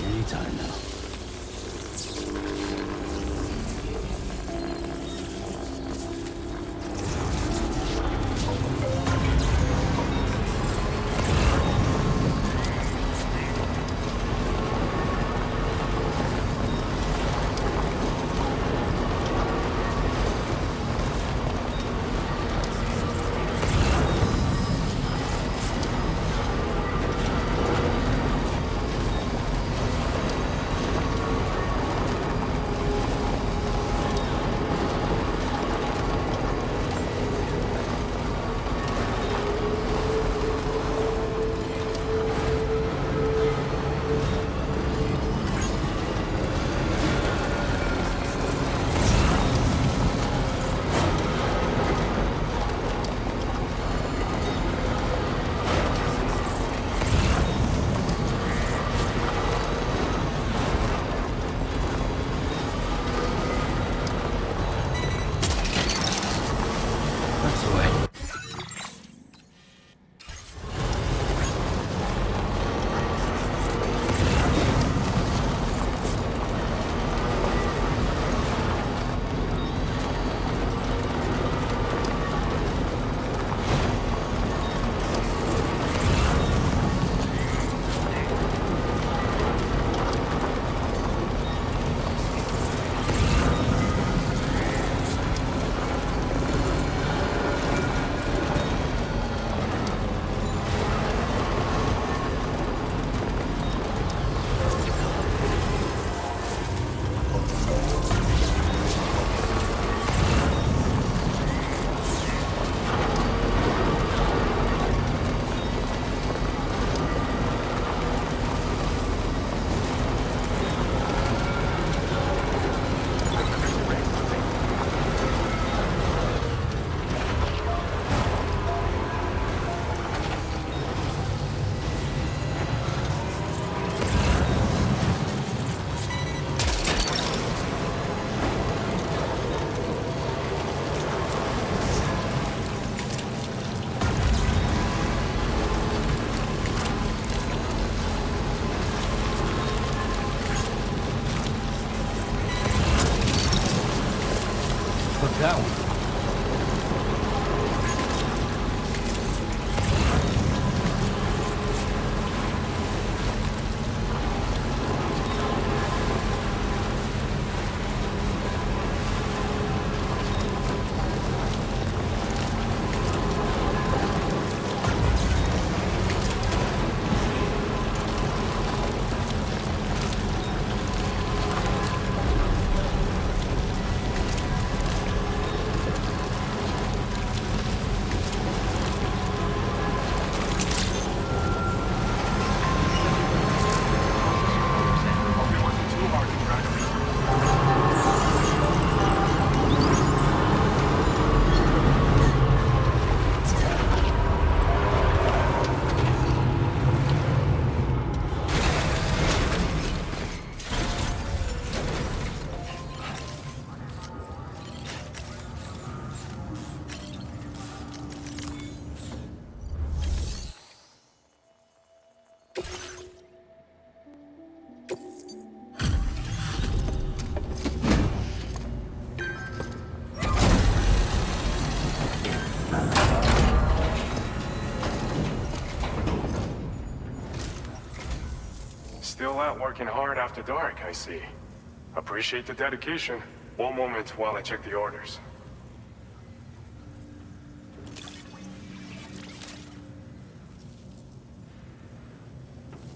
Anytime now. That's the way. Look that one. Still out working hard after dark, I see. Appreciate the dedication. One moment while I check the orders.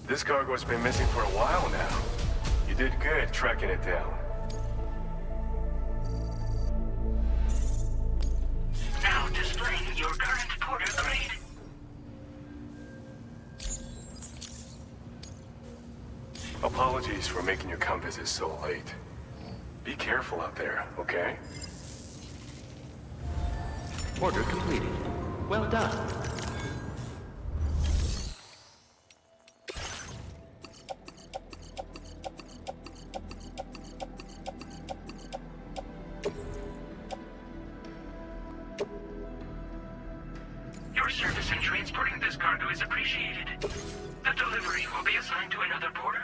This cargo's been missing for a while now. You did good tracking it down. Now displaying your current porter grade. Apologies for making you come visit so late. Be careful out there, okay? Order completed. Well done. Your service in transporting this cargo is appreciated. The delivery will be assigned to another porter.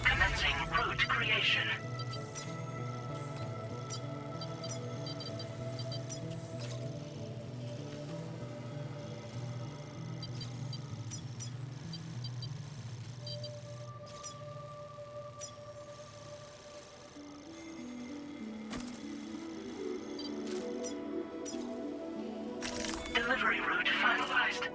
Commencing route creation. Delivery route finalized.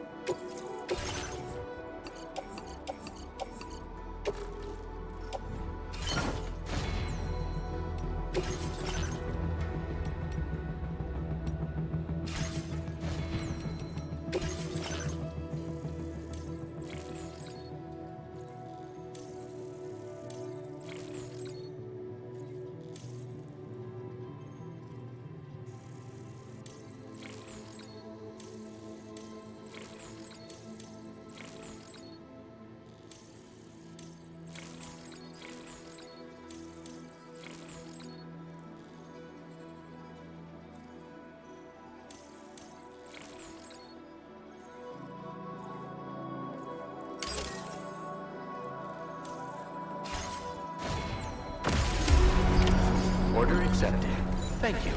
Order accepted. Thank you.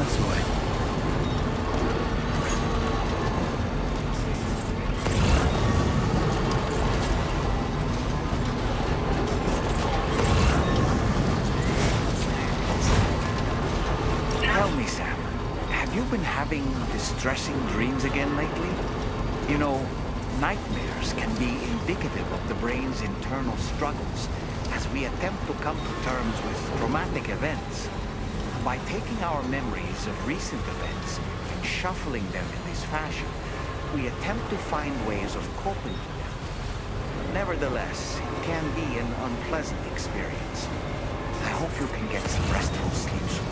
This way. Tell me, Sam, have you been having distressing dreams again lately? You know, nightmares can be indicative of the brain's internal struggles as we attempt to come to terms with traumatic events. By taking our memories of recent events and shuffling them in this fashion, we attempt to find ways of coping with them. Nevertheless, it can be an unpleasant experience. I hope you can get some restful sleep soon.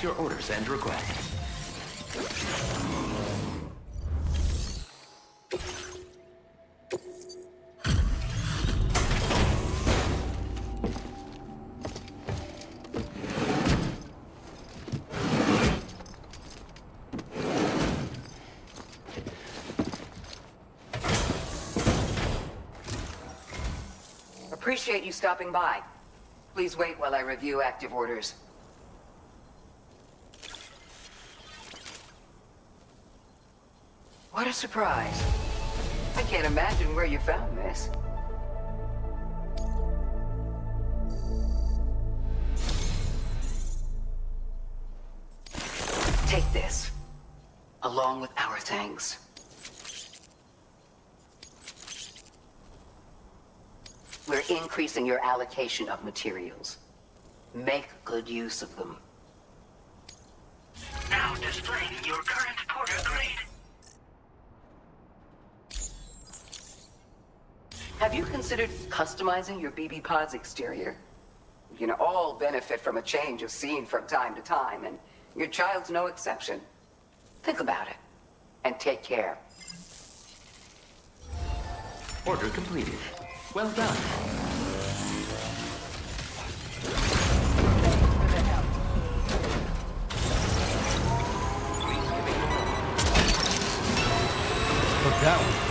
Your orders and requests. Appreciate you stopping by. Please wait while I review active orders. What a surprise. I can't imagine where you found this. Take this. along with our thanks. We're increasing your allocation of materials. Make good use of them. Now displaying your current porter grade. Have you considered customizing your BB pod's exterior? You can all benefit from a change of scene from time to time, and your child's no exception. Think about it, and take care. Order completed. Well done. Look that one.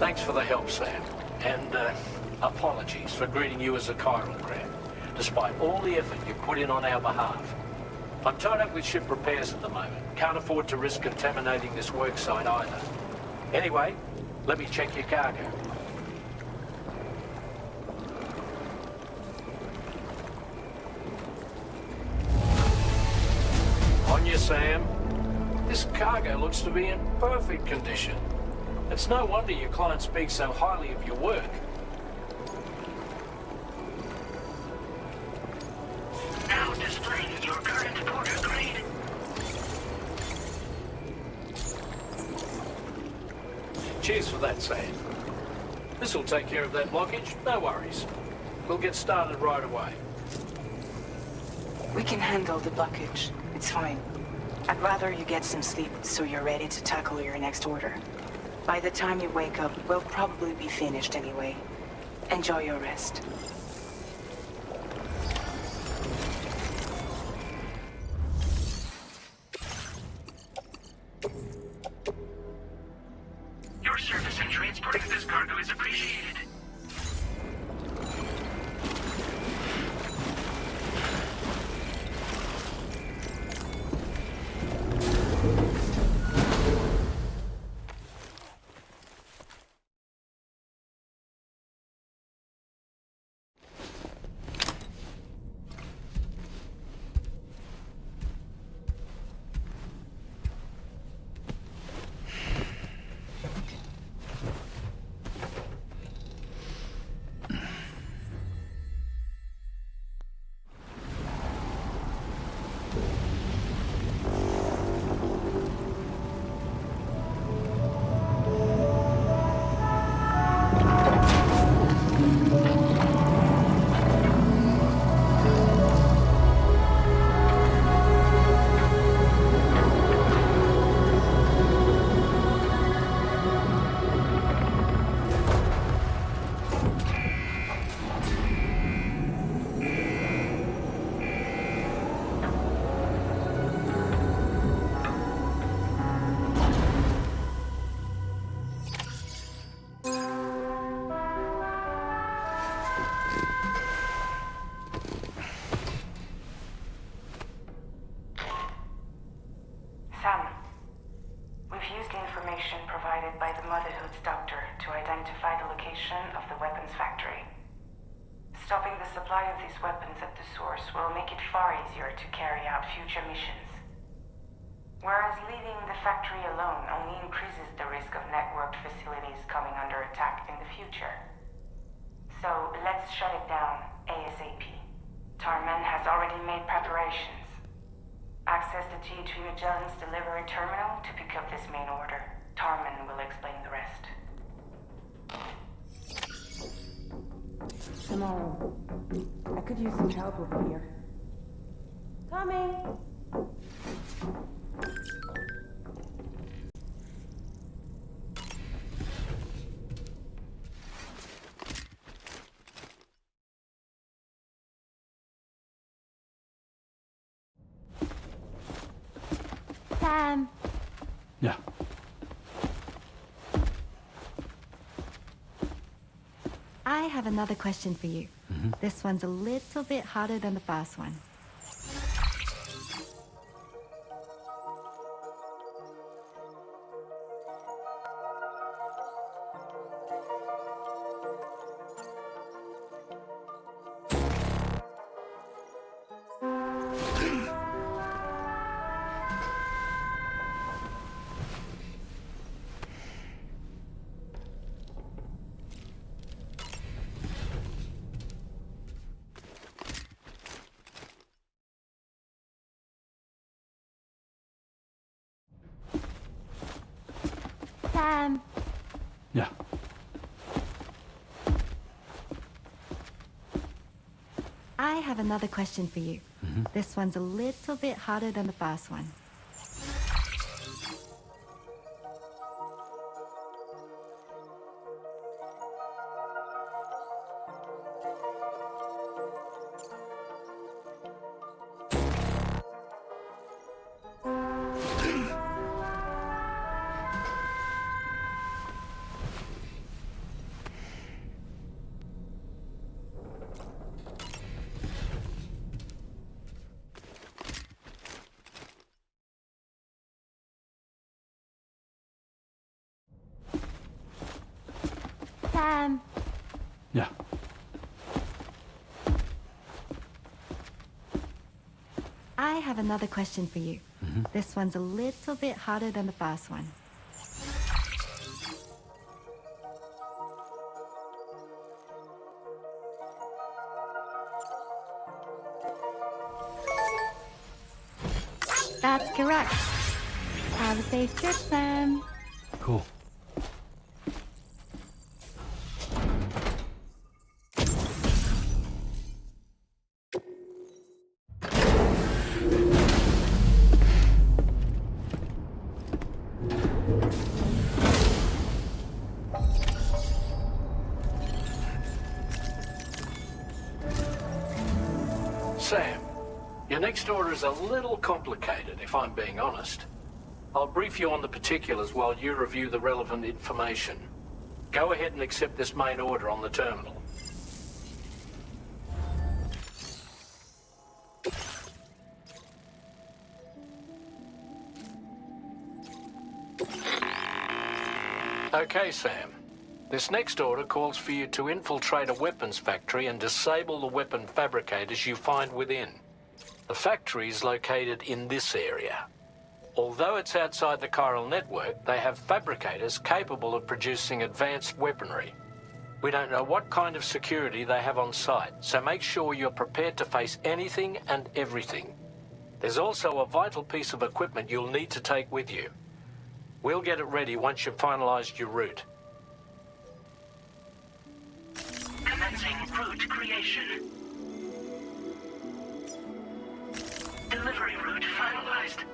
Thanks for the help, Sam. And apologies for greeting you as a chiral crab, despite all the effort you put in on our behalf. I'm tied up with ship repairs at the moment. Can't afford to risk contaminating this work site either. Anyway, let me check your cargo. On you, Sam. This cargo looks to be in perfect condition. It's no wonder your client speaks so highly of your work. Now displaying your current porter grade. Cheers for that, Sam. This'll take care of that blockage, no worries. We'll get started right away. We can handle the blockage. It's fine. I'd rather you get some sleep so you're ready to tackle your next order. By the time you wake up, we'll probably be finished anyway. Enjoy your rest. Your service in transporting this cargo is appreciated. Sam, we've used the information provided by the Motherhood's doctor to identify the location of the weapons factory. Stopping the supply of these weapons at the source will make it far easier to carry out future missions. Whereas leaving the factory alone only increases the risk of networked facilities coming under attack in the future. So let's shut it down ASAP. Tarman has already made preparations. Access the G3 Magellan's delivery terminal to pick up this main order. Tarman will explain the rest. Tomorrow. I could use some help over here. Coming! Sam, Yeah. I have another question for you. This one's a little bit harder than the first one. Sam, Yeah. I have another question for you. This one's a little bit harder than the first one. Sam, Yeah. I have another question for you. This one's a little bit harder than the first one. That's correct. Have a safe trip, Sam. Cool. Sam, your next order is a little complicated, if I'm being honest. I'll brief you on the particulars while you review the relevant information. Go ahead and accept this main order on the terminal. Okay, Sam. This next order calls for you to infiltrate a weapons factory and disable the weapon fabricators you find within. The factory is located in this area. Although it's outside the chiral network, they have fabricators capable of producing advanced weaponry. We don't know what kind of security they have on site, so make sure you're prepared to face anything and everything. There's also a vital piece of equipment you'll need to take with you. We'll get it ready once you've finalized your route. Commencing route creation. Delivery route finalized.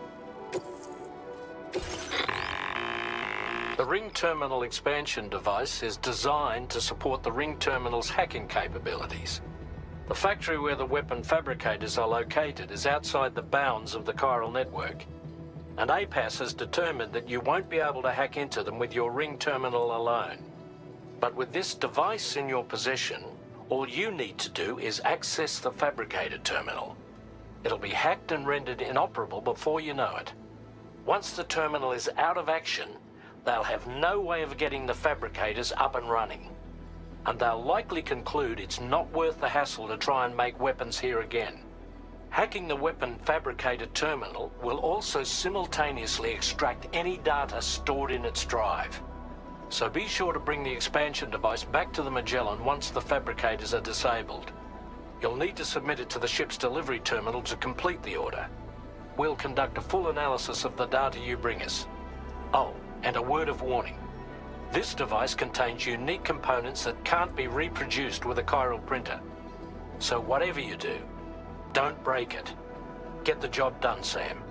The Ring Terminal expansion device is designed to support the Ring Terminal's hacking capabilities. The factory where the weapon fabricators are located is outside the bounds of the chiral network, and APAS has determined that you won't be able to hack into them with your Ring Terminal alone. But with this device in your possession, all you need to do is access the fabricator terminal. It'll be hacked and rendered inoperable before you know it. Once the terminal is out of action, they'll have no way of getting the fabricators up and running. And they'll likely conclude it's not worth the hassle to try and make weapons here again. Hacking the weapon fabricator terminal will also simultaneously extract any data stored in its drive. So be sure to bring the expansion device back to the Magellan once the fabricators are disabled. You'll need to submit it to the ship's delivery terminal to complete the order. We'll conduct a full analysis of the data you bring us. Oh, and a word of warning. This device contains unique components that can't be reproduced with a chiral printer. So whatever you do, don't break it. Get the job done, Sam.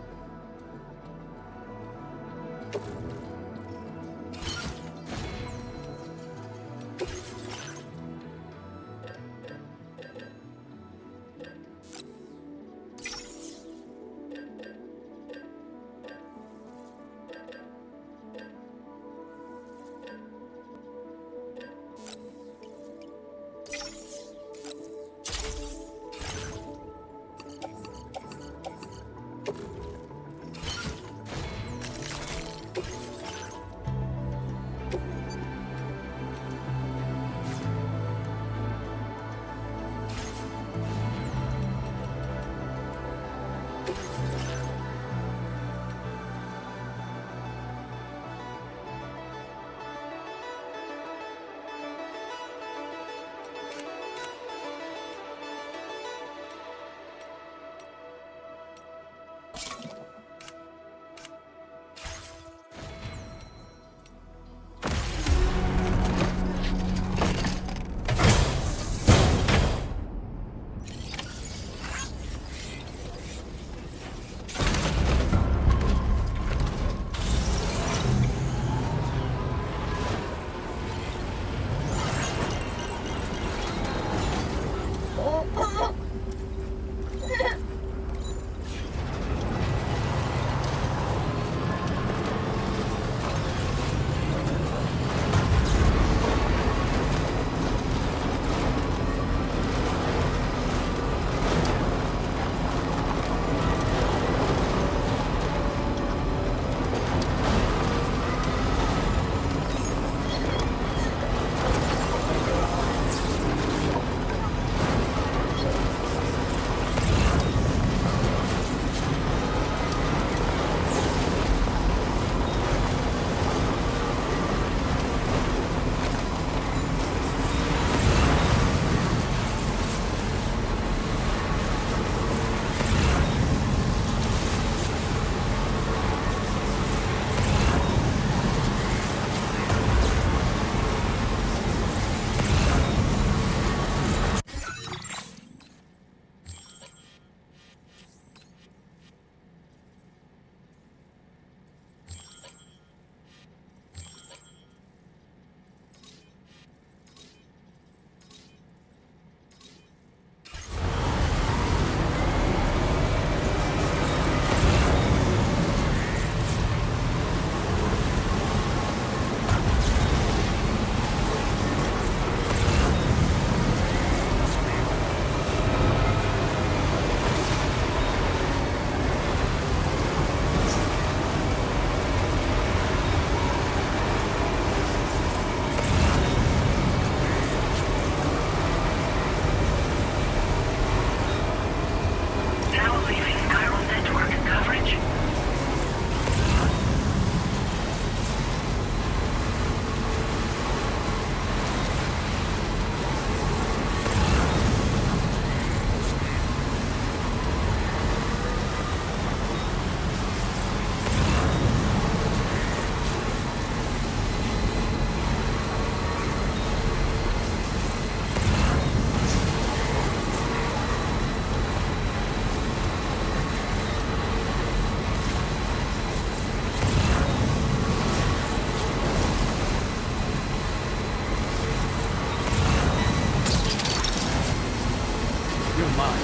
You're mine.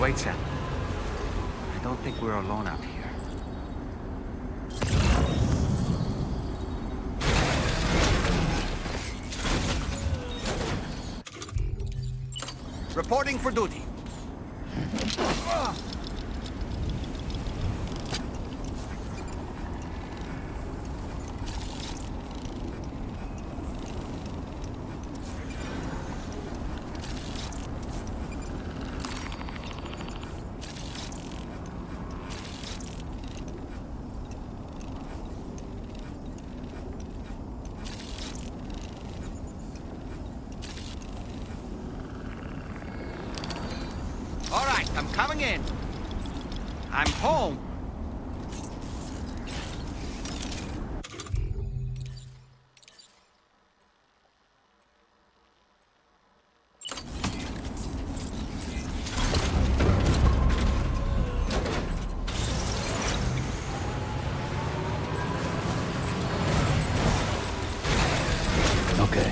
Wait, Sam. I don't think we're alone out here. Reporting for duty. All right, I'm coming in. I'm home. Okay.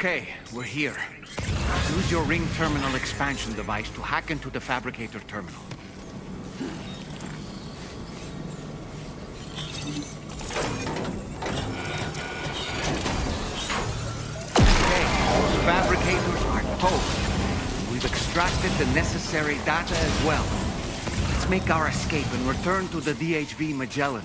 Okay, we're here. Use your ring terminal expansion device to hack into the fabricator terminal. Okay, those fabricators are toast. We've extracted the necessary data as well. Let's make our escape and return to the DHV Magellan.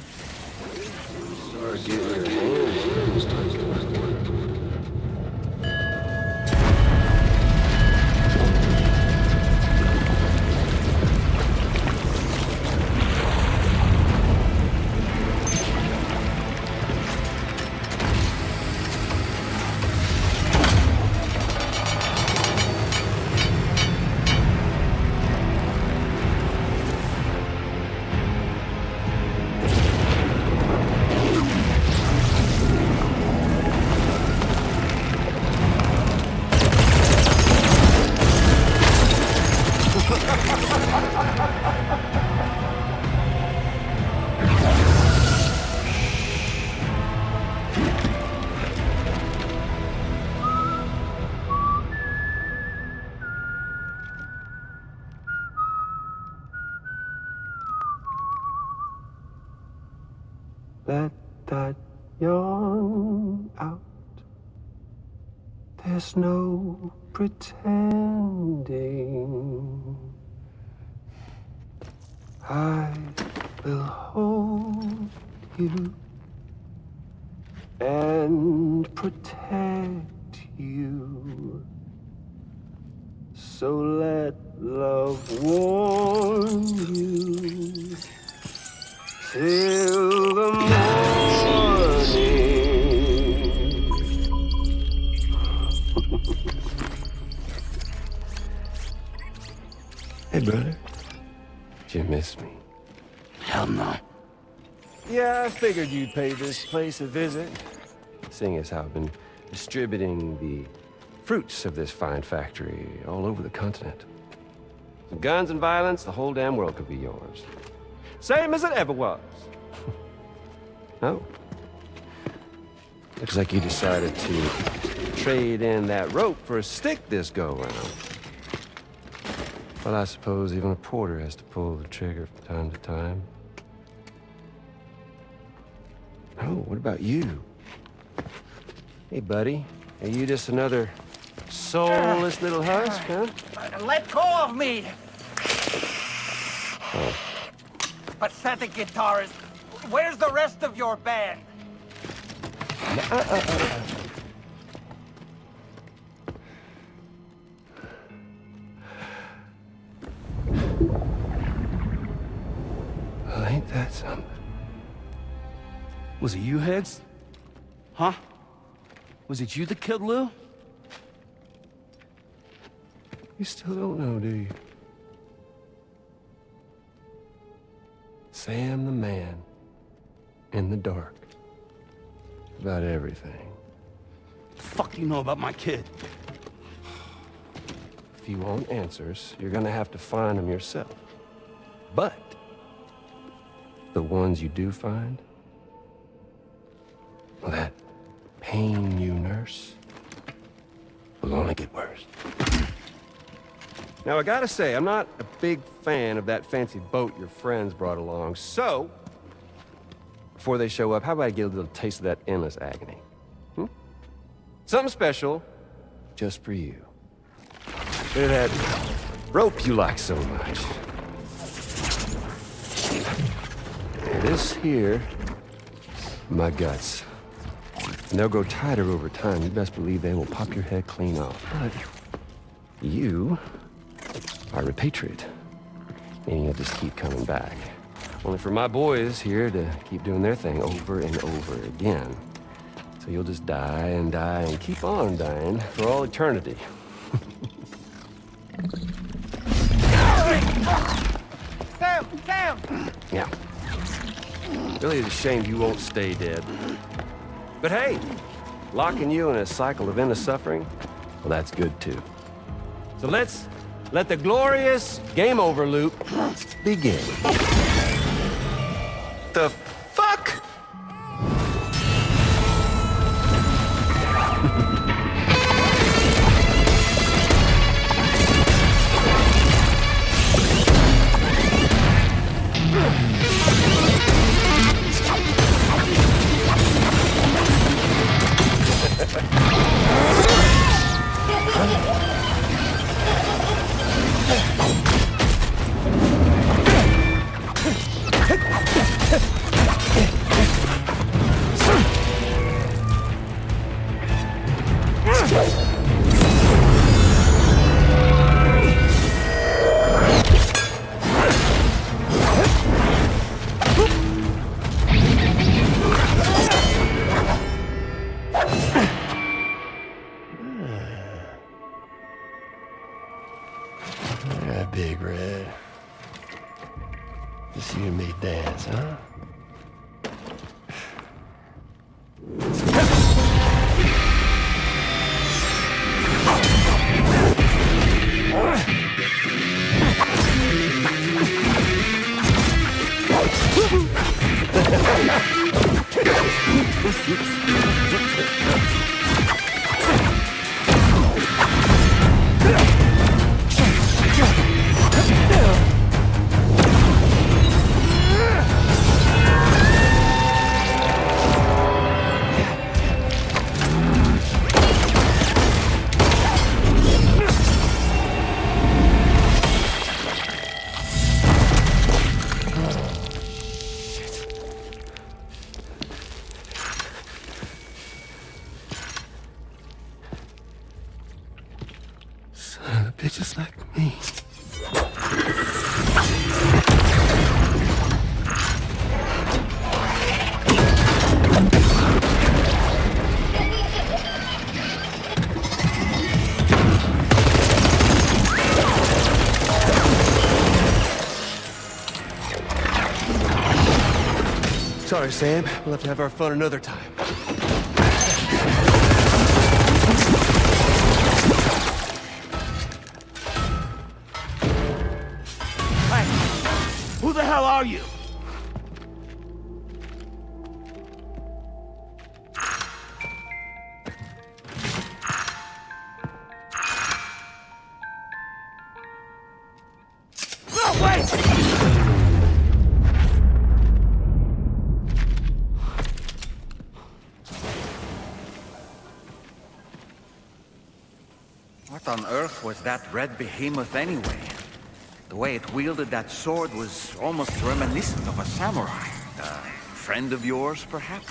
Let that yawn out. There's no pretending. I will hold you and protect you. So let love warm you till the morning. Hey, brother. Did you miss me? Hell no. Yeah, I figured you'd pay this place a visit, seeing as how I've been distributing the fruits of this fine factory all over the continent. With guns and violence, the whole damn world could be yours. Same as it ever was. Oh. Looks like you decided to trade in that rope for a stick this go-round. Well, I suppose even a porter has to pull the trigger from time to time. Oh, what about you? Hey, buddy. Are you just another soulless little husk, huh? Let go of me! Oh. Pathetic guitarist. Where's the rest of your band? Well, ain't that something? Was it you, Higgs? Huh? Was it you that killed Lou? You still don't know, do you? Sam the man. In the dark. About everything. What the fuck do you know about my kid? If you want answers, you're gonna have to find them yourself. But the ones you do find, well, that pain you nurse will only get worse. Now, I gotta say, I'm not a big fan of that fancy boat your friends brought along, so before they show up, how about I get a little taste of that endless agony? Something special, just for you. Look at that rope you like so much. This here, my guts. And they'll grow tighter over time. You best believe they will pop your head clean off. But you are a patriot, meaning you'll just keep coming back. Only for my boys here to keep doing their thing over and over again. So you'll just die and die and keep on dying for all eternity. Sam! Sam! Yeah. Really is a shame you won't stay dead. But hey, locking you in a cycle of endless suffering, well, that's good too. So let's let the glorious game over loop begin. The fuck? Big Red. Just you and me dance, huh? Son of bitches like me. Sorry, Sam. We'll have to have our fun another time. Who the hell are you? No, wait! What on earth was that red behemoth anyway? The way it wielded that sword was almost reminiscent of a samurai. A friend of yours, perhaps?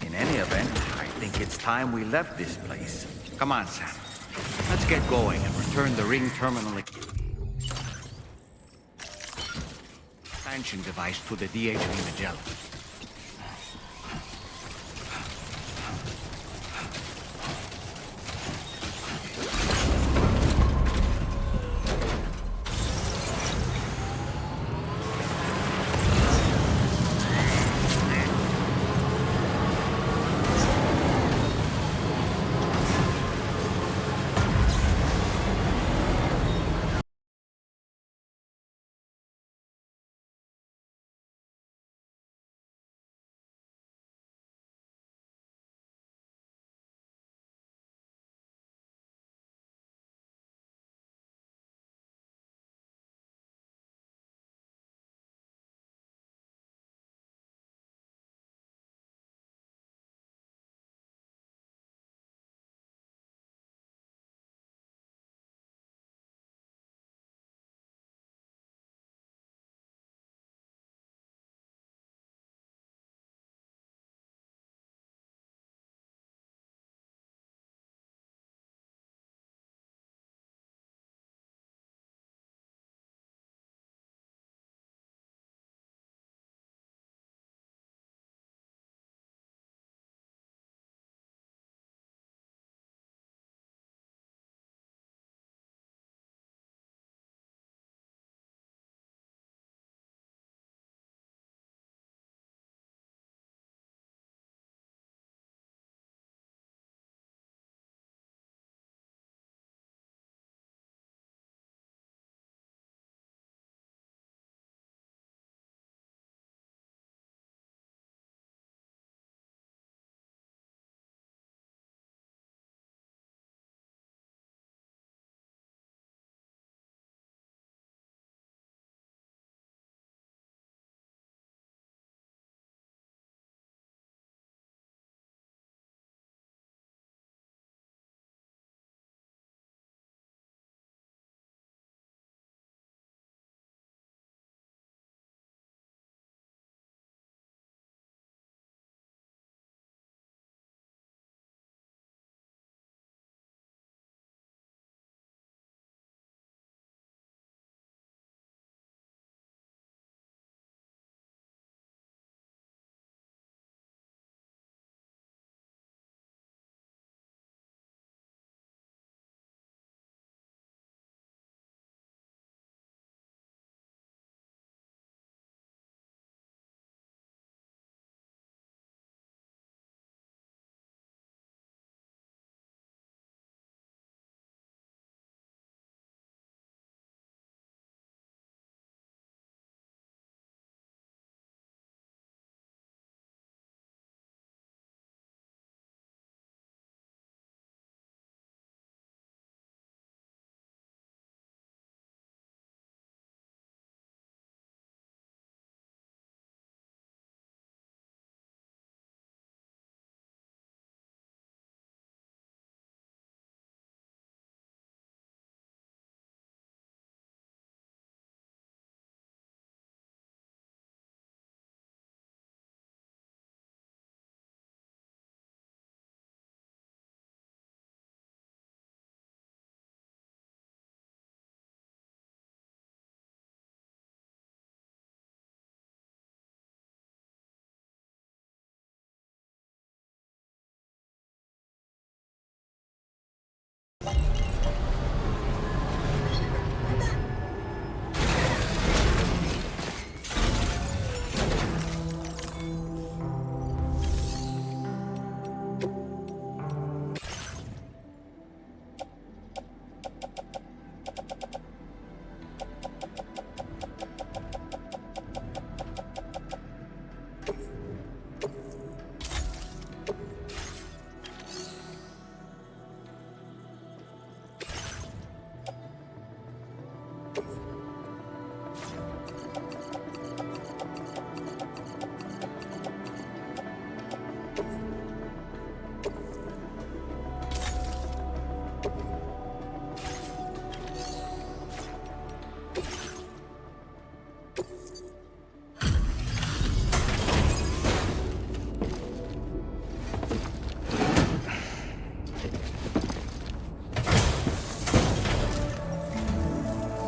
In any event, I think it's time we left this place. Come on, Sam. Let's get going and return the ring terminal expansion device to the DHV Magellan.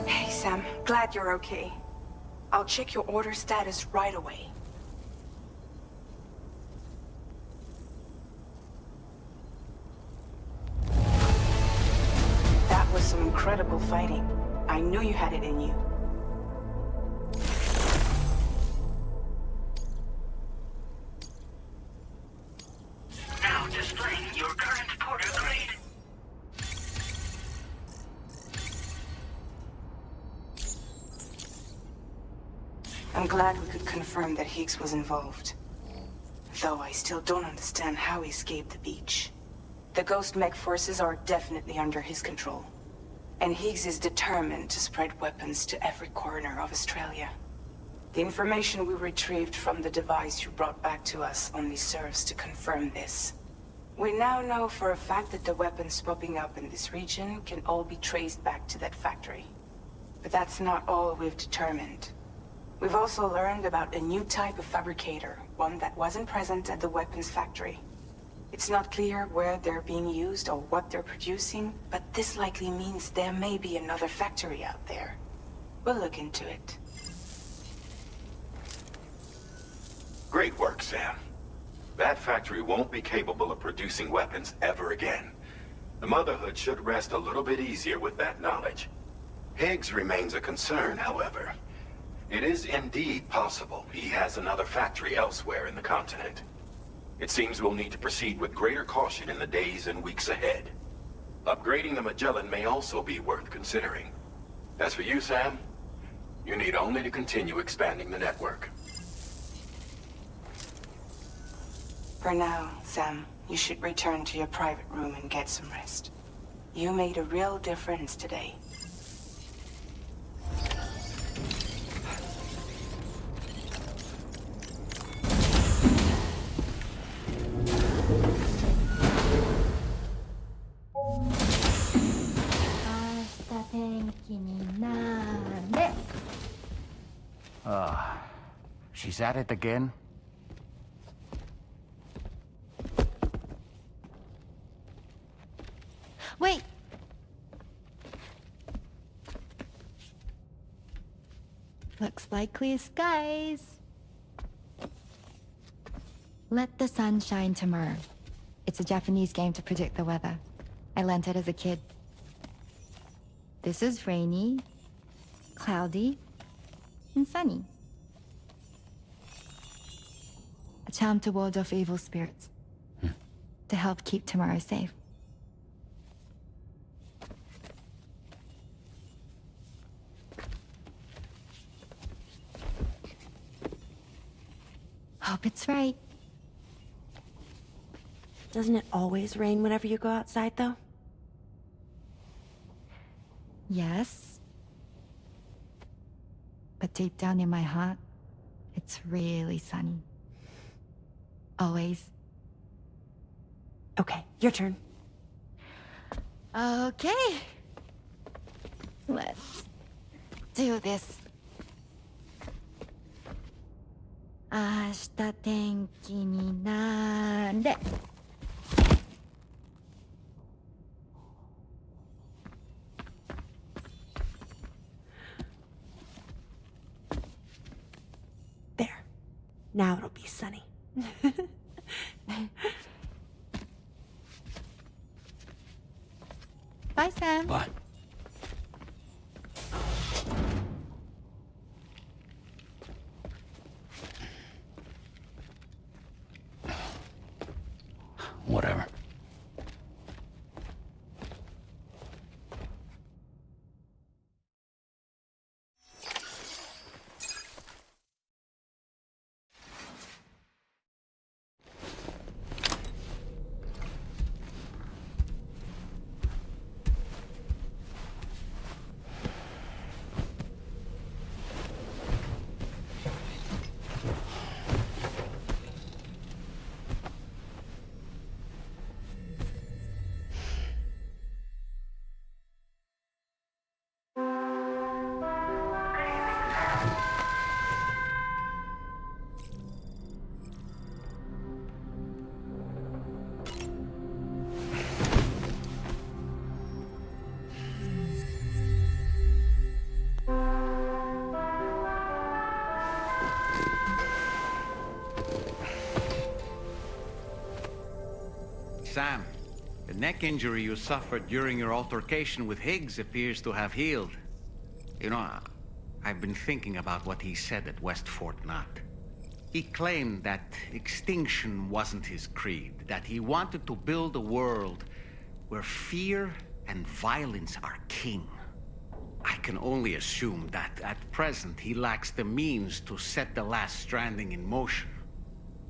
Hey, Sam. Glad you're okay. I'll check your order status right away. That was some incredible fighting. I knew you had it in you. Now displaying your current porter grade. I'm glad we could confirm that Higgs was involved. Though I still don't understand how he escaped the beach. The Ghost Mech forces are definitely under his control. And Higgs is determined to spread weapons to every corner of Australia. The information we retrieved from the device you brought back to us only serves to confirm this. We now know for a fact that the weapons popping up in this region can all be traced back to that factory. But that's not all we've determined. We've also learned about a new type of fabricator, one that wasn't present at the weapons factory. It's not clear where they're being used or what they're producing, but this likely means there may be another factory out there. We'll look into it. Great work, Sam. That factory won't be capable of producing weapons ever again. The Motherhood should rest a little bit easier with that knowledge. Higgs remains a concern, however. It is indeed possible he has another factory elsewhere in the continent. It seems we'll need to proceed with greater caution in the days and weeks ahead. Upgrading the Magellan may also be worth considering. As for you, Sam, you need only to continue expanding the network. For now, Sam, you should return to your private room and get some rest. You made a real difference today. She's at it again? Wait! Looks like clear skies. Let the sun shine tomorrow. It's a Japanese game to predict the weather. I learned it as a kid. This is rainy, cloudy, and sunny. A charm to ward off evil spirits. To help keep tomorrow safe. Hope it's right. Doesn't it always rain whenever you go outside, though? Yes. But deep down in my heart, it's really sunny. Always. Okay, your turn. Okay. Let's do this. 明日天気になれ。There. Now it'll be sunny. Whatever. Sam, the neck injury you suffered during your altercation with Higgs appears to have healed. You know, I've been thinking about what he said at West Fort Knot. He claimed that extinction wasn't his creed, that he wanted to build a world where fear and violence are king. I can only assume that at present he lacks the means to set the last Stranding in motion.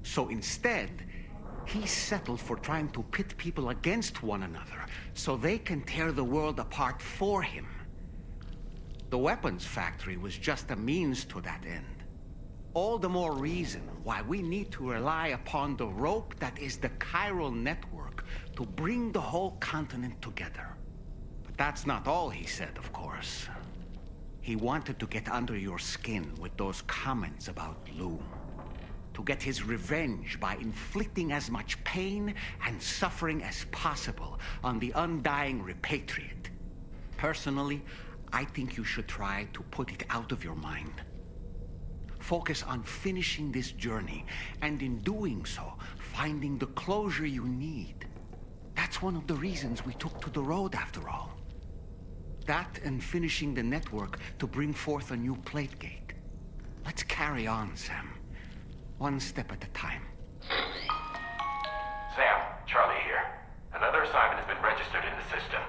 So instead, he settled for trying to pit people against one another so they can tear the world apart for him. The weapons factory was just a means to that end. All the more reason why we need to rely upon the rope that is the chiral network to bring the whole continent together. But that's not all he said, of course. He wanted to get under your skin with those comments about Lou. To get his revenge by inflicting as much pain and suffering as possible on the undying repatriate. Personally, I think you should try to put it out of your mind. Focus on finishing this journey, and in doing so, finding the closure you need. That's one of the reasons we took to the road, after all. That and finishing the network to bring forth a new plate gate. Let's carry on, Sam. One step at a time. Sam, Charlie here. Another assignment has been registered in the system.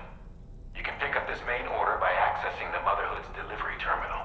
You can pick up this main order by accessing the Motherhood's delivery terminal.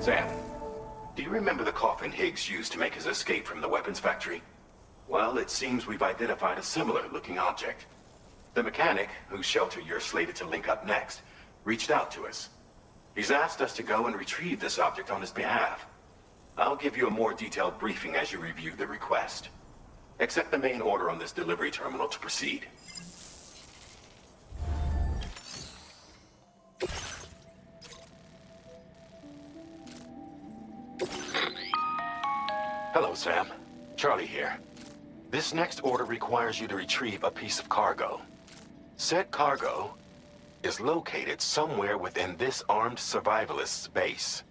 Sam, do you remember the coffin Higgs used to make his escape from the weapons factory? Well, it seems we've identified a similar-looking object. The mechanic, whose shelter you're slated to link up next, reached out to us. He's asked us to go and retrieve this object on his behalf. I'll give you a more detailed briefing as you review the request. Accept the main order on this delivery terminal to proceed. Hello, Sam. Charlie here. This next order requires you to retrieve a piece of cargo. Said cargo is located somewhere within this armed survivalist's base,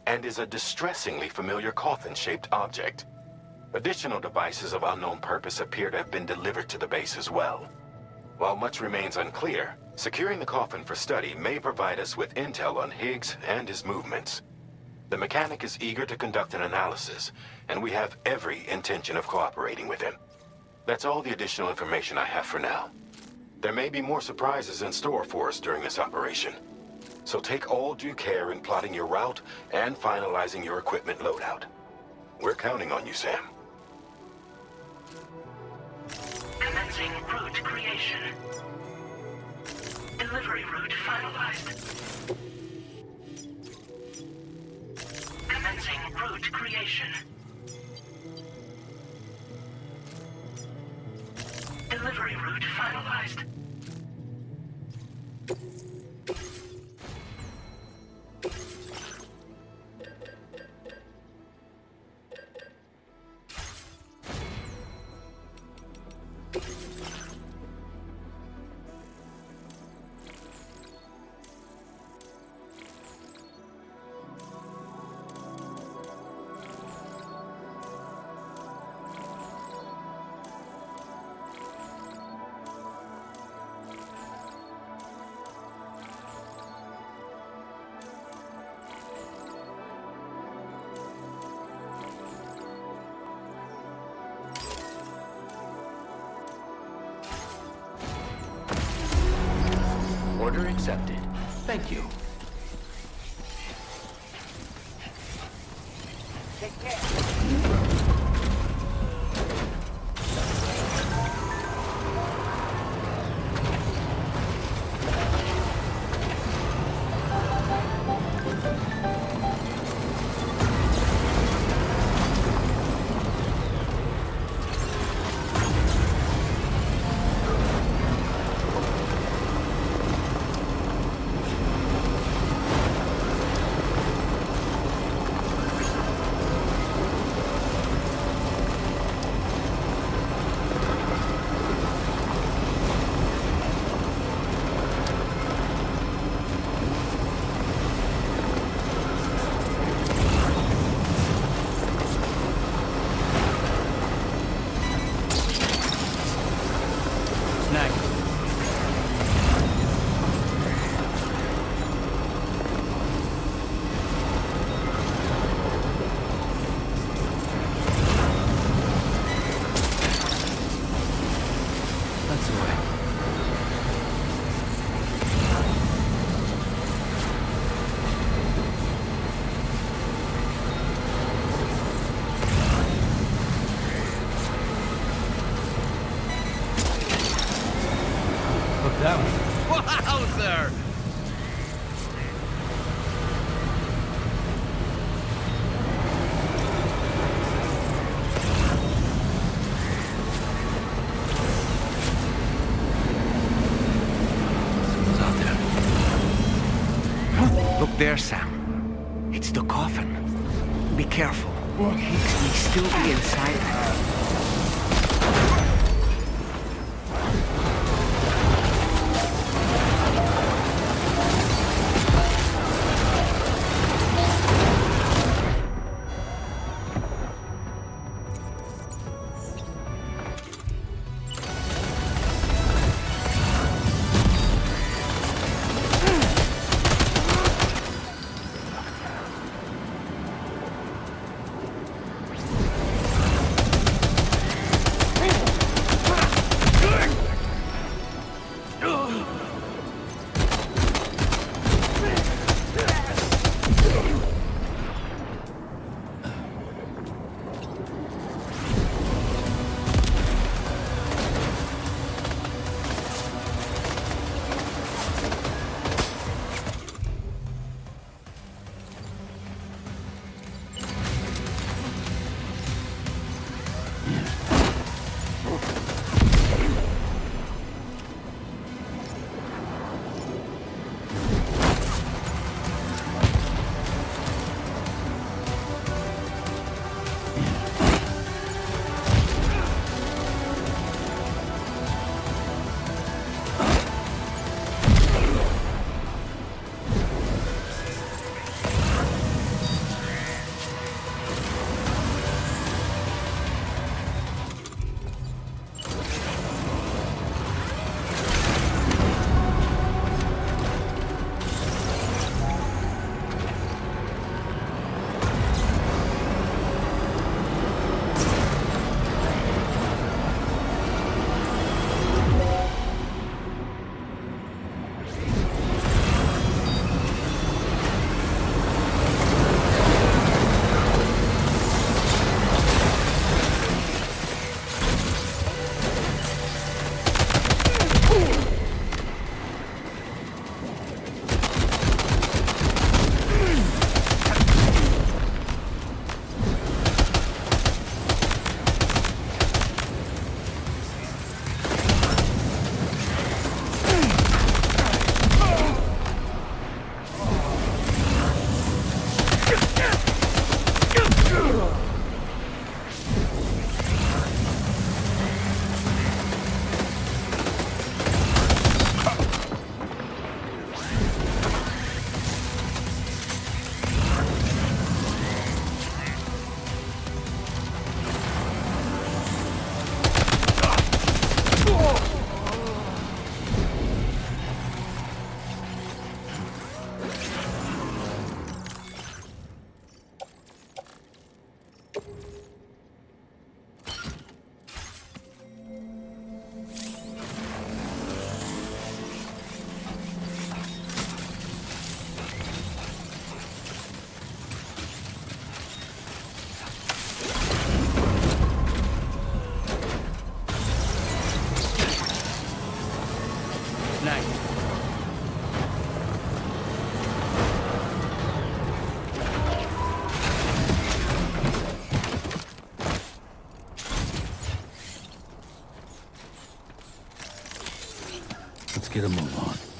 and is a distressingly familiar coffin-shaped object. Additional devices of unknown purpose appear to have been delivered to the base as well. While much remains unclear, securing the coffin for study may provide us with intel on Higgs and his movements. The mechanic is eager to conduct an analysis, and we have every intention of cooperating with him. That's all the additional information I have for now. There may be more surprises in store for us during this operation, so take all due care in plotting your route and finalizing your equipment loadout. We're counting on you, Sam. Commencing route creation. Delivery route finalized. Processing route creation. Delivery route finalized. Order accepted. Thank you. Take care. Wowzer! Someone's out there. Look there, Sam. It's the coffin. Be careful. Higgs may still be inside.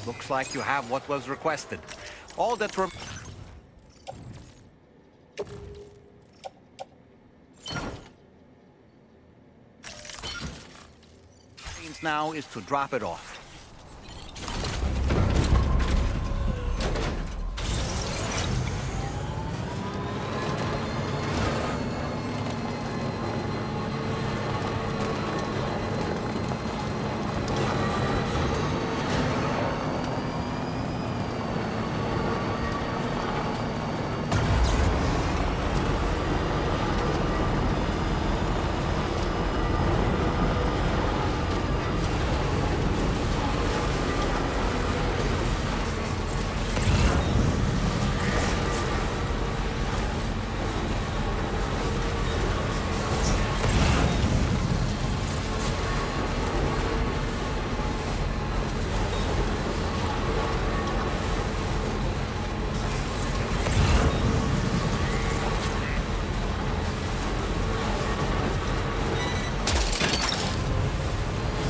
Looks like you have what was requested. All that remains now is to drop it off.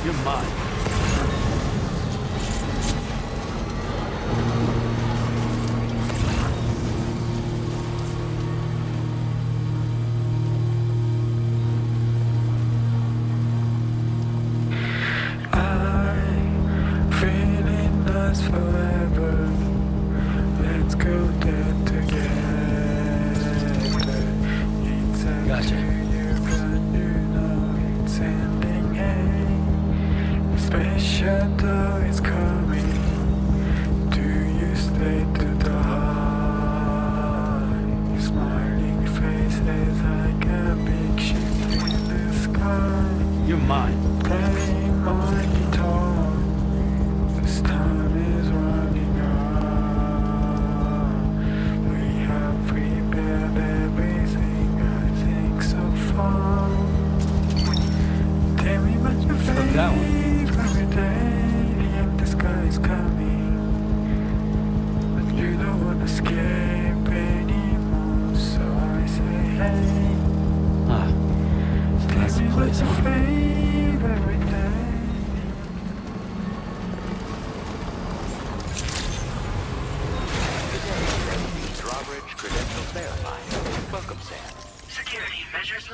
You're mine. Feeling lost forever. Let's go there together. Gotcha. It's ending. Space shuttle is coming. Do you stay to the heart? Your smiling face is like a big ship in the sky. You're mine. Play my guitar. This time is running out. We have prepared everything, I think so far. Tell me what you feel. That one. Every day and the sky is coming. But you don't want to escape anymore. So I say, hey. Ah, Tell me what you feel every day. Drawbridge credentials verified. Welcome, Sam. Security measures.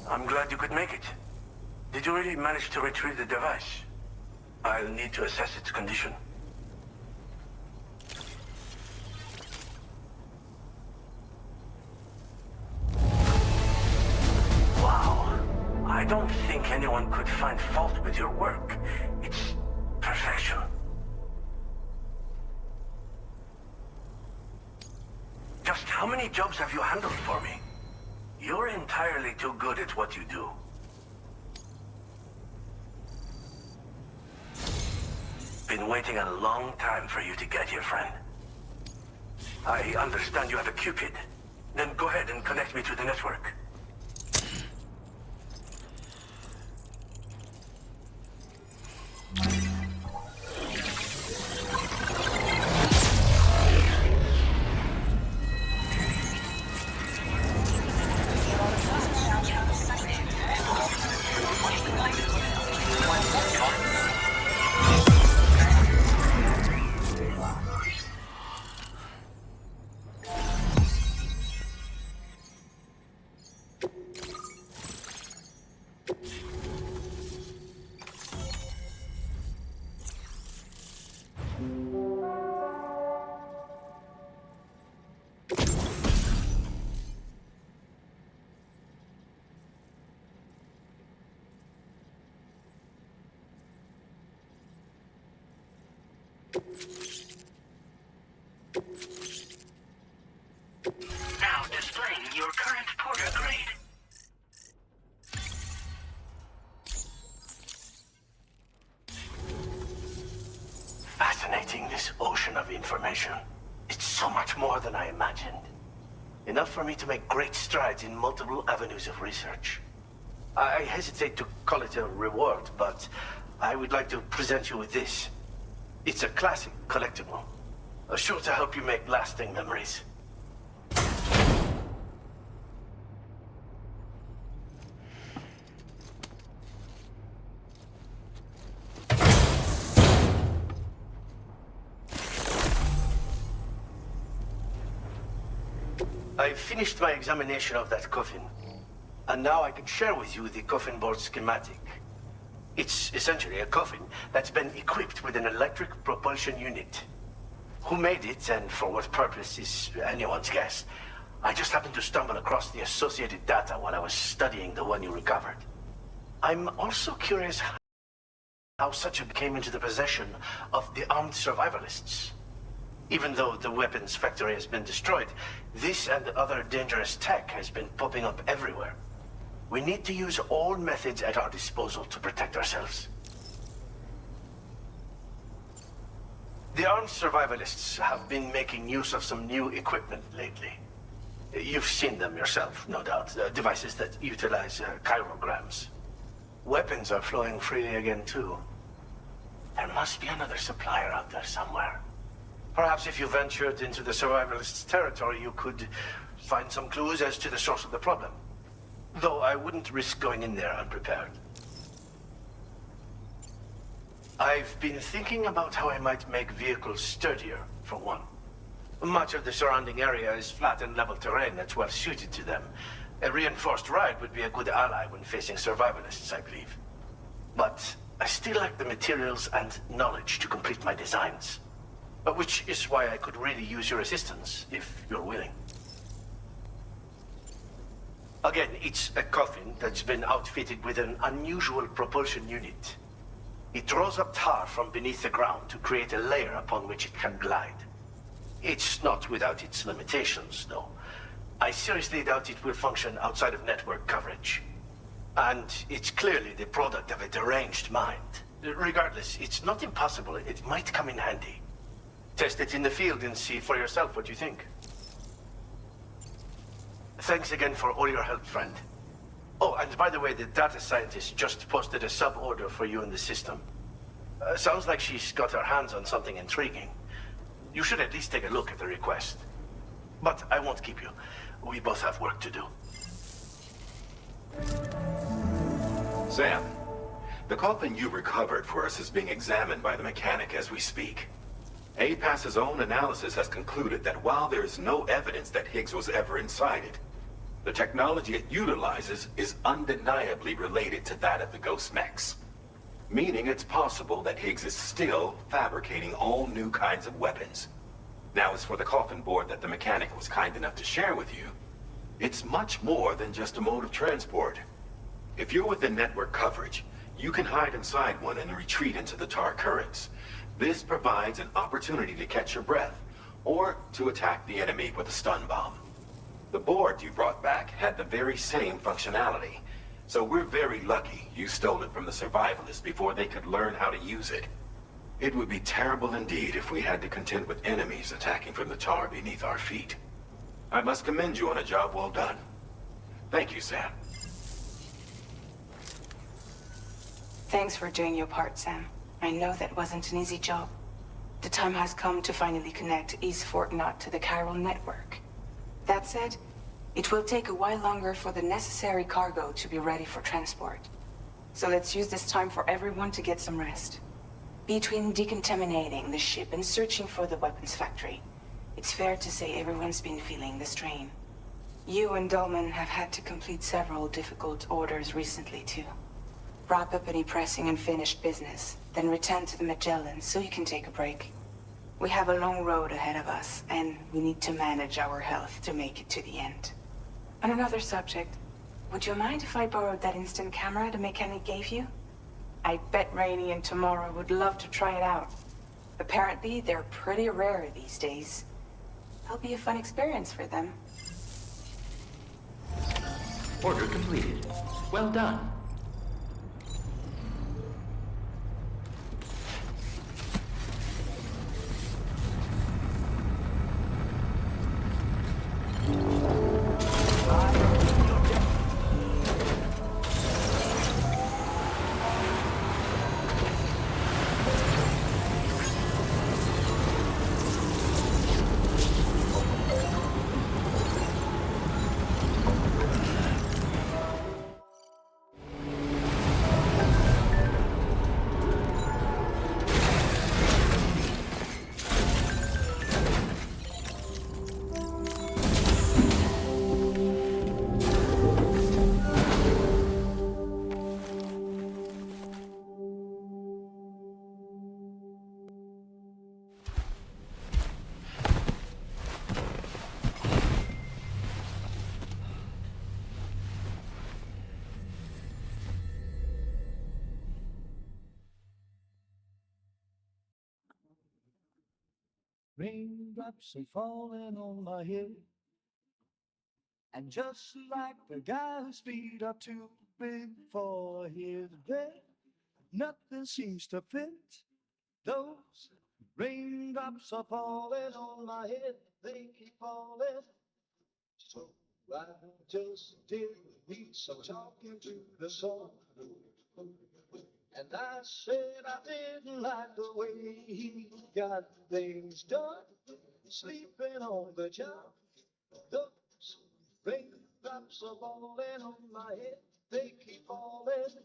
I'm glad you could make it. Did you really manage to retrieve the device? I'll need to assess its condition. Wow. I don't think anyone could find fault with your work. It's perfection. Just how many jobs have you handled for me? You're entirely too good at what you do. Been waiting a long time for you to get here, friend. I understand you have a Cupid. Then go ahead and connect me to the network. Now displaying your current porter grade. Fascinating, this ocean of information. It's so much more than I imagined. Enough for me to make great strides in multiple avenues of research. I hesitate to call it a reward, but I would like to present you with this. It's a classic collectible, sure to help you make lasting memories. I've finished my examination of that coffin, and now I can share with you the coffin board schematic. It's essentially a coffin that's been equipped with an electric propulsion unit. Who made it and for what purpose is anyone's guess. I just happened to stumble across the associated data while I was studying the one you recovered. I'm also curious how such a came into the possession of the armed survivalists. Even though the weapons factory has been destroyed, this and other dangerous tech has been popping up everywhere. We need to use all methods at our disposal to protect ourselves. The armed survivalists have been making use of some new equipment lately. You've seen them yourself, no doubt. Devices that utilize chirograms. Weapons are flowing freely again, too. There must be another supplier out there somewhere. Perhaps if you ventured into the survivalists' territory, you could find some clues as to the source of the problem. Though I wouldn't risk going in there unprepared. I've been thinking about how I might make vehicles sturdier, for one. Much of the surrounding area is flat and level terrain that's well suited to them. A reinforced ride would be a good ally when facing survivalists, I believe. But I still lack the materials and knowledge to complete my designs. Which is why I could really use your assistance, if you're willing. Again, it's a coffin that's been outfitted with an unusual propulsion unit. It draws up tar from beneath the ground to create a layer upon which it can glide. It's not without its limitations, though. I seriously doubt it will function outside of network coverage. And it's clearly the product of a deranged mind. Regardless, it's not impossible. It might come in handy. Test it in the field and see for yourself what you think. Thanks again for all your help, friend. Oh, and by the way, the data scientist just posted a sub-order for you in the system. Sounds like she's got her hands on something intriguing. You should at least take a look at the request. But I won't keep you. We both have work to do. Sam, the coffin you recovered for us is being examined by the mechanic as we speak. APAS's own analysis has concluded that while there is no evidence that Higgs was ever inside it, the technology it utilizes is undeniably related to that of the Ghost Mechs. Meaning it's possible that Higgs is still fabricating all new kinds of weapons. Now, as for the coffin board that the mechanic was kind enough to share with you, it's much more than just a mode of transport. If you're within network coverage, you can hide inside one and retreat into the tar currents. This provides an opportunity to catch your breath, or to attack the enemy with a stun bomb. The board you brought back had the very same functionality, so we're very lucky you stole it from the survivalists before they could learn how to use it. It would be terrible indeed if we had to contend with enemies attacking from the tar beneath our feet. I must commend you on a job well done. Thank you, Sam. Thanks for doing your part, Sam. I know that wasn't an easy job. The time has come to finally connect East Fort Knot to the chiral network. That said, it will take a while longer for the necessary cargo to be ready for transport. So let's use this time for everyone to get some rest. Between decontaminating the ship and searching for the weapons factory, it's fair to say everyone's been feeling the strain. You and Dolman have had to complete several difficult orders recently, too. Wrap up any pressing and finished business, then return to the Magellan so you can take a break. We have a long road ahead of us, and we need to manage our health to make it to the end. On another subject, would you mind if I borrowed that instant camera the mechanic gave you? I bet Rainey and Tomorrow would love to try it out. Apparently, they're pretty rare these days. It'll be a fun experience for them. Order completed. Well done. Raindrops are falling on my head. And just like the guy whose feet are too big for his bed, nothing seems to fit. Those raindrops are falling on my head, they keep falling. So I just did me some talking to the sun. And I said I didn't like the way he got things done, sleeping on the job. Those raindrops are falling on my head, they keep falling.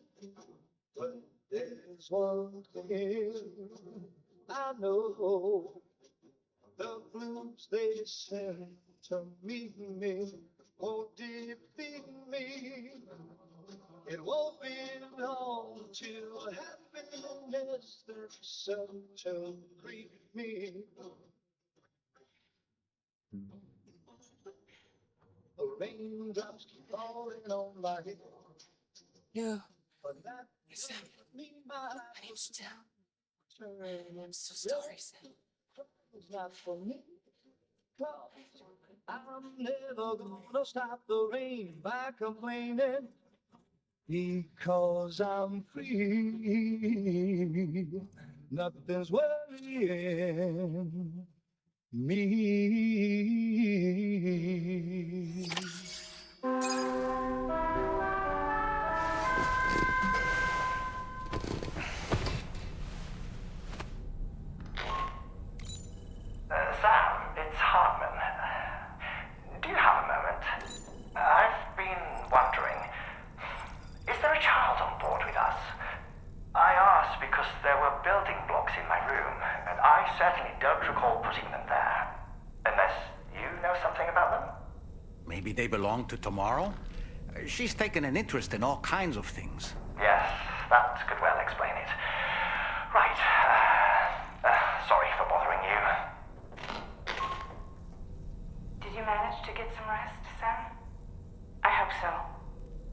But there's one thing I know, the blues they send to meet me won't defeat me. It won't be long till happiness itself to greet me. The raindrops keep falling on my head. You. But that Sam. me my My name's Sam. I'm so sorry, Sam. It's not for me. 'Cause I'm never gonna stop the rain by complaining. Because I'm free, nothing's worrying me. Sam, it's Hartman. Do you have a moment? I've been wondering, is there a child on board with us? I asked because there were building blocks in my room, and I certainly don't recall putting them there. Unless you know something about them? Maybe they belong to Tomorrow? She's taken an interest in all kinds of things. Yes, that could well explain it. Right. Sorry for bothering you. Did you manage to get some rest, Sam? I hope so.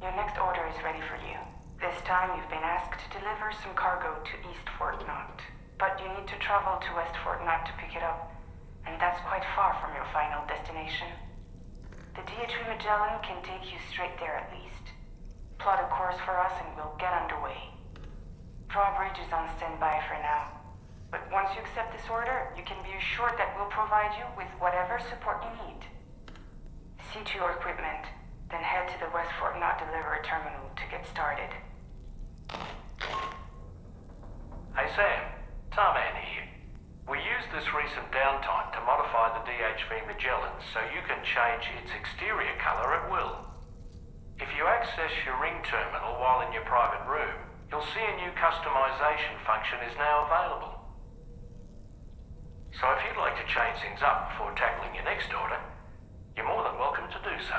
Your next order is ready for you. This time you've been asked to deliver some cargo to East Fort Knott. But you need to travel to West Fort Knott to pick it up. And that's quite far from your final destination. The DHV Magellan can take you straight there at least. Plot a course for us and we'll get underway. Drawbridge is on standby for now. But once you accept this order, you can be assured that we'll provide you with whatever support you need. See to your equipment, then head to the West Fort Knott delivery terminal to get started. Hey Sam, Tarman here. We used this recent downtime to modify the DHV Magellan so you can change its exterior color at will. If you access your ring terminal while in your private room, you'll see a new customization function is now available. So if you'd like to change things up before tackling your next order, you're more than welcome to do so.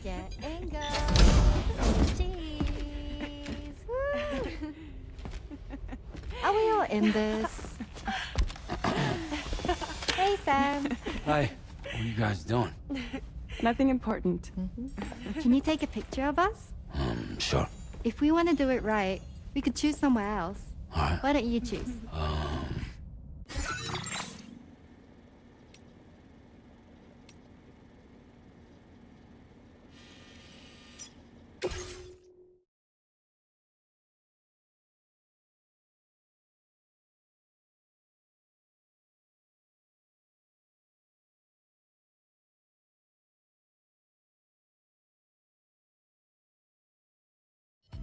Getting go. Cheese. Woo. Are we all in this? Hey, Sam. Hi. What are you guys doing? Nothing important. Can you take a picture of us? Sure. If we want to do it right, we could choose somewhere else. Why don't you choose?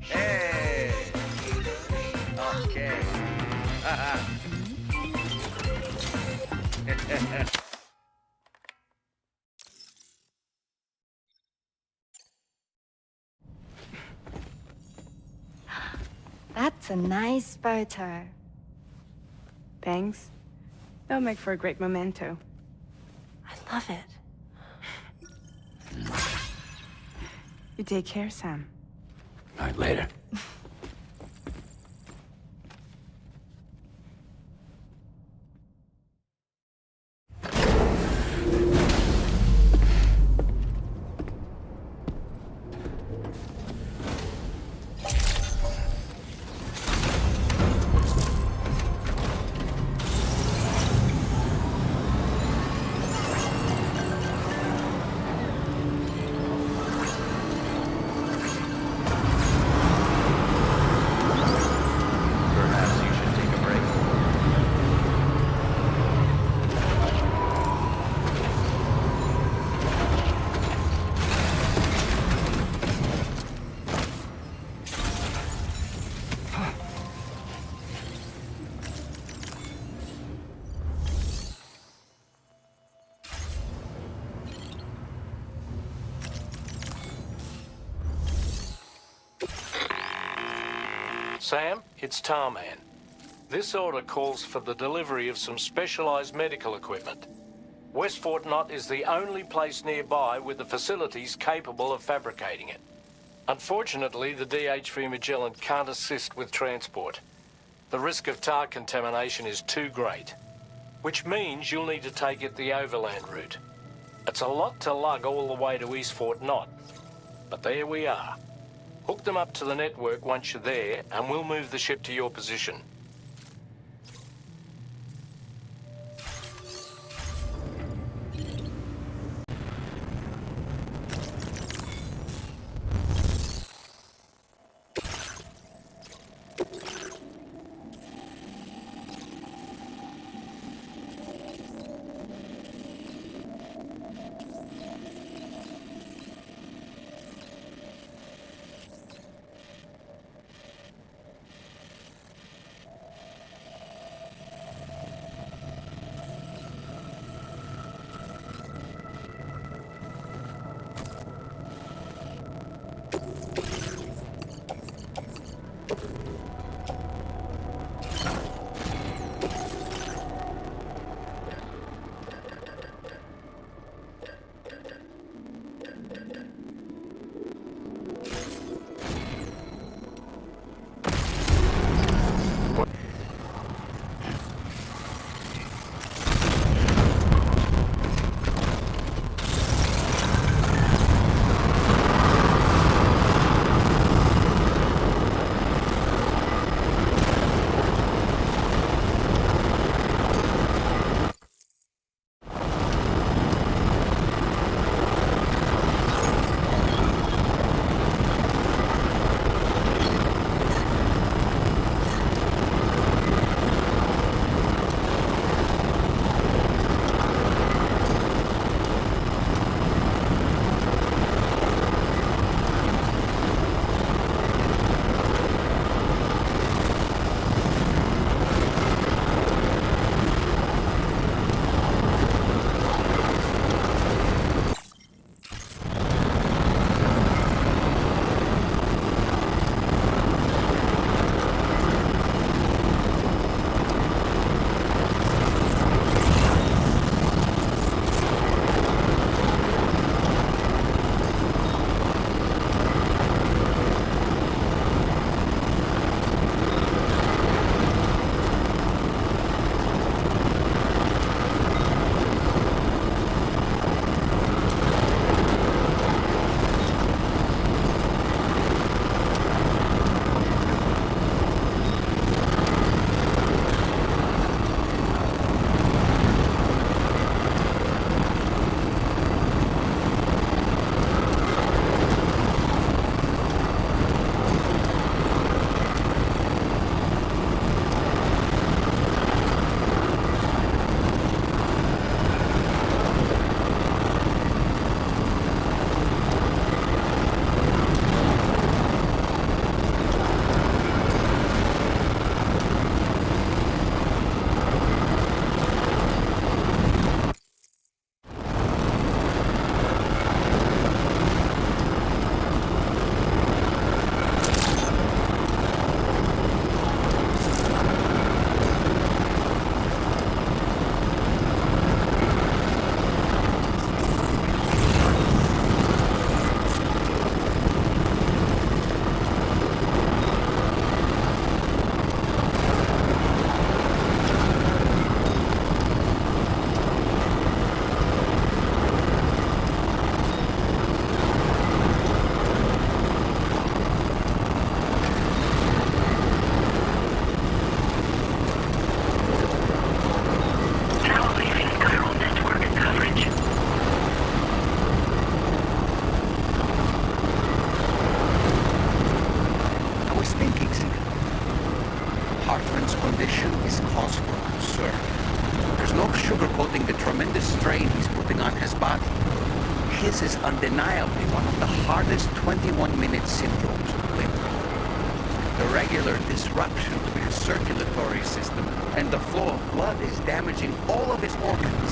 Hey! Okay. That's a nice photo. Thanks. They'll make for a great memento. I love it. You take care, Sam. All right, later. Perhaps you should take a break. Sam, it's Tarman. This order calls for the delivery of some specialized medical equipment. West Fort Knott is the only place nearby with the facilities capable of fabricating it. Unfortunately, the DHV Magellan can't assist with transport. The risk of tar contamination is too great, which means you'll need to take it the overland route. It's a lot to lug all the way to East Fort Knott, but there we are. Hook them up to the network once you're there, and we'll move the ship to your position. cause for concern. There's no sugarcoating the tremendous strain he's putting on his body. His is undeniably one of the hardest 21-minute syndromes to live with. The regular disruption to his circulatory system and the flow of blood is damaging all of his organs.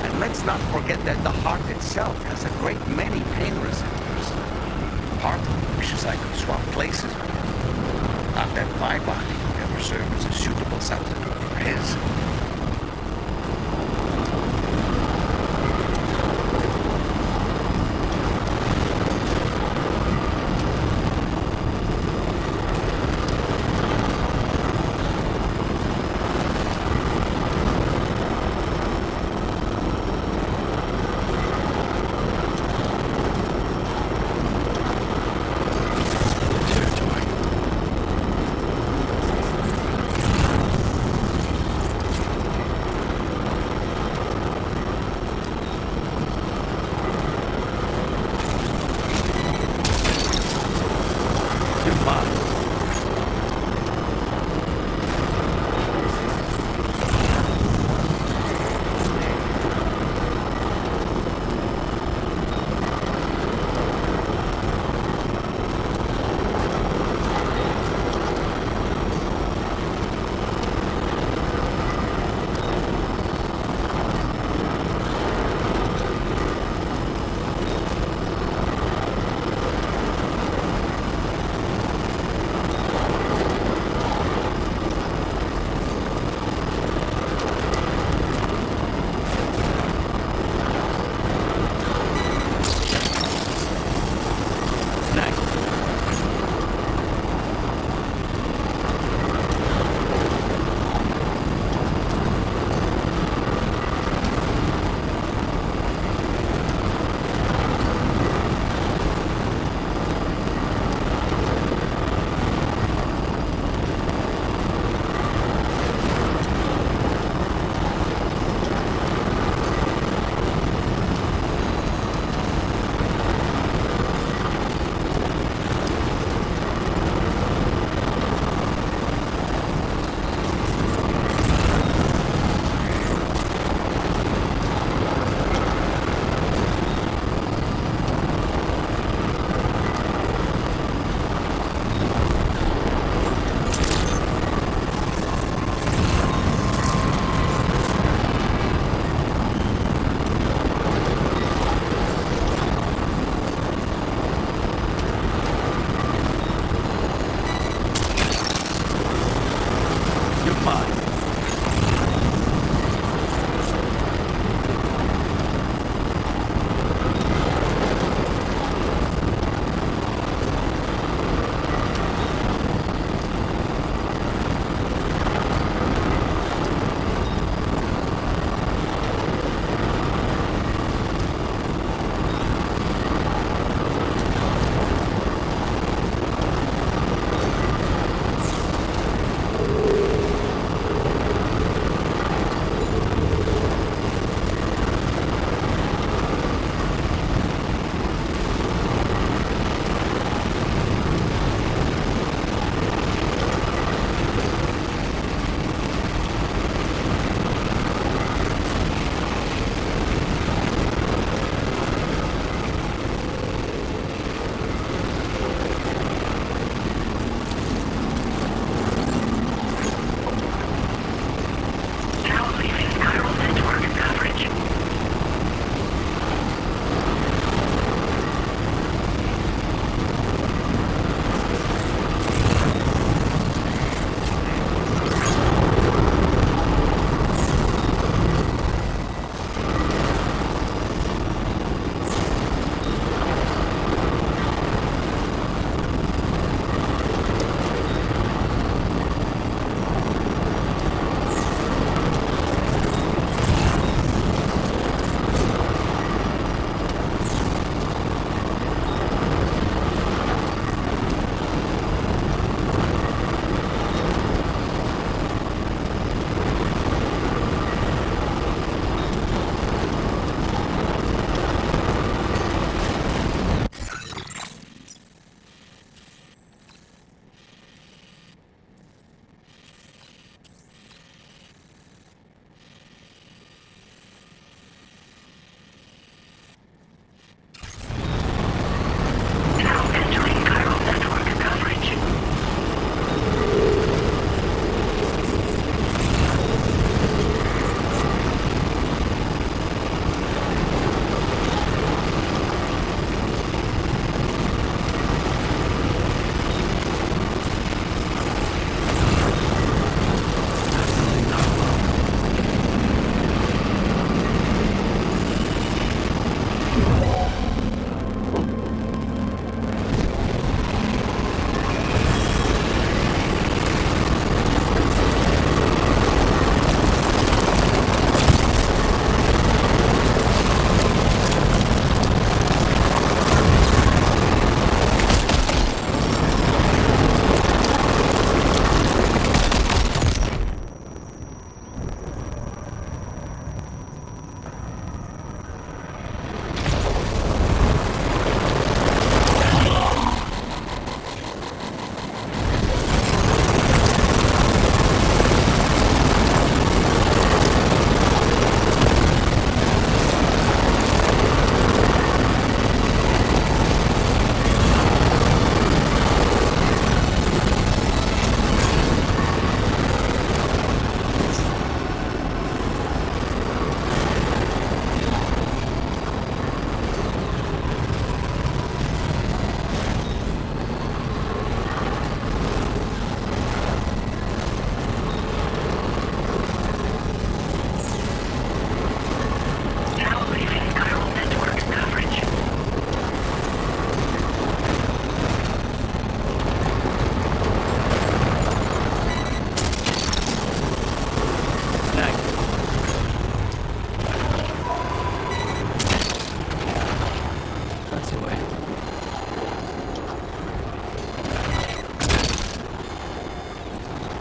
And let's not forget that the heart itself has a great many pain receptors. Part of me wishes I could swap places with him. Not that my body would ever serve as a suitable substitute for his.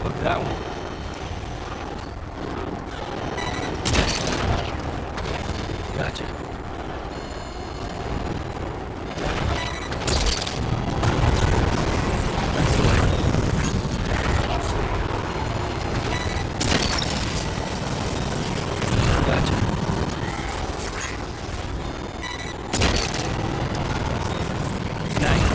Fuck that one. Gotcha. That's the way. Gotcha. Nice.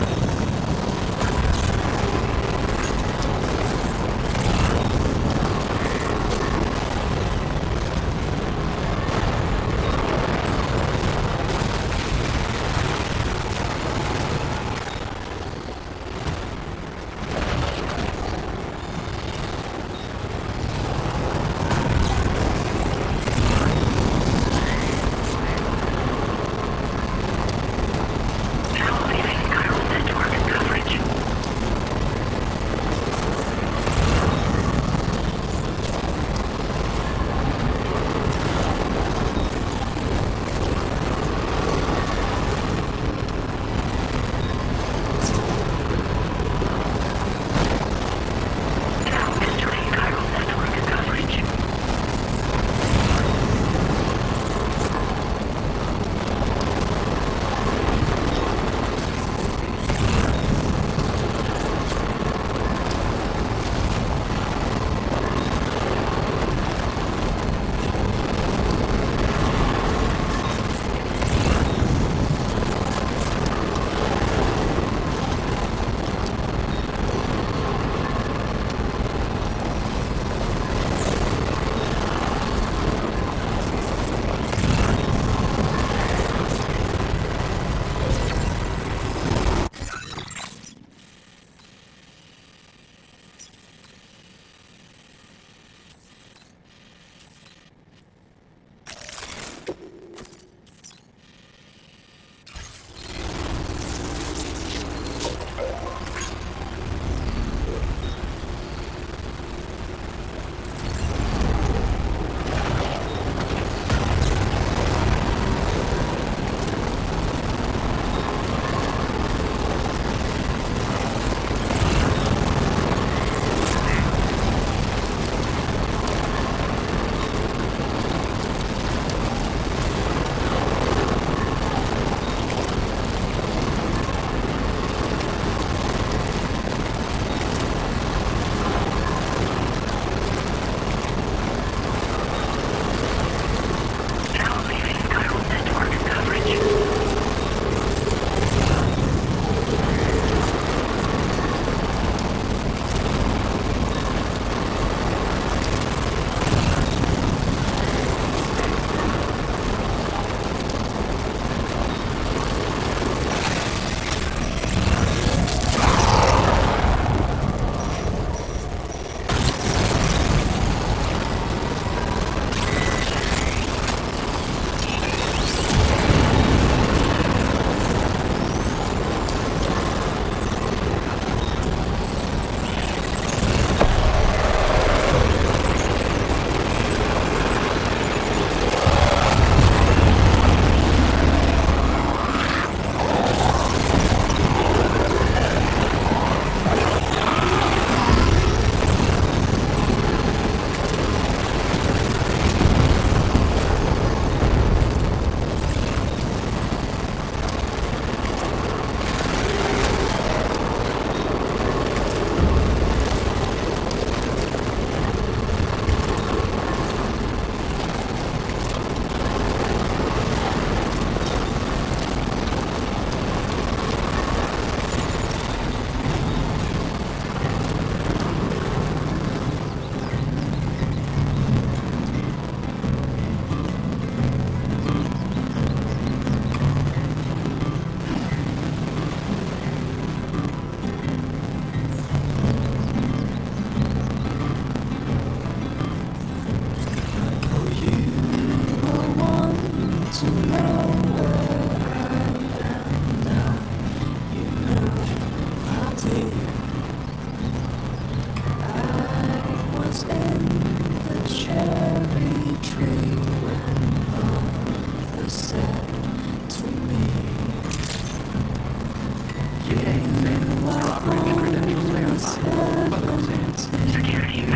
Security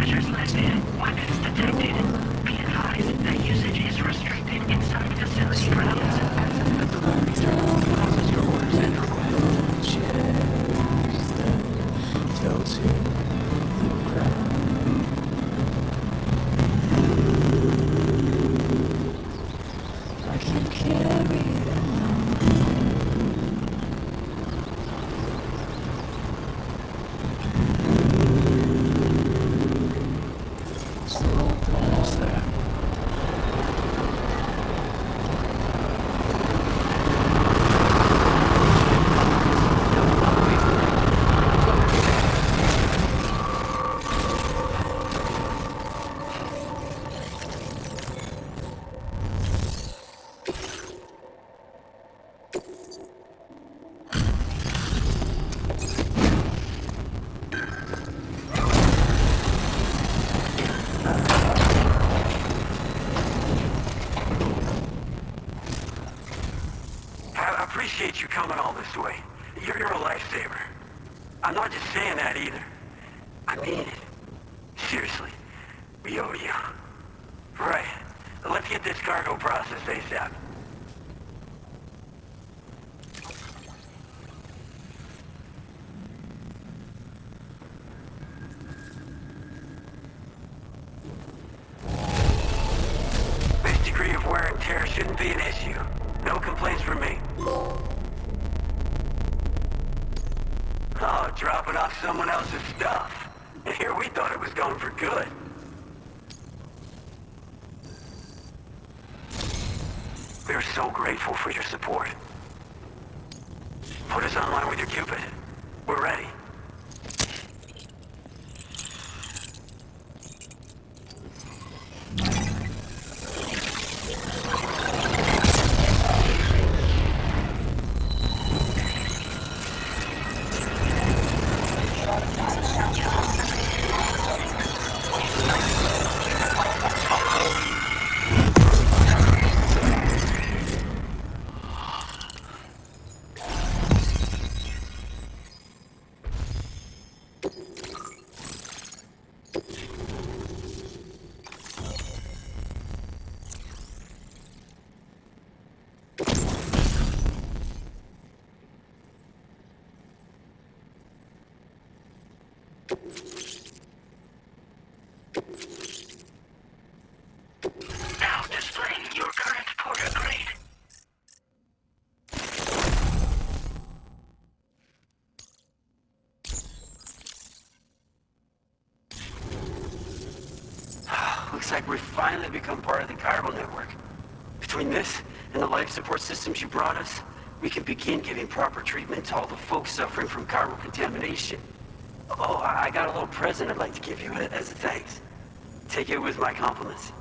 I'm not just saying that either. I mean it. Seriously. We owe you. Right. Let's get this cargo processed ASAP. This degree of wear and tear shouldn't be an issue. No complaints from me. Oh, dropping off someone else's stuff. And here we thought it was going for good. We're so grateful for your support. Put us online with your Cupid. We're ready. Now displaying your current porter grade. Looks like we've finally become part of the chiral network. Between this and the life support systems you brought us, we can begin giving proper treatment to all the folks suffering from chiral contamination. Oh, I got a little present I'd like to give you as a thanks. Take it with my compliments.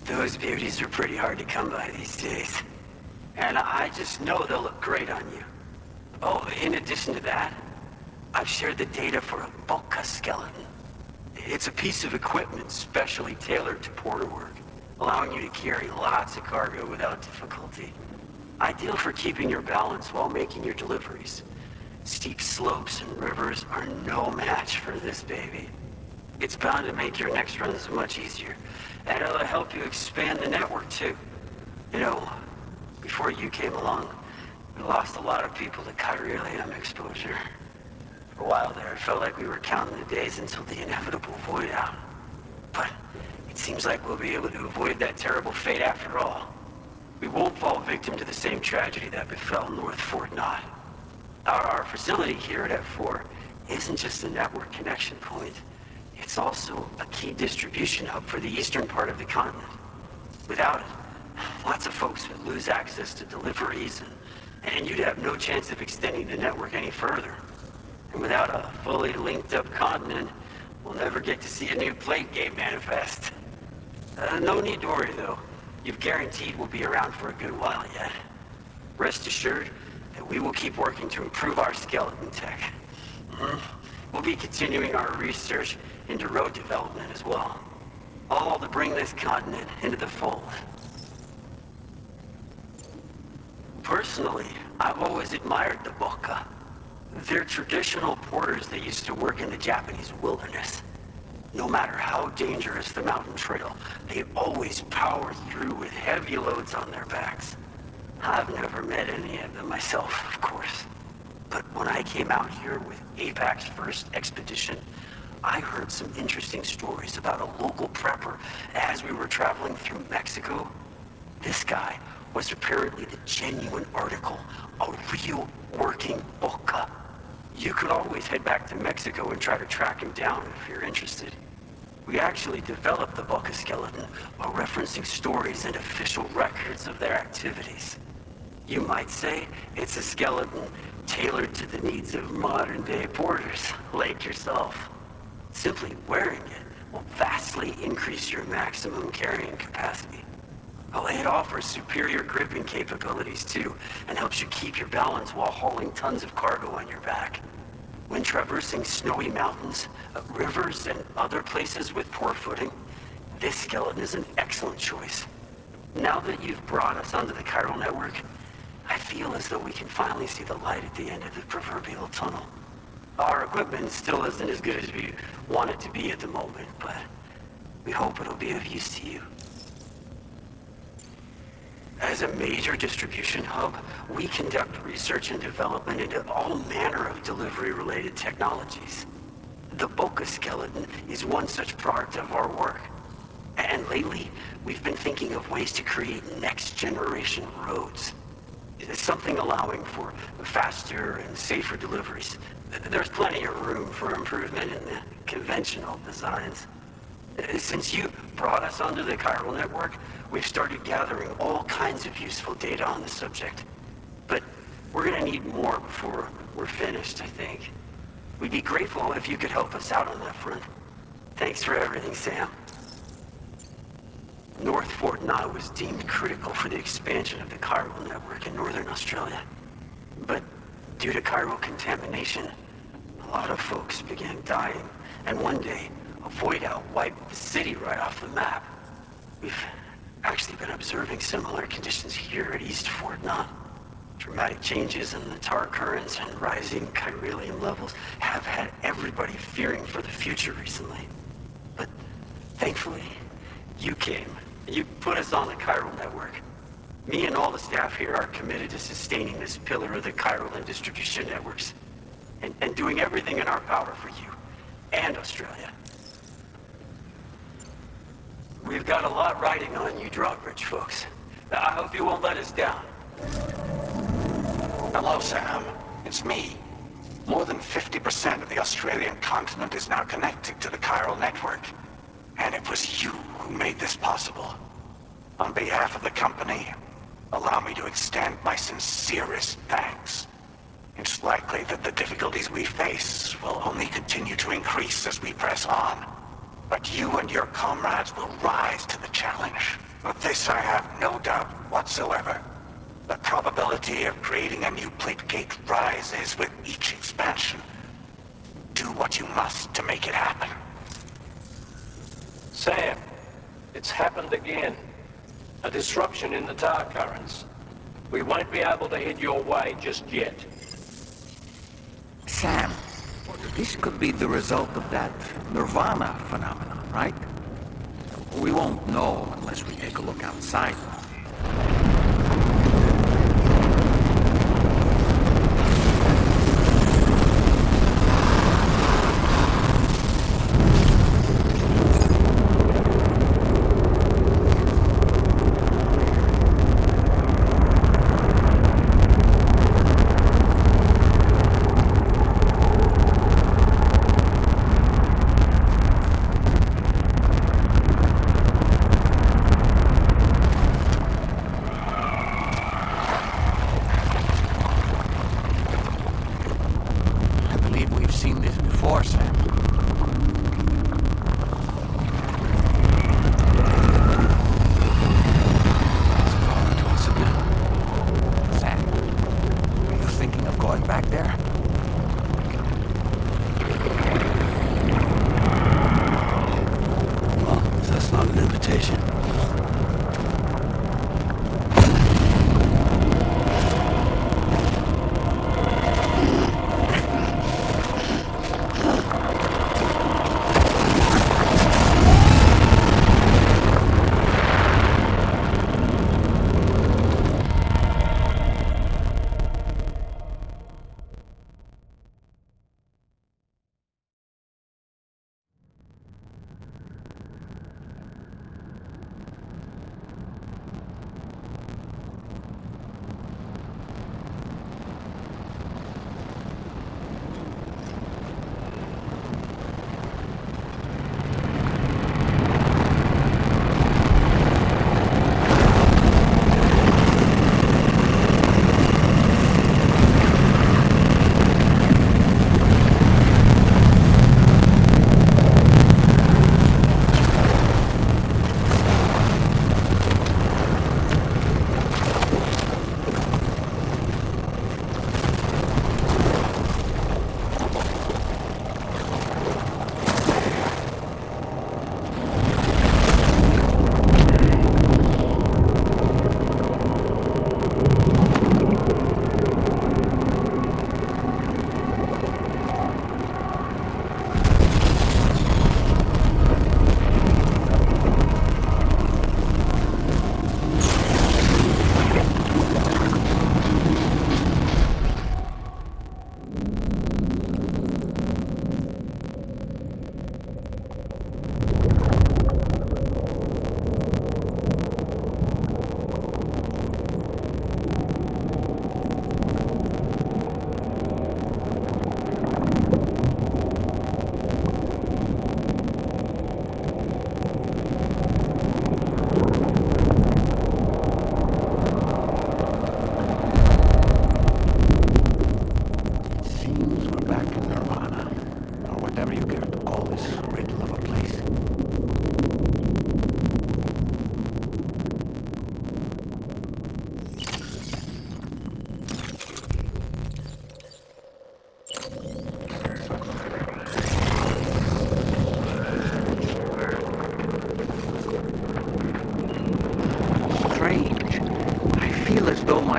Those beauties are pretty hard to come by these days. And I just know they'll look great on you. Oh, in addition to that, I've shared the data for a Bulka skeleton. It's a piece of equipment specially tailored to porter work, allowing you to carry lots of cargo without difficulty. Ideal for keeping your balance while making your deliveries. Steep slopes and rivers are no match for this baby. It's bound to make your next runs much easier, and it'll help you expand the network too. You know, before you came along, we lost a lot of people to chiralium exposure. For a while there, it felt like we were counting the days until the inevitable void out. But it seems like we'll be able to avoid that terrible fate after all. We won't fall victim to the same tragedy that befell North Fort Knott. Our facility here at F4 isn't just a network connection point. It's also a key distribution hub for the eastern part of the continent. Without it, lots of folks would lose access to deliveries, and you'd have no chance of extending the network any further. And without a fully linked up continent, we'll never get to see a new Plague game manifest. No need to worry though. You've guaranteed we'll be around for a good while yet. Rest assured that we will keep working to improve our skeleton tech. We'll be continuing our research into road development as well. All to bring this continent into the fold. Personally, I've always admired the Bulka. They're traditional porters that used to work in the Japanese wilderness. No matter how dangerous the mountain trail, they always power through with heavy loads on their backs. I've never met any of them myself, of course. But when I came out here with APAC's first expedition, I heard some interesting stories about a local prepper as we were traveling through Mexico. This guy was apparently the genuine article, a real working Bulka. You could always head back to Mexico and try to track him down if you're interested. We actually developed the Bulka skeleton while referencing stories and official records of their activities. You might say it's a skeleton tailored to the needs of modern-day porters like yourself. Simply wearing it will vastly increase your maximum carrying capacity. Well, it offers superior gripping capabilities too, and helps you keep your balance while hauling tons of cargo on your back. When traversing snowy mountains, rivers, and other places with poor footing, this skeleton is an excellent choice. Now that you've brought us onto the chiral network, I feel as though we can finally see the light at the end of the proverbial tunnel. Our equipment still isn't as good as we want it to be at the moment, but we hope it'll be of use to you. As a major distribution hub, we conduct research and development into all manner of delivery-related technologies. The Boca skeleton is one such product of our work. And lately, we've been thinking of ways to create next-generation roads. Something allowing for faster and safer deliveries. There's plenty of room for improvement in the conventional designs. Since you brought us onto the chiral network, we've started gathering all kinds of useful data on the subject. But we're gonna need more before we're finished, I think. We'd be grateful if you could help us out on that front. Thanks for everything, Sam. North Fort Knott was deemed critical for the expansion of the chiral network in northern Australia. But due to chiral contamination, a lot of folks began dying, and one day, a void out wiped the city right off the map. We've actually been observing similar conditions here at East Fort Knott. Dramatic changes in the tar currents and rising chiralium levels have had everybody fearing for the future recently. But thankfully, you came. You put us on the chiral network. Me and all the staff here are committed to sustaining this pillar of the chiral and distribution networks. And doing everything in our power for you and Australia. We've got a lot riding on you Drawbridge folks. I hope you won't let us down. Hello, Sam. It's me. More than 50% of the Australian continent is now connected to the chiral network. And it was you who made this possible. On behalf of the company, allow me to extend my sincerest thanks. It's likely that the difficulties we face will only continue to increase as we press on. But you and your comrades will rise to the challenge. Of this I have no doubt whatsoever. The probability of creating a new plate gate rises with each expansion. Do what you must to make it happen. Sam, it's happened again. A disruption in the tar currents. We won't be able to head your way just yet. Sam, this could be the result of that Nirvana phenomenon, right? We won't know unless we take a look outside.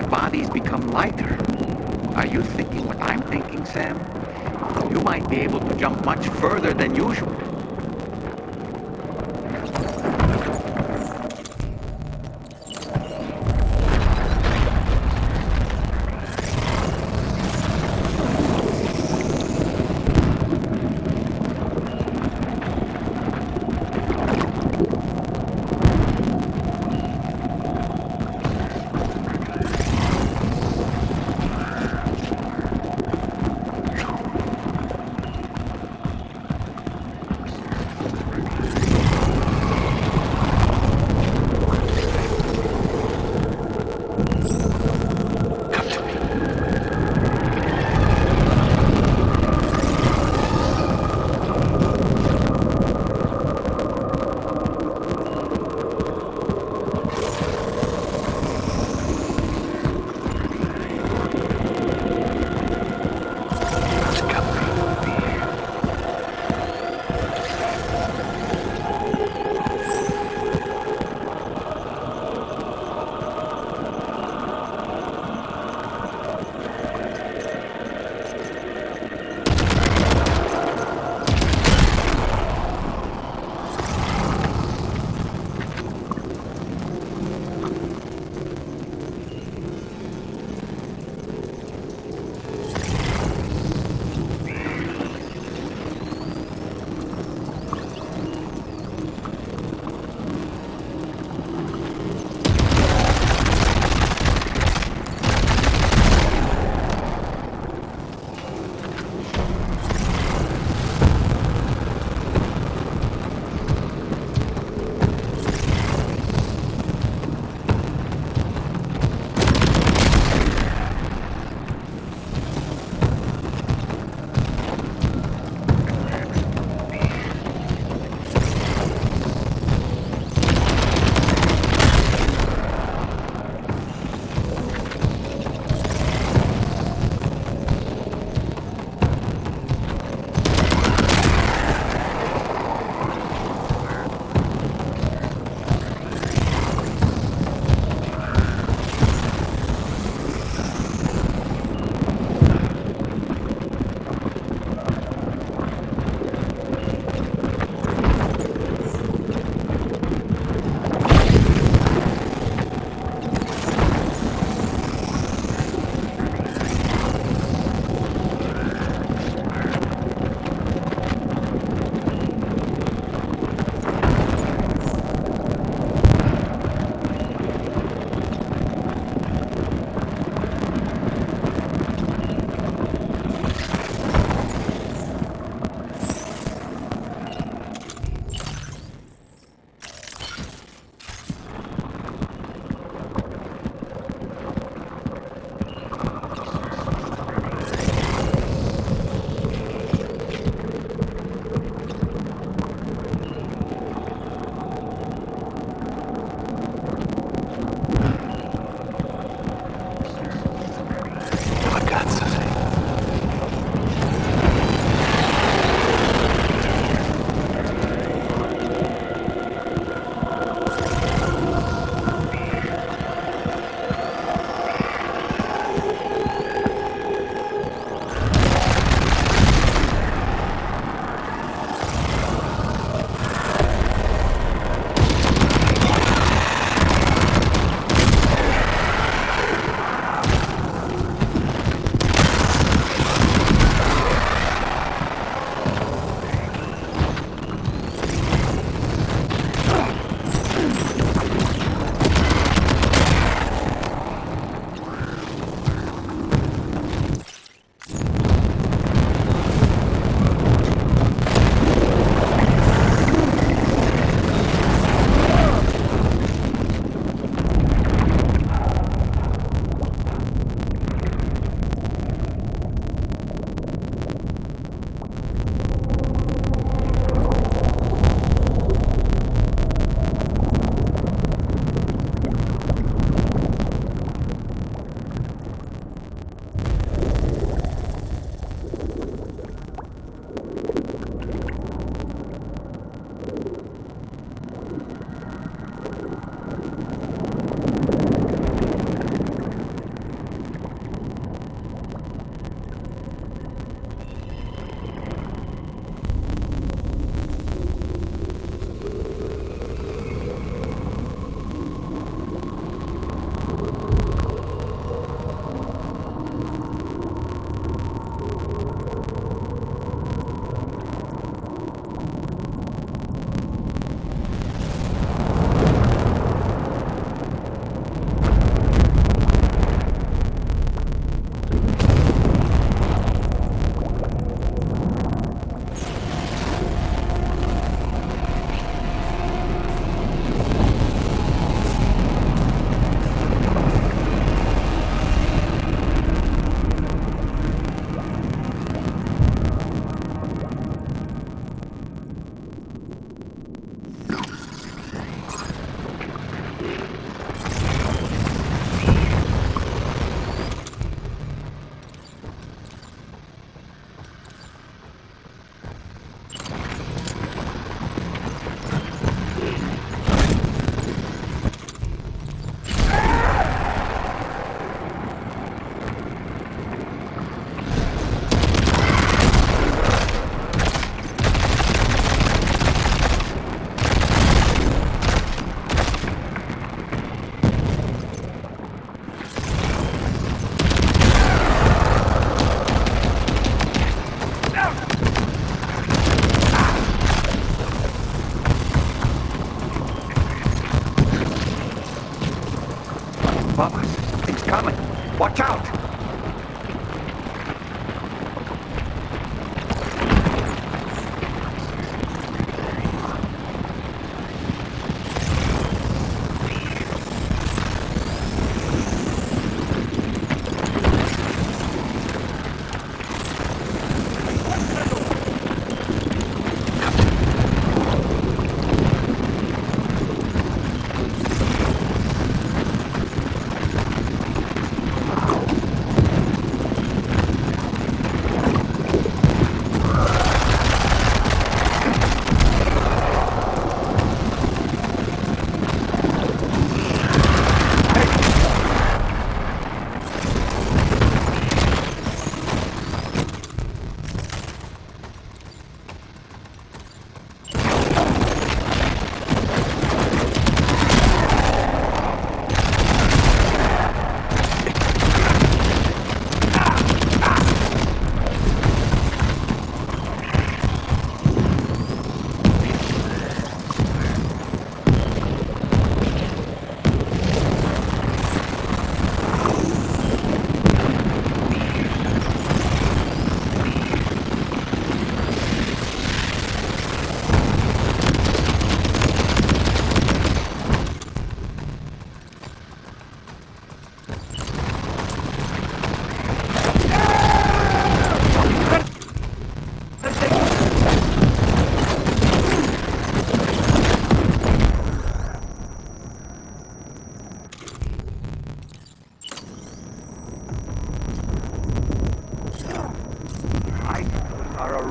bodies become lighter. Are you thinking what I'm thinking, Sam? You might be able to jump much further than usual.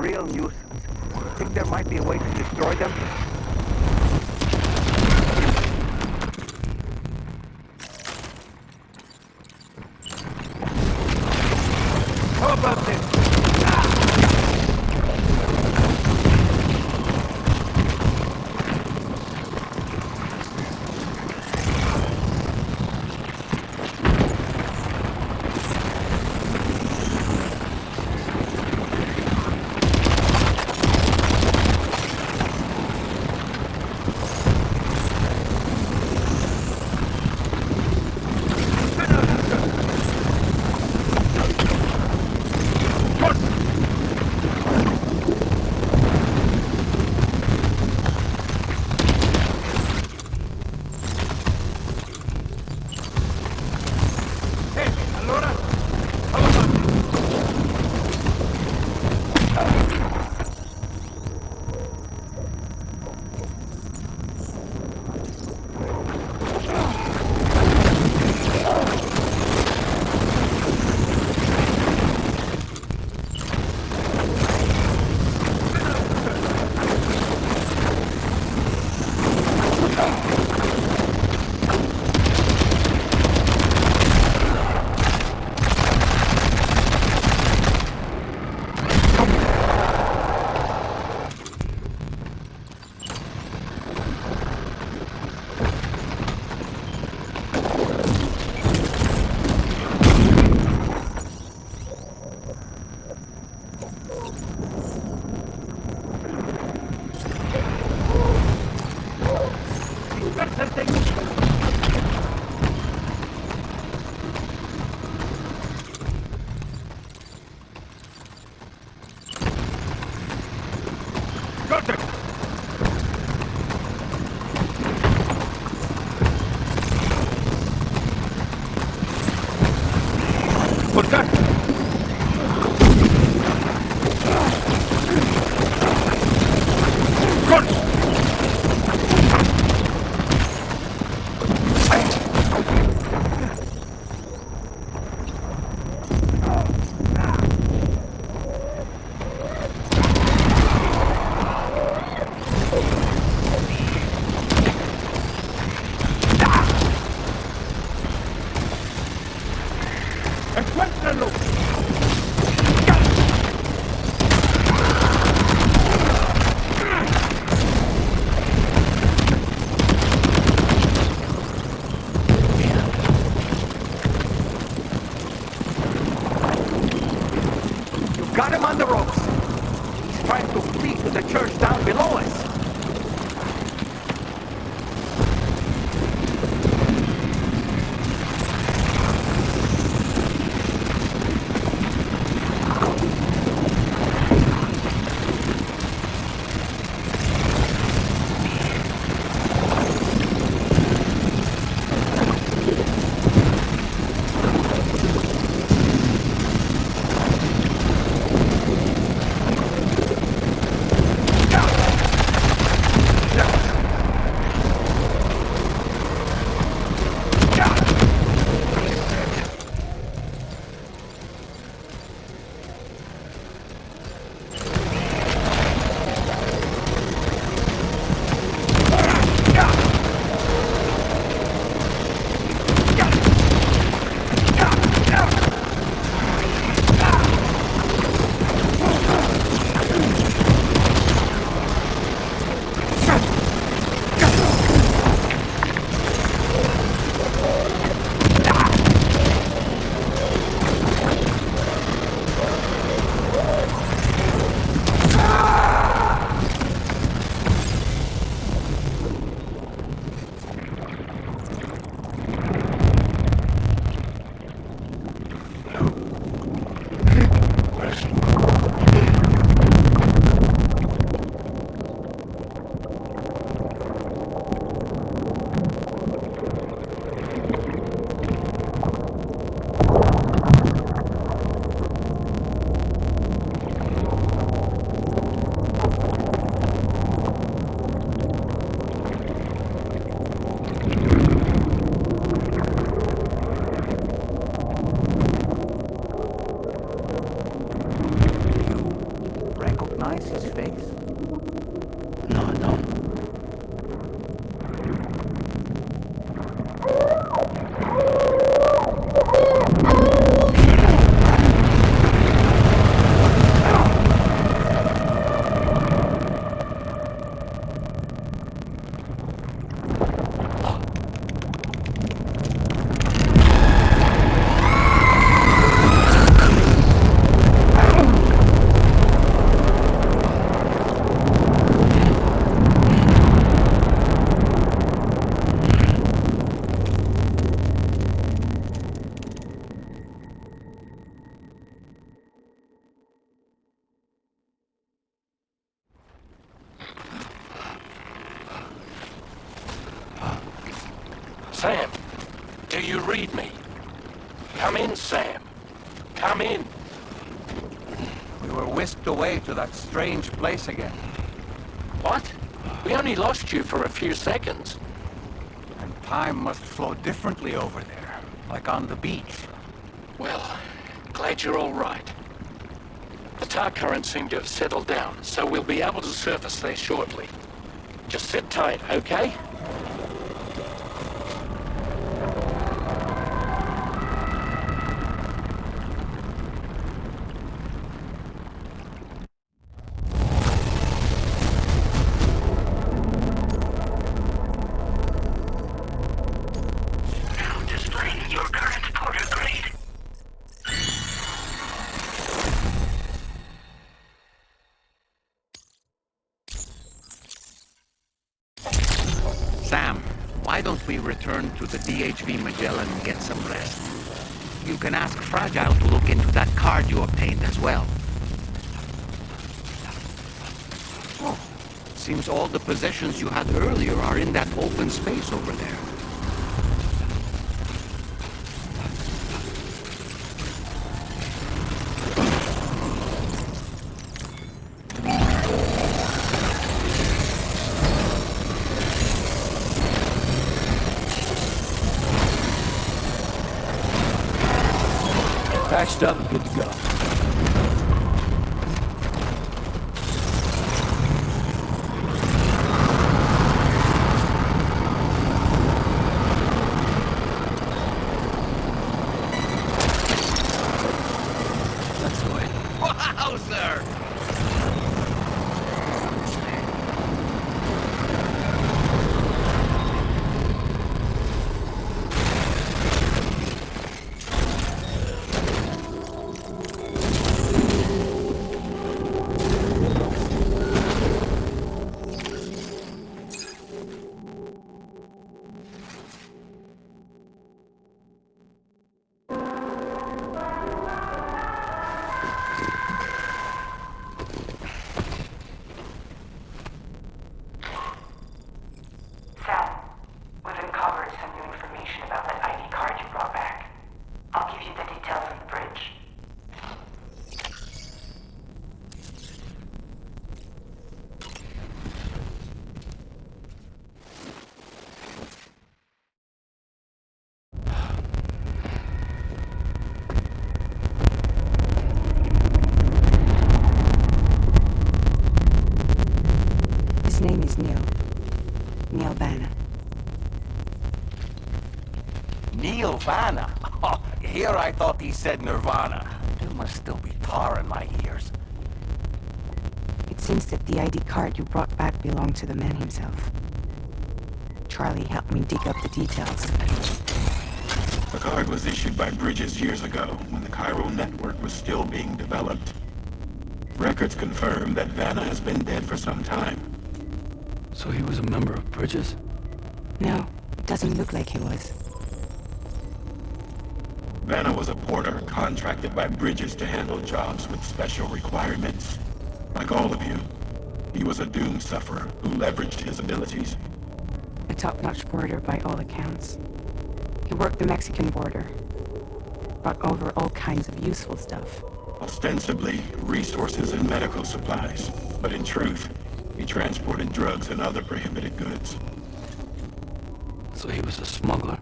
real nuisance. Think there might be a way to destroy them? How about this? Got him on the ropes. He's trying to flee to the church down below us. Sam, do you read me? Come in, Sam. Come in. We were whisked away to that strange place again. What? We only lost you for a few seconds. And time must flow differently over there, like on the beach. Well, glad you're all right. The tar currents seem to have settled down, so we'll be able to surface there shortly. Just sit tight, okay? Now displaying your current porter grade. Sam, why don't we return to the DHV Magellan and get some rest? You can ask Fragile to look into that card you obtained as well. Oh, seems all the possessions you had earlier are in that open space over there. Patched up and good to go. That's the way. Wow, sir! Sam, we've uncovered some new information about that ID card you brought back. I'll give you the details on the bridge. His name is Neil. Neil Banner. Neil Vanna? Oh, here I thought he said Nirvana. There must still be tar in my ears. It seems that the ID card you brought back belonged to the man himself. Charlie helped me dig up the details. The card was issued by Bridges years ago, when the chiral network was still being developed. Records confirm that Vanna has been dead for some time. So he was a member of Bridges? No, it doesn't look like he was. Vanna was a porter contracted by Bridges to handle jobs with special requirements. Like all of you, he was a doom sufferer who leveraged his abilities. A top-notch porter by all accounts. He worked the Mexican border. Brought over all kinds of useful stuff. Ostensibly, resources and medical supplies. But in truth, he transported drugs and other prohibited goods. So he was a smuggler?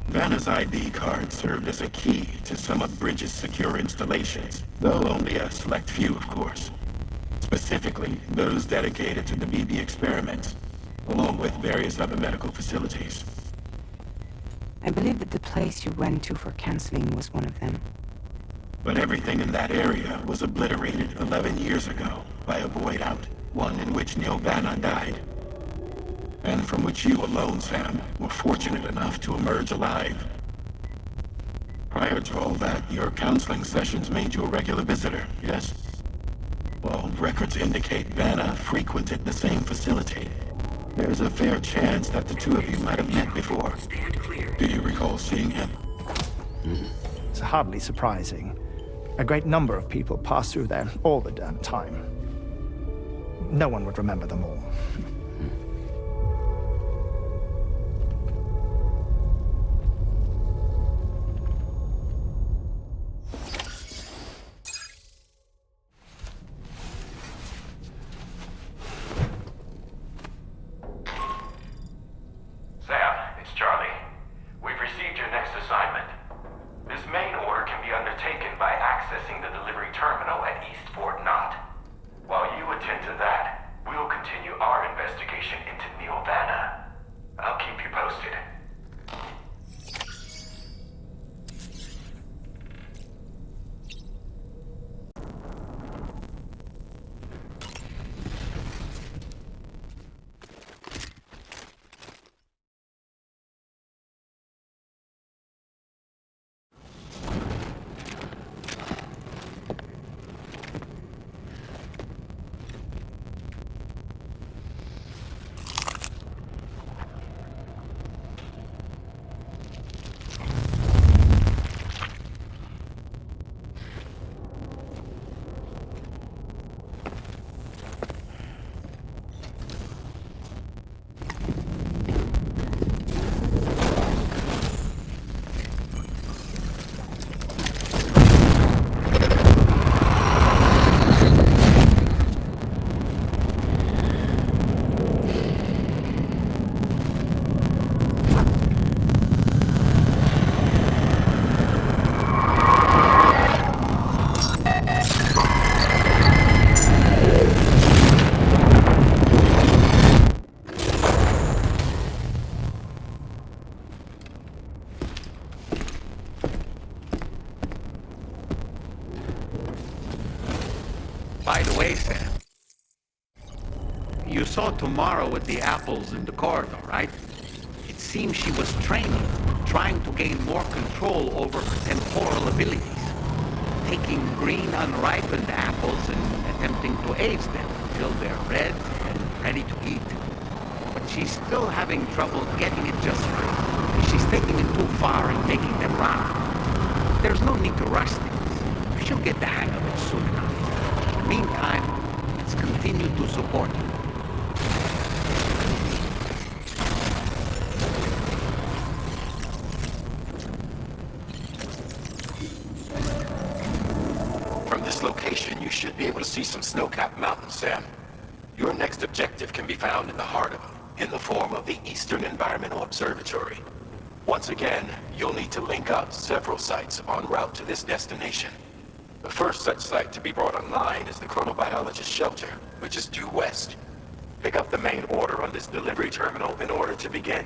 Vanna's ID card served as a key to some of Bridges' secure installations, though only a select few, of course. Specifically, those dedicated to the BB experiments, along with various other medical facilities. I believe that the place you went to for counseling was one of them. But everything in that area was obliterated 11 years ago by a void out, one in which Neil Vanna died. And from which you alone, Sam, were fortunate enough to emerge alive. Prior to all that, your counseling sessions made you a regular visitor, yes? Well, records indicate Vanna frequented the same facility. There's a fair chance that the two of you might have met before. Do you recall seeing him? It's hardly surprising. A great number of people pass through there all the damn time. No one would remember them all. By the way, Sam, you saw Tomorrow with the apples in the corridor, right? It seems she was training, trying to gain more control over her temporal abilities, taking green unripened apples and attempting to age them until they're red and ready to eat. But she's still having trouble getting it just right. She's taking it too far and making them round. There's no need to rush things. She'll get the hang of it soon enough. In the meantime, let's continue to support her. From this location, you should be able to see some snow-capped mountains, Sam. Your next objective can be found in the heart of them, in the form of the Eastern Environmental Observatory. Once again, you'll need to link up several sites en route to this destination. The first such site to be brought online is the Chronobiologist Shelter, which is due west. Pick up the main order on this delivery terminal in order to begin.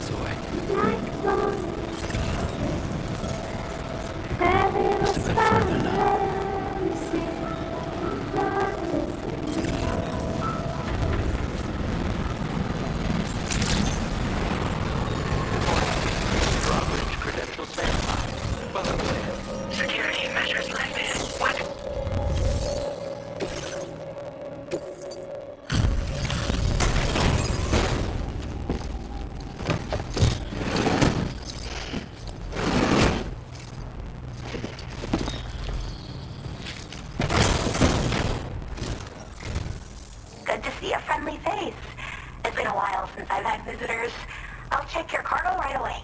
miles away. Just a bit further now. Drawbridge credentials verified. Welcome, Sam. Security measures lifted. What? Good to see a friendly face. It's been a while since I've had visitors. I'll check your cargo right away.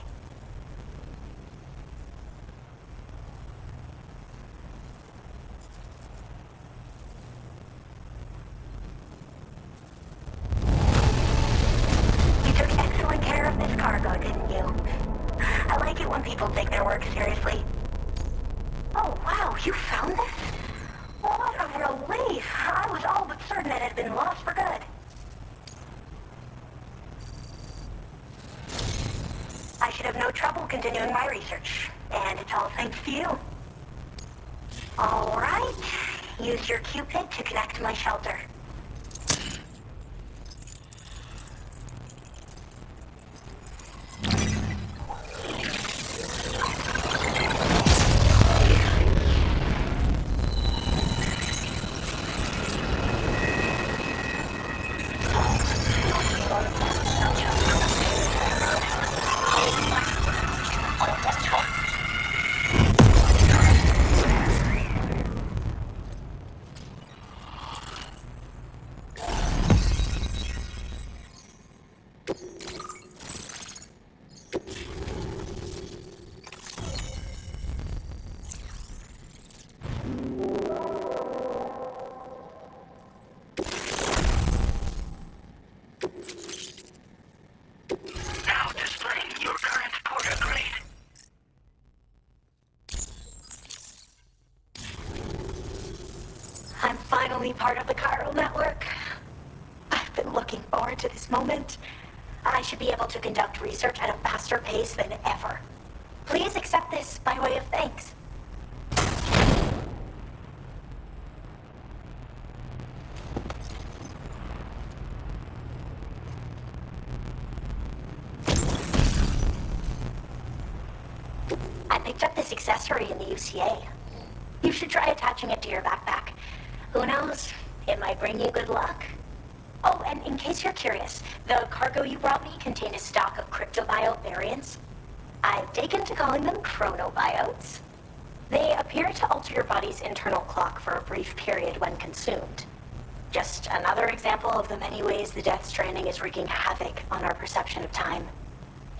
You took excellent care of this cargo, didn't you? I like it when people take their work seriously. Oh, wow, you found this? What a relief. I was all but certain it had been lost for good. I should have no trouble continuing my research, and it's all thanks to you. All right, use your Cupid to connect to my shelter. Now displaying your current porter grade. I'm finally part of the chiral network. I've been looking forward to this moment. I should be able to conduct research at a faster pace than ever. Please accept this by way of thanks. I picked up this accessory in the UCA. You should try attaching it to your backpack. Who knows? It might bring you good luck. Oh, and in case you're curious, the cargo you brought me contained a stock of cryptobiote variants. I've taken to calling them chronobiotes. They appear to alter your body's internal clock for a brief period when consumed. Just another example of the many ways the Death Stranding is wreaking havoc on our perception of time.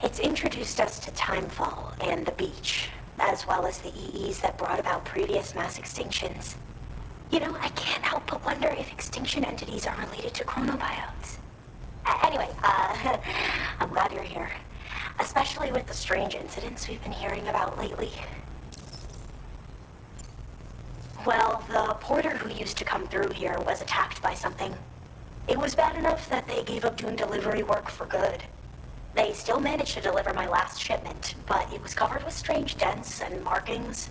It's introduced us to timefall and the beach, as well as the EEs that brought about previous mass extinctions. You know, I can't help but wonder if extinction entities are related to chronobiotes. Anyway, I'm glad you're here. Especially with the strange incidents we've been hearing about lately. Well, the porter who used to come through here was attacked by something. It was bad enough that they gave up doing delivery work for good. They still managed to deliver my last shipment, but it was covered with strange dents and markings.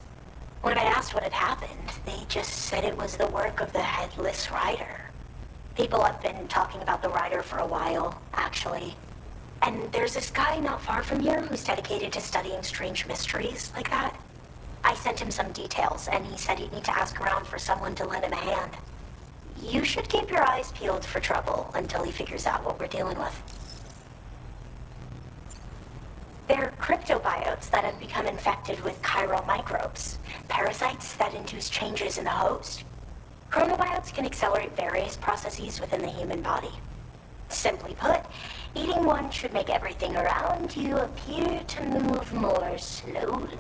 When I asked what had happened, they just said it was the work of the Headless Rider. People have been talking about the Rider for a while, actually. And there's this guy not far from here who's dedicated to studying strange mysteries like that. I sent him some details, and he said he'd need to ask around for someone to lend him a hand. You should keep your eyes peeled for trouble until he figures out what we're dealing with. They're cryptobiotes that have become infected with chiral microbes, parasites that induce changes in the host. Chronobiotes can accelerate various processes within the human body. Simply put, eating one should make everything around you appear to move more slowly.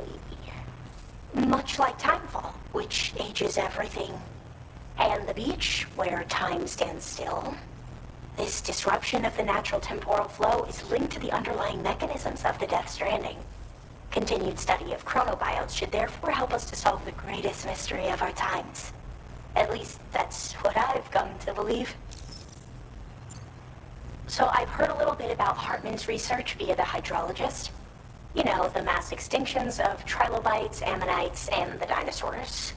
Much like timefall, which ages everything. And the beach, where time stands still. This disruption of the natural temporal flow is linked to the underlying mechanisms of the Death Stranding. Continued study of chronobiotes should therefore help us to solve the greatest mystery of our times. At least, that's what I've come to believe. So I've heard a little bit about Hartman's research via the hydrologist. You know, the mass extinctions of trilobites, ammonites, and the dinosaurs.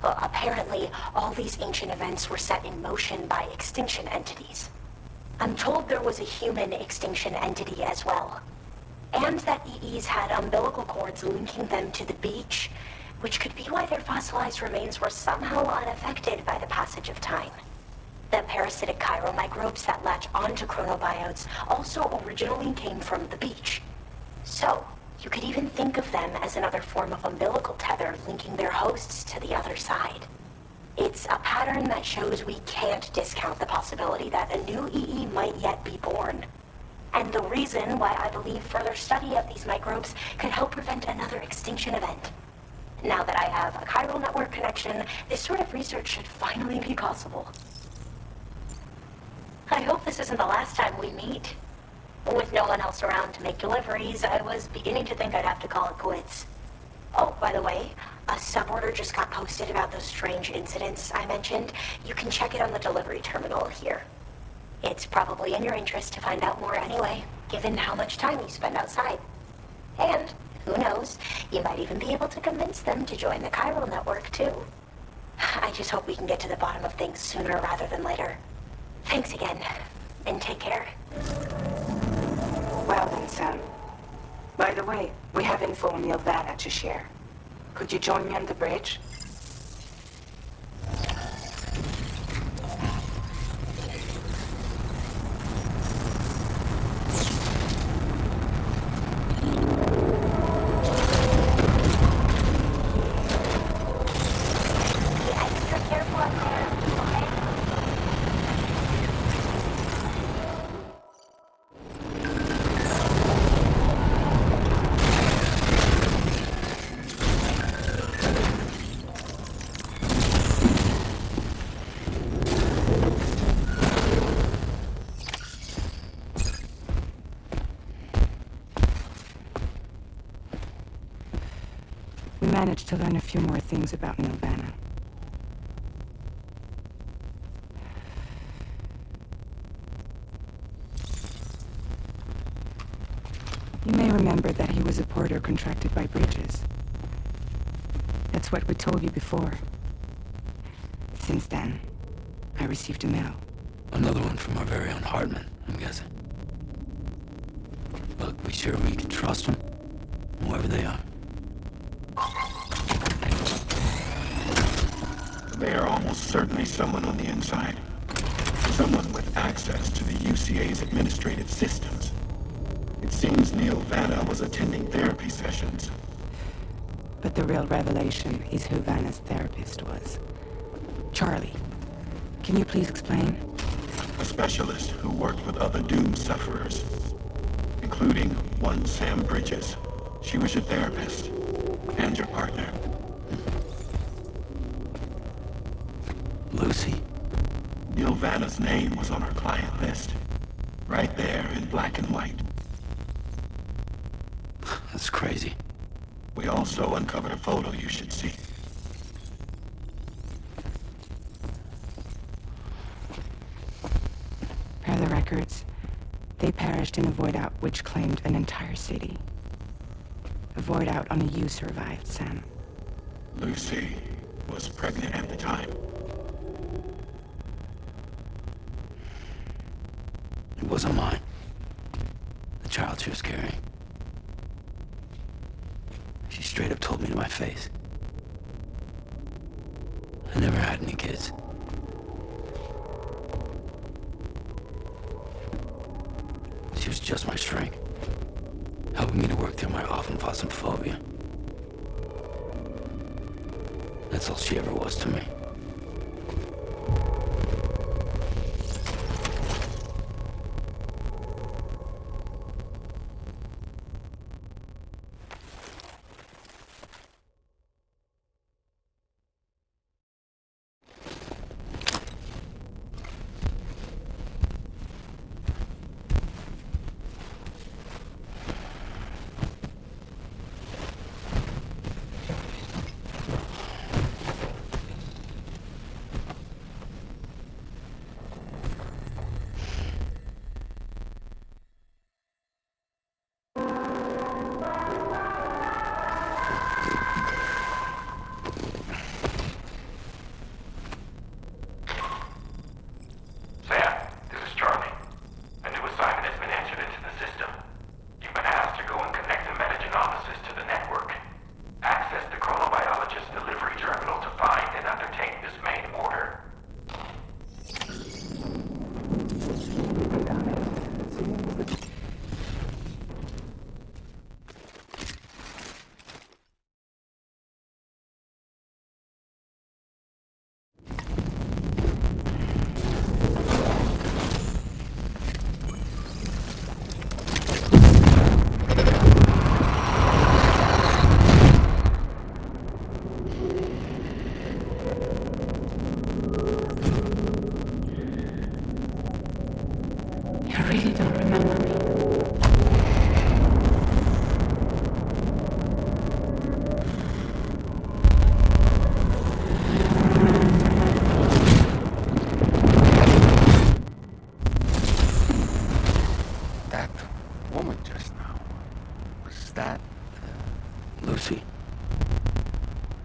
Well, apparently, all these ancient events were set in motion by extinction entities. I'm told there was a human extinction entity as well. And that EEs had umbilical cords linking them to the beach, which could be why their fossilized remains were somehow unaffected by the passage of time. The parasitic chiromicrobes that latch onto chronobiotes also originally came from the beach. So, you could even think of them as another form of umbilical tether linking their hosts to the other side. It's a pattern that shows we can't discount the possibility that a new EE might yet be born. And the reason why I believe further study of these microbes could help prevent another extinction event. Now that I have a chiral network connection, this sort of research should finally be possible. I hope this isn't the last time we meet. With no one else around to make deliveries, I was beginning to think I'd have to call it quits. Oh, by the way, a suborder just got posted about those strange incidents I mentioned. You can check it on the delivery terminal here. It's probably in your interest to find out more anyway, given how much time you spend outside. And, who knows, you might even be able to convince them to join the chiral network, too. I just hope we can get to the bottom of things sooner rather than later. Thanks again, and take care. Well then, Sam. By the way, we have info on Nilvana to share. Could you join me on the bridge? Managed to learn a few more things about Nilvana. You may remember that he was a porter contracted by Bridges. That's what we told you before. Since then, I received a mail. Another one from our very own Hartman, I'm guessing. Look, we sure we can trust them, whoever they are. They are almost certainly someone on the inside. Someone with access to the UCA's administrative systems. It seems Neil Vanna was attending therapy sessions. But the real revelation is who Vanna's therapist was. Charlie, can you please explain? A specialist who worked with other doomed sufferers, including one Sam Bridges. She was your therapist and your partner. Lucy? Neil Vanna's name was on her client list. Right there in black and white. That's crazy. We also uncovered a photo you should see. Per the records, they perished in a void out which claimed an entire city. A void out only you survived, Sam. Lucy was pregnant at the time. It wasn't mine. The child she was carrying. She straight up told me to my face. I never had any kids. She was just my strength, helping me to work through my often phosphobia. That's all she ever was to me. I really don't remember me. That woman just now, was that... Lucy.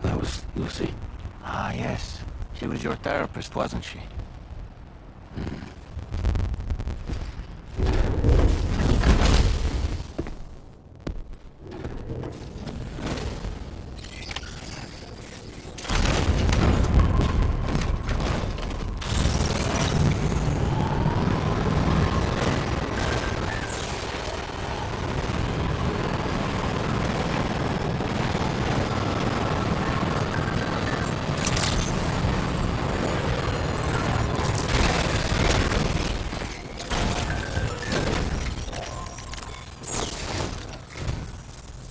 That was Lucy. Ah, yes. She was your therapist, wasn't she?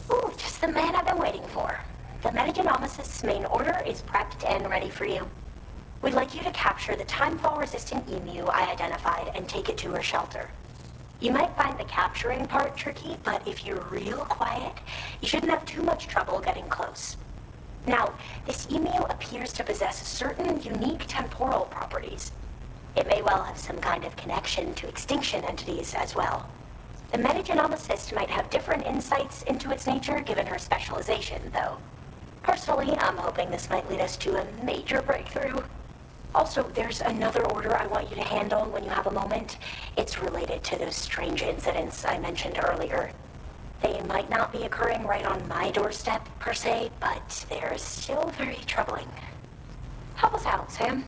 Ooh, just the man I've been waiting for. The Metagenomicist's main order is prepped and ready for you. We'd like you to capture the timefall-resistant emu I identified and take it to her shelter. You might find the capturing part tricky, but if you're real quiet, you shouldn't have too much trouble getting close. Now, this emu appears to possess certain unique temporal properties. It may well have some kind of connection to extinction entities as well. The metagenomicist might have different insights into its nature given her specialization, though. Personally, I'm hoping this might lead us to a major breakthrough. Also, there's another order I want you to handle when you have a moment. It's related to those strange incidents I mentioned earlier. They might not be occurring right on my doorstep, per se, but they're still very troubling. Help us out, Sam.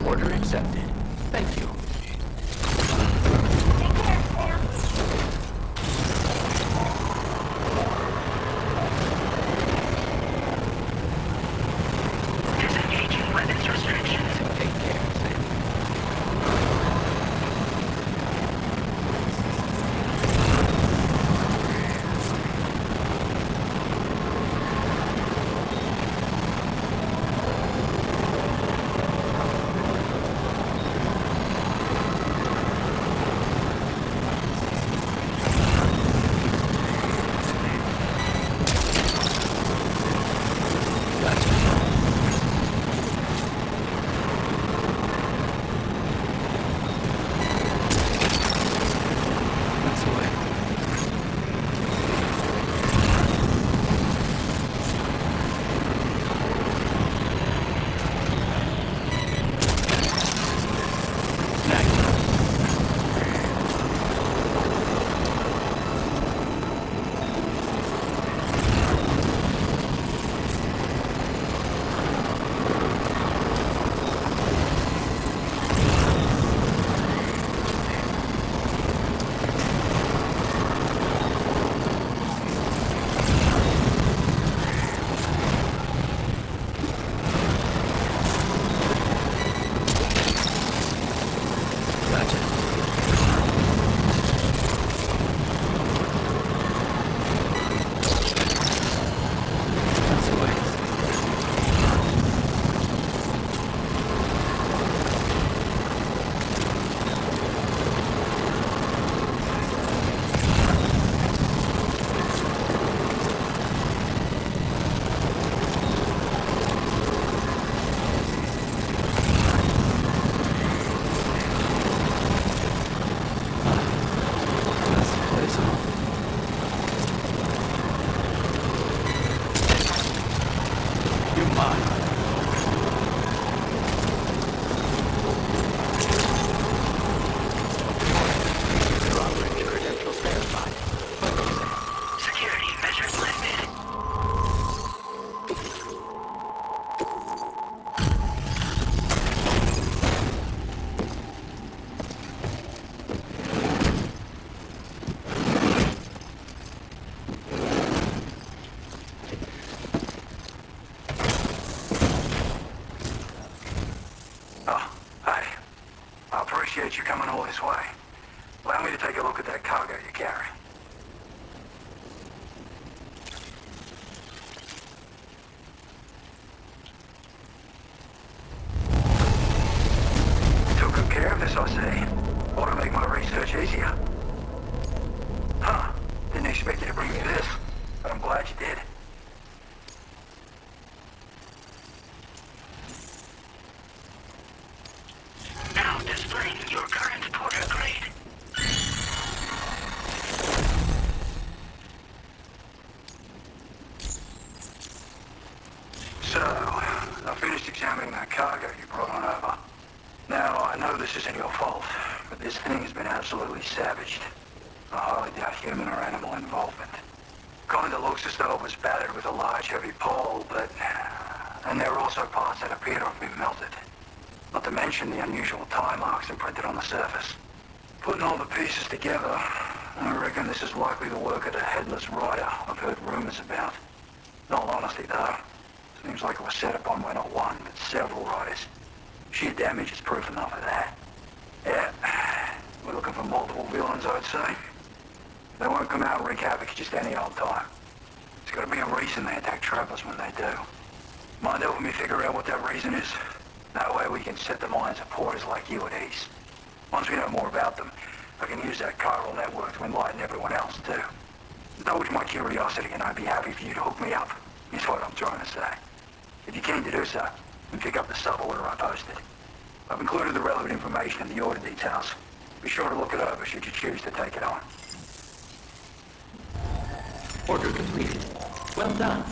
Order accepted. Thank you. Take care, Sam. Disengaging weapons restrictions. Take care, Sam. Oh, hey. I appreciate you coming all this way. Allow me to take a look at that cargo you carry. Took good care of this, I see. Ought to make my research easier. Huh. Didn't expect you to bring me this, but I'm glad you did. Now displaying your current porter grade. So, I finished examining that cargo you brought on over. Now, I know this isn't your fault, but this thing has been absolutely savaged. I highly doubt human or animal involvement. Kinda looks as though it was battered with a large heavy pole, but... And there are also parts that appear to have been melted. Not to mention the unusual tie marks imprinted on the surface. Putting all the pieces together, I reckon this is likely the work of the headless rider I've heard rumors about. In all honesty though, seems like it was set upon by not one, but several riders. Sheer damage is proof enough of that. Yeah, we're looking for multiple villains, I'd say. They won't come out and wreak havoc just any old time. There's gotta be a reason they attack travelers when they do. Mind helping me figure out what that reason is? That way we can set the minds of porters like you at ease. Once we know more about them, I can use that chiral network to enlighten everyone else too. Indulge my curiosity and I'd be happy for you to hook me up, is what I'm trying to say. If you're keen to do so, then pick up the sub-order I posted. I've included the relevant information in the order details. Be sure to look it over should you choose to take it on. Order completed. Well done.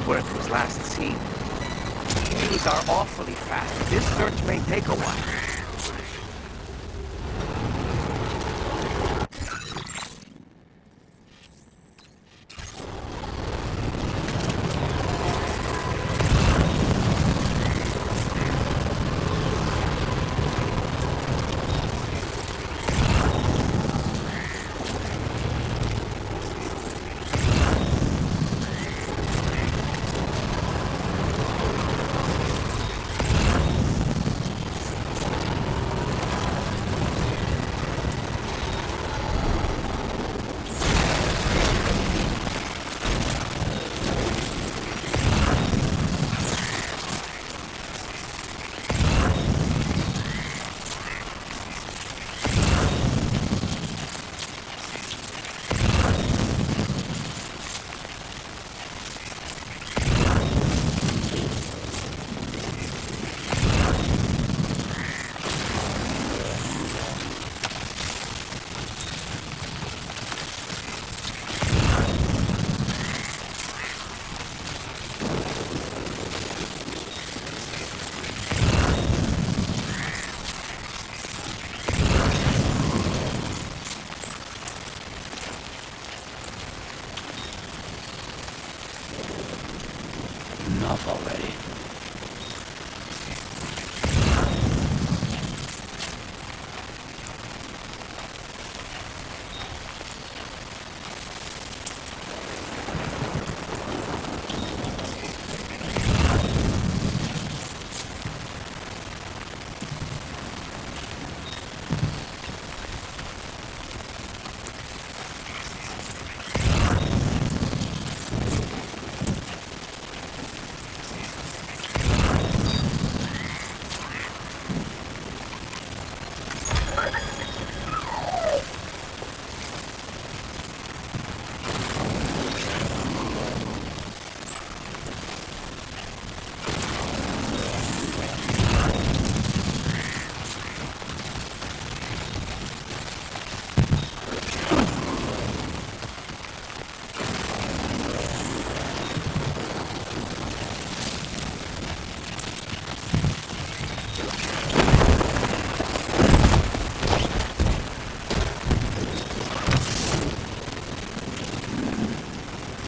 Where it was last seen. These are awfully fast. This search may take a while. enough already.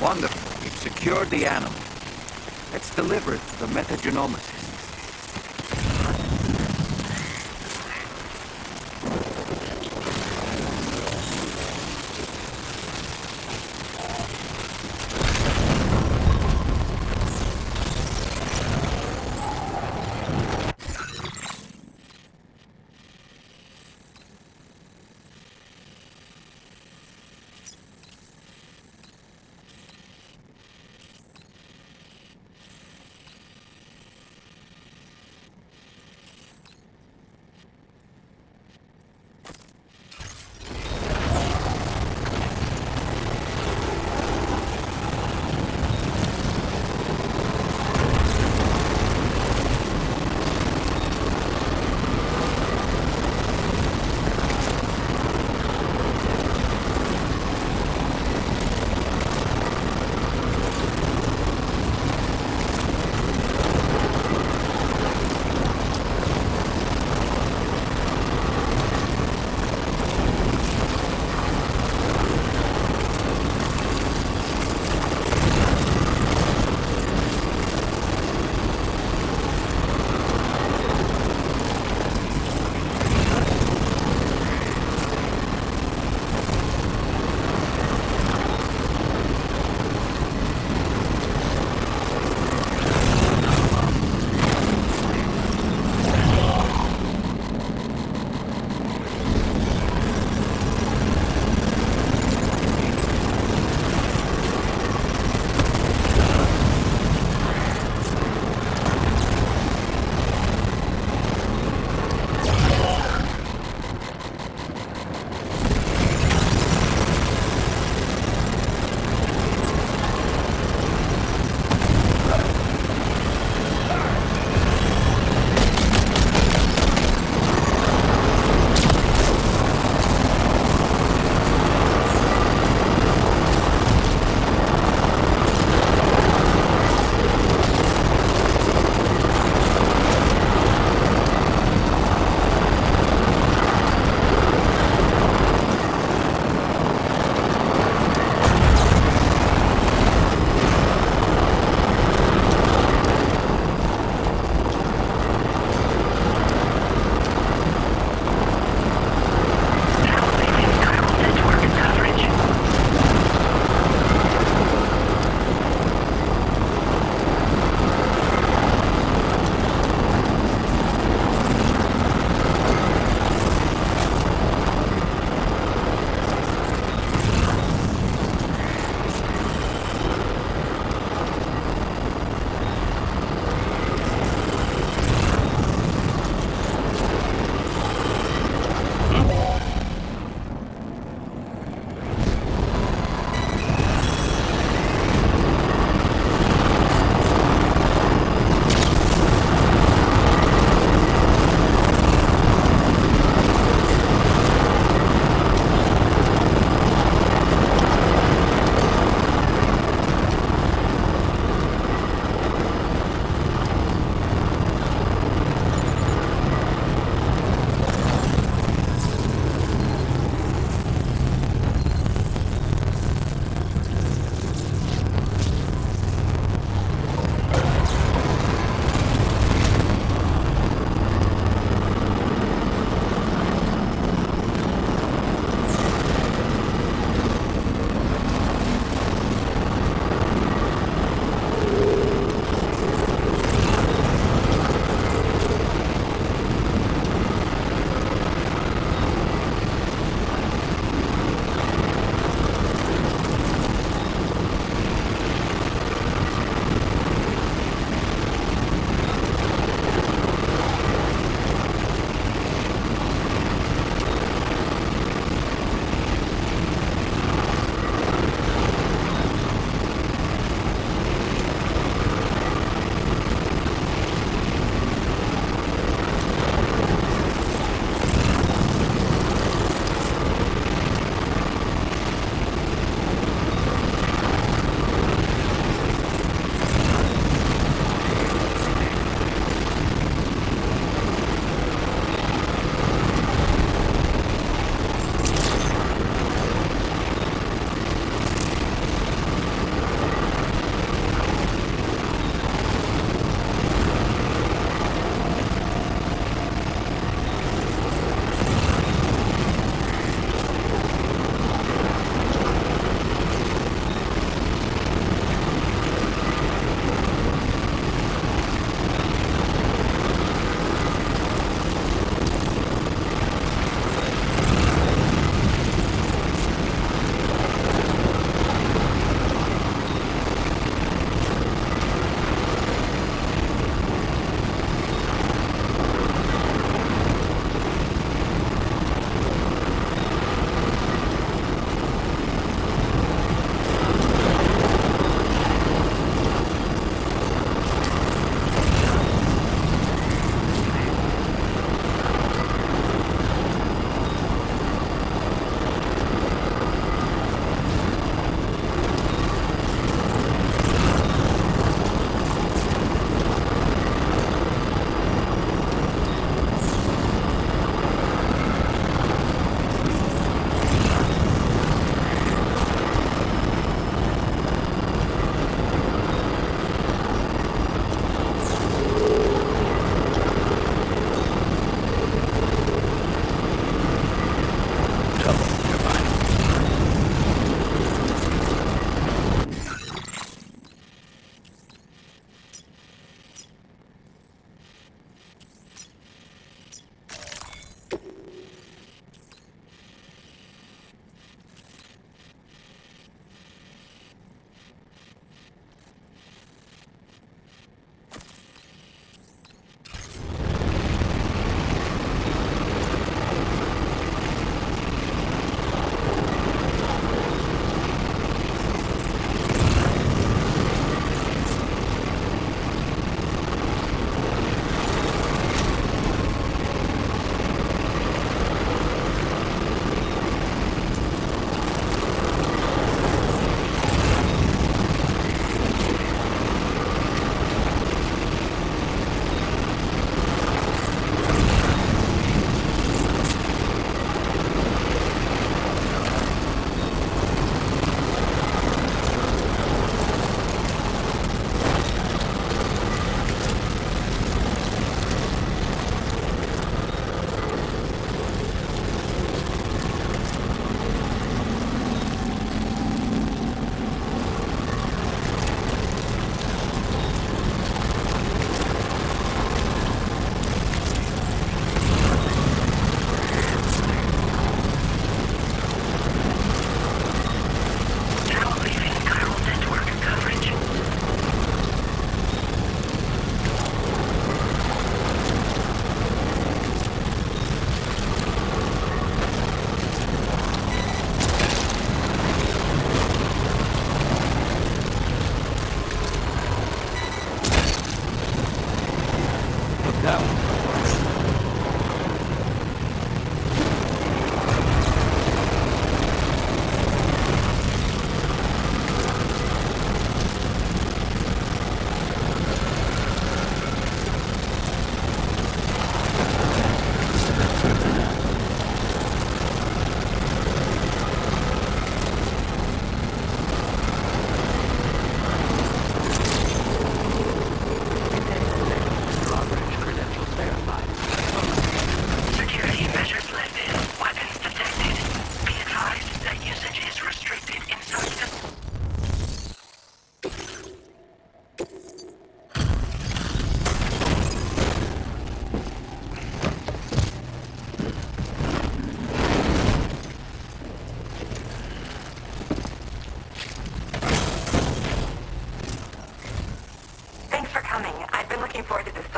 Wonderful. You've secured the animal. Let's deliver it to the metagenomicist.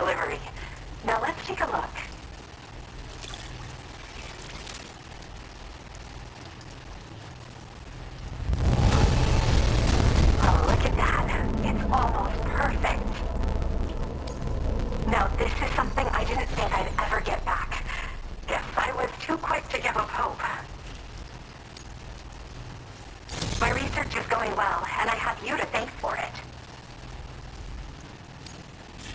delivery. Now let's take a look. Oh, look at that. It's almost perfect. Now, this is something I didn't think I'd ever get back. Guess I was too quick to give up hope. My research is going well, and I have you to thank for it.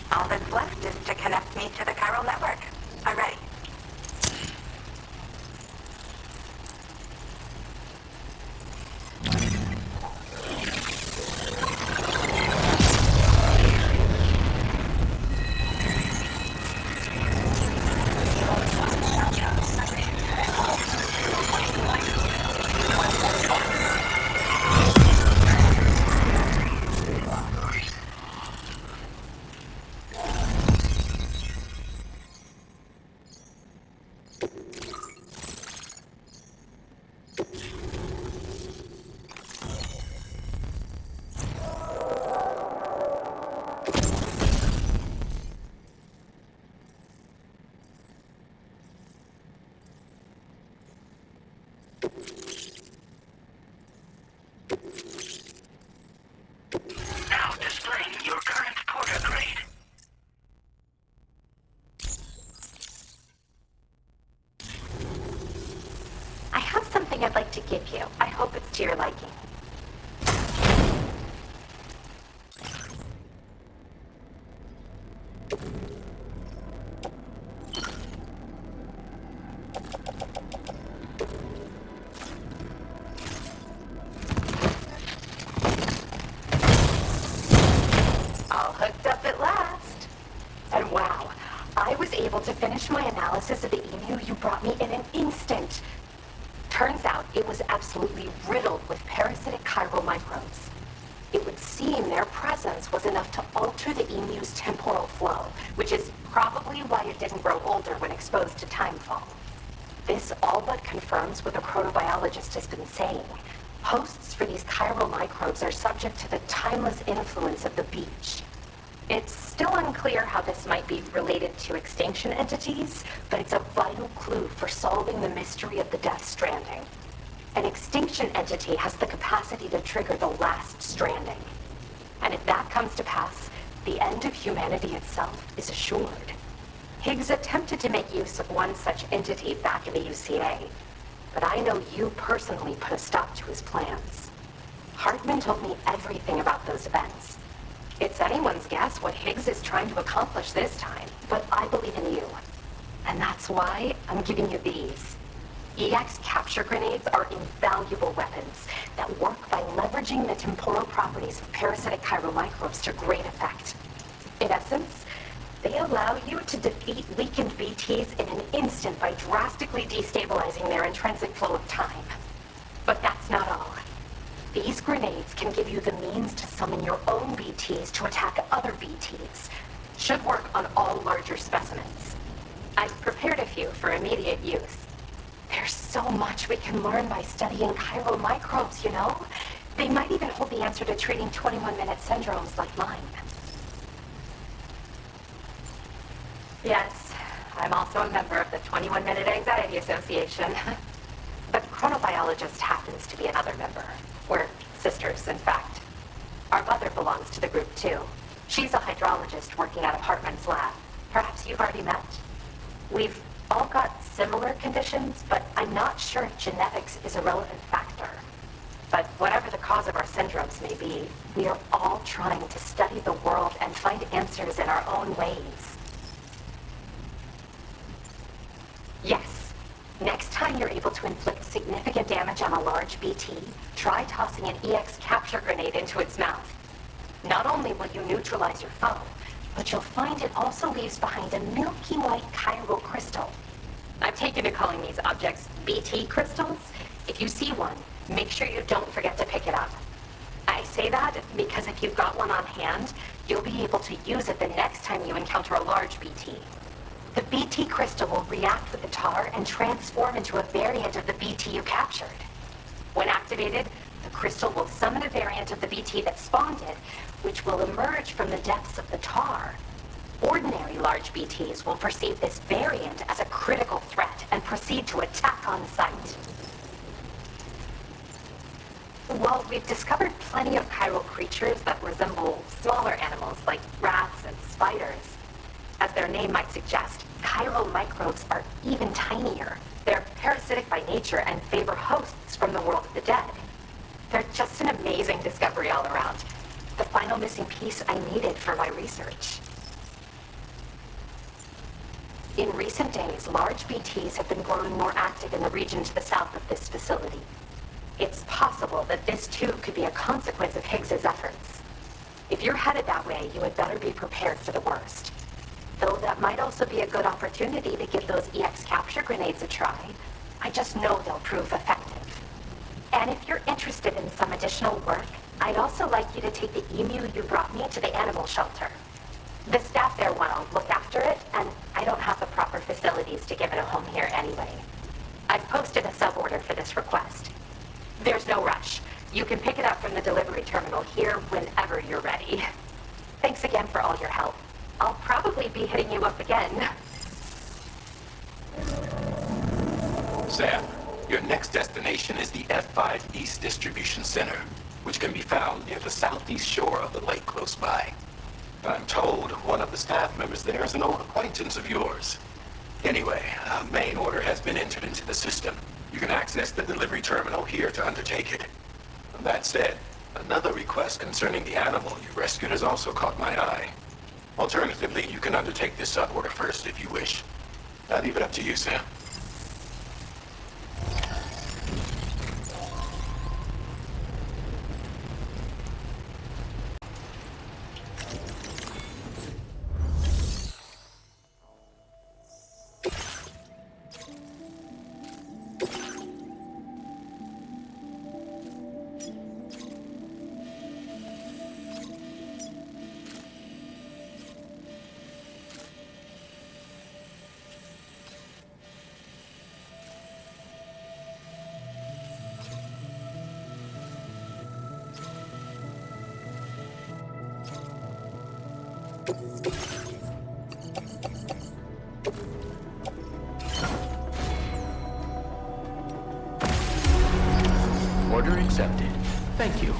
All that's left is to connect me to the chiral network. I'm ready. Now displaying your current porter grade. I have something I'd like to give you. I hope it's to your liking. All hooked up at last. And wow, I was able to finish my analysis of the emu you brought me in an instant. Turns out it was absolutely riddled with parasitic chiral microbes. It would seem their presence was enough to alter the emu's temporal flow, which is probably why it didn't grow older when exposed to timefall. This all but confirms what the chronobiologist has been saying. Hosts for these chiral microbes are subject to the timeless influence of the beach. It's still unclear how this might be related to extinction entities, but it's a vital clue for solving the mystery of the Death Stranding. An extinction entity has the capacity to trigger the last stranding. And if that comes to pass, the end of humanity itself is assured. Higgs attempted to make use of one such entity back in the UCA, but I know you personally put a stop to his plans. Hartman told me everything about those events. It's anyone's guess what Higgs is trying to accomplish this time, but I believe in you. And that's why I'm giving you these. EX capture grenades are invaluable weapons that work by leveraging the temporal properties of parasitic chiral microbes to great effect. In essence, they allow you to defeat weakened BTs in an instant by drastically destabilizing their intrinsic flow of time. But that's not all. These grenades can give you the means to summon your own BTs to attack other BTs. Should work on all larger specimens. I've prepared a few for immediate use. There's so much we can learn by studying chiral microbes, you know? They might even hold the answer to treating 21-minute syndromes like mine. Yes, I'm also a member of the 21-Minute Anxiety Association. But chronobiologist happens to be another member. We're sisters, in fact. Our mother belongs to the group, too. She's a hydrologist working out of Hartman's lab. Perhaps you've already met. We've all got similar conditions, but I'm not sure if genetics is a relevant factor. But whatever the cause of our syndromes may be, we are all trying to study the world and find answers in our own ways. Yes. Next time you're able to inflict significant damage on a large BT, try tossing an EX capture grenade into its mouth. Not only will you neutralize your foe, but you'll find it also leaves behind a milky white chiral crystal. I've taken to calling these objects BT crystals. If you see one, make sure you don't forget to pick it up. I say that because if you've got one on hand, you'll be able to use it the next time you encounter a large BT. The BT crystal will react with the tar and transform into a variant of the BT you captured. When activated, the crystal will summon a variant of the BT that spawned it, which will emerge from the depths of the tar. Ordinary large BTs will perceive this variant as a critical threat and proceed to attack on sight. While we've discovered plenty of chiral creatures that resemble smaller animals like rats and spiders, as their name might suggest, chiral microbes are even tinier. They're parasitic by nature and favor hosts from the world of the dead. They're just an amazing discovery all around. The final missing piece I needed for my research. In recent days, large BTs have been growing more active in the region to the south of this facility. It's possible that this too could be a consequence of Higgs's efforts. If you're headed that way, you had better be prepared for the worst. Though that might also be a good opportunity to give those EX capture grenades a try. I just know they'll prove effective. And if you're interested in some additional work, I'd also like you to take the emu you brought me to the animal shelter. The staff there want to look after it, and I don't have the proper facilities to give it a home here anyway. I've posted a sub-order for this request. There's no rush. You can pick it up from the delivery terminal here whenever you're ready. Thanks again for all your help. I'll probably be hitting you up again. Sam, your next destination is the F5 East Distribution Center, which can be found near the southeast shore of the lake close by. I'm told one of the staff members there is an old acquaintance of yours. Anyway, a main order has been entered into the system. You can access the delivery terminal here to undertake it. That said, another request concerning the animal you rescued has also caught my eye. Alternatively, you can undertake this sub-order first if you wish. I'll leave it up to you, Sam. Order accepted. Thank you.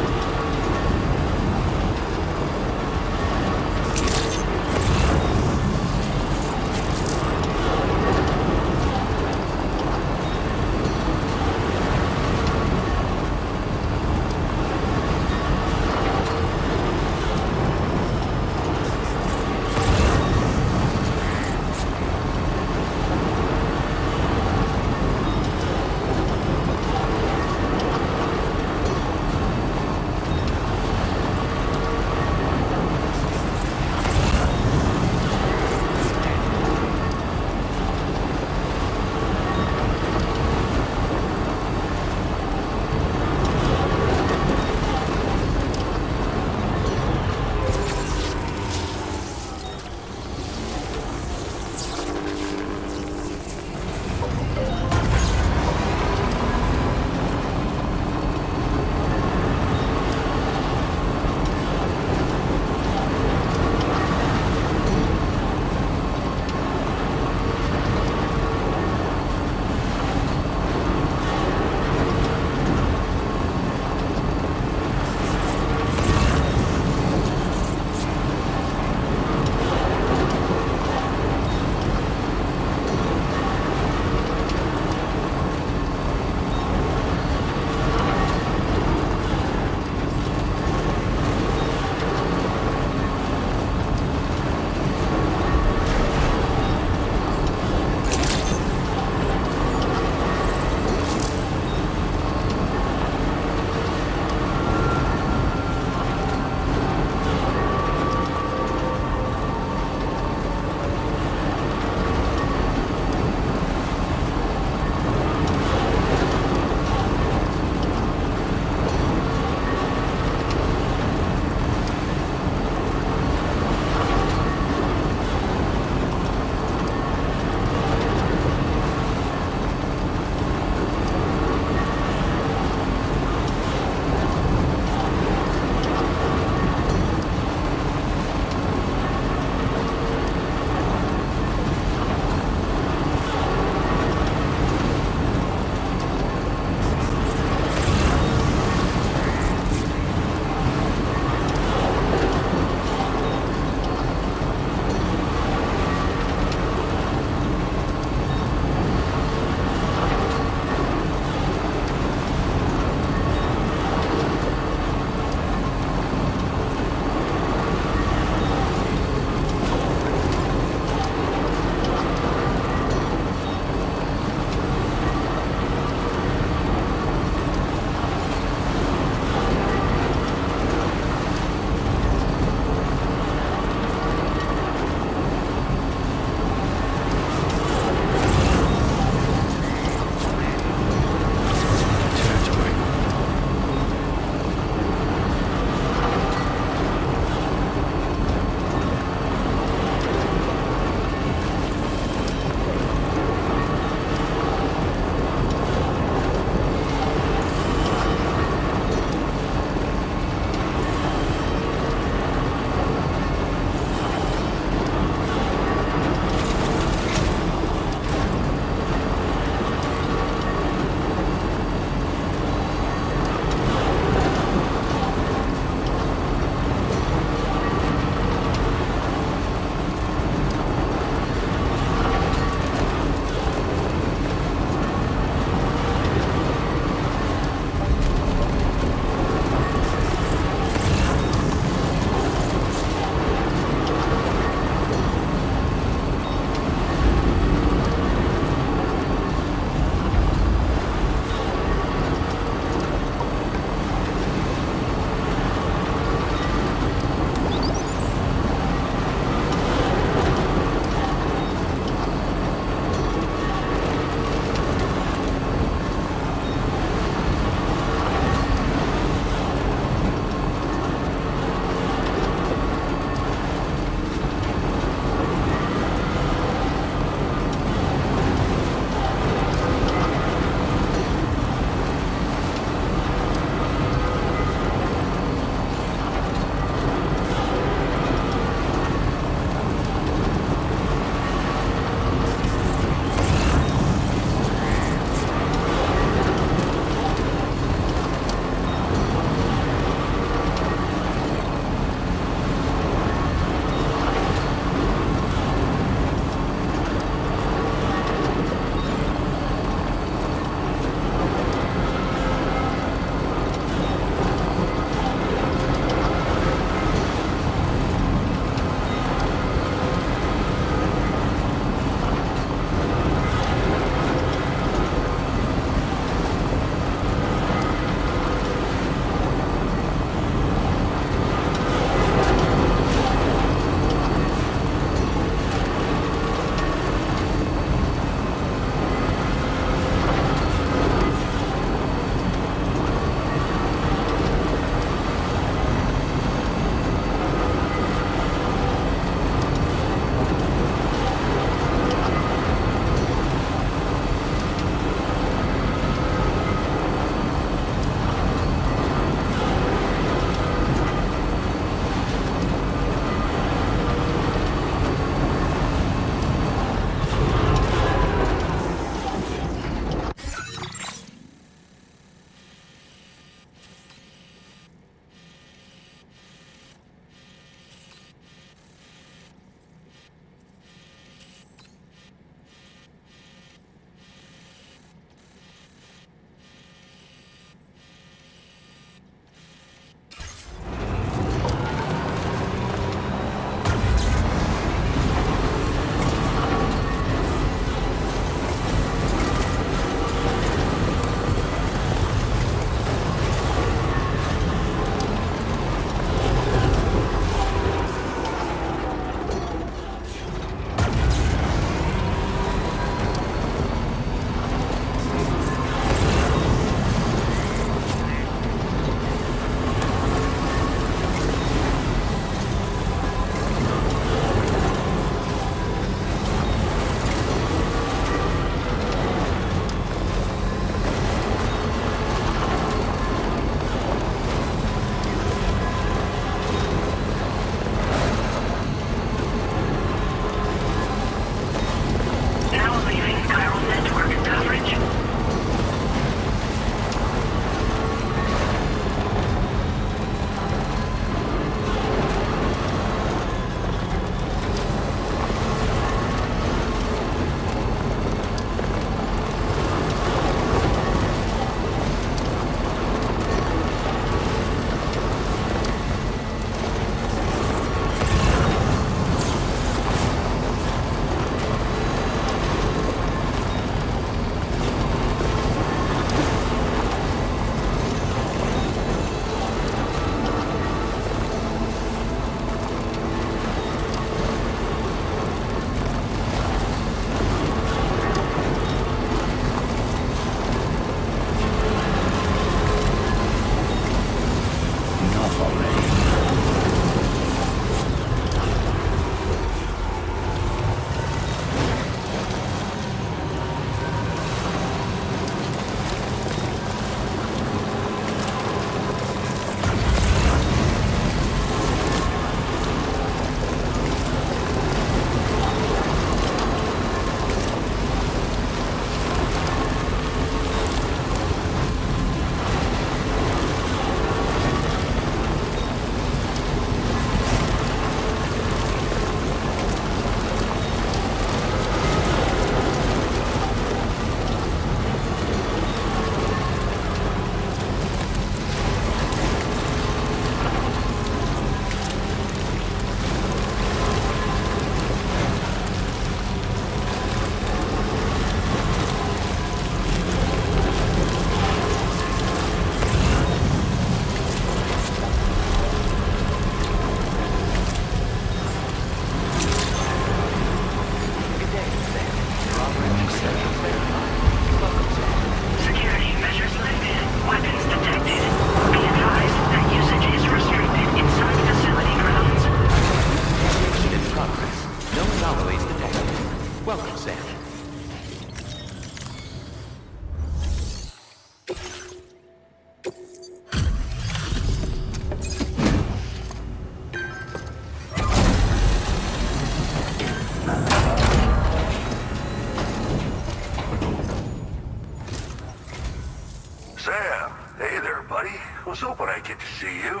Sam. Hey there, buddy. Was hoping I'd get to see you.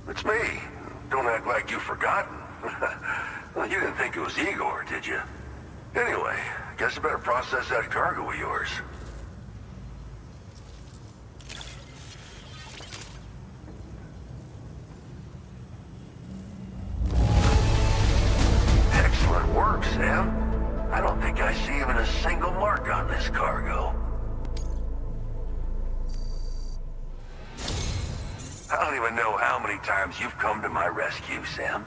It's me. Don't act like you've forgotten. Well, you didn't think it was Igor, did you? Anyway, guess I better process that cargo of yours. Excellent work, Sam. I don't think I see even a single mark on this cargo. I don't even know how many times you've come to my rescue, Sam.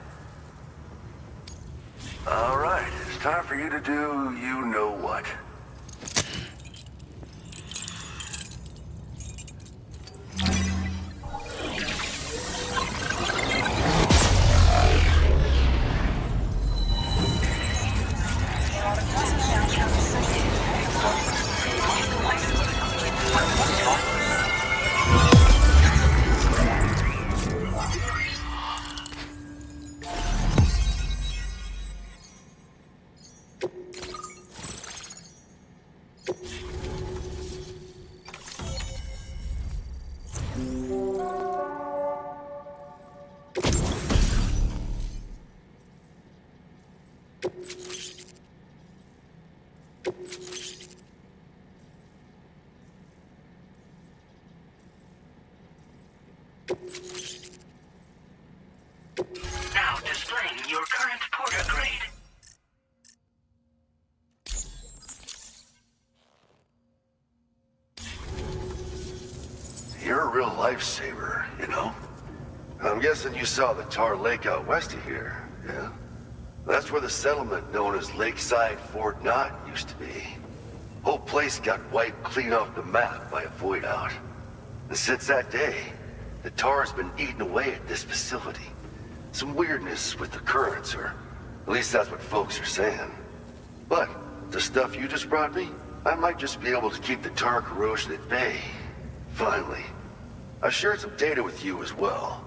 All right, it's time for you to do you-know-what. Now displaying your current porter grade. You're a real lifesaver, you know? I'm guessing you saw the Tar Lake out west of here, yeah? That's where the settlement known as Lakeside Fort Knott used to be. Whole place got wiped clean off the map by a void out. And since that day, the tar's been eating away at this facility. Some weirdness with the currents, or at least that's what folks are saying. But the stuff you just brought me, I might just be able to keep the tar corrosion at bay. Finally. I shared some data with you as well.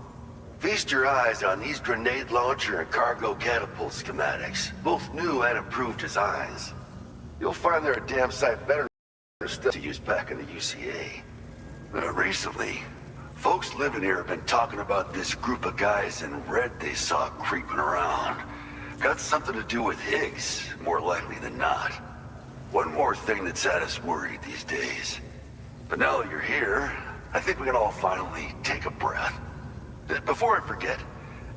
Feast your eyes on these grenade launcher and cargo catapult schematics, both new and improved designs. You'll find they're a damn sight better than stuff to use back in the UCA. Recently, folks living here have been talking about this group of guys in red they saw creeping around. Got something to do with Higgs, more likely than not. One more thing that's had us worried these days. But now that you're here, I think we can all finally take a breath. Before I forget,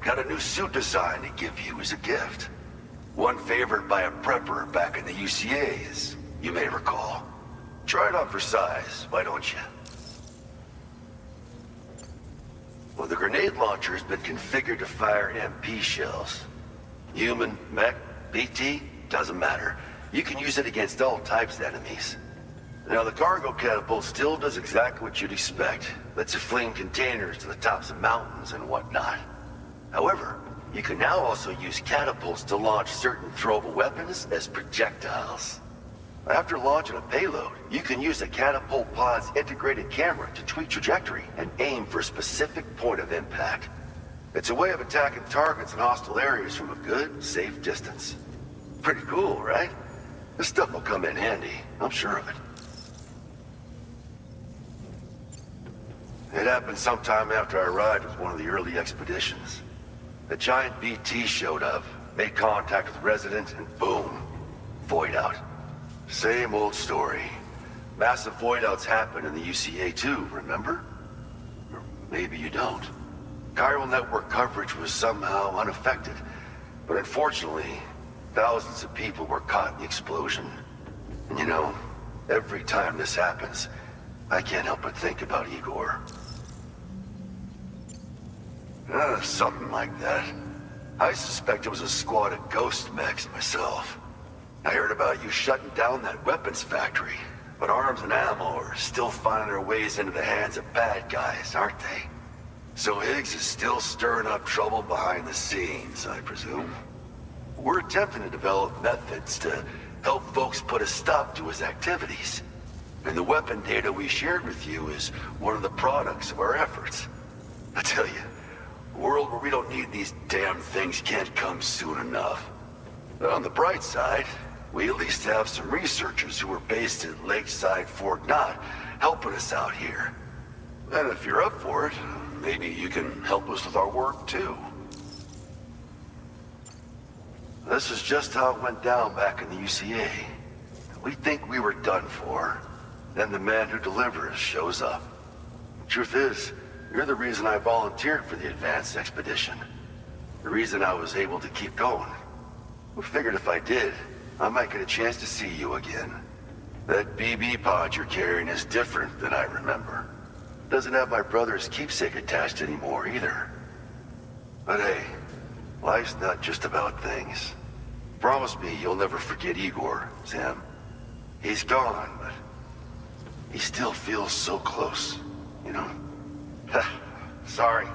got a new suit design to give you as a gift. One favored by a prepper back in the UCA, as you may recall. Try it on for size, why don't you? Well, the grenade launcher has been configured to fire MP shells. Human, mech, BT, doesn't matter. You can use it against all types of enemies. Now, the cargo catapult still does exactly what you'd expect. Lets you fling containers to the tops of mountains and whatnot. However, you can now also use catapults to launch certain throwable weapons as projectiles. After launching a payload, you can use a catapult pod's integrated camera to tweak trajectory and aim for a specific point of impact. It's a way of attacking targets in hostile areas from a good, safe distance. Pretty cool, right? This stuff will come in handy, I'm sure of it. It happened sometime after I arrived with one of the early expeditions. A giant BT showed up, made contact with residents, and boom, void out. Same old story. Massive void outs happen in the UCA too, remember? Or maybe you don't. Chiral network coverage was somehow unaffected, but unfortunately, thousands of people were caught in the explosion. And you know, every time this happens, I can't help but think about Igor. Something like that. I suspect it was a squad of ghost mechs myself. I heard about you shutting down that weapons factory, but arms and ammo are still finding their ways into the hands of bad guys, aren't they? So Higgs is still stirring up trouble behind the scenes, I presume. We're attempting to develop methods to help folks put a stop to his activities. And the weapon data we shared with you is one of the products of our efforts. I tell you, a world where we don't need these damn things can't come soon enough. But on the bright side, we at least have some researchers who are based in Lakeside Fort Knott helping us out here. And if you're up for it, maybe you can help us with our work too. This is just how it went down back in the UCA. We think we were done for. Then the man who delivers shows up. The truth is, you're the reason I volunteered for the advanced expedition. The reason I was able to keep going. We figured if I did, I might get a chance to see you again. That BB pod you're carrying is different than I remember. Doesn't have my brother's keepsake attached anymore either. But hey, life's not just about things. Promise me you'll never forget Igor, Sam. He's gone, but he still feels so close, you know? Sorry.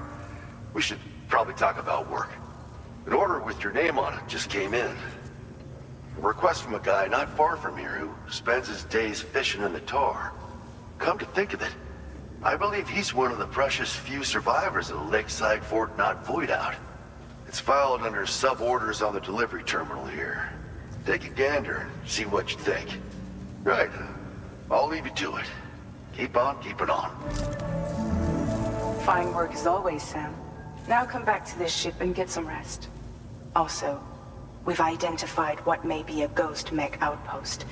We should probably talk about work. An order with your name on it just came in. A request from a guy not far from here who spends his days fishing in the tar. Come to think of it, I believe he's one of the precious few survivors of the Lakeside Fort Knott void out. It's filed under sub-orders on the delivery terminal here. Take a gander and see what you think. Right. I'll leave you to it. Keep on keeping on. Fine work as always, Sam. Now come back to this ship and get some rest. Also, we've identified what may be a ghost mech outpost.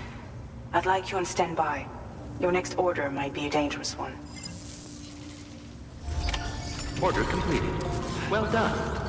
I'd like you on standby. Your next order might be a dangerous one. Order completed. Well done.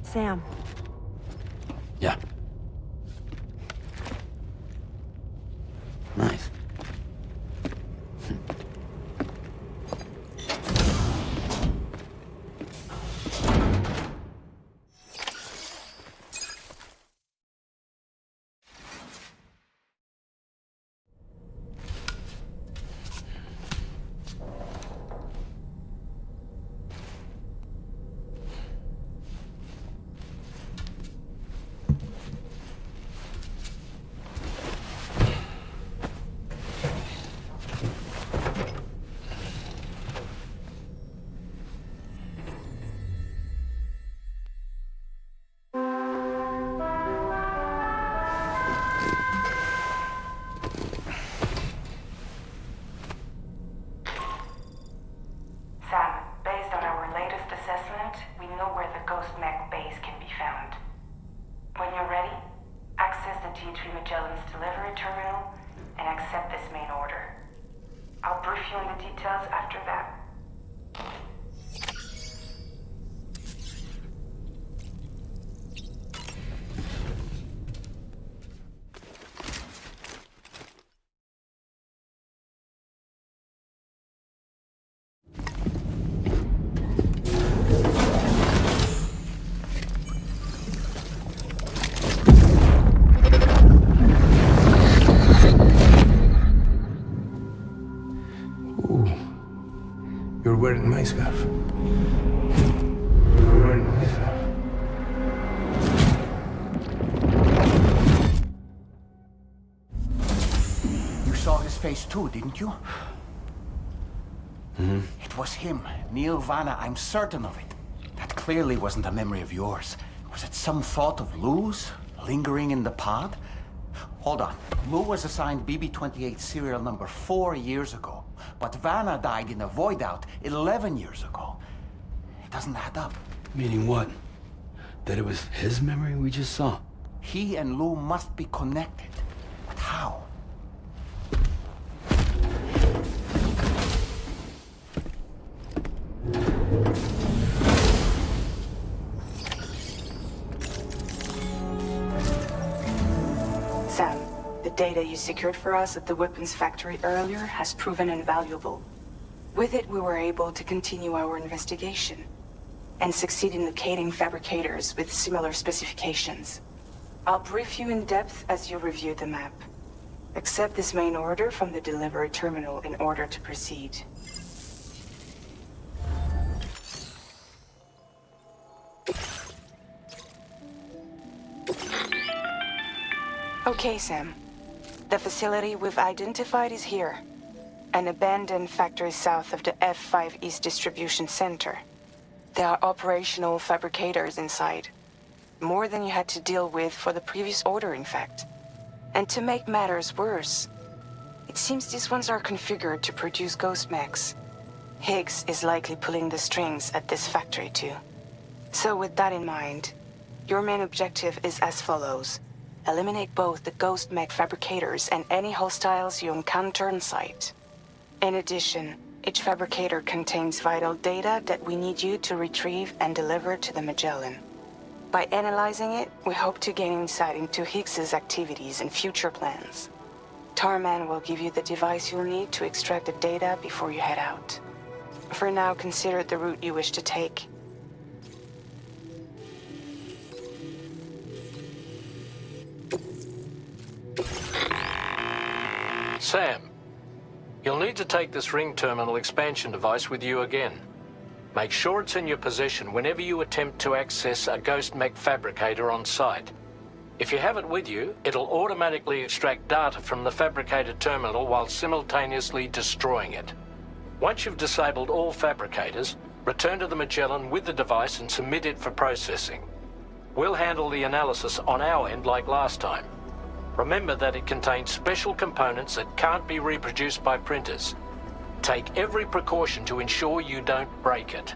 Sam. Yeah. Nice. Sam, based on our latest assessment, we know where the Ghost Mech base can be found. When you're ready, access the D3 Magellan's delivery terminal and accept this main order. I'll brief you on the details after that. You're wearing my scarf. You're wearing my scarf. You saw his face too, didn't you? Mm-hmm. It was him, Neil Vanna, I'm certain of it. That clearly wasn't a memory of yours. Was it some thought of Lou's, lingering in the pod? Hold on. Lou was assigned BB-28 serial number 4 years ago, but Vanna died in a void out 11 years ago. It doesn't add up. Meaning what? That it was his memory we just saw? He and Lou must be connected. But how? Sam, the data you secured for us at the weapons factory earlier has proven invaluable. With it, we were able to continue our investigation and succeed in locating fabricators with similar specifications. I'll brief you in depth as you review the map. Accept this main order from the delivery terminal in order to proceed. Okay, Sam. The facility we've identified is here. An abandoned factory south of the F5 East Distribution Center. There are operational fabricators inside. More than you had to deal with for the previous order, in fact. And to make matters worse, it seems these ones are configured to produce ghost mechs. Higgs is likely pulling the strings at this factory too. So with that in mind, your main objective is as follows. Eliminate both the ghost mech fabricators and any hostiles you encounter on site. In addition, each fabricator contains vital data that we need you to retrieve and deliver to the Magellan. By analyzing it, we hope to gain insight into Higgs's activities and future plans. Tarman will give you the device you'll need to extract the data before you head out. For now, consider the route you wish to take. Sam, you'll need to take this ring terminal expansion device with you again. Make sure it's in your possession whenever you attempt to access a ghost mech fabricator on site. If you have it with you, it'll automatically extract data from the fabricator terminal while simultaneously destroying it. Once you've disabled all fabricators, return to the Magellan with the device and submit it for processing. We'll handle the analysis on our end like last time. Remember that it contains special components that can't be reproduced by printers. Take every precaution to ensure you don't break it.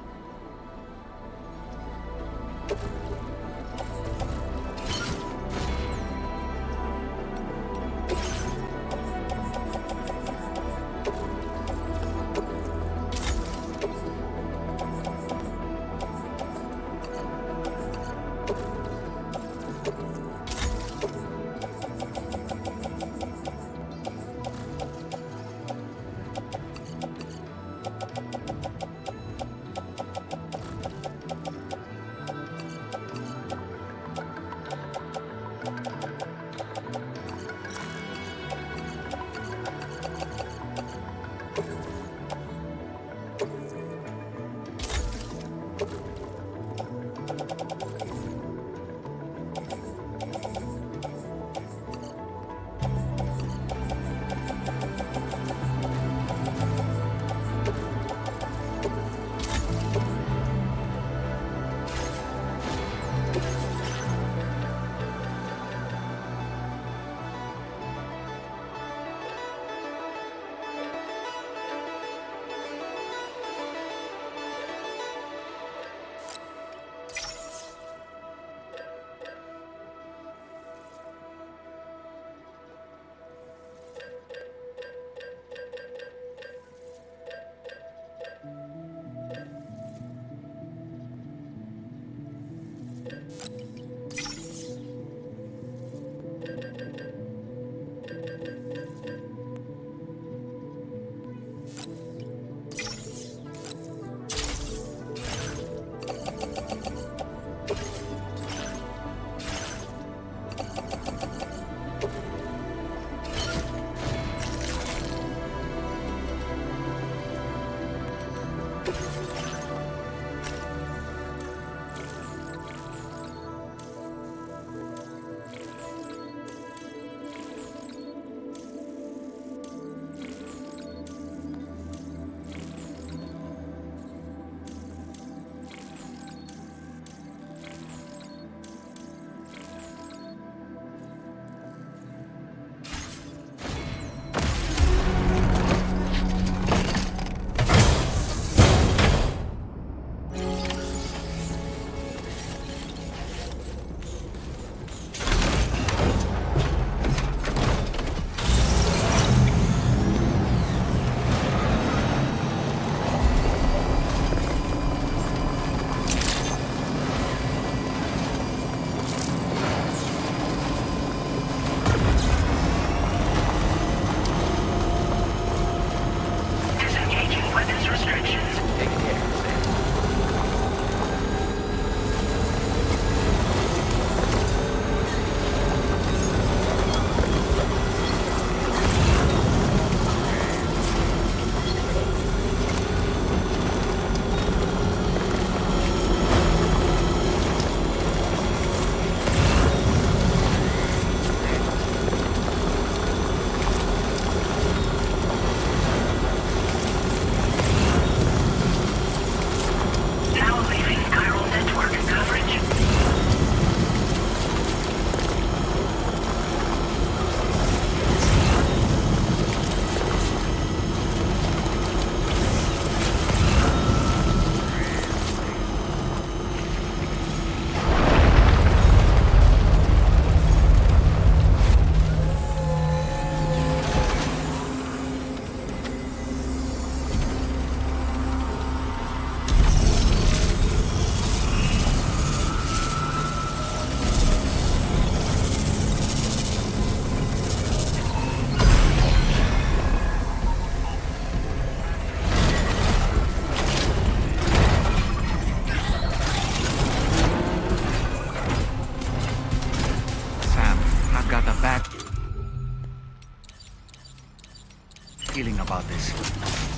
feeling about this.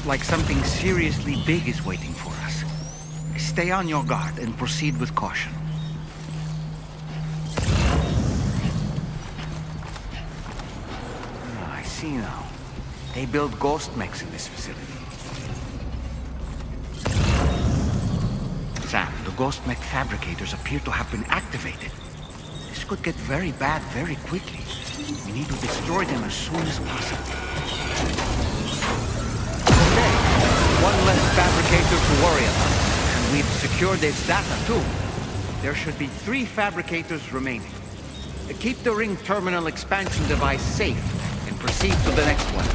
Like something seriously big is waiting for us. Stay on your guard and proceed with caution. I see now. They build ghost mechs in this facility. Sam, the ghost mech fabricators appear to have been activated. This could get very bad very quickly. We need to destroy them as soon as possible. Okay, one less fabricator to worry about. And we've secured its data too. There should be 3 fabricators remaining. Keep the ring terminal expansion device safe and proceed to the next one.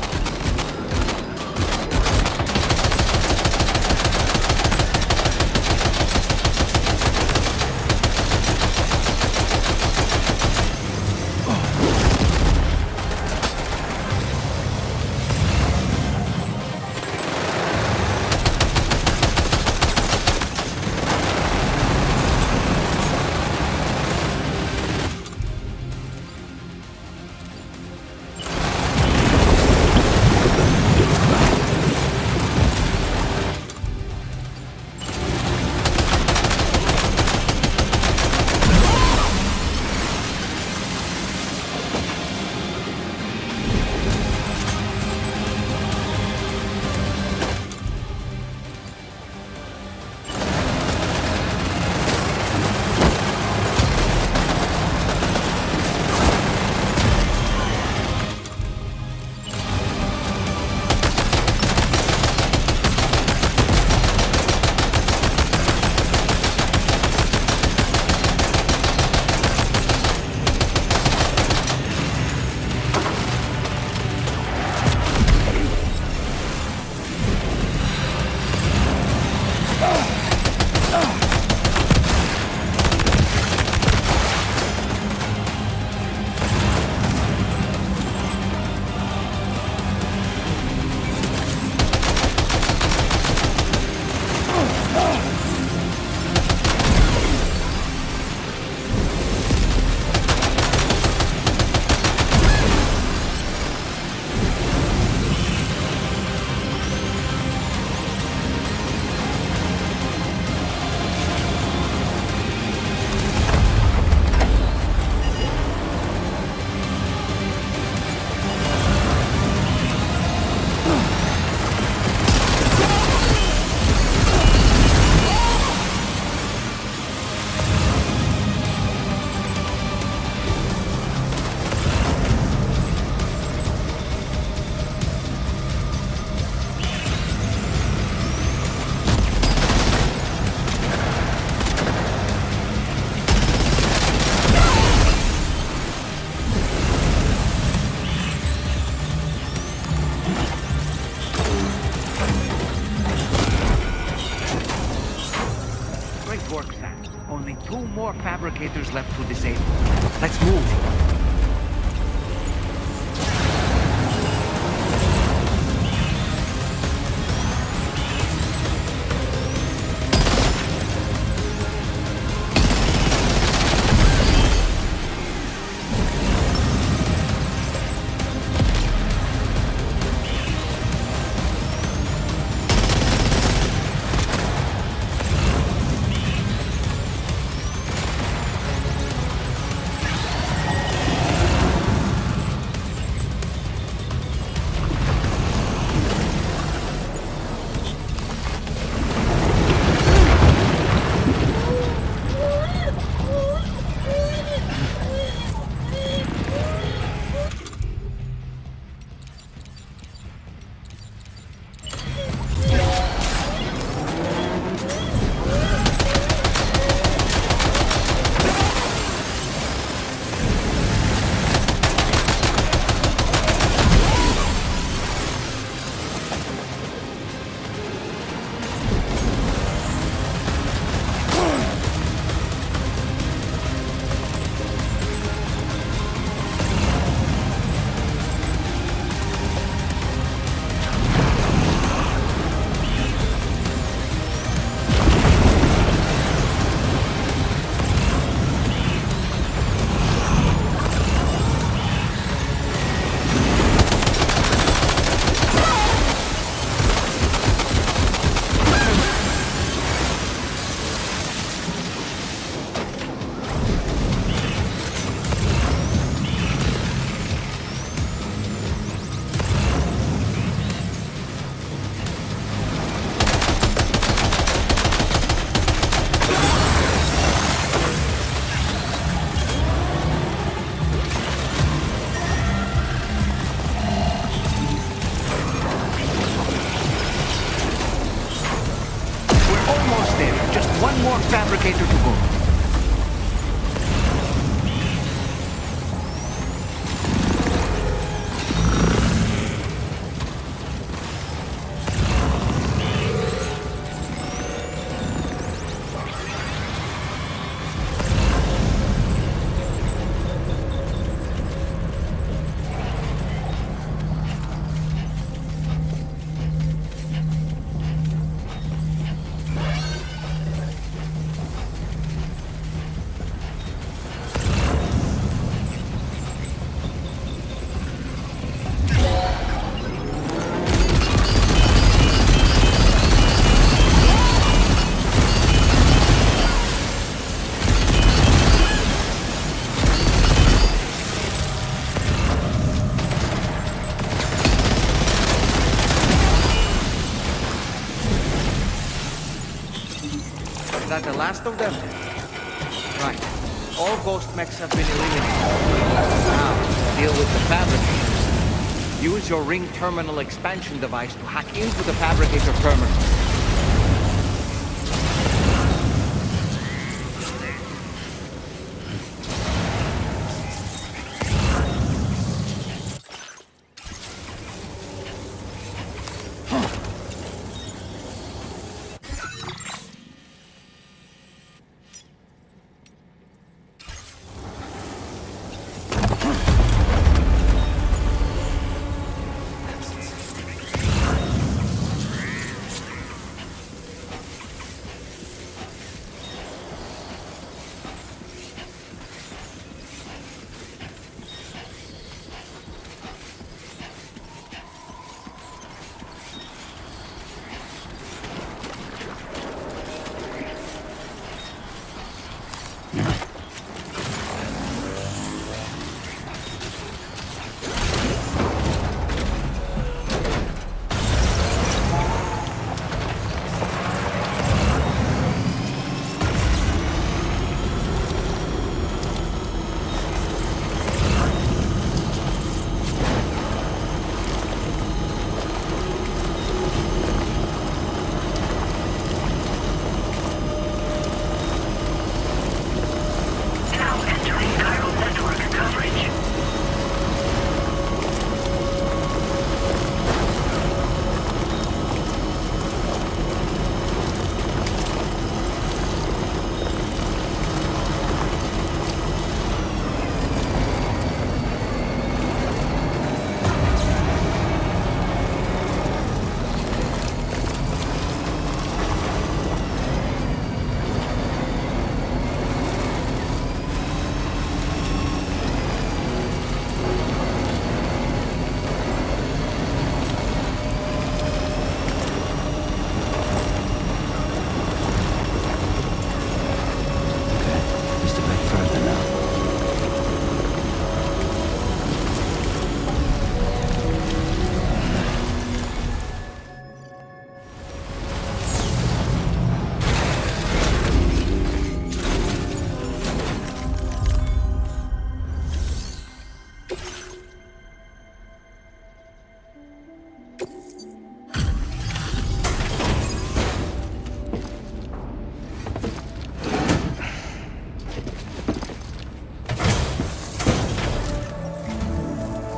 Only 2 more fabricators left to disable. Let's move. fabricator to go. Is that the last of them? Right. All ghost mechs have been eliminated. Now, deal with the fabricators. Use your ring terminal expansion device to hack into the fabricator terminal.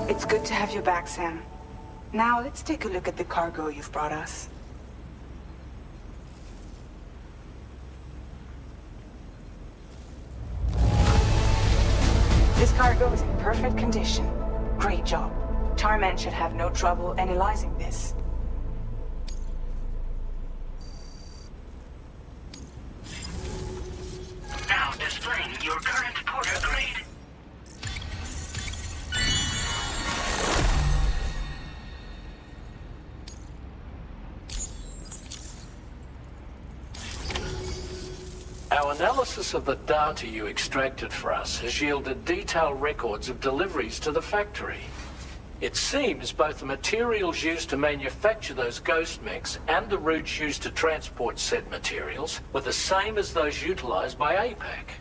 It's good to have you back, Sam. Now, let's take a look at the cargo you've brought us. This cargo is in perfect condition. Great job. Tarman should have no trouble analyzing this. Now displaying your current porter grade. Our analysis of the data you extracted for us has yielded detailed records of deliveries to the factory. It seems both the materials used to manufacture those ghost mechs and the routes used to transport said materials were the same as those utilized by APAC.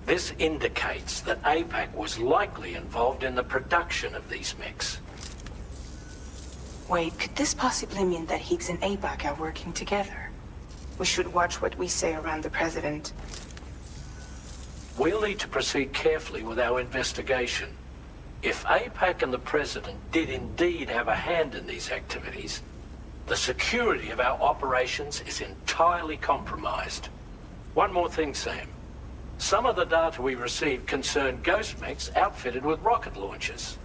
This indicates that APAC was likely involved in the production of these mechs. Wait, could this possibly mean that Higgs and APAC are working together? We should watch what we say around the President. We'll need to proceed carefully with our investigation. If APAC and the President did indeed have a hand in these activities, the security of our operations is entirely compromised. One more thing, Sam. Some of the data we received concerned ghost mechs outfitted with rocket launchers.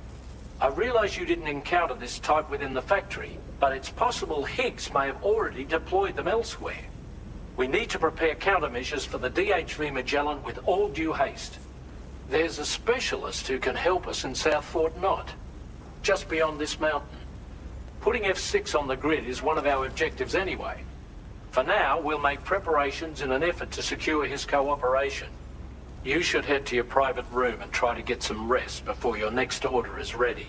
I realize you didn't encounter this type within the factory, but it's possible Higgs may have already deployed them elsewhere. We need to prepare countermeasures for the DHV Magellan with all due haste. There's a specialist who can help us in South Fort Knott, just beyond this mountain. Putting F6 on the grid is one of our objectives anyway. For now, we'll make preparations in an effort to secure his cooperation. You should head to your private room and try to get some rest before your next order is ready.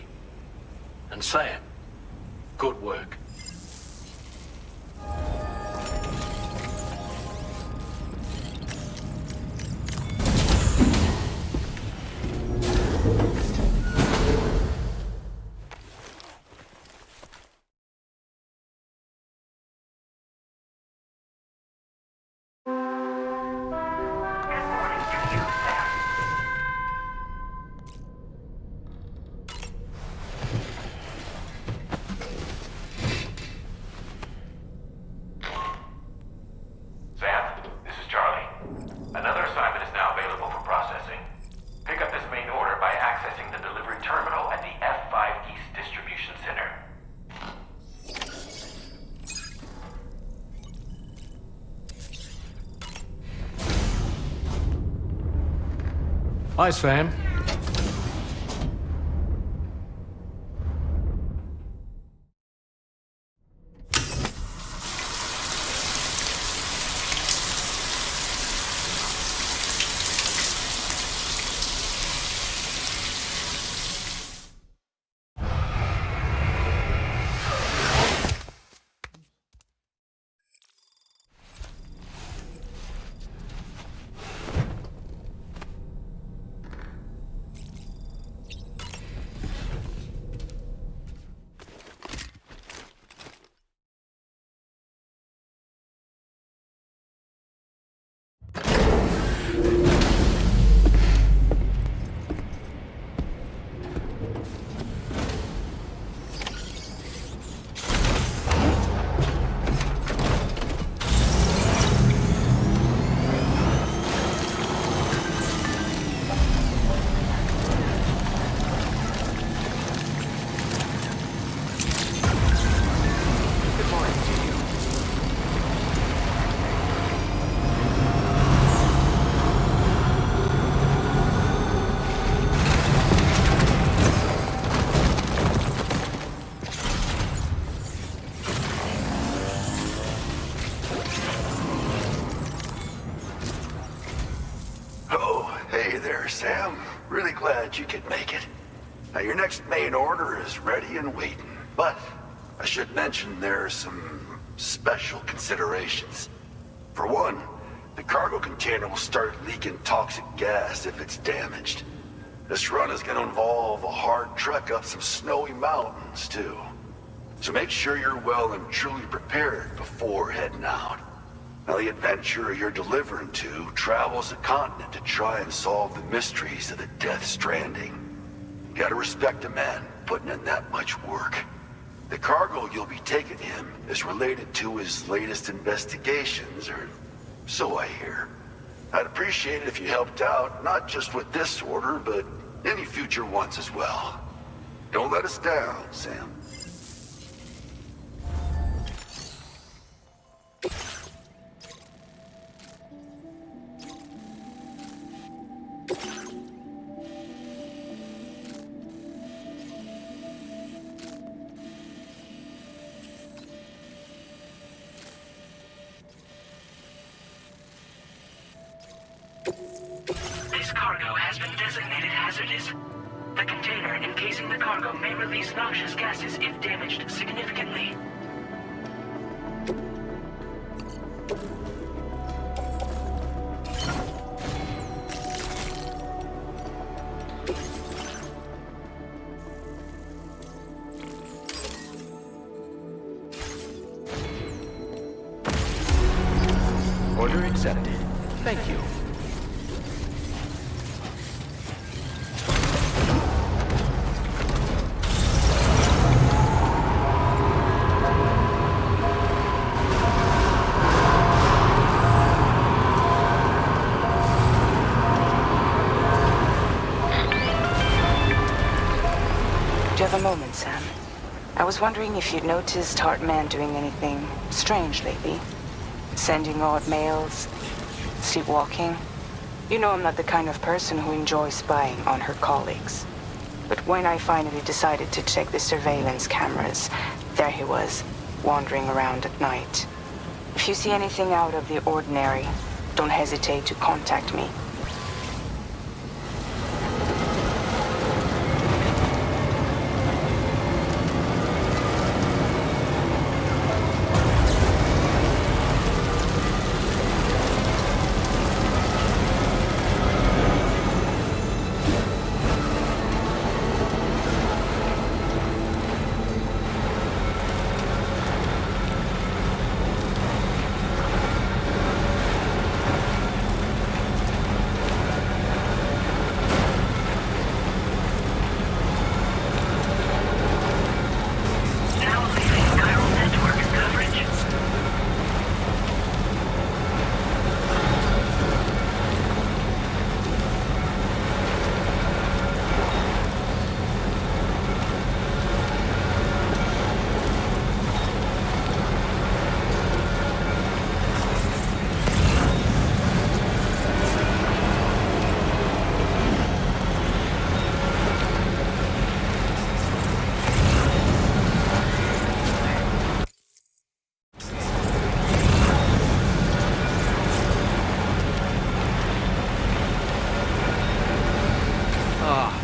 And Sam, good work. Hi, Sam. Sam. Really glad you could make it. Now, your next main order is ready and waiting. But I should mention there are some special considerations. For one, the cargo container will start leaking toxic gas if it's damaged. This run is going to involve a hard trek up some snowy mountains, too. So make sure you're well and truly prepared before heading out. Now, the adventurer you're delivering to travels the continent to try and solve the mysteries of the Death Stranding. You gotta respect a man putting in that much work. The cargo you'll be taking him is related to his latest investigations, or so I hear. I'd appreciate it if you helped out, not just with this order, but any future ones as well. Don't let us down, Sam. This cargo has been designated hazardous. The container encasing the cargo may release noxious gases if damaged significantly. Order accepted. Thank you. Do you have a moment, Sam? I was wondering if you'd noticed Hartman doing anything strange lately. Sending odd mails, sleepwalking. You know I'm not the kind of person who enjoys spying on her colleagues. But when I finally decided to check the surveillance cameras, there he was, wandering around at night. If you see anything out of the ordinary, don't hesitate to contact me.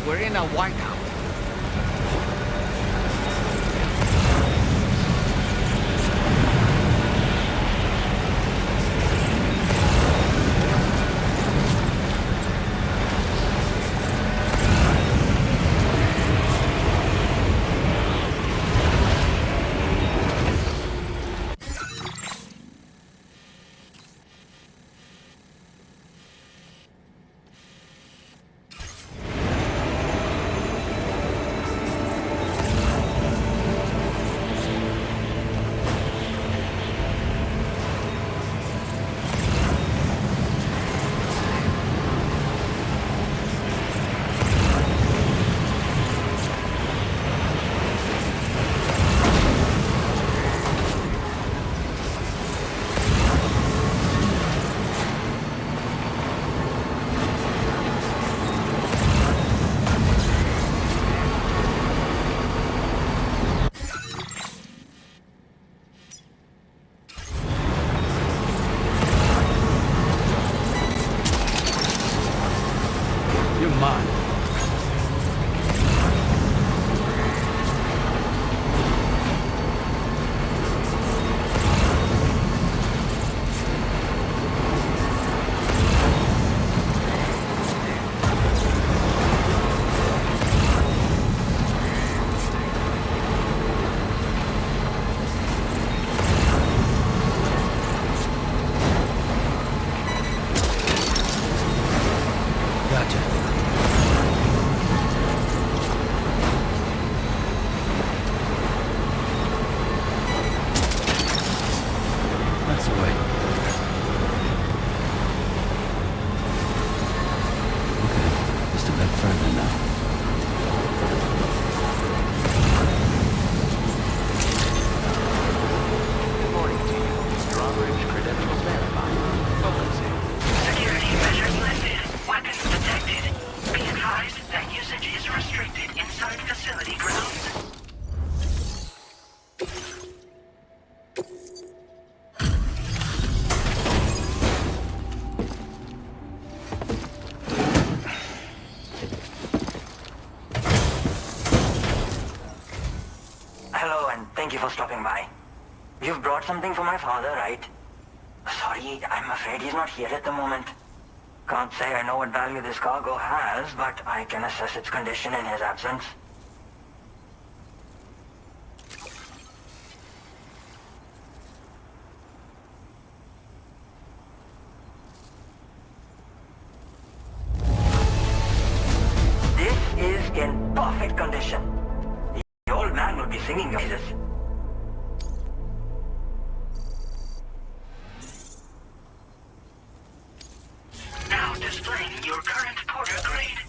We're in a whiteout. You're mine. Thank you for stopping by. You've brought something for my father, right? Sorry, I'm afraid he's not here at the moment. Can't say I know what value this cargo has, but I can assess its condition in his absence. singing noises. Now displaying your current porter grade.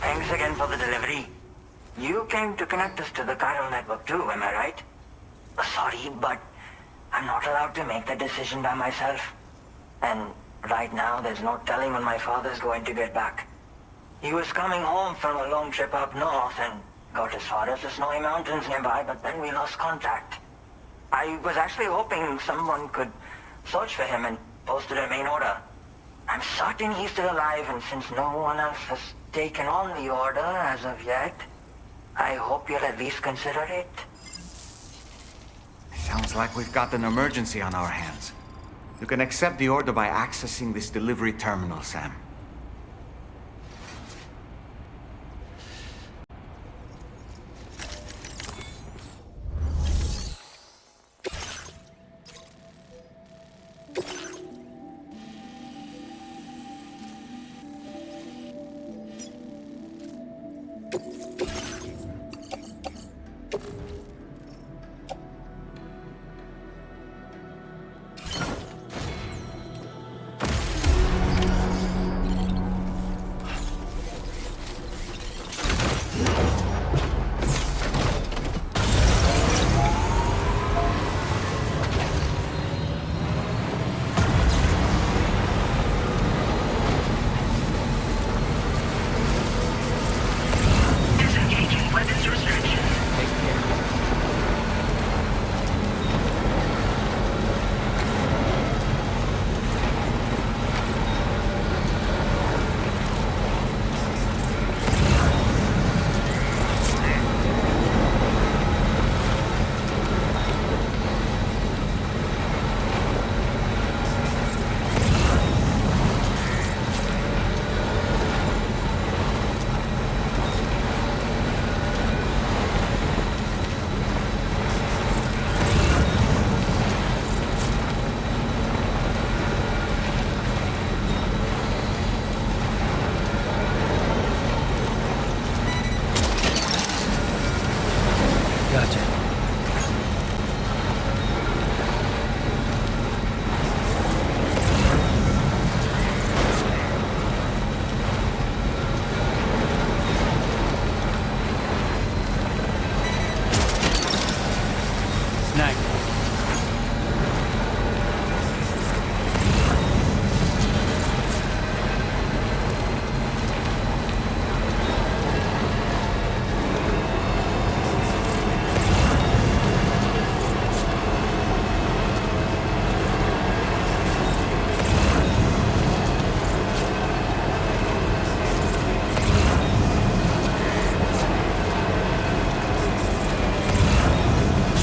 Thanks again for the delivery. You came to connect us to the chiral network too, am I right? Sorry, but I'm not allowed to make that decision by myself. And right now, there's no telling when my father's going to get back. He was coming home from a long trip up north and got as far as the snowy mountains nearby, but then we lost contact. I was actually hoping someone could search for him and posted a main order. I'm certain he's still alive, and since no one else has taken on the order as of yet, I hope you'll at least consider it. Sounds like we've got an emergency on our hands. You can accept the order by accessing this delivery terminal, Sam. Disengaging weapons restriction. Gotcha. Snag.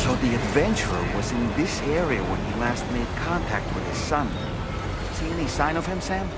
So the adventurer was in this area when he last made contact with his son. See any sign of him, Sam?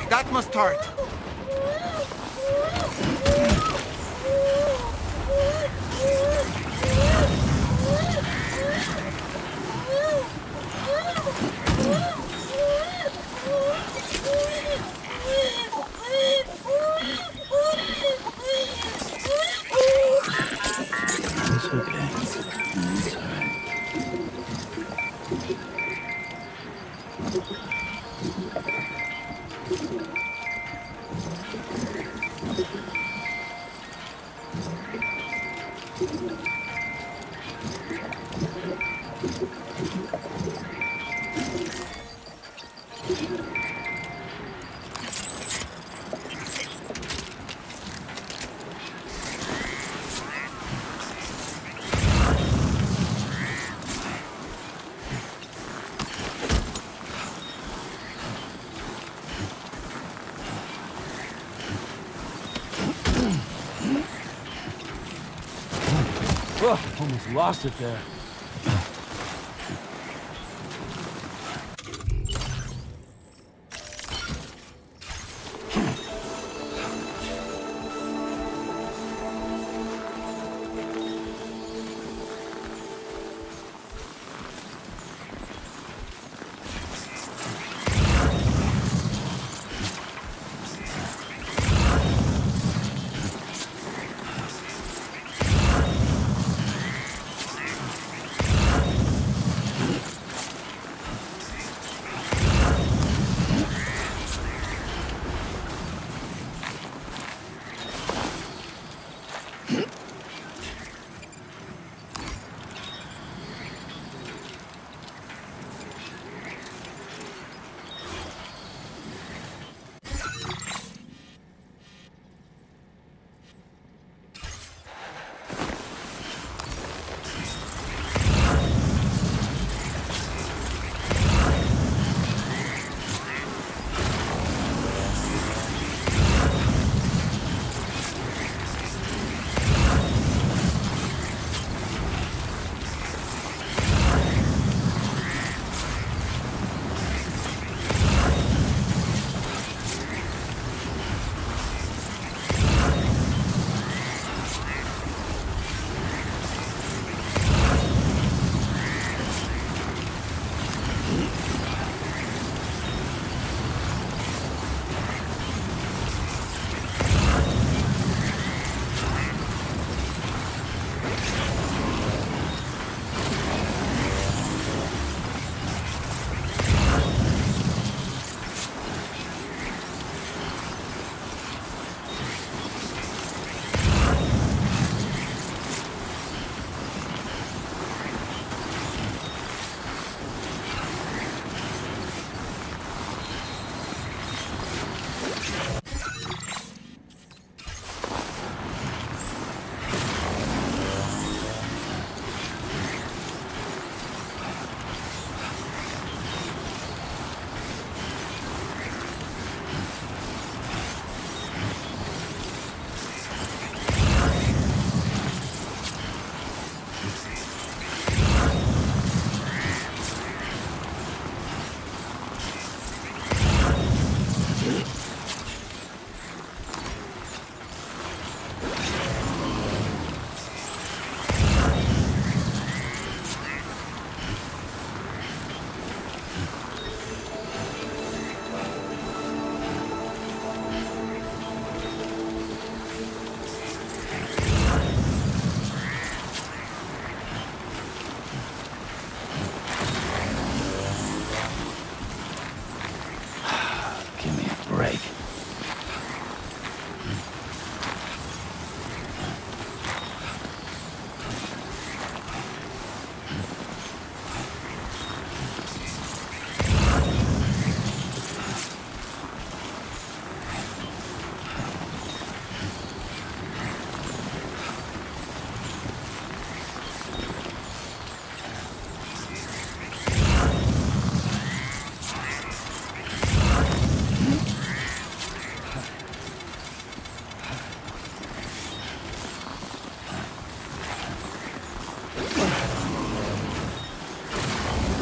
boy, that must hurt. It's okay. It's all right. Oh, almost lost it there.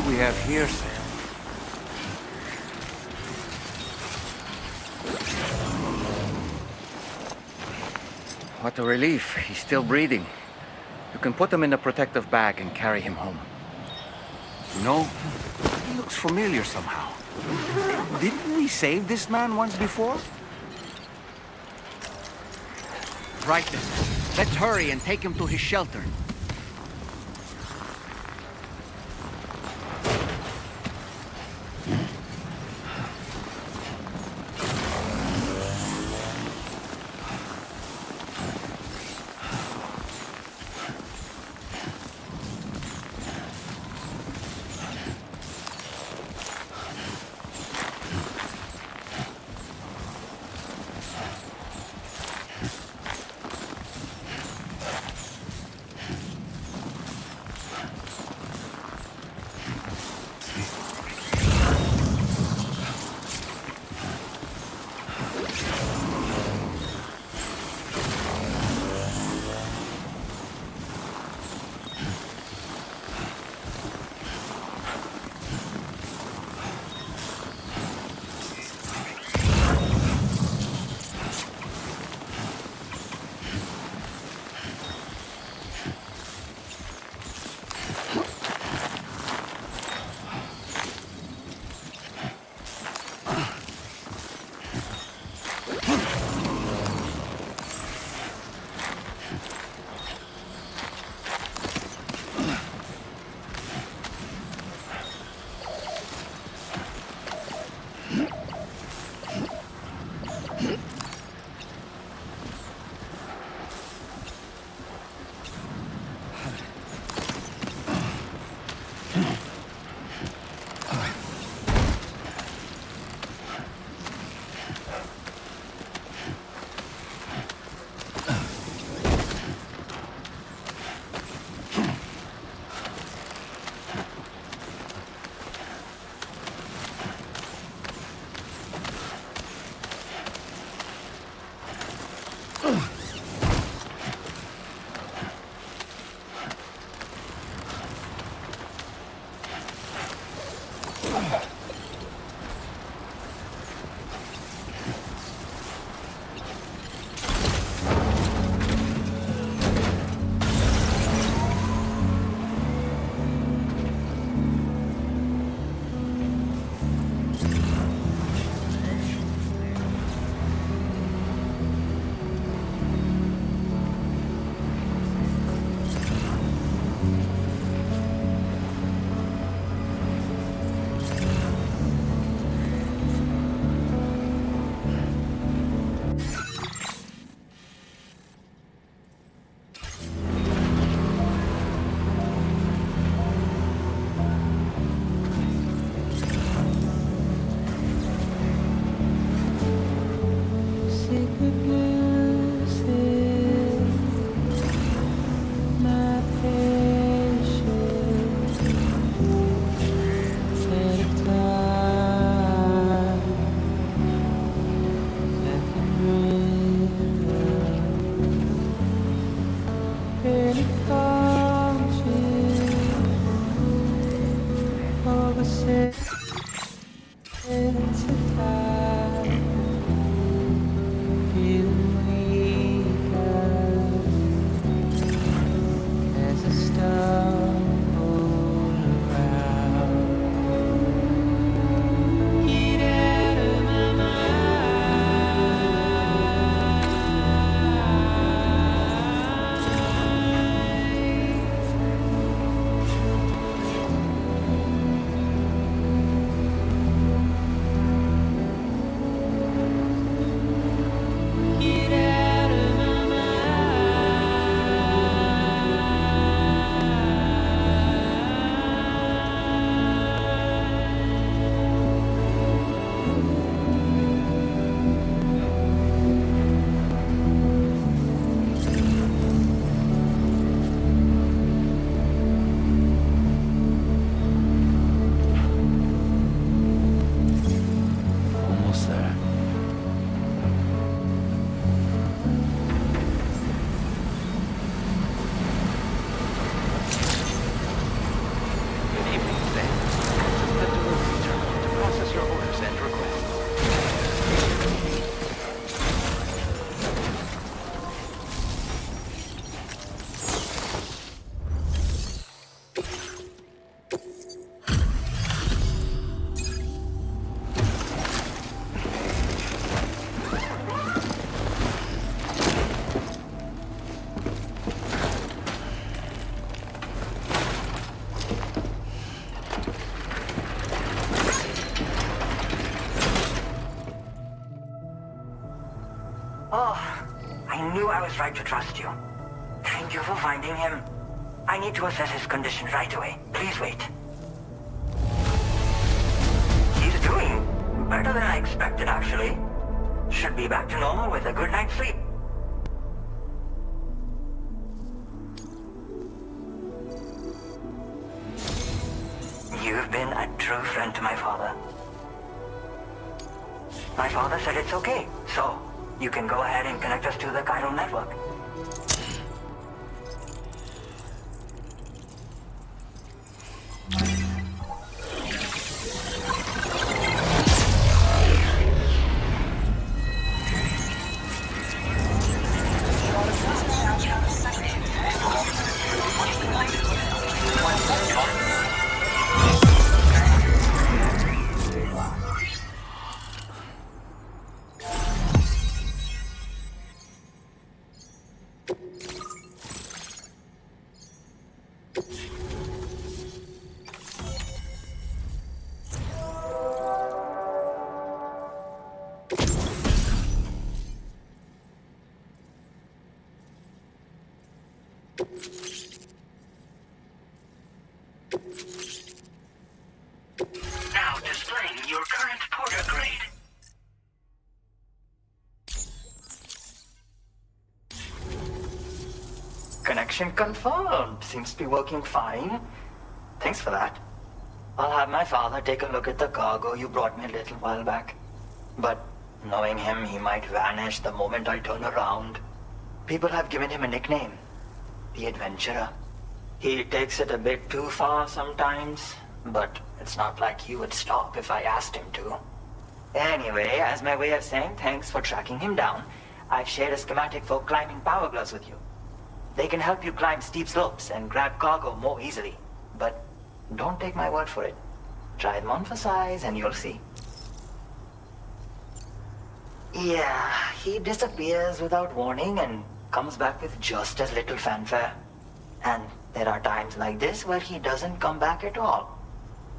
We have here, Sam. what a relief. He's still breathing. You can put him in a protective bag and carry him home. You know, he looks familiar somehow. Didn't we save this man once before? Right then. Let's hurry and take him to his shelter. I was right to trust you. Thank you for finding him. I need to assess his condition right away. Please wait. He's doing better than I expected, actually. Should be back to normal with a good night's sleep. You've been a true friend to my father. My father said it's okay, so you can go ahead and connect us to the chiral network. Now displaying your current porter grade. Connection confirmed. Seems to be working fine. Thanks for that. I'll have my father take a look at the cargo you brought me a little while back. But knowing him, he might vanish the moment I turn around. People have given him a nickname. The Adventurer. He takes it a bit too far sometimes, but it's not like he would stop if I asked him to. Anyway, as my way of saying thanks for tracking him down, I've shared a schematic for climbing power gloves with you. They can help you climb steep slopes and grab cargo more easily. But don't take my word for it. Try them on for size and you'll see. Yeah, he disappears without warning and comes back with just as little fanfare. And there are times like this where he doesn't come back at all.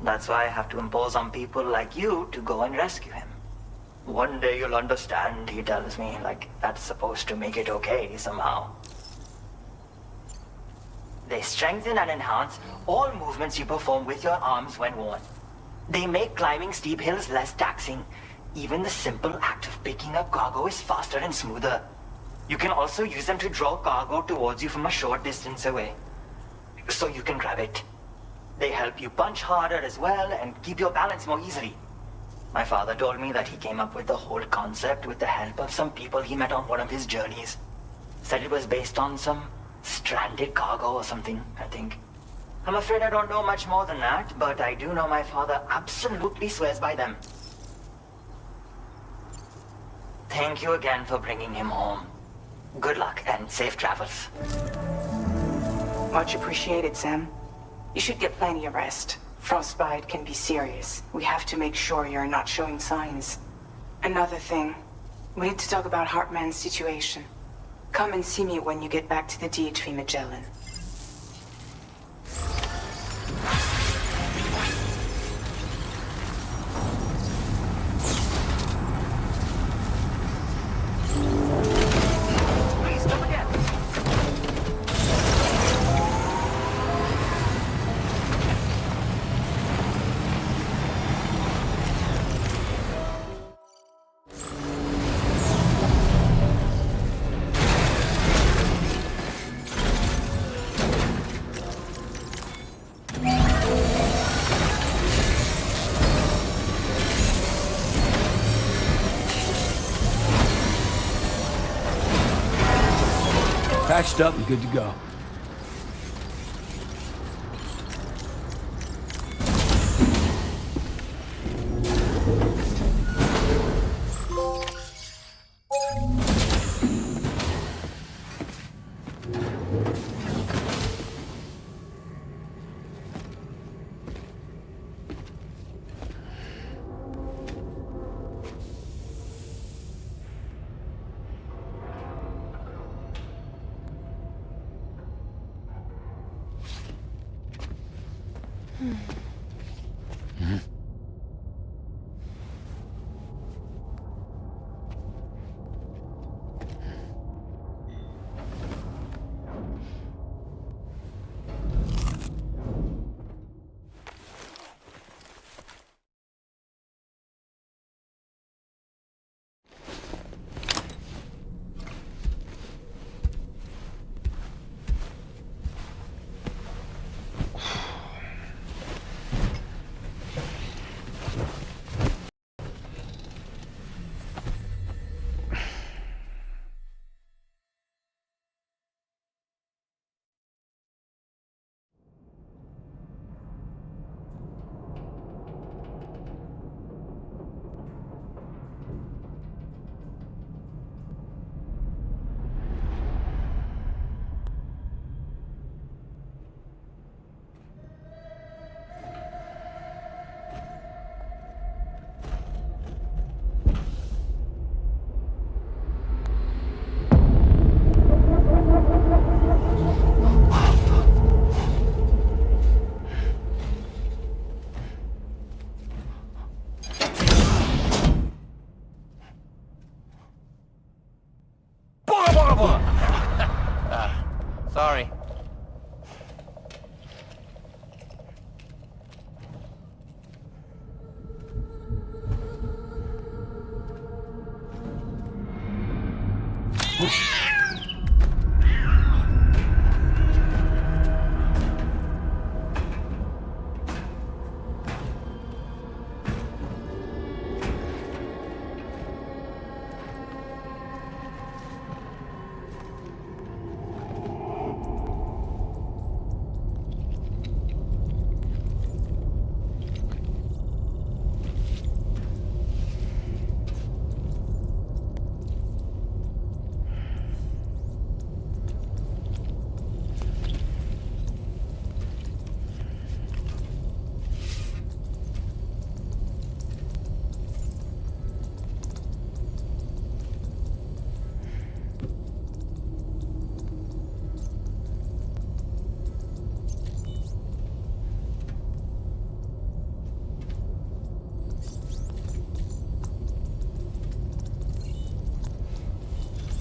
That's why I have to impose on people like you to go and rescue him. One day you'll understand, he tells me, like that's supposed to make it okay somehow. They strengthen and enhance all movements you perform with your arms when worn. They make climbing steep hills less taxing. Even the simple act of picking up cargo is faster and smoother. You can also use them to draw cargo towards you from a short distance away, so you can grab it. They help you punch harder as well and keep your balance more easily. My father told me that he came up with the whole concept with the help of some people he met on one of his journeys. Said it was based on some stranded cargo or something, I think. I'm afraid I don't know much more than that, but I do know my father absolutely swears by them. Thank you again for bringing him home. Good luck and safe travels. Much appreciated, Sam. You should get plenty of rest. Frostbite can be serious. We have to make sure you're not showing signs. Another thing, we need to talk about Hartman's situation. Come and see me when you get back to the DHV Magellan. Patched up and good to go.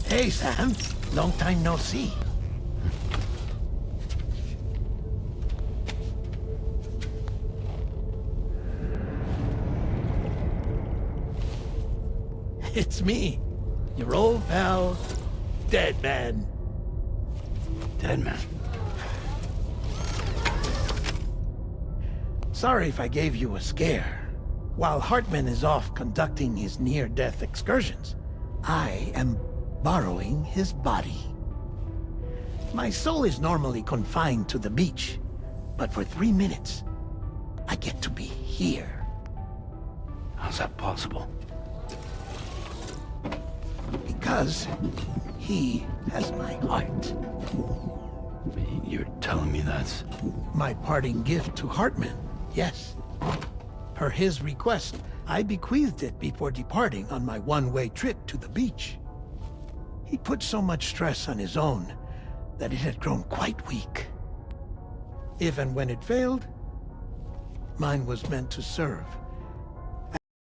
Hey, Sam. Long time no see. It's me, your old pal, Dead Man. Dead Man? Sorry if I gave you a scare. While Hartman is off conducting his near-death excursions, I am borrowing his body. My soul is normally confined to the beach, but for 3 minutes, I get to be here. How's that possible? Because he has my heart. You're telling me that's... My parting gift to Hartman, yes. Per his request, I bequeathed it before departing on my one-way trip to the beach. He put so much stress on his own that it had grown quite weak. If and when it failed, mine was meant to serve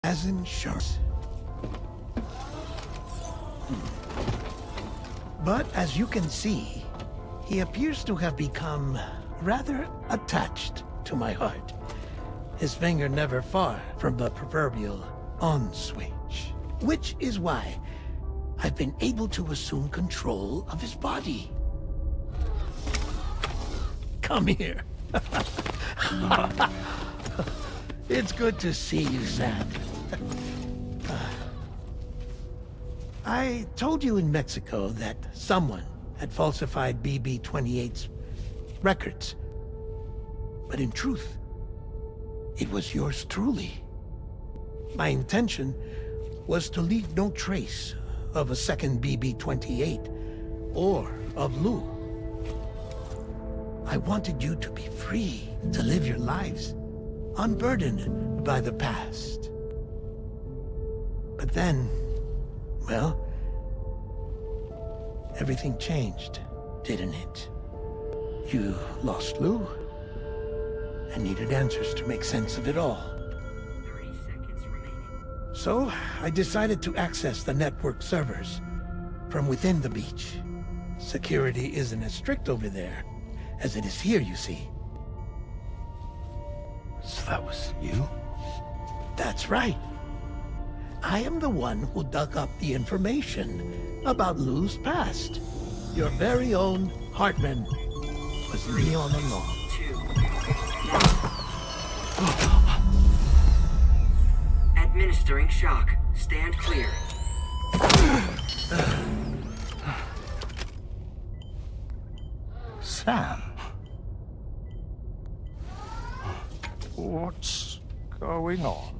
as insurance. But as you can see, he appears to have become rather attached to my heart. His finger never far from the proverbial on switch, which is why I've been able to assume control of his body. Come here. It's good to see you, Sam. I told you in Mexico that someone had falsified BB-28's records. But in truth, it was yours truly. My intention was to leave no trace of a second BB-28 or of Lou. I wanted you to be free to live your lives, unburdened by the past. But then, well, everything changed, didn't it? You lost Lou, and needed answers to make sense of it all. 30 seconds remaining. So, I decided to access the network servers from within the beach. Security isn't as strict over there as it is here, you see. So that was you? That's right. I am the one who dug up the information about Lou's past. Your very own Hartman was me all along. Administering shock. Stand clear. Sam. What's going on?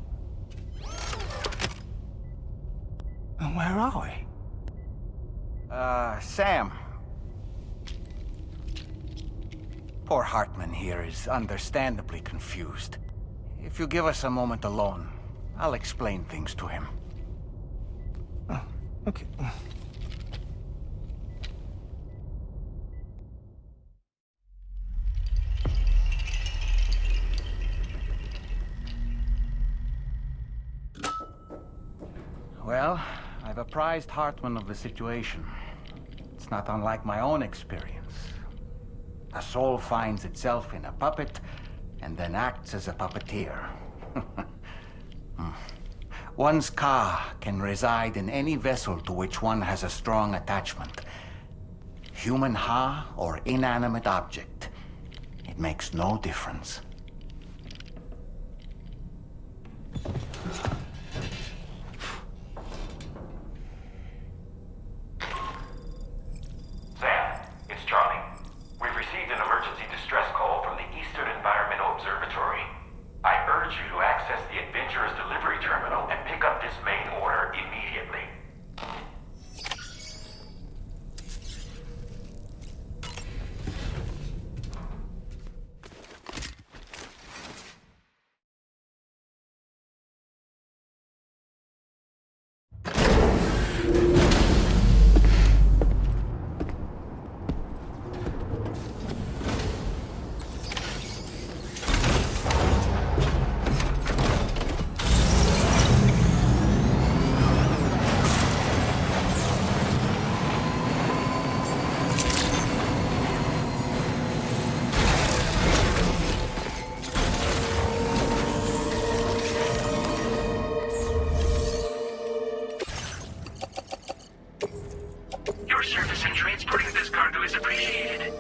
And where are we? Sam. Poor Hartman here is understandably confused. If you give us a moment alone, I'll explain things to him. Oh, okay. Well, I've apprised Hartman of the situation. It's not unlike my own experience. A soul finds itself in a puppet, and then acts as a puppeteer. One's ka can reside in any vessel to which one has a strong attachment. Human ha or inanimate object. It makes no difference. Sam, it's Charlie. We've received an emergency distress call from the Eastern Environmental Observatory. I urge you to access the Adventurer's delivery terminal and pick up this main order immediately. Your service in transporting this cargo is appreciated.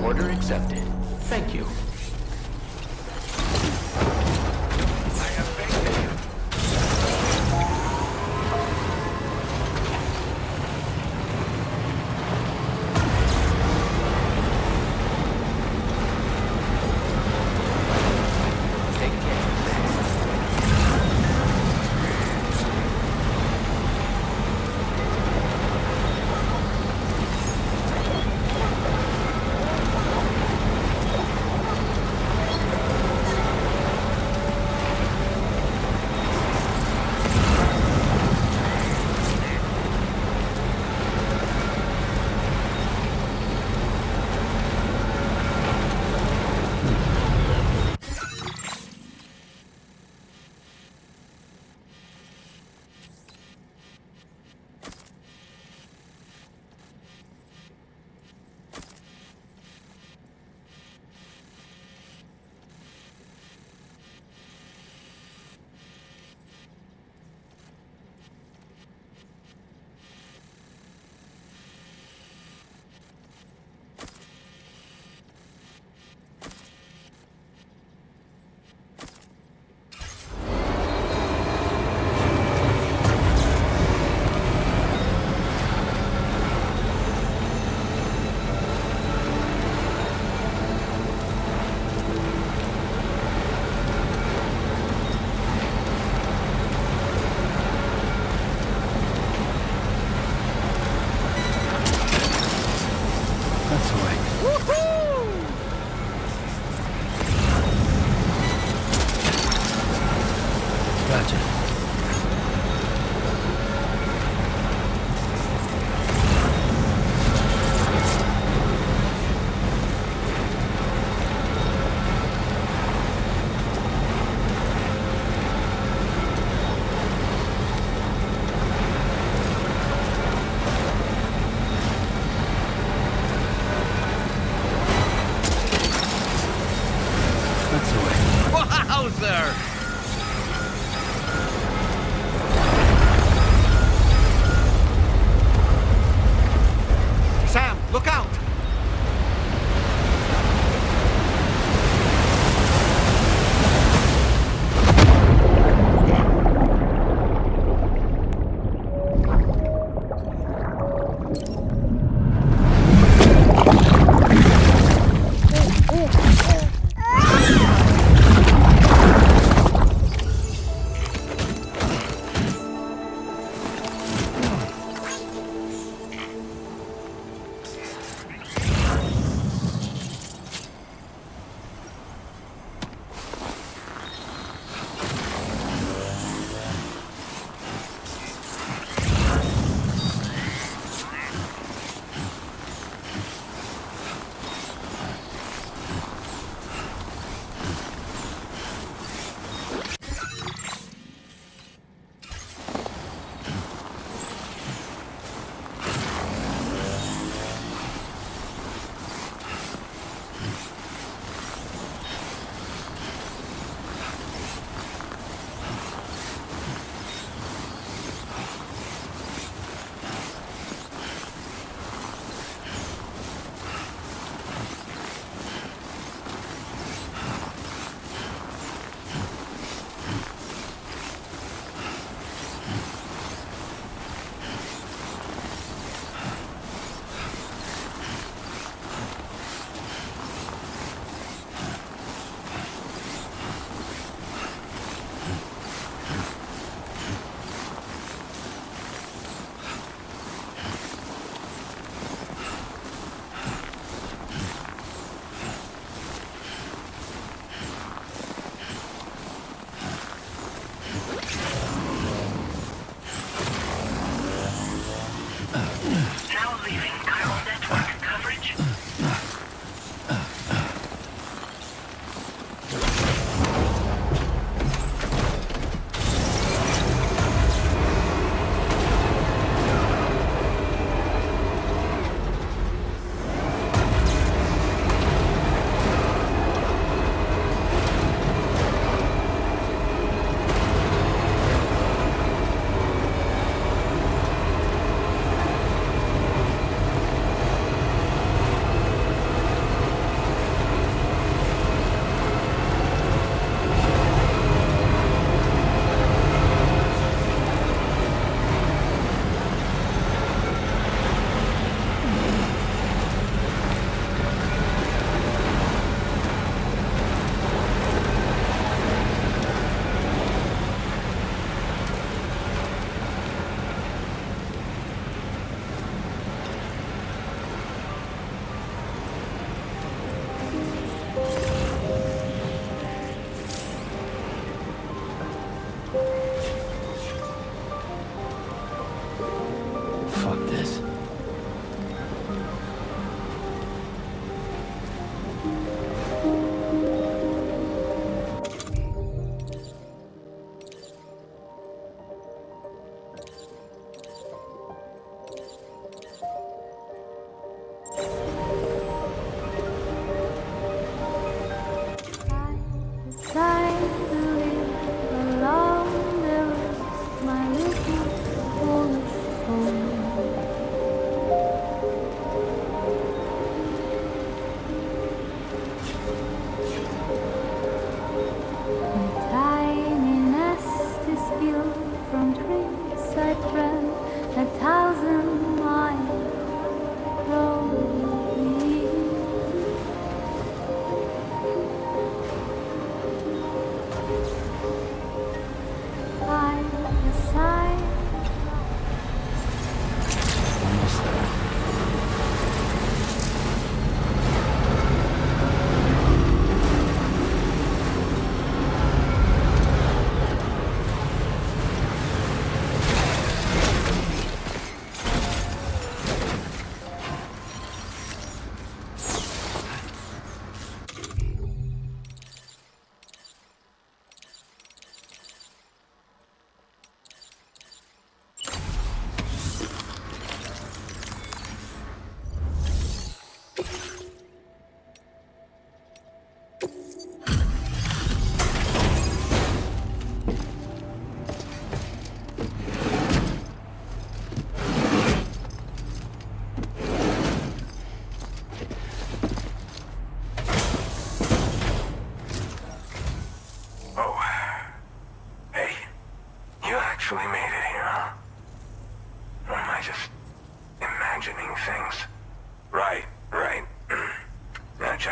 Order accepted. Thank you.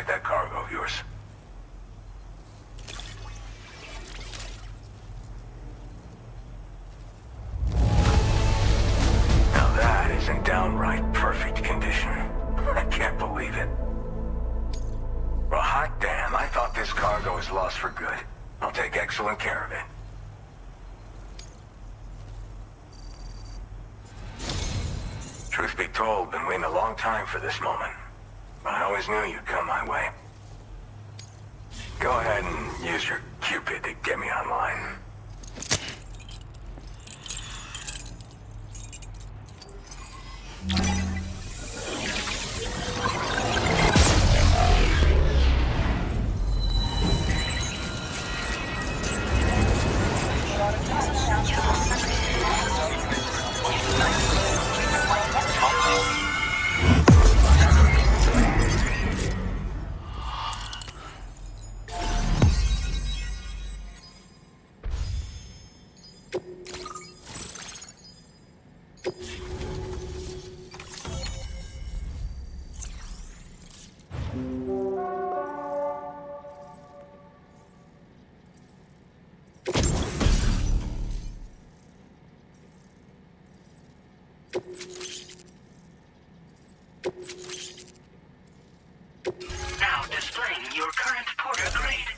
check that cargo of yours. Now that is in downright perfect condition. I can't believe it. Well, hot damn, I thought this cargo was lost for good. I'll take excellent care of it. Truth be told, been waiting a long time for this moment. But I always knew you'd come my way. Go ahead and use your Cupid to get me online. Now displaying your current Porter grade.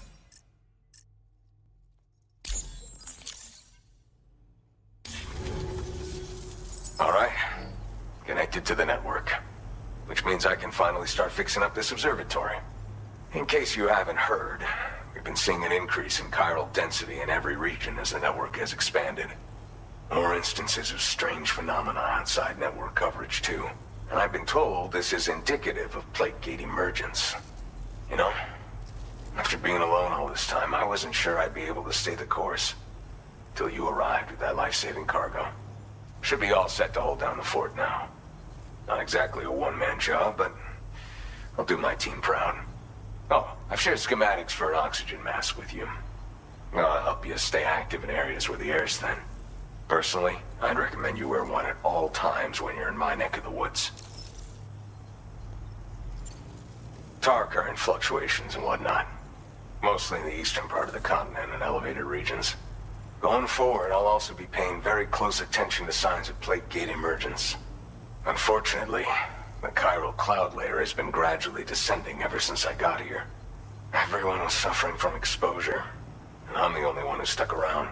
All right. Connected to the network. Which means I can finally start fixing up this observatory. In case you haven't heard, we've been seeing an increase in chiral density in every region as the network has expanded. More instances of strange phenomena outside network coverage, too. And I've been told this is indicative of plate gate emergence. You know, after being alone all this time, I wasn't sure I'd be able to stay the course. Till you arrived with that life-saving cargo. Should be all set to hold down the fort now. Not exactly a one-man job, but I'll do my team proud. Oh, I've shared schematics for an oxygen mask with you. I'll help you stay active in areas where the air's thin. Personally, I'd recommend you wear one at all times when you're in my neck of the woods. Tar current fluctuations and whatnot. Mostly in the eastern part of the continent and elevated regions. Going forward, I'll also be paying very close attention to signs of plate gate emergence. Unfortunately, the chiral cloud layer has been gradually descending ever since I got here. Everyone was suffering from exposure, and I'm the only one who stuck around.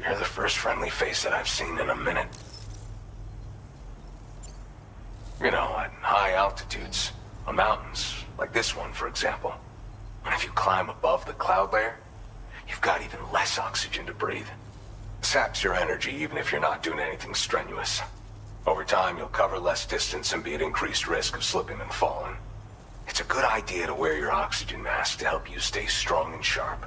You're the first friendly face that I've seen in a minute. You know, at high altitudes, on mountains, like this one, for example. And if you climb above the cloud layer, you've got even less oxygen to breathe. It saps your energy even if you're not doing anything strenuous. Over time, you'll cover less distance and be at increased risk of slipping and falling. It's a good idea to wear your oxygen mask to help you stay strong and sharp.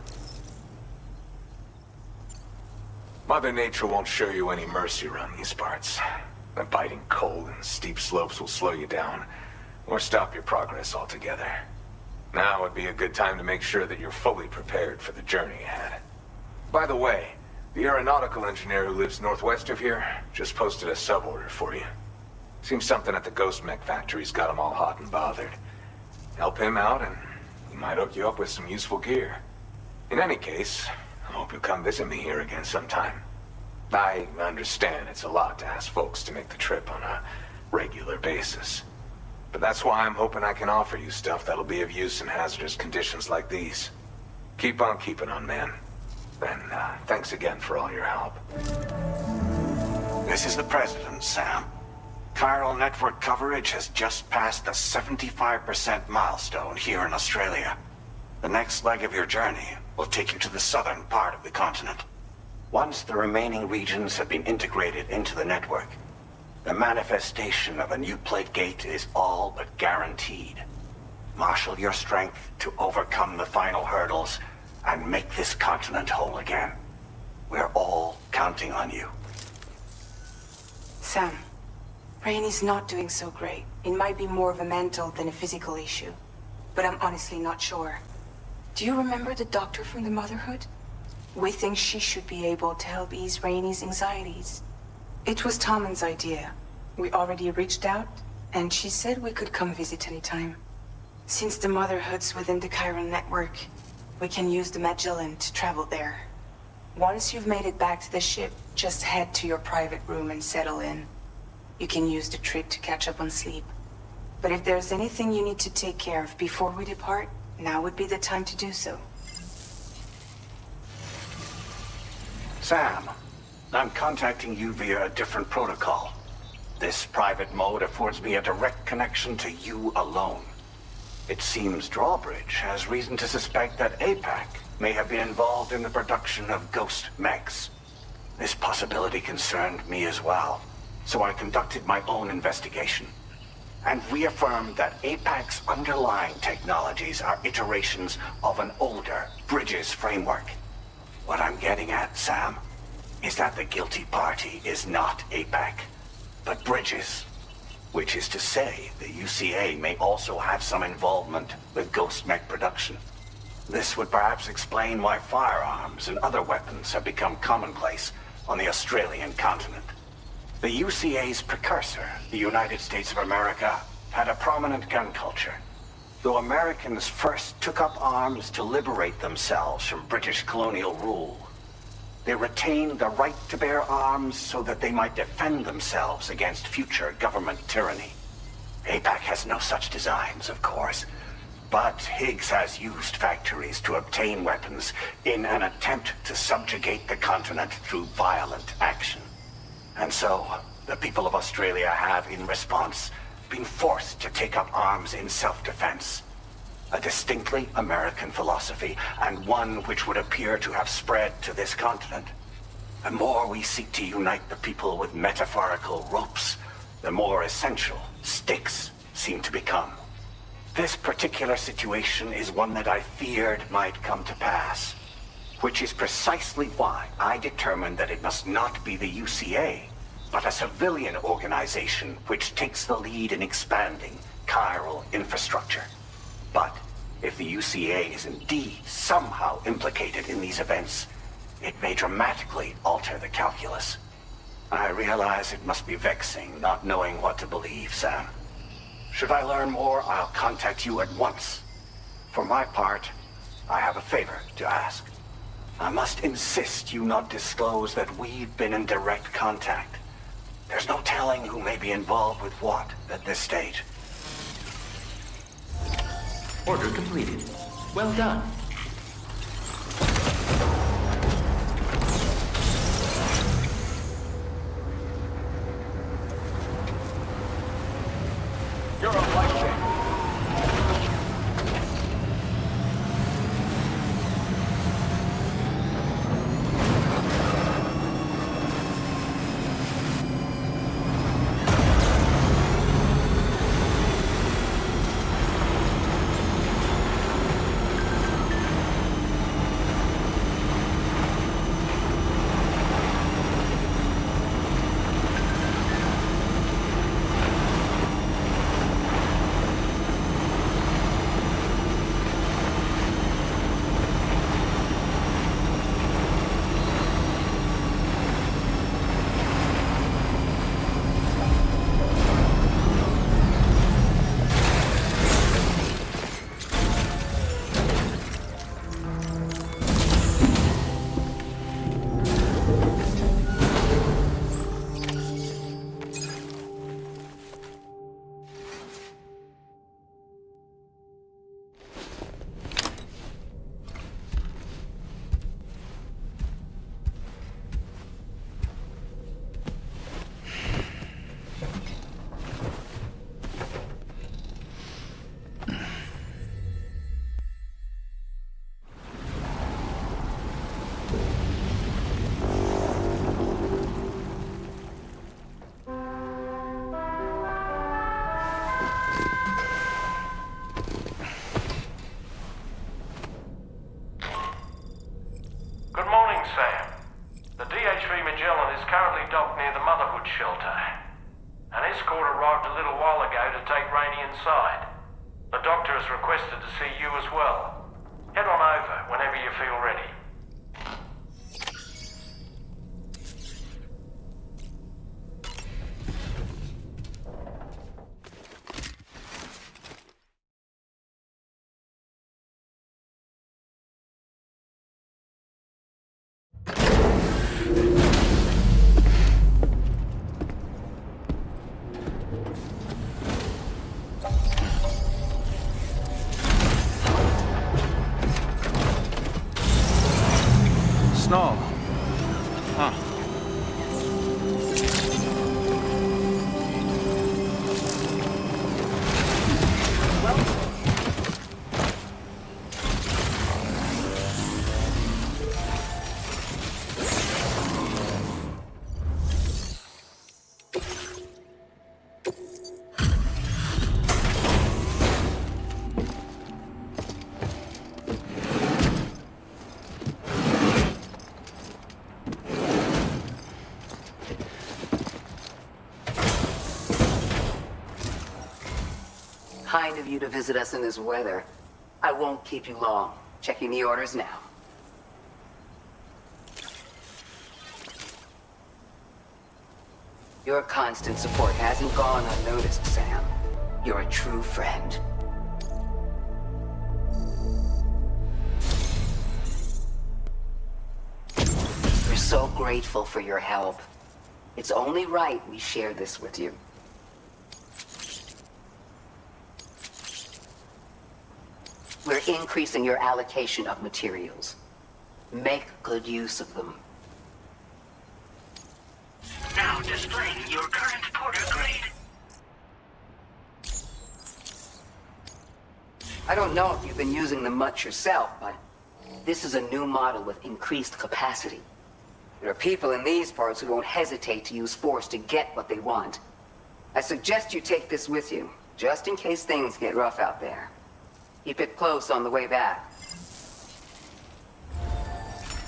Mother Nature won't show you any mercy around these parts. The biting cold and steep slopes will slow you down, or stop your progress altogether. Now would be a good time to make sure that you're fully prepared for the journey ahead. By the way, the aeronautical engineer who lives northwest of here just posted a sub-order for you. Seems something at the Ghost Mech factory's got him all hot and bothered. Help him out and he might hook you up with some useful gear. In any case, I hope you'll come visit me here again sometime. I understand it's a lot to ask folks to make the trip on a regular basis. But that's why I'm hoping I can offer you stuff that'll be of use in hazardous conditions like these. Keep on keeping on, man. And thanks again for all your help. This is the President, Sam. Chiral network coverage has just passed the 75% milestone here in Australia. The next leg of your journey will take you to the southern part of the continent. Once the remaining regions have been integrated into the network, the manifestation of a new plate gate is all but guaranteed. Marshal your strength to overcome the final hurdles and make this continent whole again. We're all counting on you. Sam, Rainey's not doing so great. It might be more of a mental than a physical issue, but I'm honestly not sure. Do you remember the doctor from the Motherhood? We think she should be able to help ease Rainey's anxieties. It was Tommen's idea. We already reached out, and she said we could come visit anytime. Since the Motherhood's within the chiral network, we can use the Magellan to travel there. Once you've made it back to the ship, just head to your private room and settle in. You can use the trip to catch up on sleep. But if there's anything you need to take care of before we depart, now would be the time to do so. Sam, I'm contacting you via a different protocol. This private mode affords me a direct connection to you alone. It seems Drawbridge has reason to suspect that APAC may have been involved in the production of ghost mechs. This possibility concerned me as well, so I conducted my own investigation and reaffirmed that APAC's underlying technologies are iterations of an older Bridges framework. What I'm getting at, Sam, is that the guilty party is not APAC, but Bridges. Which is to say, the UCA may also have some involvement with ghost mech production. This would perhaps explain why firearms and other weapons have become commonplace on the Australian continent. The UCA's precursor, the United States of America, had a prominent gun culture. Though Americans first took up arms to liberate themselves from British colonial rule, they retained the right to bear arms so that they might defend themselves against future government tyranny. APAC has no such designs, of course, but Higgs has used factories to obtain weapons in an attempt to subjugate the continent through violent action. And so, the people of Australia have, in response, been forced to take up arms in self-defense. A distinctly American philosophy, and one which would appear to have spread to this continent. The more we seek to unite the people with metaphorical ropes, the more essential sticks seem to become. This particular situation is one that I feared might come to pass, which is precisely why I determined that it must not be the UCA, but a civilian organization which takes the lead in expanding chiral infrastructure. But if the UCA is indeed somehow implicated in these events, it may dramatically alter the calculus. I realize it must be vexing not knowing what to believe, Sam. Should I learn more, I'll contact you at once. For my part, I have a favor to ask. I must insist you not disclose that we've been in direct contact. There's no telling who may be involved with what at this stage. Order completed. Well done. You're a light check. Sam. The DHV Magellan is currently docked near the Motherhood shelter. An escort arrived a little while ago to take Rainey inside. The doctor has requested to see you as well. Head on over whenever you feel ready. kind of you to visit us in this weather. I won't keep you long. Checking the orders now. Your constant support hasn't gone unnoticed, Sam. You're a true friend. We're so grateful for your help. It's only right we share this with you. We're increasing your allocation of materials. Make good use of them. Now displaying your current porter grade. I don't know if you've been using them much yourself, but this is a new model with increased capacity. There are people in these parts who won't hesitate to use force to get what they want. I suggest you take this with you, just in case things get rough out there. Keep it close on the way back.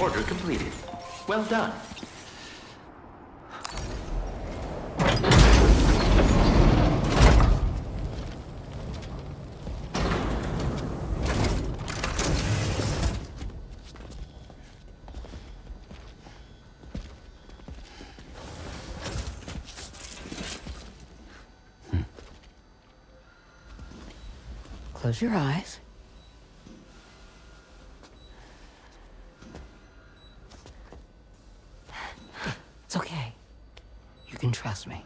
Order completed. Well done. Close your eyes. It's okay. You can trust me.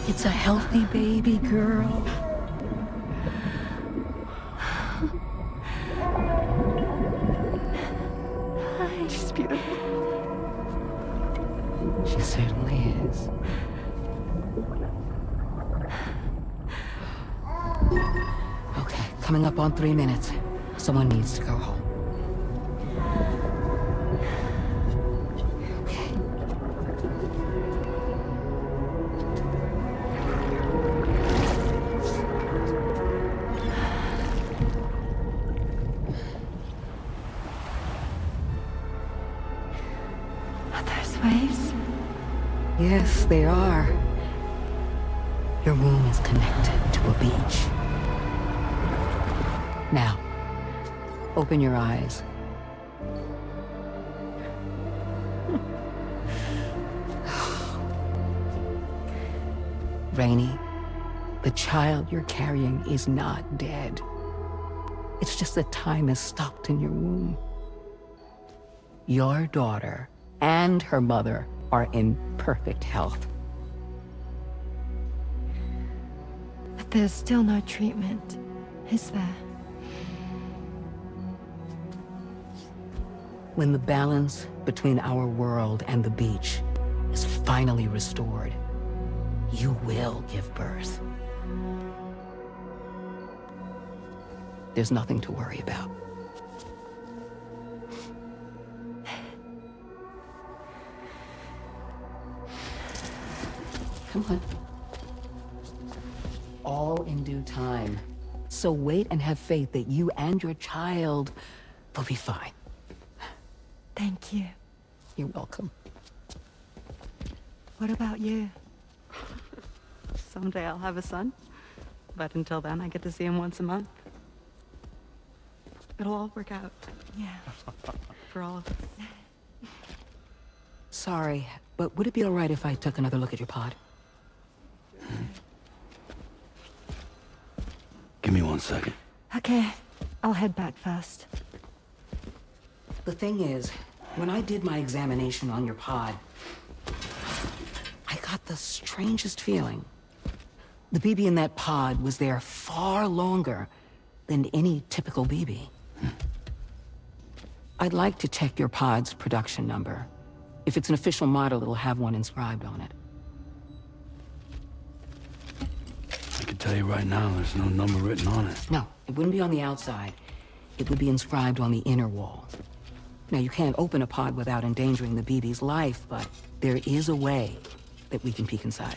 It's a healthy baby girl. She's beautiful. She certainly is. Okay, coming up on 3 minutes. Someone needs to go home. Waves? Yes, they are. Your womb is connected to a beach. Now, open your eyes. Rainey, the child you're carrying is not dead. It's just that time has stopped in your womb. Your daughter and her mother are in perfect health. But there's still no treatment, is there? When the balance between our world and the beach is finally restored, you will give birth. There's nothing to worry about. Come on. All in due time. So wait and have faith that you and your child will be fine. Thank you. You're welcome. What about you? Someday I'll have a son, but until then I get to see him once a month. It'll all work out. Yeah. For all of us. Sorry, but would it be all right if I took another look at your pod? Give me 1 second. Okay, I'll head back first. The thing is, when I did my examination on your pod, I got the strangest feeling. The BB in that pod was there far longer than any typical BB. I'd like to check your pod's production number. If it's an official model, it'll have one inscribed on it. I can tell you right now, there's no number written on it. No, it wouldn't be on the outside. It would be inscribed on the inner wall. Now, you can't open a pod without endangering the BB's life, but there is a way that we can peek inside.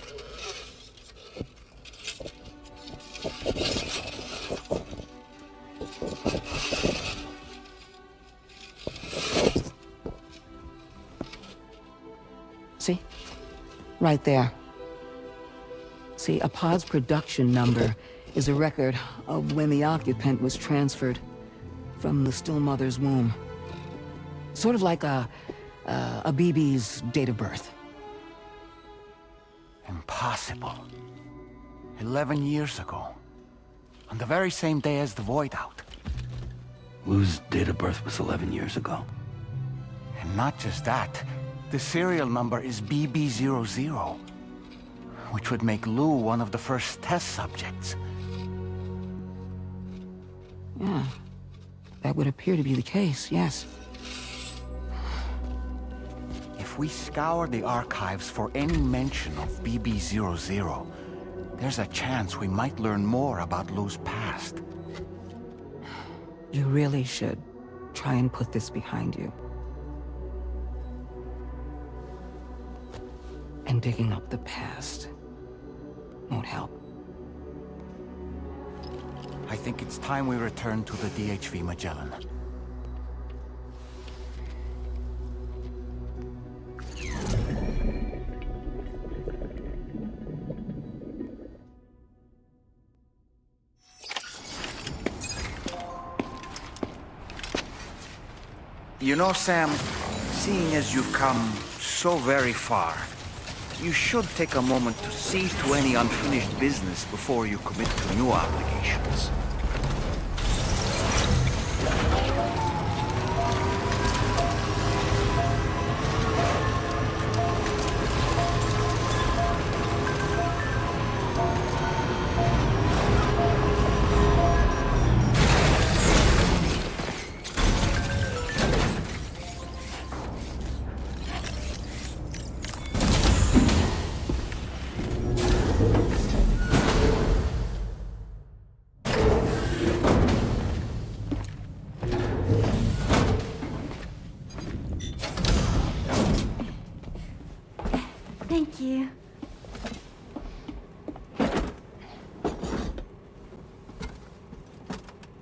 See? Right there. See, a pod's production number is a record of when the occupant was transferred from the still mother's womb. Sort of like a BB's date of birth. Impossible. 11 years ago. On the very same day as the Void Out. Lou's date of birth was 11 years ago. And not just that, the serial number is BB00, which would make Lou one of the first test subjects. Yeah, that would appear to be the case, yes. If we scour the archives for any mention of BB00, there's a chance we might learn more about Lou's past. You really should try and put this behind you. And digging up the past won't help. I think it's time we return to the DHV Magellan. You know, Sam, seeing as you've come so very far, you should take a moment to see to any unfinished business before you commit to new obligations. Thank you.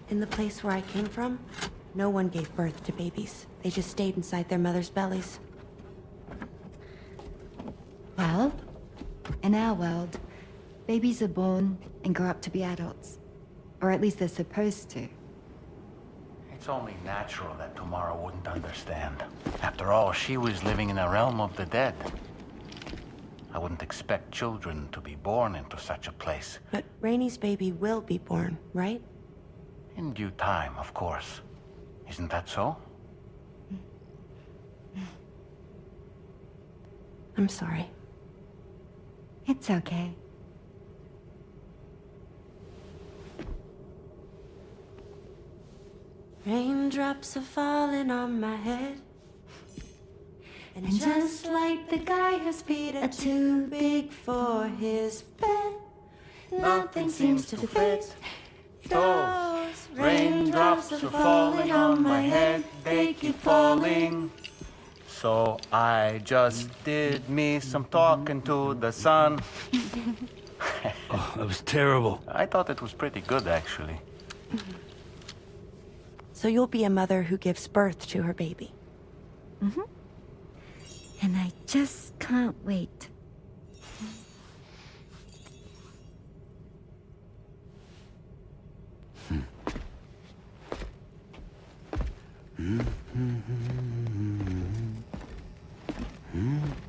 In the place where I came from, no one gave birth to babies. They just stayed inside their mother's bellies. Well, in our world, babies are born and grow up to be adults. Or at least they're supposed to. It's only natural that Tomorrow wouldn't understand. After all, she was living in a realm of the dead. I wouldn't expect children to be born into such a place. But Rainey's baby will be born, right? In due time, of course. Isn't that so? I'm sorry. It's okay. Raindrops are falling on my head. And just like the guy whose feet are too big for his bed, nothing seems to fit. Those raindrops are falling on my head, they keep falling. So I just did me some talking to the sun. Oh, that was terrible. I thought it was pretty good, actually. So you'll be a mother who gives birth to her baby. Mm-hmm. And I just can't wait.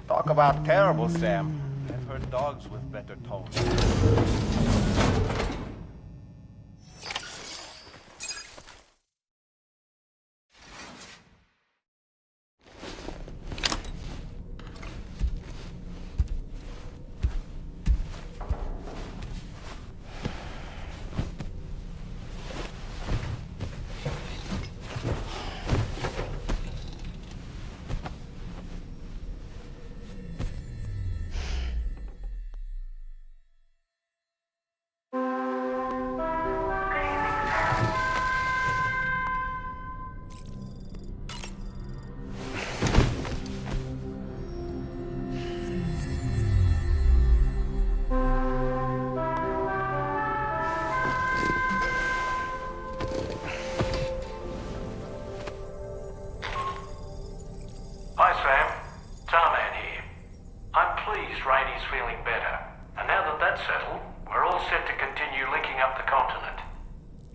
Talk about terrible, Sam. I've heard dogs with better tones. that's settled, we're all set to continue linking up the continent.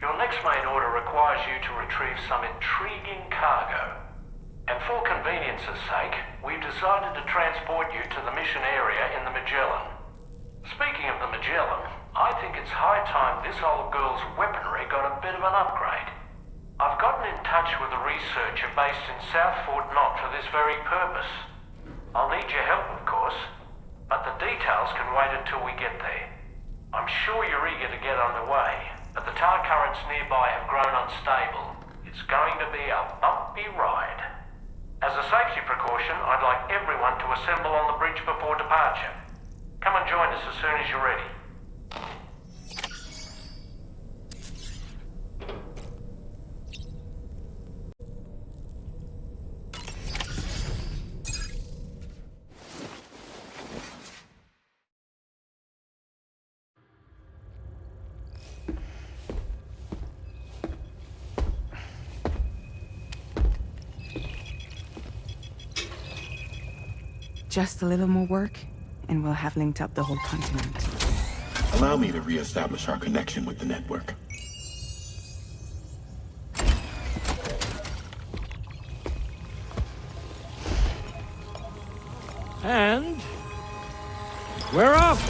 Your next main order requires you to retrieve some intriguing cargo. And for convenience's sake, we've decided to transport you to the mission area in the Magellan. Speaking of the Magellan, I think it's high time this old girl's weaponry got a bit of an upgrade. I've gotten in touch with a researcher based in South Fort Knott for this very purpose. I'll need your help, of course, but the details can wait until we get there. I'm sure you're eager to get underway, but the tar currents nearby have grown unstable. It's going to be a bumpy ride. As a safety precaution, I'd like everyone to assemble on the bridge before departure. Come and join us as soon as you're ready. Just a little more work, and we'll have linked up the whole continent. Allow me to re-establish our connection with the network. And we're off!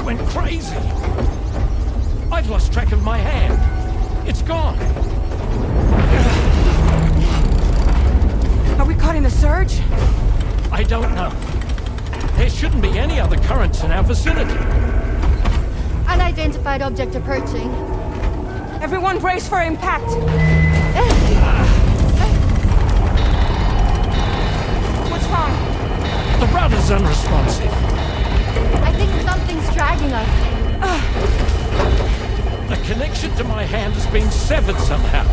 Went crazy. I've lost track of my hand. It's gone. Are we caught in a surge? I don't know. There shouldn't be any other currents in our vicinity. Unidentified object approaching. Everyone brace for impact. What's wrong? The rudder's unresponsive. I think something's dragging us. The connection to my hand has been severed somehow.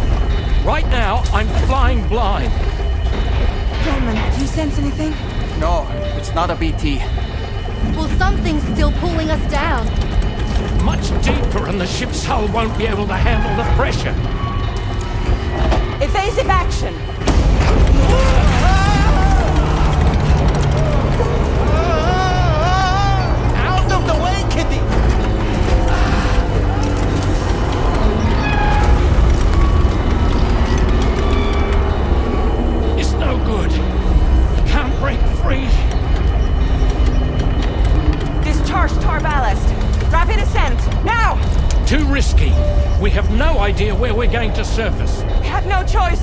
Right now, I'm flying blind. Roman, do you sense anything? No, it's not a BT. Well, something's still pulling us down. Much deeper, and the ship's hull won't be able to handle the pressure. Evasive action! Out of the way, Kitty! It's no good. Can't break free. Discharge tar ballast. Rapid ascent, now! Too risky. We have no idea where we're going to surface. We have no choice.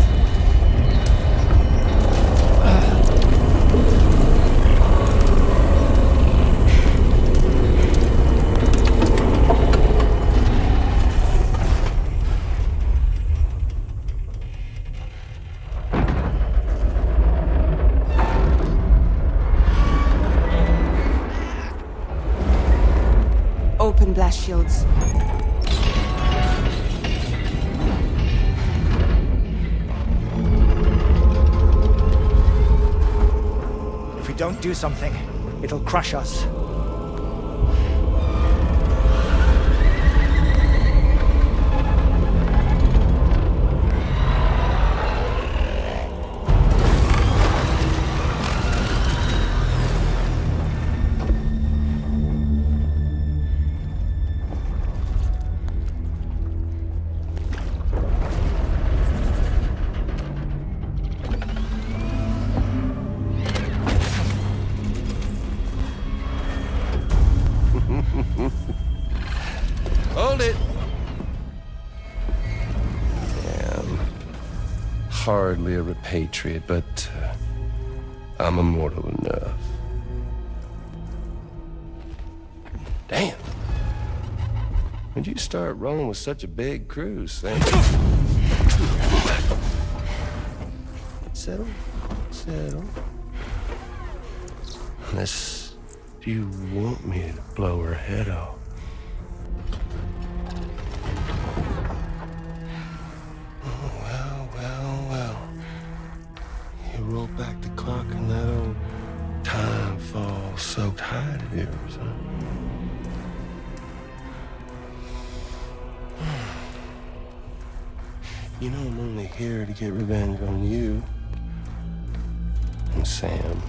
Open blast shields. If we don't do something, it'll crush us. Hold it! Damn. Hardly a repatriate, but I'm immortal enough. Damn. When'd you start rolling with such a big crew, Sam? Settle. Unless you want me to blow her head off. Well. You roll back the clock and that old time fall soaked hide of yours, huh? You know I'm only here to get revenge on you and Sam.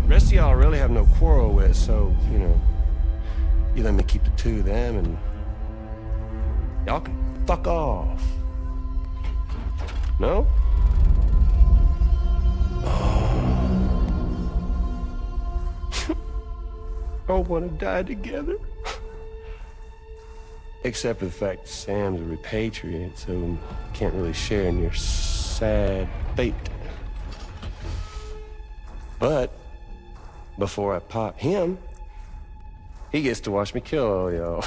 Rest of y'all really have no quarrel with, so, you let me keep the two of them and y'all can fuck off. No? All want to die together. Except for the fact Sam's a repatriate, so can't really share in your sad fate. But before I pop him, he gets to watch me kill all y'all.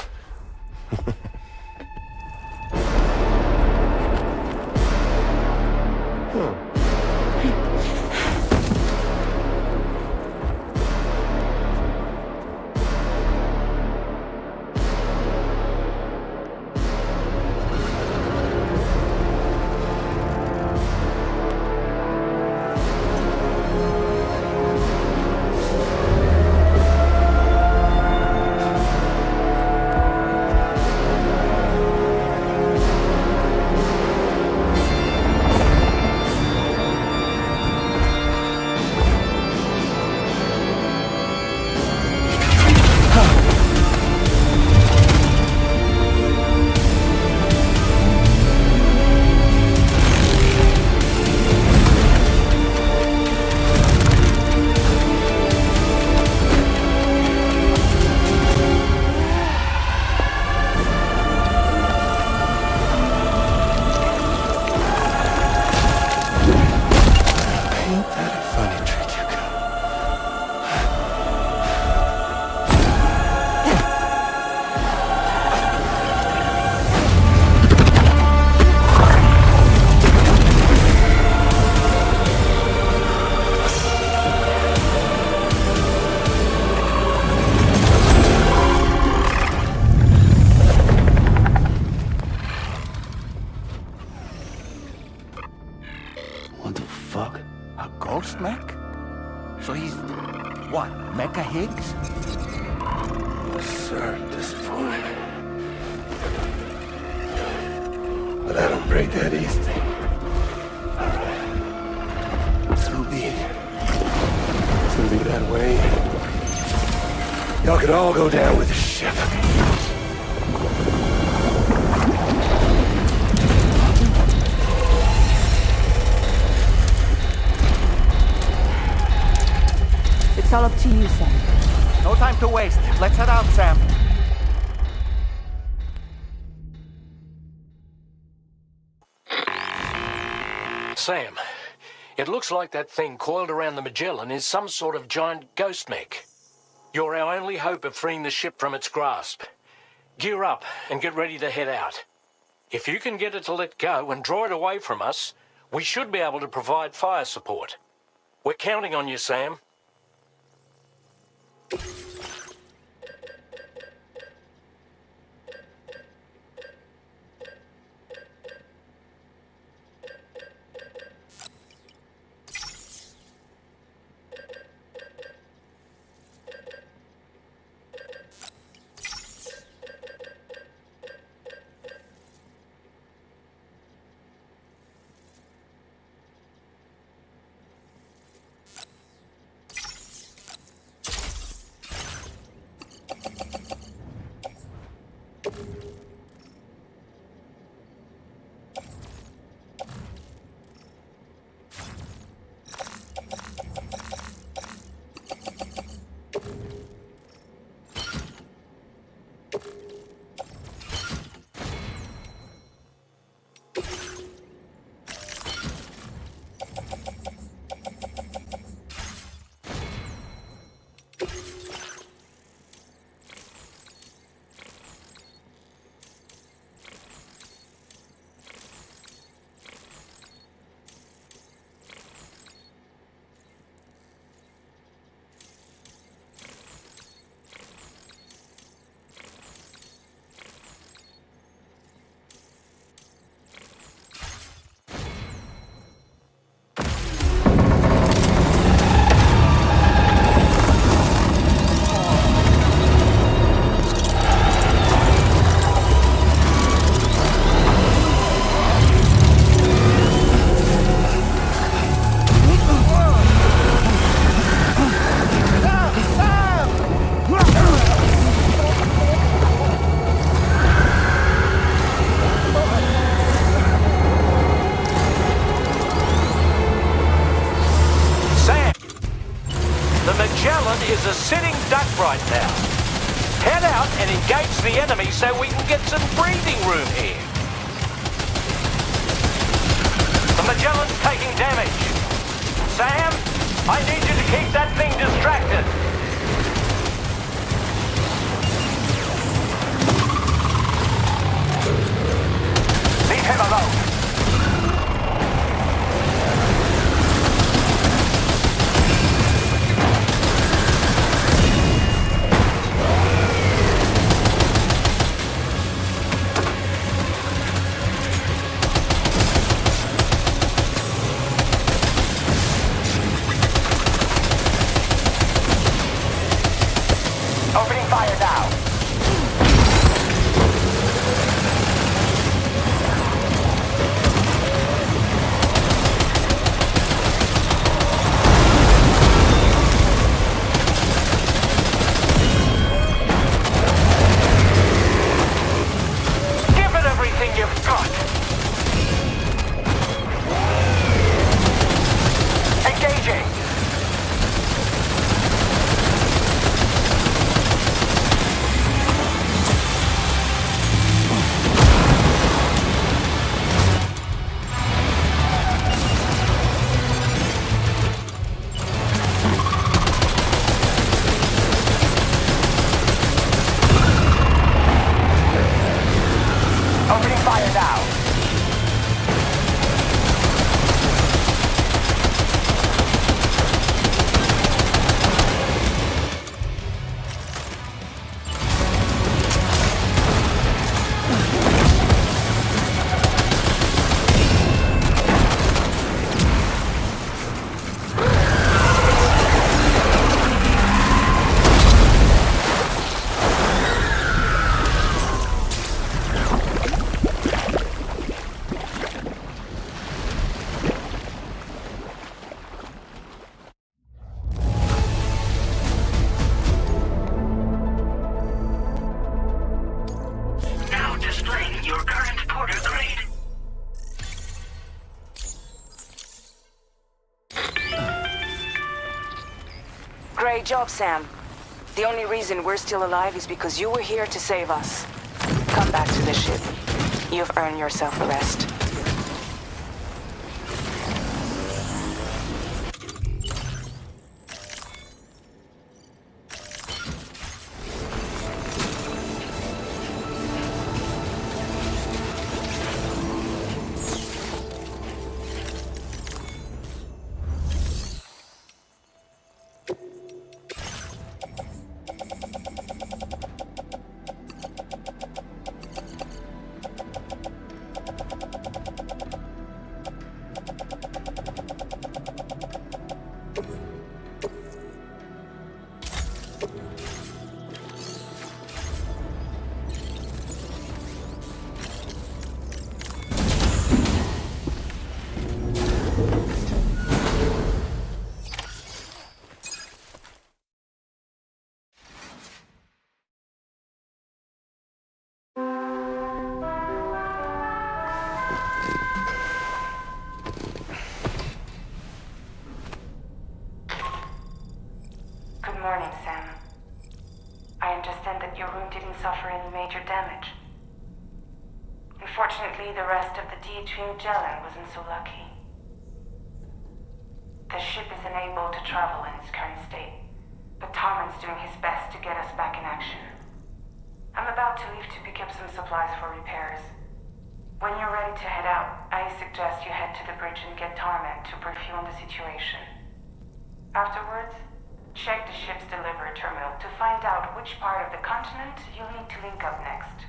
Ghost mech? So he's, what, Mecha Higgs? Sorry to disappoint. But I don't break that easy. Alright. So be it. It's gonna be that way. Y'all can all go down with the ship. It's all up to you, Sam. No time to waste. Let's head out, Sam. Sam, it looks like that thing coiled around the Magellan is some sort of giant ghost mech. You're our only hope of freeing the ship from its grasp. Gear up and get ready to head out. If you can get it to let go and draw it away from us, we should be able to provide fire support. We're counting on you, Sam. right now. Head out and engage the enemy so we can get some breathing room here. The Magellan's taking damage. Sam, I need you to keep that thing distracted. Leave him alone. Opening fire now. Give it everything you've got. Engaging. Opening fire now. Now displaying your current porter grade. Great job, Sam. The only reason we're still alive is because you were here to save us. Come back to the ship. You've earned yourself a rest. Good morning, Sam. I understand that your room didn't suffer any major damage. Unfortunately, the rest of the DHV Magellan wasn't so lucky. The ship is unable to travel in its current state, but Tarman's doing his best to get us back in action. I'm about to leave to pick up some supplies for repairs. When you're ready to head out, I suggest you head to the bridge and get Tarman to brief you on the situation. Afterwards, check the ship's delivery terminal to find out which part of the continent you'll need to link up next.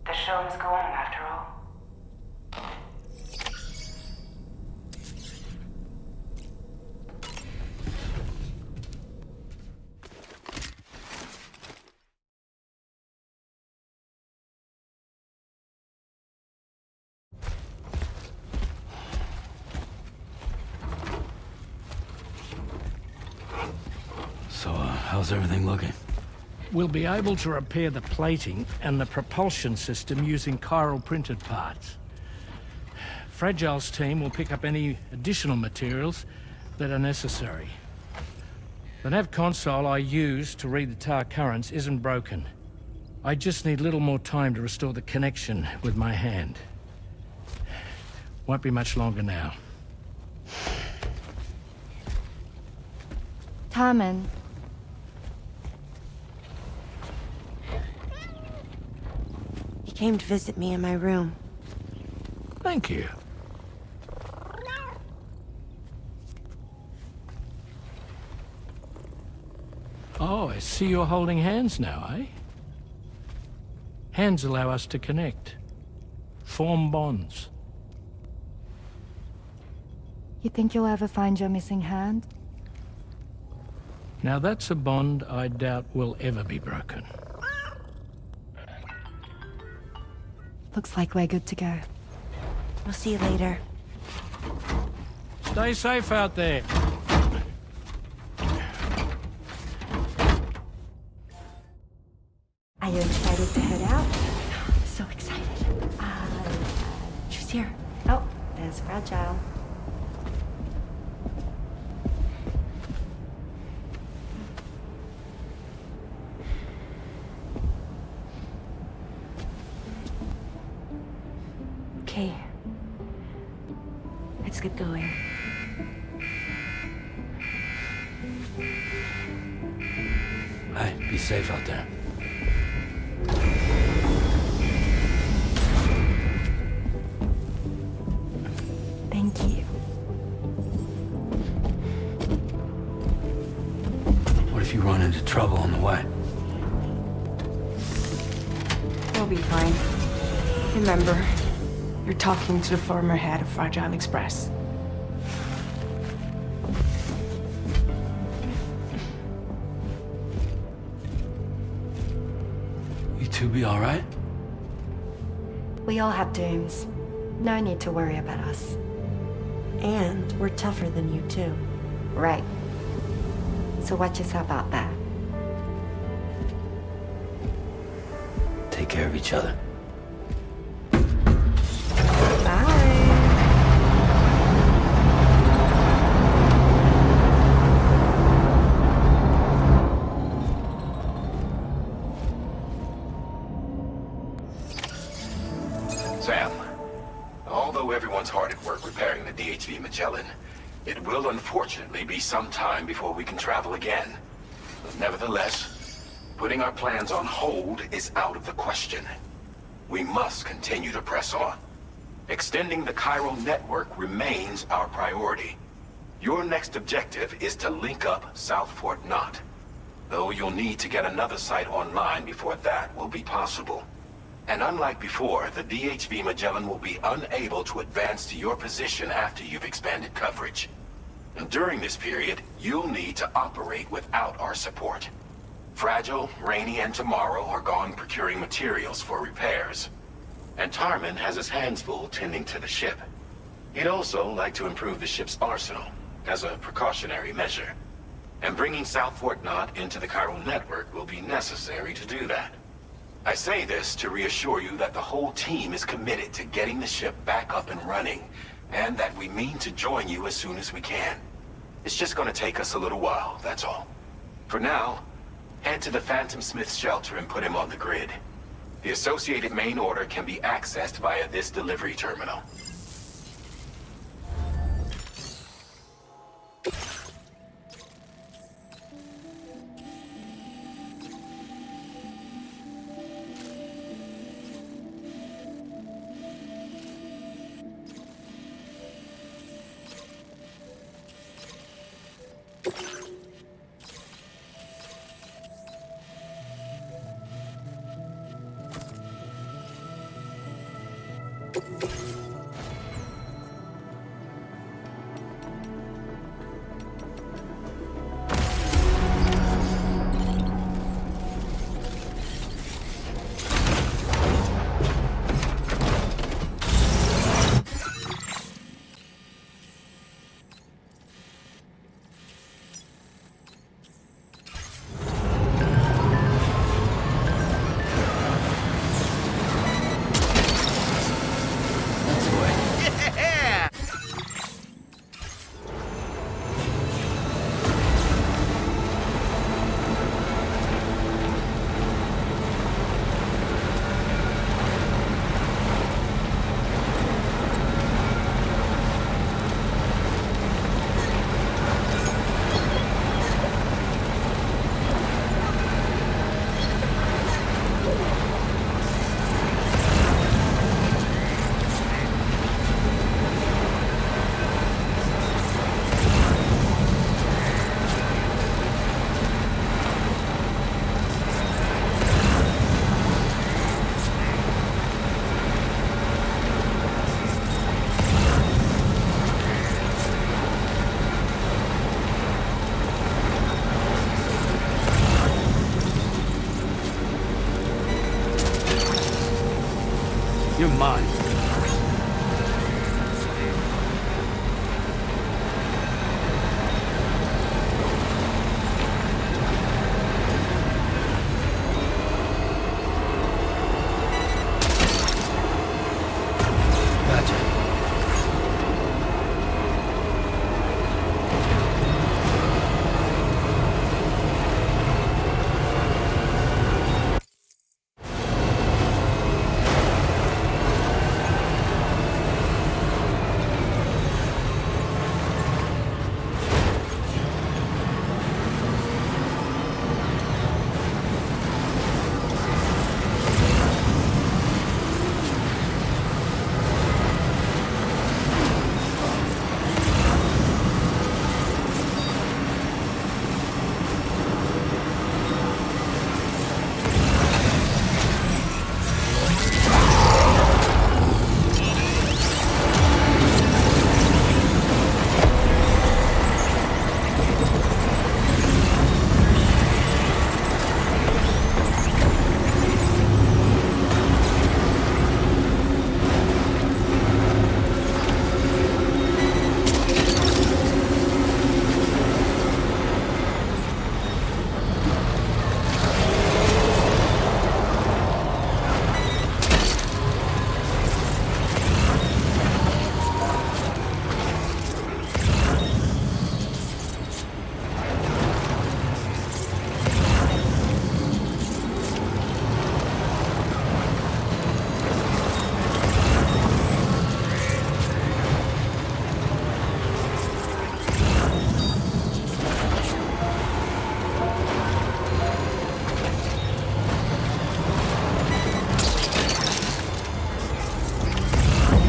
The show must go on, after all. So, how's everything looking? We'll be able to repair the plating and the propulsion system using chiral printed parts. Fragile's team will pick up any additional materials that are necessary. The nav console I use to read the tower currents isn't broken. I just need a little more time to restore the connection with my hand. Won't be much longer now. Tarman. He came to visit me in my room. Thank you. Oh, I see you're holding hands now, eh? Hands allow us to connect. Form bonds. You think you'll ever find your missing hand? Now that's a bond I doubt will ever be broken. Looks like we're good to go. We'll see you later. Stay safe out there. Are you excited to head out? So excited. She's here. Oh, there's Fragile. Okay. Let's get going. Hey, be safe out there. Thank you. What if you run into trouble on the way? You'll be fine. Remember, you're talking to the former head of Fragile Express. You two be all right? We all have dooms. No need to worry about us. And we're tougher than you too. Right. So watch yourself out there. Take care of each other. Sam, although everyone's hard at work repairing the DHV Magellan, it will unfortunately be some time before we can travel again. Nevertheless, putting our plans on hold is out of the question. We must continue to press on. Extending the chiral network remains our priority. Your next objective is to link up South Fort Knot, though you'll need to get another site online before that will be possible. And unlike before, the DHV Magellan will be unable to advance to your position after you've expanded coverage. And during this period, you'll need to operate without our support. Fragile, Rainey, and Tomorrow are gone procuring materials for repairs. And Tarman has his hands full tending to the ship. He'd also like to improve the ship's arsenal, as a precautionary measure. And bringing South Fort Knot into the chiral network will be necessary to do that. I say this to reassure you that the whole team is committed to getting the ship back up and running, and that we mean to join you as soon as we can. It's just gonna take us a little while, that's all. For now, head to the Phantom Smith's shelter and put him on the grid. The associated main order can be accessed via this delivery terminal. You're mine.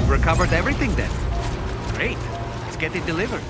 Recovered everything then. Great. Let's get it delivered.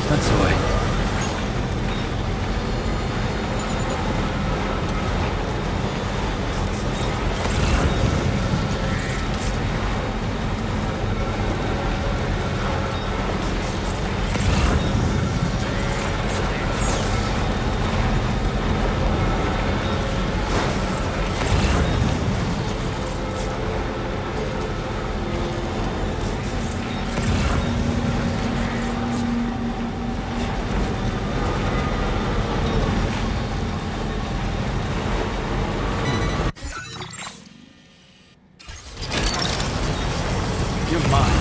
That's the way. You're mine.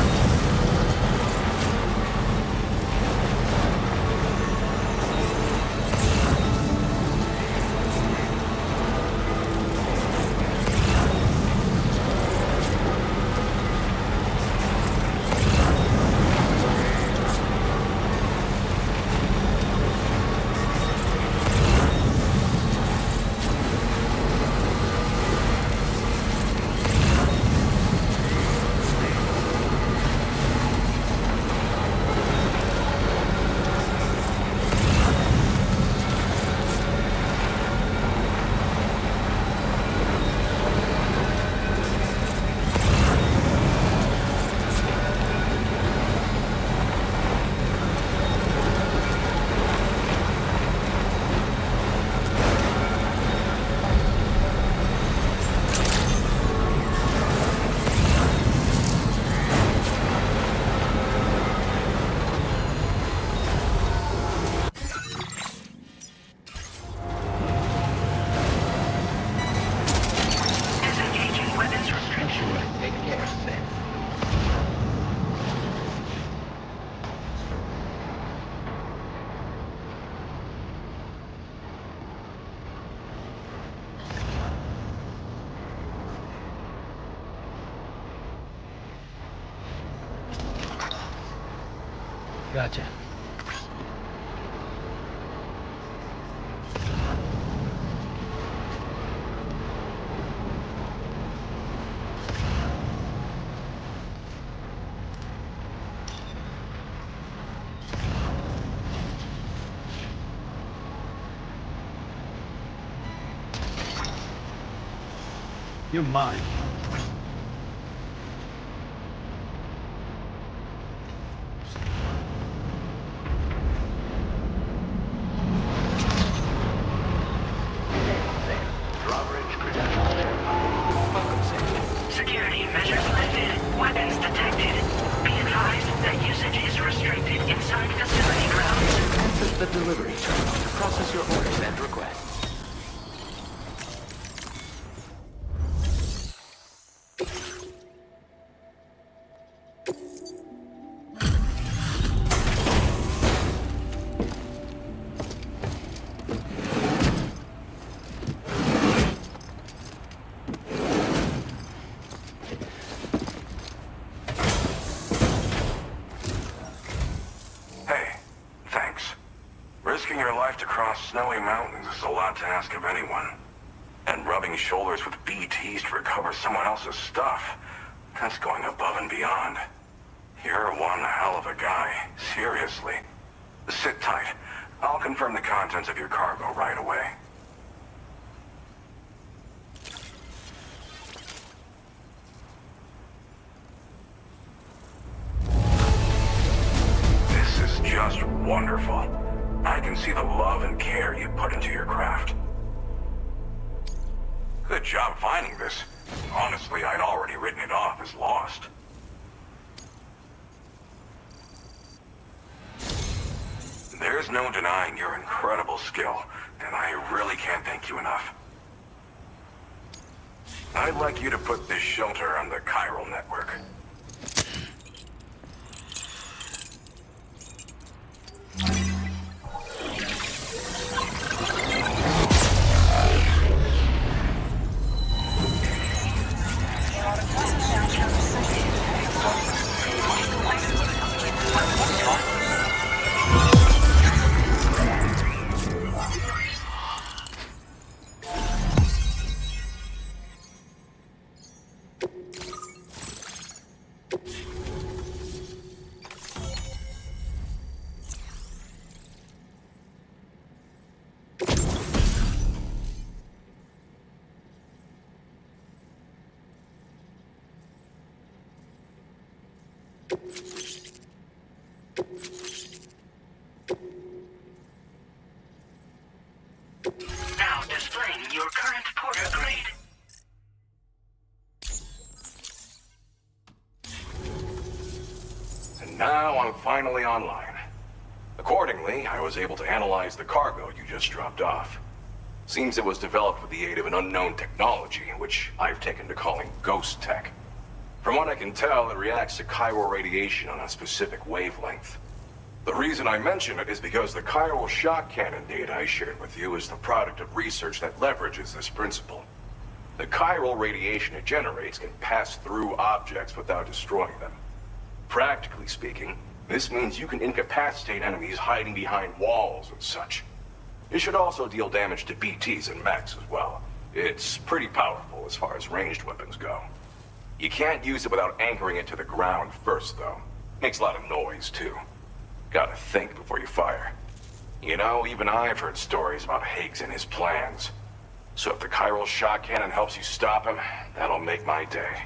Gotcha. You're mine. Drawbridge credentials verified. Welcome, Sam. Security measures lifted. Weapons detected. Be advised that usage is restricted inside facility grounds. Access the delivery terminal to process your orders and requests. Hey, thanks. Risking your life to cross snowy mountains is a lot to ask of anyone. And rubbing shoulders with BTs to recover someone else's stuff, that's going above and beyond. You're one hell of a guy, seriously. Sit tight. I'll confirm the contents of your cargo right away. This is just wonderful. I can see the love and care you put into your craft. Good job finding this. Honestly, I'd already written it off as lost. There's no denying your incredible skill, and I really can't thank you enough. I'd like you to put this shelter on the chiral network. Now displaying your current porter grade. And now I'm finally online. Accordingly, I was able to analyze the cargo you just dropped off. Seems it was developed with the aid of an unknown technology, which I've taken to calling ghost tech. From what I can tell, it reacts to chiral radiation on a specific wavelength. The reason I mention it is because the chiral shock cannon data I shared with you is the product of research that leverages this principle. The chiral radiation it generates can pass through objects without destroying them. Practically speaking, this means you can incapacitate enemies hiding behind walls and such. It should also deal damage to BTs and mechs as well. It's pretty powerful as far as ranged weapons go. You can't use it without anchoring it to the ground first, though. Makes a lot of noise, too. Gotta think before you fire. You know, even I've heard stories about Higgs and his plans. So if the chiral shock cannon helps you stop him, that'll make my day.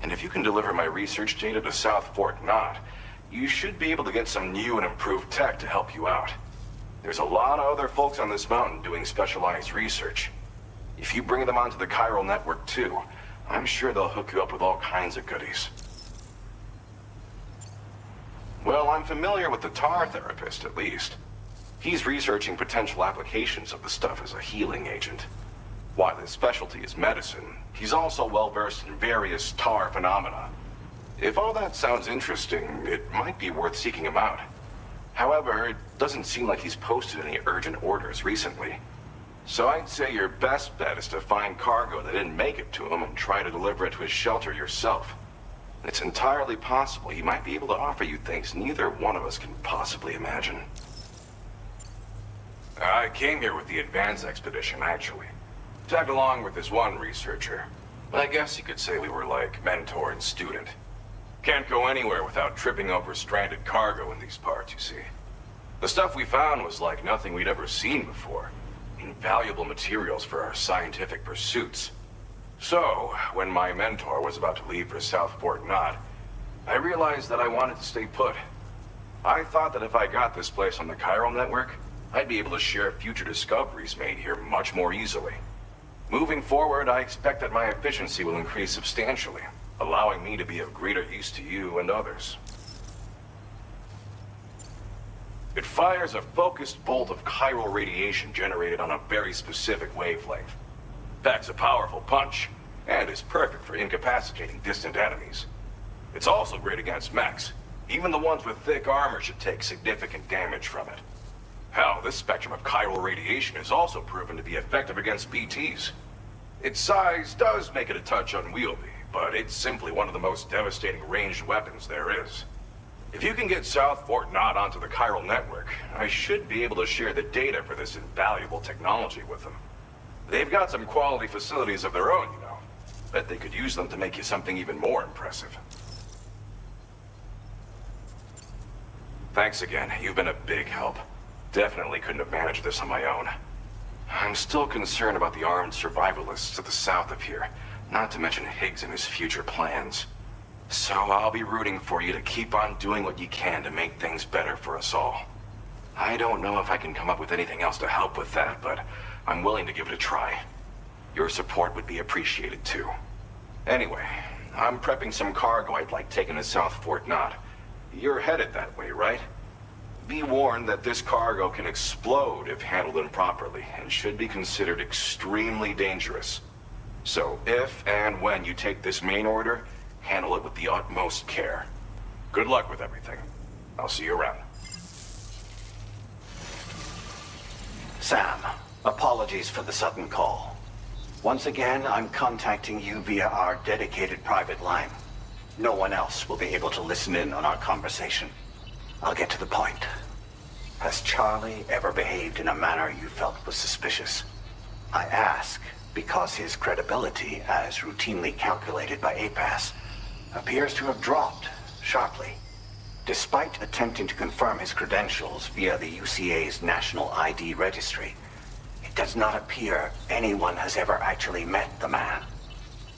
And if you can deliver my research data to South Fort Knott, you should be able to get some new and improved tech to help you out. There's a lot of other folks on this mountain doing specialized research. If you bring them onto the chiral network too, I'm sure they'll hook you up with all kinds of goodies. Well, I'm familiar with the tar therapist, at least. He's researching potential applications of the stuff as a healing agent. While his specialty is medicine, he's also well-versed in various tar phenomena. If all that sounds interesting, it might be worth seeking him out. However, it doesn't seem like he's posted any urgent orders recently. So I'd say your best bet is to find cargo that didn't make it to him and try to deliver it to his shelter yourself. It's entirely possible he might be able to offer you things neither one of us can possibly imagine. I came here with the advance expedition, actually. Tagged along with this one researcher. I guess you could say we were like mentor and student. Can't go anywhere without tripping over stranded cargo in these parts, you see. The stuff we found was like nothing we'd ever seen before. Invaluable materials for our scientific pursuits. So, when my mentor was about to leave for South Fort Knot, I realized that I wanted to stay put. I thought that if I got this place on the chiral network, I'd be able to share future discoveries made here much more easily. Moving forward, I expect that my efficiency will increase substantially, allowing me to be of greater use to you and others. It fires a focused bolt of chiral radiation generated on a very specific wavelength. Packs a powerful punch, and is perfect for incapacitating distant enemies. It's also great against mechs. Even the ones with thick armor should take significant damage from it. Hell, this spectrum of chiral radiation is also proven to be effective against BTs. Its size does make it a touch unwieldy, but it's simply one of the most devastating ranged weapons there is. If you can get South Fort Knot onto the chiral network, I should be able to share the data for this invaluable technology with them. They've got some quality facilities of their own, you know. Bet they could use them to make you something even more impressive. Thanks again. You've been a big help. Definitely couldn't have managed this on my own. I'm still concerned about the armed survivalists to the south of here, not to mention Higgs and his future plans. So I'll be rooting for you to keep on doing what you can to make things better for us all. I don't know if I can come up with anything else to help with that, but I'm willing to give it a try. Your support would be appreciated too. Anyway, I'm prepping some cargo I'd like taken to South Fort Knot. You're headed that way, right? Be warned that this cargo can explode if handled improperly, and should be considered extremely dangerous. So if and when you take this main order, handle it with the utmost care. Good luck with everything. I'll see you around. Sam, apologies for the sudden call. Once again, I'm contacting you via our dedicated private line. No one else will be able to listen in on our conversation. I'll get to the point. Has Charlie ever behaved in a manner you felt was suspicious? I ask because his credibility, as routinely calculated by APAS, appears to have dropped sharply. Despite attempting to confirm his credentials via the UCA's National ID Registry, it does not appear anyone has ever actually met the man.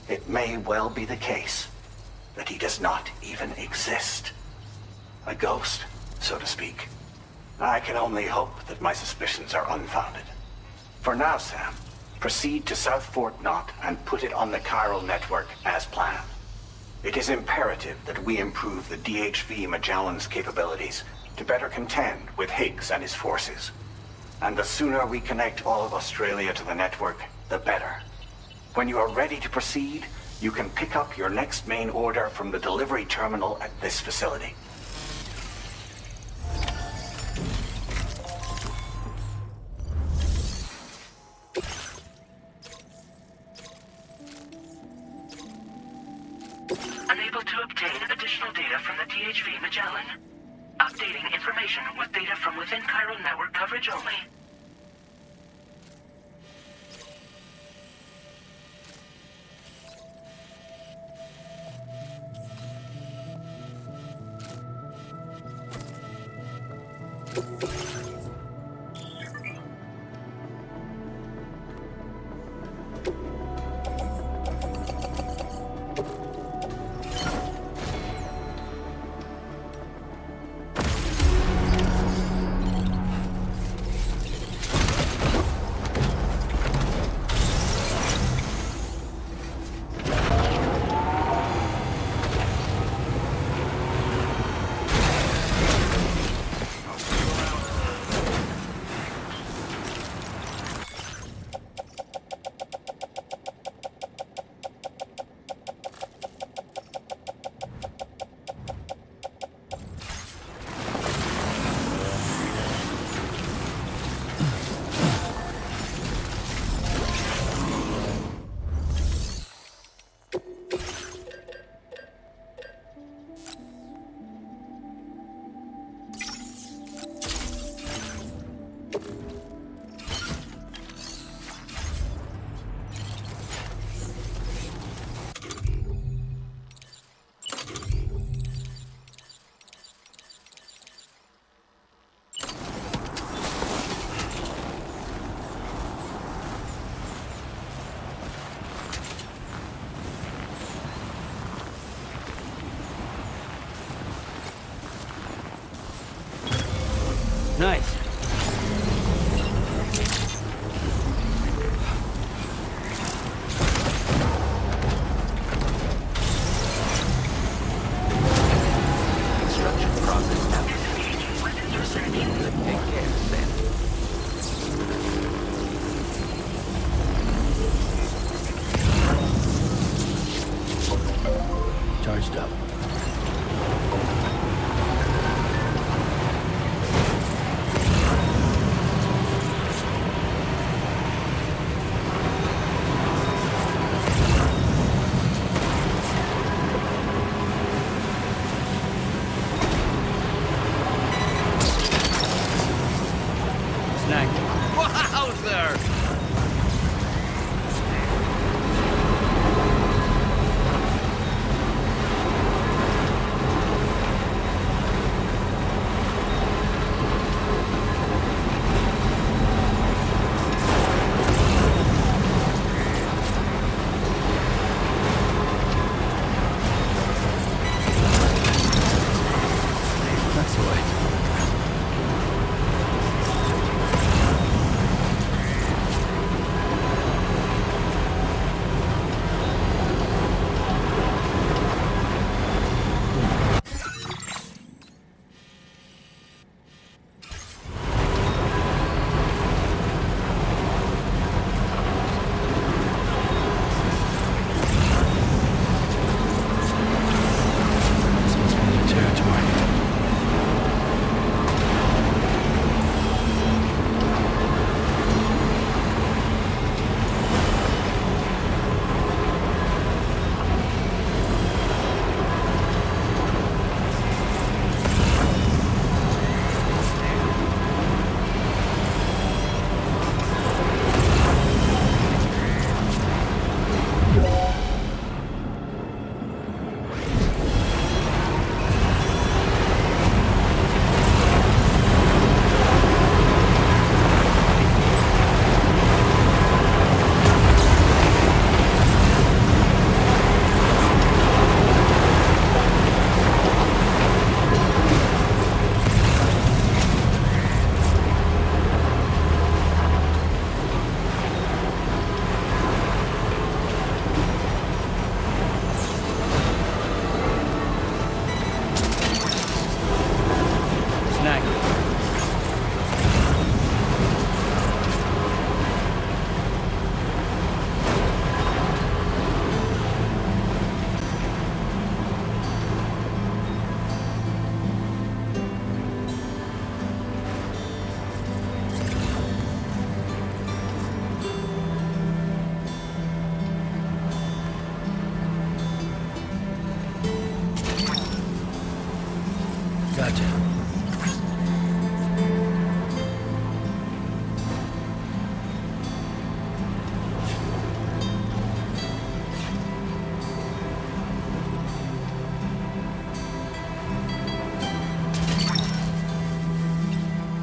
It may well be the case that he does not even exist. A ghost, so to speak. I can only hope that my suspicions are unfounded. For now, Sam, proceed to South Fort Knot and put it on the chiral network as planned. It is imperative that we improve the DHV Magellan's capabilities to better contend with Higgs and his forces. And the sooner we connect all of Australia to the network, the better. When you are ready to proceed, you can pick up your next main order from the delivery terminal at this facility. Unable to obtain additional data from the DHV Magellan. Updating information with data from within chiral network coverage only. Nice. Construction process now. Take care, Sam. Charged up. Wowzer! That's the way.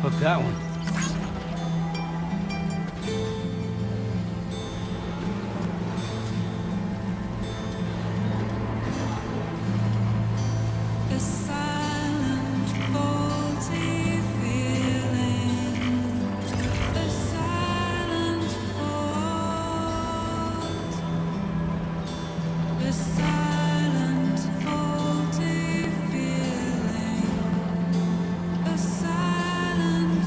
Hook that one. Silent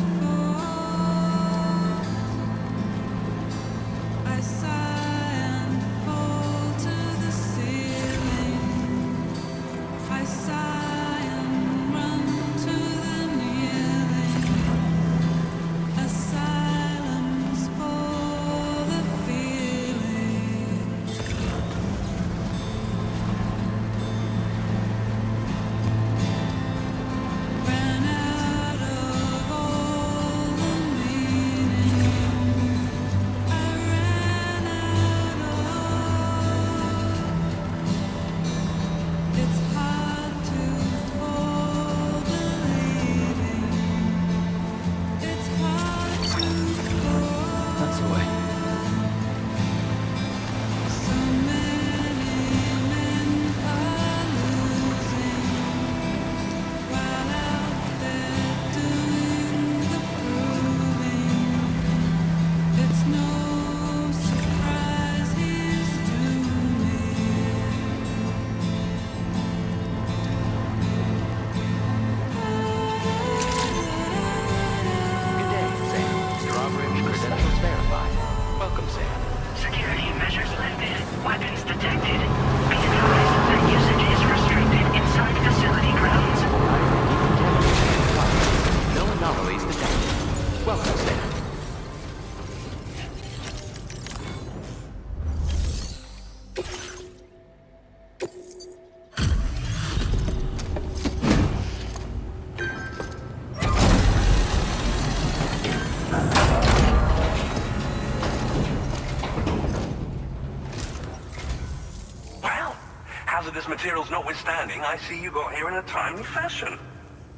Hazardous materials notwithstanding, I see you got here in a timely fashion.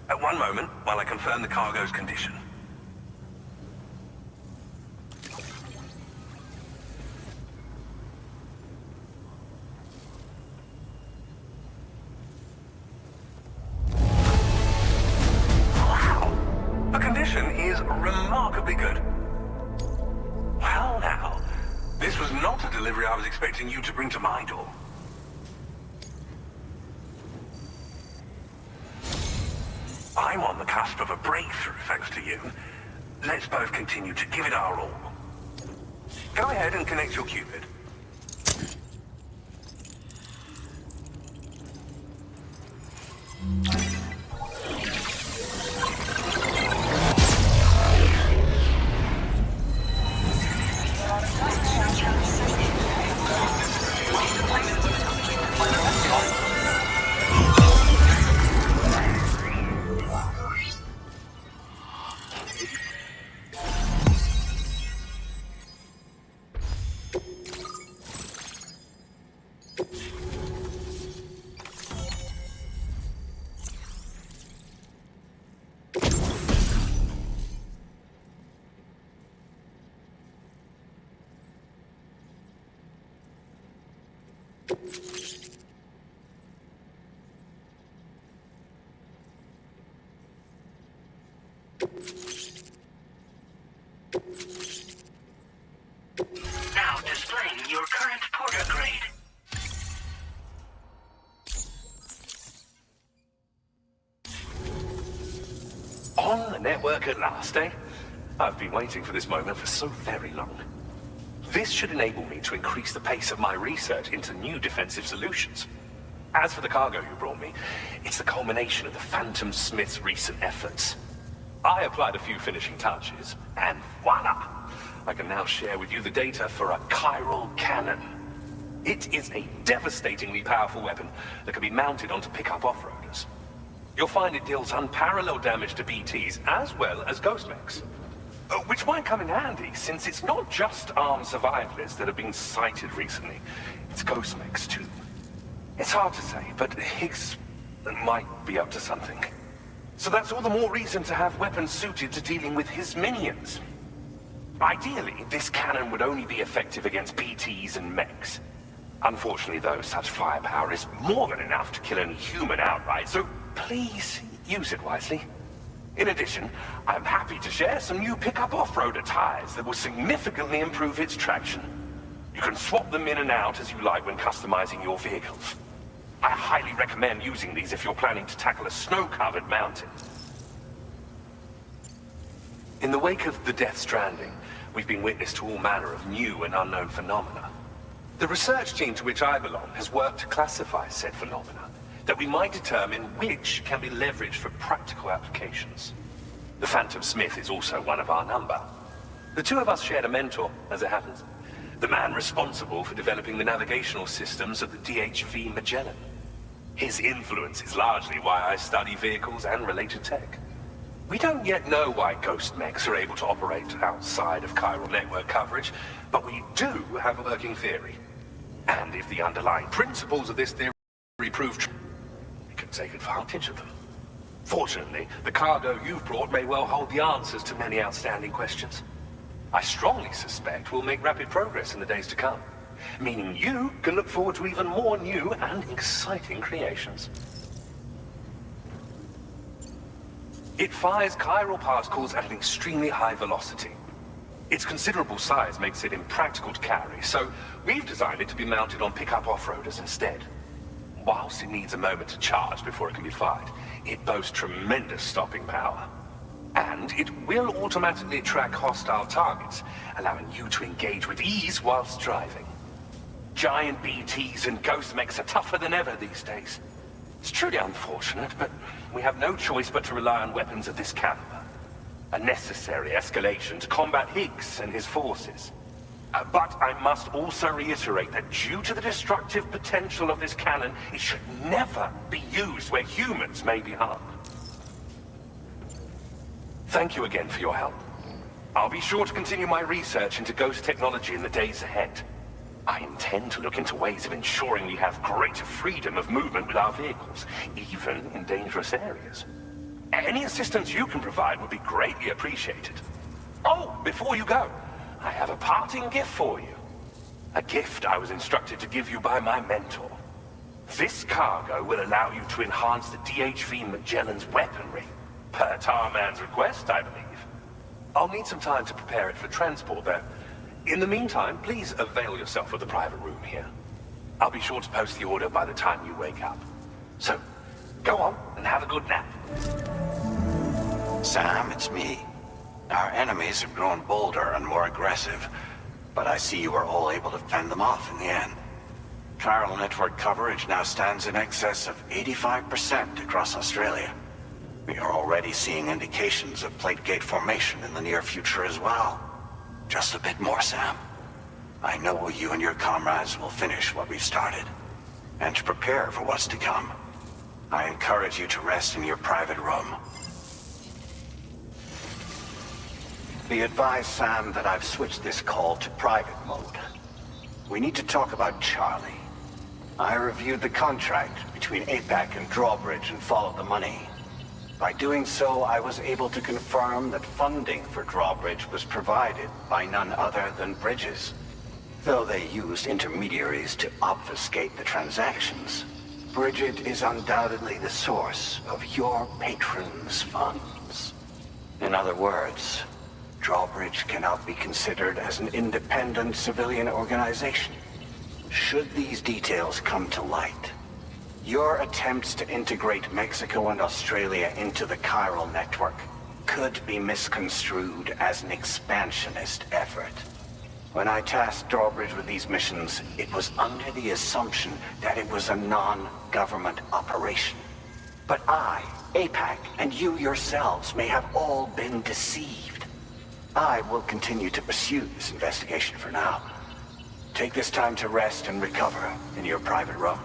At one moment, while I confirm the cargo's condition. Wow! The condition is remarkably good. Well now, this was not a delivery I was expecting you to bring to my door. I'm on the cusp of a breakthrough, thanks to you. Let's both continue to give it our all. Go ahead and connect your Cupid. Now displaying your current porter grade. On the network at last, eh? I've been waiting for this moment for so very long. This should enable me to increase the pace of my research into new defensive solutions. As for the cargo you brought me, it's the culmination of the Phantom Smith's recent efforts. I applied a few finishing touches, and voila! I can now share with you the data for a chiral cannon. It is a devastatingly powerful weapon that can be mounted onto pickup off-roaders. You'll find it deals unparalleled damage to BTs as well as ghost mechs. Which might come in handy, since it's not just armed survivalists that have been sighted recently. It's ghost mechs too. It's hard to say, but Higgs might be up to something. So that's all the more reason to have weapons suited to dealing with his minions. Ideally, this cannon would only be effective against BTs and mechs. Unfortunately, though, such firepower is more than enough to kill any human outright, so please use it wisely. In addition, I'm happy to share some new pickup off-roader tires that will significantly improve its traction. You can swap them in and out as you like when customizing your vehicles. I highly recommend using these if you're planning to tackle a snow-covered mountain. In the wake of the Death Stranding, we've been witness to all manner of new and unknown phenomena. The research team to which I belong has worked to classify said phenomena, that we might determine which can be leveraged for practical applications. The Phantom Smith is also one of our number. The two of us shared a mentor, as it happens. The man responsible for developing the navigational systems of the DHV Magellan. His influence is largely why I study vehicles and related tech. We don't yet know why ghost mechs are able to operate outside of chiral network coverage, but we do have a working theory. And if the underlying principles of this theory prove true, we can take advantage of them. Fortunately, the cargo you've brought may well hold the answers to many outstanding questions. I strongly suspect we'll make rapid progress in the days to come, meaning you can look forward to even more new and exciting creations. It fires chiral particles at an extremely high velocity. Its considerable size makes it impractical to carry, so we've designed it to be mounted on pickup off-roaders instead. Whilst it needs a moment to charge before it can be fired, it boasts tremendous stopping power. And it will automatically track hostile targets, allowing you to engage with ease whilst driving. Giant BTs and ghost mechs are tougher than ever these days. It's truly unfortunate, but we have no choice but to rely on weapons of this caliber. A necessary escalation to combat Higgs and his forces. But I must also reiterate that due to the destructive potential of this cannon, it should never be used where humans may be harmed. Thank you again for your help. I'll be sure to continue my research into ghost technology in the days ahead. I intend to look into ways of ensuring we have greater freedom of movement with our vehicles, even in dangerous areas. Any assistance you can provide would be greatly appreciated. Oh, before you go, I have a parting gift for you. A gift I was instructed to give you by my mentor. This cargo will allow you to enhance the DHV Magellan's weaponry, per Tarman's request, I believe. I'll need some time to prepare it for transport, though. In the meantime, please avail yourself of the private room here. I'll be sure to post the order by the time you wake up. So, go on and have a good nap. Sam, it's me. Our enemies have grown bolder and more aggressive, but I see you were all able to fend them off in the end. Chiral network coverage now stands in excess of 85% across Australia. We are already seeing indications of plate gate formation in the near future as well. Just a bit more, Sam. I know you and your comrades will finish what we've started, and to prepare for what's to come. I encourage you to rest in your private room. Be advised, Sam, that I've switched this call to private mode. We need to talk about Charlie. I reviewed the contract between APAC and Drawbridge and followed the money. By doing so, I was able to confirm that funding for Drawbridge was provided by none other than Bridges. Though they used intermediaries to obfuscate the transactions, Bridget is undoubtedly the source of your patrons' funds. In other words, Drawbridge cannot be considered as an independent civilian organization. Should these details come to light, your attempts to integrate Mexico and Australia into the Chiral network could be misconstrued as an expansionist effort. When I tasked Drawbridge with these missions, it was under the assumption that it was a non-government operation. But I, APAC, and you yourselves may have all been deceived. I will continue to pursue this investigation for now. Take this time to rest and recover in your private room.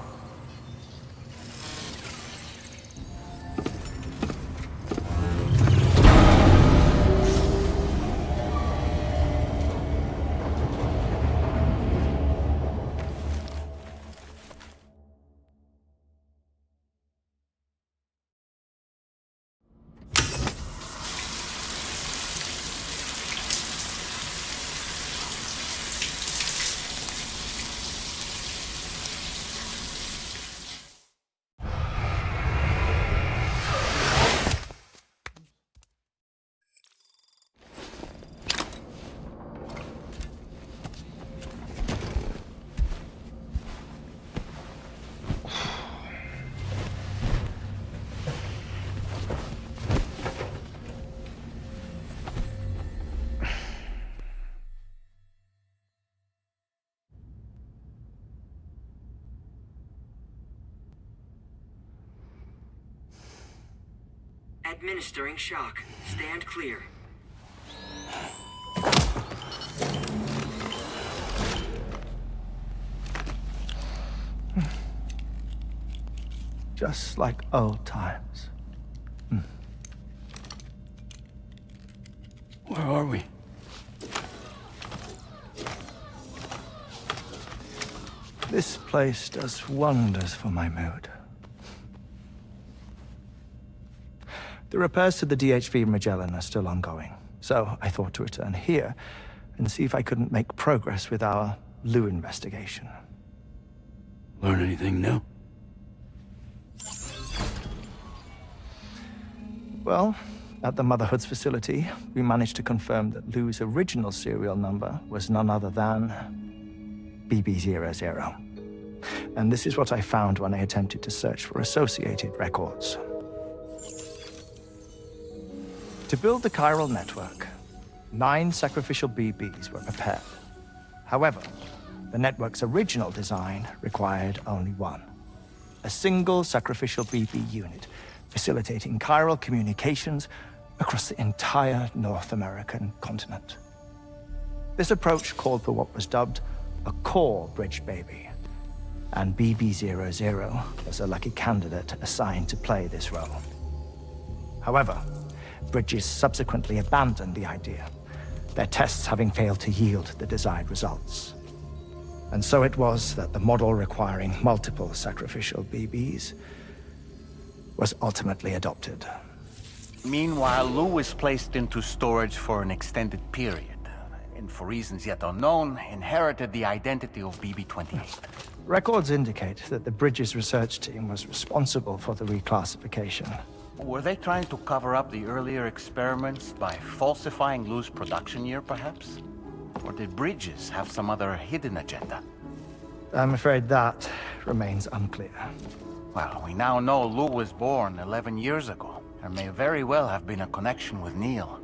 Administering shock. Stand clear. Just like old times. Where are we? This place does wonders for my mood. The repairs to the DHV Magellan are still ongoing, so I thought to return here and see if I couldn't make progress with our Lou investigation. Learn anything new? Well, at the Motherhood's facility, we managed to confirm that Lou's original serial number was none other than BB00. And this is what I found when I attempted to search for associated records. To build the Chiral network, 9 sacrificial BBs were prepared. However, the network's original design required only 1. A single sacrificial BB unit, facilitating chiral communications across the entire North American continent. This approach called for what was dubbed a core bridge baby, and BB00 was a lucky candidate assigned to play this role. However, Bridges subsequently abandoned the idea, their tests having failed to yield the desired results. And so it was that the model requiring multiple sacrificial BBs was ultimately adopted. Meanwhile, Lou was placed into storage for an extended period, and for reasons yet unknown, inherited the identity of BB-28. Records indicate that the Bridges research team was responsible for the reclassification. Were they trying to cover up the earlier experiments by falsifying Lou's production year, perhaps? Or did Bridges have some other hidden agenda? I'm afraid that remains unclear. Well, we now know Lou was born 11 years ago. There may very well have been a connection with Neil.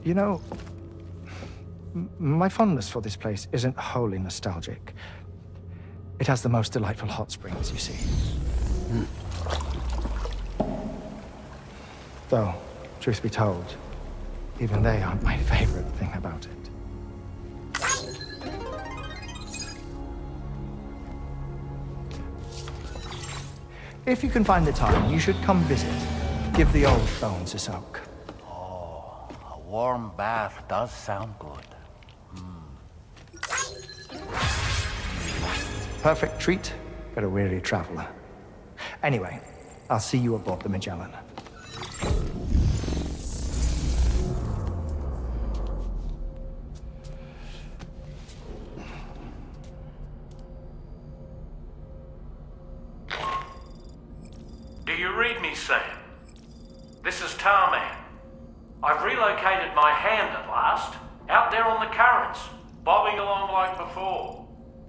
You know, my fondness for this place isn't wholly nostalgic. It has the most delightful hot springs, you see. Though, truth be told, even they aren't my favorite thing about it. If you can find the time, you should come visit. Give the old bones a soak. Oh, a warm bath does sound good. Perfect treat for a weary traveler. Anyway, I'll see you aboard the Magellan. Do you read me, Sam? This is Tarman. I've relocated my hand at last, out there on the currents, bobbing along like before.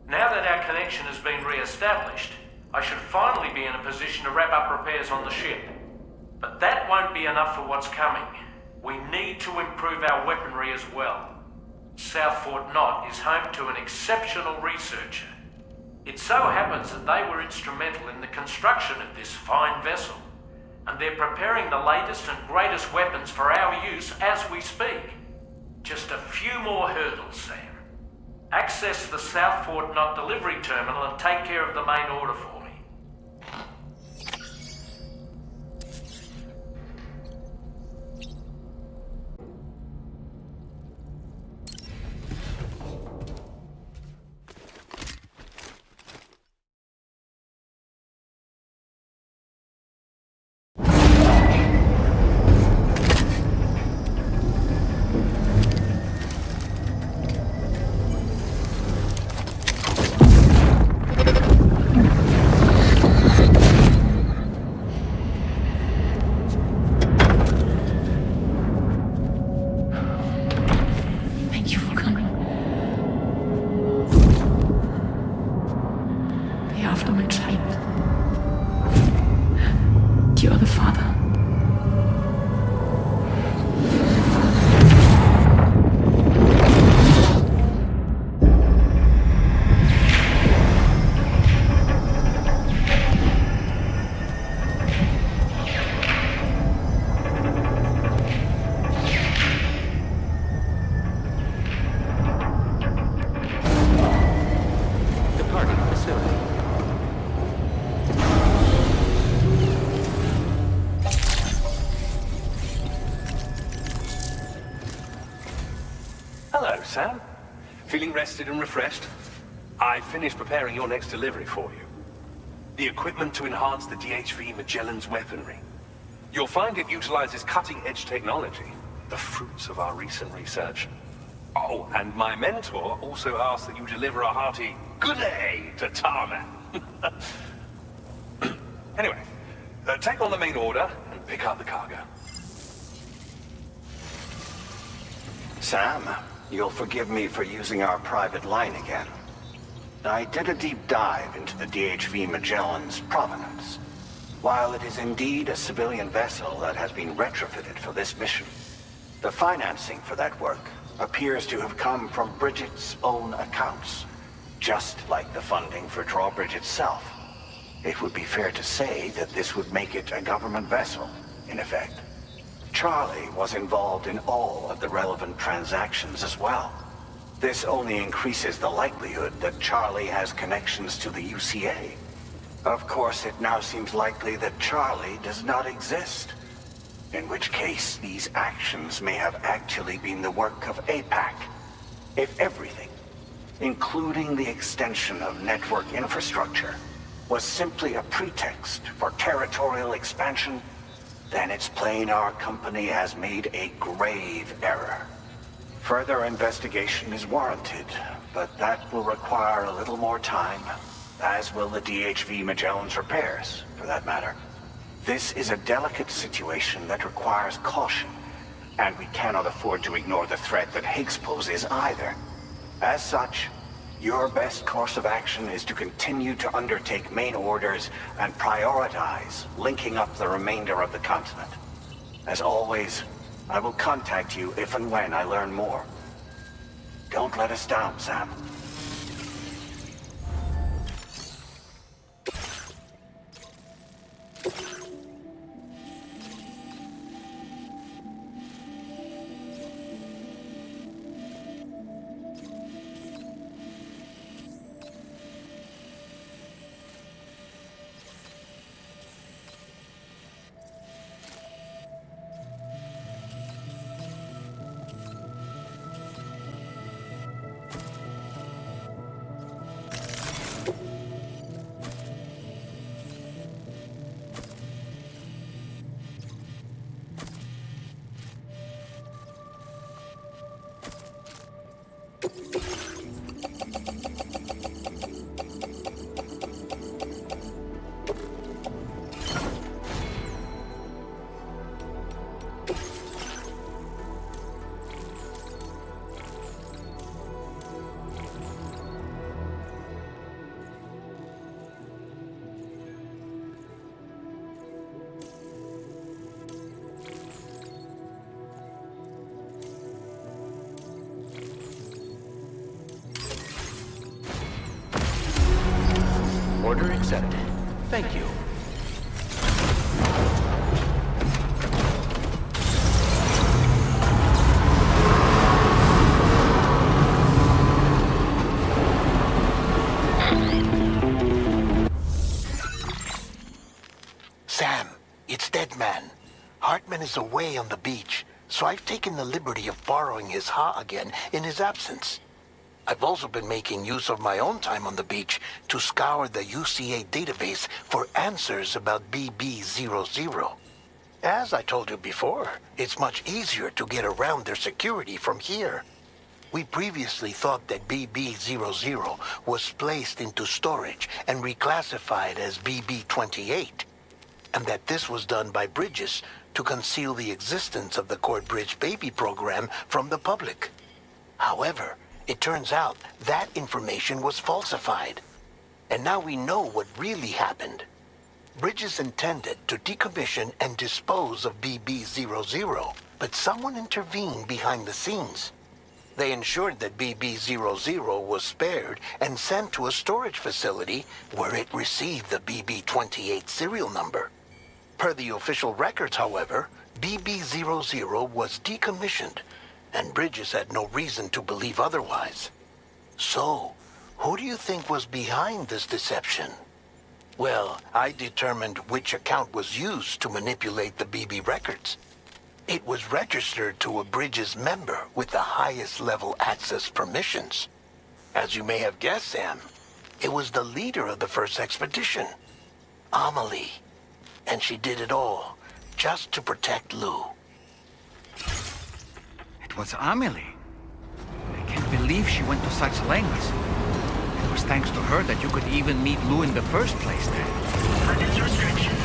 Now that our connection has been re-established, I should finally be in a position to wrap up repairs on the ship. But that won't be enough for what's coming. We need to improve our weaponry as well. South Fort Knott is home to an exceptional researcher. It so happens that they were instrumental in the construction of this fine vessel, and they're preparing the latest and greatest weapons for our use as we speak. Just a few more hurdles, Sam. Access the South Fort Knott delivery terminal and take care of the main order for me. Thank you for coming. The aftermath child. You're the father. Departing facility. Hello, Sam. Feeling rested and refreshed? I finished preparing your next delivery for you. The equipment to enhance the DHV Magellan's weaponry. You'll find it utilizes cutting-edge technology, the fruits of our recent research. Oh, and my mentor also asked that you deliver a hearty good day to Tarman. Anyway, take on the main order and pick up the cargo. Sam, you'll forgive me for using our private line again. I did a deep dive into the DHV Magellan's provenance. While it is indeed a civilian vessel that has been retrofitted for this mission, the financing for that work appears to have come from Bridget's own accounts, just like the funding for Drawbridge itself. It would be fair to say that this would make it a government vessel, in effect. Charlie was involved in all of the relevant transactions as well. This only increases the likelihood that Charlie has connections to the UCA. Of course, it now seems likely that Charlie does not exist. In which case, these actions may have actually been the work of APAC. If everything, including the extension of network infrastructure, was simply a pretext for territorial expansion, then it's plain our company has made a grave error. Further investigation is warranted, but that will require a little more time, as will the DHV Magellan's repairs, for that matter. This is a delicate situation that requires caution, and we cannot afford to ignore the threat that Higgs poses either. As such, your best course of action is to continue to undertake main orders and prioritize linking up the remainder of the continent. As always, I will contact you if and when I learn more. Don't let us down, Sam. Order accepted. Thank you. Sam, it's Deadman. Hartman is away on the beach, so I've taken the liberty of borrowing his Ha again in his absence. I've also been making use of my own time on the beach to scour the UCA database for answers about BB-00. As I told you before, it's much easier to get around their security from here. We previously thought that BB-00 was placed into storage and reclassified as BB-28, and that this was done by Bridges to conceal the existence of the Corbridge baby program from the public. However, it turns out that information was falsified. And now we know what really happened. Bridges intended to decommission and dispose of BB-00, but someone intervened behind the scenes. They ensured that BB-00 was spared and sent to a storage facility where it received the BB-28 serial number. Per the official records, however, BB-00 was decommissioned, and Bridges had no reason to believe otherwise. So, who do you think was behind this deception? Well, I determined which account was used to manipulate the BB records. It was registered to a Bridges member with the highest level access permissions. As you may have guessed, Sam, it was the leader of the first expedition, Amelie. And she did it all just to protect Lou. It was Amelie. I can't believe she went to such lengths. It was thanks to her that you could even meet Lou in the first place then. Weapons restrictions.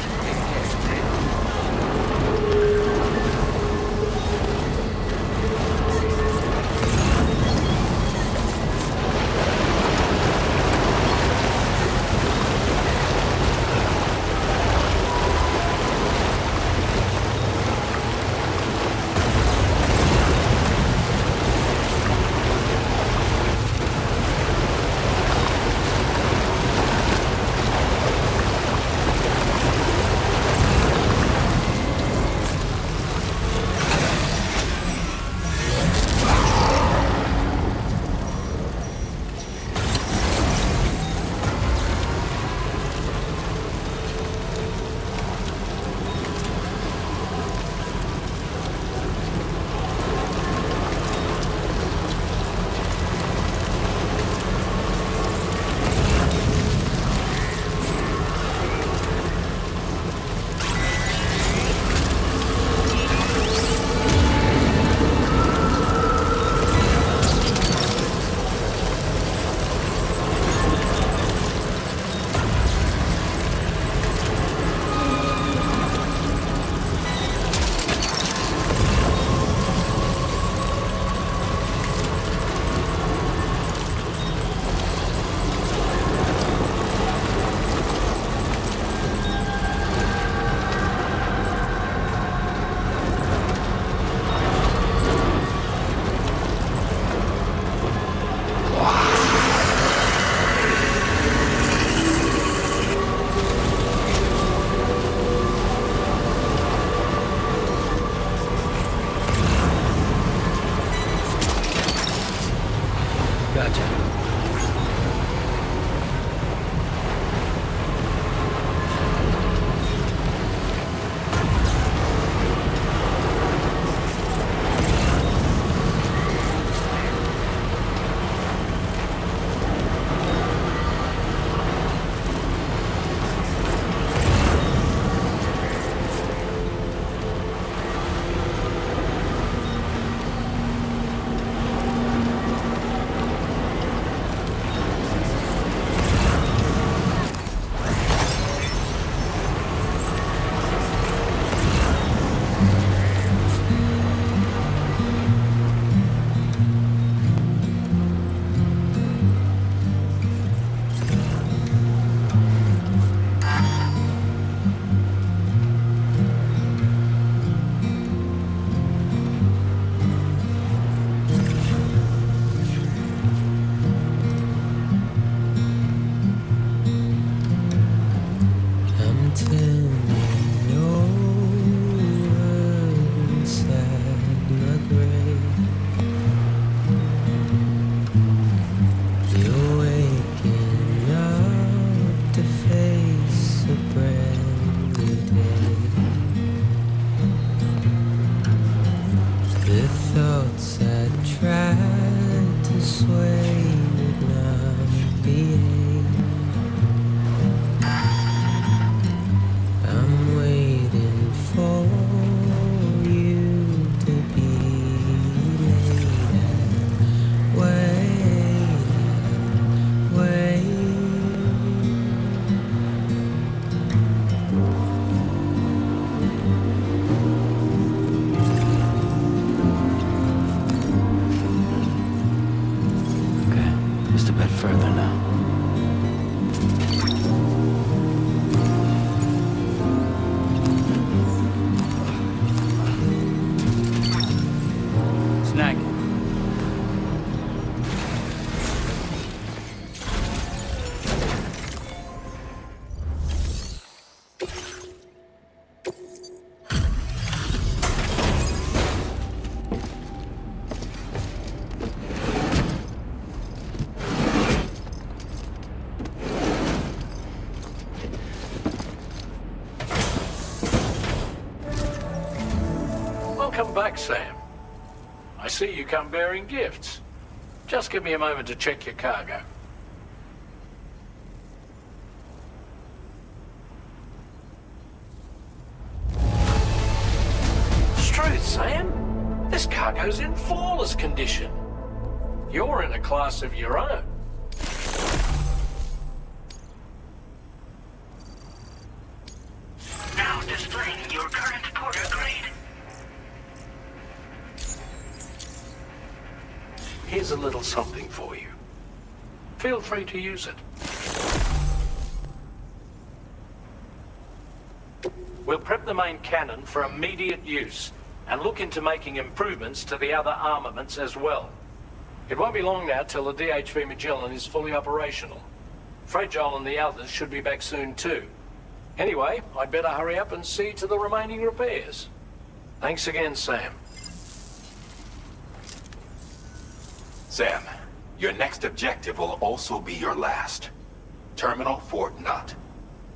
Welcome back, Sam. I see you come bearing gifts. Just give me a moment to check your cargo. Truth, Sam. This cargo's in flawless condition. You're in a class of your own. Now displaying your current porter grade. Here's a little something for you. Feel free to use it. We'll prep the main cannon for immediate use and look into making improvements to the other armaments as well. It won't be long now till the DHV Magellan is fully operational. Fragile and the others should be back soon too. Anyway, I'd better hurry up and see to the remaining repairs. Thanks again, Sam. Sam, your next objective will also be your last. Terminal Fort Knott.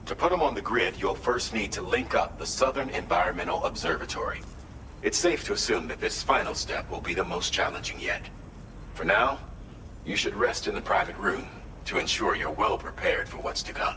To put them on the grid, you'll first need to link up the Southern Environmental Observatory. It's safe to assume that this final step will be the most challenging yet. For now, you should rest in the private room to ensure you're well prepared for what's to come.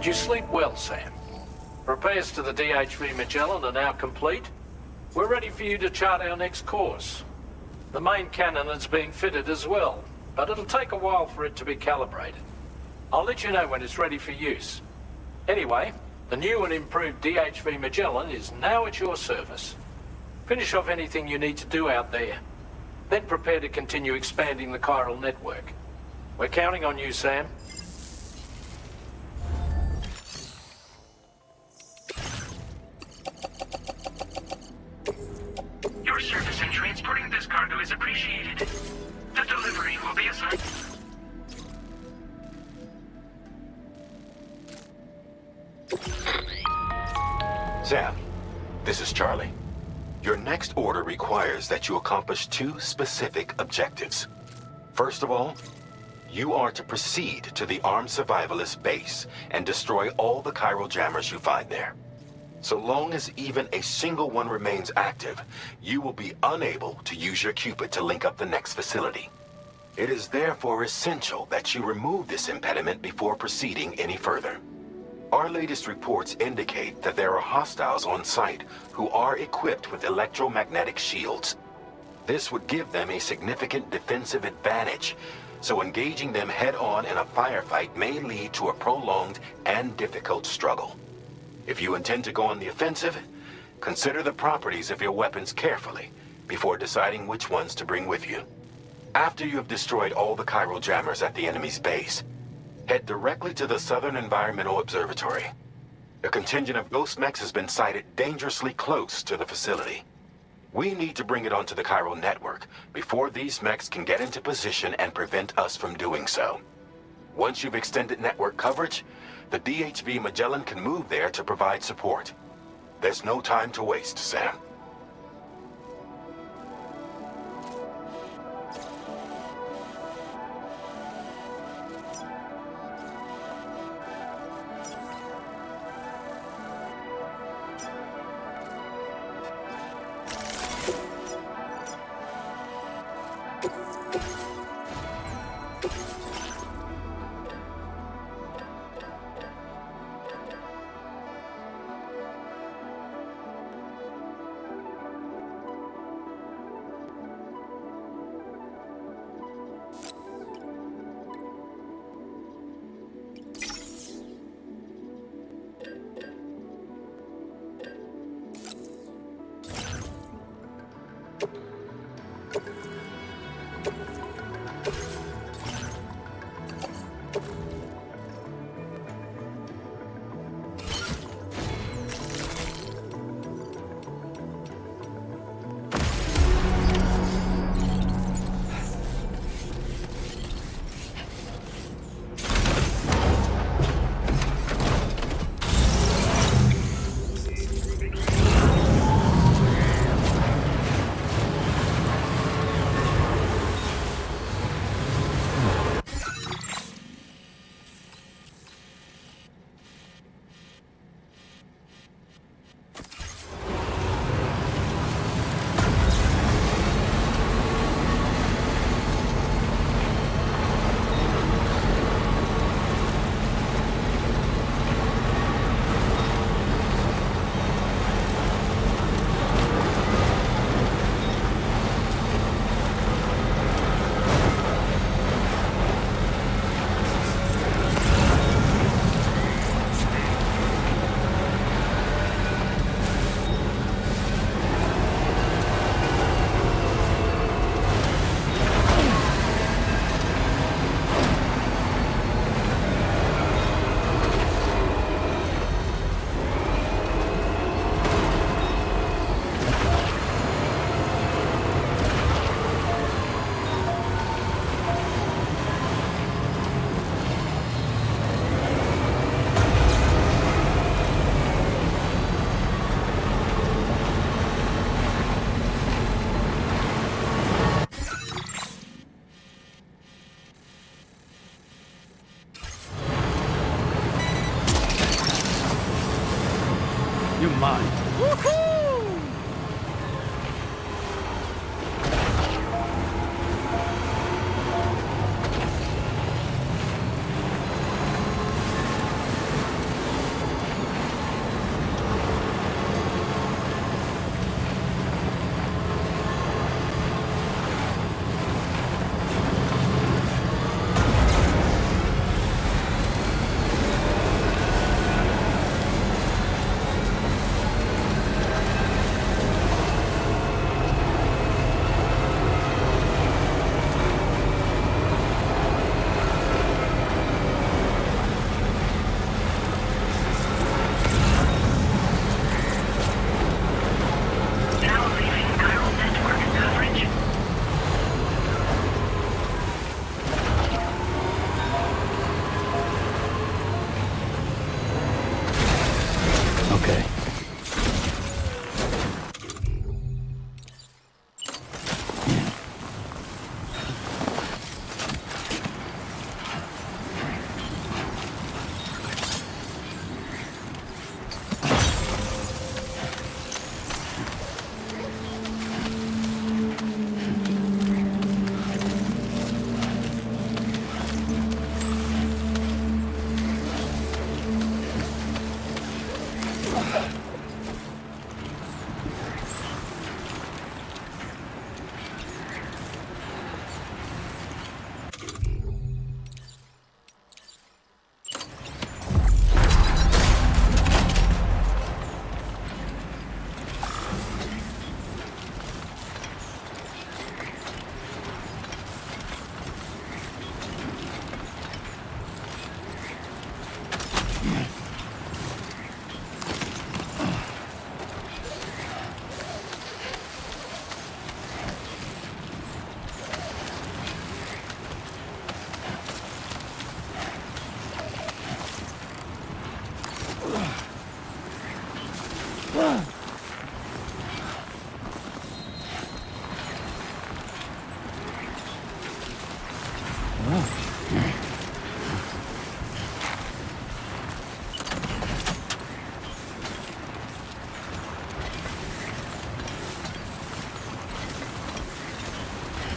Did you sleep well, Sam? Repairs to the DHV Magellan are now complete. We're ready for you to chart our next course. The main cannon is being fitted as well, but it'll take a while for it to be calibrated. I'll let you know when it's ready for use. Anyway, the new and improved DHV Magellan is now at your service. Finish off anything you need to do out there. Then prepare to continue expanding the chiral network. We're counting on you, Sam. Your service in transporting this cargo is appreciated. The delivery will be assigned. Sam, this is Charlie. Your next order requires that you accomplish 2 specific objectives. First of all, you are to proceed to the armed survivalist base and destroy all the chiral jammers you find there. So long as even a single one remains active, you will be unable to use your Cupid to link up the next facility. It is therefore essential that you remove this impediment before proceeding any further. Our latest reports indicate that there are hostiles on site who are equipped with electromagnetic shields. This would give them a significant defensive advantage, so engaging them head-on in a firefight may lead to a prolonged and difficult struggle. If you intend to go on the offensive, consider the properties of your weapons carefully before deciding which ones to bring with you. After you have destroyed all the chiral jammers at the enemy's base, head directly to the Southern Environmental Observatory. A contingent of ghost mechs has been sighted dangerously close to the facility. We need to bring it onto the chiral network before these mechs can get into position and prevent us from doing so. Once you've extended network coverage, the DHV Magellan can move there to provide support. There's no time to waste, Sam.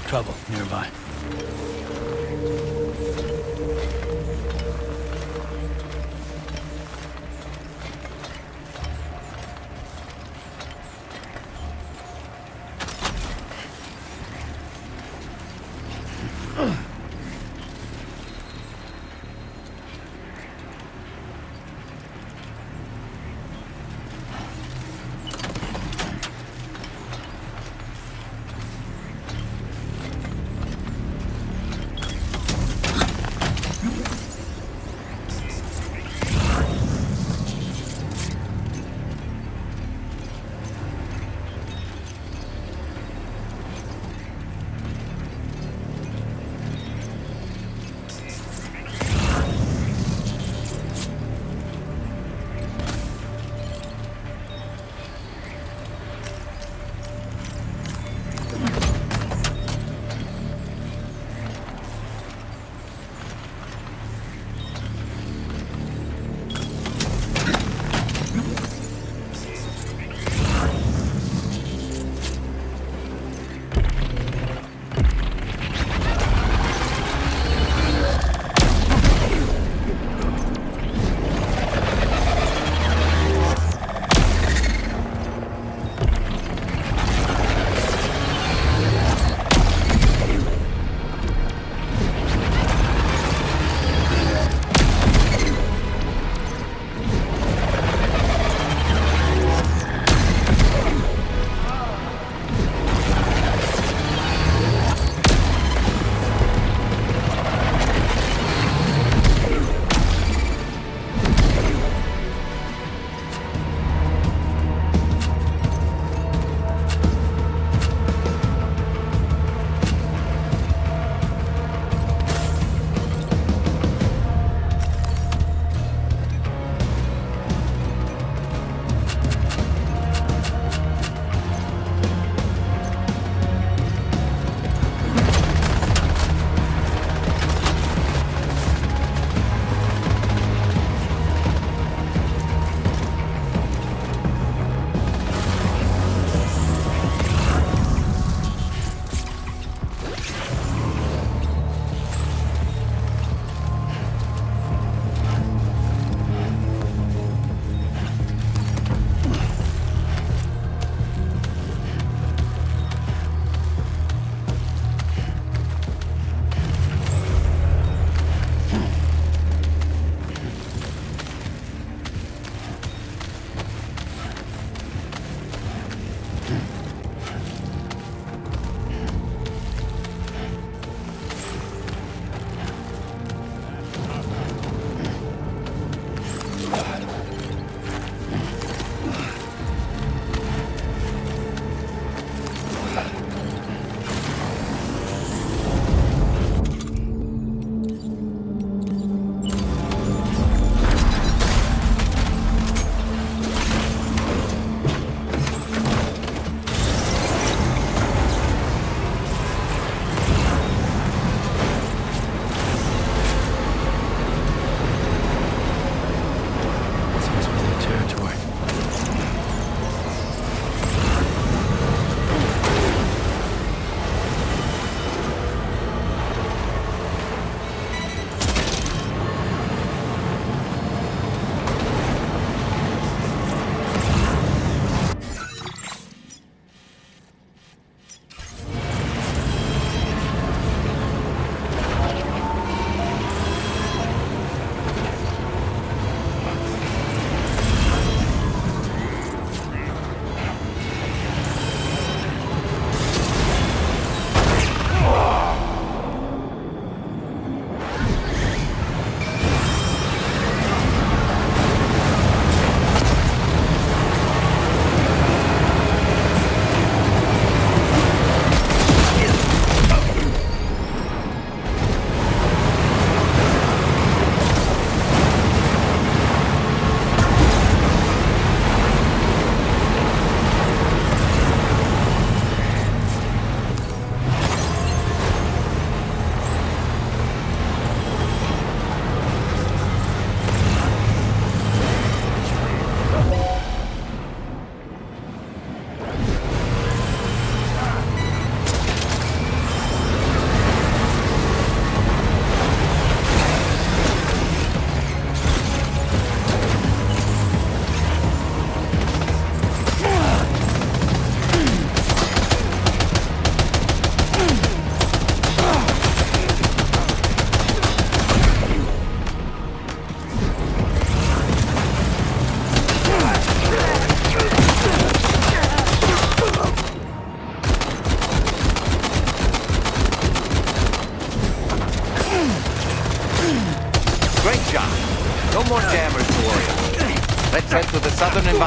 Trouble nearby.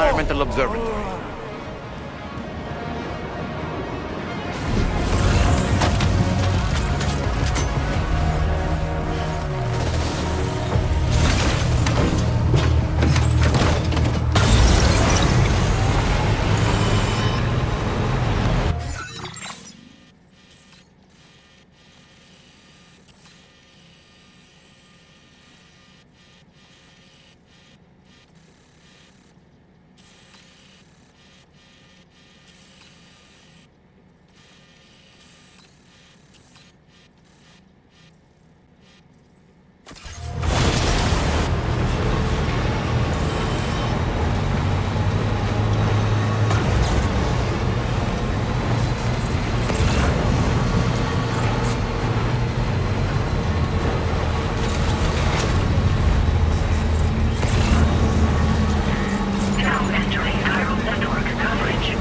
environmental observatory. Now entering chiral network coverage.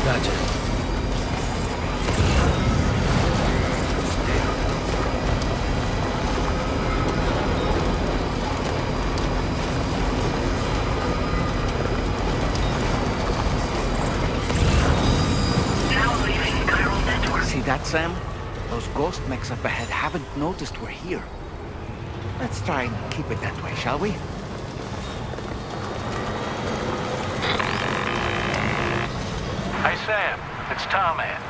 Gotcha. Now leaving chiral network. See that, Sam? Those ghost mechs up ahead haven't noticed we're here. Let's try and keep it that way, shall we? Hey Sam, it's Tarman.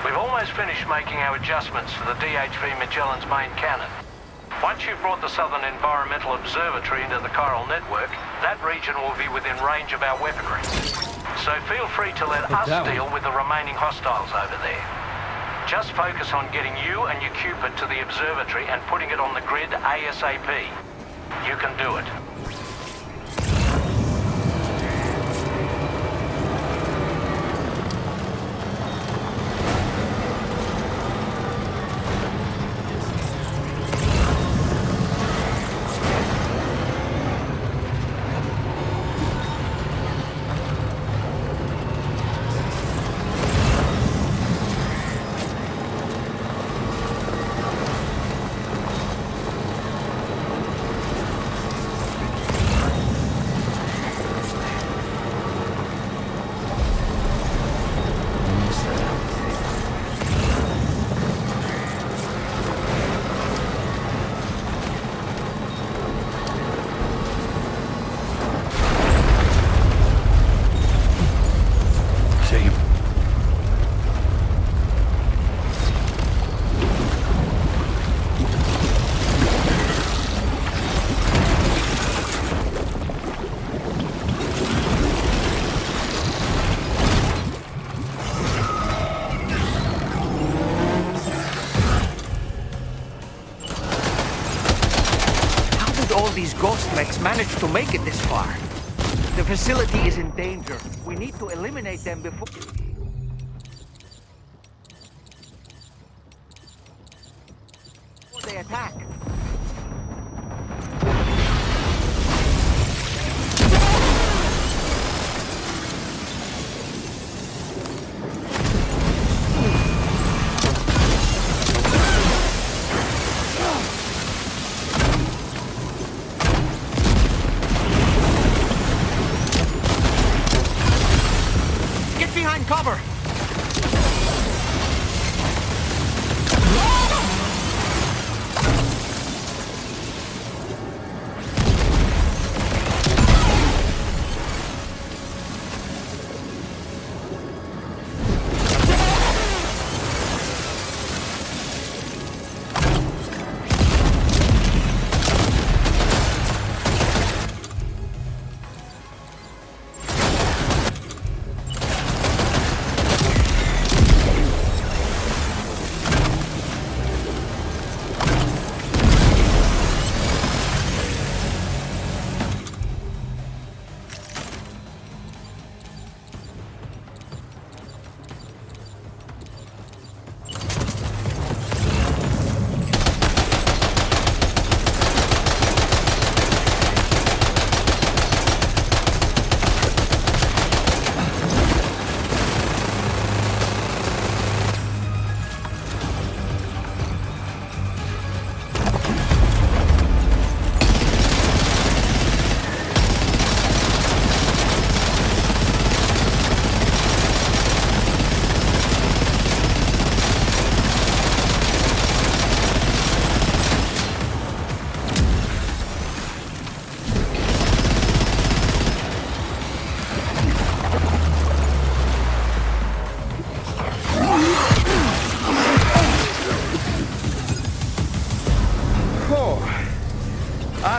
We've almost finished making our adjustments to the DHV Magellan's main cannon. Once you've brought the Southern Environmental Observatory into the chiral network, that region will be within range of our weaponry. So feel free to let us deal with the remaining hostiles over there. Just focus on getting you and your Cupid to the observatory and putting it on the grid ASAP. You can do it. These ghost mechs managed to make it this far. The facility is in danger. We need to eliminate them before they attack.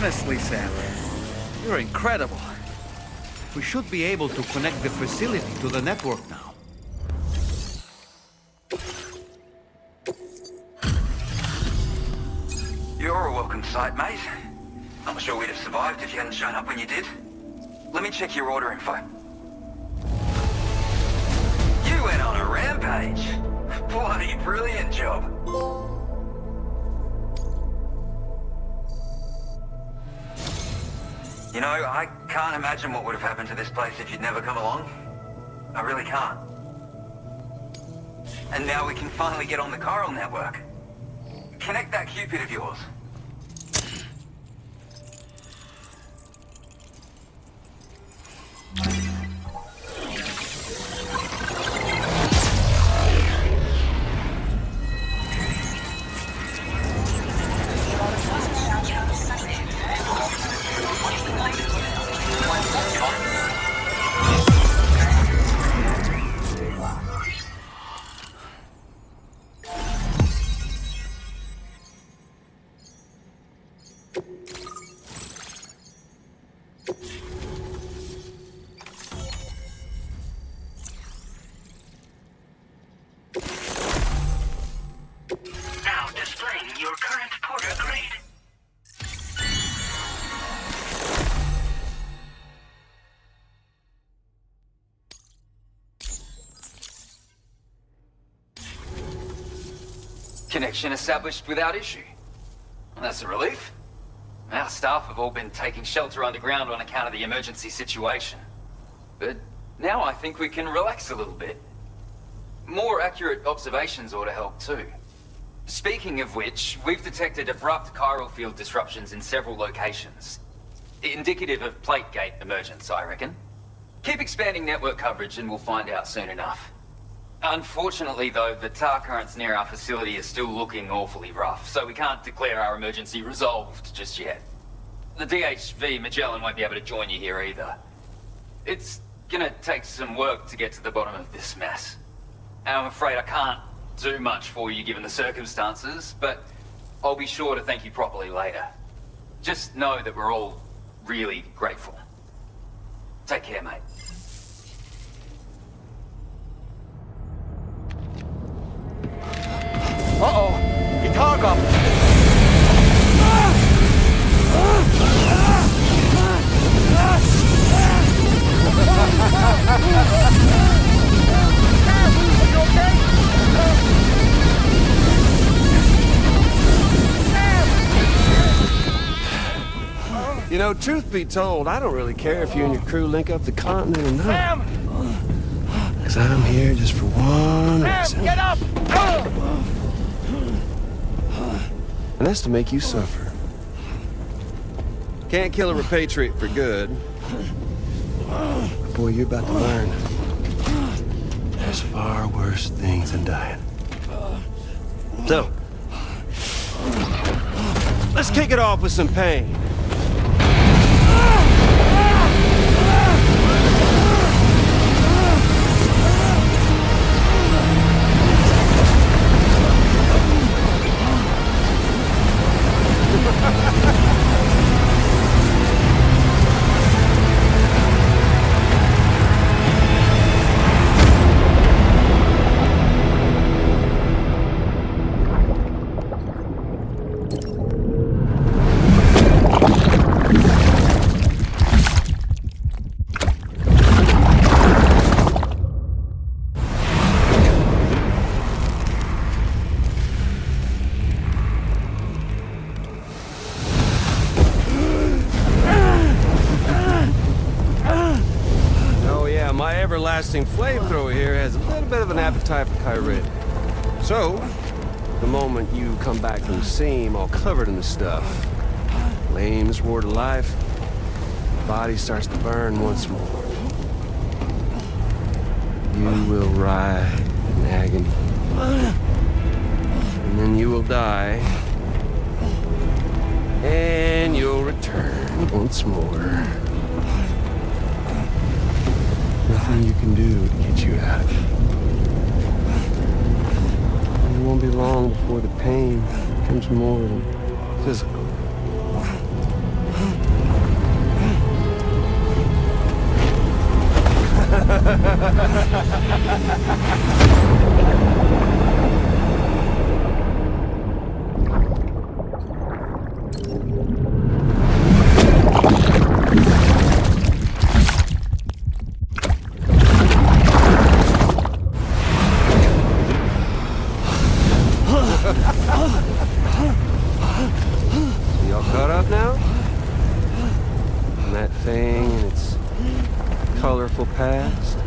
Honestly, Sam, you're incredible. We should be able to connect the facility to the network now. You're a welcome sight, mate. Not sure we'd have survived if you hadn't shown up when you did. Let me check your order info. You went on a rampage. Bloody brilliant job. You know, I can't imagine what would have happened to this place if you'd never come along. I really can't. And now we can finally get on the chiral network. Connect that Cupid of yours. Now displaying your current porter grade. Connection established without issue. Well, that's a relief. Our staff have all been taking shelter underground on account of the emergency situation. But now I think we can relax a little bit. More accurate observations ought to help too. Speaking of which, we've detected abrupt chiral field disruptions in several locations. Indicative of plate gate emergence, I reckon. Keep expanding network coverage and we'll find out soon enough. Unfortunately, though, the tar currents near our facility are still looking awfully rough, so we can't declare our emergency resolved just yet. The DHV Magellan won't be able to join you here either. It's gonna take some work to get to the bottom of this mess. And I'm afraid I can't do much for you given the circumstances, but I'll be sure to thank you properly later. Just know that we're all really grateful. Take care, mate. Uh-oh! Guitar up! You know, truth be told, I don't really care if you and your crew link up the continent or not. Sam! Because I'm here just for one reason. Sam, get up! And that's to make you suffer. Can't kill a repatriate for good. But boy, you're about to learn. There's far worse things than dying. So, let's kick it off with some pain. Everlasting flamethrower here has a little bit of an appetite for Kyrit. So, the moment you come back from the seam all covered in the stuff, flames roar to life, the body starts to burn once more. You will writhe in agony. And then you will die. And you'll return once more. Nothing you can do to get you out of it. And it won't be long before the pain becomes more than physical. Y'all caught up now? And that thing and its colorful past?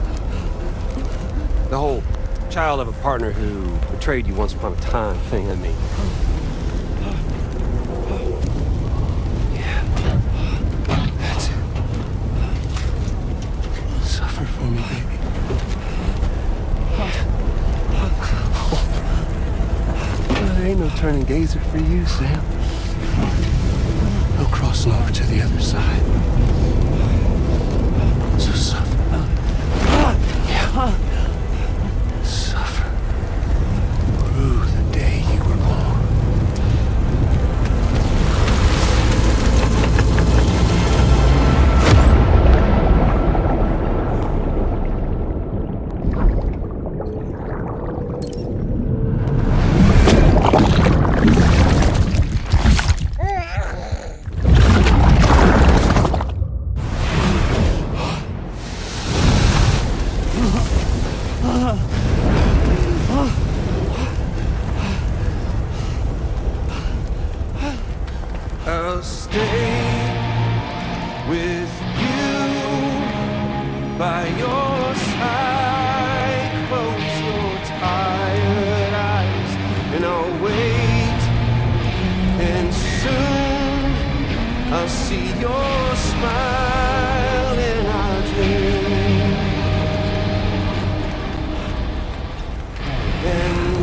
The whole child of a partner who betrayed you once upon a time thing, I mean. Yeah. That's it. Suffer for me, baby. There ain't no turning gazer for you, Sam. No crossing over to the other side. So suffer. Yeah. Suffer. Through the day you were born. I'll stay with you by your side. Close your tired eyes and I'll wait. And soon I'll see your smile in our dream. And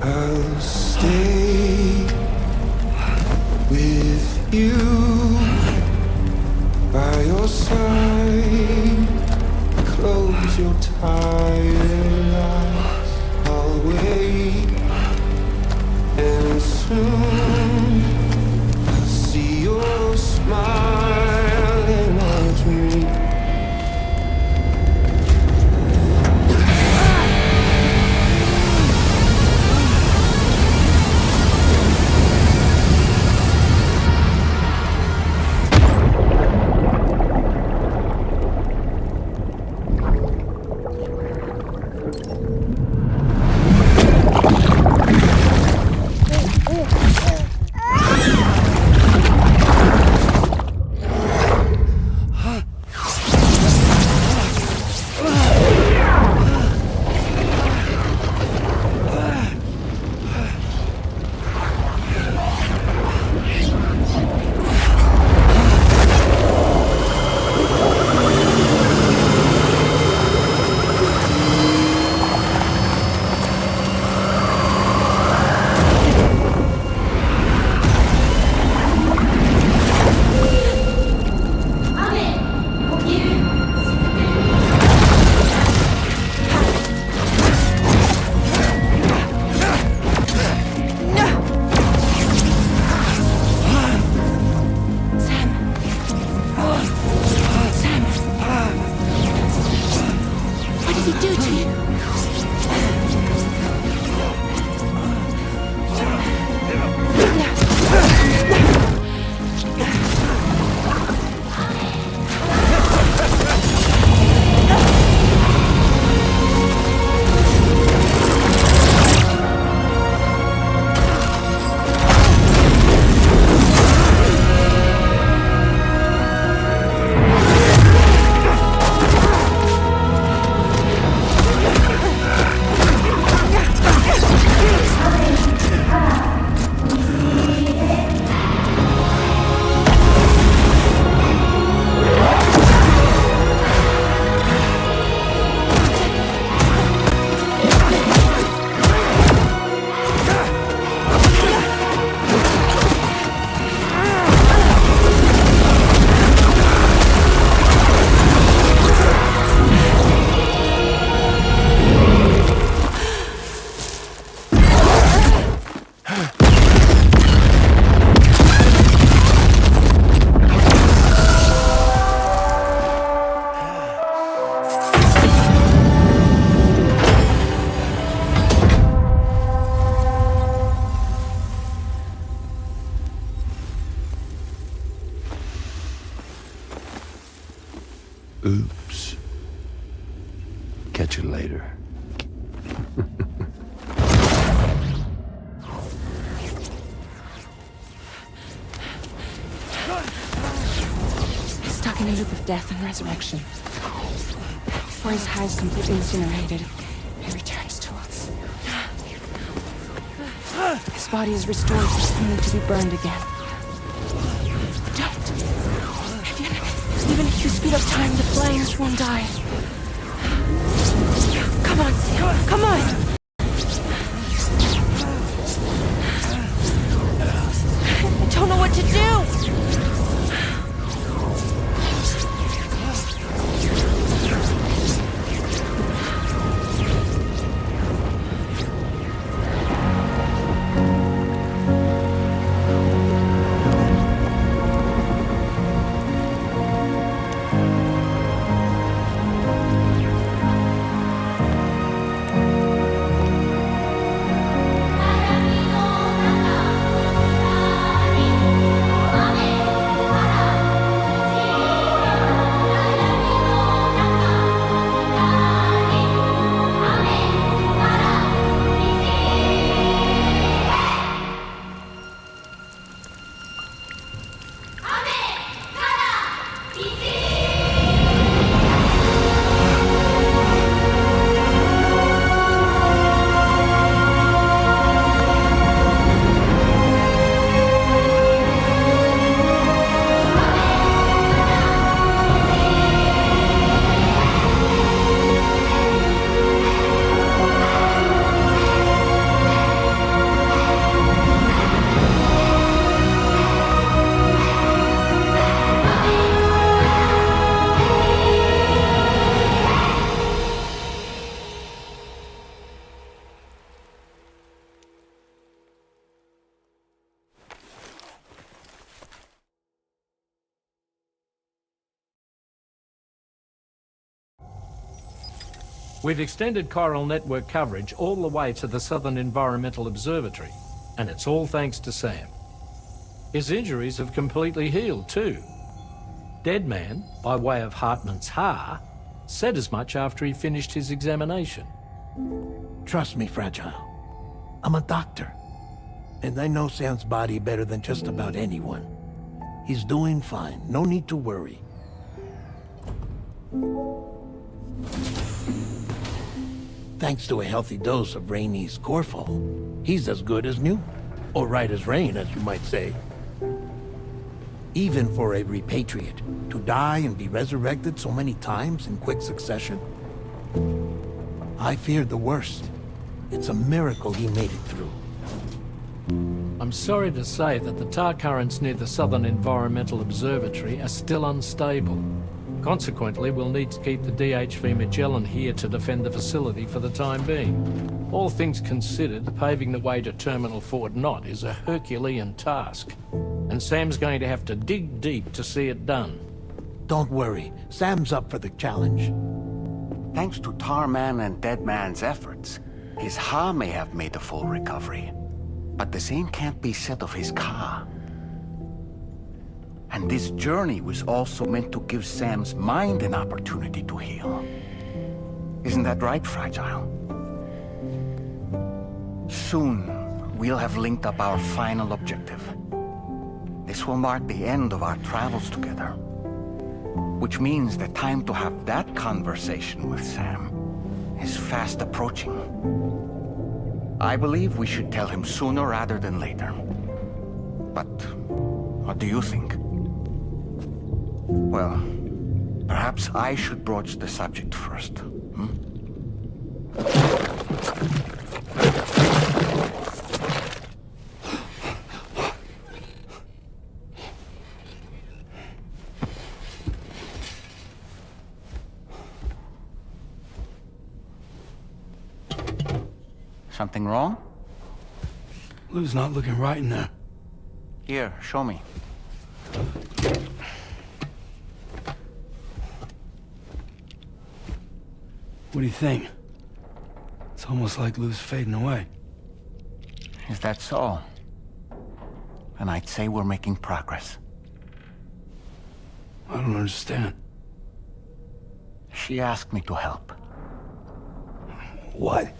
I'll stay with you by your side. Close your tired eyes. I'll wait, and soon I'll see your smile in our dream. Catch you later. He's stuck in a loop of death and resurrection. Before his high is completely incinerated, he returns to us. His body is restored, only to be burned again. Don't! Even if you speed up time, the flames won't die. Come on, Sam. Come on! I don't know what to do! We've extended chiral network coverage all the way to the Southern Environmental Observatory, and it's all thanks to Sam. His injuries have completely healed too. Deadman, by way of Hartman's Ha, said as much after he finished his examination. Trust me, Fragile. I'm a doctor. And I know Sam's body better than just about anyone. He's doing fine. No need to worry. Thanks to a healthy dose of Rainey's Corfol, he's as good as new. Or right as rain, as you might say. Even for a repatriate, to die and be resurrected so many times in quick succession? I feared the worst. It's a miracle he made it through. I'm sorry to say that the tar currents near the Southern Environmental Observatory are still unstable. Consequently, we'll need to keep the DHV Magellan here to defend the facility for the time being. All things considered, paving the way to Terminal Fort Knott is a Herculean task, and Sam's going to have to dig deep to see it done. Don't worry, Sam's up for the challenge. Thanks to Tarman and Deadman's efforts, his Ha may have made a full recovery. But the same can't be said of his Ka. And this journey was also meant to give Sam's mind an opportunity to heal. Isn't that right, Fragile? Soon, we'll have linked up our final objective. This will mark the end of our travels together. Which means the time to have that conversation with Sam is fast approaching. I believe we should tell him sooner rather than later. But what do you think? Well, perhaps I should broach the subject first. Something wrong? Lou's not looking right in there. Here, show me. What do you think? It's almost like Lou's fading away. Is that so? And I'd say we're making progress. I don't understand. She asked me to help. What?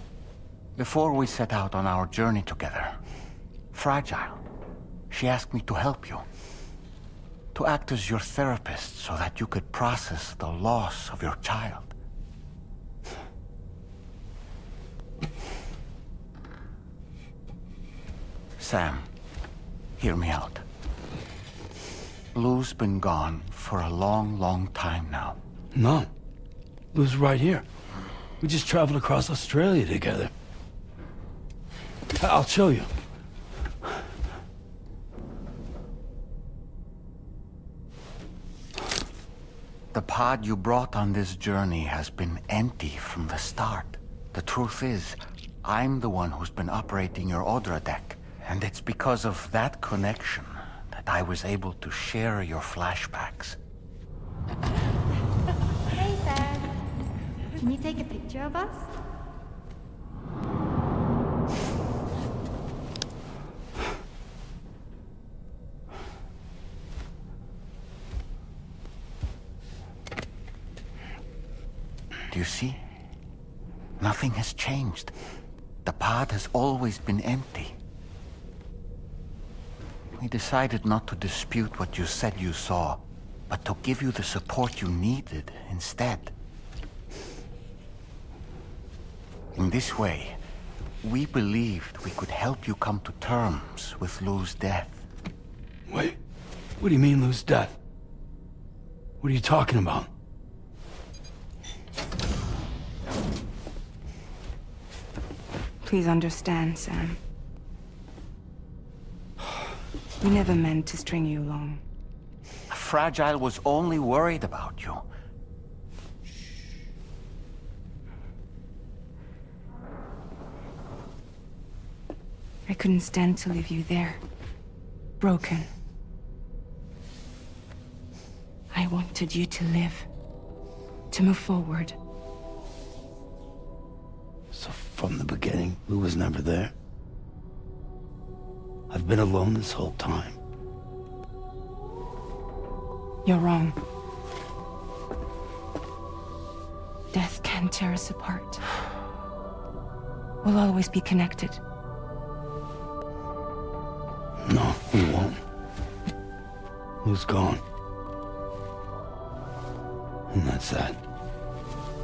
Before we set out on our journey together, Fragile, she asked me to help you. To act as your therapist so that you could process the loss of your child. Sam, hear me out. Lou's been gone for a long, long time now. No. Lou's right here. We just traveled across Australia together. I'll show you. The pod you brought on this journey has been empty from the start. The truth is, I'm the one who's been operating your Odra deck. And it's because of that connection that I was able to share your flashbacks. Hey, Sam. Can you take a picture of us? Do you see? Nothing has changed. The pod has always been empty. We decided not to dispute what you said you saw, but to give you the support you needed instead. In this way, we believed we could help you come to terms with Lou's death. Wait, what do you mean Lou's death? What are you talking about? Please understand, Sam. We never meant to string you along. Fragile was only worried about you. I couldn't stand to leave you there. Broken. I wanted you to live. To move forward. So from the beginning, Lou was never there? I've been alone this whole time. You're wrong. Death can tear us apart. We'll always be connected. No, we won't. Lou's gone. And that's that.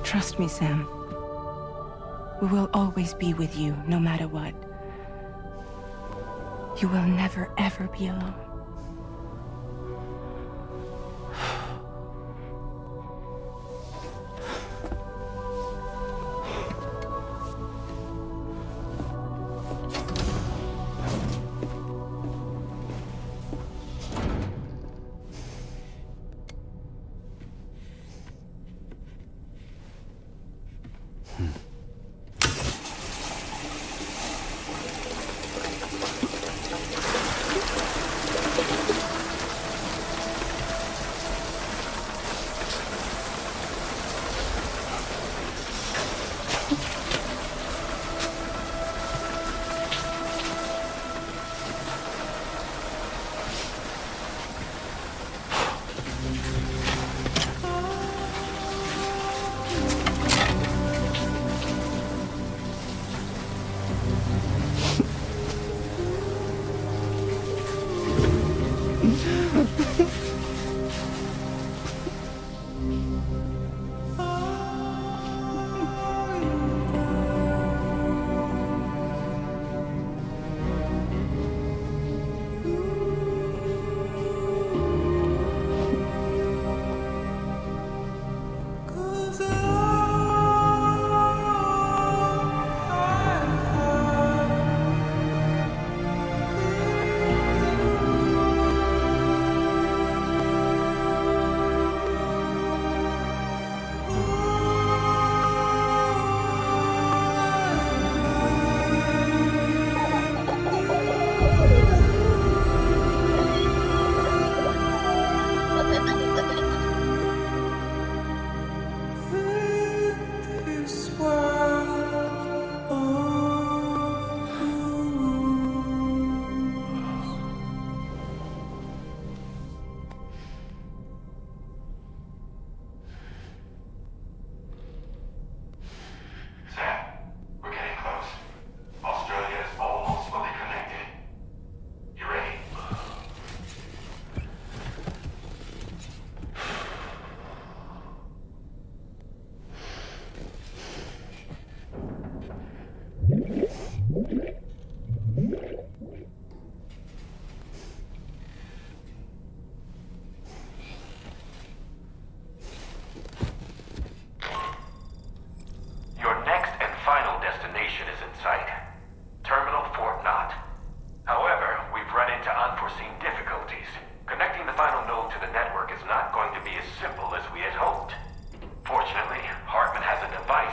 Trust me, Sam. We will always be with you, no matter what. You will never, ever be alone.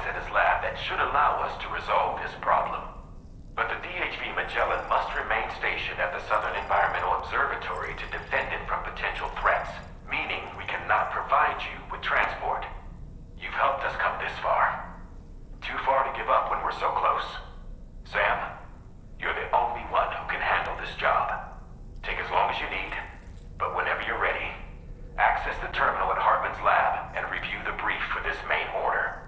at his lab that should allow us to resolve this problem. But the DHV Magellan must remain stationed at the Southern Environmental Observatory to defend it from potential threats, meaning we cannot provide you with transport. You've helped us come this far. Too far to give up when we're so close. Sam, you're the only one who can handle this job. Take as long as you need, but whenever you're ready, access the terminal at Hartman's lab and review the brief for this main order.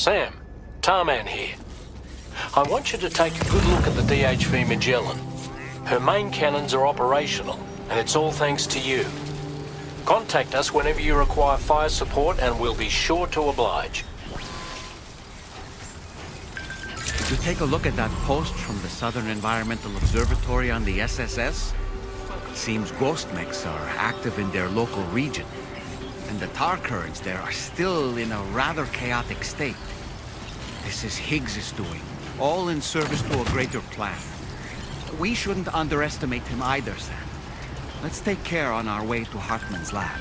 Sam, Tarman here. I want you to take a good look at the DHV Magellan. Her main cannons are operational, and it's all thanks to you. Contact us whenever you require fire support, and we'll be sure to oblige. Did you take a look at that post from the Southern Environmental Observatory on the SSS? It seems ghost mechs are active in their local region, and the tar currents there are still in a rather chaotic state. This is Higgs' doing, all in service to a greater plan. We shouldn't underestimate him either, Sam. Let's take care on our way to Hartman's lab.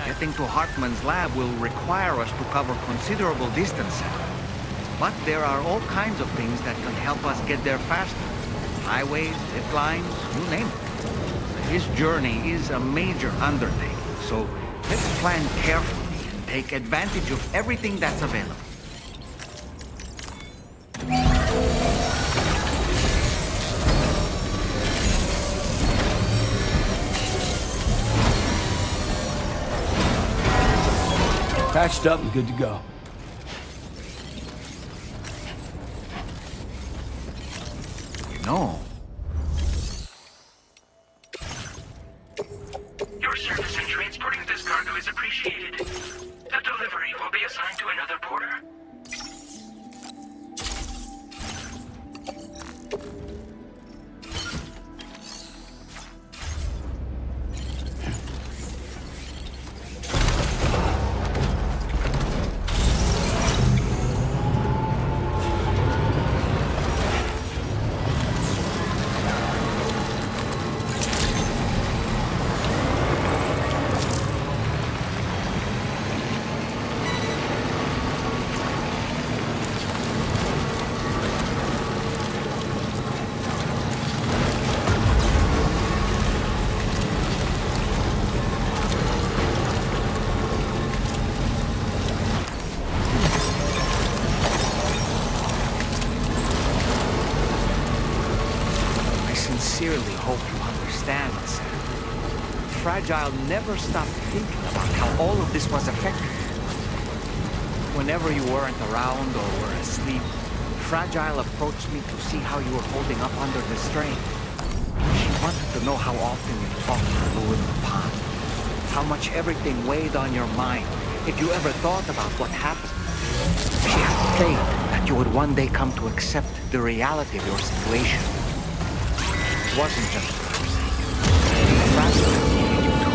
Getting to Hartman's lab will require us to cover considerable distance. But there are all kinds of things that can help us get there faster. Highways, zip lines, you name it. His journey is a major undertaking, so let's plan carefully and take advantage of everything that's available. Patched up and good to go. You know, Your service in transporting this cargo is appreciated. The delivery will be assigned to another porter. hope you understand, Sam. Fragile never stopped thinking about how all of this was affecting you. Whenever you weren't around or were asleep, Fragile approached me to see how you were holding up under the strain. She wanted to know how often you talked to Lou in the pond, how much everything weighed on your mind, if you ever thought about what happened. She had faith that you would one day come to accept the reality of your situation. It wasn't just for her sake. Fragile needed you too.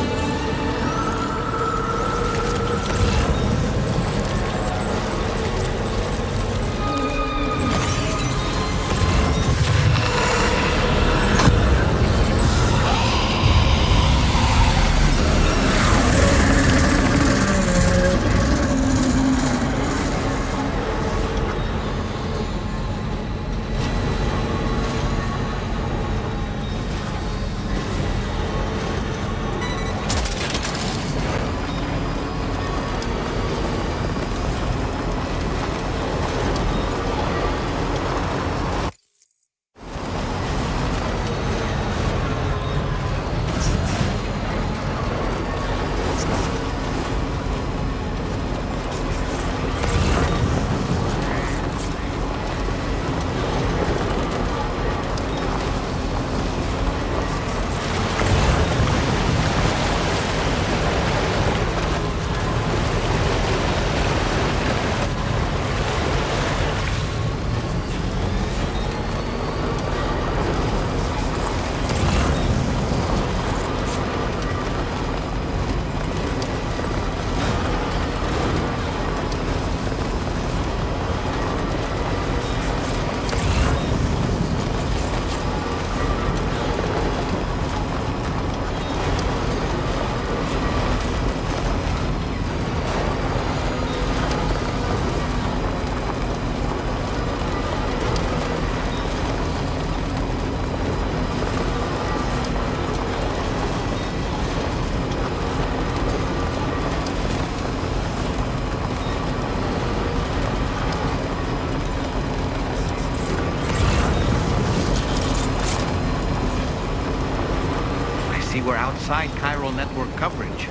We're outside chiral network coverage.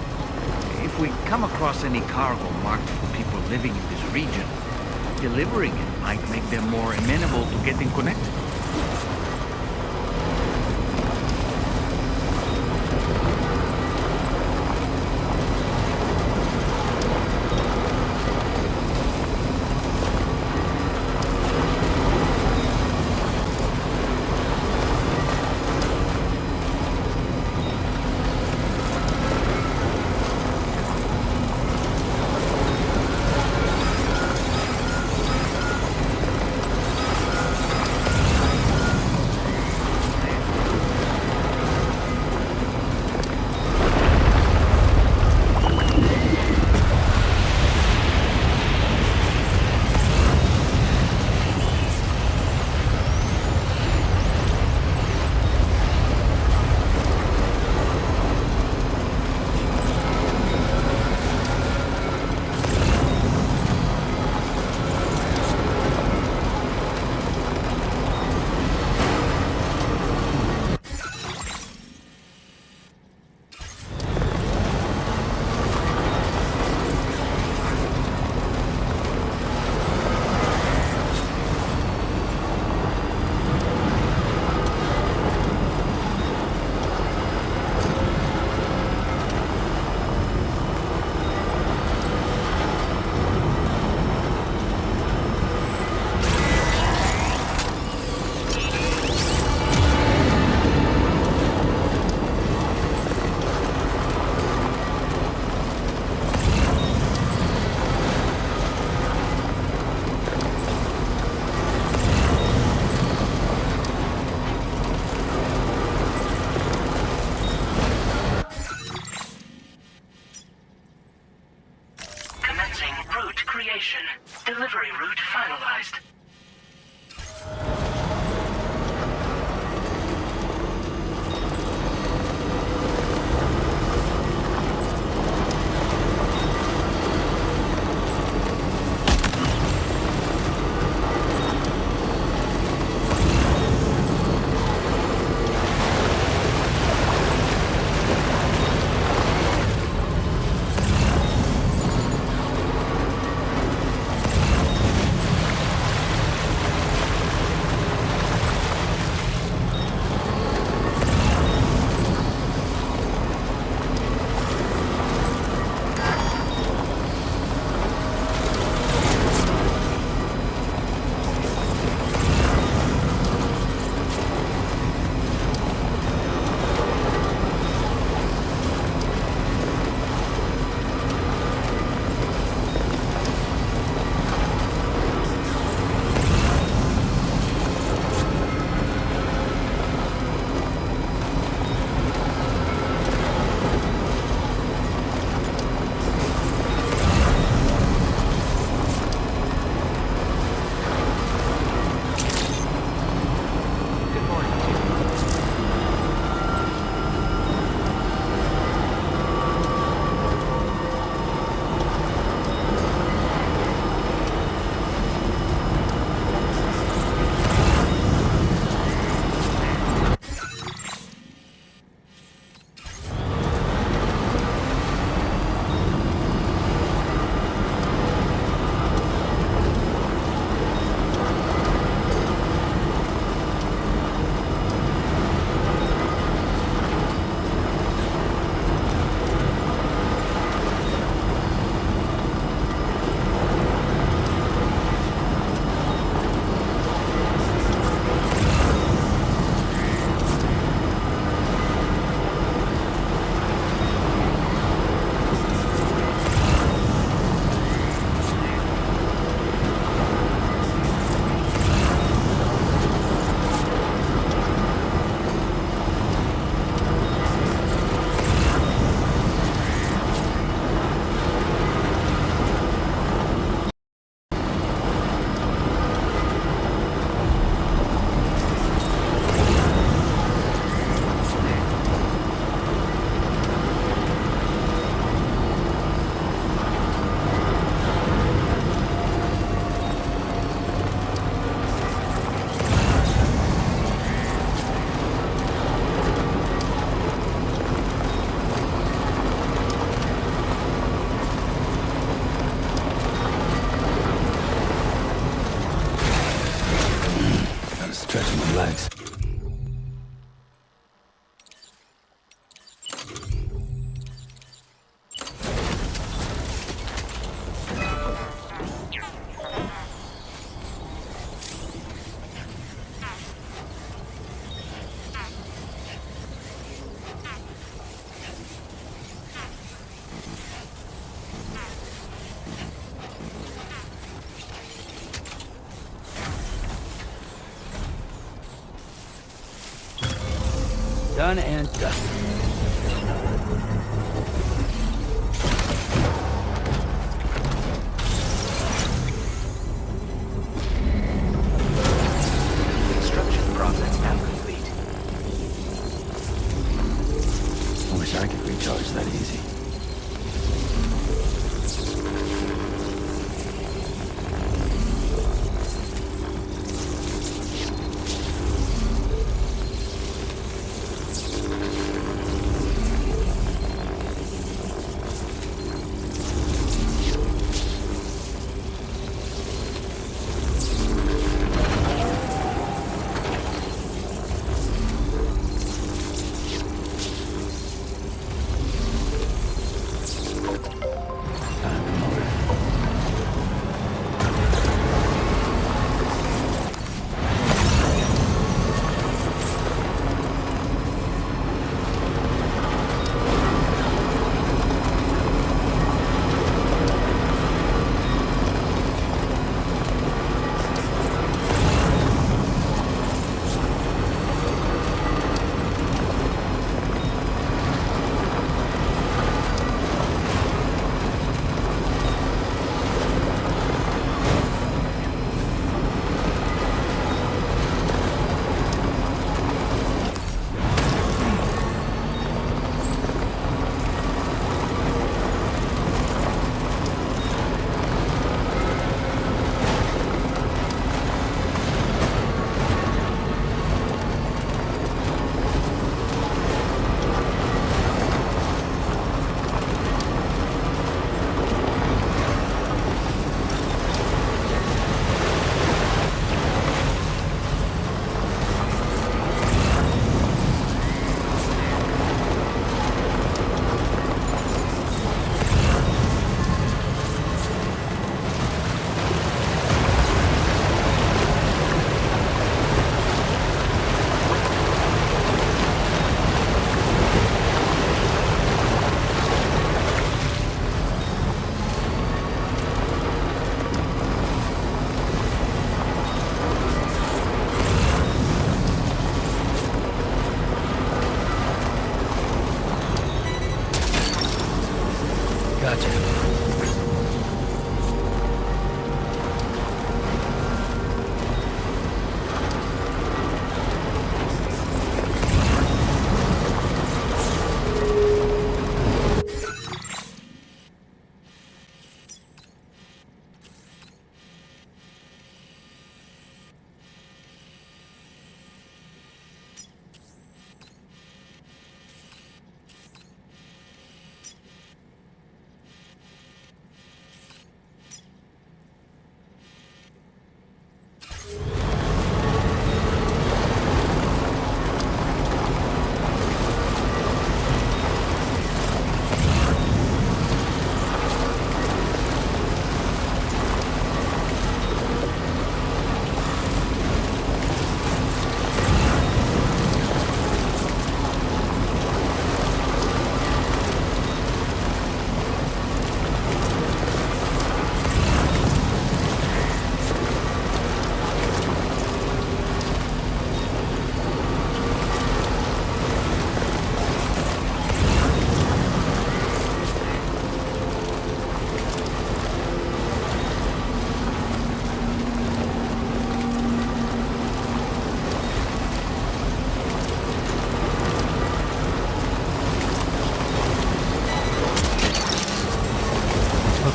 If we come across any cargo marked for people living in this region, delivering it might make them more amenable to getting connected. Done and dusted. Construction process now complete. I wish I could recharge that easy.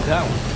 That one.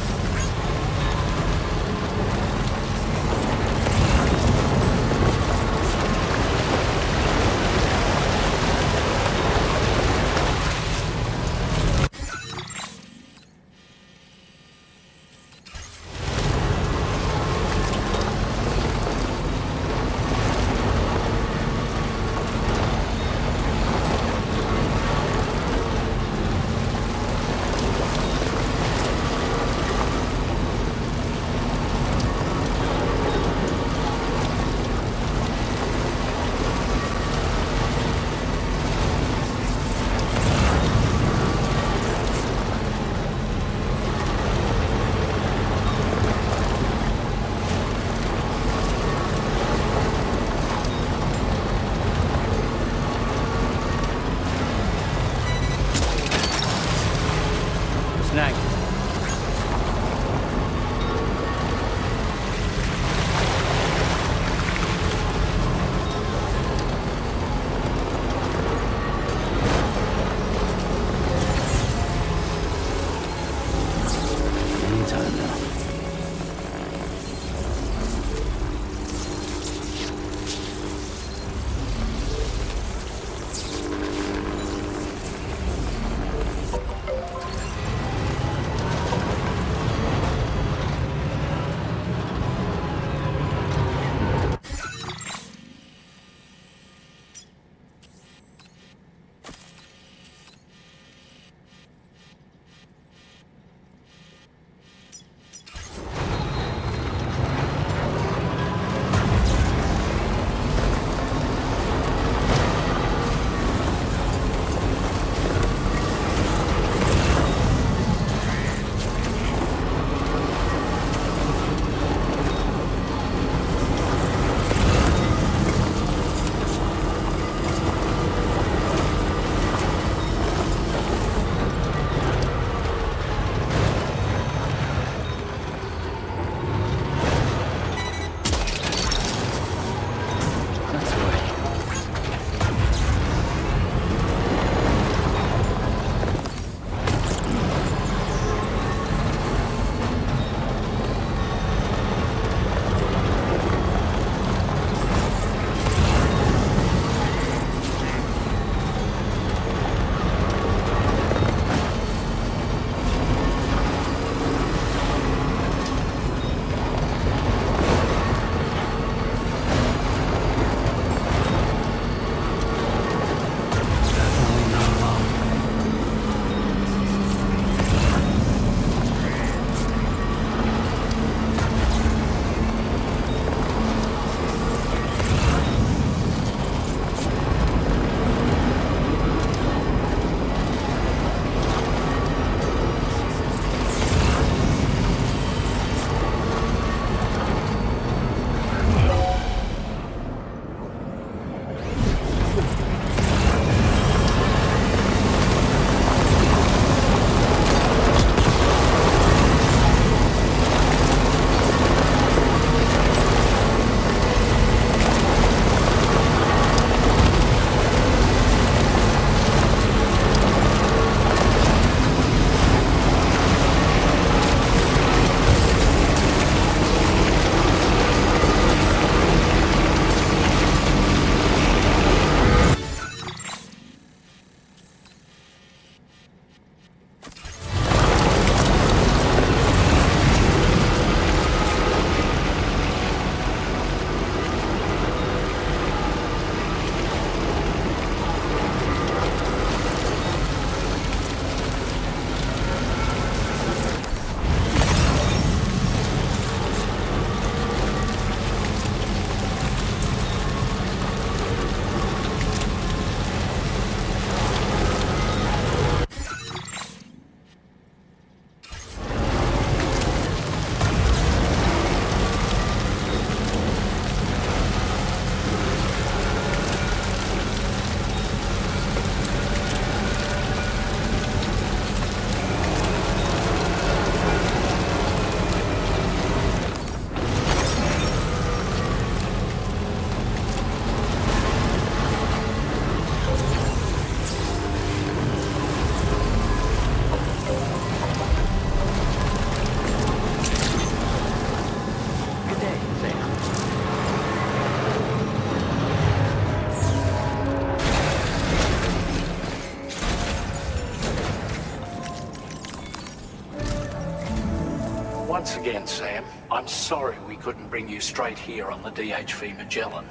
Once again, Sam, I'm sorry we couldn't bring you straight here on the DHV Magellan.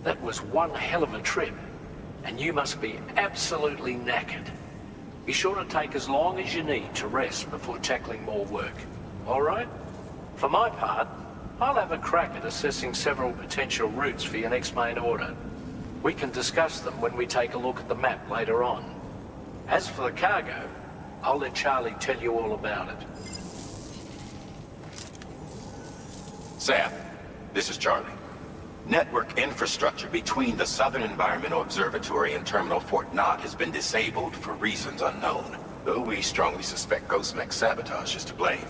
That was one hell of a trip, and you must be absolutely knackered. Be sure to take as long as you need to rest before tackling more work. All right? For my part, I'll have a crack at assessing several potential routes for your next main order. We can discuss them when we take a look at the map later on. As for the cargo, I'll let Charlie tell you all about it. Sam, this is Charlie. Network infrastructure between the Southern Environmental Observatory and Terminal Fort Knox has been disabled for reasons unknown, though we strongly suspect Ghostmech's sabotage is to blame.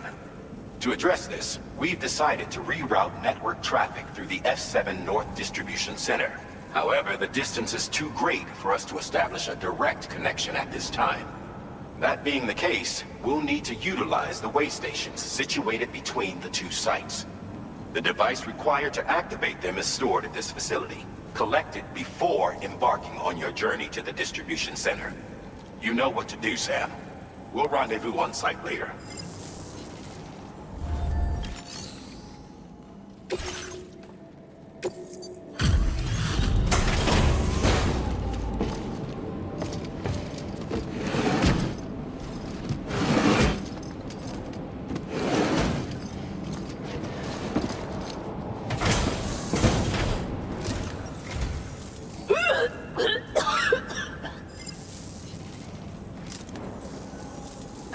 To address this, we've decided to reroute network traffic through the F7 North Distribution Center. However, the distance is too great for us to establish a direct connection at this time. That being the case, we'll need to utilize the way stations situated between the two sites. The device required to activate them is stored at this facility. Collect it before embarking on your journey to the distribution center. You know what to do, Sam. We'll rendezvous on site later.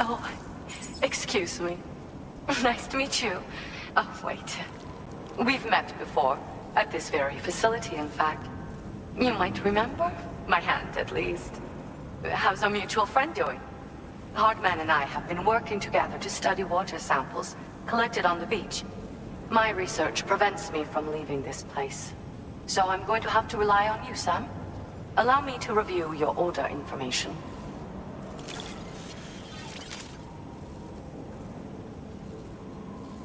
Oh, excuse me. Nice to meet you. Oh, wait. We've met before. At this very facility, in fact. You might remember? My hand, at least. How's our mutual friend doing? Hardman and I have been working together to study water samples collected on the beach. My research prevents me from leaving this place. So I'm going to have to rely on you, Sam. Allow me to review your order information.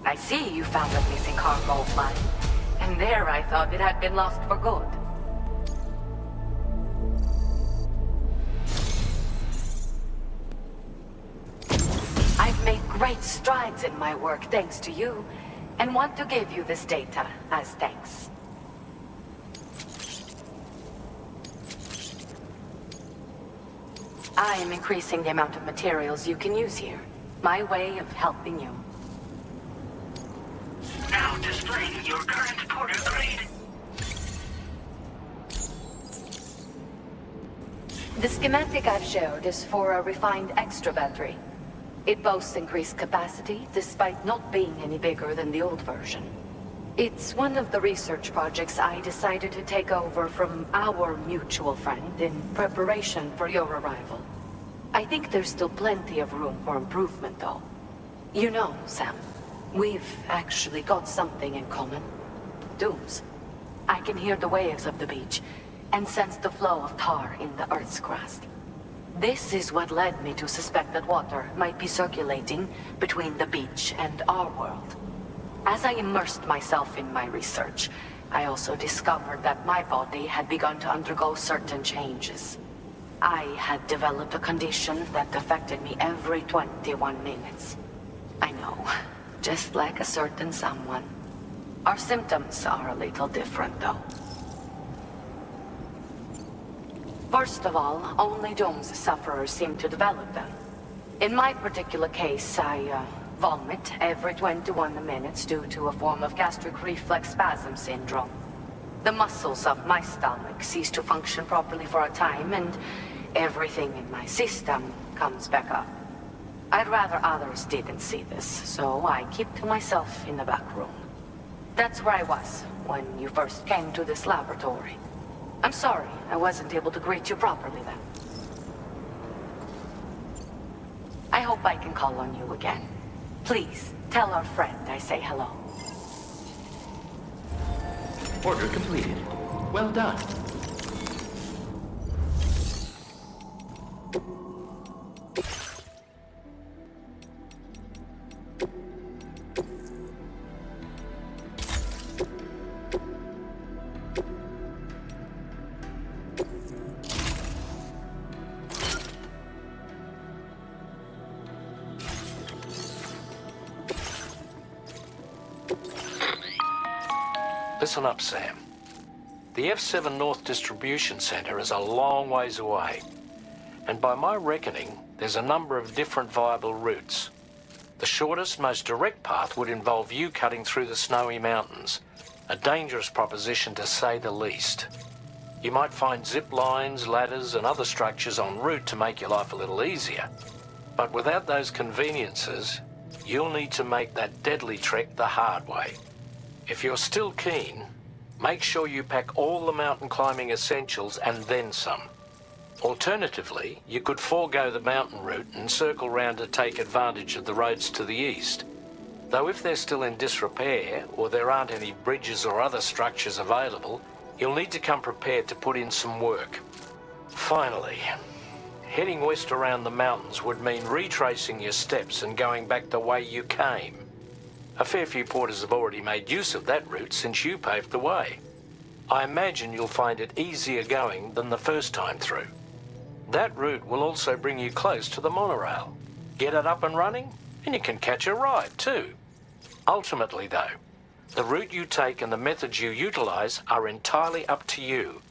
I see you found a missing cargo flight. And there I thought it had been lost for good. I've made great strides in my work thanks to you, and want to give you this data as thanks. I am increasing the amount of materials you can use here. My way of helping you. Now displaying your current porter grade. The schematic I've shared is for a refined extra battery. It boasts increased capacity, despite not being any bigger than the old version. It's one of the research projects I decided to take over from our mutual friend in preparation for your arrival. I think there's still plenty of room for improvement, though. You know, Sam, we've actually got something in common. Dooms. I can hear the waves of the beach, and sense the flow of tar in the Earth's crust. This is what led me to suspect that water might be circulating between the beach and our world. As I immersed myself in my research, I also discovered that my body had begun to undergo certain changes. I had developed a condition that affected me every 21 minutes. I know, just like a certain someone. Our symptoms are a little different, though. First of all, only Doom's sufferers seem to develop them. In my particular case, I vomit every 21 minutes due to a form of gastric reflex spasm syndrome. The muscles of my stomach cease to function properly for a time, and everything in my system comes back up. I'd rather others didn't see this, so I keep to myself in the back room. That's where I was when you first came to this laboratory. I'm sorry I wasn't able to greet you properly then. I hope I can call on you again. Please, tell our friend I say hello. Order completed. Well done. Listen up, Sam. The F7 North Distribution Center is a long ways away, and by my reckoning, there's a number of different viable routes. The shortest, most direct path would involve you cutting through the snowy mountains, a dangerous proposition to say the least. You might find zip lines, ladders, and other structures en route to make your life a little easier. But without those conveniences, you'll need to make that deadly trek the hard way. If you're still keen, make sure you pack all the mountain climbing essentials and then some. Alternatively, you could forego the mountain route and circle round to take advantage of the roads to the east. Though if they're still in disrepair, or there aren't any bridges or other structures available, you'll need to come prepared to put in some work. Finally, heading west around the mountains would mean retracing your steps and going back the way you came. A fair few porters have already made use of that route since you paved the way. I imagine you'll find it easier going than the first time through. That route will also bring you close to the monorail. Get it up and running, and you can catch a ride too. Ultimately though, the route you take and the methods you utilize are entirely up to you.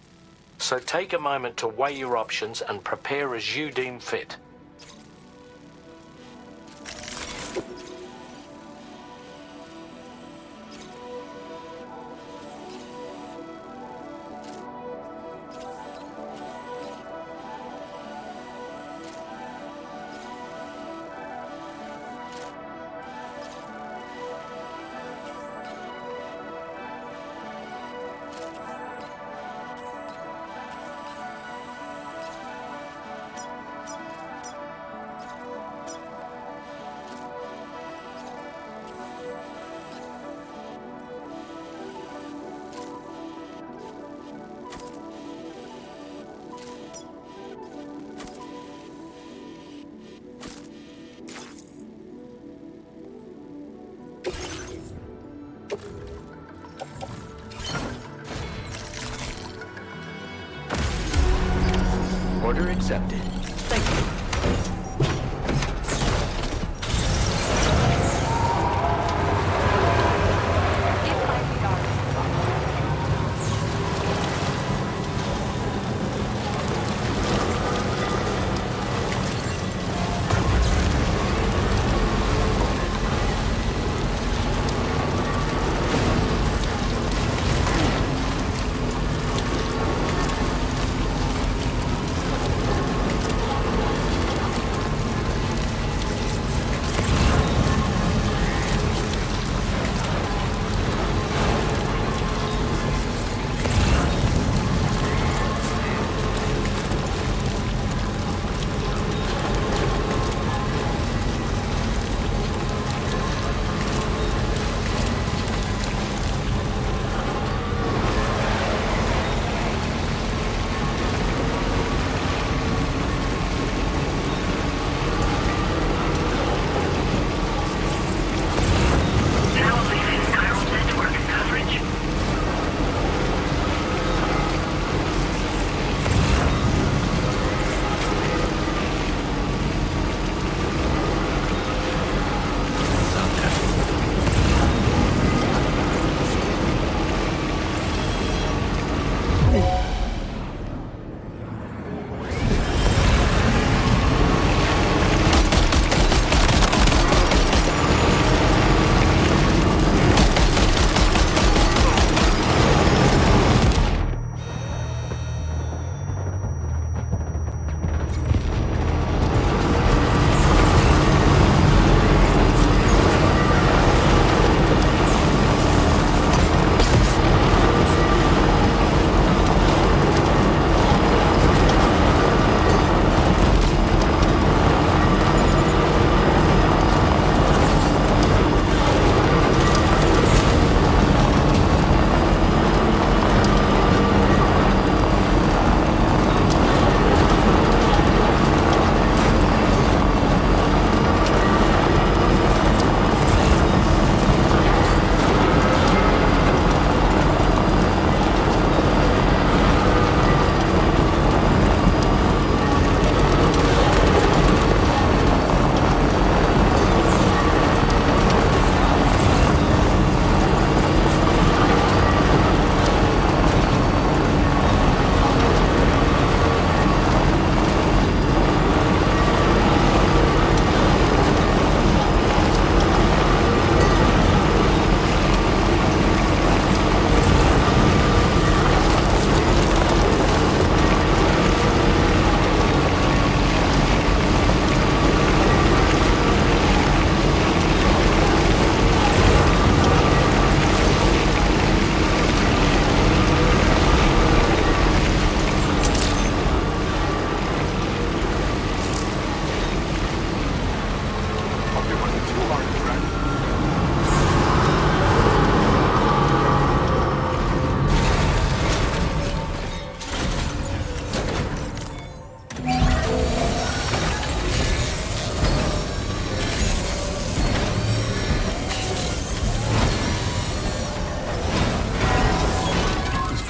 So take a moment to weigh your options and prepare as you deem fit. Order accepted. Thank you.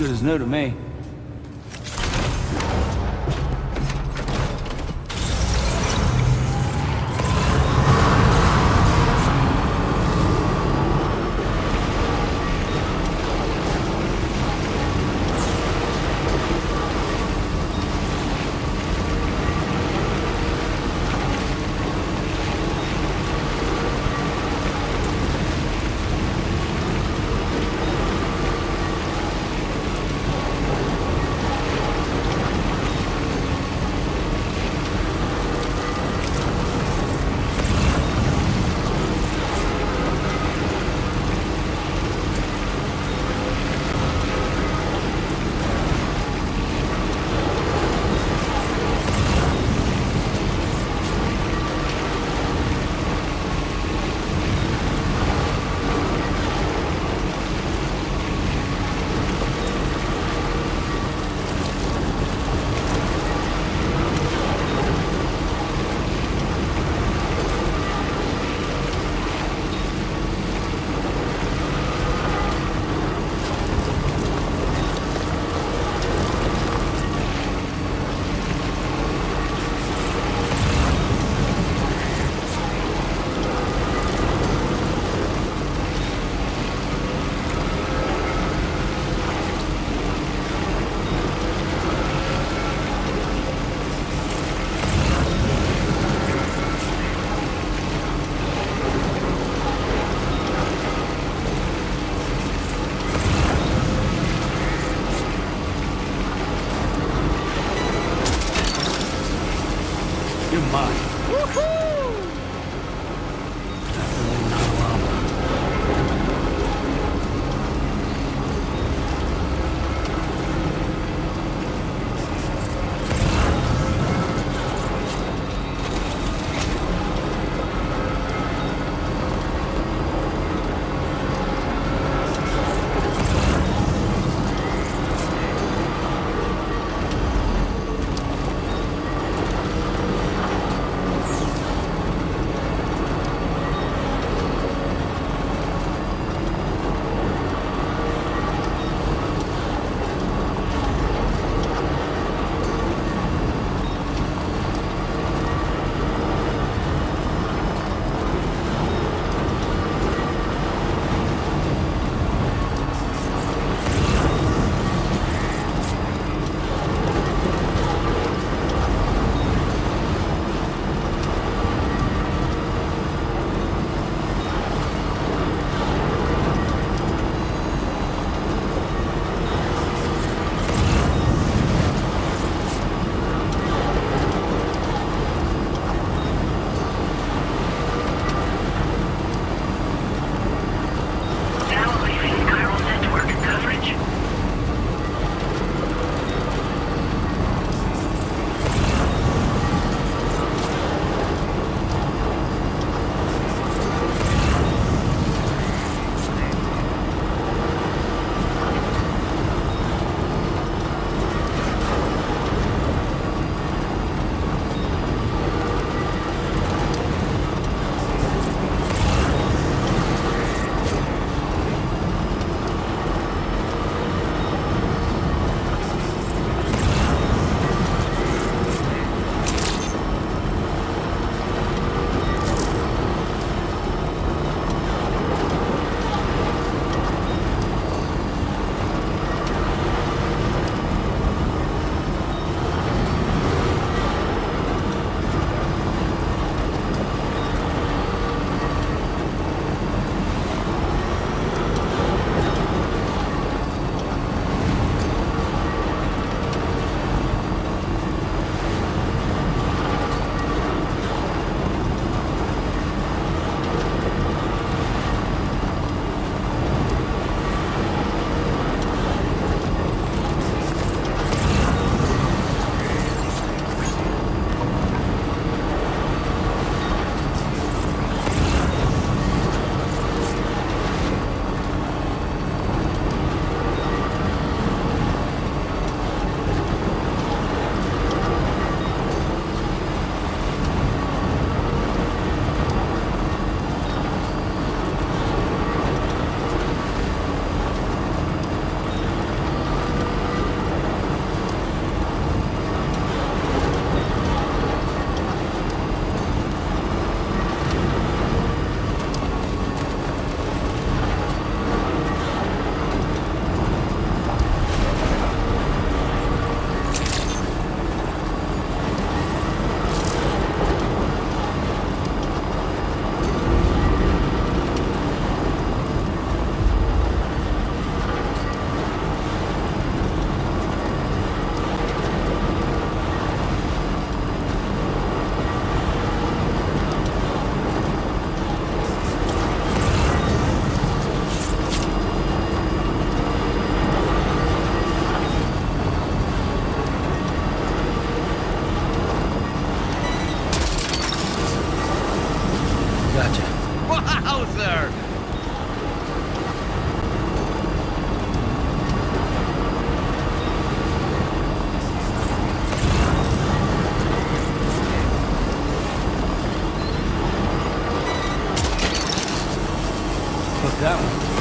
good as new to me. You're mine. Definitely not a llama. Gotcha. Wowzer! Took that one.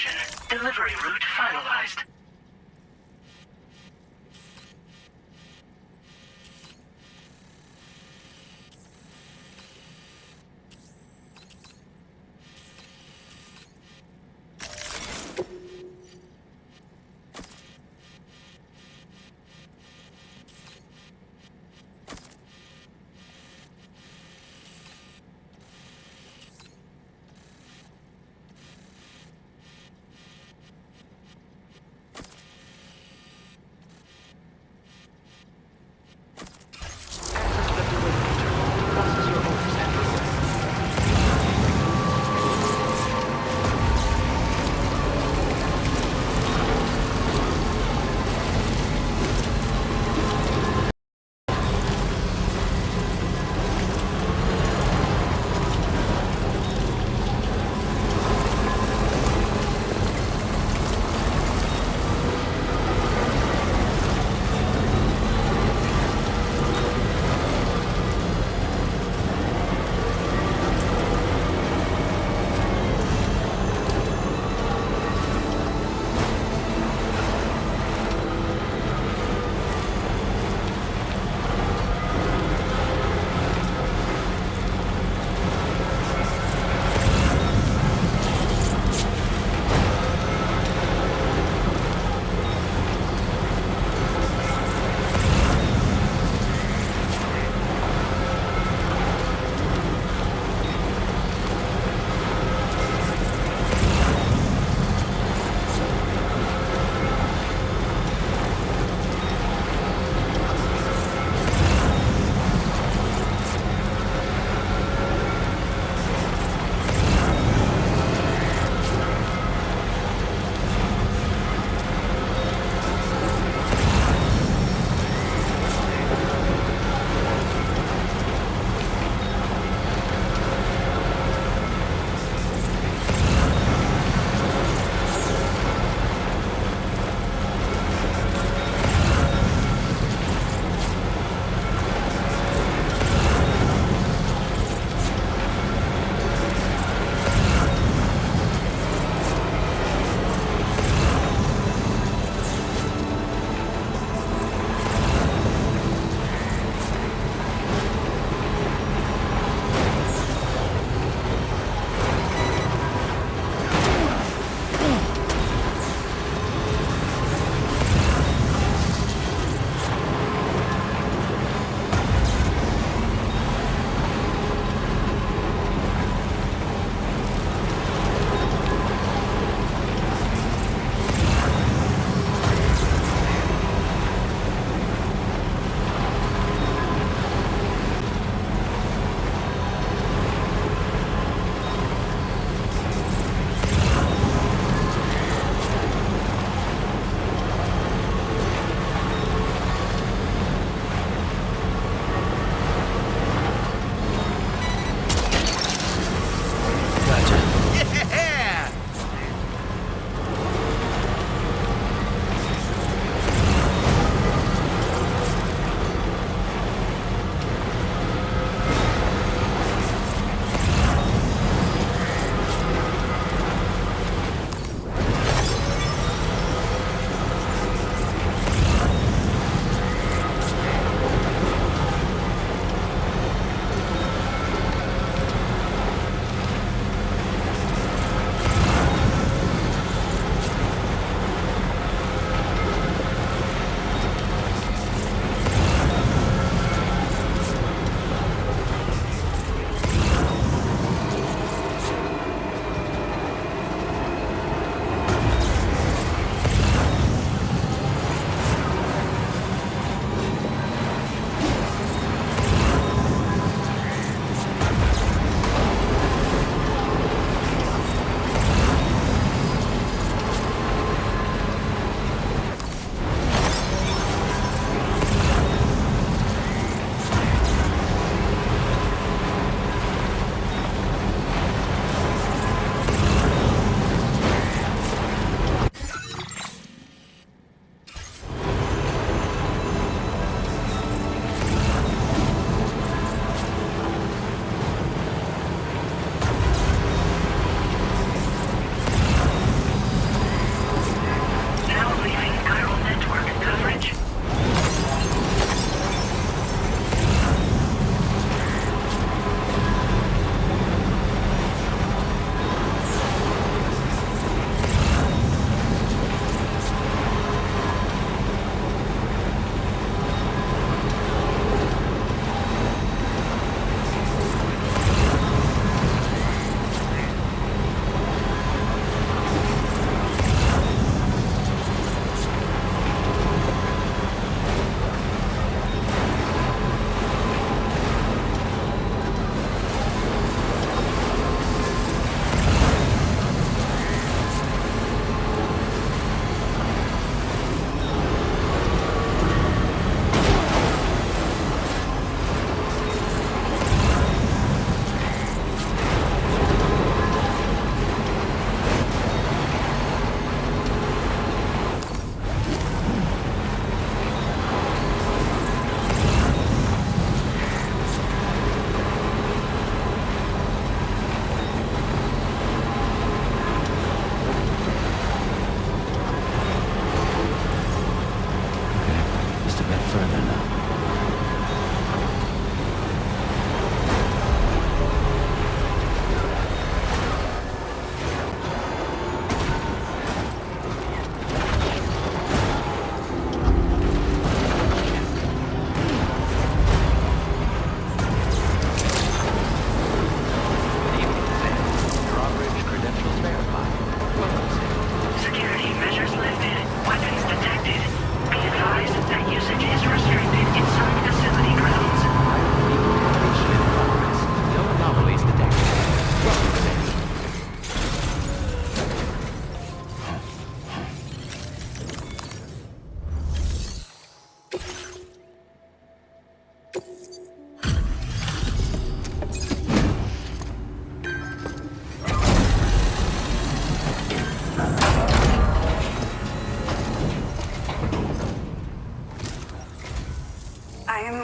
destination. Delivery route finalized.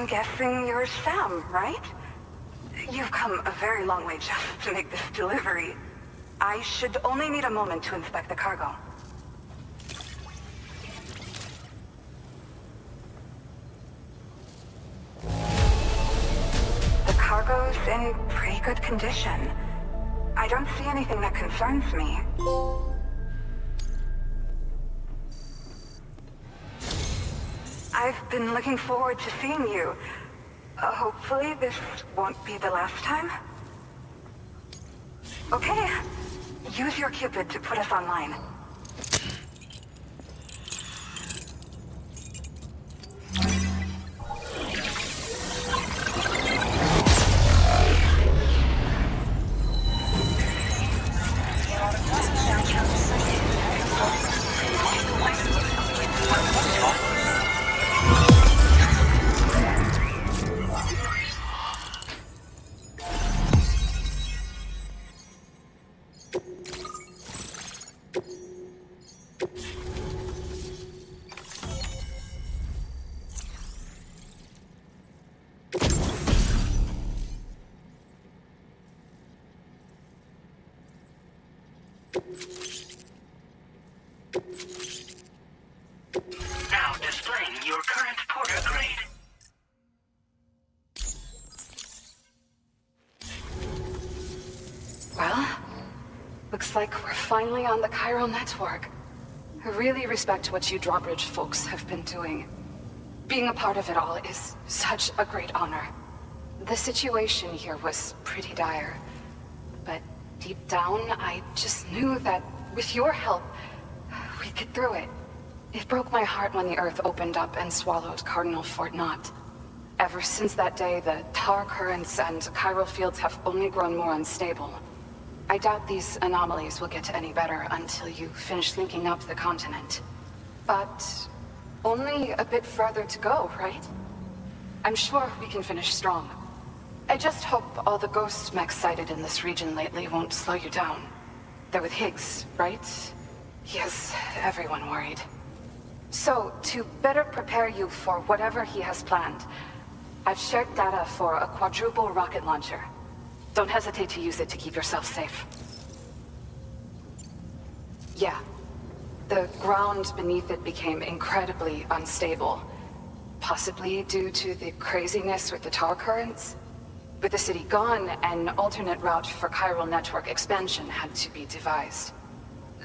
guessing you're Sam, right? You've come a very long way just to make this delivery. I should only need a moment to inspect the cargo. The cargo's in pretty good condition. I don't see anything that concerns me. I've been looking forward to seeing you. Hopefully this won't be the last time. Okay. Use your Cupid to put us online. Now displaying your current porter grade. Well, looks like we're finally on the chiral network. I really respect what you drawbridge folks have been doing. Being a part of it all is such a great honor. The situation here was pretty dire, but deep down, I just knew that with your help, we'd get through it. It broke my heart when the Earth opened up and swallowed Cardinal Fort Knott. Ever since that day, the tar currents and chiral fields have only grown more unstable. I doubt these anomalies will get any better until you finish linking up the continent. But only a bit further to go, right? I'm sure we can finish strong. I just hope all the ghost mechs sighted in this region lately won't slow you down. They're with Higgs, right? He has everyone worried. So, to better prepare you for whatever he has planned, I've shared data for a quadruple rocket launcher. Don't hesitate to use it to keep yourself safe. Yeah. The ground beneath it became incredibly unstable. Possibly due to the craziness with the tar currents. With the city gone, an alternate route for chiral network expansion had to be devised.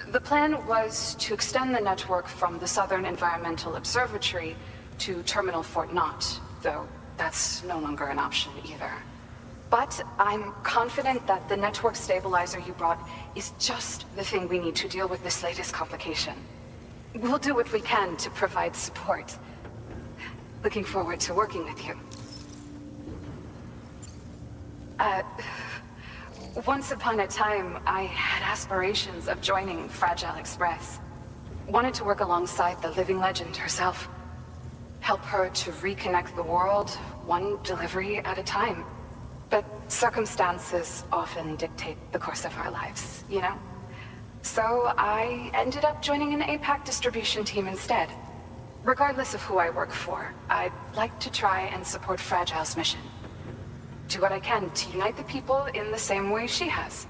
The plan was to extend the network from the Southern Environmental Observatory to Terminal Fort Knott, though that's no longer an option either. But I'm confident that the network stabilizer you brought is just the thing we need to deal with this latest complication. We'll do what we can to provide support. Looking forward to working with you. Once upon a time, I had aspirations of joining Fragile Express. Wanted to work alongside the living legend herself. Help her to reconnect the world, one delivery at a time. But circumstances often dictate the course of our lives, you know? So I ended up joining an APAC distribution team instead. Regardless of who I work for, I'd like to try and support Fragile's mission. Do what I can to unite the people in the same way she has.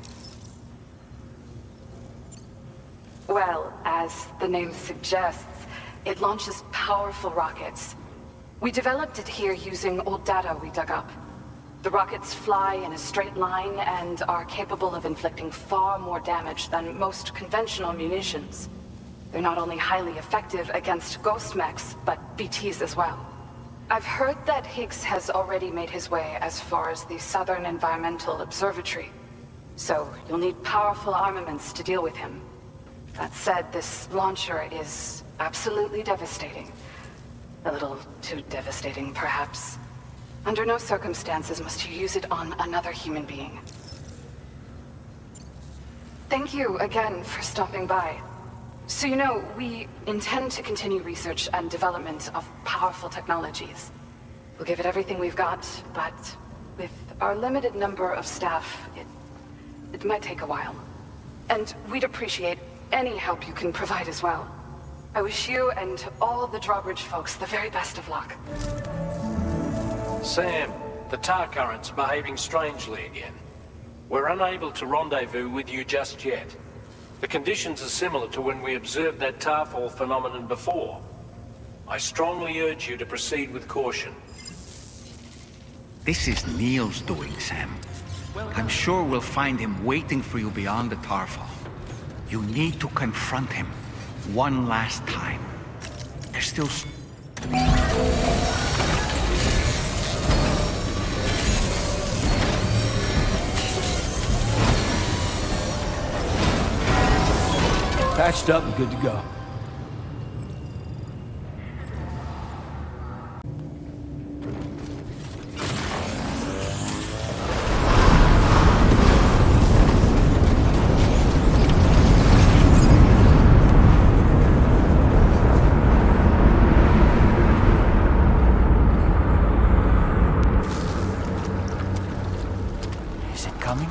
Well, as the name suggests, it launches powerful rockets. We developed it here using old data we dug up. The rockets fly in a straight line and are capable of inflicting far more damage than most conventional munitions. They're not only highly effective against ghost mechs, but BTs as well. I've heard that Higgs has already made his way as far as the Southern Environmental Observatory. So you'll need powerful armaments to deal with him. That said, this launcher is absolutely devastating. A little too devastating, perhaps. Under no circumstances must you use it on another human being. Thank you again for stopping by. So you know, we intend to continue research and development of powerful technologies. We'll give it everything we've got, but with our limited number of staff, it might take a while. And we'd appreciate any help you can provide as well. I wish you and all the drawbridge folks the very best of luck. Sam, the tar current's behaving strangely again. We're unable to rendezvous with you just yet. The conditions are similar to when we observed that tarfall phenomenon before. I strongly urge you to proceed with caution. This is Neil's doing, Sam. I'm sure we'll find him waiting for you beyond the tarfall. You need to confront him one last time. There's still... Patched up and good to go. Is it coming?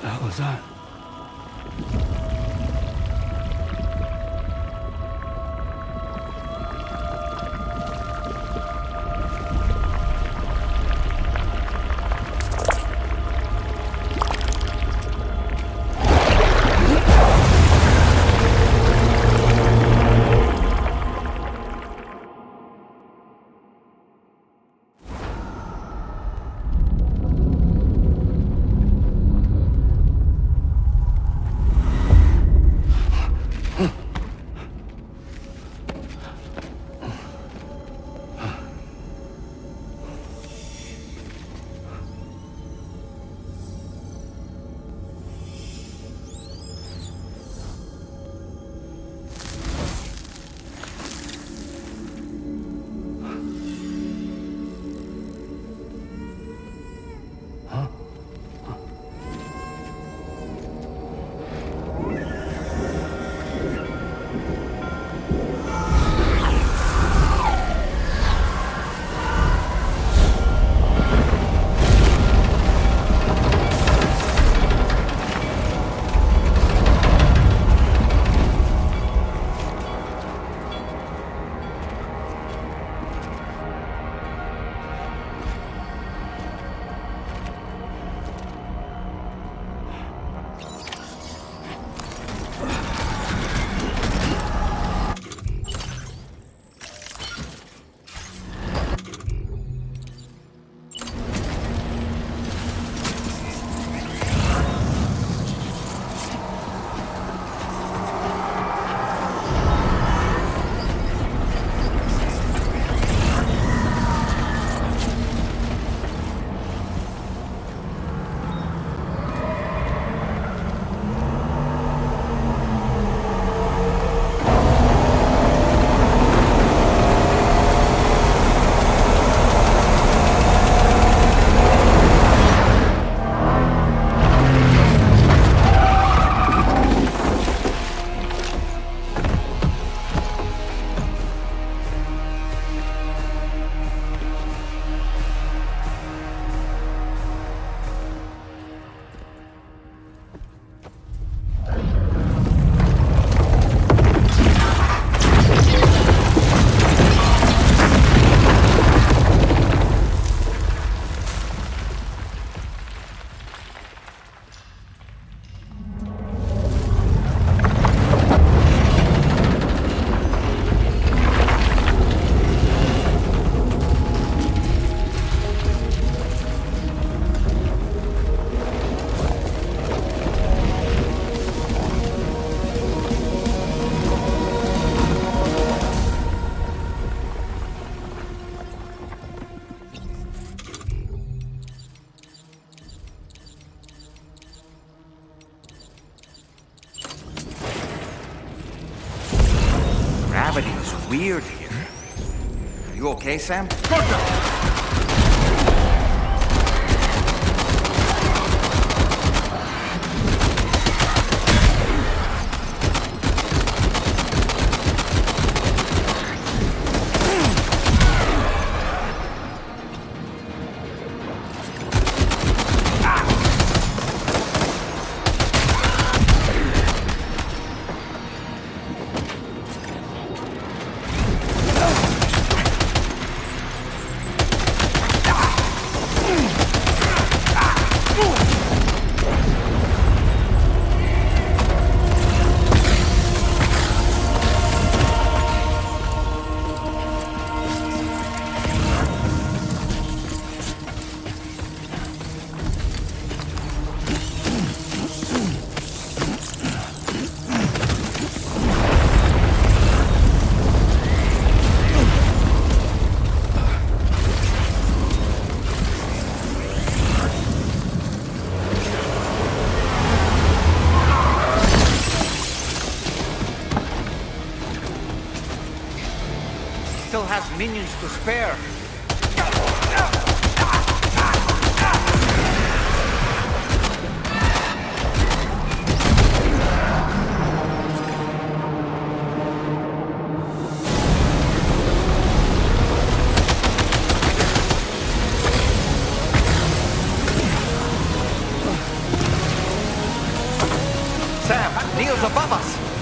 The hell was that? Gravity's weird here. Are you okay, Sam? still has minions to spare. Sam, Neil's above us!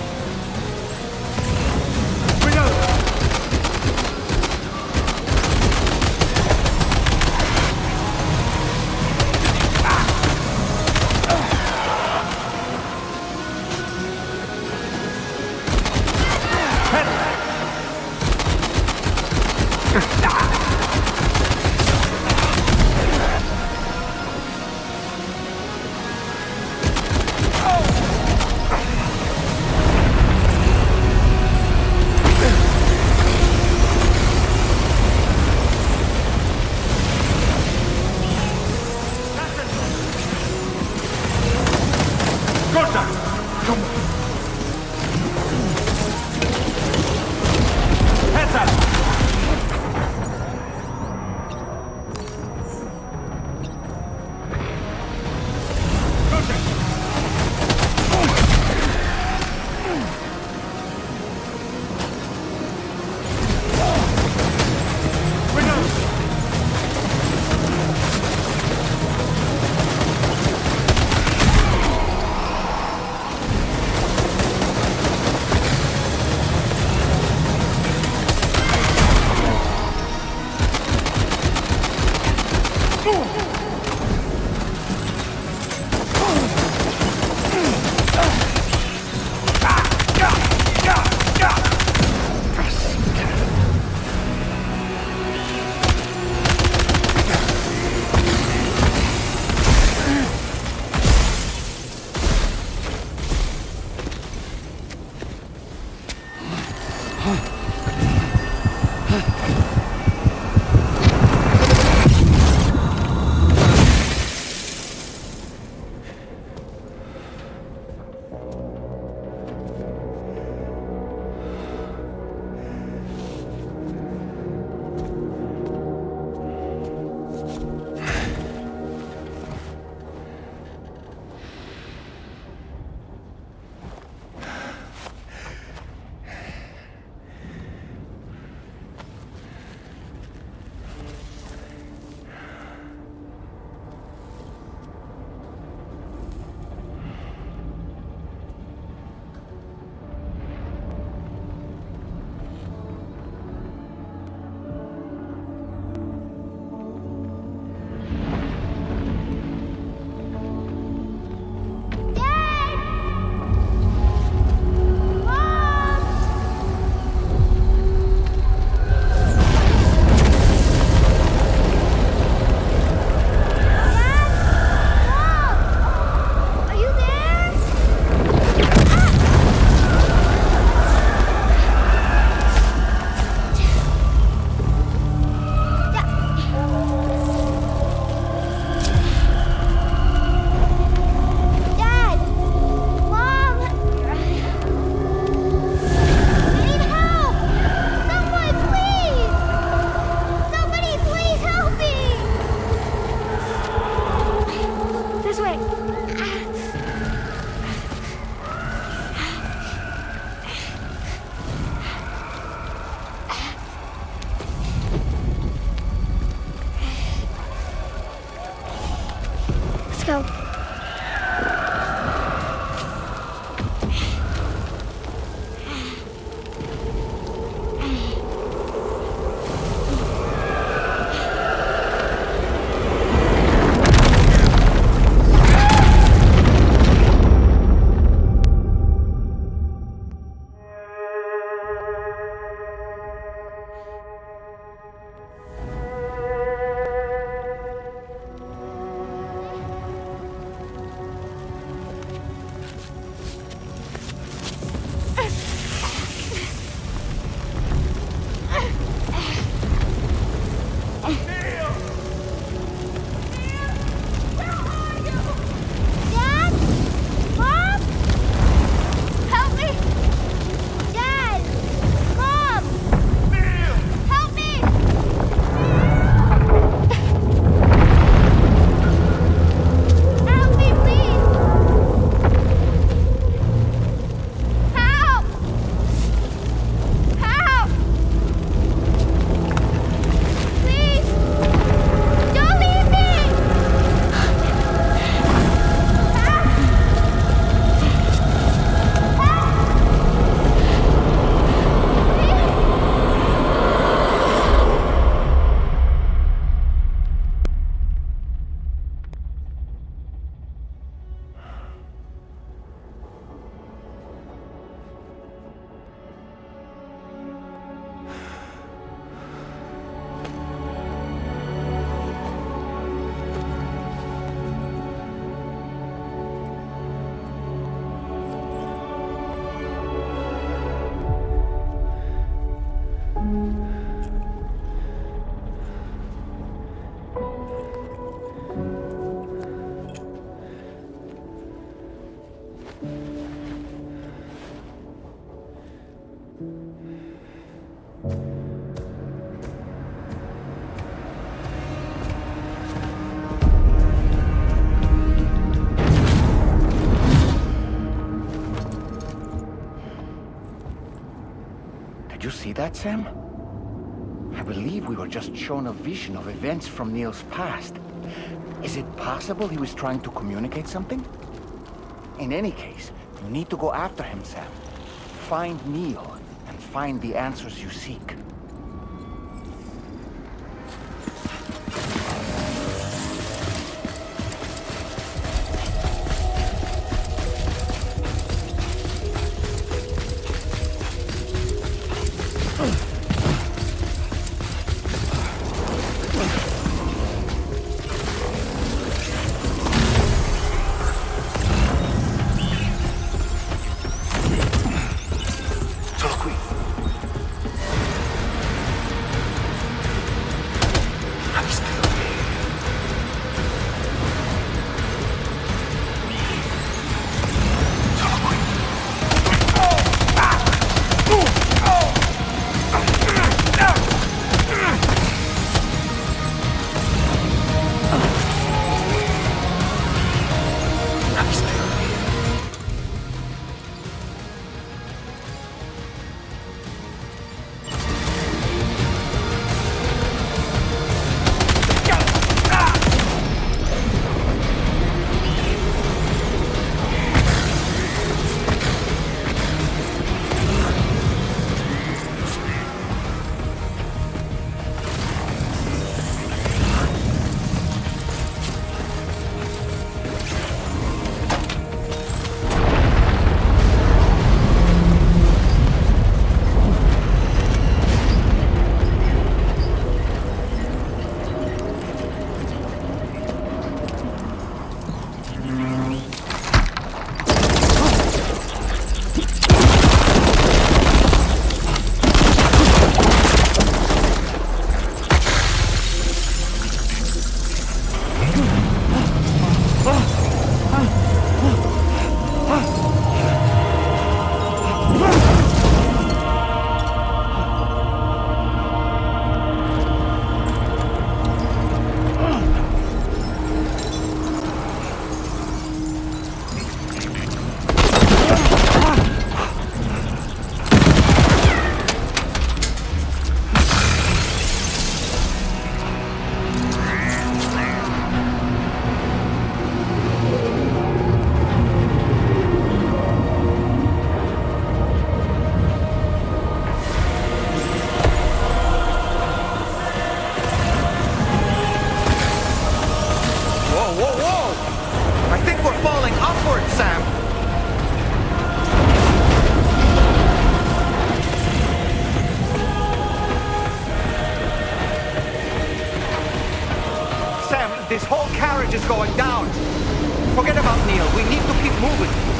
Did you see that, Sam? I believe we were just shown a vision of events from Neil's past. Is it possible he was trying to communicate something? In any case, you need to go after him, Sam. Find Neil, and find the answers you seek. This whole carriage is going down. Forget about Neil. We need to keep moving.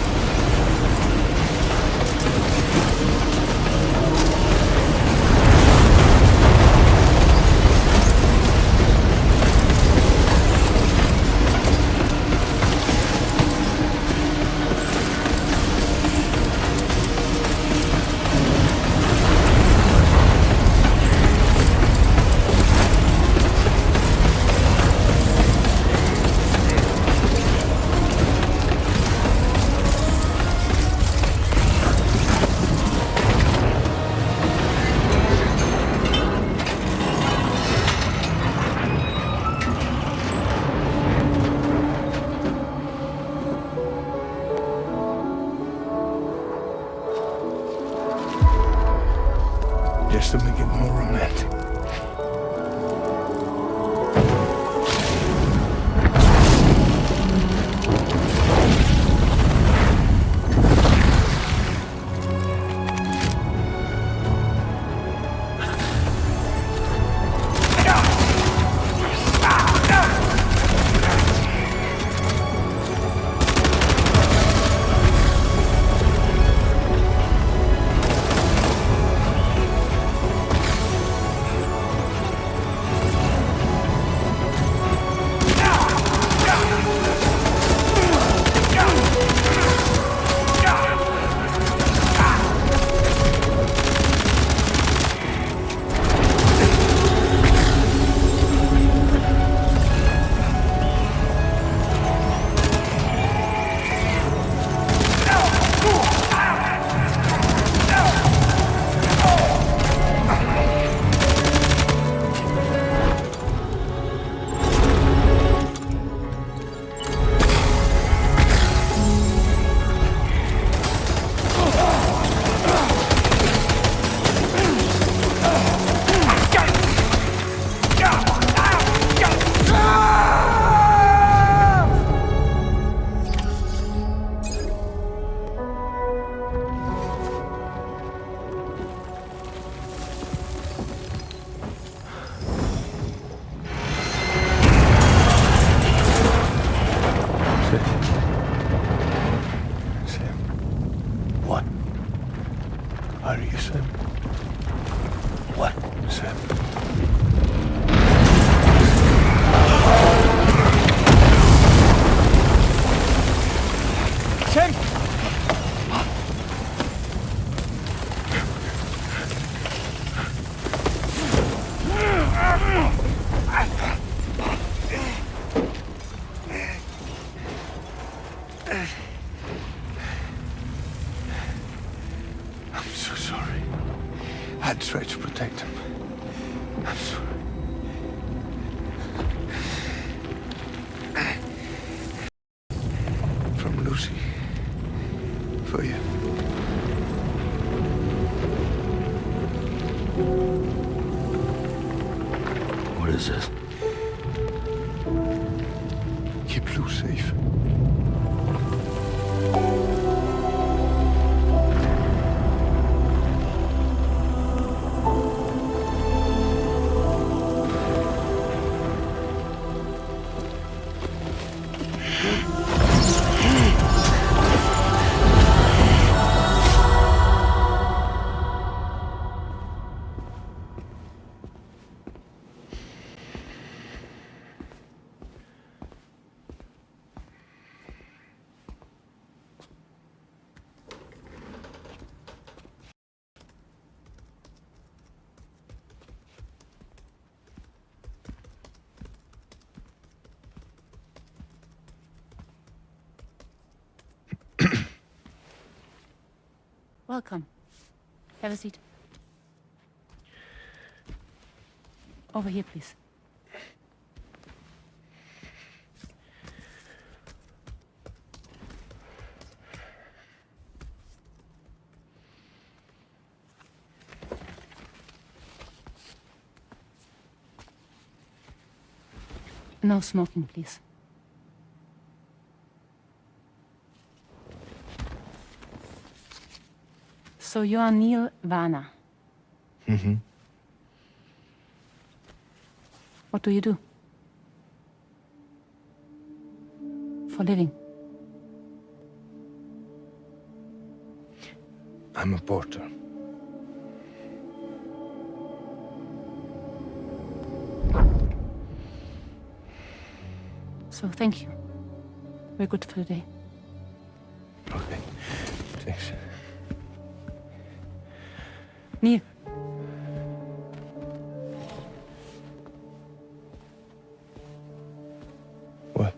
Just to make it more romantic. are you, Sam? What? Sam. Sam! I'm so sorry. I tried to protect him. I'm sorry. From Lucy. For you. What is this? Keep Lou safe. Welcome. Have a seat. Over here, please. No smoking, please. So you are Neil Varner. Mm-hmm. What do you do? For a living? I'm a porter. So thank you. We're good for the day. Okay. Thanks. Neil. What?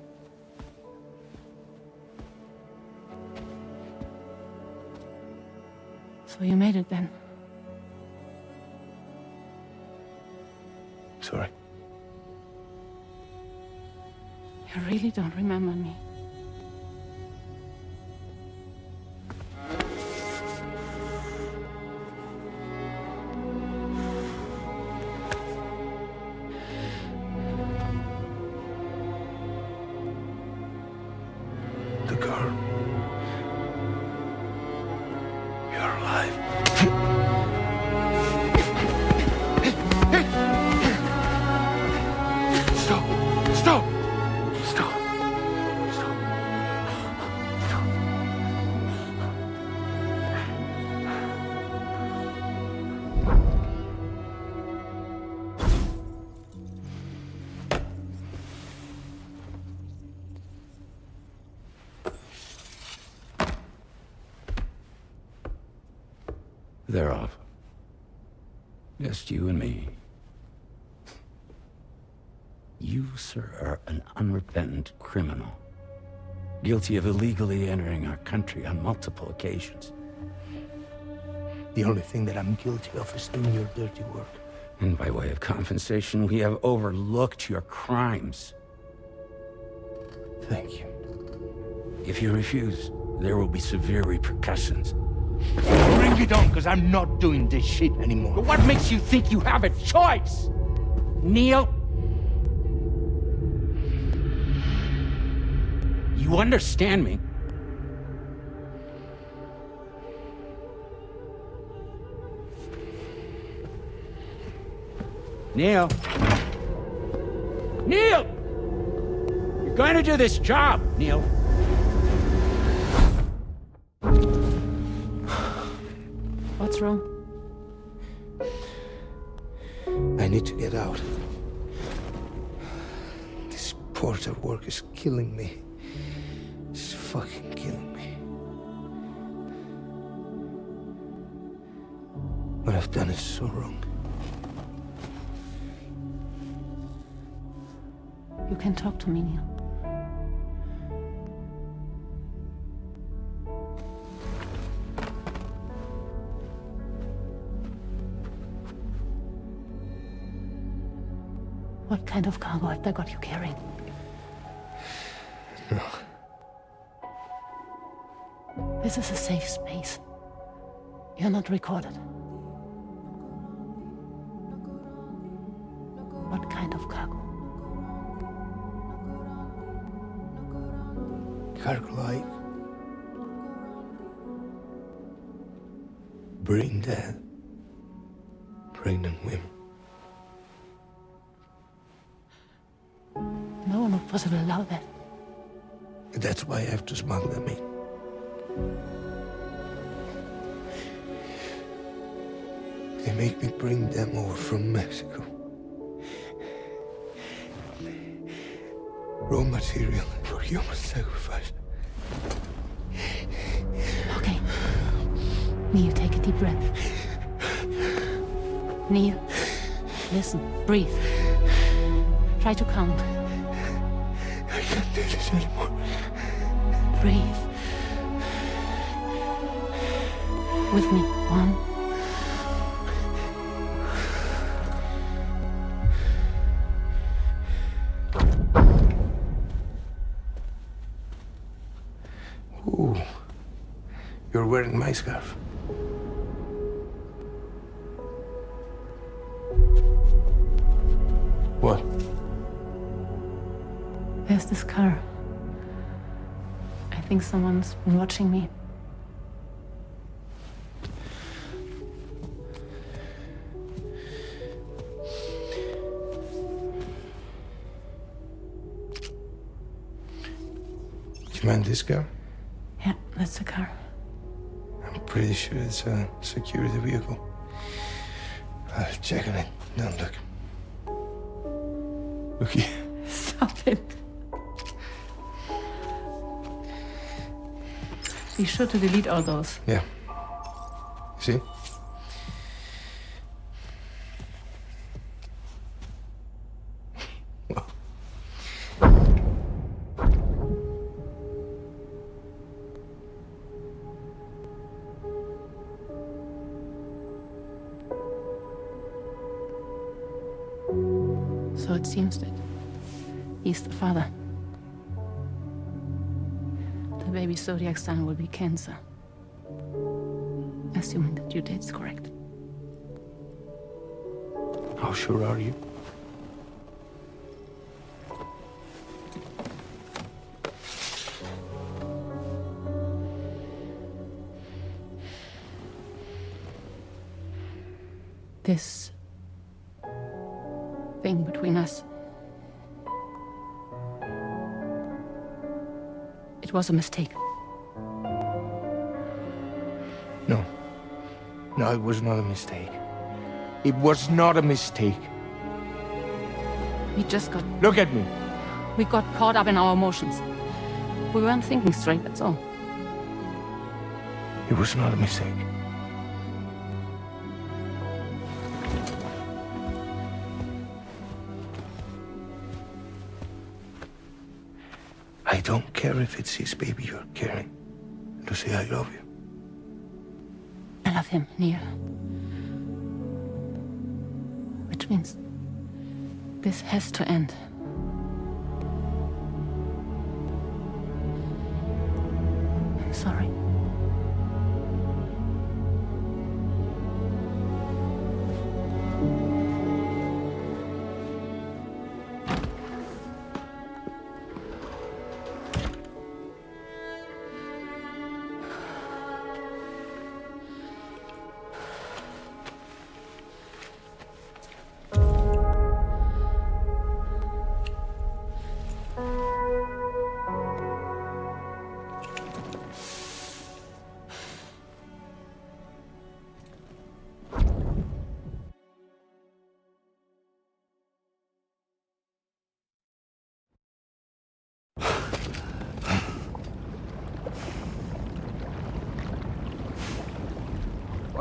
So you made it then? Sorry. You really don't remember me. The girl. You're alive. Stop! Stop! Stop! Stop! Stop! They're off. Just you and me. You, sir, are an unrepentant criminal. Guilty of illegally entering our country on multiple occasions. The only thing that I'm guilty of is doing your dirty work. And by way of compensation, we have overlooked your crimes. Thank you. If you refuse, there will be severe repercussions. Bring it on, because I'm not doing this shit anymore. But what makes you think you have a choice? Neil? You understand me? Neil? Neil! You're going to do this job, Neil. What's wrong? I need to get out. This porter work is killing me. It's fucking killing me. What I've done is so wrong. You can talk to me, Neil. What kind of cargo have they got you carrying? No. This is a safe space. You're not recorded. What kind of cargo? Cargo like brain dead, pregnant women. No one would possibly allow that. That's why I have to smuggle them in. They make me bring them over from Mexico. Raw material for human sacrifice. Okay. Neil, take a deep breath. Neil, listen, breathe. Try to count. I can't do this anymore. Breathe. With me. 1. Ooh, you're wearing my scarf. What? There's this car. I think someone's been watching me. You meant this car? Yeah, that's the car. I'm pretty sure it's a security vehicle. I'll check on it. Don't look. Look here. Stop it. Be sure to delete all those. Yeah. See? So it seems that he's the father. The baby zodiac sign will be Cancer. Assuming the due date's correct. How sure are you? This thing between us. It was a mistake. No. No, it was not a mistake. It was not a mistake. We just got... Look at me. We got caught up in our emotions. We weren't thinking straight, that's all. It was not a mistake. I don't care if it's his baby you're carrying. Lucy, I love you. I love him, Neil. Which means this has to end. I'm sorry.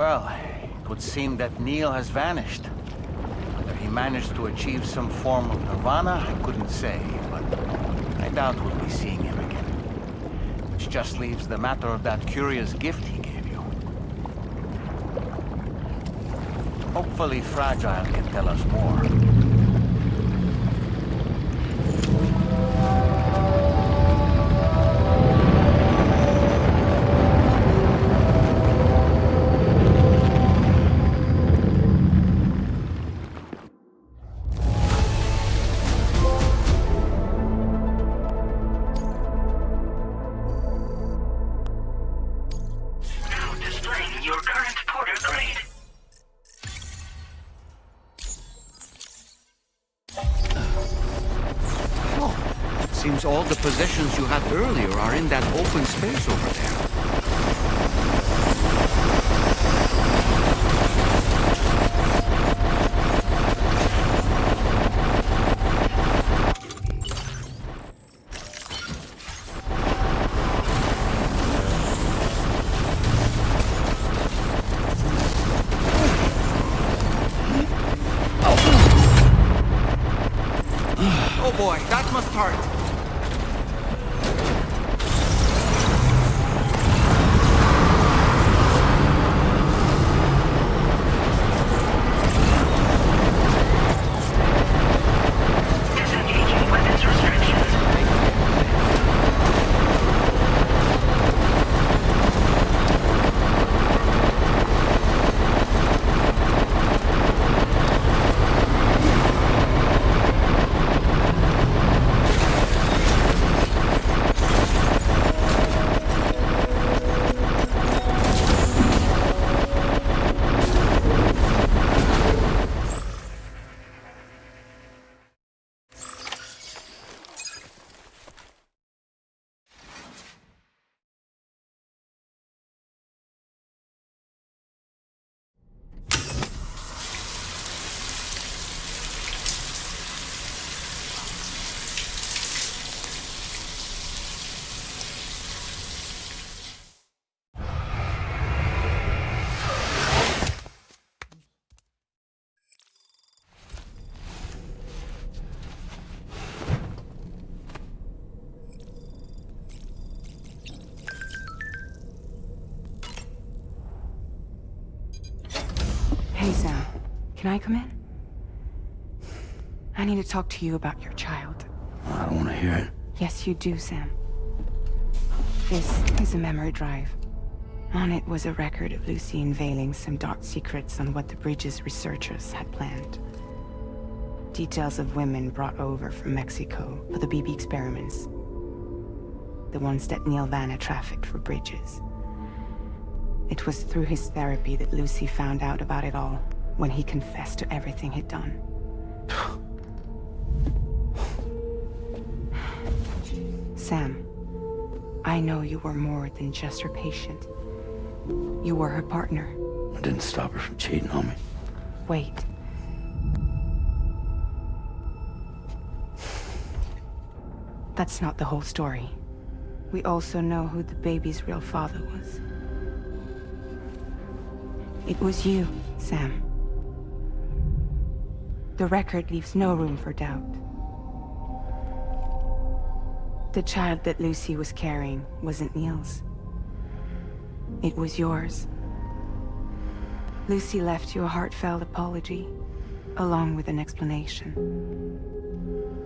Well, it would seem that Neil has vanished. Whether he managed to achieve some form of nirvana, I couldn't say, but I doubt we'll be seeing him again. Which just leaves the matter of that curious gift he gave you. Hopefully Fragile can tell us more. Seems all the possessions you had earlier are in that open space over there. Oh boy, that must hurt. Hey, Sam. Can I come in? I need to talk to you about your child. I don't want to hear it. Yes, you do, Sam. This is a memory drive. On it was a record of Lucy unveiling some dark secrets on what the Bridges researchers had planned. Details of women brought over from Mexico for the BB experiments. The ones that Neil Vanna trafficked for Bridges. It was through his therapy that Lucy found out about it all, when he confessed to everything he'd done. Sam, I know you were more than just her patient. You were her partner. I didn't stop her from cheating on me. Wait. That's not the whole story. We also know who the baby's real father was. It was you, Sam. The record leaves no room for doubt. The child that Lucy was carrying wasn't Neil's. It was yours. Lucy left you a heartfelt apology, along with an explanation.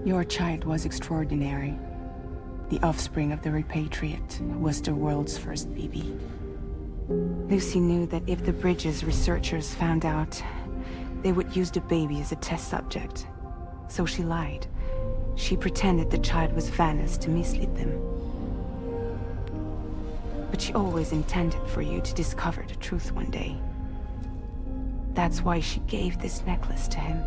Your child was extraordinary. The offspring of the repatriate was the world's first BB. Lucy knew that if the Bridges researchers found out, they would use the baby as a test subject. So she lied. She pretended the child was Vanna's to mislead them. But she always intended for you to discover the truth one day. That's why she gave this necklace to him.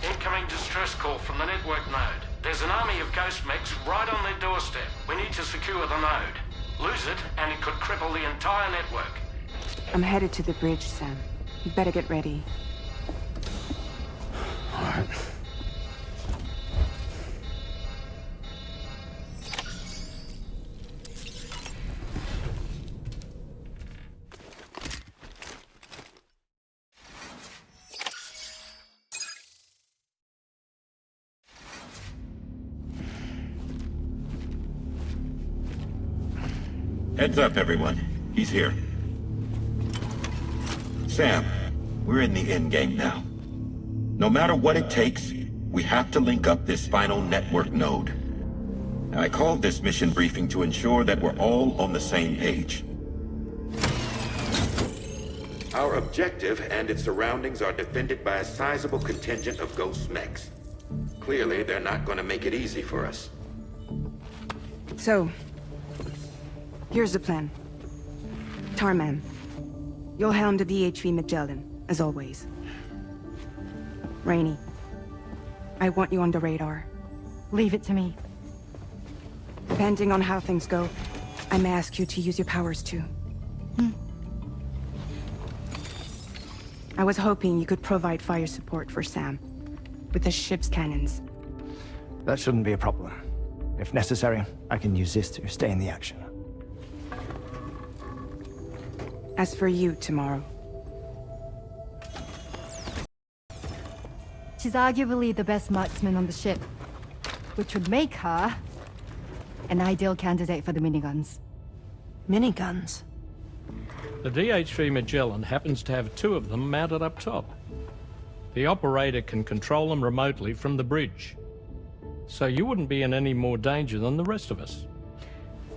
Incoming distress call from the network node. There's an army of ghost mechs right on their doorstep. We need to secure the node. Lose it, and it could cripple the entire network. I'm headed to the bridge, Sam. You better get ready. All right. Heads up, everyone. He's here. Sam, we're in the endgame now. No matter what it takes, we have to link up this final network node. I called this mission briefing to ensure that we're all on the same page. Our objective and its surroundings are defended by a sizable contingent of ghost mechs. Clearly, they're not going to make it easy for us. So, here's the plan. Tarman, you'll helm the DHV Magellan, as always. Rainey, I want you on the radar. Leave it to me. Depending on how things go, I may ask you to use your powers too. I was hoping you could provide fire support for Sam, with the ship's cannons. That shouldn't be a problem. If necessary, I can use this to stay in the action. As for you, tomorrow. She's arguably the best marksman on the ship, which would make her an ideal candidate for the miniguns. Miniguns? The DHV Magellan happens to have 2 of them mounted up top. The operator can control them remotely from the bridge. So you wouldn't be in any more danger than the rest of us.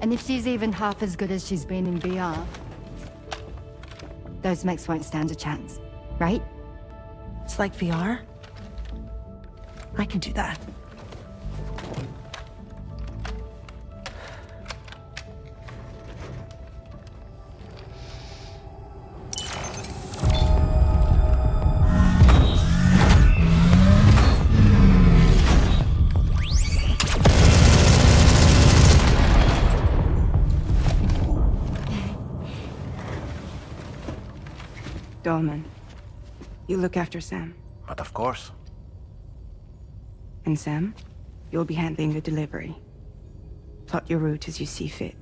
And if she's even half as good as she's been in VR, those mechs won't stand a chance, right? It's like VR? I can do that. Dolman, you look after Sam. But of course. And Sam, you'll be handling the delivery. Plot your route as you see fit.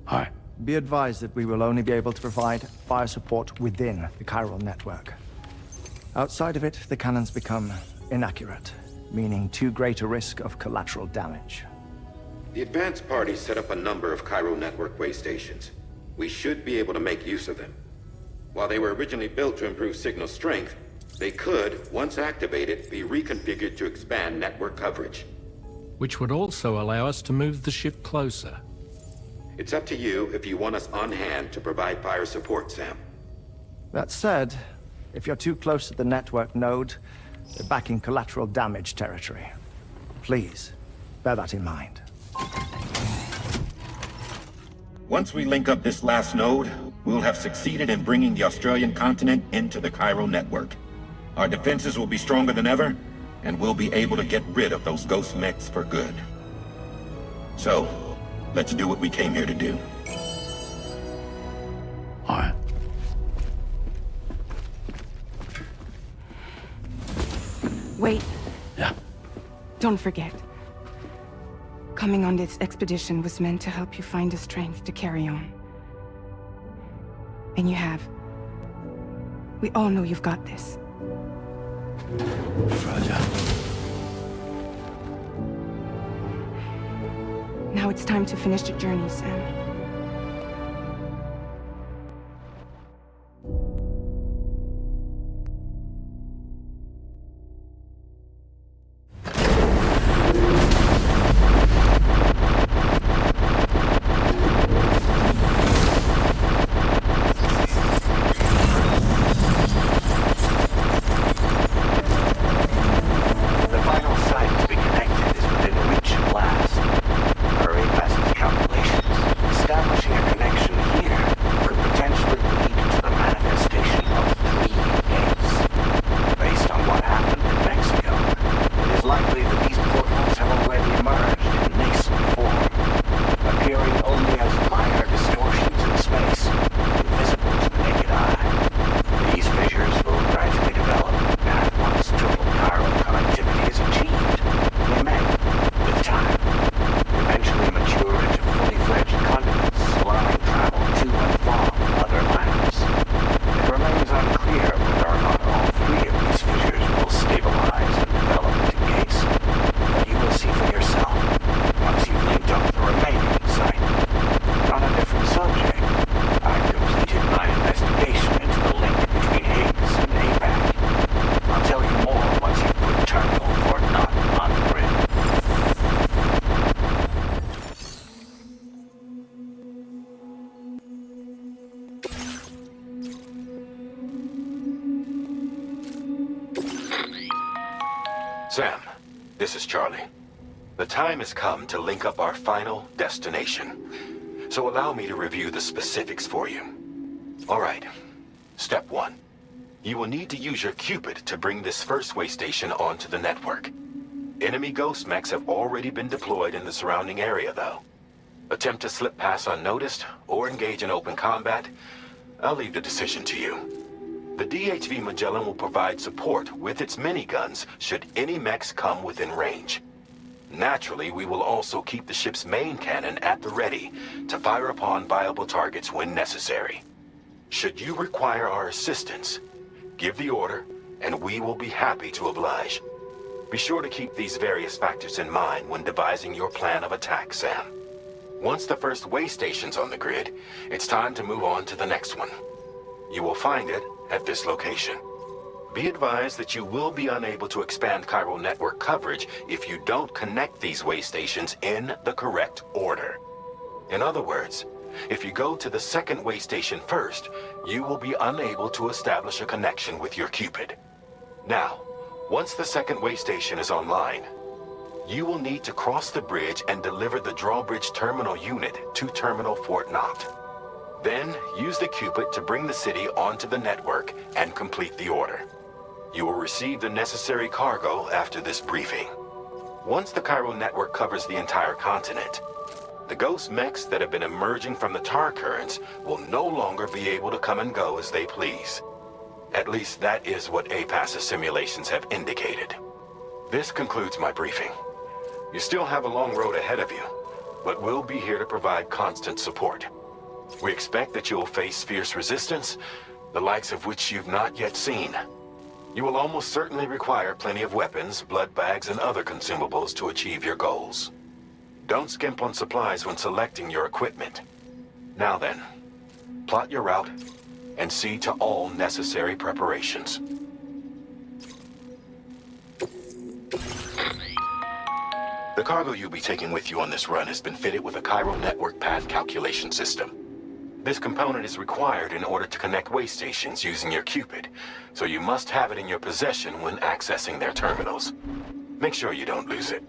Hi. Be advised that we will only be able to provide fire support within the chiral network. Outside of it, the cannons become inaccurate, meaning too great a risk of collateral damage. The advanced party set up a number of chiral network way stations. We should be able to make use of them. While they were originally built to improve signal strength, they could, once activated, be reconfigured to expand network coverage. Which would also allow us to move the ship closer. It's up to you if you want us on hand to provide fire support, Sam. That said, if you're too close to the network node, you're back in collateral damage territory. Please, bear that in mind. Once we link up this last node, we'll have succeeded in bringing the Australian continent into the chiral network. Our defenses will be stronger than ever, and we'll be able to get rid of those ghost mechs for good. So, let's do what we came here to do. All right. Wait. Yeah? Don't forget. Coming on this expedition was meant to help you find the strength to carry on. And you have. We all know you've got this. Roger. Now it's time to finish the journey, Sam. Calculations. Sam, this is Charlie. The time has come to link up our final destination. So allow me to review the specifics for you. All right. Step 1. You will need to use your Cupid to bring this first way station onto the network. Enemy ghost mechs have already been deployed in the surrounding area, though. Attempt to slip past unnoticed or engage in open combat, I'll leave the decision to you. The DHV Magellan will provide support with its miniguns should any mechs come within range. Naturally, we will also keep the ship's main cannon at the ready to fire upon viable targets when necessary. Should you require our assistance, give the order, and we will be happy to oblige. Be sure to keep these various factors in mind when devising your plan of attack, Sam. Once the first way station's on the grid, it's time to move on to the next one. You will find it at this location. Be advised that you will be unable to expand chiral network coverage if you don't connect these way stations in the correct order. In other words, if you go to the second way station first, you will be unable to establish a connection with your Cupid. Now, once the second way station is online, you will need to cross the bridge and deliver the drawbridge terminal unit to Terminal Fort Knott. Then, use the Cupid to bring the city onto the network and complete the order. You will receive the necessary cargo after this briefing. Once the chiral network covers the entire continent, the ghost mechs that have been emerging from the tar currents will no longer be able to come and go as they please. At least that is what APAS's simulations have indicated. This concludes my briefing. You still have a long road ahead of you, but we'll be here to provide constant support. We expect that you'll face fierce resistance, the likes of which you've not yet seen. You will almost certainly require plenty of weapons, blood bags, and other consumables to achieve your goals. Don't skimp on supplies when selecting your equipment. Now then, plot your route and see to all necessary preparations. The cargo you'll be taking with you on this run has been fitted with a chiral network path calculation system. This component is required in order to connect way stations using your Cupid, so you must have it in your possession when accessing their terminals. Make sure you don't lose it.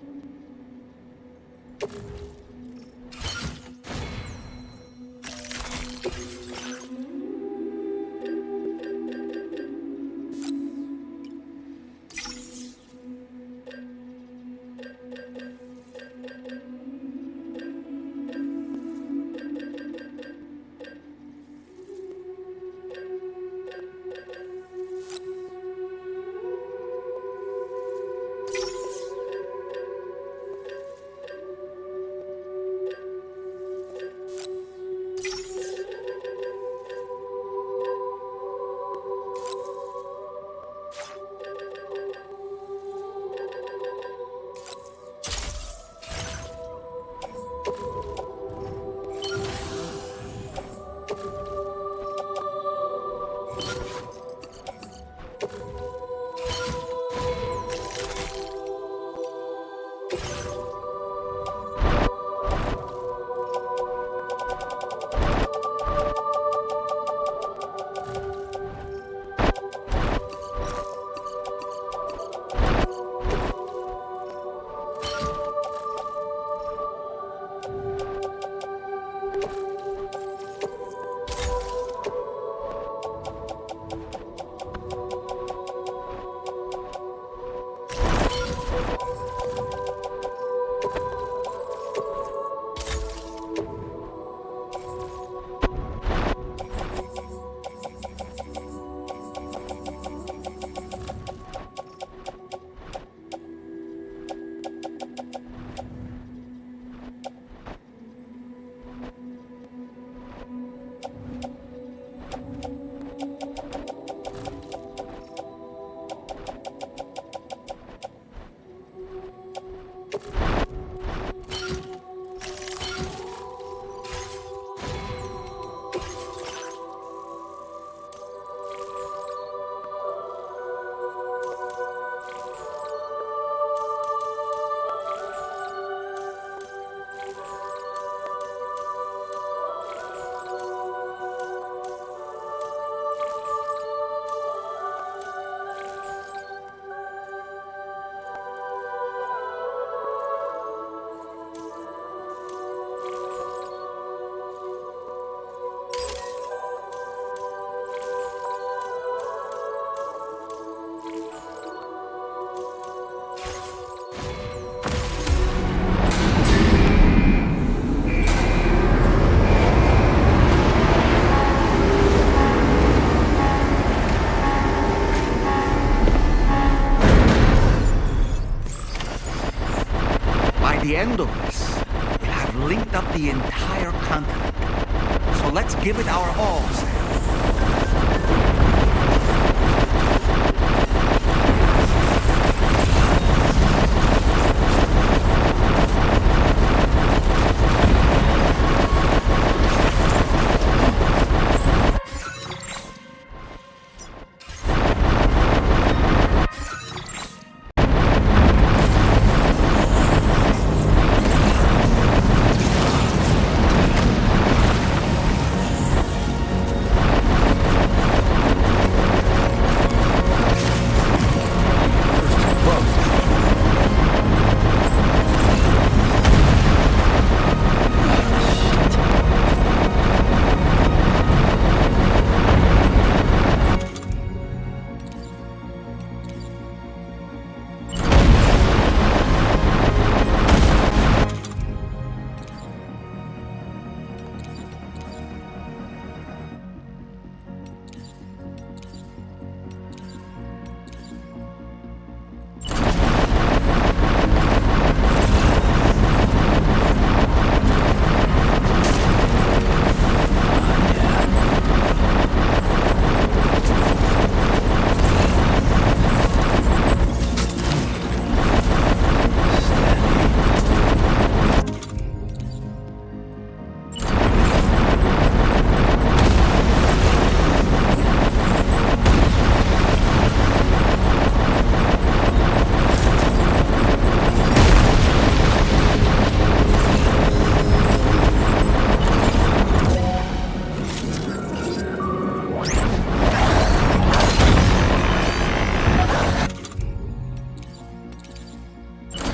So let's give it our all, Sam.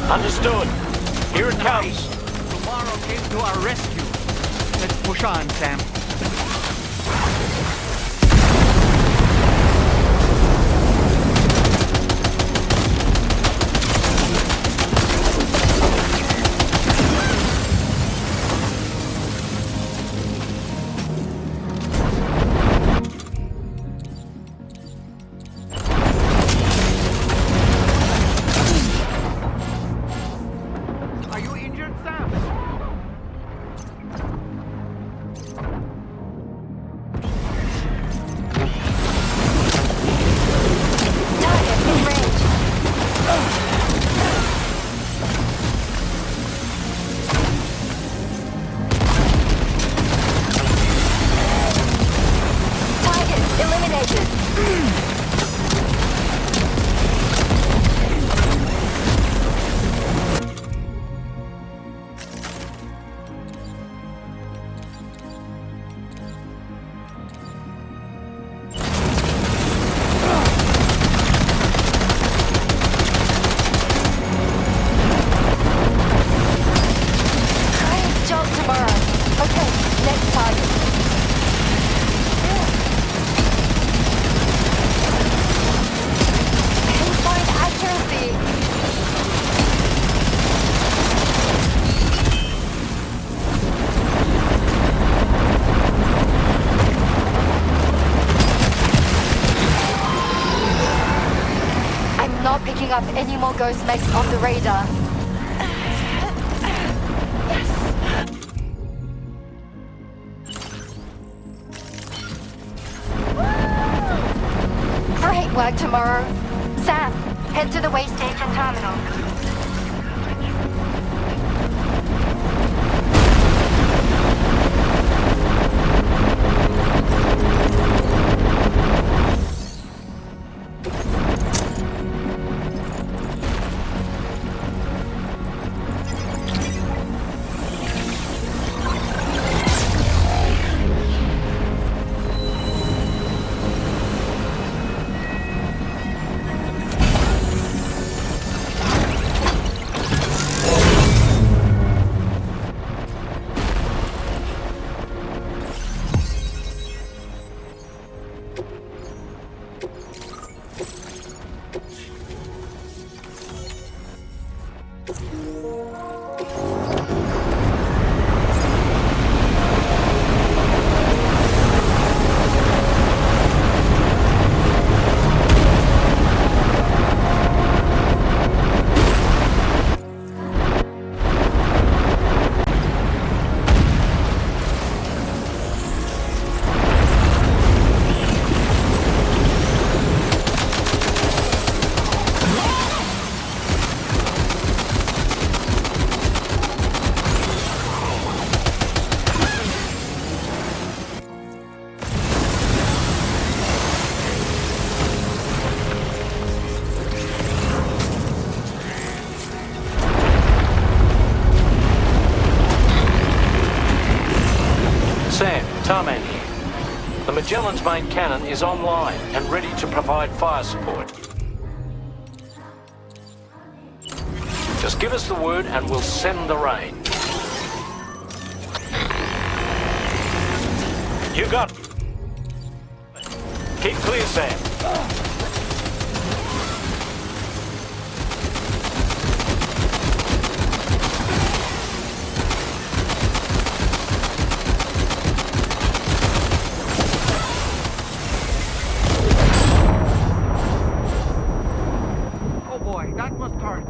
Understood. Here it comes. Tomorrow came to our rescue. Let's push on, Sam. Are you injured, Sam? Picking up any more ghost mechs on the radar. Great work tomorrow. Sam, head to the way station terminal. Sam, Tarman here. The Magellan's main cannon is online and ready to provide fire support. Just give us the word and we'll send the rain. You got it. Keep clear, Sam. Oh boy, that must hurt.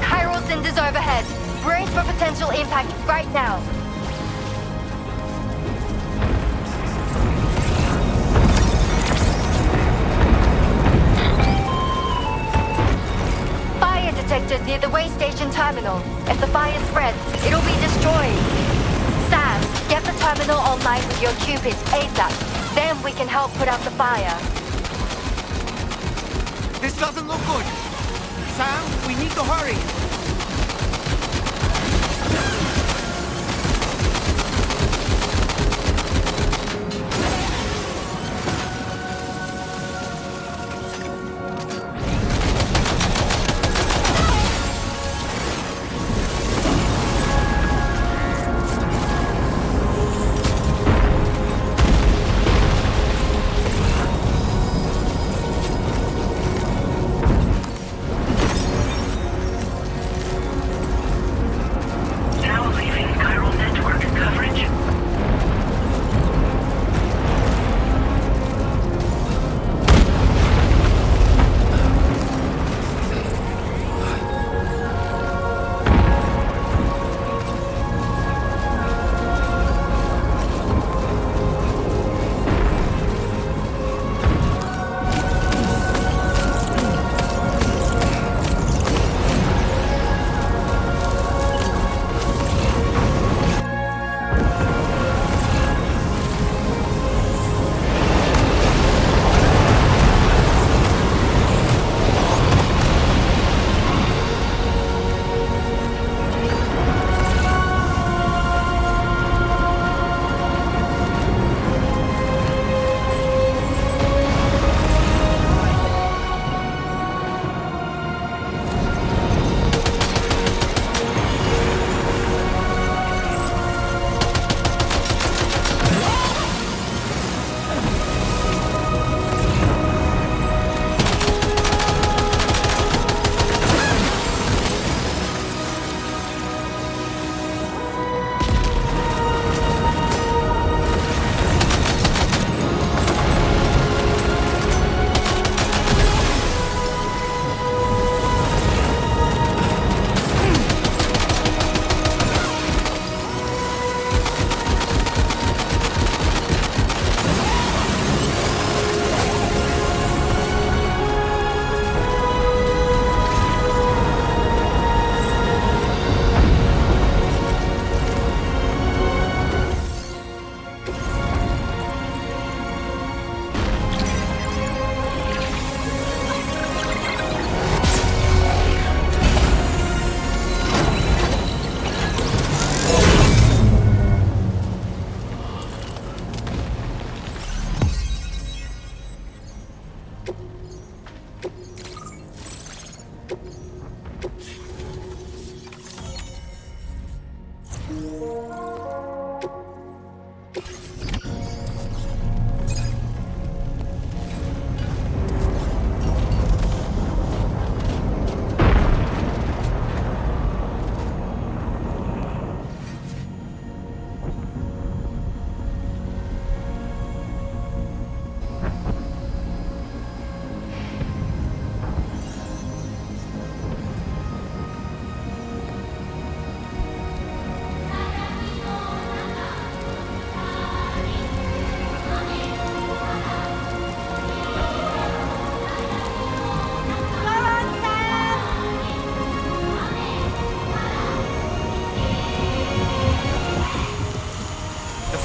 Chiral cinders overhead. Brace for potential impact right now. Fire detected near the way station terminal. If the fire spreads, it'll be destroyed. Sam, get the terminal online with your Cupid ASAP. Then we can help put out the fire. This doesn't look good. Sam, we need to hurry.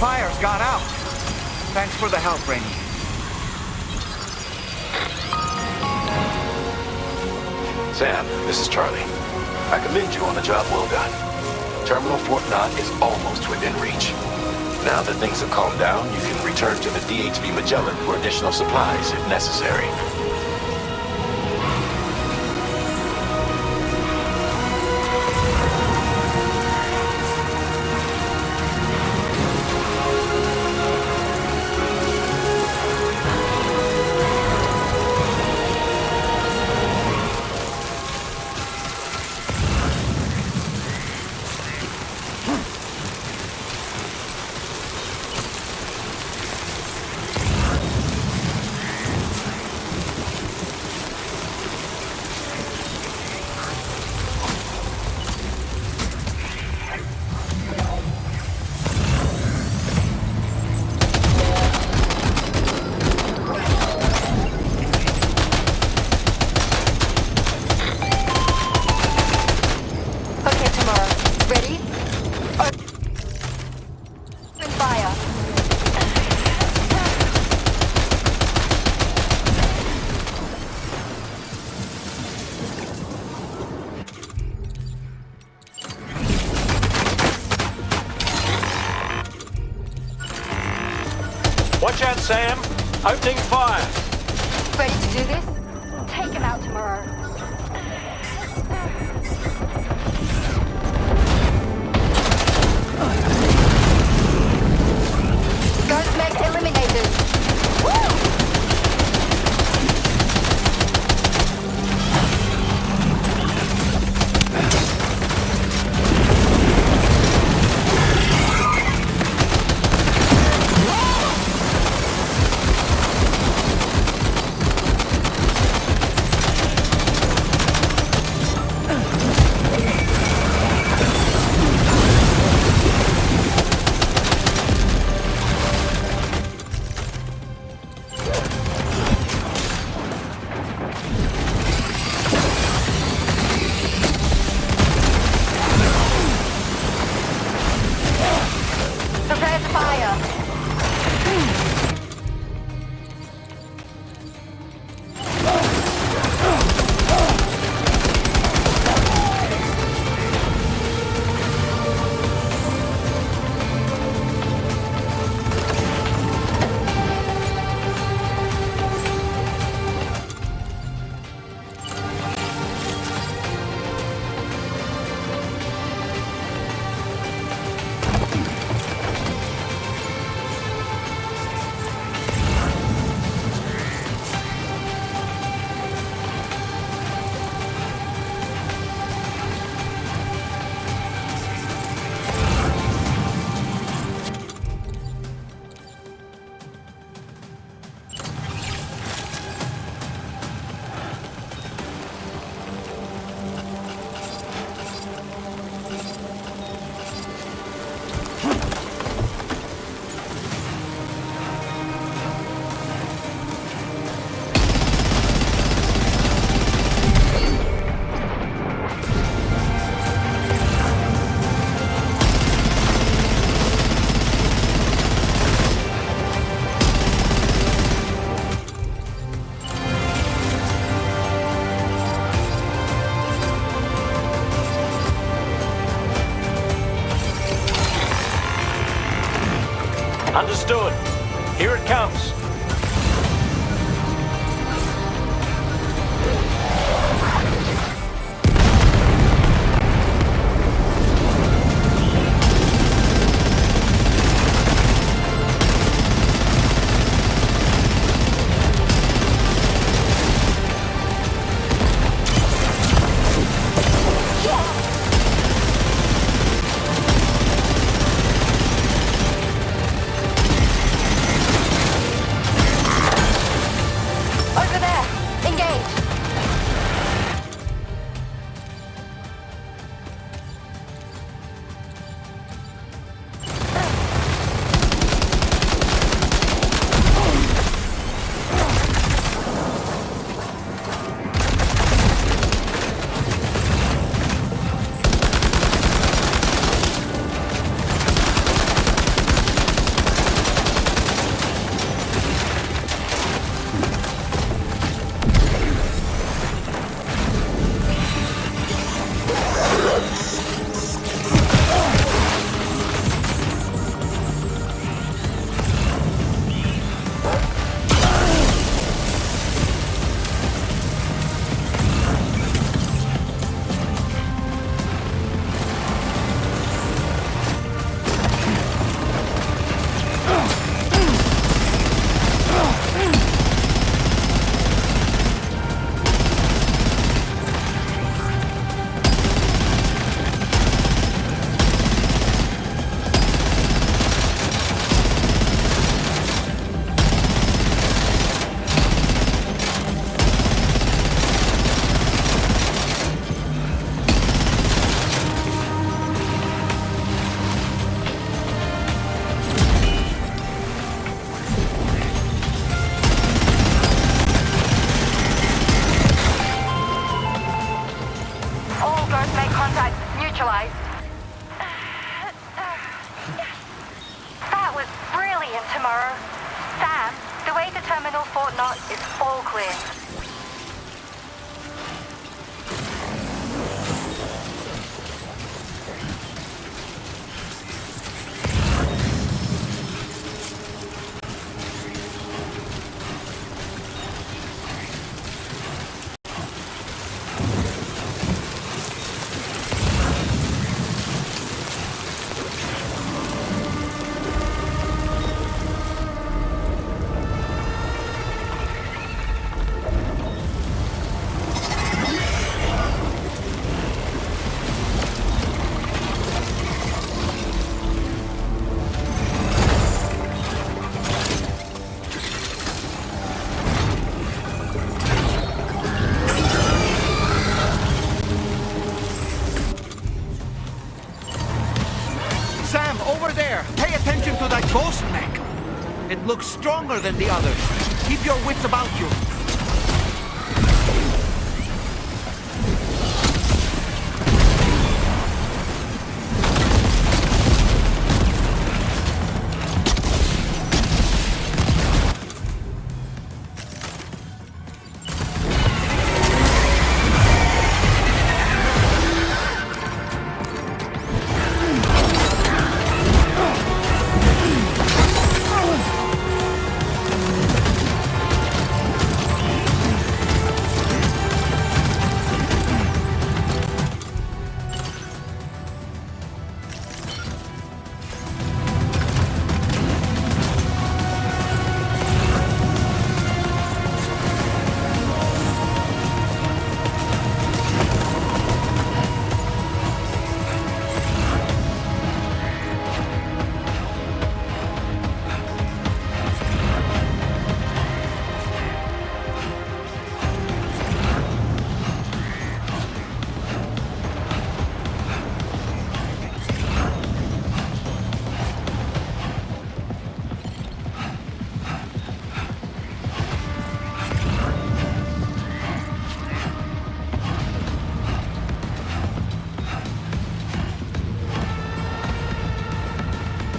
fire's gone out. Thanks for the help, Rainey. Sam, this is Charlie. I commend you on a job well done. Terminal Fort Knott is almost within reach. Now that things have calmed down, you can return to the DHV Magellan for additional supplies if necessary. Watch out, Sam. Opening fire. Ready to do this? Take him out tomorrow. Ghost mech eliminated. Woo! Understood. Here it comes. Contact neutralized. That was brilliant, Tomorrow. Sam, the way to Terminal Fort Knott is all clear. It looks stronger than the others. Keep your wits about you.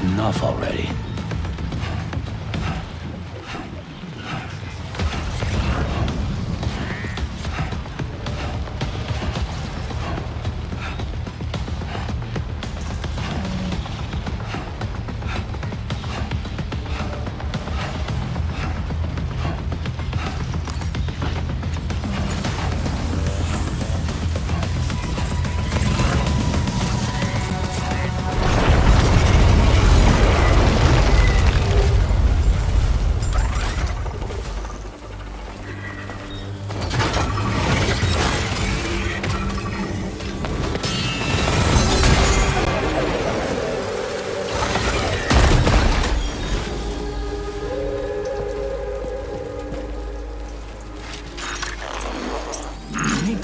Enough already.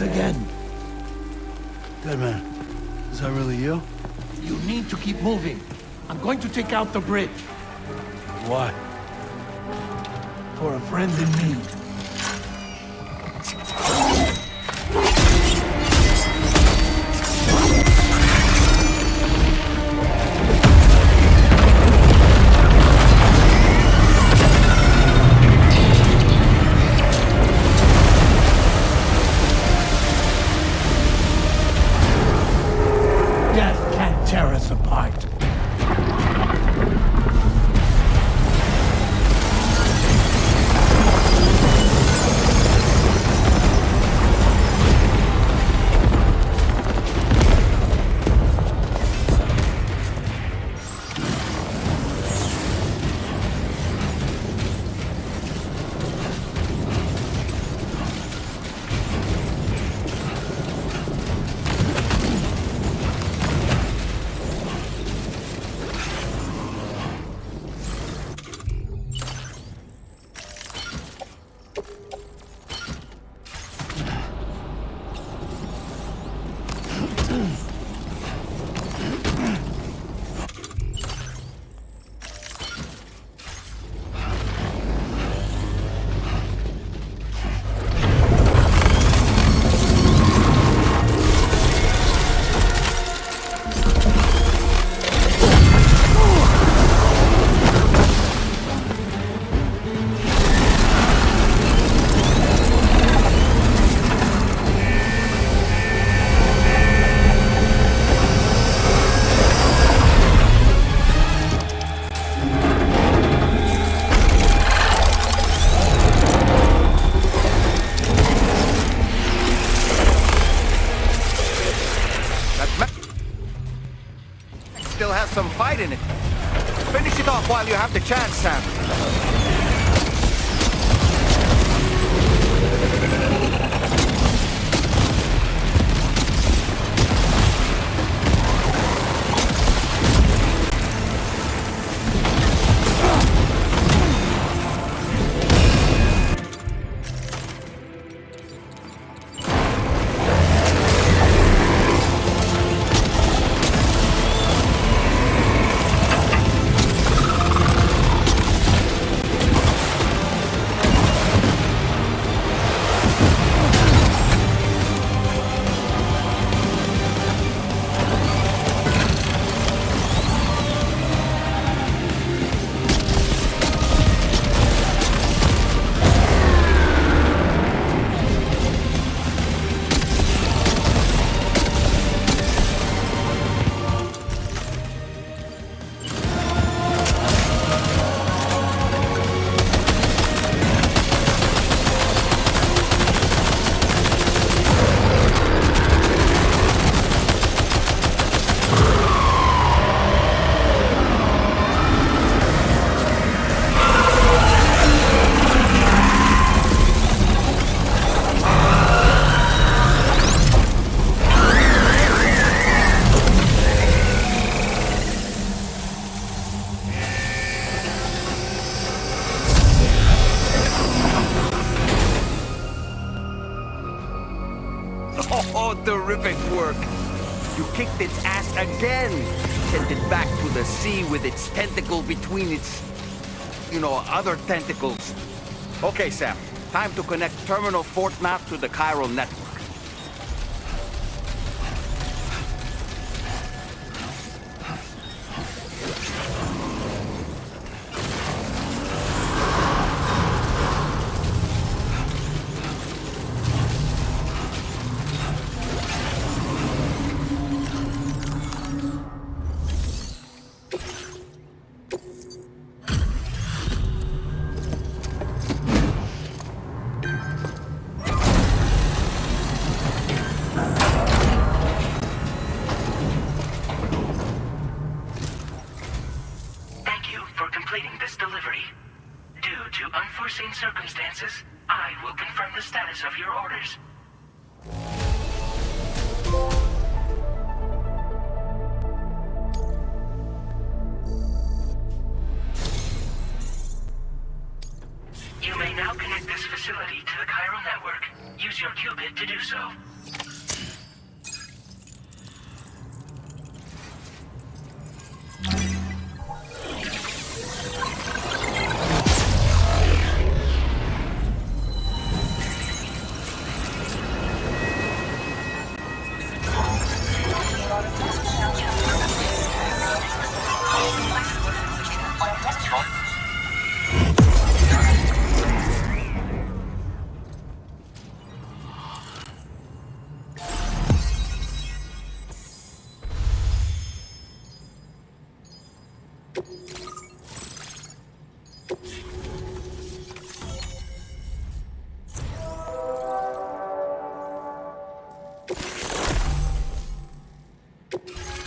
Again. Dead man, is that really you? You need to keep moving. I'm going to take out the bridge. Why? For a friend in need. Tear us apart. still has some fight in it. Finish it off while you have the chance, Sam. Oh, terrific work. You kicked its ass again. Sent it back to the sea with its tentacle between its, other tentacles. Okay, Sam. Time to connect Terminal Fort Knot to the chiral network. Unforeseen circumstances, I will confirm the status of your orders. You may now connect this facility to the chiral network. Use your qubit to do so.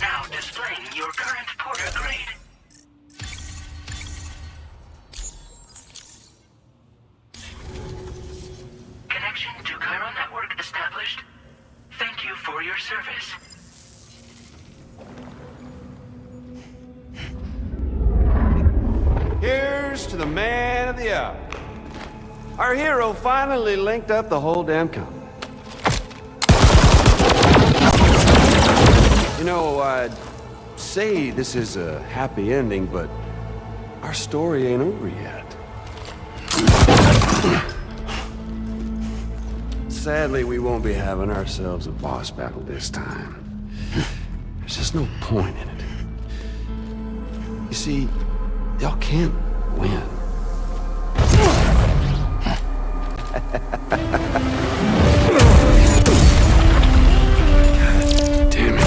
Now displaying your current porter grade. Connection to chiral network established. Thank you for your service. Here's to the man of the hour. Our hero finally linked up the whole damn company. I'd say this is a happy ending, but our story ain't over yet. Sadly, we won't be having ourselves a boss battle this time. There's just no point in it. You see, y'all can't win. Damn it.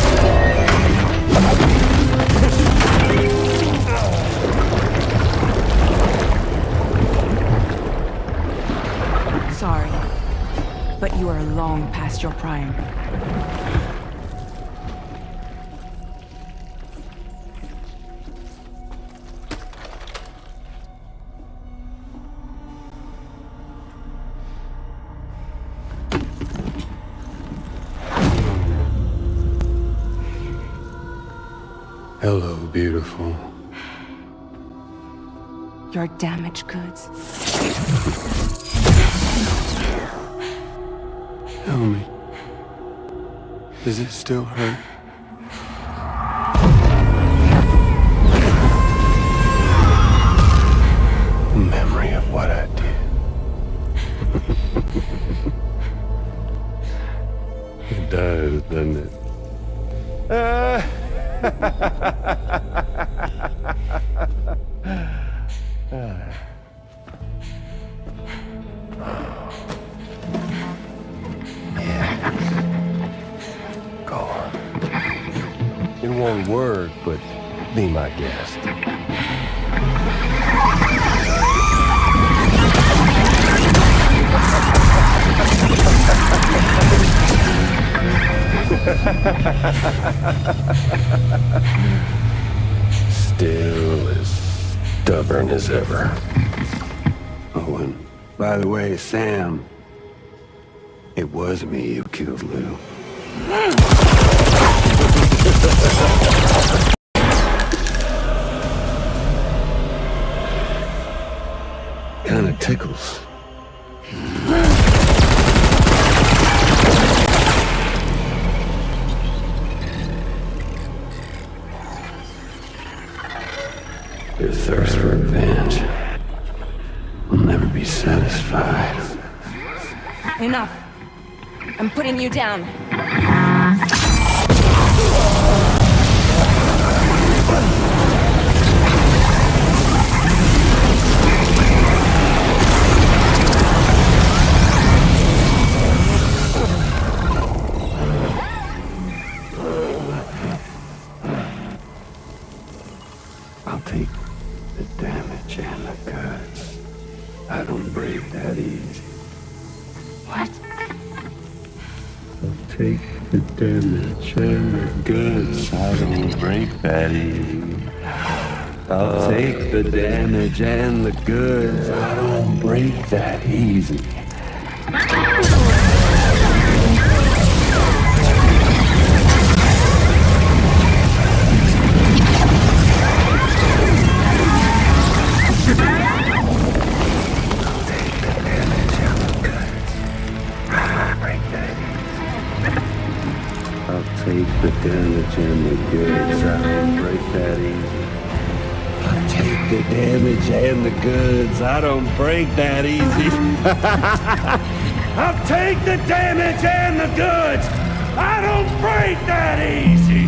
Sorry, but you are long past your prime. Hello, beautiful. Your damaged goods. Tell me, does it still hurt? Memory of what I did. It does, doesn't it? Go on. In one word, but be my guest. Still as stubborn as ever. Oh, and by the way, Sam, it was me who killed Lou. Kinda tickles. Your thirst for revenge will never be satisfied. Enough. I'm putting you down. I'll take the damage and the goods. I don't break that easy. What? I'll take the damage and the goods. I don't break that easy. I'll take the damage and the goods. I don't break that easy. Take the damage and the goods. I don't break that easy. I'll take the damage and the goods. I don't break that easy. I'll take the damage and the goods. I don't break that easy.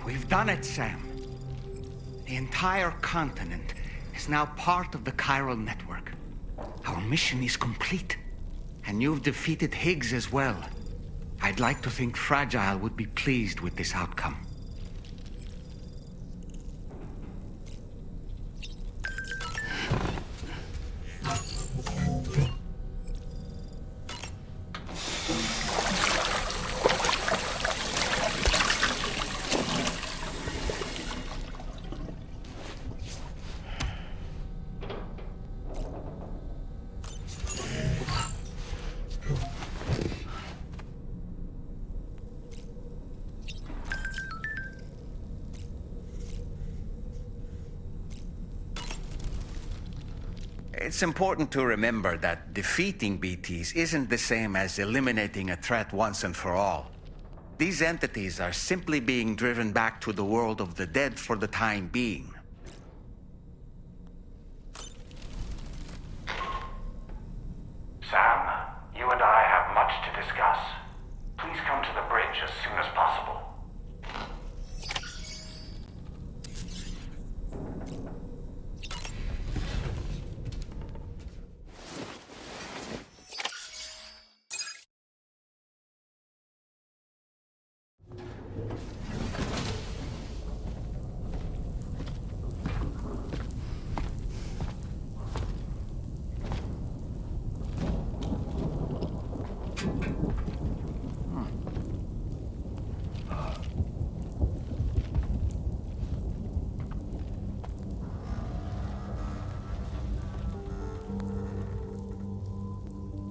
We've done it, Sam. The entire continent is now part of the chiral network. Our mission is complete. And you've defeated Higgs as well. I'd like to think Fragile would be pleased with this outcome. It's important to remember that defeating BTs isn't the same as eliminating a threat once and for all. These entities are simply being driven back to the world of the dead for the time being. Sam, you and I have much to discuss. Please come to the bridge as soon as possible.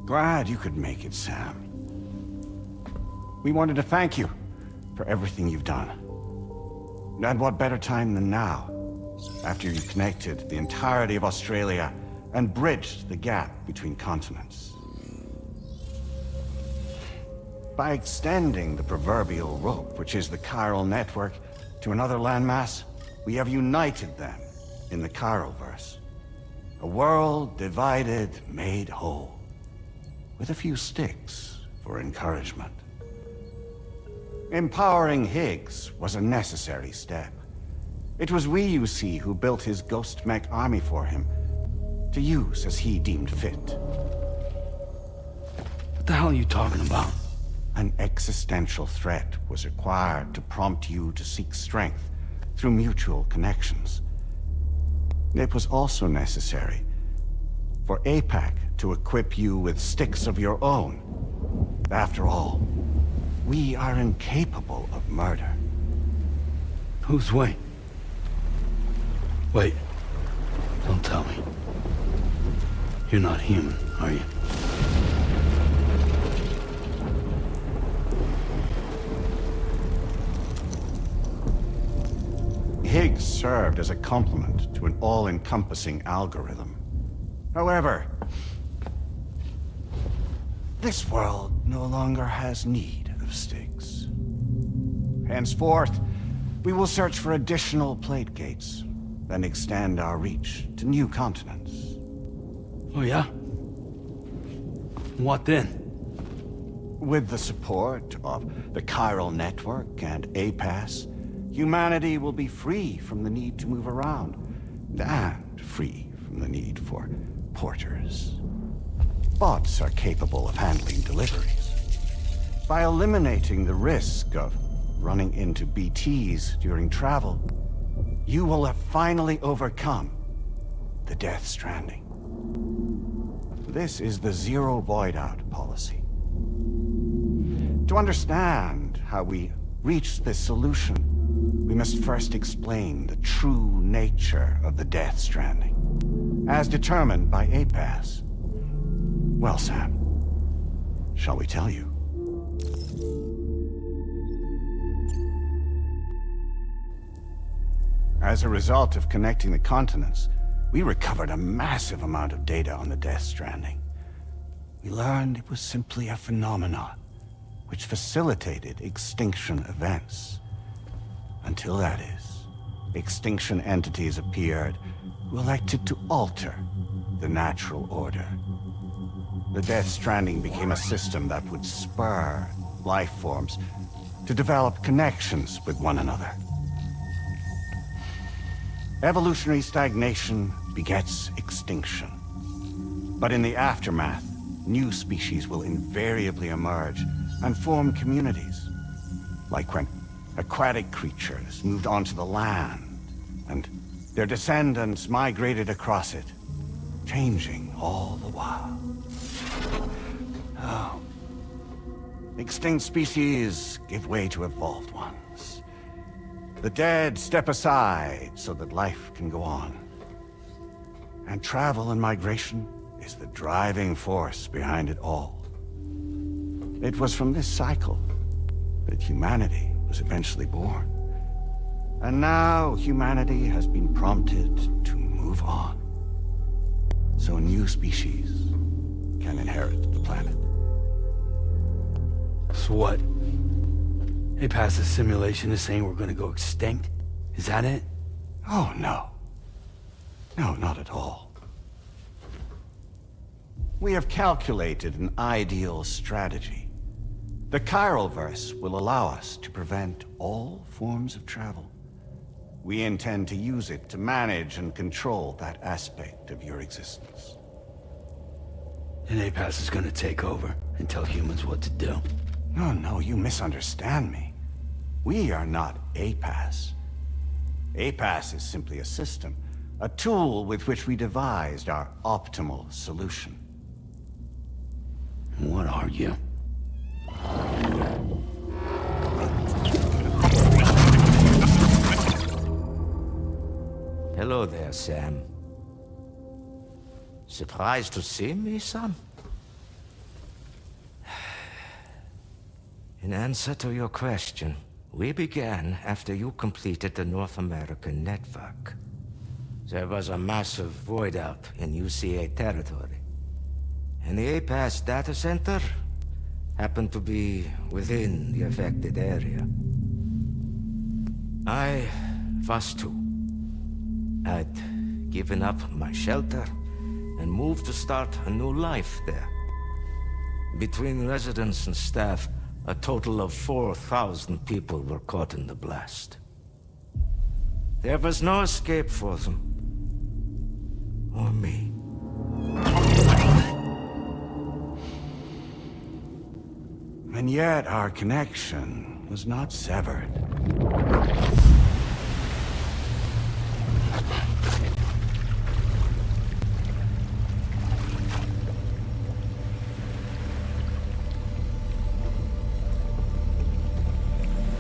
Glad you could make it, Sam. We wanted to thank you for everything you've done. And what better time than now, after you connected the entirety of Australia and bridged the gap between continents. By extending the proverbial rope, which is the chiral network, to another landmass, we have united them in the Chiroverse. A world divided, made whole. With a few sticks for encouragement. Empowering Higgs was a necessary step. It was we, you see, who built his ghost mech army for him, to use as he deemed fit. What the hell are you talking about? An existential threat was required to prompt you to seek strength through mutual connections. It was also necessary for APAC to equip you with sticks of your own. After all, we are incapable of murder. Who's we? Wait. Don't tell me. You're not human, are you? Higgs served as a complement to an all-encompassing algorithm. However, this world no longer has need of sticks. Henceforth, we will search for additional plate gates, then extend our reach to new continents. Oh yeah? What then? With the support of the chiral network and APAS, humanity will be free from the need to move around, and free from the need for porters. Bots are capable of handling deliveries. By eliminating the risk of running into BTs during travel, you will have finally overcome the Death Stranding. This is the Zero Void-Out policy. To understand how we reached this solution, we must first explain the true nature of the Death Stranding, as determined by APAS. Well, Sam, shall we tell you? As a result of connecting the continents, we recovered a massive amount of data on the Death Stranding. We learned it was simply a phenomenon which facilitated extinction events. Until that is, extinction entities appeared who elected to alter the natural order. The Death Stranding became a system that would spur life forms to develop connections with one another. Evolutionary stagnation begets extinction. But in the aftermath, new species will invariably emerge and form communities. Like when aquatic creatures moved onto the land, and their descendants migrated across it, changing all the while. Oh. Extinct species give way to evolved ones. The dead step aside so that life can go on. And travel and migration is the driving force behind it all. It was from this cycle that humanity was eventually born. And now humanity has been prompted to move on. so new species can inherit the planet. So what? APAS's simulation is saying we're gonna go extinct? Is that it? Oh, no. No, not at all. We have calculated an ideal strategy. The Chiralverse will allow us to prevent all forms of travel. We intend to use it to manage and control that aspect of your existence. And APAS is gonna take over and tell humans what to do. No, you misunderstand me. We are not APAS. APAS is simply a system, a tool with which we devised our optimal solution. What are you? Hello there, Sam. Surprised to see me, son? In answer to your question, we began after you completed the North American network. There was a massive void out in UCA territory, and the APAS data center happened to be within the affected area. I was too. I'd given up my shelter and moved to start a new life there. Between residents and staff, a total of 4,000 people were caught in the blast. There was no escape for them. Or me. And yet our connection was not severed.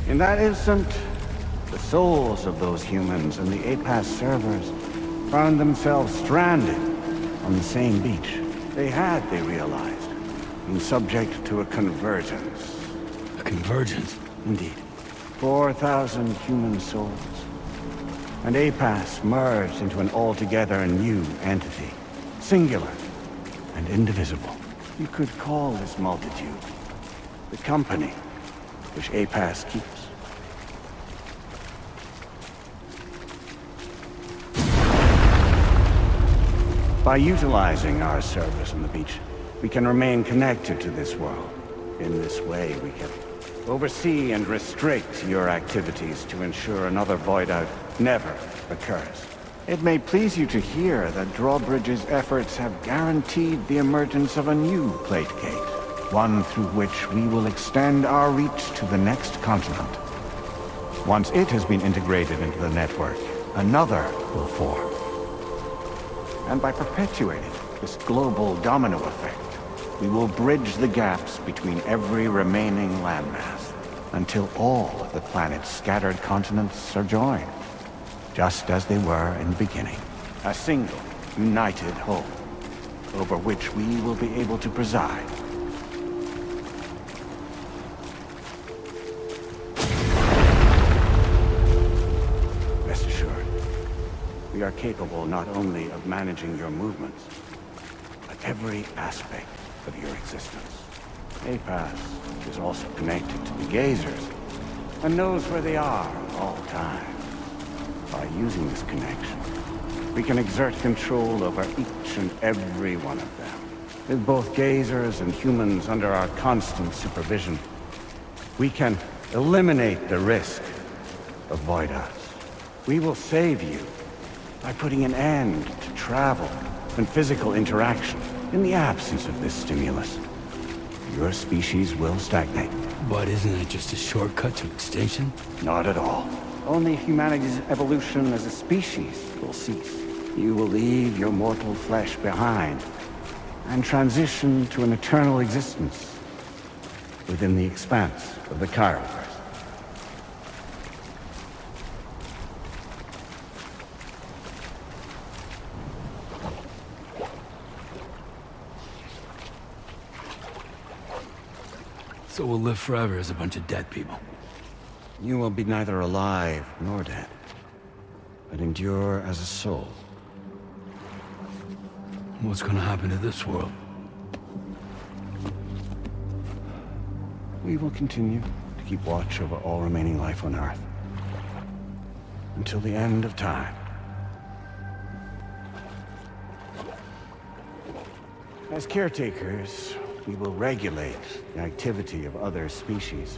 In that instant, the souls of those humans and the APAS servers found themselves stranded on the same beach. They realized, been subject to a convergence. A convergence? Indeed. 4,000 human souls. And APAS merged into an altogether new entity. Singular and indivisible. You could call this multitude the company which APAS keeps. By utilizing our service on the beach, we can remain connected to this world. In this way, we can oversee and restrict your activities to ensure another void out never occurs. It may please you to hear that Drawbridge's efforts have guaranteed the emergence of a new plate gate, one through which we will extend our reach to the next continent. Once it has been integrated into the network, another will form. And by perpetuating this global domino effect, we will bridge the gaps between every remaining landmass until all of the planet's scattered continents are joined, just as they were in the beginning. A single, united whole, over which we will be able to preside. Rest assured, we are capable not only of managing your movements, but every aspect of your existence. APAS is also connected to the gazers and knows where they are at all times. By using this connection, we can exert control over each and every one of them. With both gazers and humans under our constant supervision, we can eliminate the risk of void outs. We will save you by putting an end to travel and physical interaction. In the absence of this stimulus, your species will stagnate. But isn't it just a shortcut to extinction? Not at all. Only humanity's evolution as a species will cease. You will leave your mortal flesh behind and transition to an eternal existence within the expanse of the Chiralverse. So we'll live forever as a bunch of dead people. You will be neither alive nor dead, but endure as a soul. What's gonna happen to this world? We will continue to keep watch over all remaining life on Earth. Until the end of time. As caretakers, we will regulate the activity of other species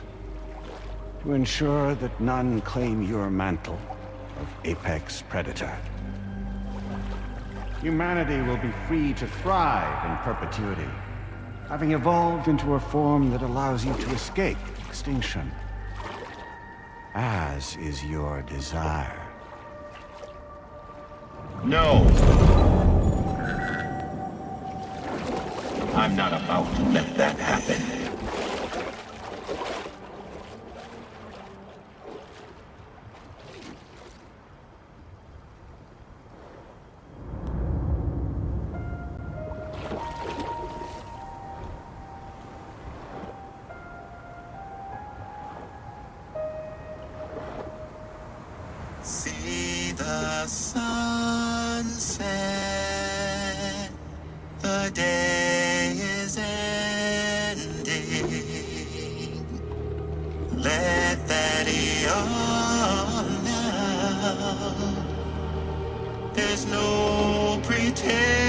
to ensure that none claim your mantle of apex predator. Humanity will be free to thrive in perpetuity, having evolved into a form that allows you to escape extinction, as is your desire. No! I'm not about to let that happen. See the sunset, the day is ending. Let that yawn now. There's no pretending.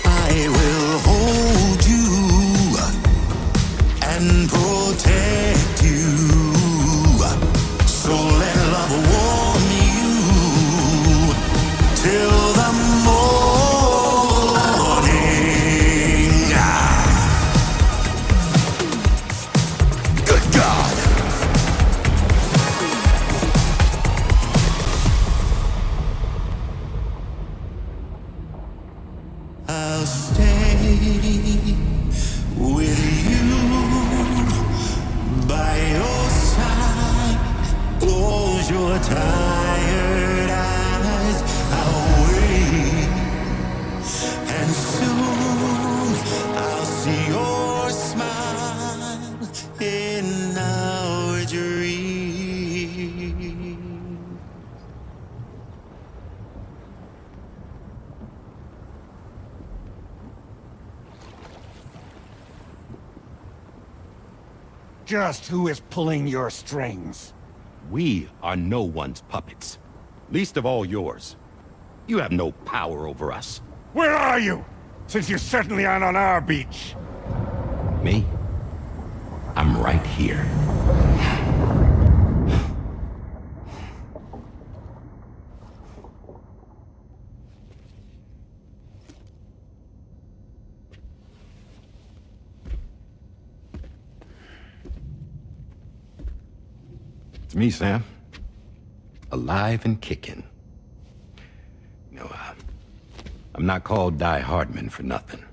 I will hold you and protect you. So let love warm you till the morning. Good God. I'll stay with you by your side. Close your tired eyes. I'll wait, and soon I'll see your smile in our dream. Just who is pulling your strings? We are no one's puppets. Least of all yours. You have no power over us. Where are you? Since you certainly aren't on our beach. Me? I'm right here. It's me, Sam. Alive and kicking. You know, I'm not called Die Hardman for nothing.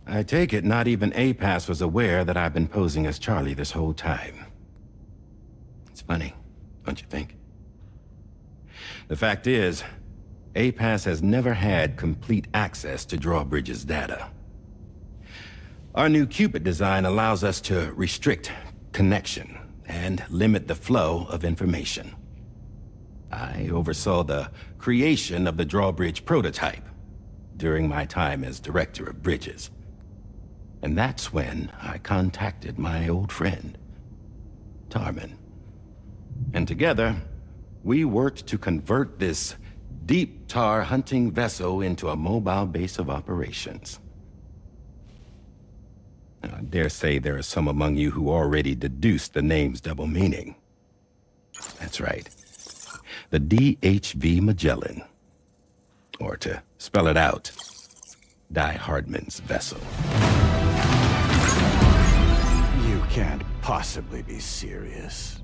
I take it not even APAS was aware that I've been posing as Charlie this whole time. It's funny, don't you think? The fact is, APAS has never had complete access to Drawbridge's data. Our new Cupid design allows us to restrict connection and limit the flow of information. I oversaw the creation of the Drawbridge prototype during my time as Director of Bridges. And that's when I contacted my old friend, Tarman. And together, we worked to convert this deep tar hunting vessel into a mobile base of operations. I dare say there are some among you who already deduced the name's double meaning. That's right. The DHV Magellan. Or to spell it out, Die Hardman's vessel. You can't possibly be serious.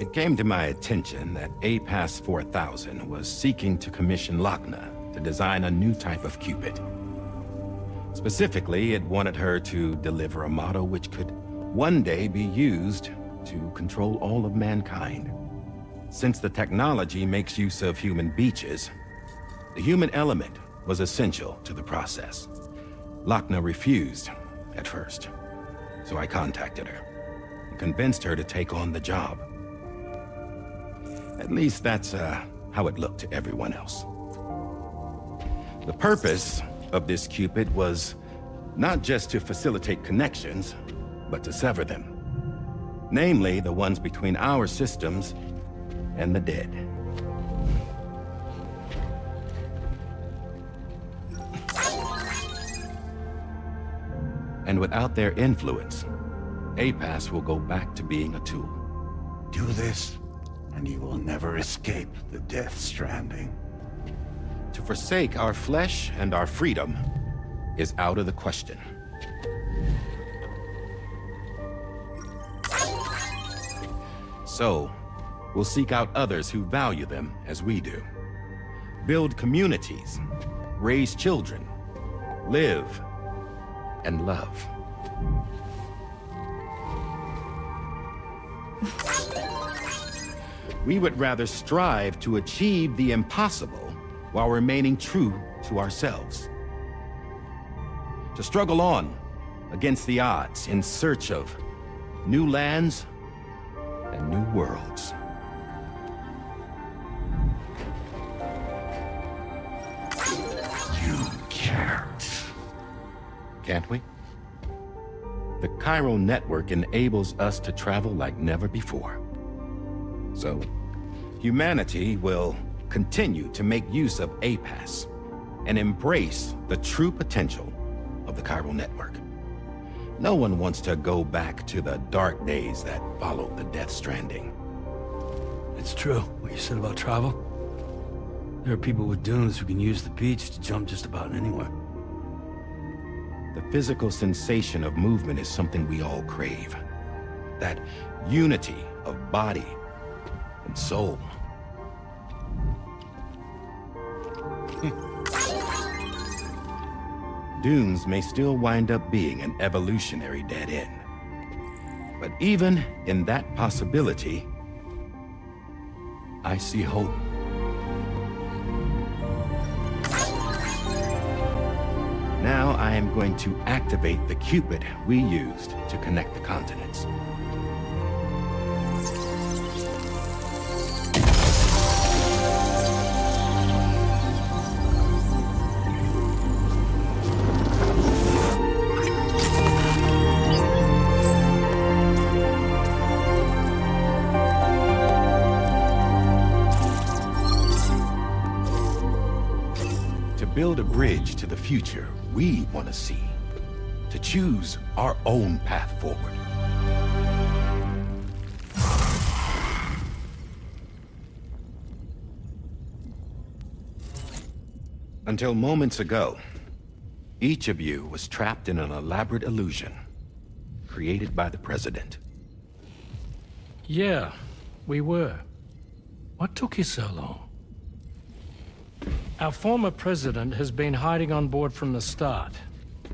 It came to my attention that APAS 4000 was seeking to commission Lochna to design a new type of Cupid. Specifically, it wanted her to deliver a model which could one day be used to control all of mankind. Since the technology makes use of human beaches, the human element was essential to the process. Lochner refused at first, so I contacted her and convinced her to take on the job. At least that's how it looked to everyone else. The purpose of this Cupid was not just to facilitate connections, but to sever them. Namely, the ones between our systems and the dead. And without their influence, APAS will go back to being a tool. Do this, and you will never escape the death stranding. To forsake our flesh and our freedom is out of the question. So, we'll seek out others who value them as we do. Build communities, raise children, live, and love. We would rather strive to achieve the impossible while remaining true to ourselves. To struggle on against the odds in search of new lands and new worlds. You can't. Can't we? The chiral network enables us to travel like never before. So, humanity will continue to make use of APAS and embrace the true potential of the chiral network. No one wants to go back to the dark days that followed the Death Stranding. It's true, what you said about travel. There are people with dunes who can use the beach to jump just about anywhere. The physical sensation of movement is something we all crave. That unity of body and soul. Dunes may still wind up being an evolutionary dead end. But even in that possibility, I see hope. Now I am going to activate the Cupid we used to connect the continents. Build a bridge to the future we want to see, to choose our own path forward. Until moments ago, each of you was trapped in an elaborate illusion created by the President. Yeah, we were. What took you so long? Our former president has been hiding on board from the start,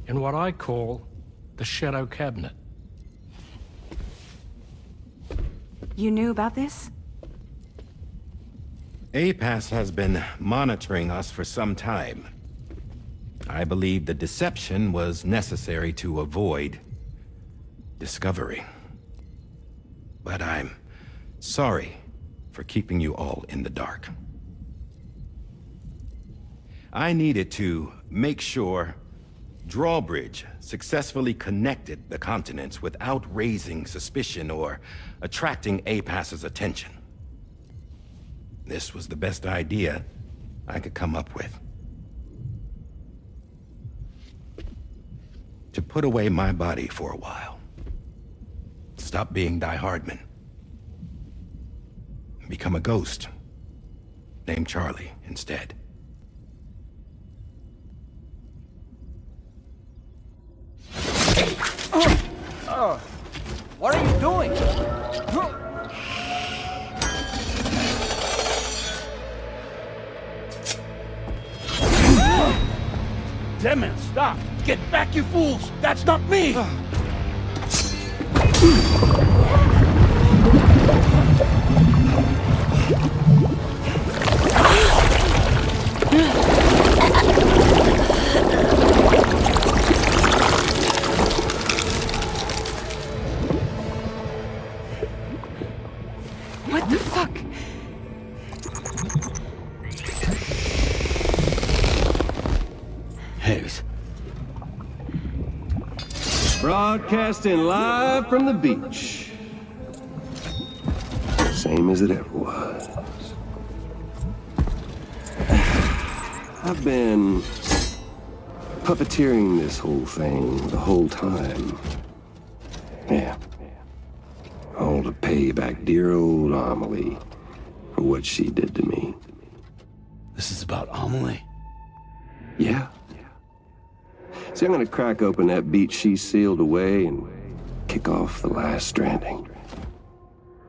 in what I call the Shadow Cabinet. You knew about this? APAS has been monitoring us for some time. I believe the deception was necessary to avoid discovery. But I'm sorry for keeping you all in the dark. I needed to make sure Drawbridge successfully connected the continents without raising suspicion or attracting APAS's attention. This was the best idea I could come up with. To put away my body for a while. Stop being Die Hardman. Become a ghost. Named Charlie instead. What are you doing? Damn it, stop! Get back, you fools! That's not me! What the fuck? Higgs. Broadcasting live from the beach. Same as it ever was. I've been puppeteering this whole thing the whole time. Yeah. All to pay back dear old Amelie for what she did to me. This is about Amelie? Yeah. See, I'm gonna crack open that beach she sealed away and kick off the last Stranding.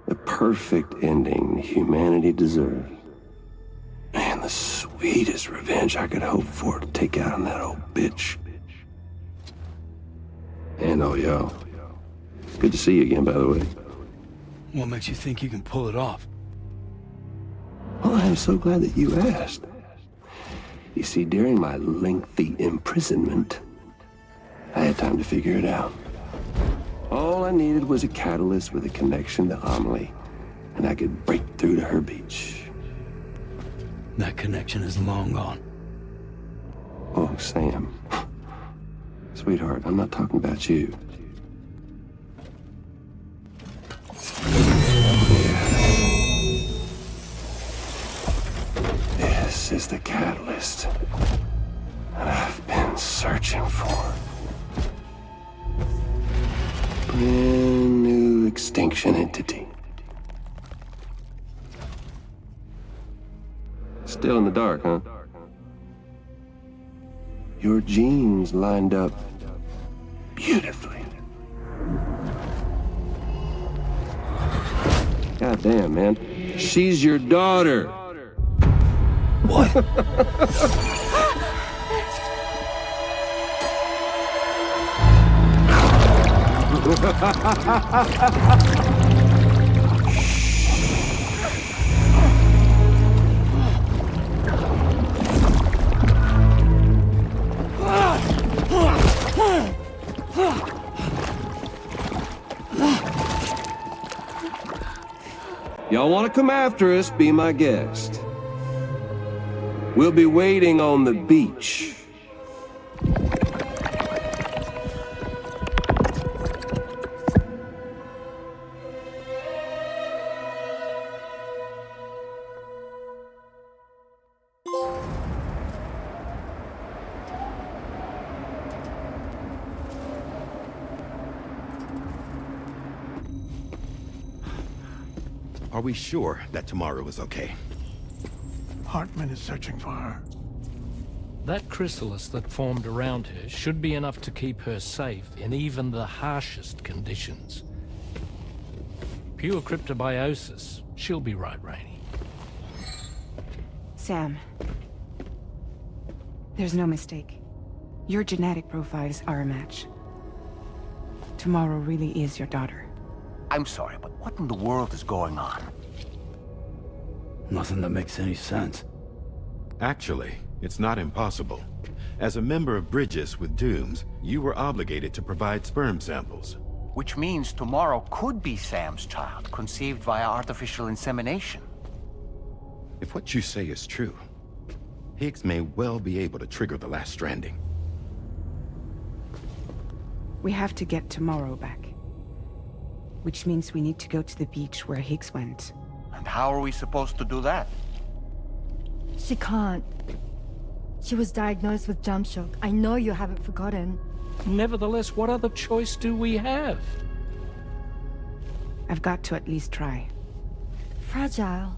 The perfect ending humanity deserves. And the sweetest revenge I could hope for to take out on that old bitch. And oh, y'all. Good to see you again, by the way. What makes you think you can pull it off? Well, I'm so glad that you asked. You see, during my lengthy imprisonment, I had time to figure it out. All I needed was a catalyst with a connection to Amelie, and I could break through to her beach. That connection is long gone. Oh, Sam. Sweetheart, I'm not talking about you. This is the catalyst that I've been searching for. Brand new extinction entity. Still in the dark, huh? Your genes lined up beautifully. God damn, man. She's your daughter. What? Y'all want to come after us, be my guest. We'll be waiting on the beach. Are we sure that tomorrow is okay? Hartman is searching for her. That chrysalis that formed around her should be enough to keep her safe in even the harshest conditions. Pure cryptobiosis. She'll be right, Rainey. Sam. There's no mistake. Your genetic profiles are a match. Tomorrow really is your daughter. I'm sorry, but what in the world is going on? Nothing that makes any sense. Actually, it's not impossible. As a member of Bridges with Dooms, you were obligated to provide sperm samples. Which means tomorrow could be Sam's child, conceived via artificial insemination. If what you say is true, Higgs may well be able to trigger the last Stranding. We have to get tomorrow back. Which means we need to go to the beach where Higgs went. And how are we supposed to do that? She can't. She was diagnosed with jump shock. I know you haven't forgotten. Nevertheless, what other choice do we have? I've got to at least try. Fragile.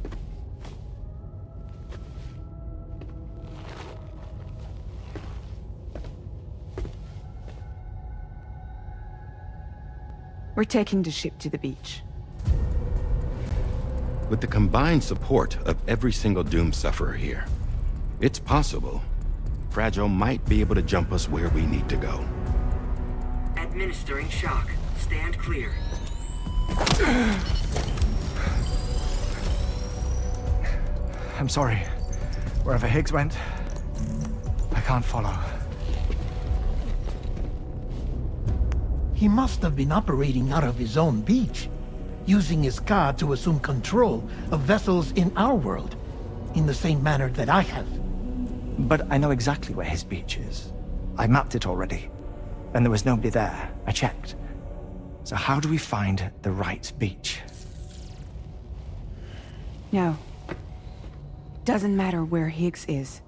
We're taking the ship to the beach. With the combined support of every single Doom sufferer here, it's possible Fragile might be able to jump us where we need to go. Administering shock. Stand clear. I'm sorry. Wherever Higgs went, I can't follow. He must have been operating out of his own beach, using his car to assume control of vessels in our world, in the same manner that I have. But I know exactly where his beach is. I mapped it already, and there was nobody there. I checked. So how do we find the right beach? No. Doesn't matter where Higgs is.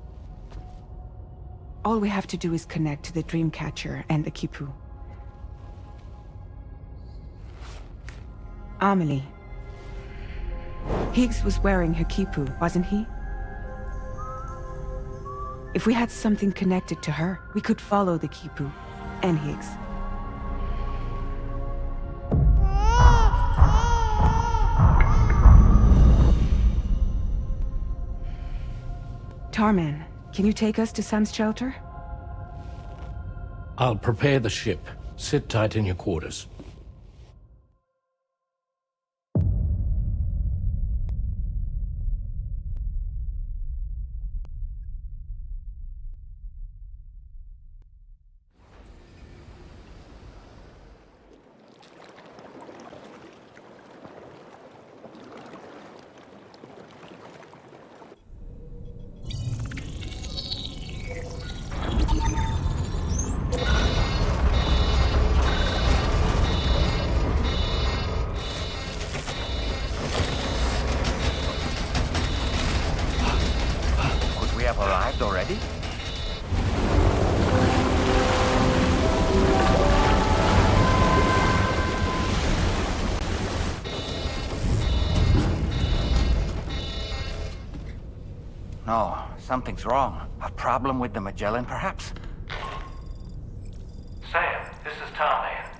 All we have to do is connect to the Dreamcatcher and the Kipu. Amelie. Higgs was wearing her Kipu, wasn't he? If we had something connected to her, we could follow the Kipu and Higgs. Tarman, can you take us to Sam's shelter? I'll prepare the ship. Sit tight in your quarters. Could we have arrived already? No, something's wrong. A problem with the Magellan, perhaps? Sam, this is Tarman.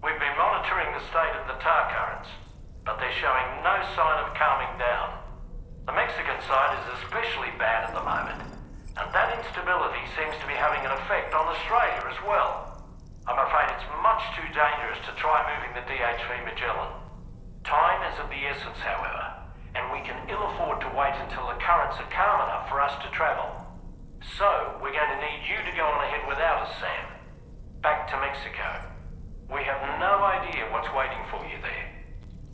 We've been monitoring the state of the tar currents, but they're showing no sign of calming down. The Mexican side is especially bad at the moment, and that instability seems to be having an effect on Australia as well. I'm afraid it's much too dangerous to try moving the DHV Magellan. Time is of the essence, however, and we can ill afford to wait until the currents are calm enough for us to travel. So, we're going to need you to go on ahead without us, Sam. Back to Mexico. We have no idea what's waiting for you there.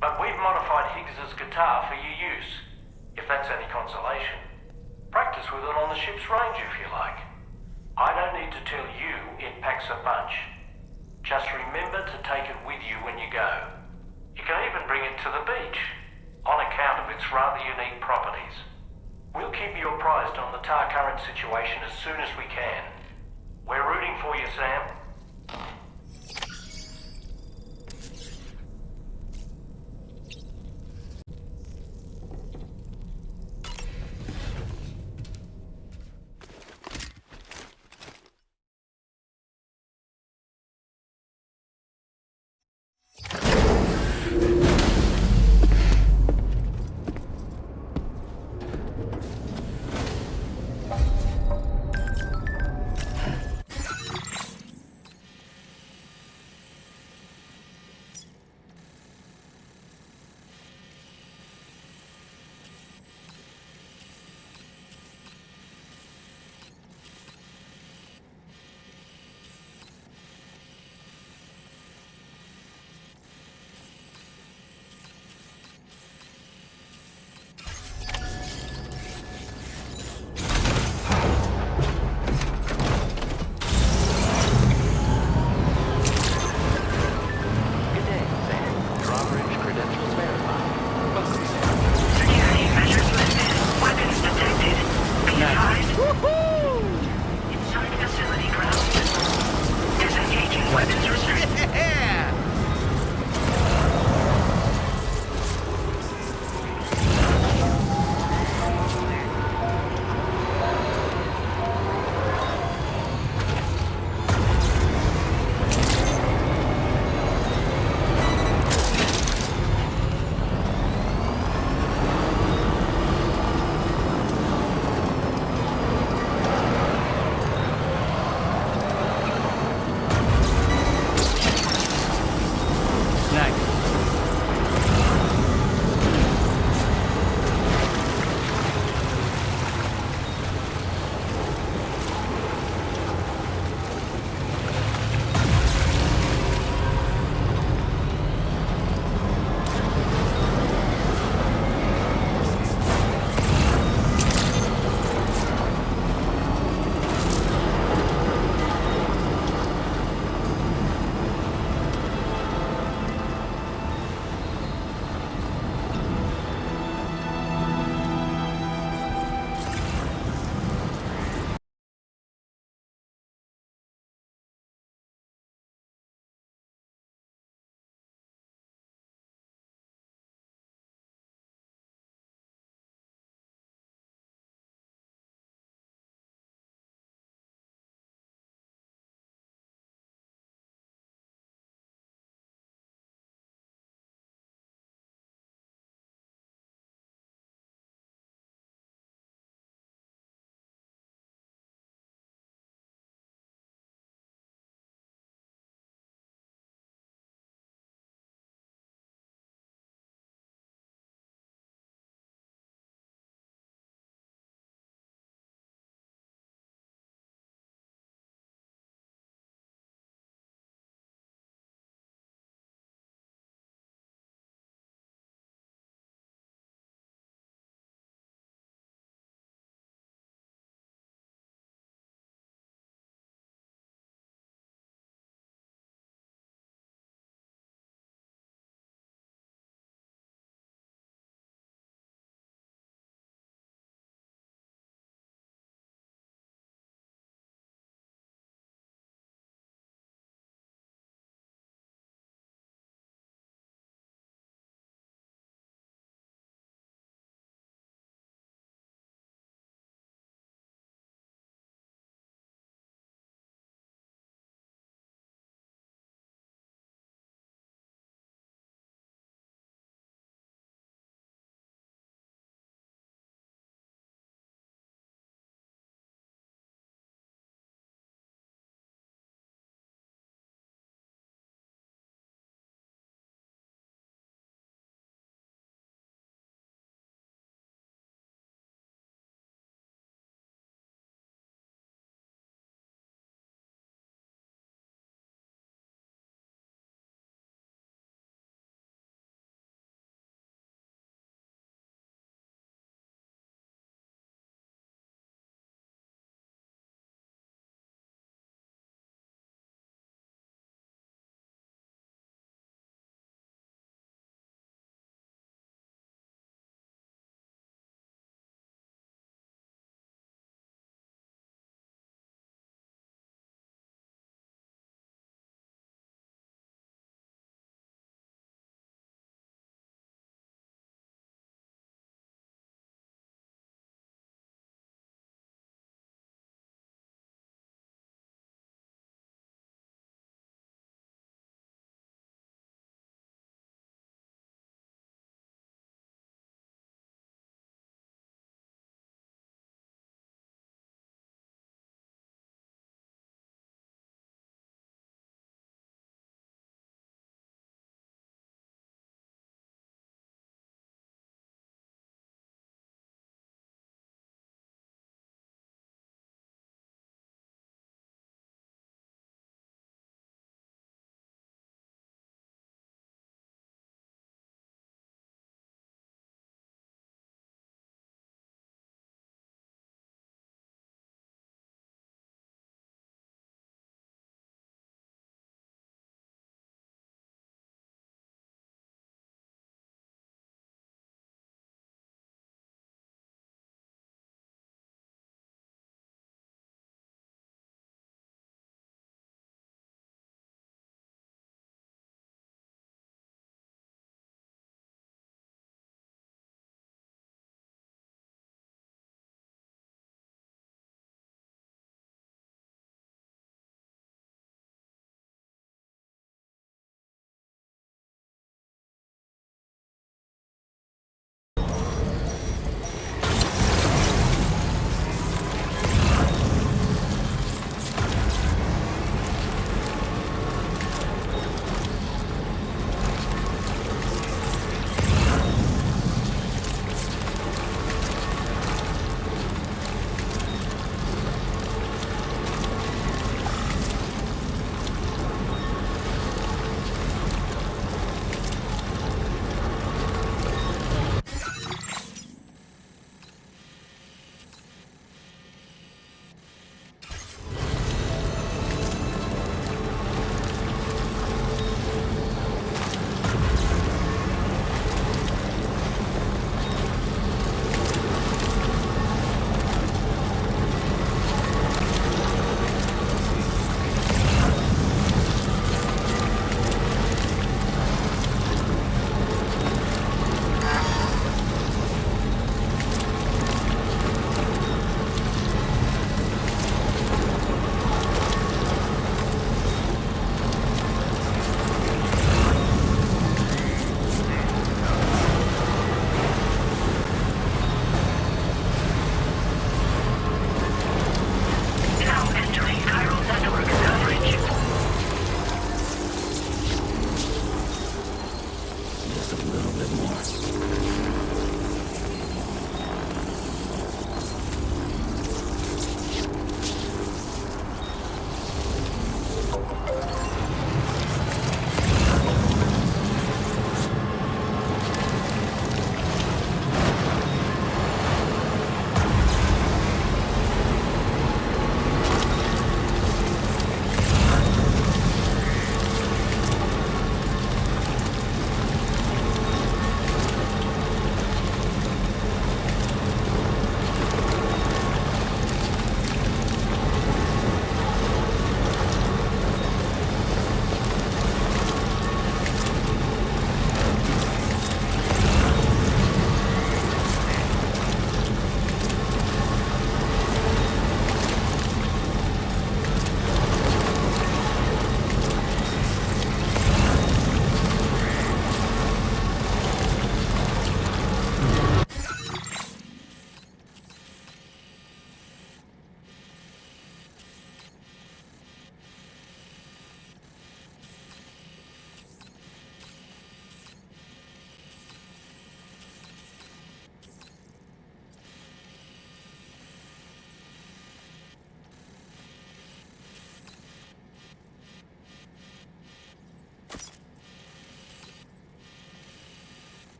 But we've modified Higgs's guitar for your use, if that's any consolation. Practice with it on the ship's range if you like. I don't need to tell you it packs a punch. Just remember to take it with you when you go. You can even bring it to the beach, on account of its rather unique properties. We'll keep you apprised on the tar current situation as soon as we can. We're rooting for you, Sam. bit more.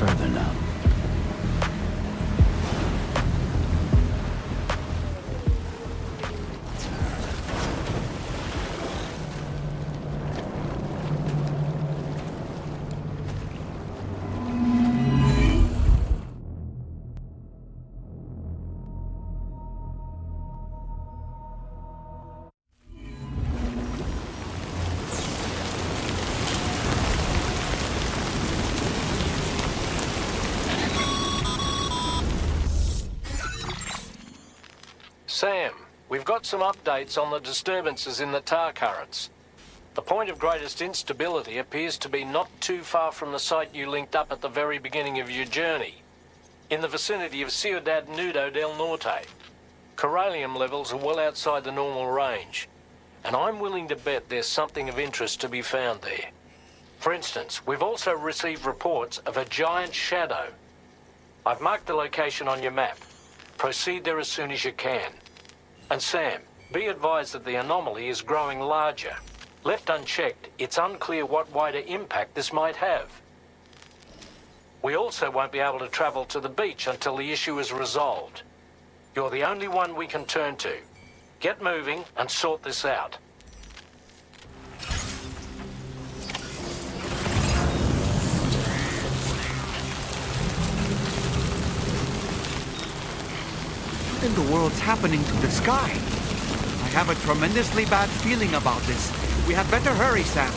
further now. Sam, we've got some updates on the disturbances in the tar currents. The point of greatest instability appears to be not too far from the site you linked up at the very beginning of your journey, in the vicinity of Ciudad Nudo del Norte. Corallium levels are well outside the normal range, and I'm willing to bet there's something of interest to be found there. For instance, we've also received reports of a giant shadow. I've marked the location on your map. Proceed there as soon as you can. And Sam, be advised that the anomaly is growing larger. Left unchecked, it's unclear what wider impact this might have. We also won't be able to travel to the beach until the issue is resolved. You're the only one we can turn to. Get moving and sort this out. What in the world's happening to the sky? I have a tremendously bad feeling about this. We had better hurry, Sam.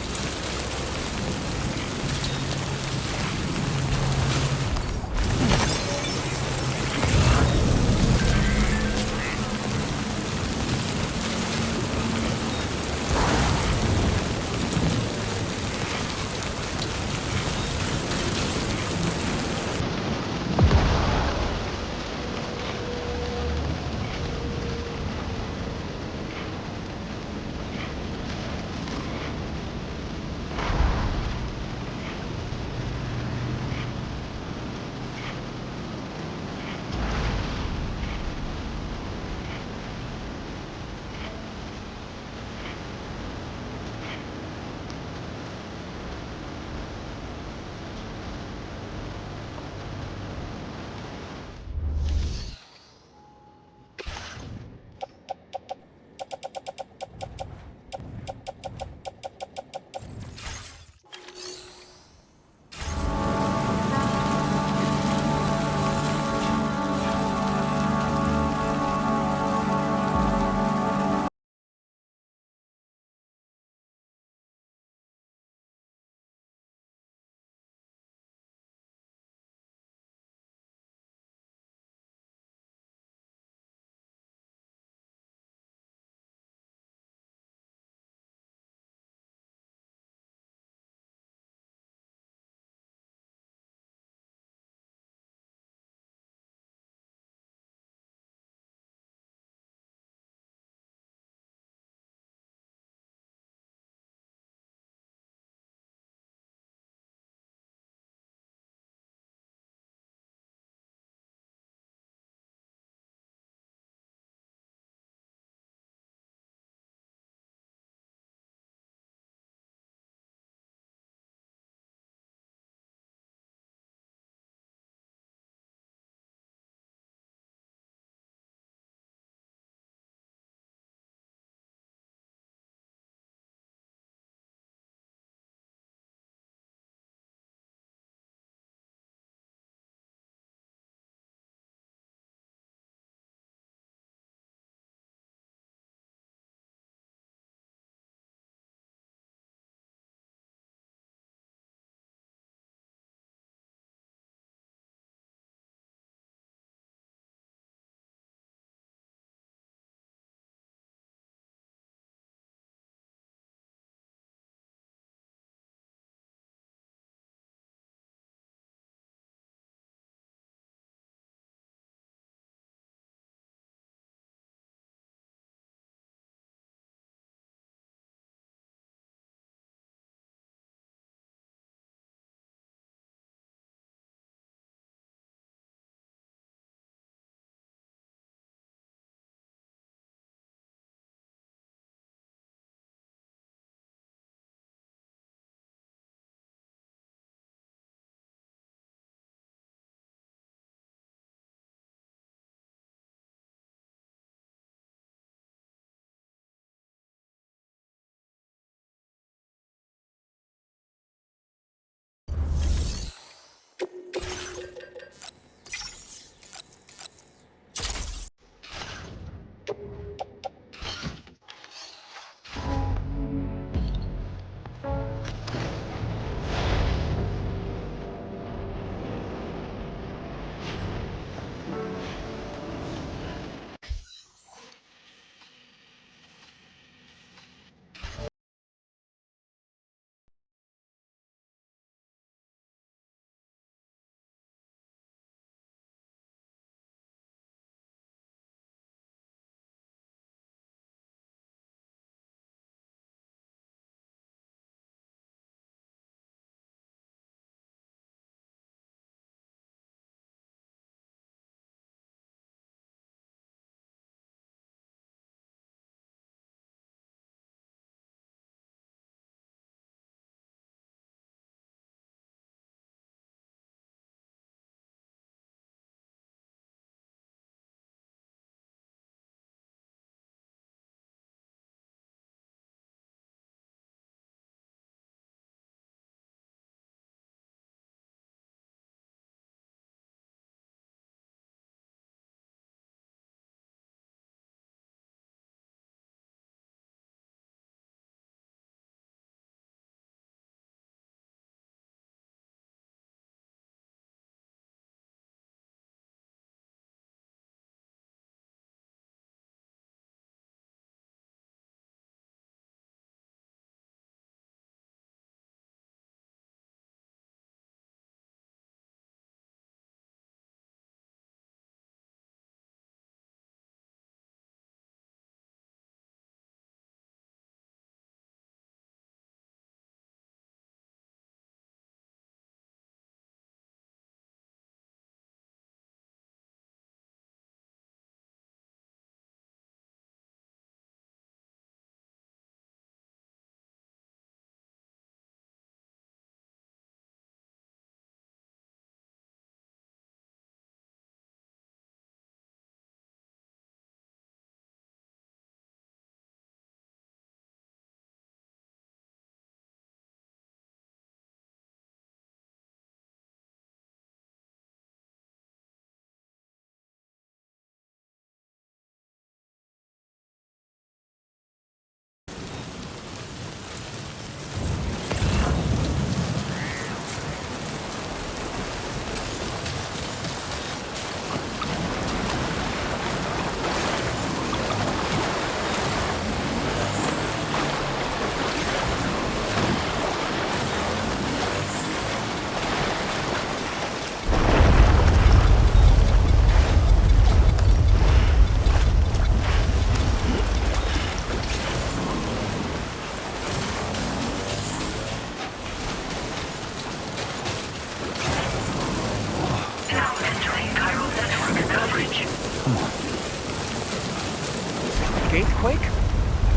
Gatequake?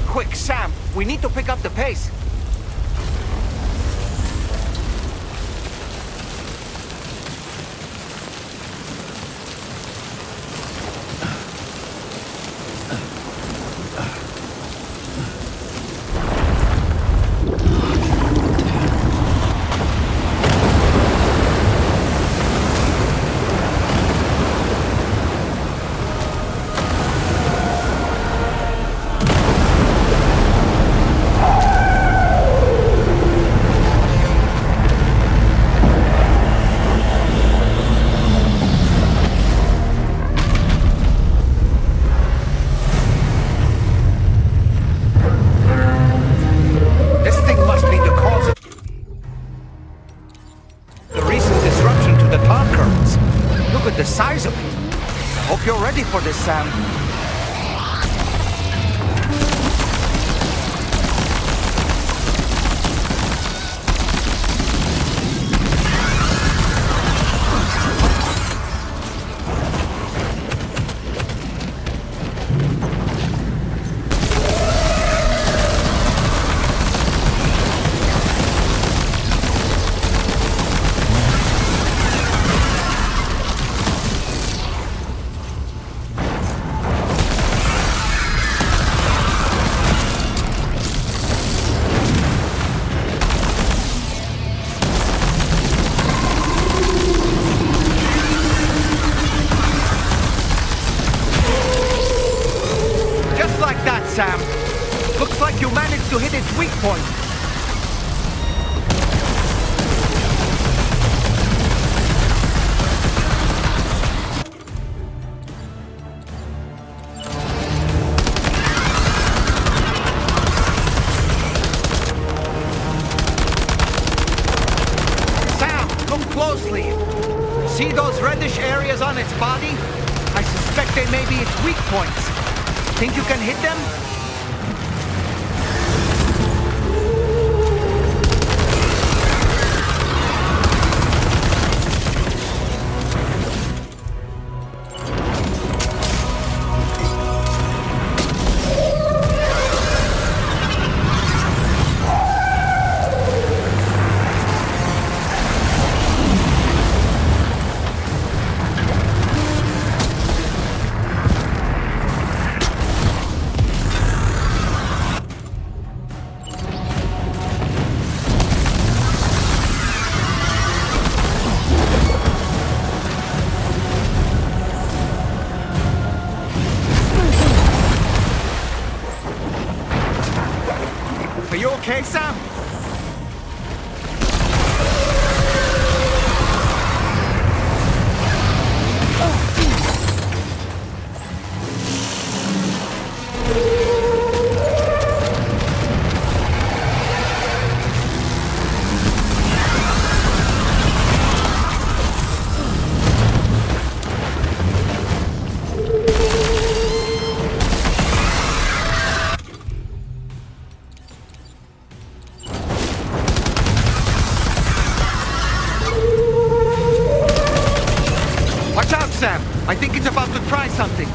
Quick, Sam! We need to pick up the pace! The size of it. Hope you're ready for this, Sam. Sam. Looks like you managed to hit its weak point. Sam, look closely. See those reddish areas on its body? I suspect they may be its weak points. Think you can hit them? Are you okay, Sam? Watch out, Sam! I think it's about to try something.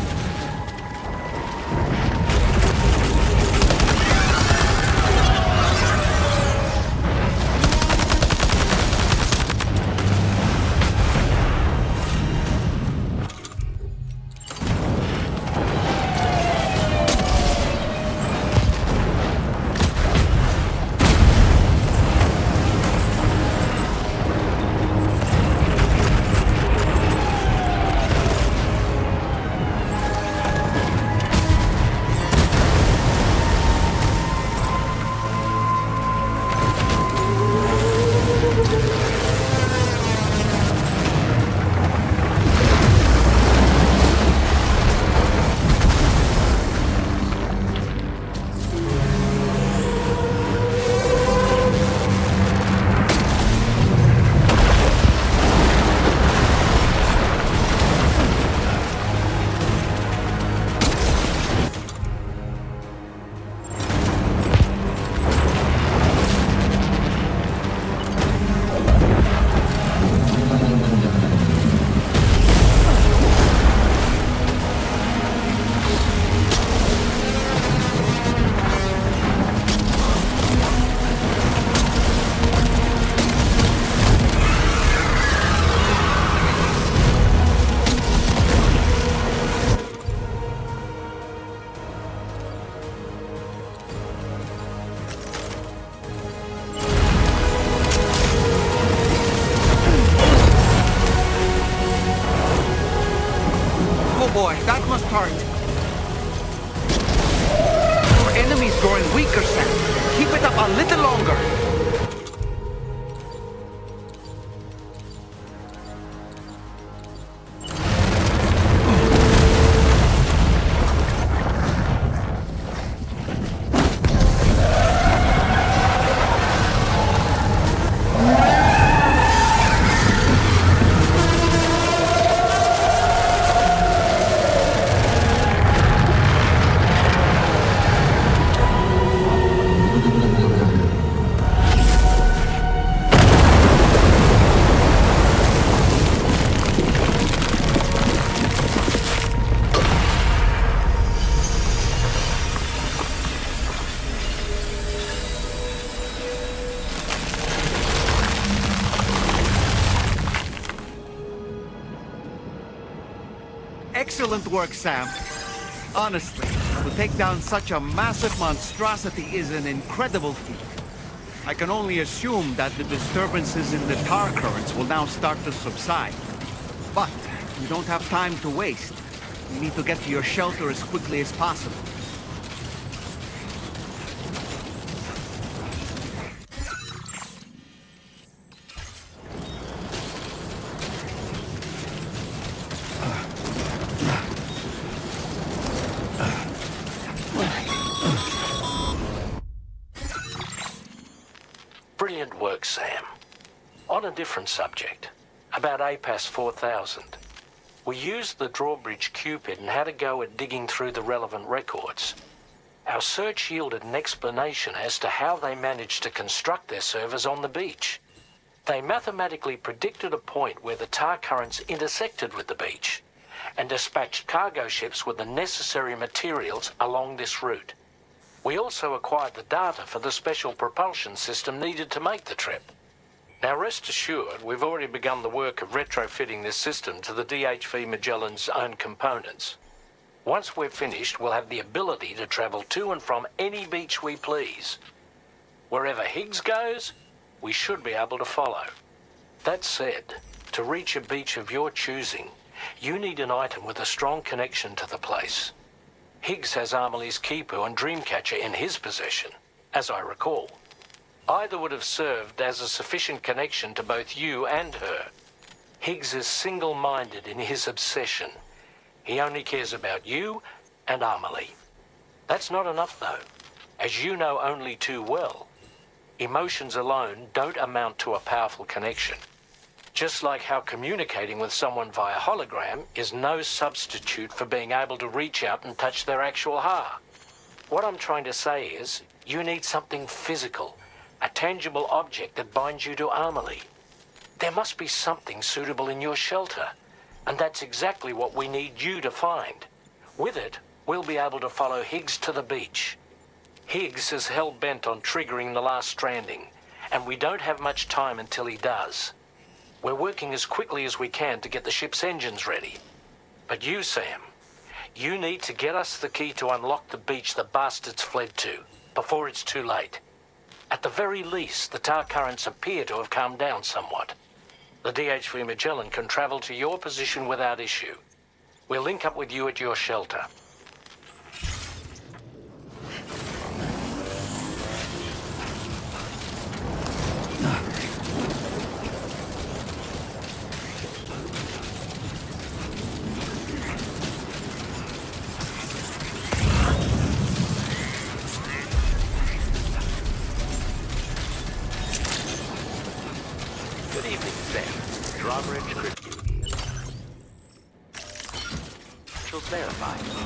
Oh boy, that must hurt. Our enemy's growing weaker, Sam. Keep it up a little longer. Excellent work, Sam. Honestly, to take down such a massive monstrosity is an incredible feat. I can only assume that the disturbances in the tar currents will now start to subside. But we don't have time to waste. We need to get to your shelter as quickly as possible. work, Sam. On a different subject, about APAS 4000. We used the drawbridge Cupid and had a go at digging through the relevant records. Our search yielded an explanation as to how they managed to construct their servers on the beach. They mathematically predicted a point where the tar currents intersected with the beach and dispatched cargo ships with the necessary materials along this route. We also acquired the data for the special propulsion system needed to make the trip. Now rest assured, we've already begun the work of retrofitting this system to the DHV Magellan's own components. Once we're finished, we'll have the ability to travel to and from any beach we please. Wherever Higgs goes, we should be able to follow. That said, to reach a beach of your choosing, you need an item with a strong connection to the place. Higgs has Amelie's Kipu and Dreamcatcher in his possession, as I recall. Either would have served as a sufficient connection to both you and her. Higgs is single-minded in his obsession. He only cares about you and Amelie. That's not enough, though. As you know only too well, emotions alone don't amount to a powerful connection. Just like how communicating with someone via hologram is no substitute for being able to reach out and touch their actual heart. What I'm trying to say is, you need something physical, a tangible object that binds you to Amelie. There must be something suitable in your shelter, and that's exactly what we need you to find. With it, we'll be able to follow Higgs to the beach. Higgs is hell-bent on triggering the last stranding, and we don't have much time until he does. We're working as quickly as we can to get the ship's engines ready. But you, Sam, you need to get us the key to unlock the beach the bastards fled to, before it's too late. At the very least, the tar currents appear to have calmed down somewhat. The DHV Magellan can travel to your position without issue. We'll link up with you at your shelter. Drawbridge Crypto. Verified.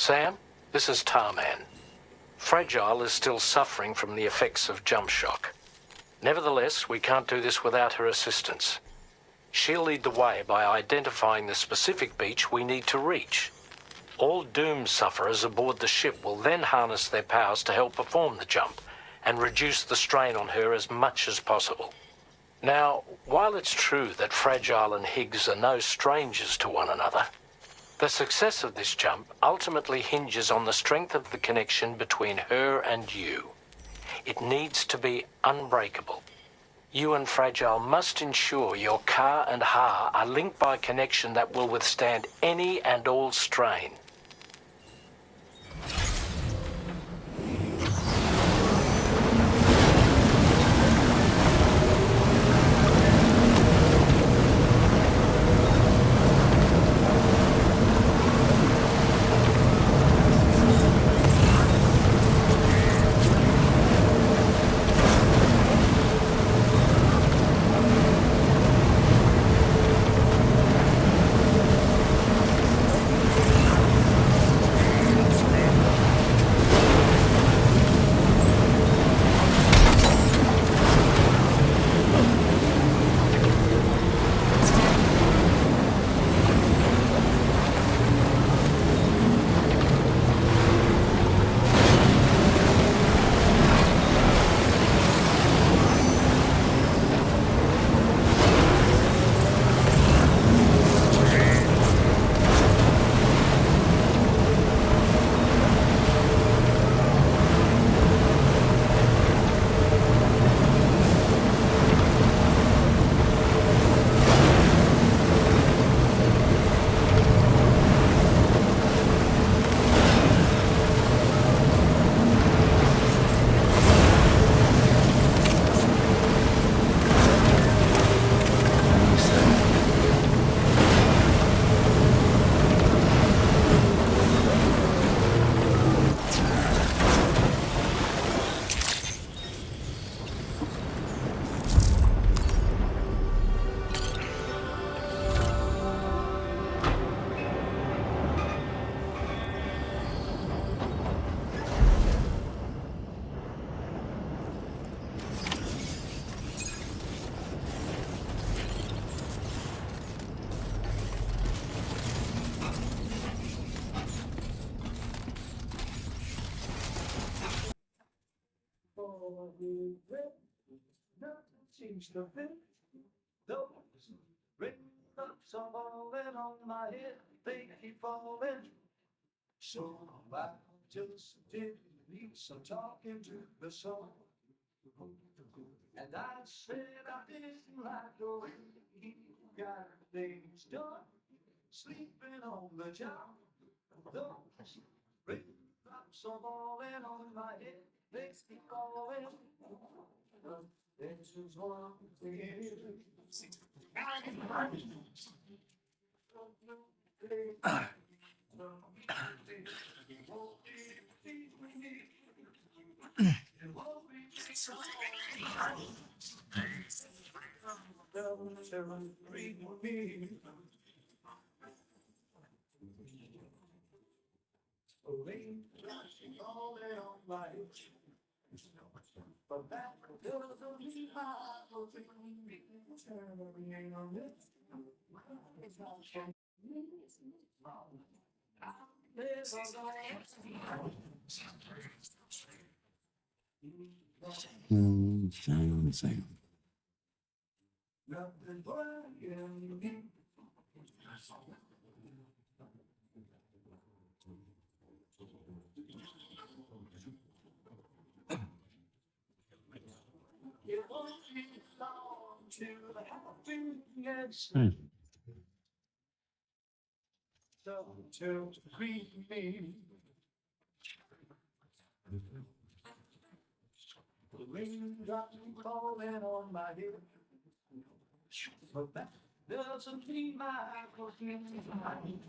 Sam, this is Tarman. Fragile is still suffering from the effects of jump shock. Nevertheless, we can't do this without her assistance. She'll lead the way by identifying the specific beach we need to reach. All Doom sufferers aboard the ship will then harness their powers to help perform the jump and reduce the strain on her as much as possible. Now, while it's true that Fragile and Higgs are no strangers to one another, the success of this jump ultimately hinges on the strength of the connection between her and you. It needs to be unbreakable. You and Fragile must ensure your Ka and Ha are linked by a connection that will withstand any and all strain. Nothing seems to fit. Those raindrops are falling on my head. They keep falling. So I just did some talking to the sun. And I said I didn't like the way he got things done. Sleeping on the job. Those raindrops are falling on my head. They keep falling. This is one thing. But that doesn't mean I will be turning on it. Nothing but you. It won't be long till the happiness. So to greet me. The raindrops falling on my head. But that doesn't mean my crying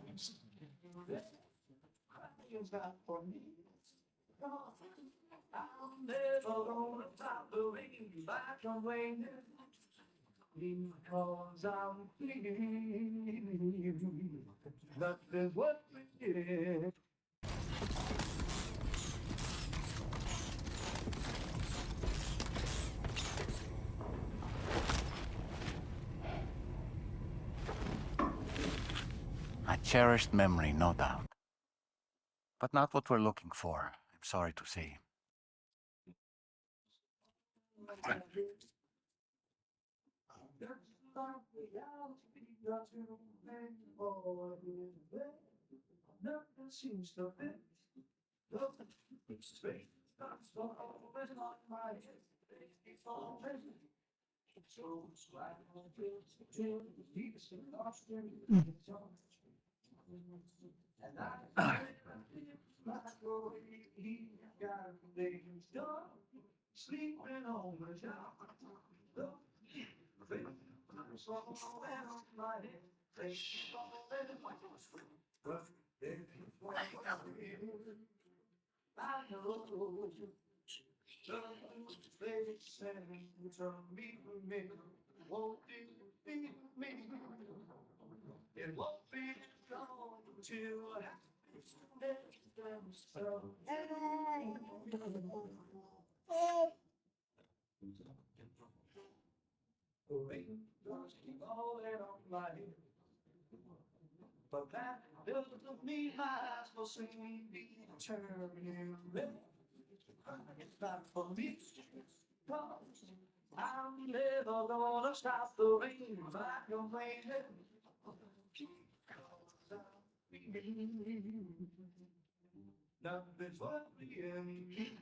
is not for me. I'm never gonna stop the rain back from raining. Because I'm feeling nothing's what we did. A cherished memory, no doubt. But not what we're looking for, I'm sorry to say. Nothing seems to fit. Nothing straight. That's all on my head. It's all so I feel deepest and lost in the and I feel like the way he got things done. Sleeping on the job. I'm so on my head. They keep on letting my but they keep on I know they said to meet me, won't be me. It won't be long till happiness comes so. The raindrops keep falling on my head, but that doesn't mean my eyes will soon be turning red. It's not for me, 'cause I'm never gonna stop the rain like I'm raining. Nothing's worrying.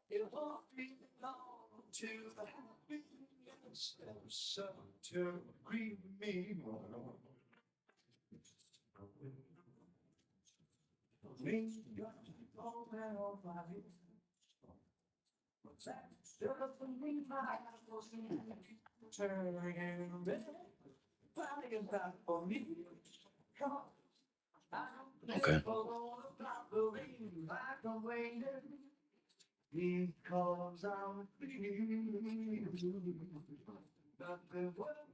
It won't be long till the happiness steps up to greet me. Raindrops falling on my head. That doesn't mean my eyes will see turning red. Crying back for me. I'm Okay. never gonna stop the rain like I'm waiting. Because I'm feeling nothing but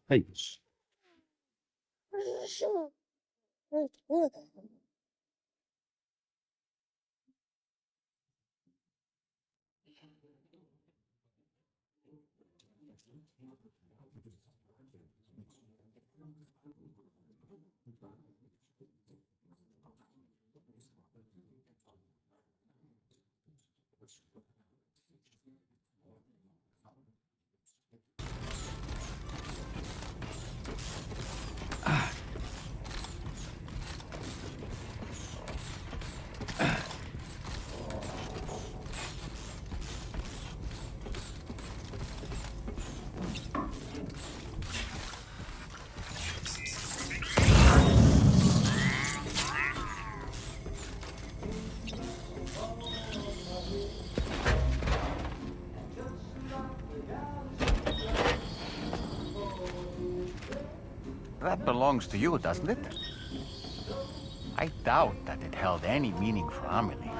Hey. That belongs to you, doesn't it? I doubt that it held any meaning for Amelie.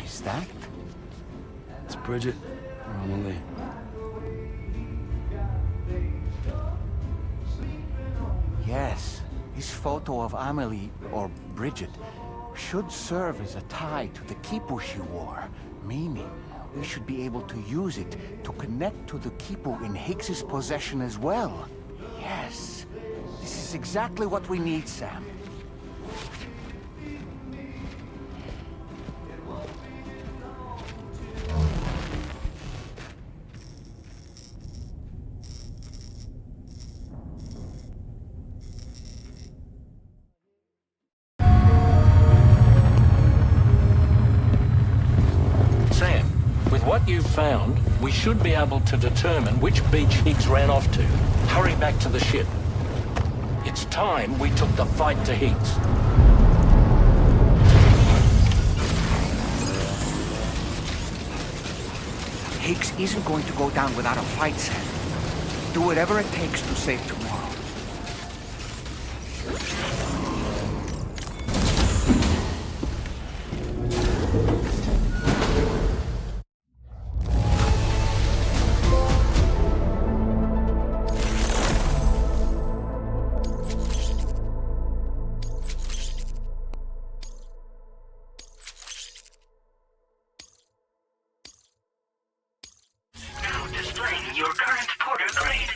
Is that? It's Bridget or Amelie. Yes, this photo of Amelie, or Bridget, should serve as a tie to the quipu she wore, meaning we should be able to use it to connect to the quipu in Higgs's possession as well. Yes, this is exactly what we need, Sam. Sam, with what you've found, we should be able to determine which beach Higgs ran off to. Hurry back to the ship. It's time we took the fight to Higgs. Higgs isn't going to go down without a fight, Sam. Do whatever it takes to save tomorrow. Now displaying your current porter grade.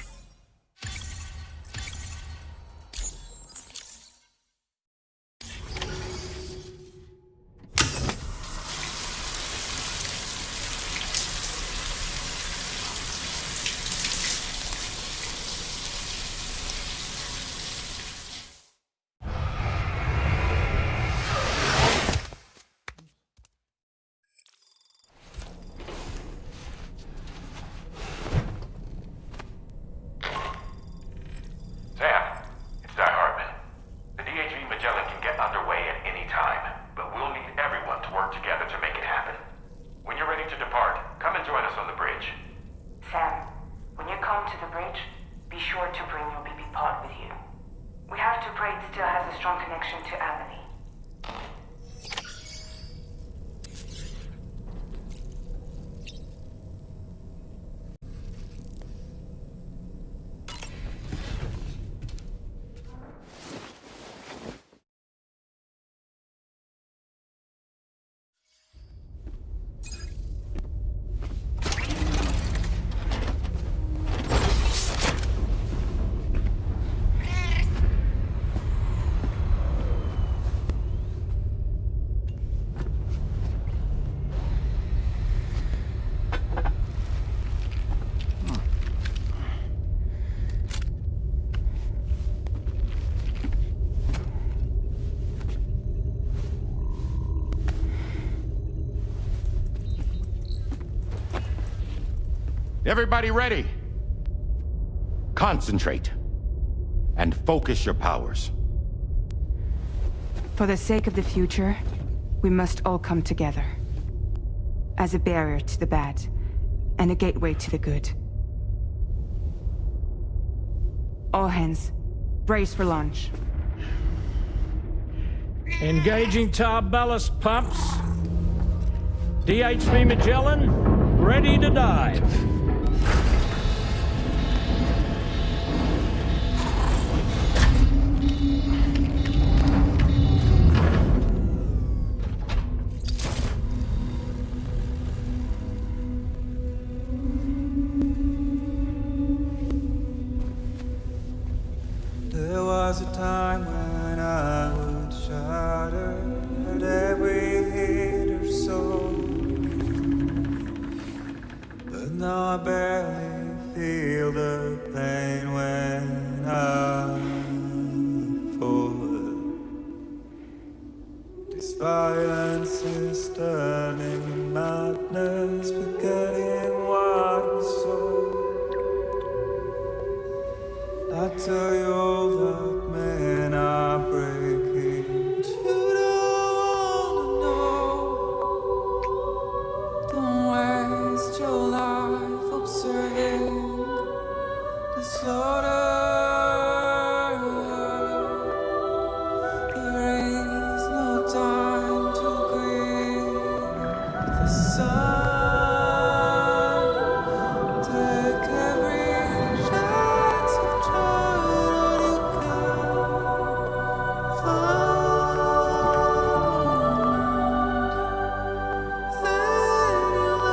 Sam, it's Die Hartman. The DHV Magellan can get underway at any time, but we'll need everyone to work together to make it happen. When you're ready to depart, come and join us on the bridge. Sam, when you come to the bridge, be sure to bring your BB pod with you. We have to pray it still has a strong connection to Amelie. Everybody ready? Concentrate. And focus your powers. For the sake of the future, we must all come together. As a barrier to the bad, and a gateway to the good. All hands, brace for launch. Engaging tar ballast pumps. DHV Magellan, ready to dive. There was a time when I would shatter at every hit or so, but now I barely feel the pain when I fall. This violence is turning madness, forgetting what we saw. I tell you all that men are breaking, but you don't wanna know. Don't waste your life observing the slaughter. There is no time to grieve the sun. Take every chance of joy you can find. Then you'll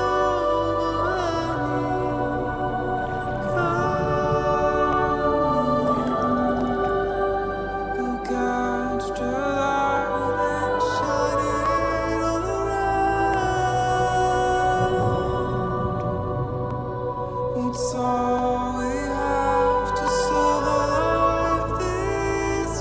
go catch the light and shine it all around. It's all we have to survive this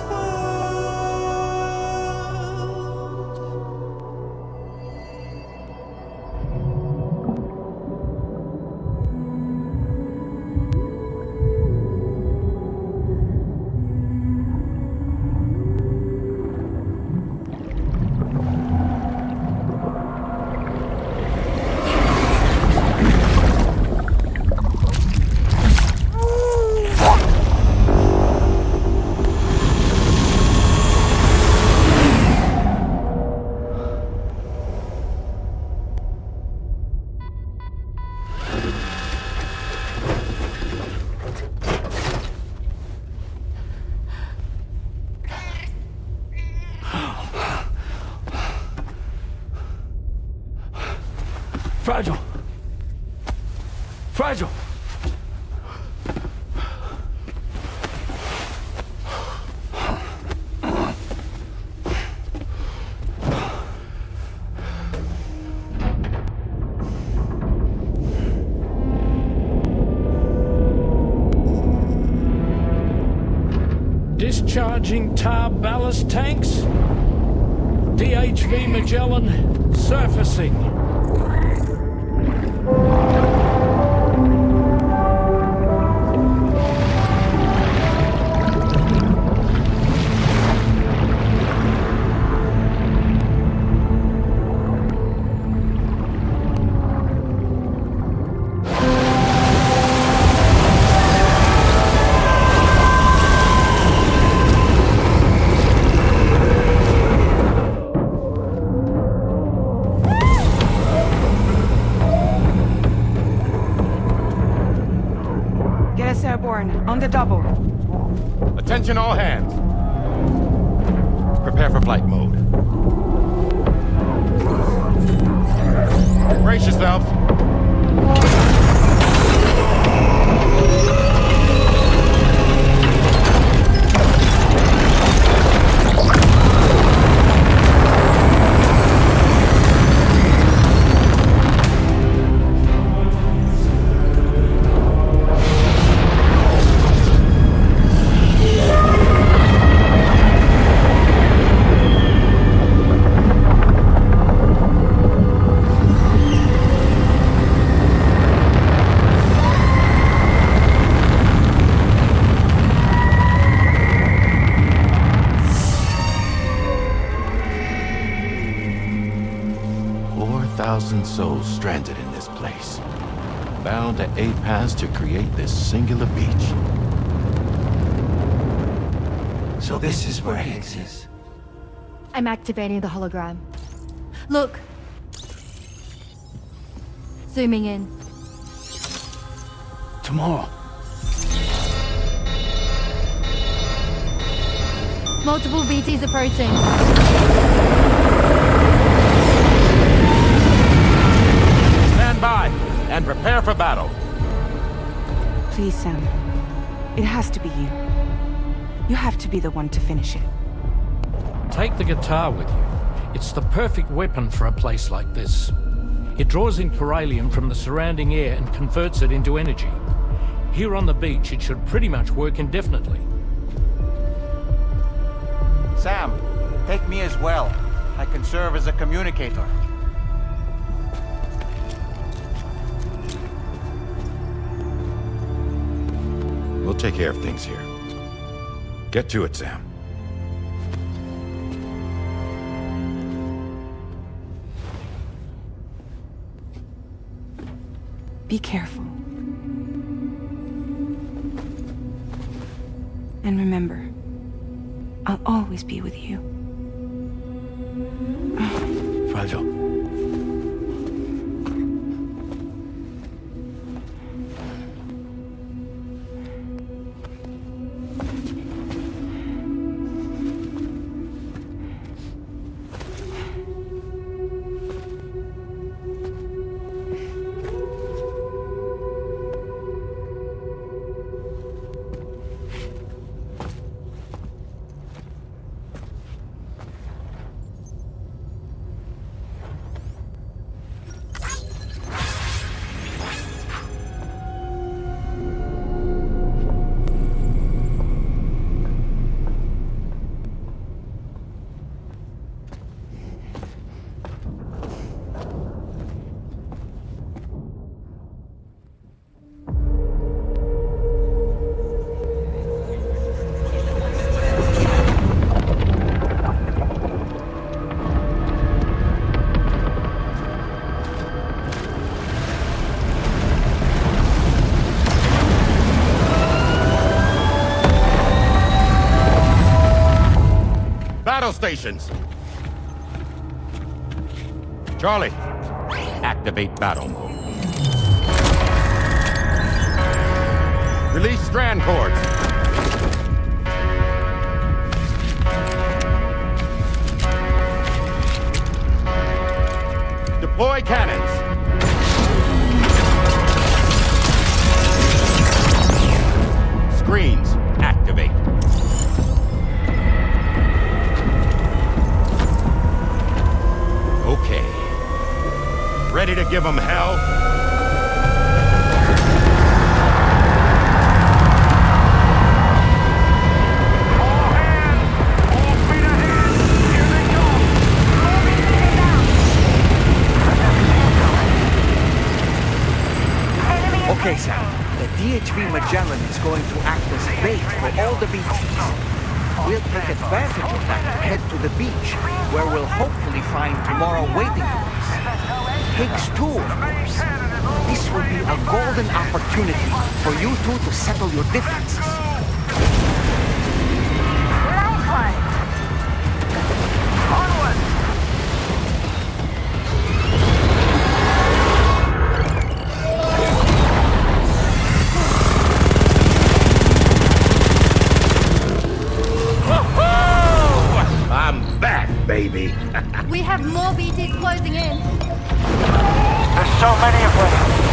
Fragile! Fragile! Discharging tar ballast tanks. DHV Magellan surfacing. Airborne, on the double. Attention all hands. Prepare for flight mode. Brace yourselves. Souls stranded in this place, bound to A paths to create this singular beach. So this is where Higgs is. I'm activating the hologram. Look. Zooming in. Tomorrow. Multiple BTs approaching. Stand by and prepare for battle. Please, Sam. It has to be you. You have to be the one to finish it. Take the guitar with you. It's the perfect weapon for a place like this. It draws in chiralium from the surrounding air and converts it into energy. Here on the beach, it should pretty much work indefinitely. Sam, take me as well. I can serve as a communicator. We'll take care of things here. Get to it, Sam. Be careful. And remember, I'll always be with you. Fragile. Battle stations! Charlie, activate battle mode. Release strand cords. Deploy cannons. Screens, activate. Okay. Ready to give them hell? Okay, Sam. The DHV Magellan is going to act as bait for all the beaches. We'll take advantage of that to head to the beach, where we'll hopefully find tomorrow waiting for us. Higgs too, of course. This will be a golden opportunity for you two to settle your differences. Nice one! Onward! I'm back, baby. We have more BTs closing in. There's so many of them.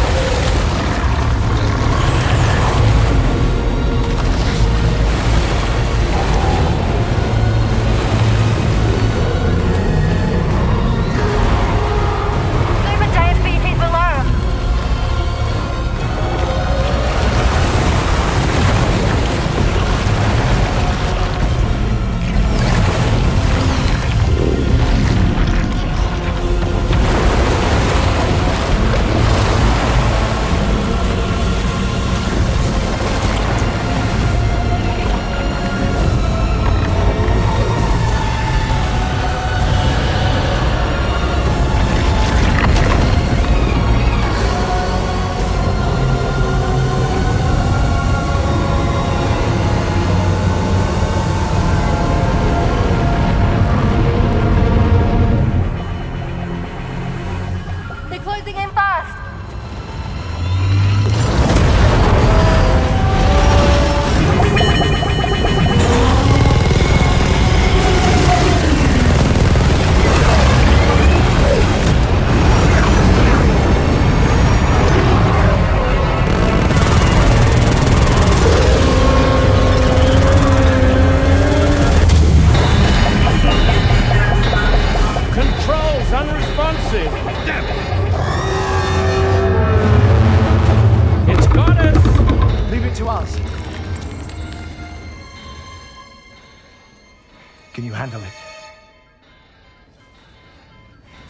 Can you handle it?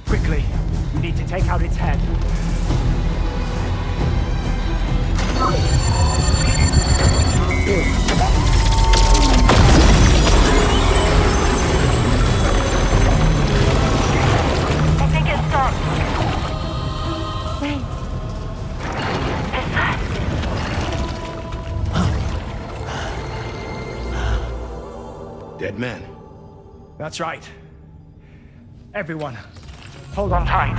Quickly, we need to take out its head. I think it stopped. Wait. Is that... Dead man. That's right. Everyone, hold on tight.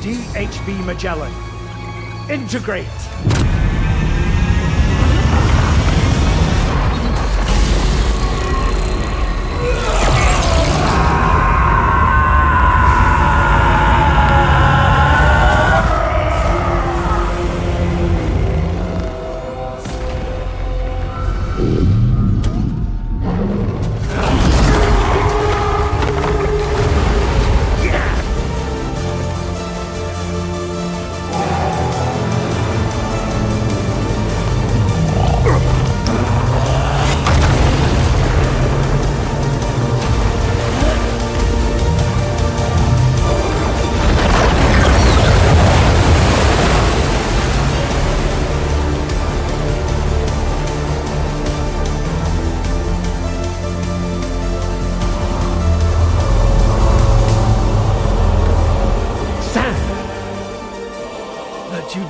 DHV Magellan. Integrate!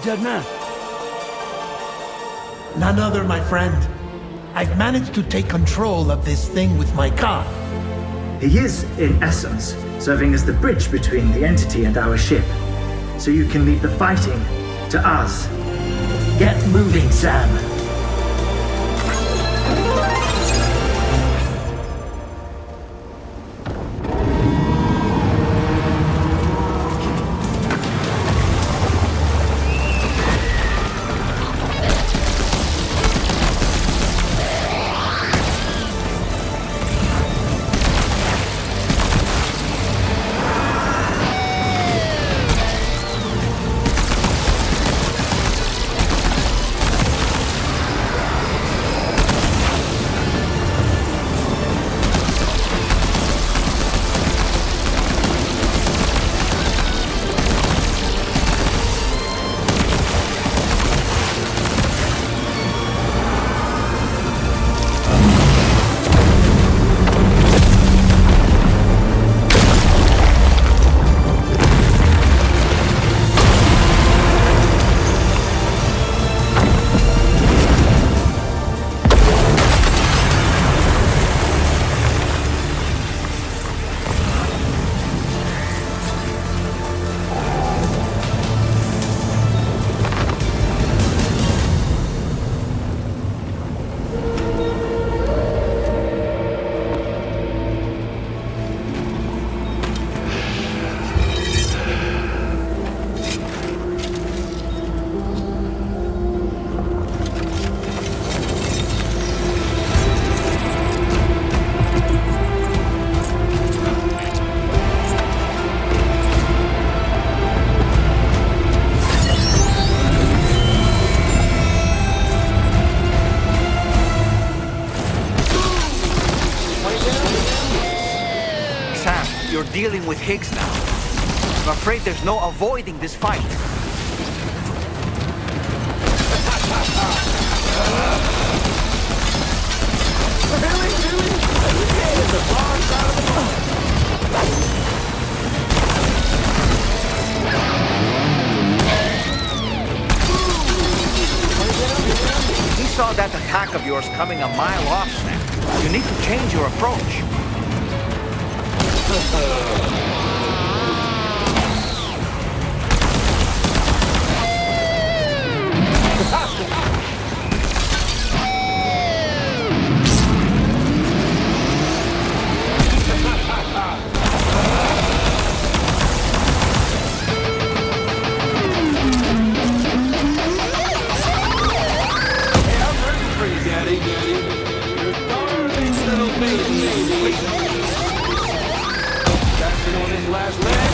Dead man. None other, my friend. I've managed to take control of this thing with my car. He is, in essence, serving as the bridge between the entity and our ship. So you can leave the fighting to us. Get moving, Sam. You're dealing with Higgs now. I'm afraid there's no avoiding this fight. He saw that attack of yours coming a mile off, Snap. You need to change your approach. Daddy. Your darling little baby. guys left.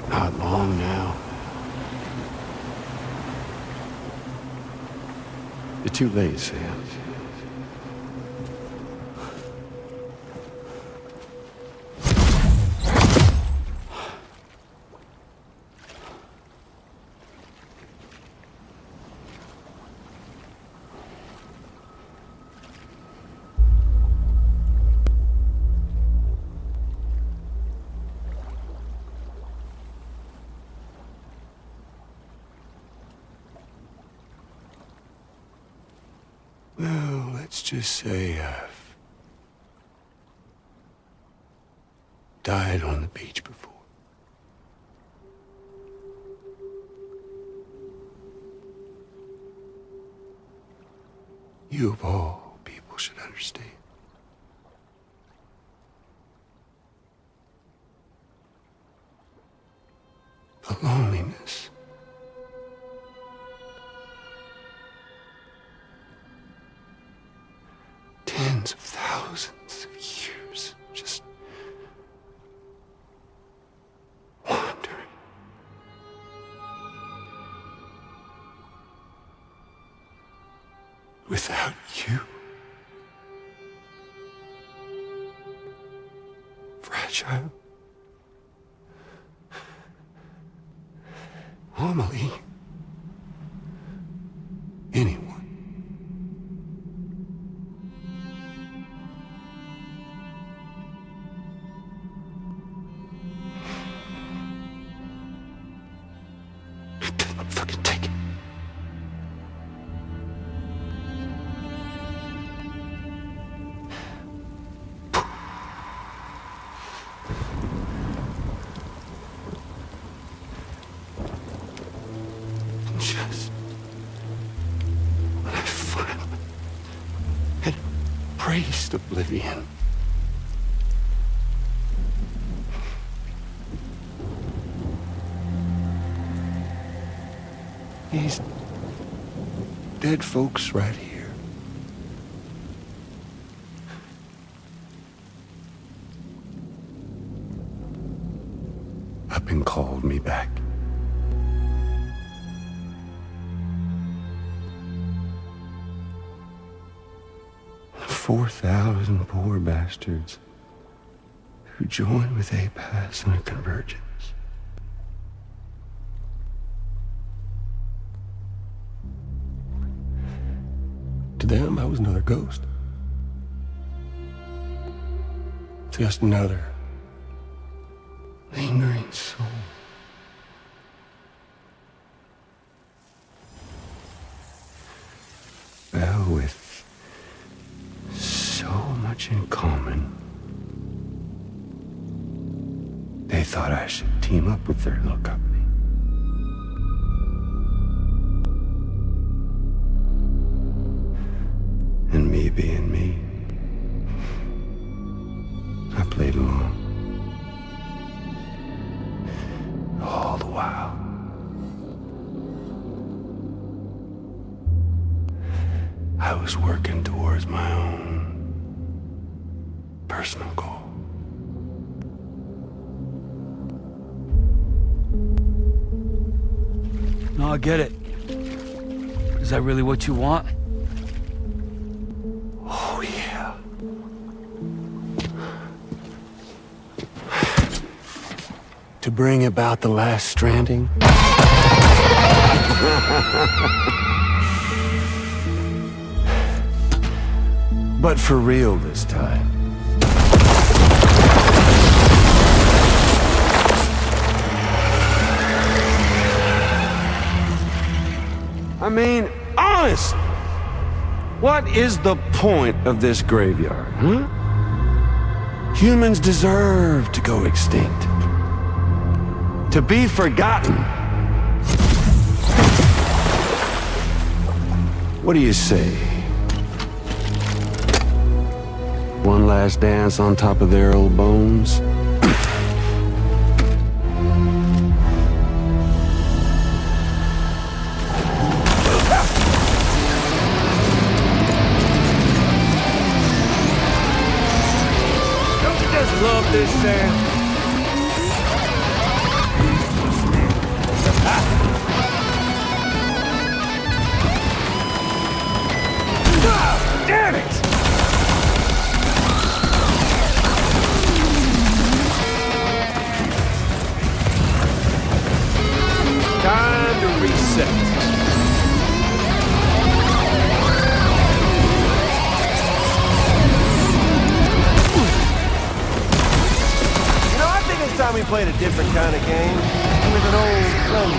Not long now. You're too late, Sam. Well, let's just say I've died on the beach before. You of all people should understand. The loneliness. Tens of thousands of years just wandering. Without you. Fragile. Amelie. Anyone. Fucking take it. Just when I finally had embraced oblivion. These dead folks right here. Up and called me back. The 4,000 poor bastards who joined with APAS in a convergence. To them, I was another ghost. Just another lingering soul. Well, with so much in common, they thought I should team up with their little company. And me being me, I played along. All the while. I was working towards my own personal goal. No, I get it. Is that really what you want? Oh, yeah. To bring about the last stranding? But for real this time. I mean, honest! What is the point of this graveyard, huh? Humans deserve to go extinct. To be forgotten. What do you say? One last dance on top of their old bones? Love this, Sam. Damn it! Time to reset. It's time we played a different kind of game with an old friend.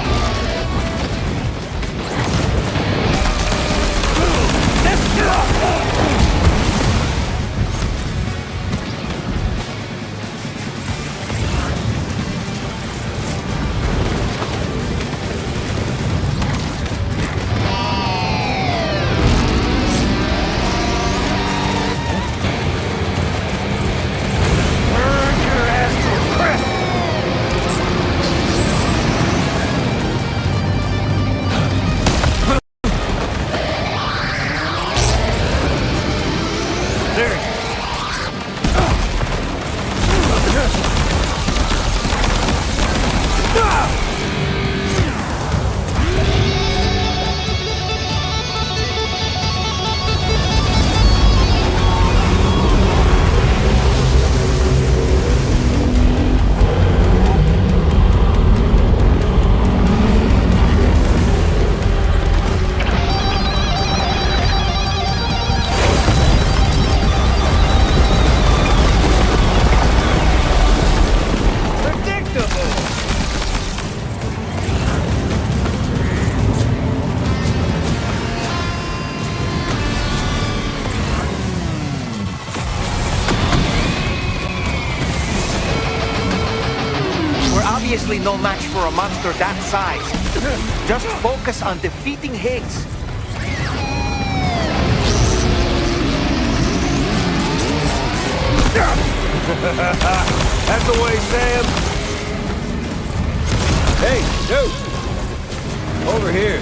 Obviously no match for a monster that size. Just focus on defeating Higgs. That's the way, Sam. Hey, dude. Over here.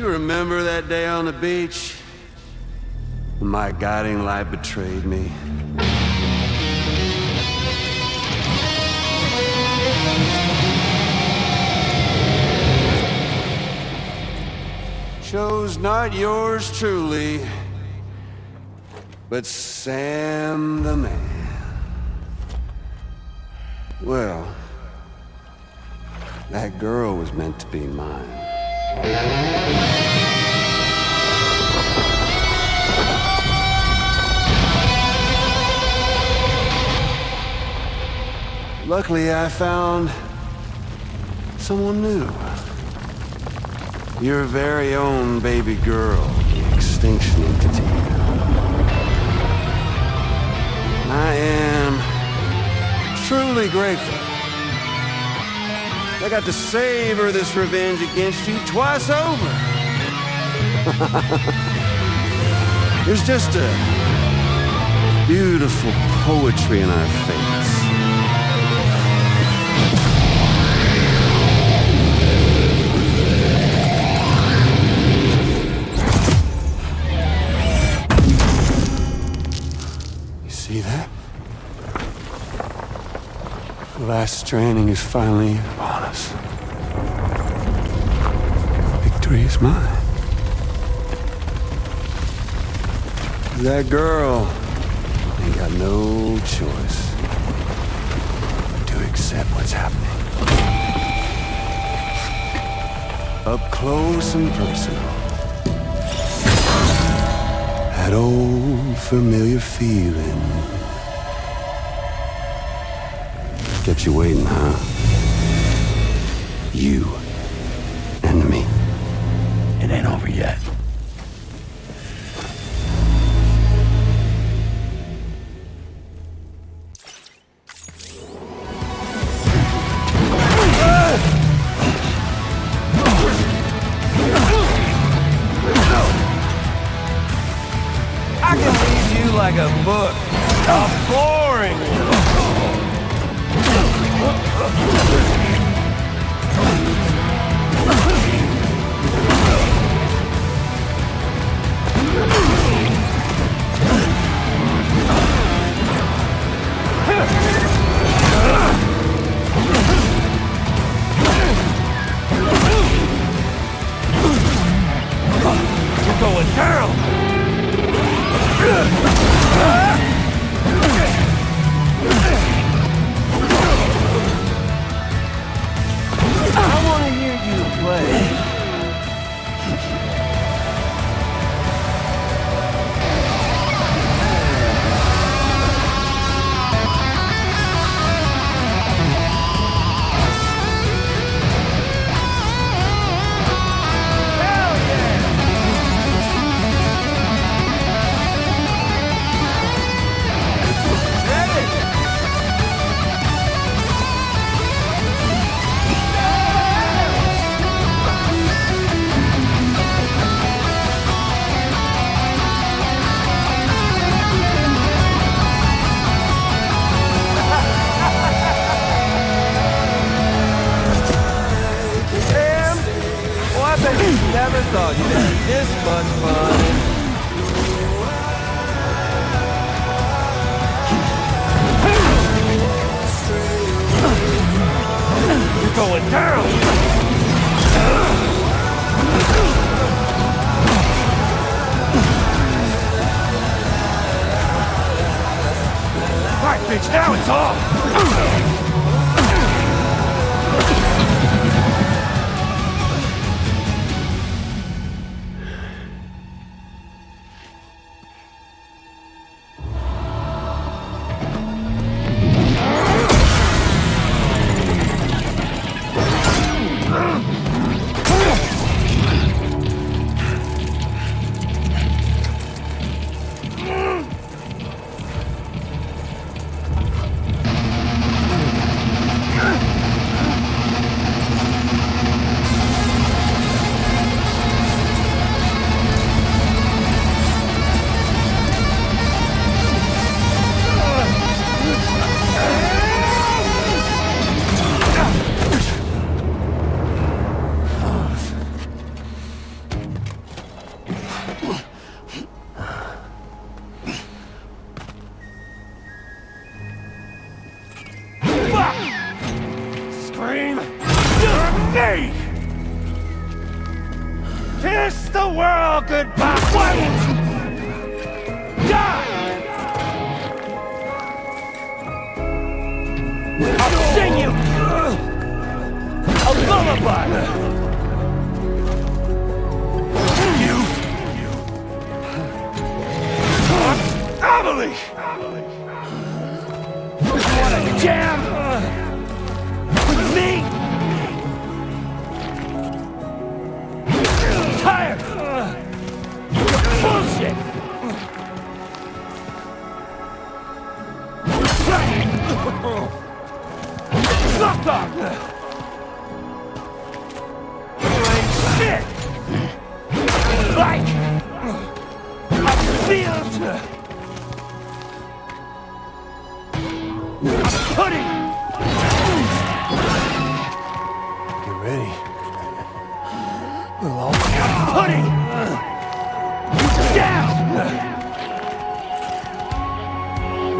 Remember that day on the beach? When my guiding light betrayed me? Chose not yours truly, but Sam the man. Well, that girl was meant to be mine. Luckily, I found someone new. Your very own baby girl, the Extinction Entity. I am truly grateful. I got to savor this revenge against you twice over. There's just a beautiful poetry in our fates. last stranding is finally upon us. Victory is mine. That girl ain't got no choice but to accept what's happening. Up close and personal. That old familiar feeling. Kept you waiting, huh? You and me. It ain't over yet. I can read you like a book. A boring one. You're going down! I want to hear you play. Never thought you'd have this much fun. You're going down! Right, bitch, now it's off! Kiss the world goodbye! Why won't you die? I'll sing you a lullaby! You! Amelie! You wanna jam with me? Tired! Bullshit! Fuck off! You ain't shit! Like a field! Pudding! Get ready. We'll all pudding! Down!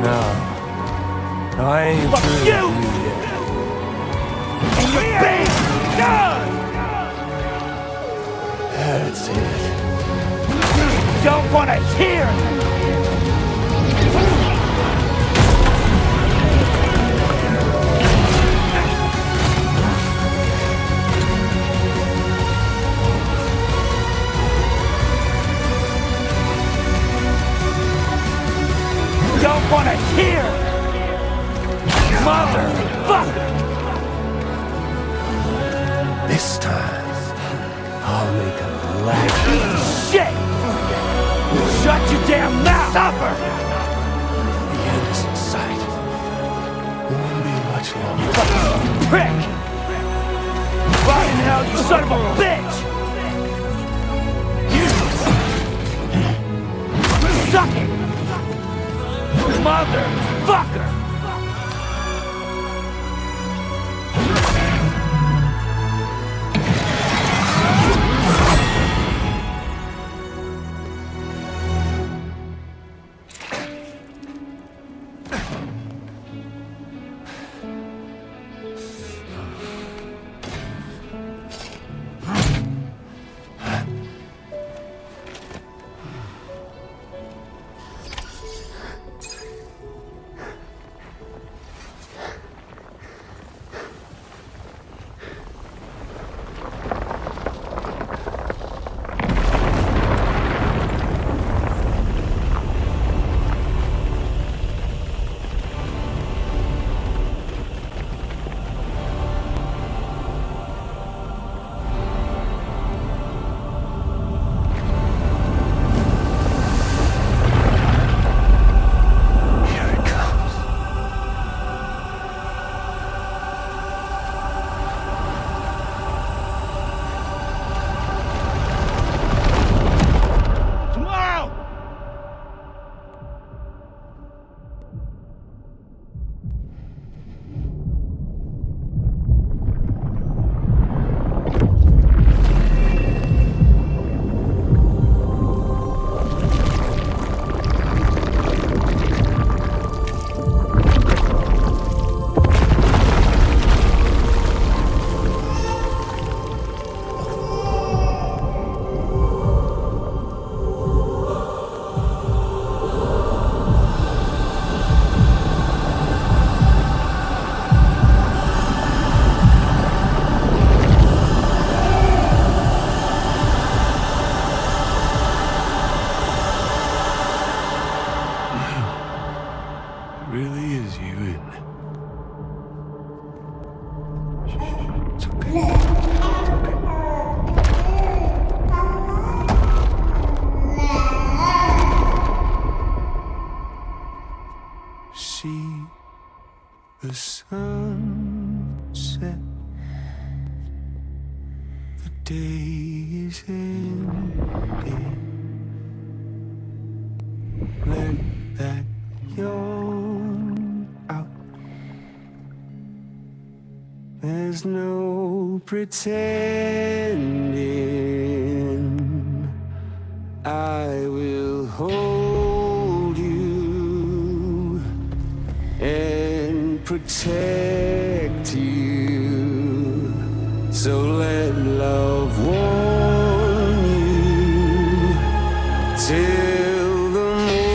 No, I ain't through with you yet. wanna hear! Don't wanna hear! Motherfucker! This time, I'll make a black. Shit! Shut your damn mouth! Suffer! The end is in sight. Won't be much longer. Prick! Right in hell, you son of a bitch! Suck it! Motherfucker! Really is you, isn't it? It's okay. See the sunset. The day is ending. Let that yawn out. There's no pretending. I will hold you and protect you. So let love warm you till the morning.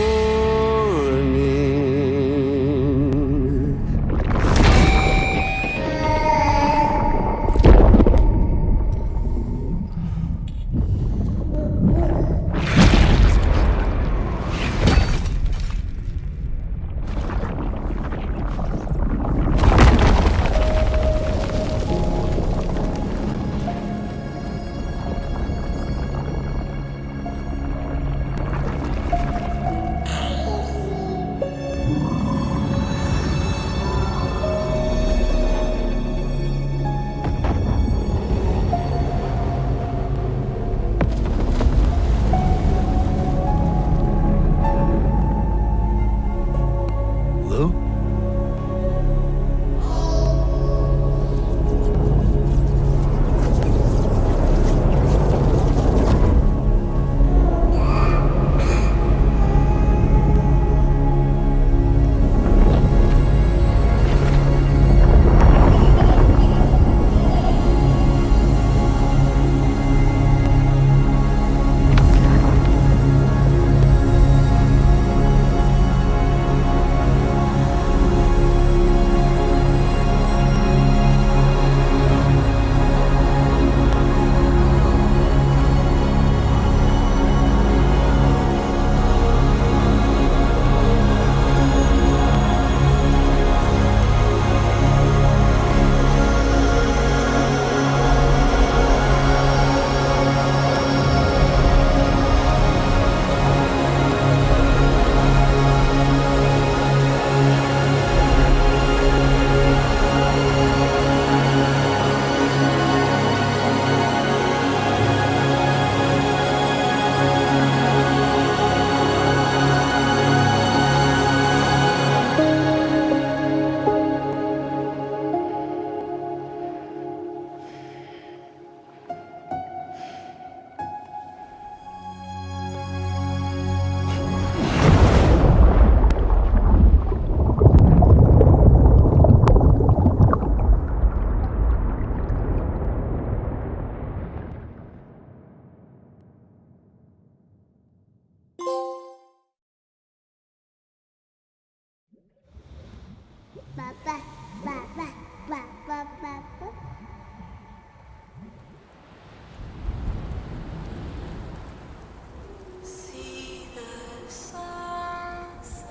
See the sunset.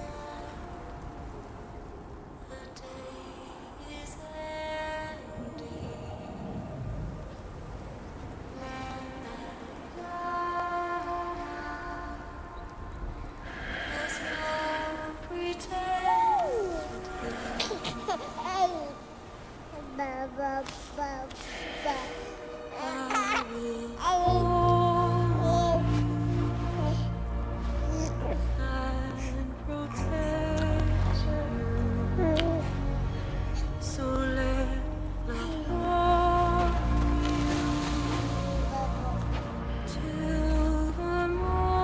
The day is ending. There's no so let love hold you till the morning.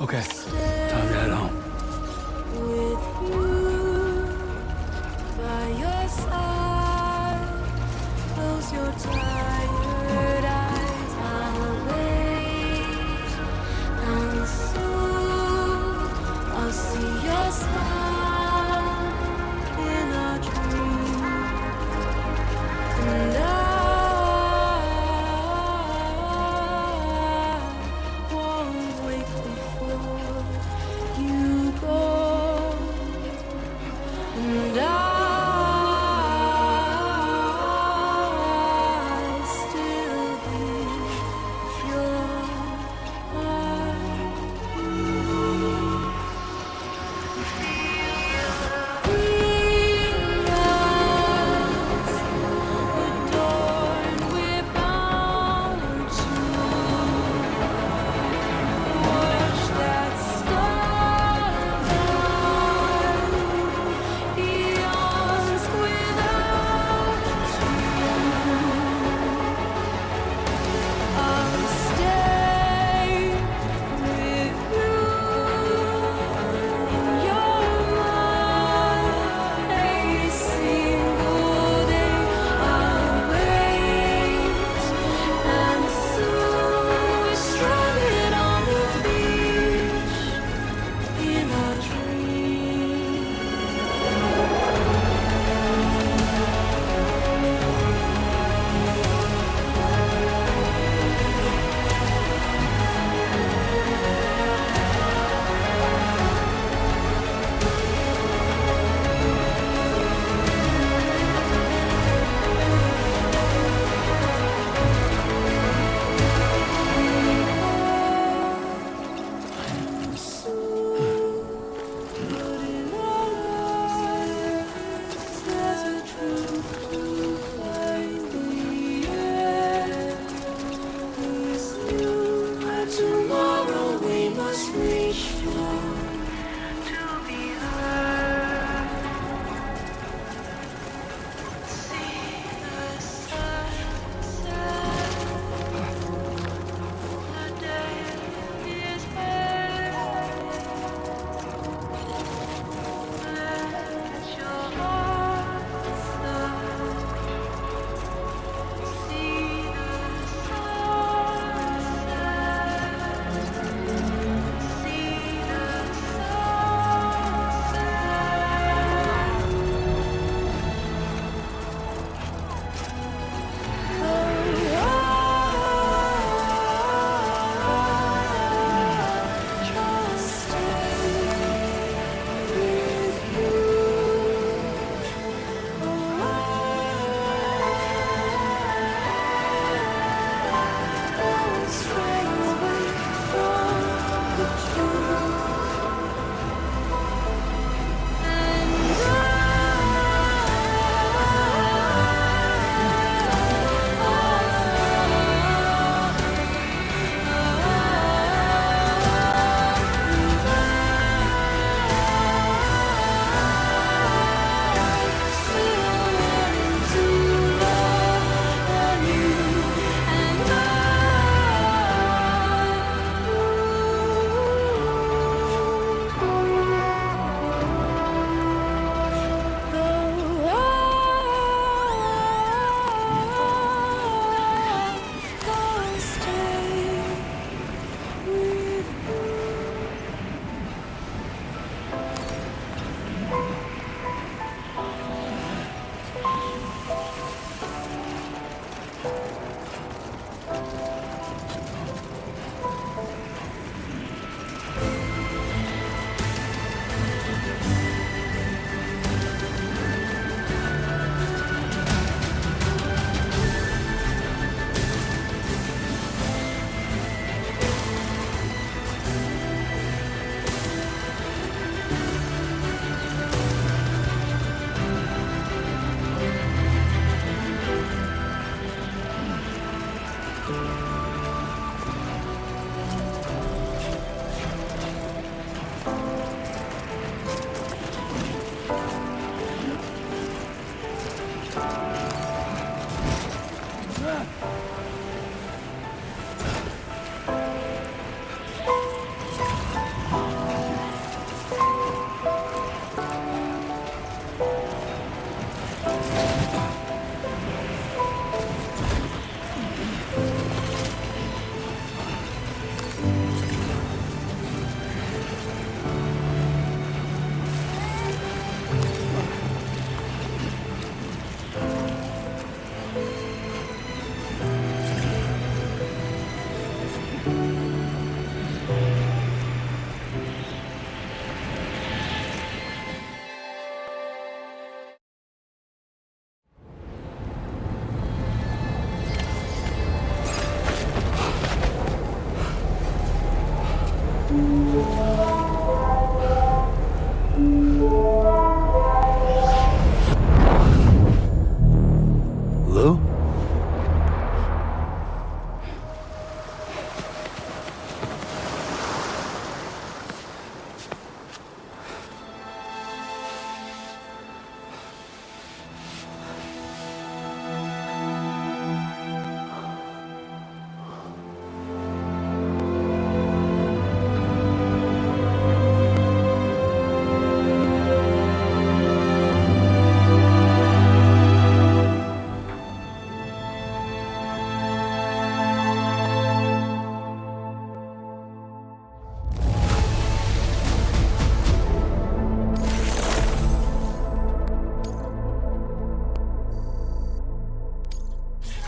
Okay, time to head home. With you by your side, close your tired eyes. I'll wait, and soon I'll see your smile in a dream, and I won't wake before Lou?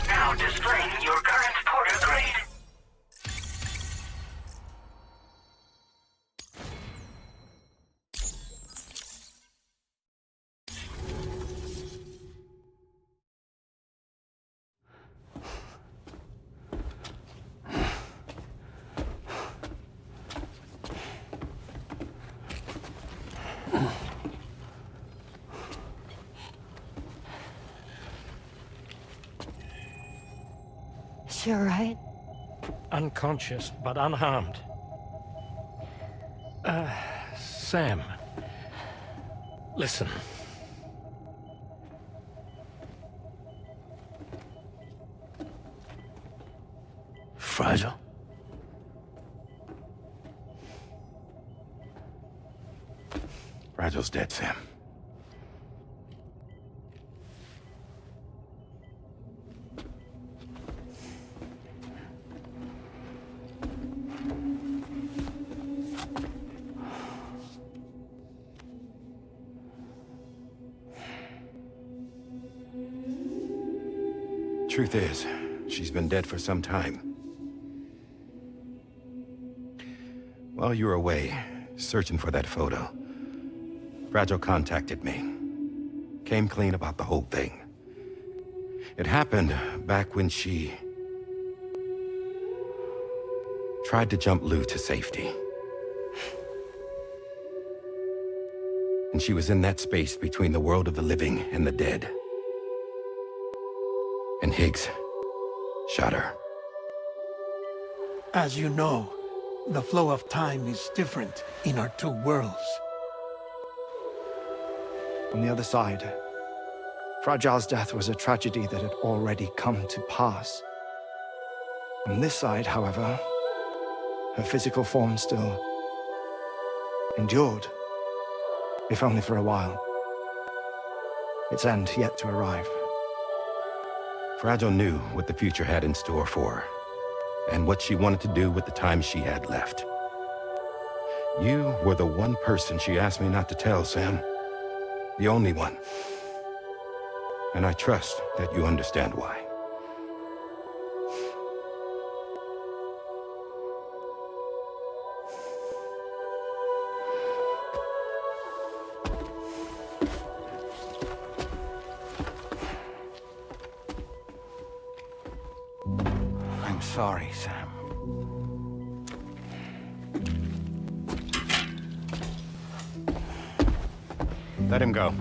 Now displaying your current porter grade. Is she alright? Unconscious, but unharmed. Sam. Listen. Fragile? Fragile's dead, Sam. Truth is, she's been dead for some time. While you were away, searching for that photo, Fragile contacted me. Came clean about the whole thing. It happened back when she tried to jump Lou to safety. And she was in that space between the world of the living and the dead. And Higgs shot her. As you know, the flow of time is different in our two worlds. On the other side, Fragile's death was a tragedy that had already come to pass. On this side, however, her physical form still endured, if only for a while. Its end yet to arrive. Fragile knew what the future had in store for her, and what she wanted to do with the time she had left. You were the one person she asked me not to tell, Sam. The only one. And I trust that you understand why. I'm sorry, Sam. Let him go.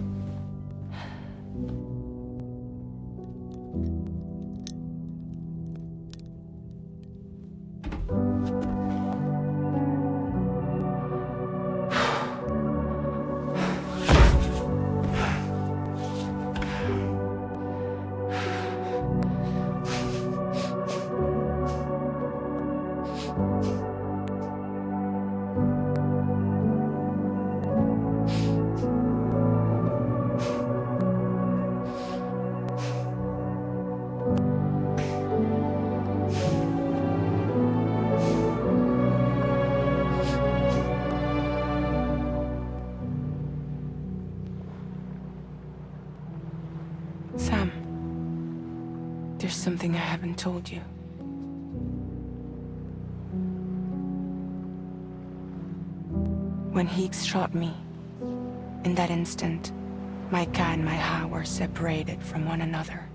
There's something I haven't told you. When Higgs shot me, in that instant, my Ka and my Ha were separated from one another.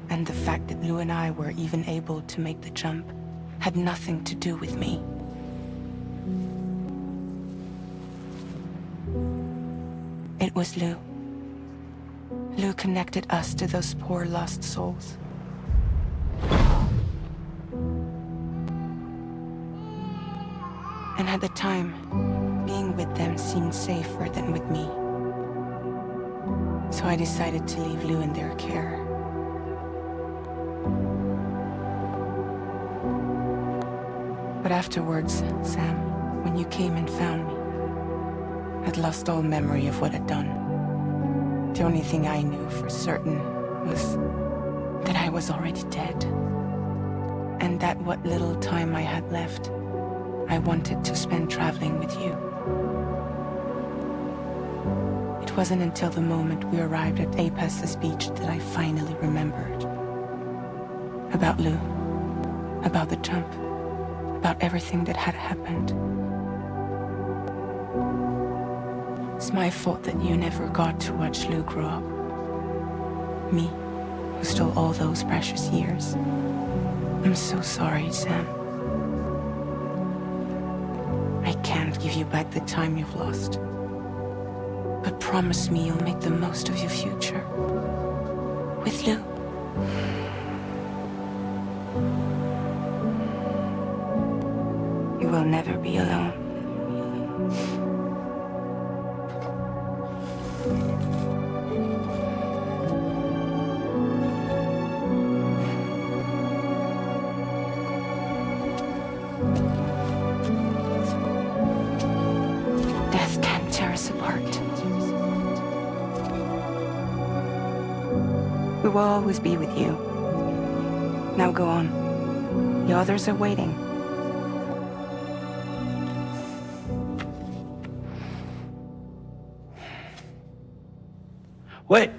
And the fact that Lu and I were even able to make the jump had nothing to do with me. It was Lu. Lu connected us to those poor lost souls. And at the time, being with them seemed safer than with me. So I decided to leave Lu in their care. But afterwards, Sam, when you came and found me, I'd lost all memory of what I'd done. The only thing I knew for certain was that I was already dead. And that what little time I had left, I wanted to spend traveling with you. It wasn't until the moment we arrived at Apas's beach that I finally remembered. About Lu, about the jump, about everything that had happened. It's my fault that you never got to watch Lu grow up. Me, who stole all those precious years. I'm so sorry, Sam. I can't give you back the time you've lost. But promise me you'll make the most of your future. With Lu. You will never be alone. Death can't tear us apart. We will always be with you. Now go on. The others are waiting. Wait!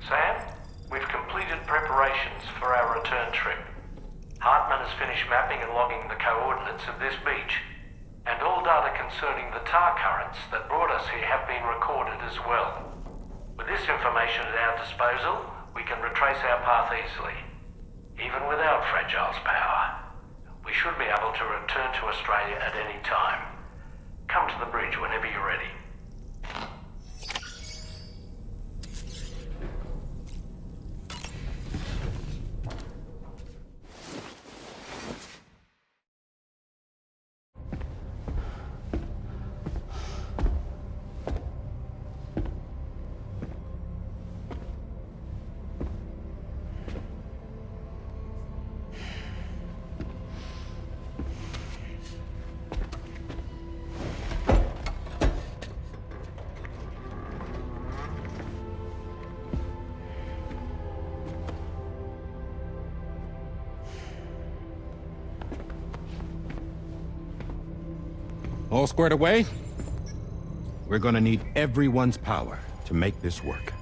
Sam, we've completed preparations for our return trip. Hartman has finished mapping and logging the coordinates of this beach, and all data concerning the tar currents that brought us here have been recorded as well. With this information at our disposal, we can retrace our path easily. Even without Fragile's power, we should be able to return to Australia at any time. Come to the bridge whenever you're ready. All squared away? We're gonna need everyone's power to make this work.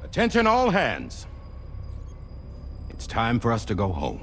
Attention all hands. It's time for us to go home.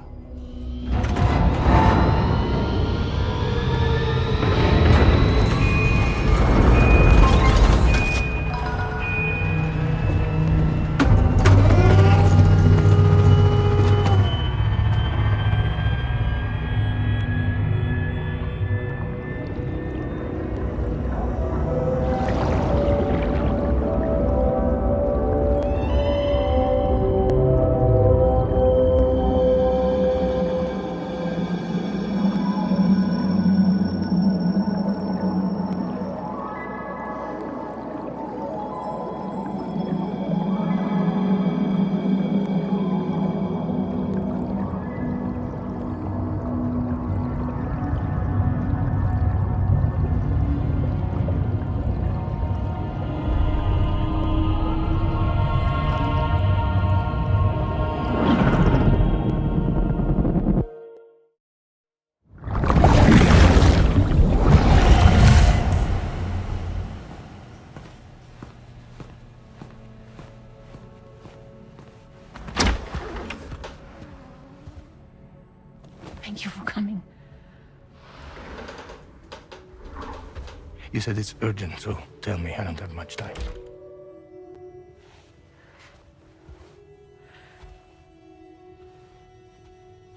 Thank you for coming. You said it's urgent, so tell me, I don't have much time.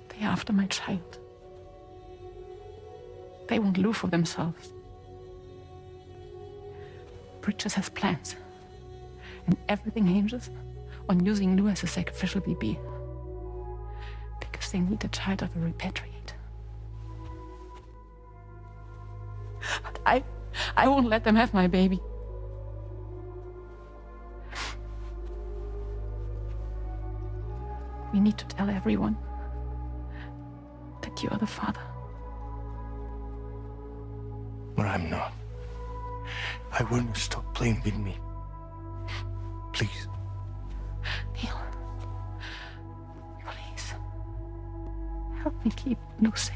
They're after my child. They want Lou for themselves. Bridges has plans. And everything hinges on using Lou as a sacrificial BB. Because they need a child of a repatriate. But I won't let them have my baby. We need to tell everyone that you are the father. But I'm not. I want you to stop playing with me. Please. Neil. Please. Help me keep Lou safe.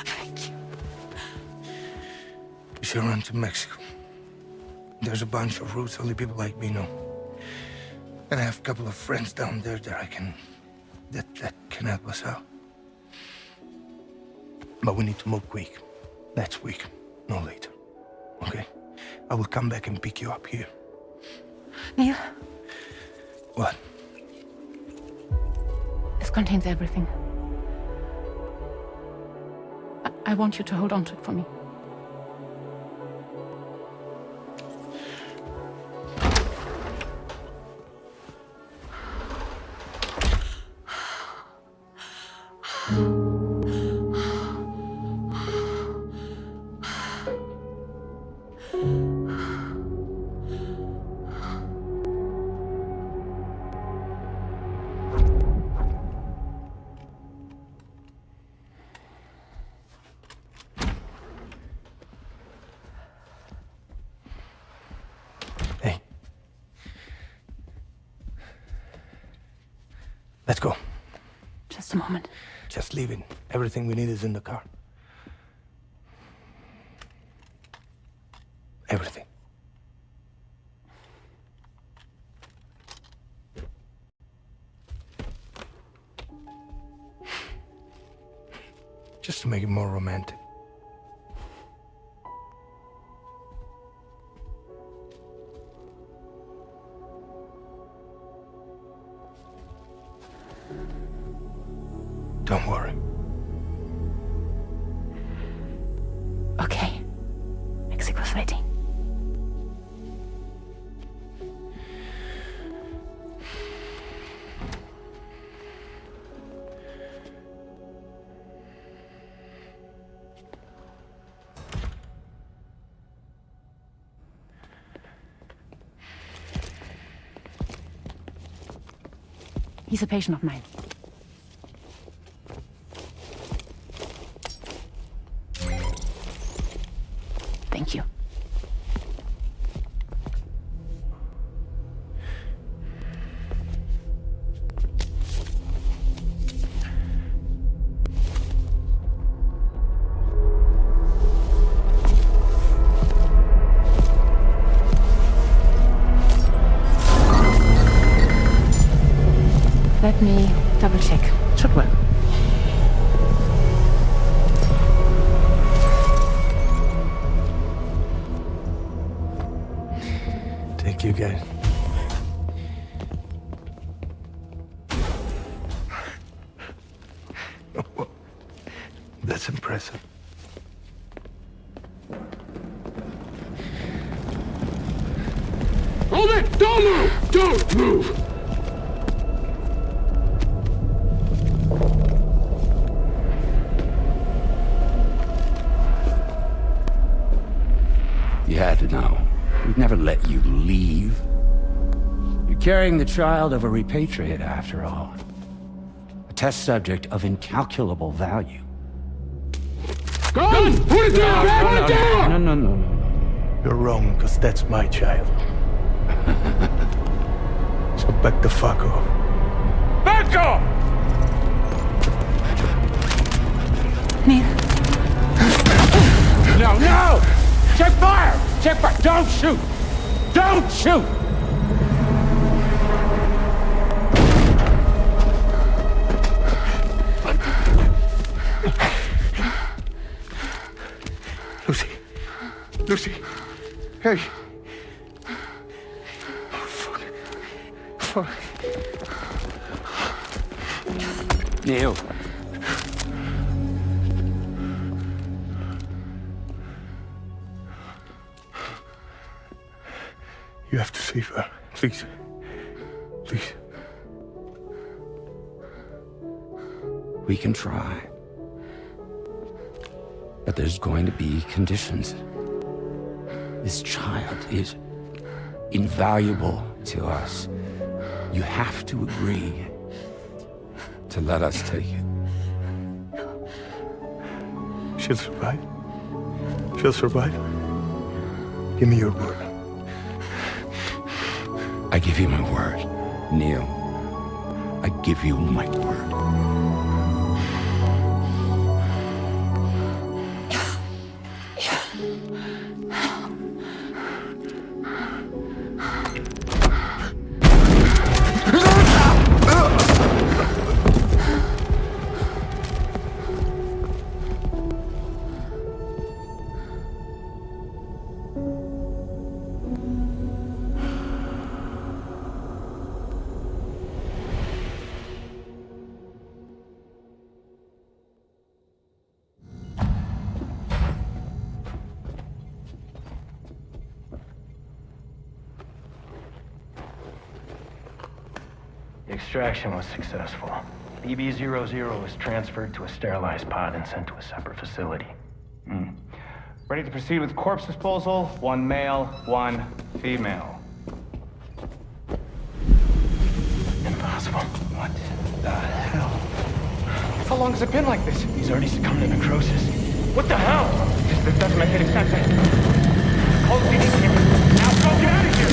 Thank you. We should run to Mexico. There's a bunch of routes only people like me know. And I have a couple of friends down there that can help us out. But we need to move quick. Next week, no later. Okay? I will come back and pick you up here. Neil. What? This contains everything. I want you to hold on to it for me. Let's go. Just a moment. Just leave it. Everything we need is in the car. Everything. Just to make it more romantic. Don't worry. Okay. Mexico's ready. He's a patient of mine. Thank you. Let me double check. Should work. Thank you, guys. That's impressive. Hold it! Don't move! Don't move! You had to know. We'd never let you leave. You're carrying the child of a repatriate, after all. A test subject of incalculable value. Gun! Put it down! Put it down! No. You're wrong, because that's my child. So back the fuck off. Back off! Neil. No! Check fire! Check fire! Don't shoot! Don't shoot! Lucy. Lucy. Hey. Oh, fuck. Fuck. Neil. You have to save her. Please. Please. We can try. But there's going to be conditions. This child is invaluable to us. You have to agree to let us take it. She'll survive. She'll survive. Give me your word. I give you my word, Neil. I give you my word. The extraction was successful. BB-00 was transferred to a sterilized pod and sent to a separate facility. Ready to proceed with corpse disposal. 1 male, 1 female. Impossible. What the hell? How long has it been like this? He's already succumbed to necrosis. What the hell? This doesn't make any sense. Call the PD team. Now go get out of here!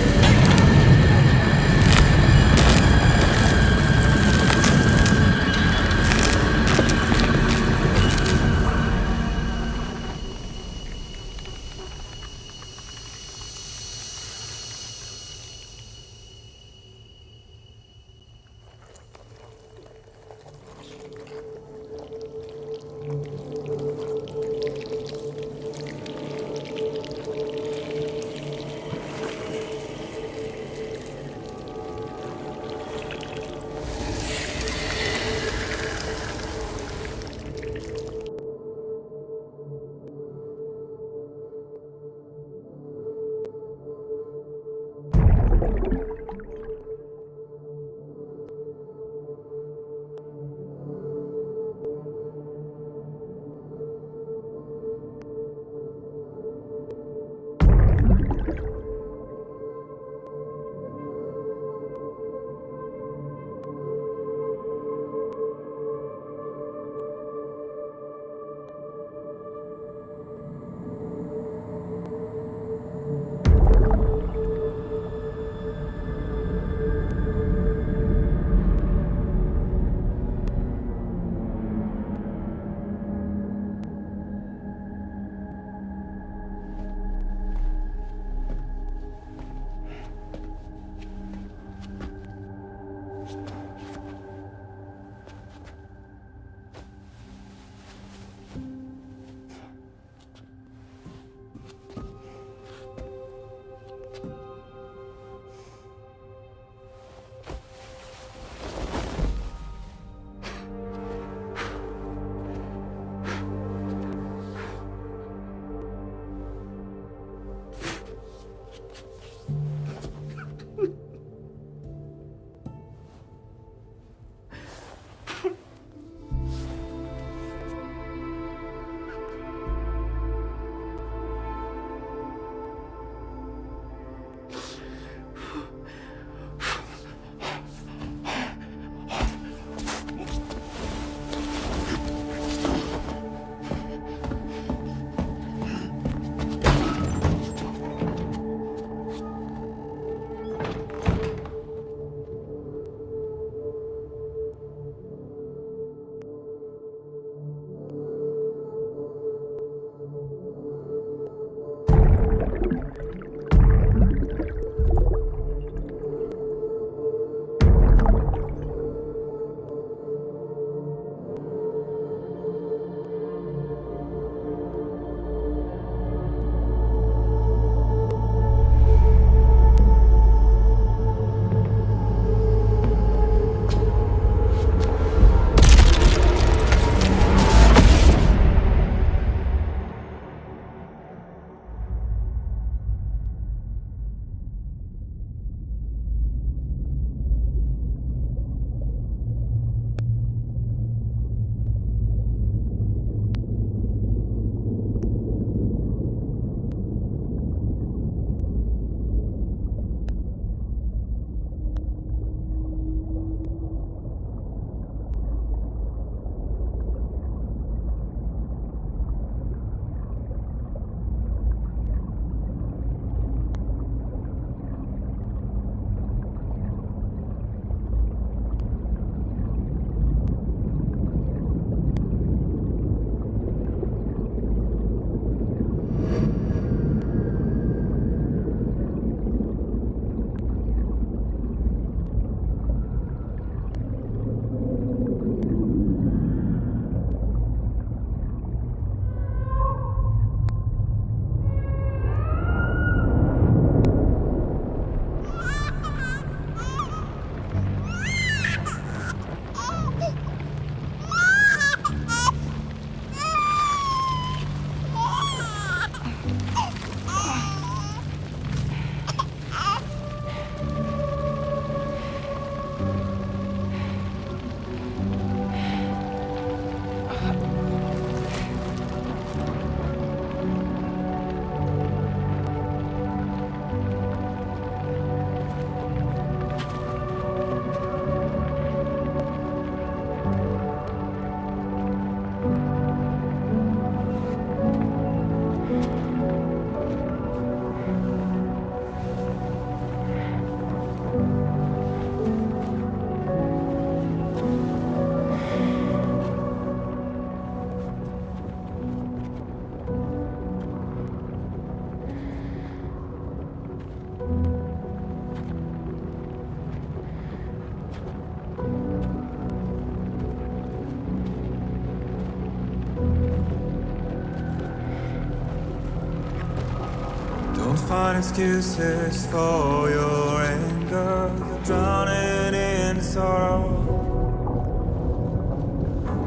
find excuses for your anger. You're drowning in sorrow,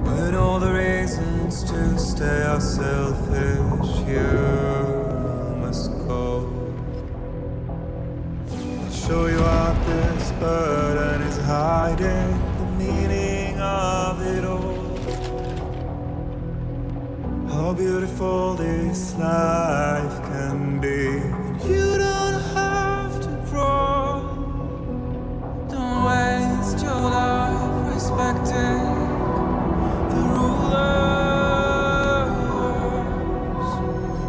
with all the reasons to stay are selfish. You must go. I'll show you out this burden is hiding the meaning of it all. How beautiful this life can be. You don't have to grow. Don't waste your life respecting the rulers.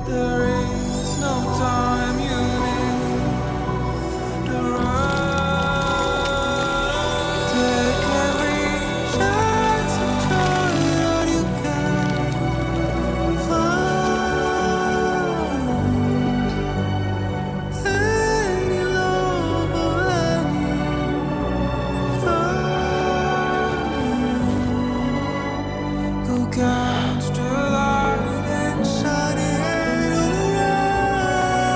There is no time you need to run. Take every chance and try all you can find. Any love or any time. Go catch the light and shine it all around.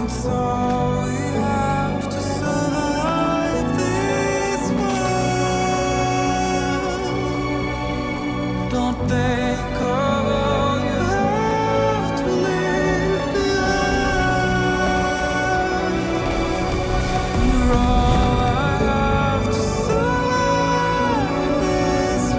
It's all we have to survive this world. Don't think of all you have to leave behind. You're all I have to survive this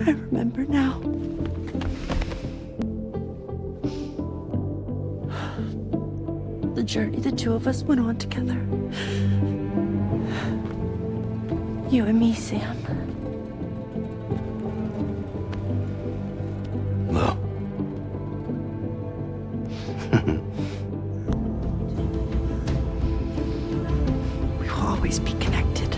I remember now. The journey the two of us went on together. You and me, Sam. Well. We will always be connected.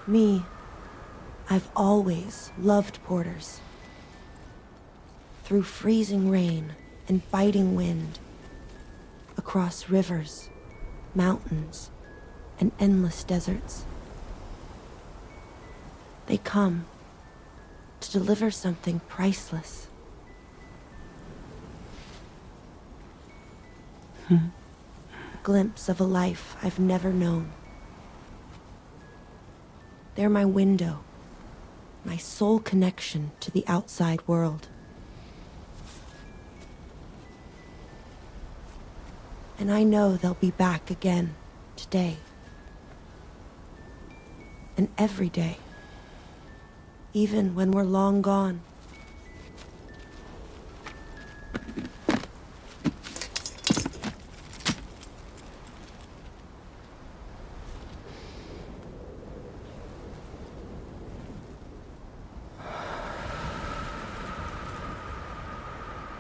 Me, I've always loved porters. Through freezing rain and biting wind, across rivers, mountains, and endless deserts. They come to deliver something priceless. A glimpse of a life I've never known. They're my window, my sole connection to the outside world. And I know they'll be back again today. And every day. Even when we're long gone.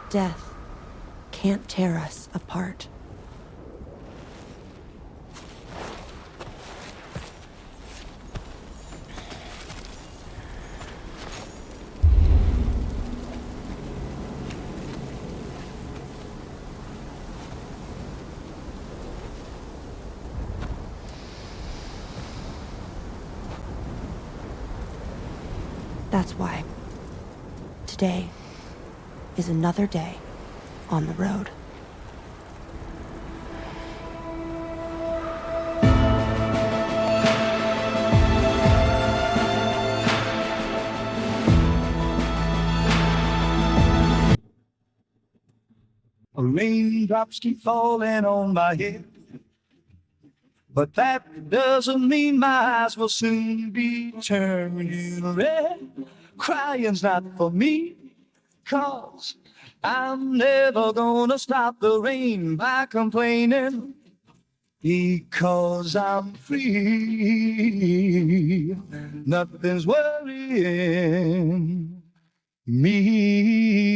Death can't tear us apart. That's why today is another day on the road. Raindrops keep falling on my head, but that doesn't mean my eyes will soon be turning red. Crying's not for me, 'cause I'm never gonna stop the rain by complaining, because I'm free. Nothing's worrying me.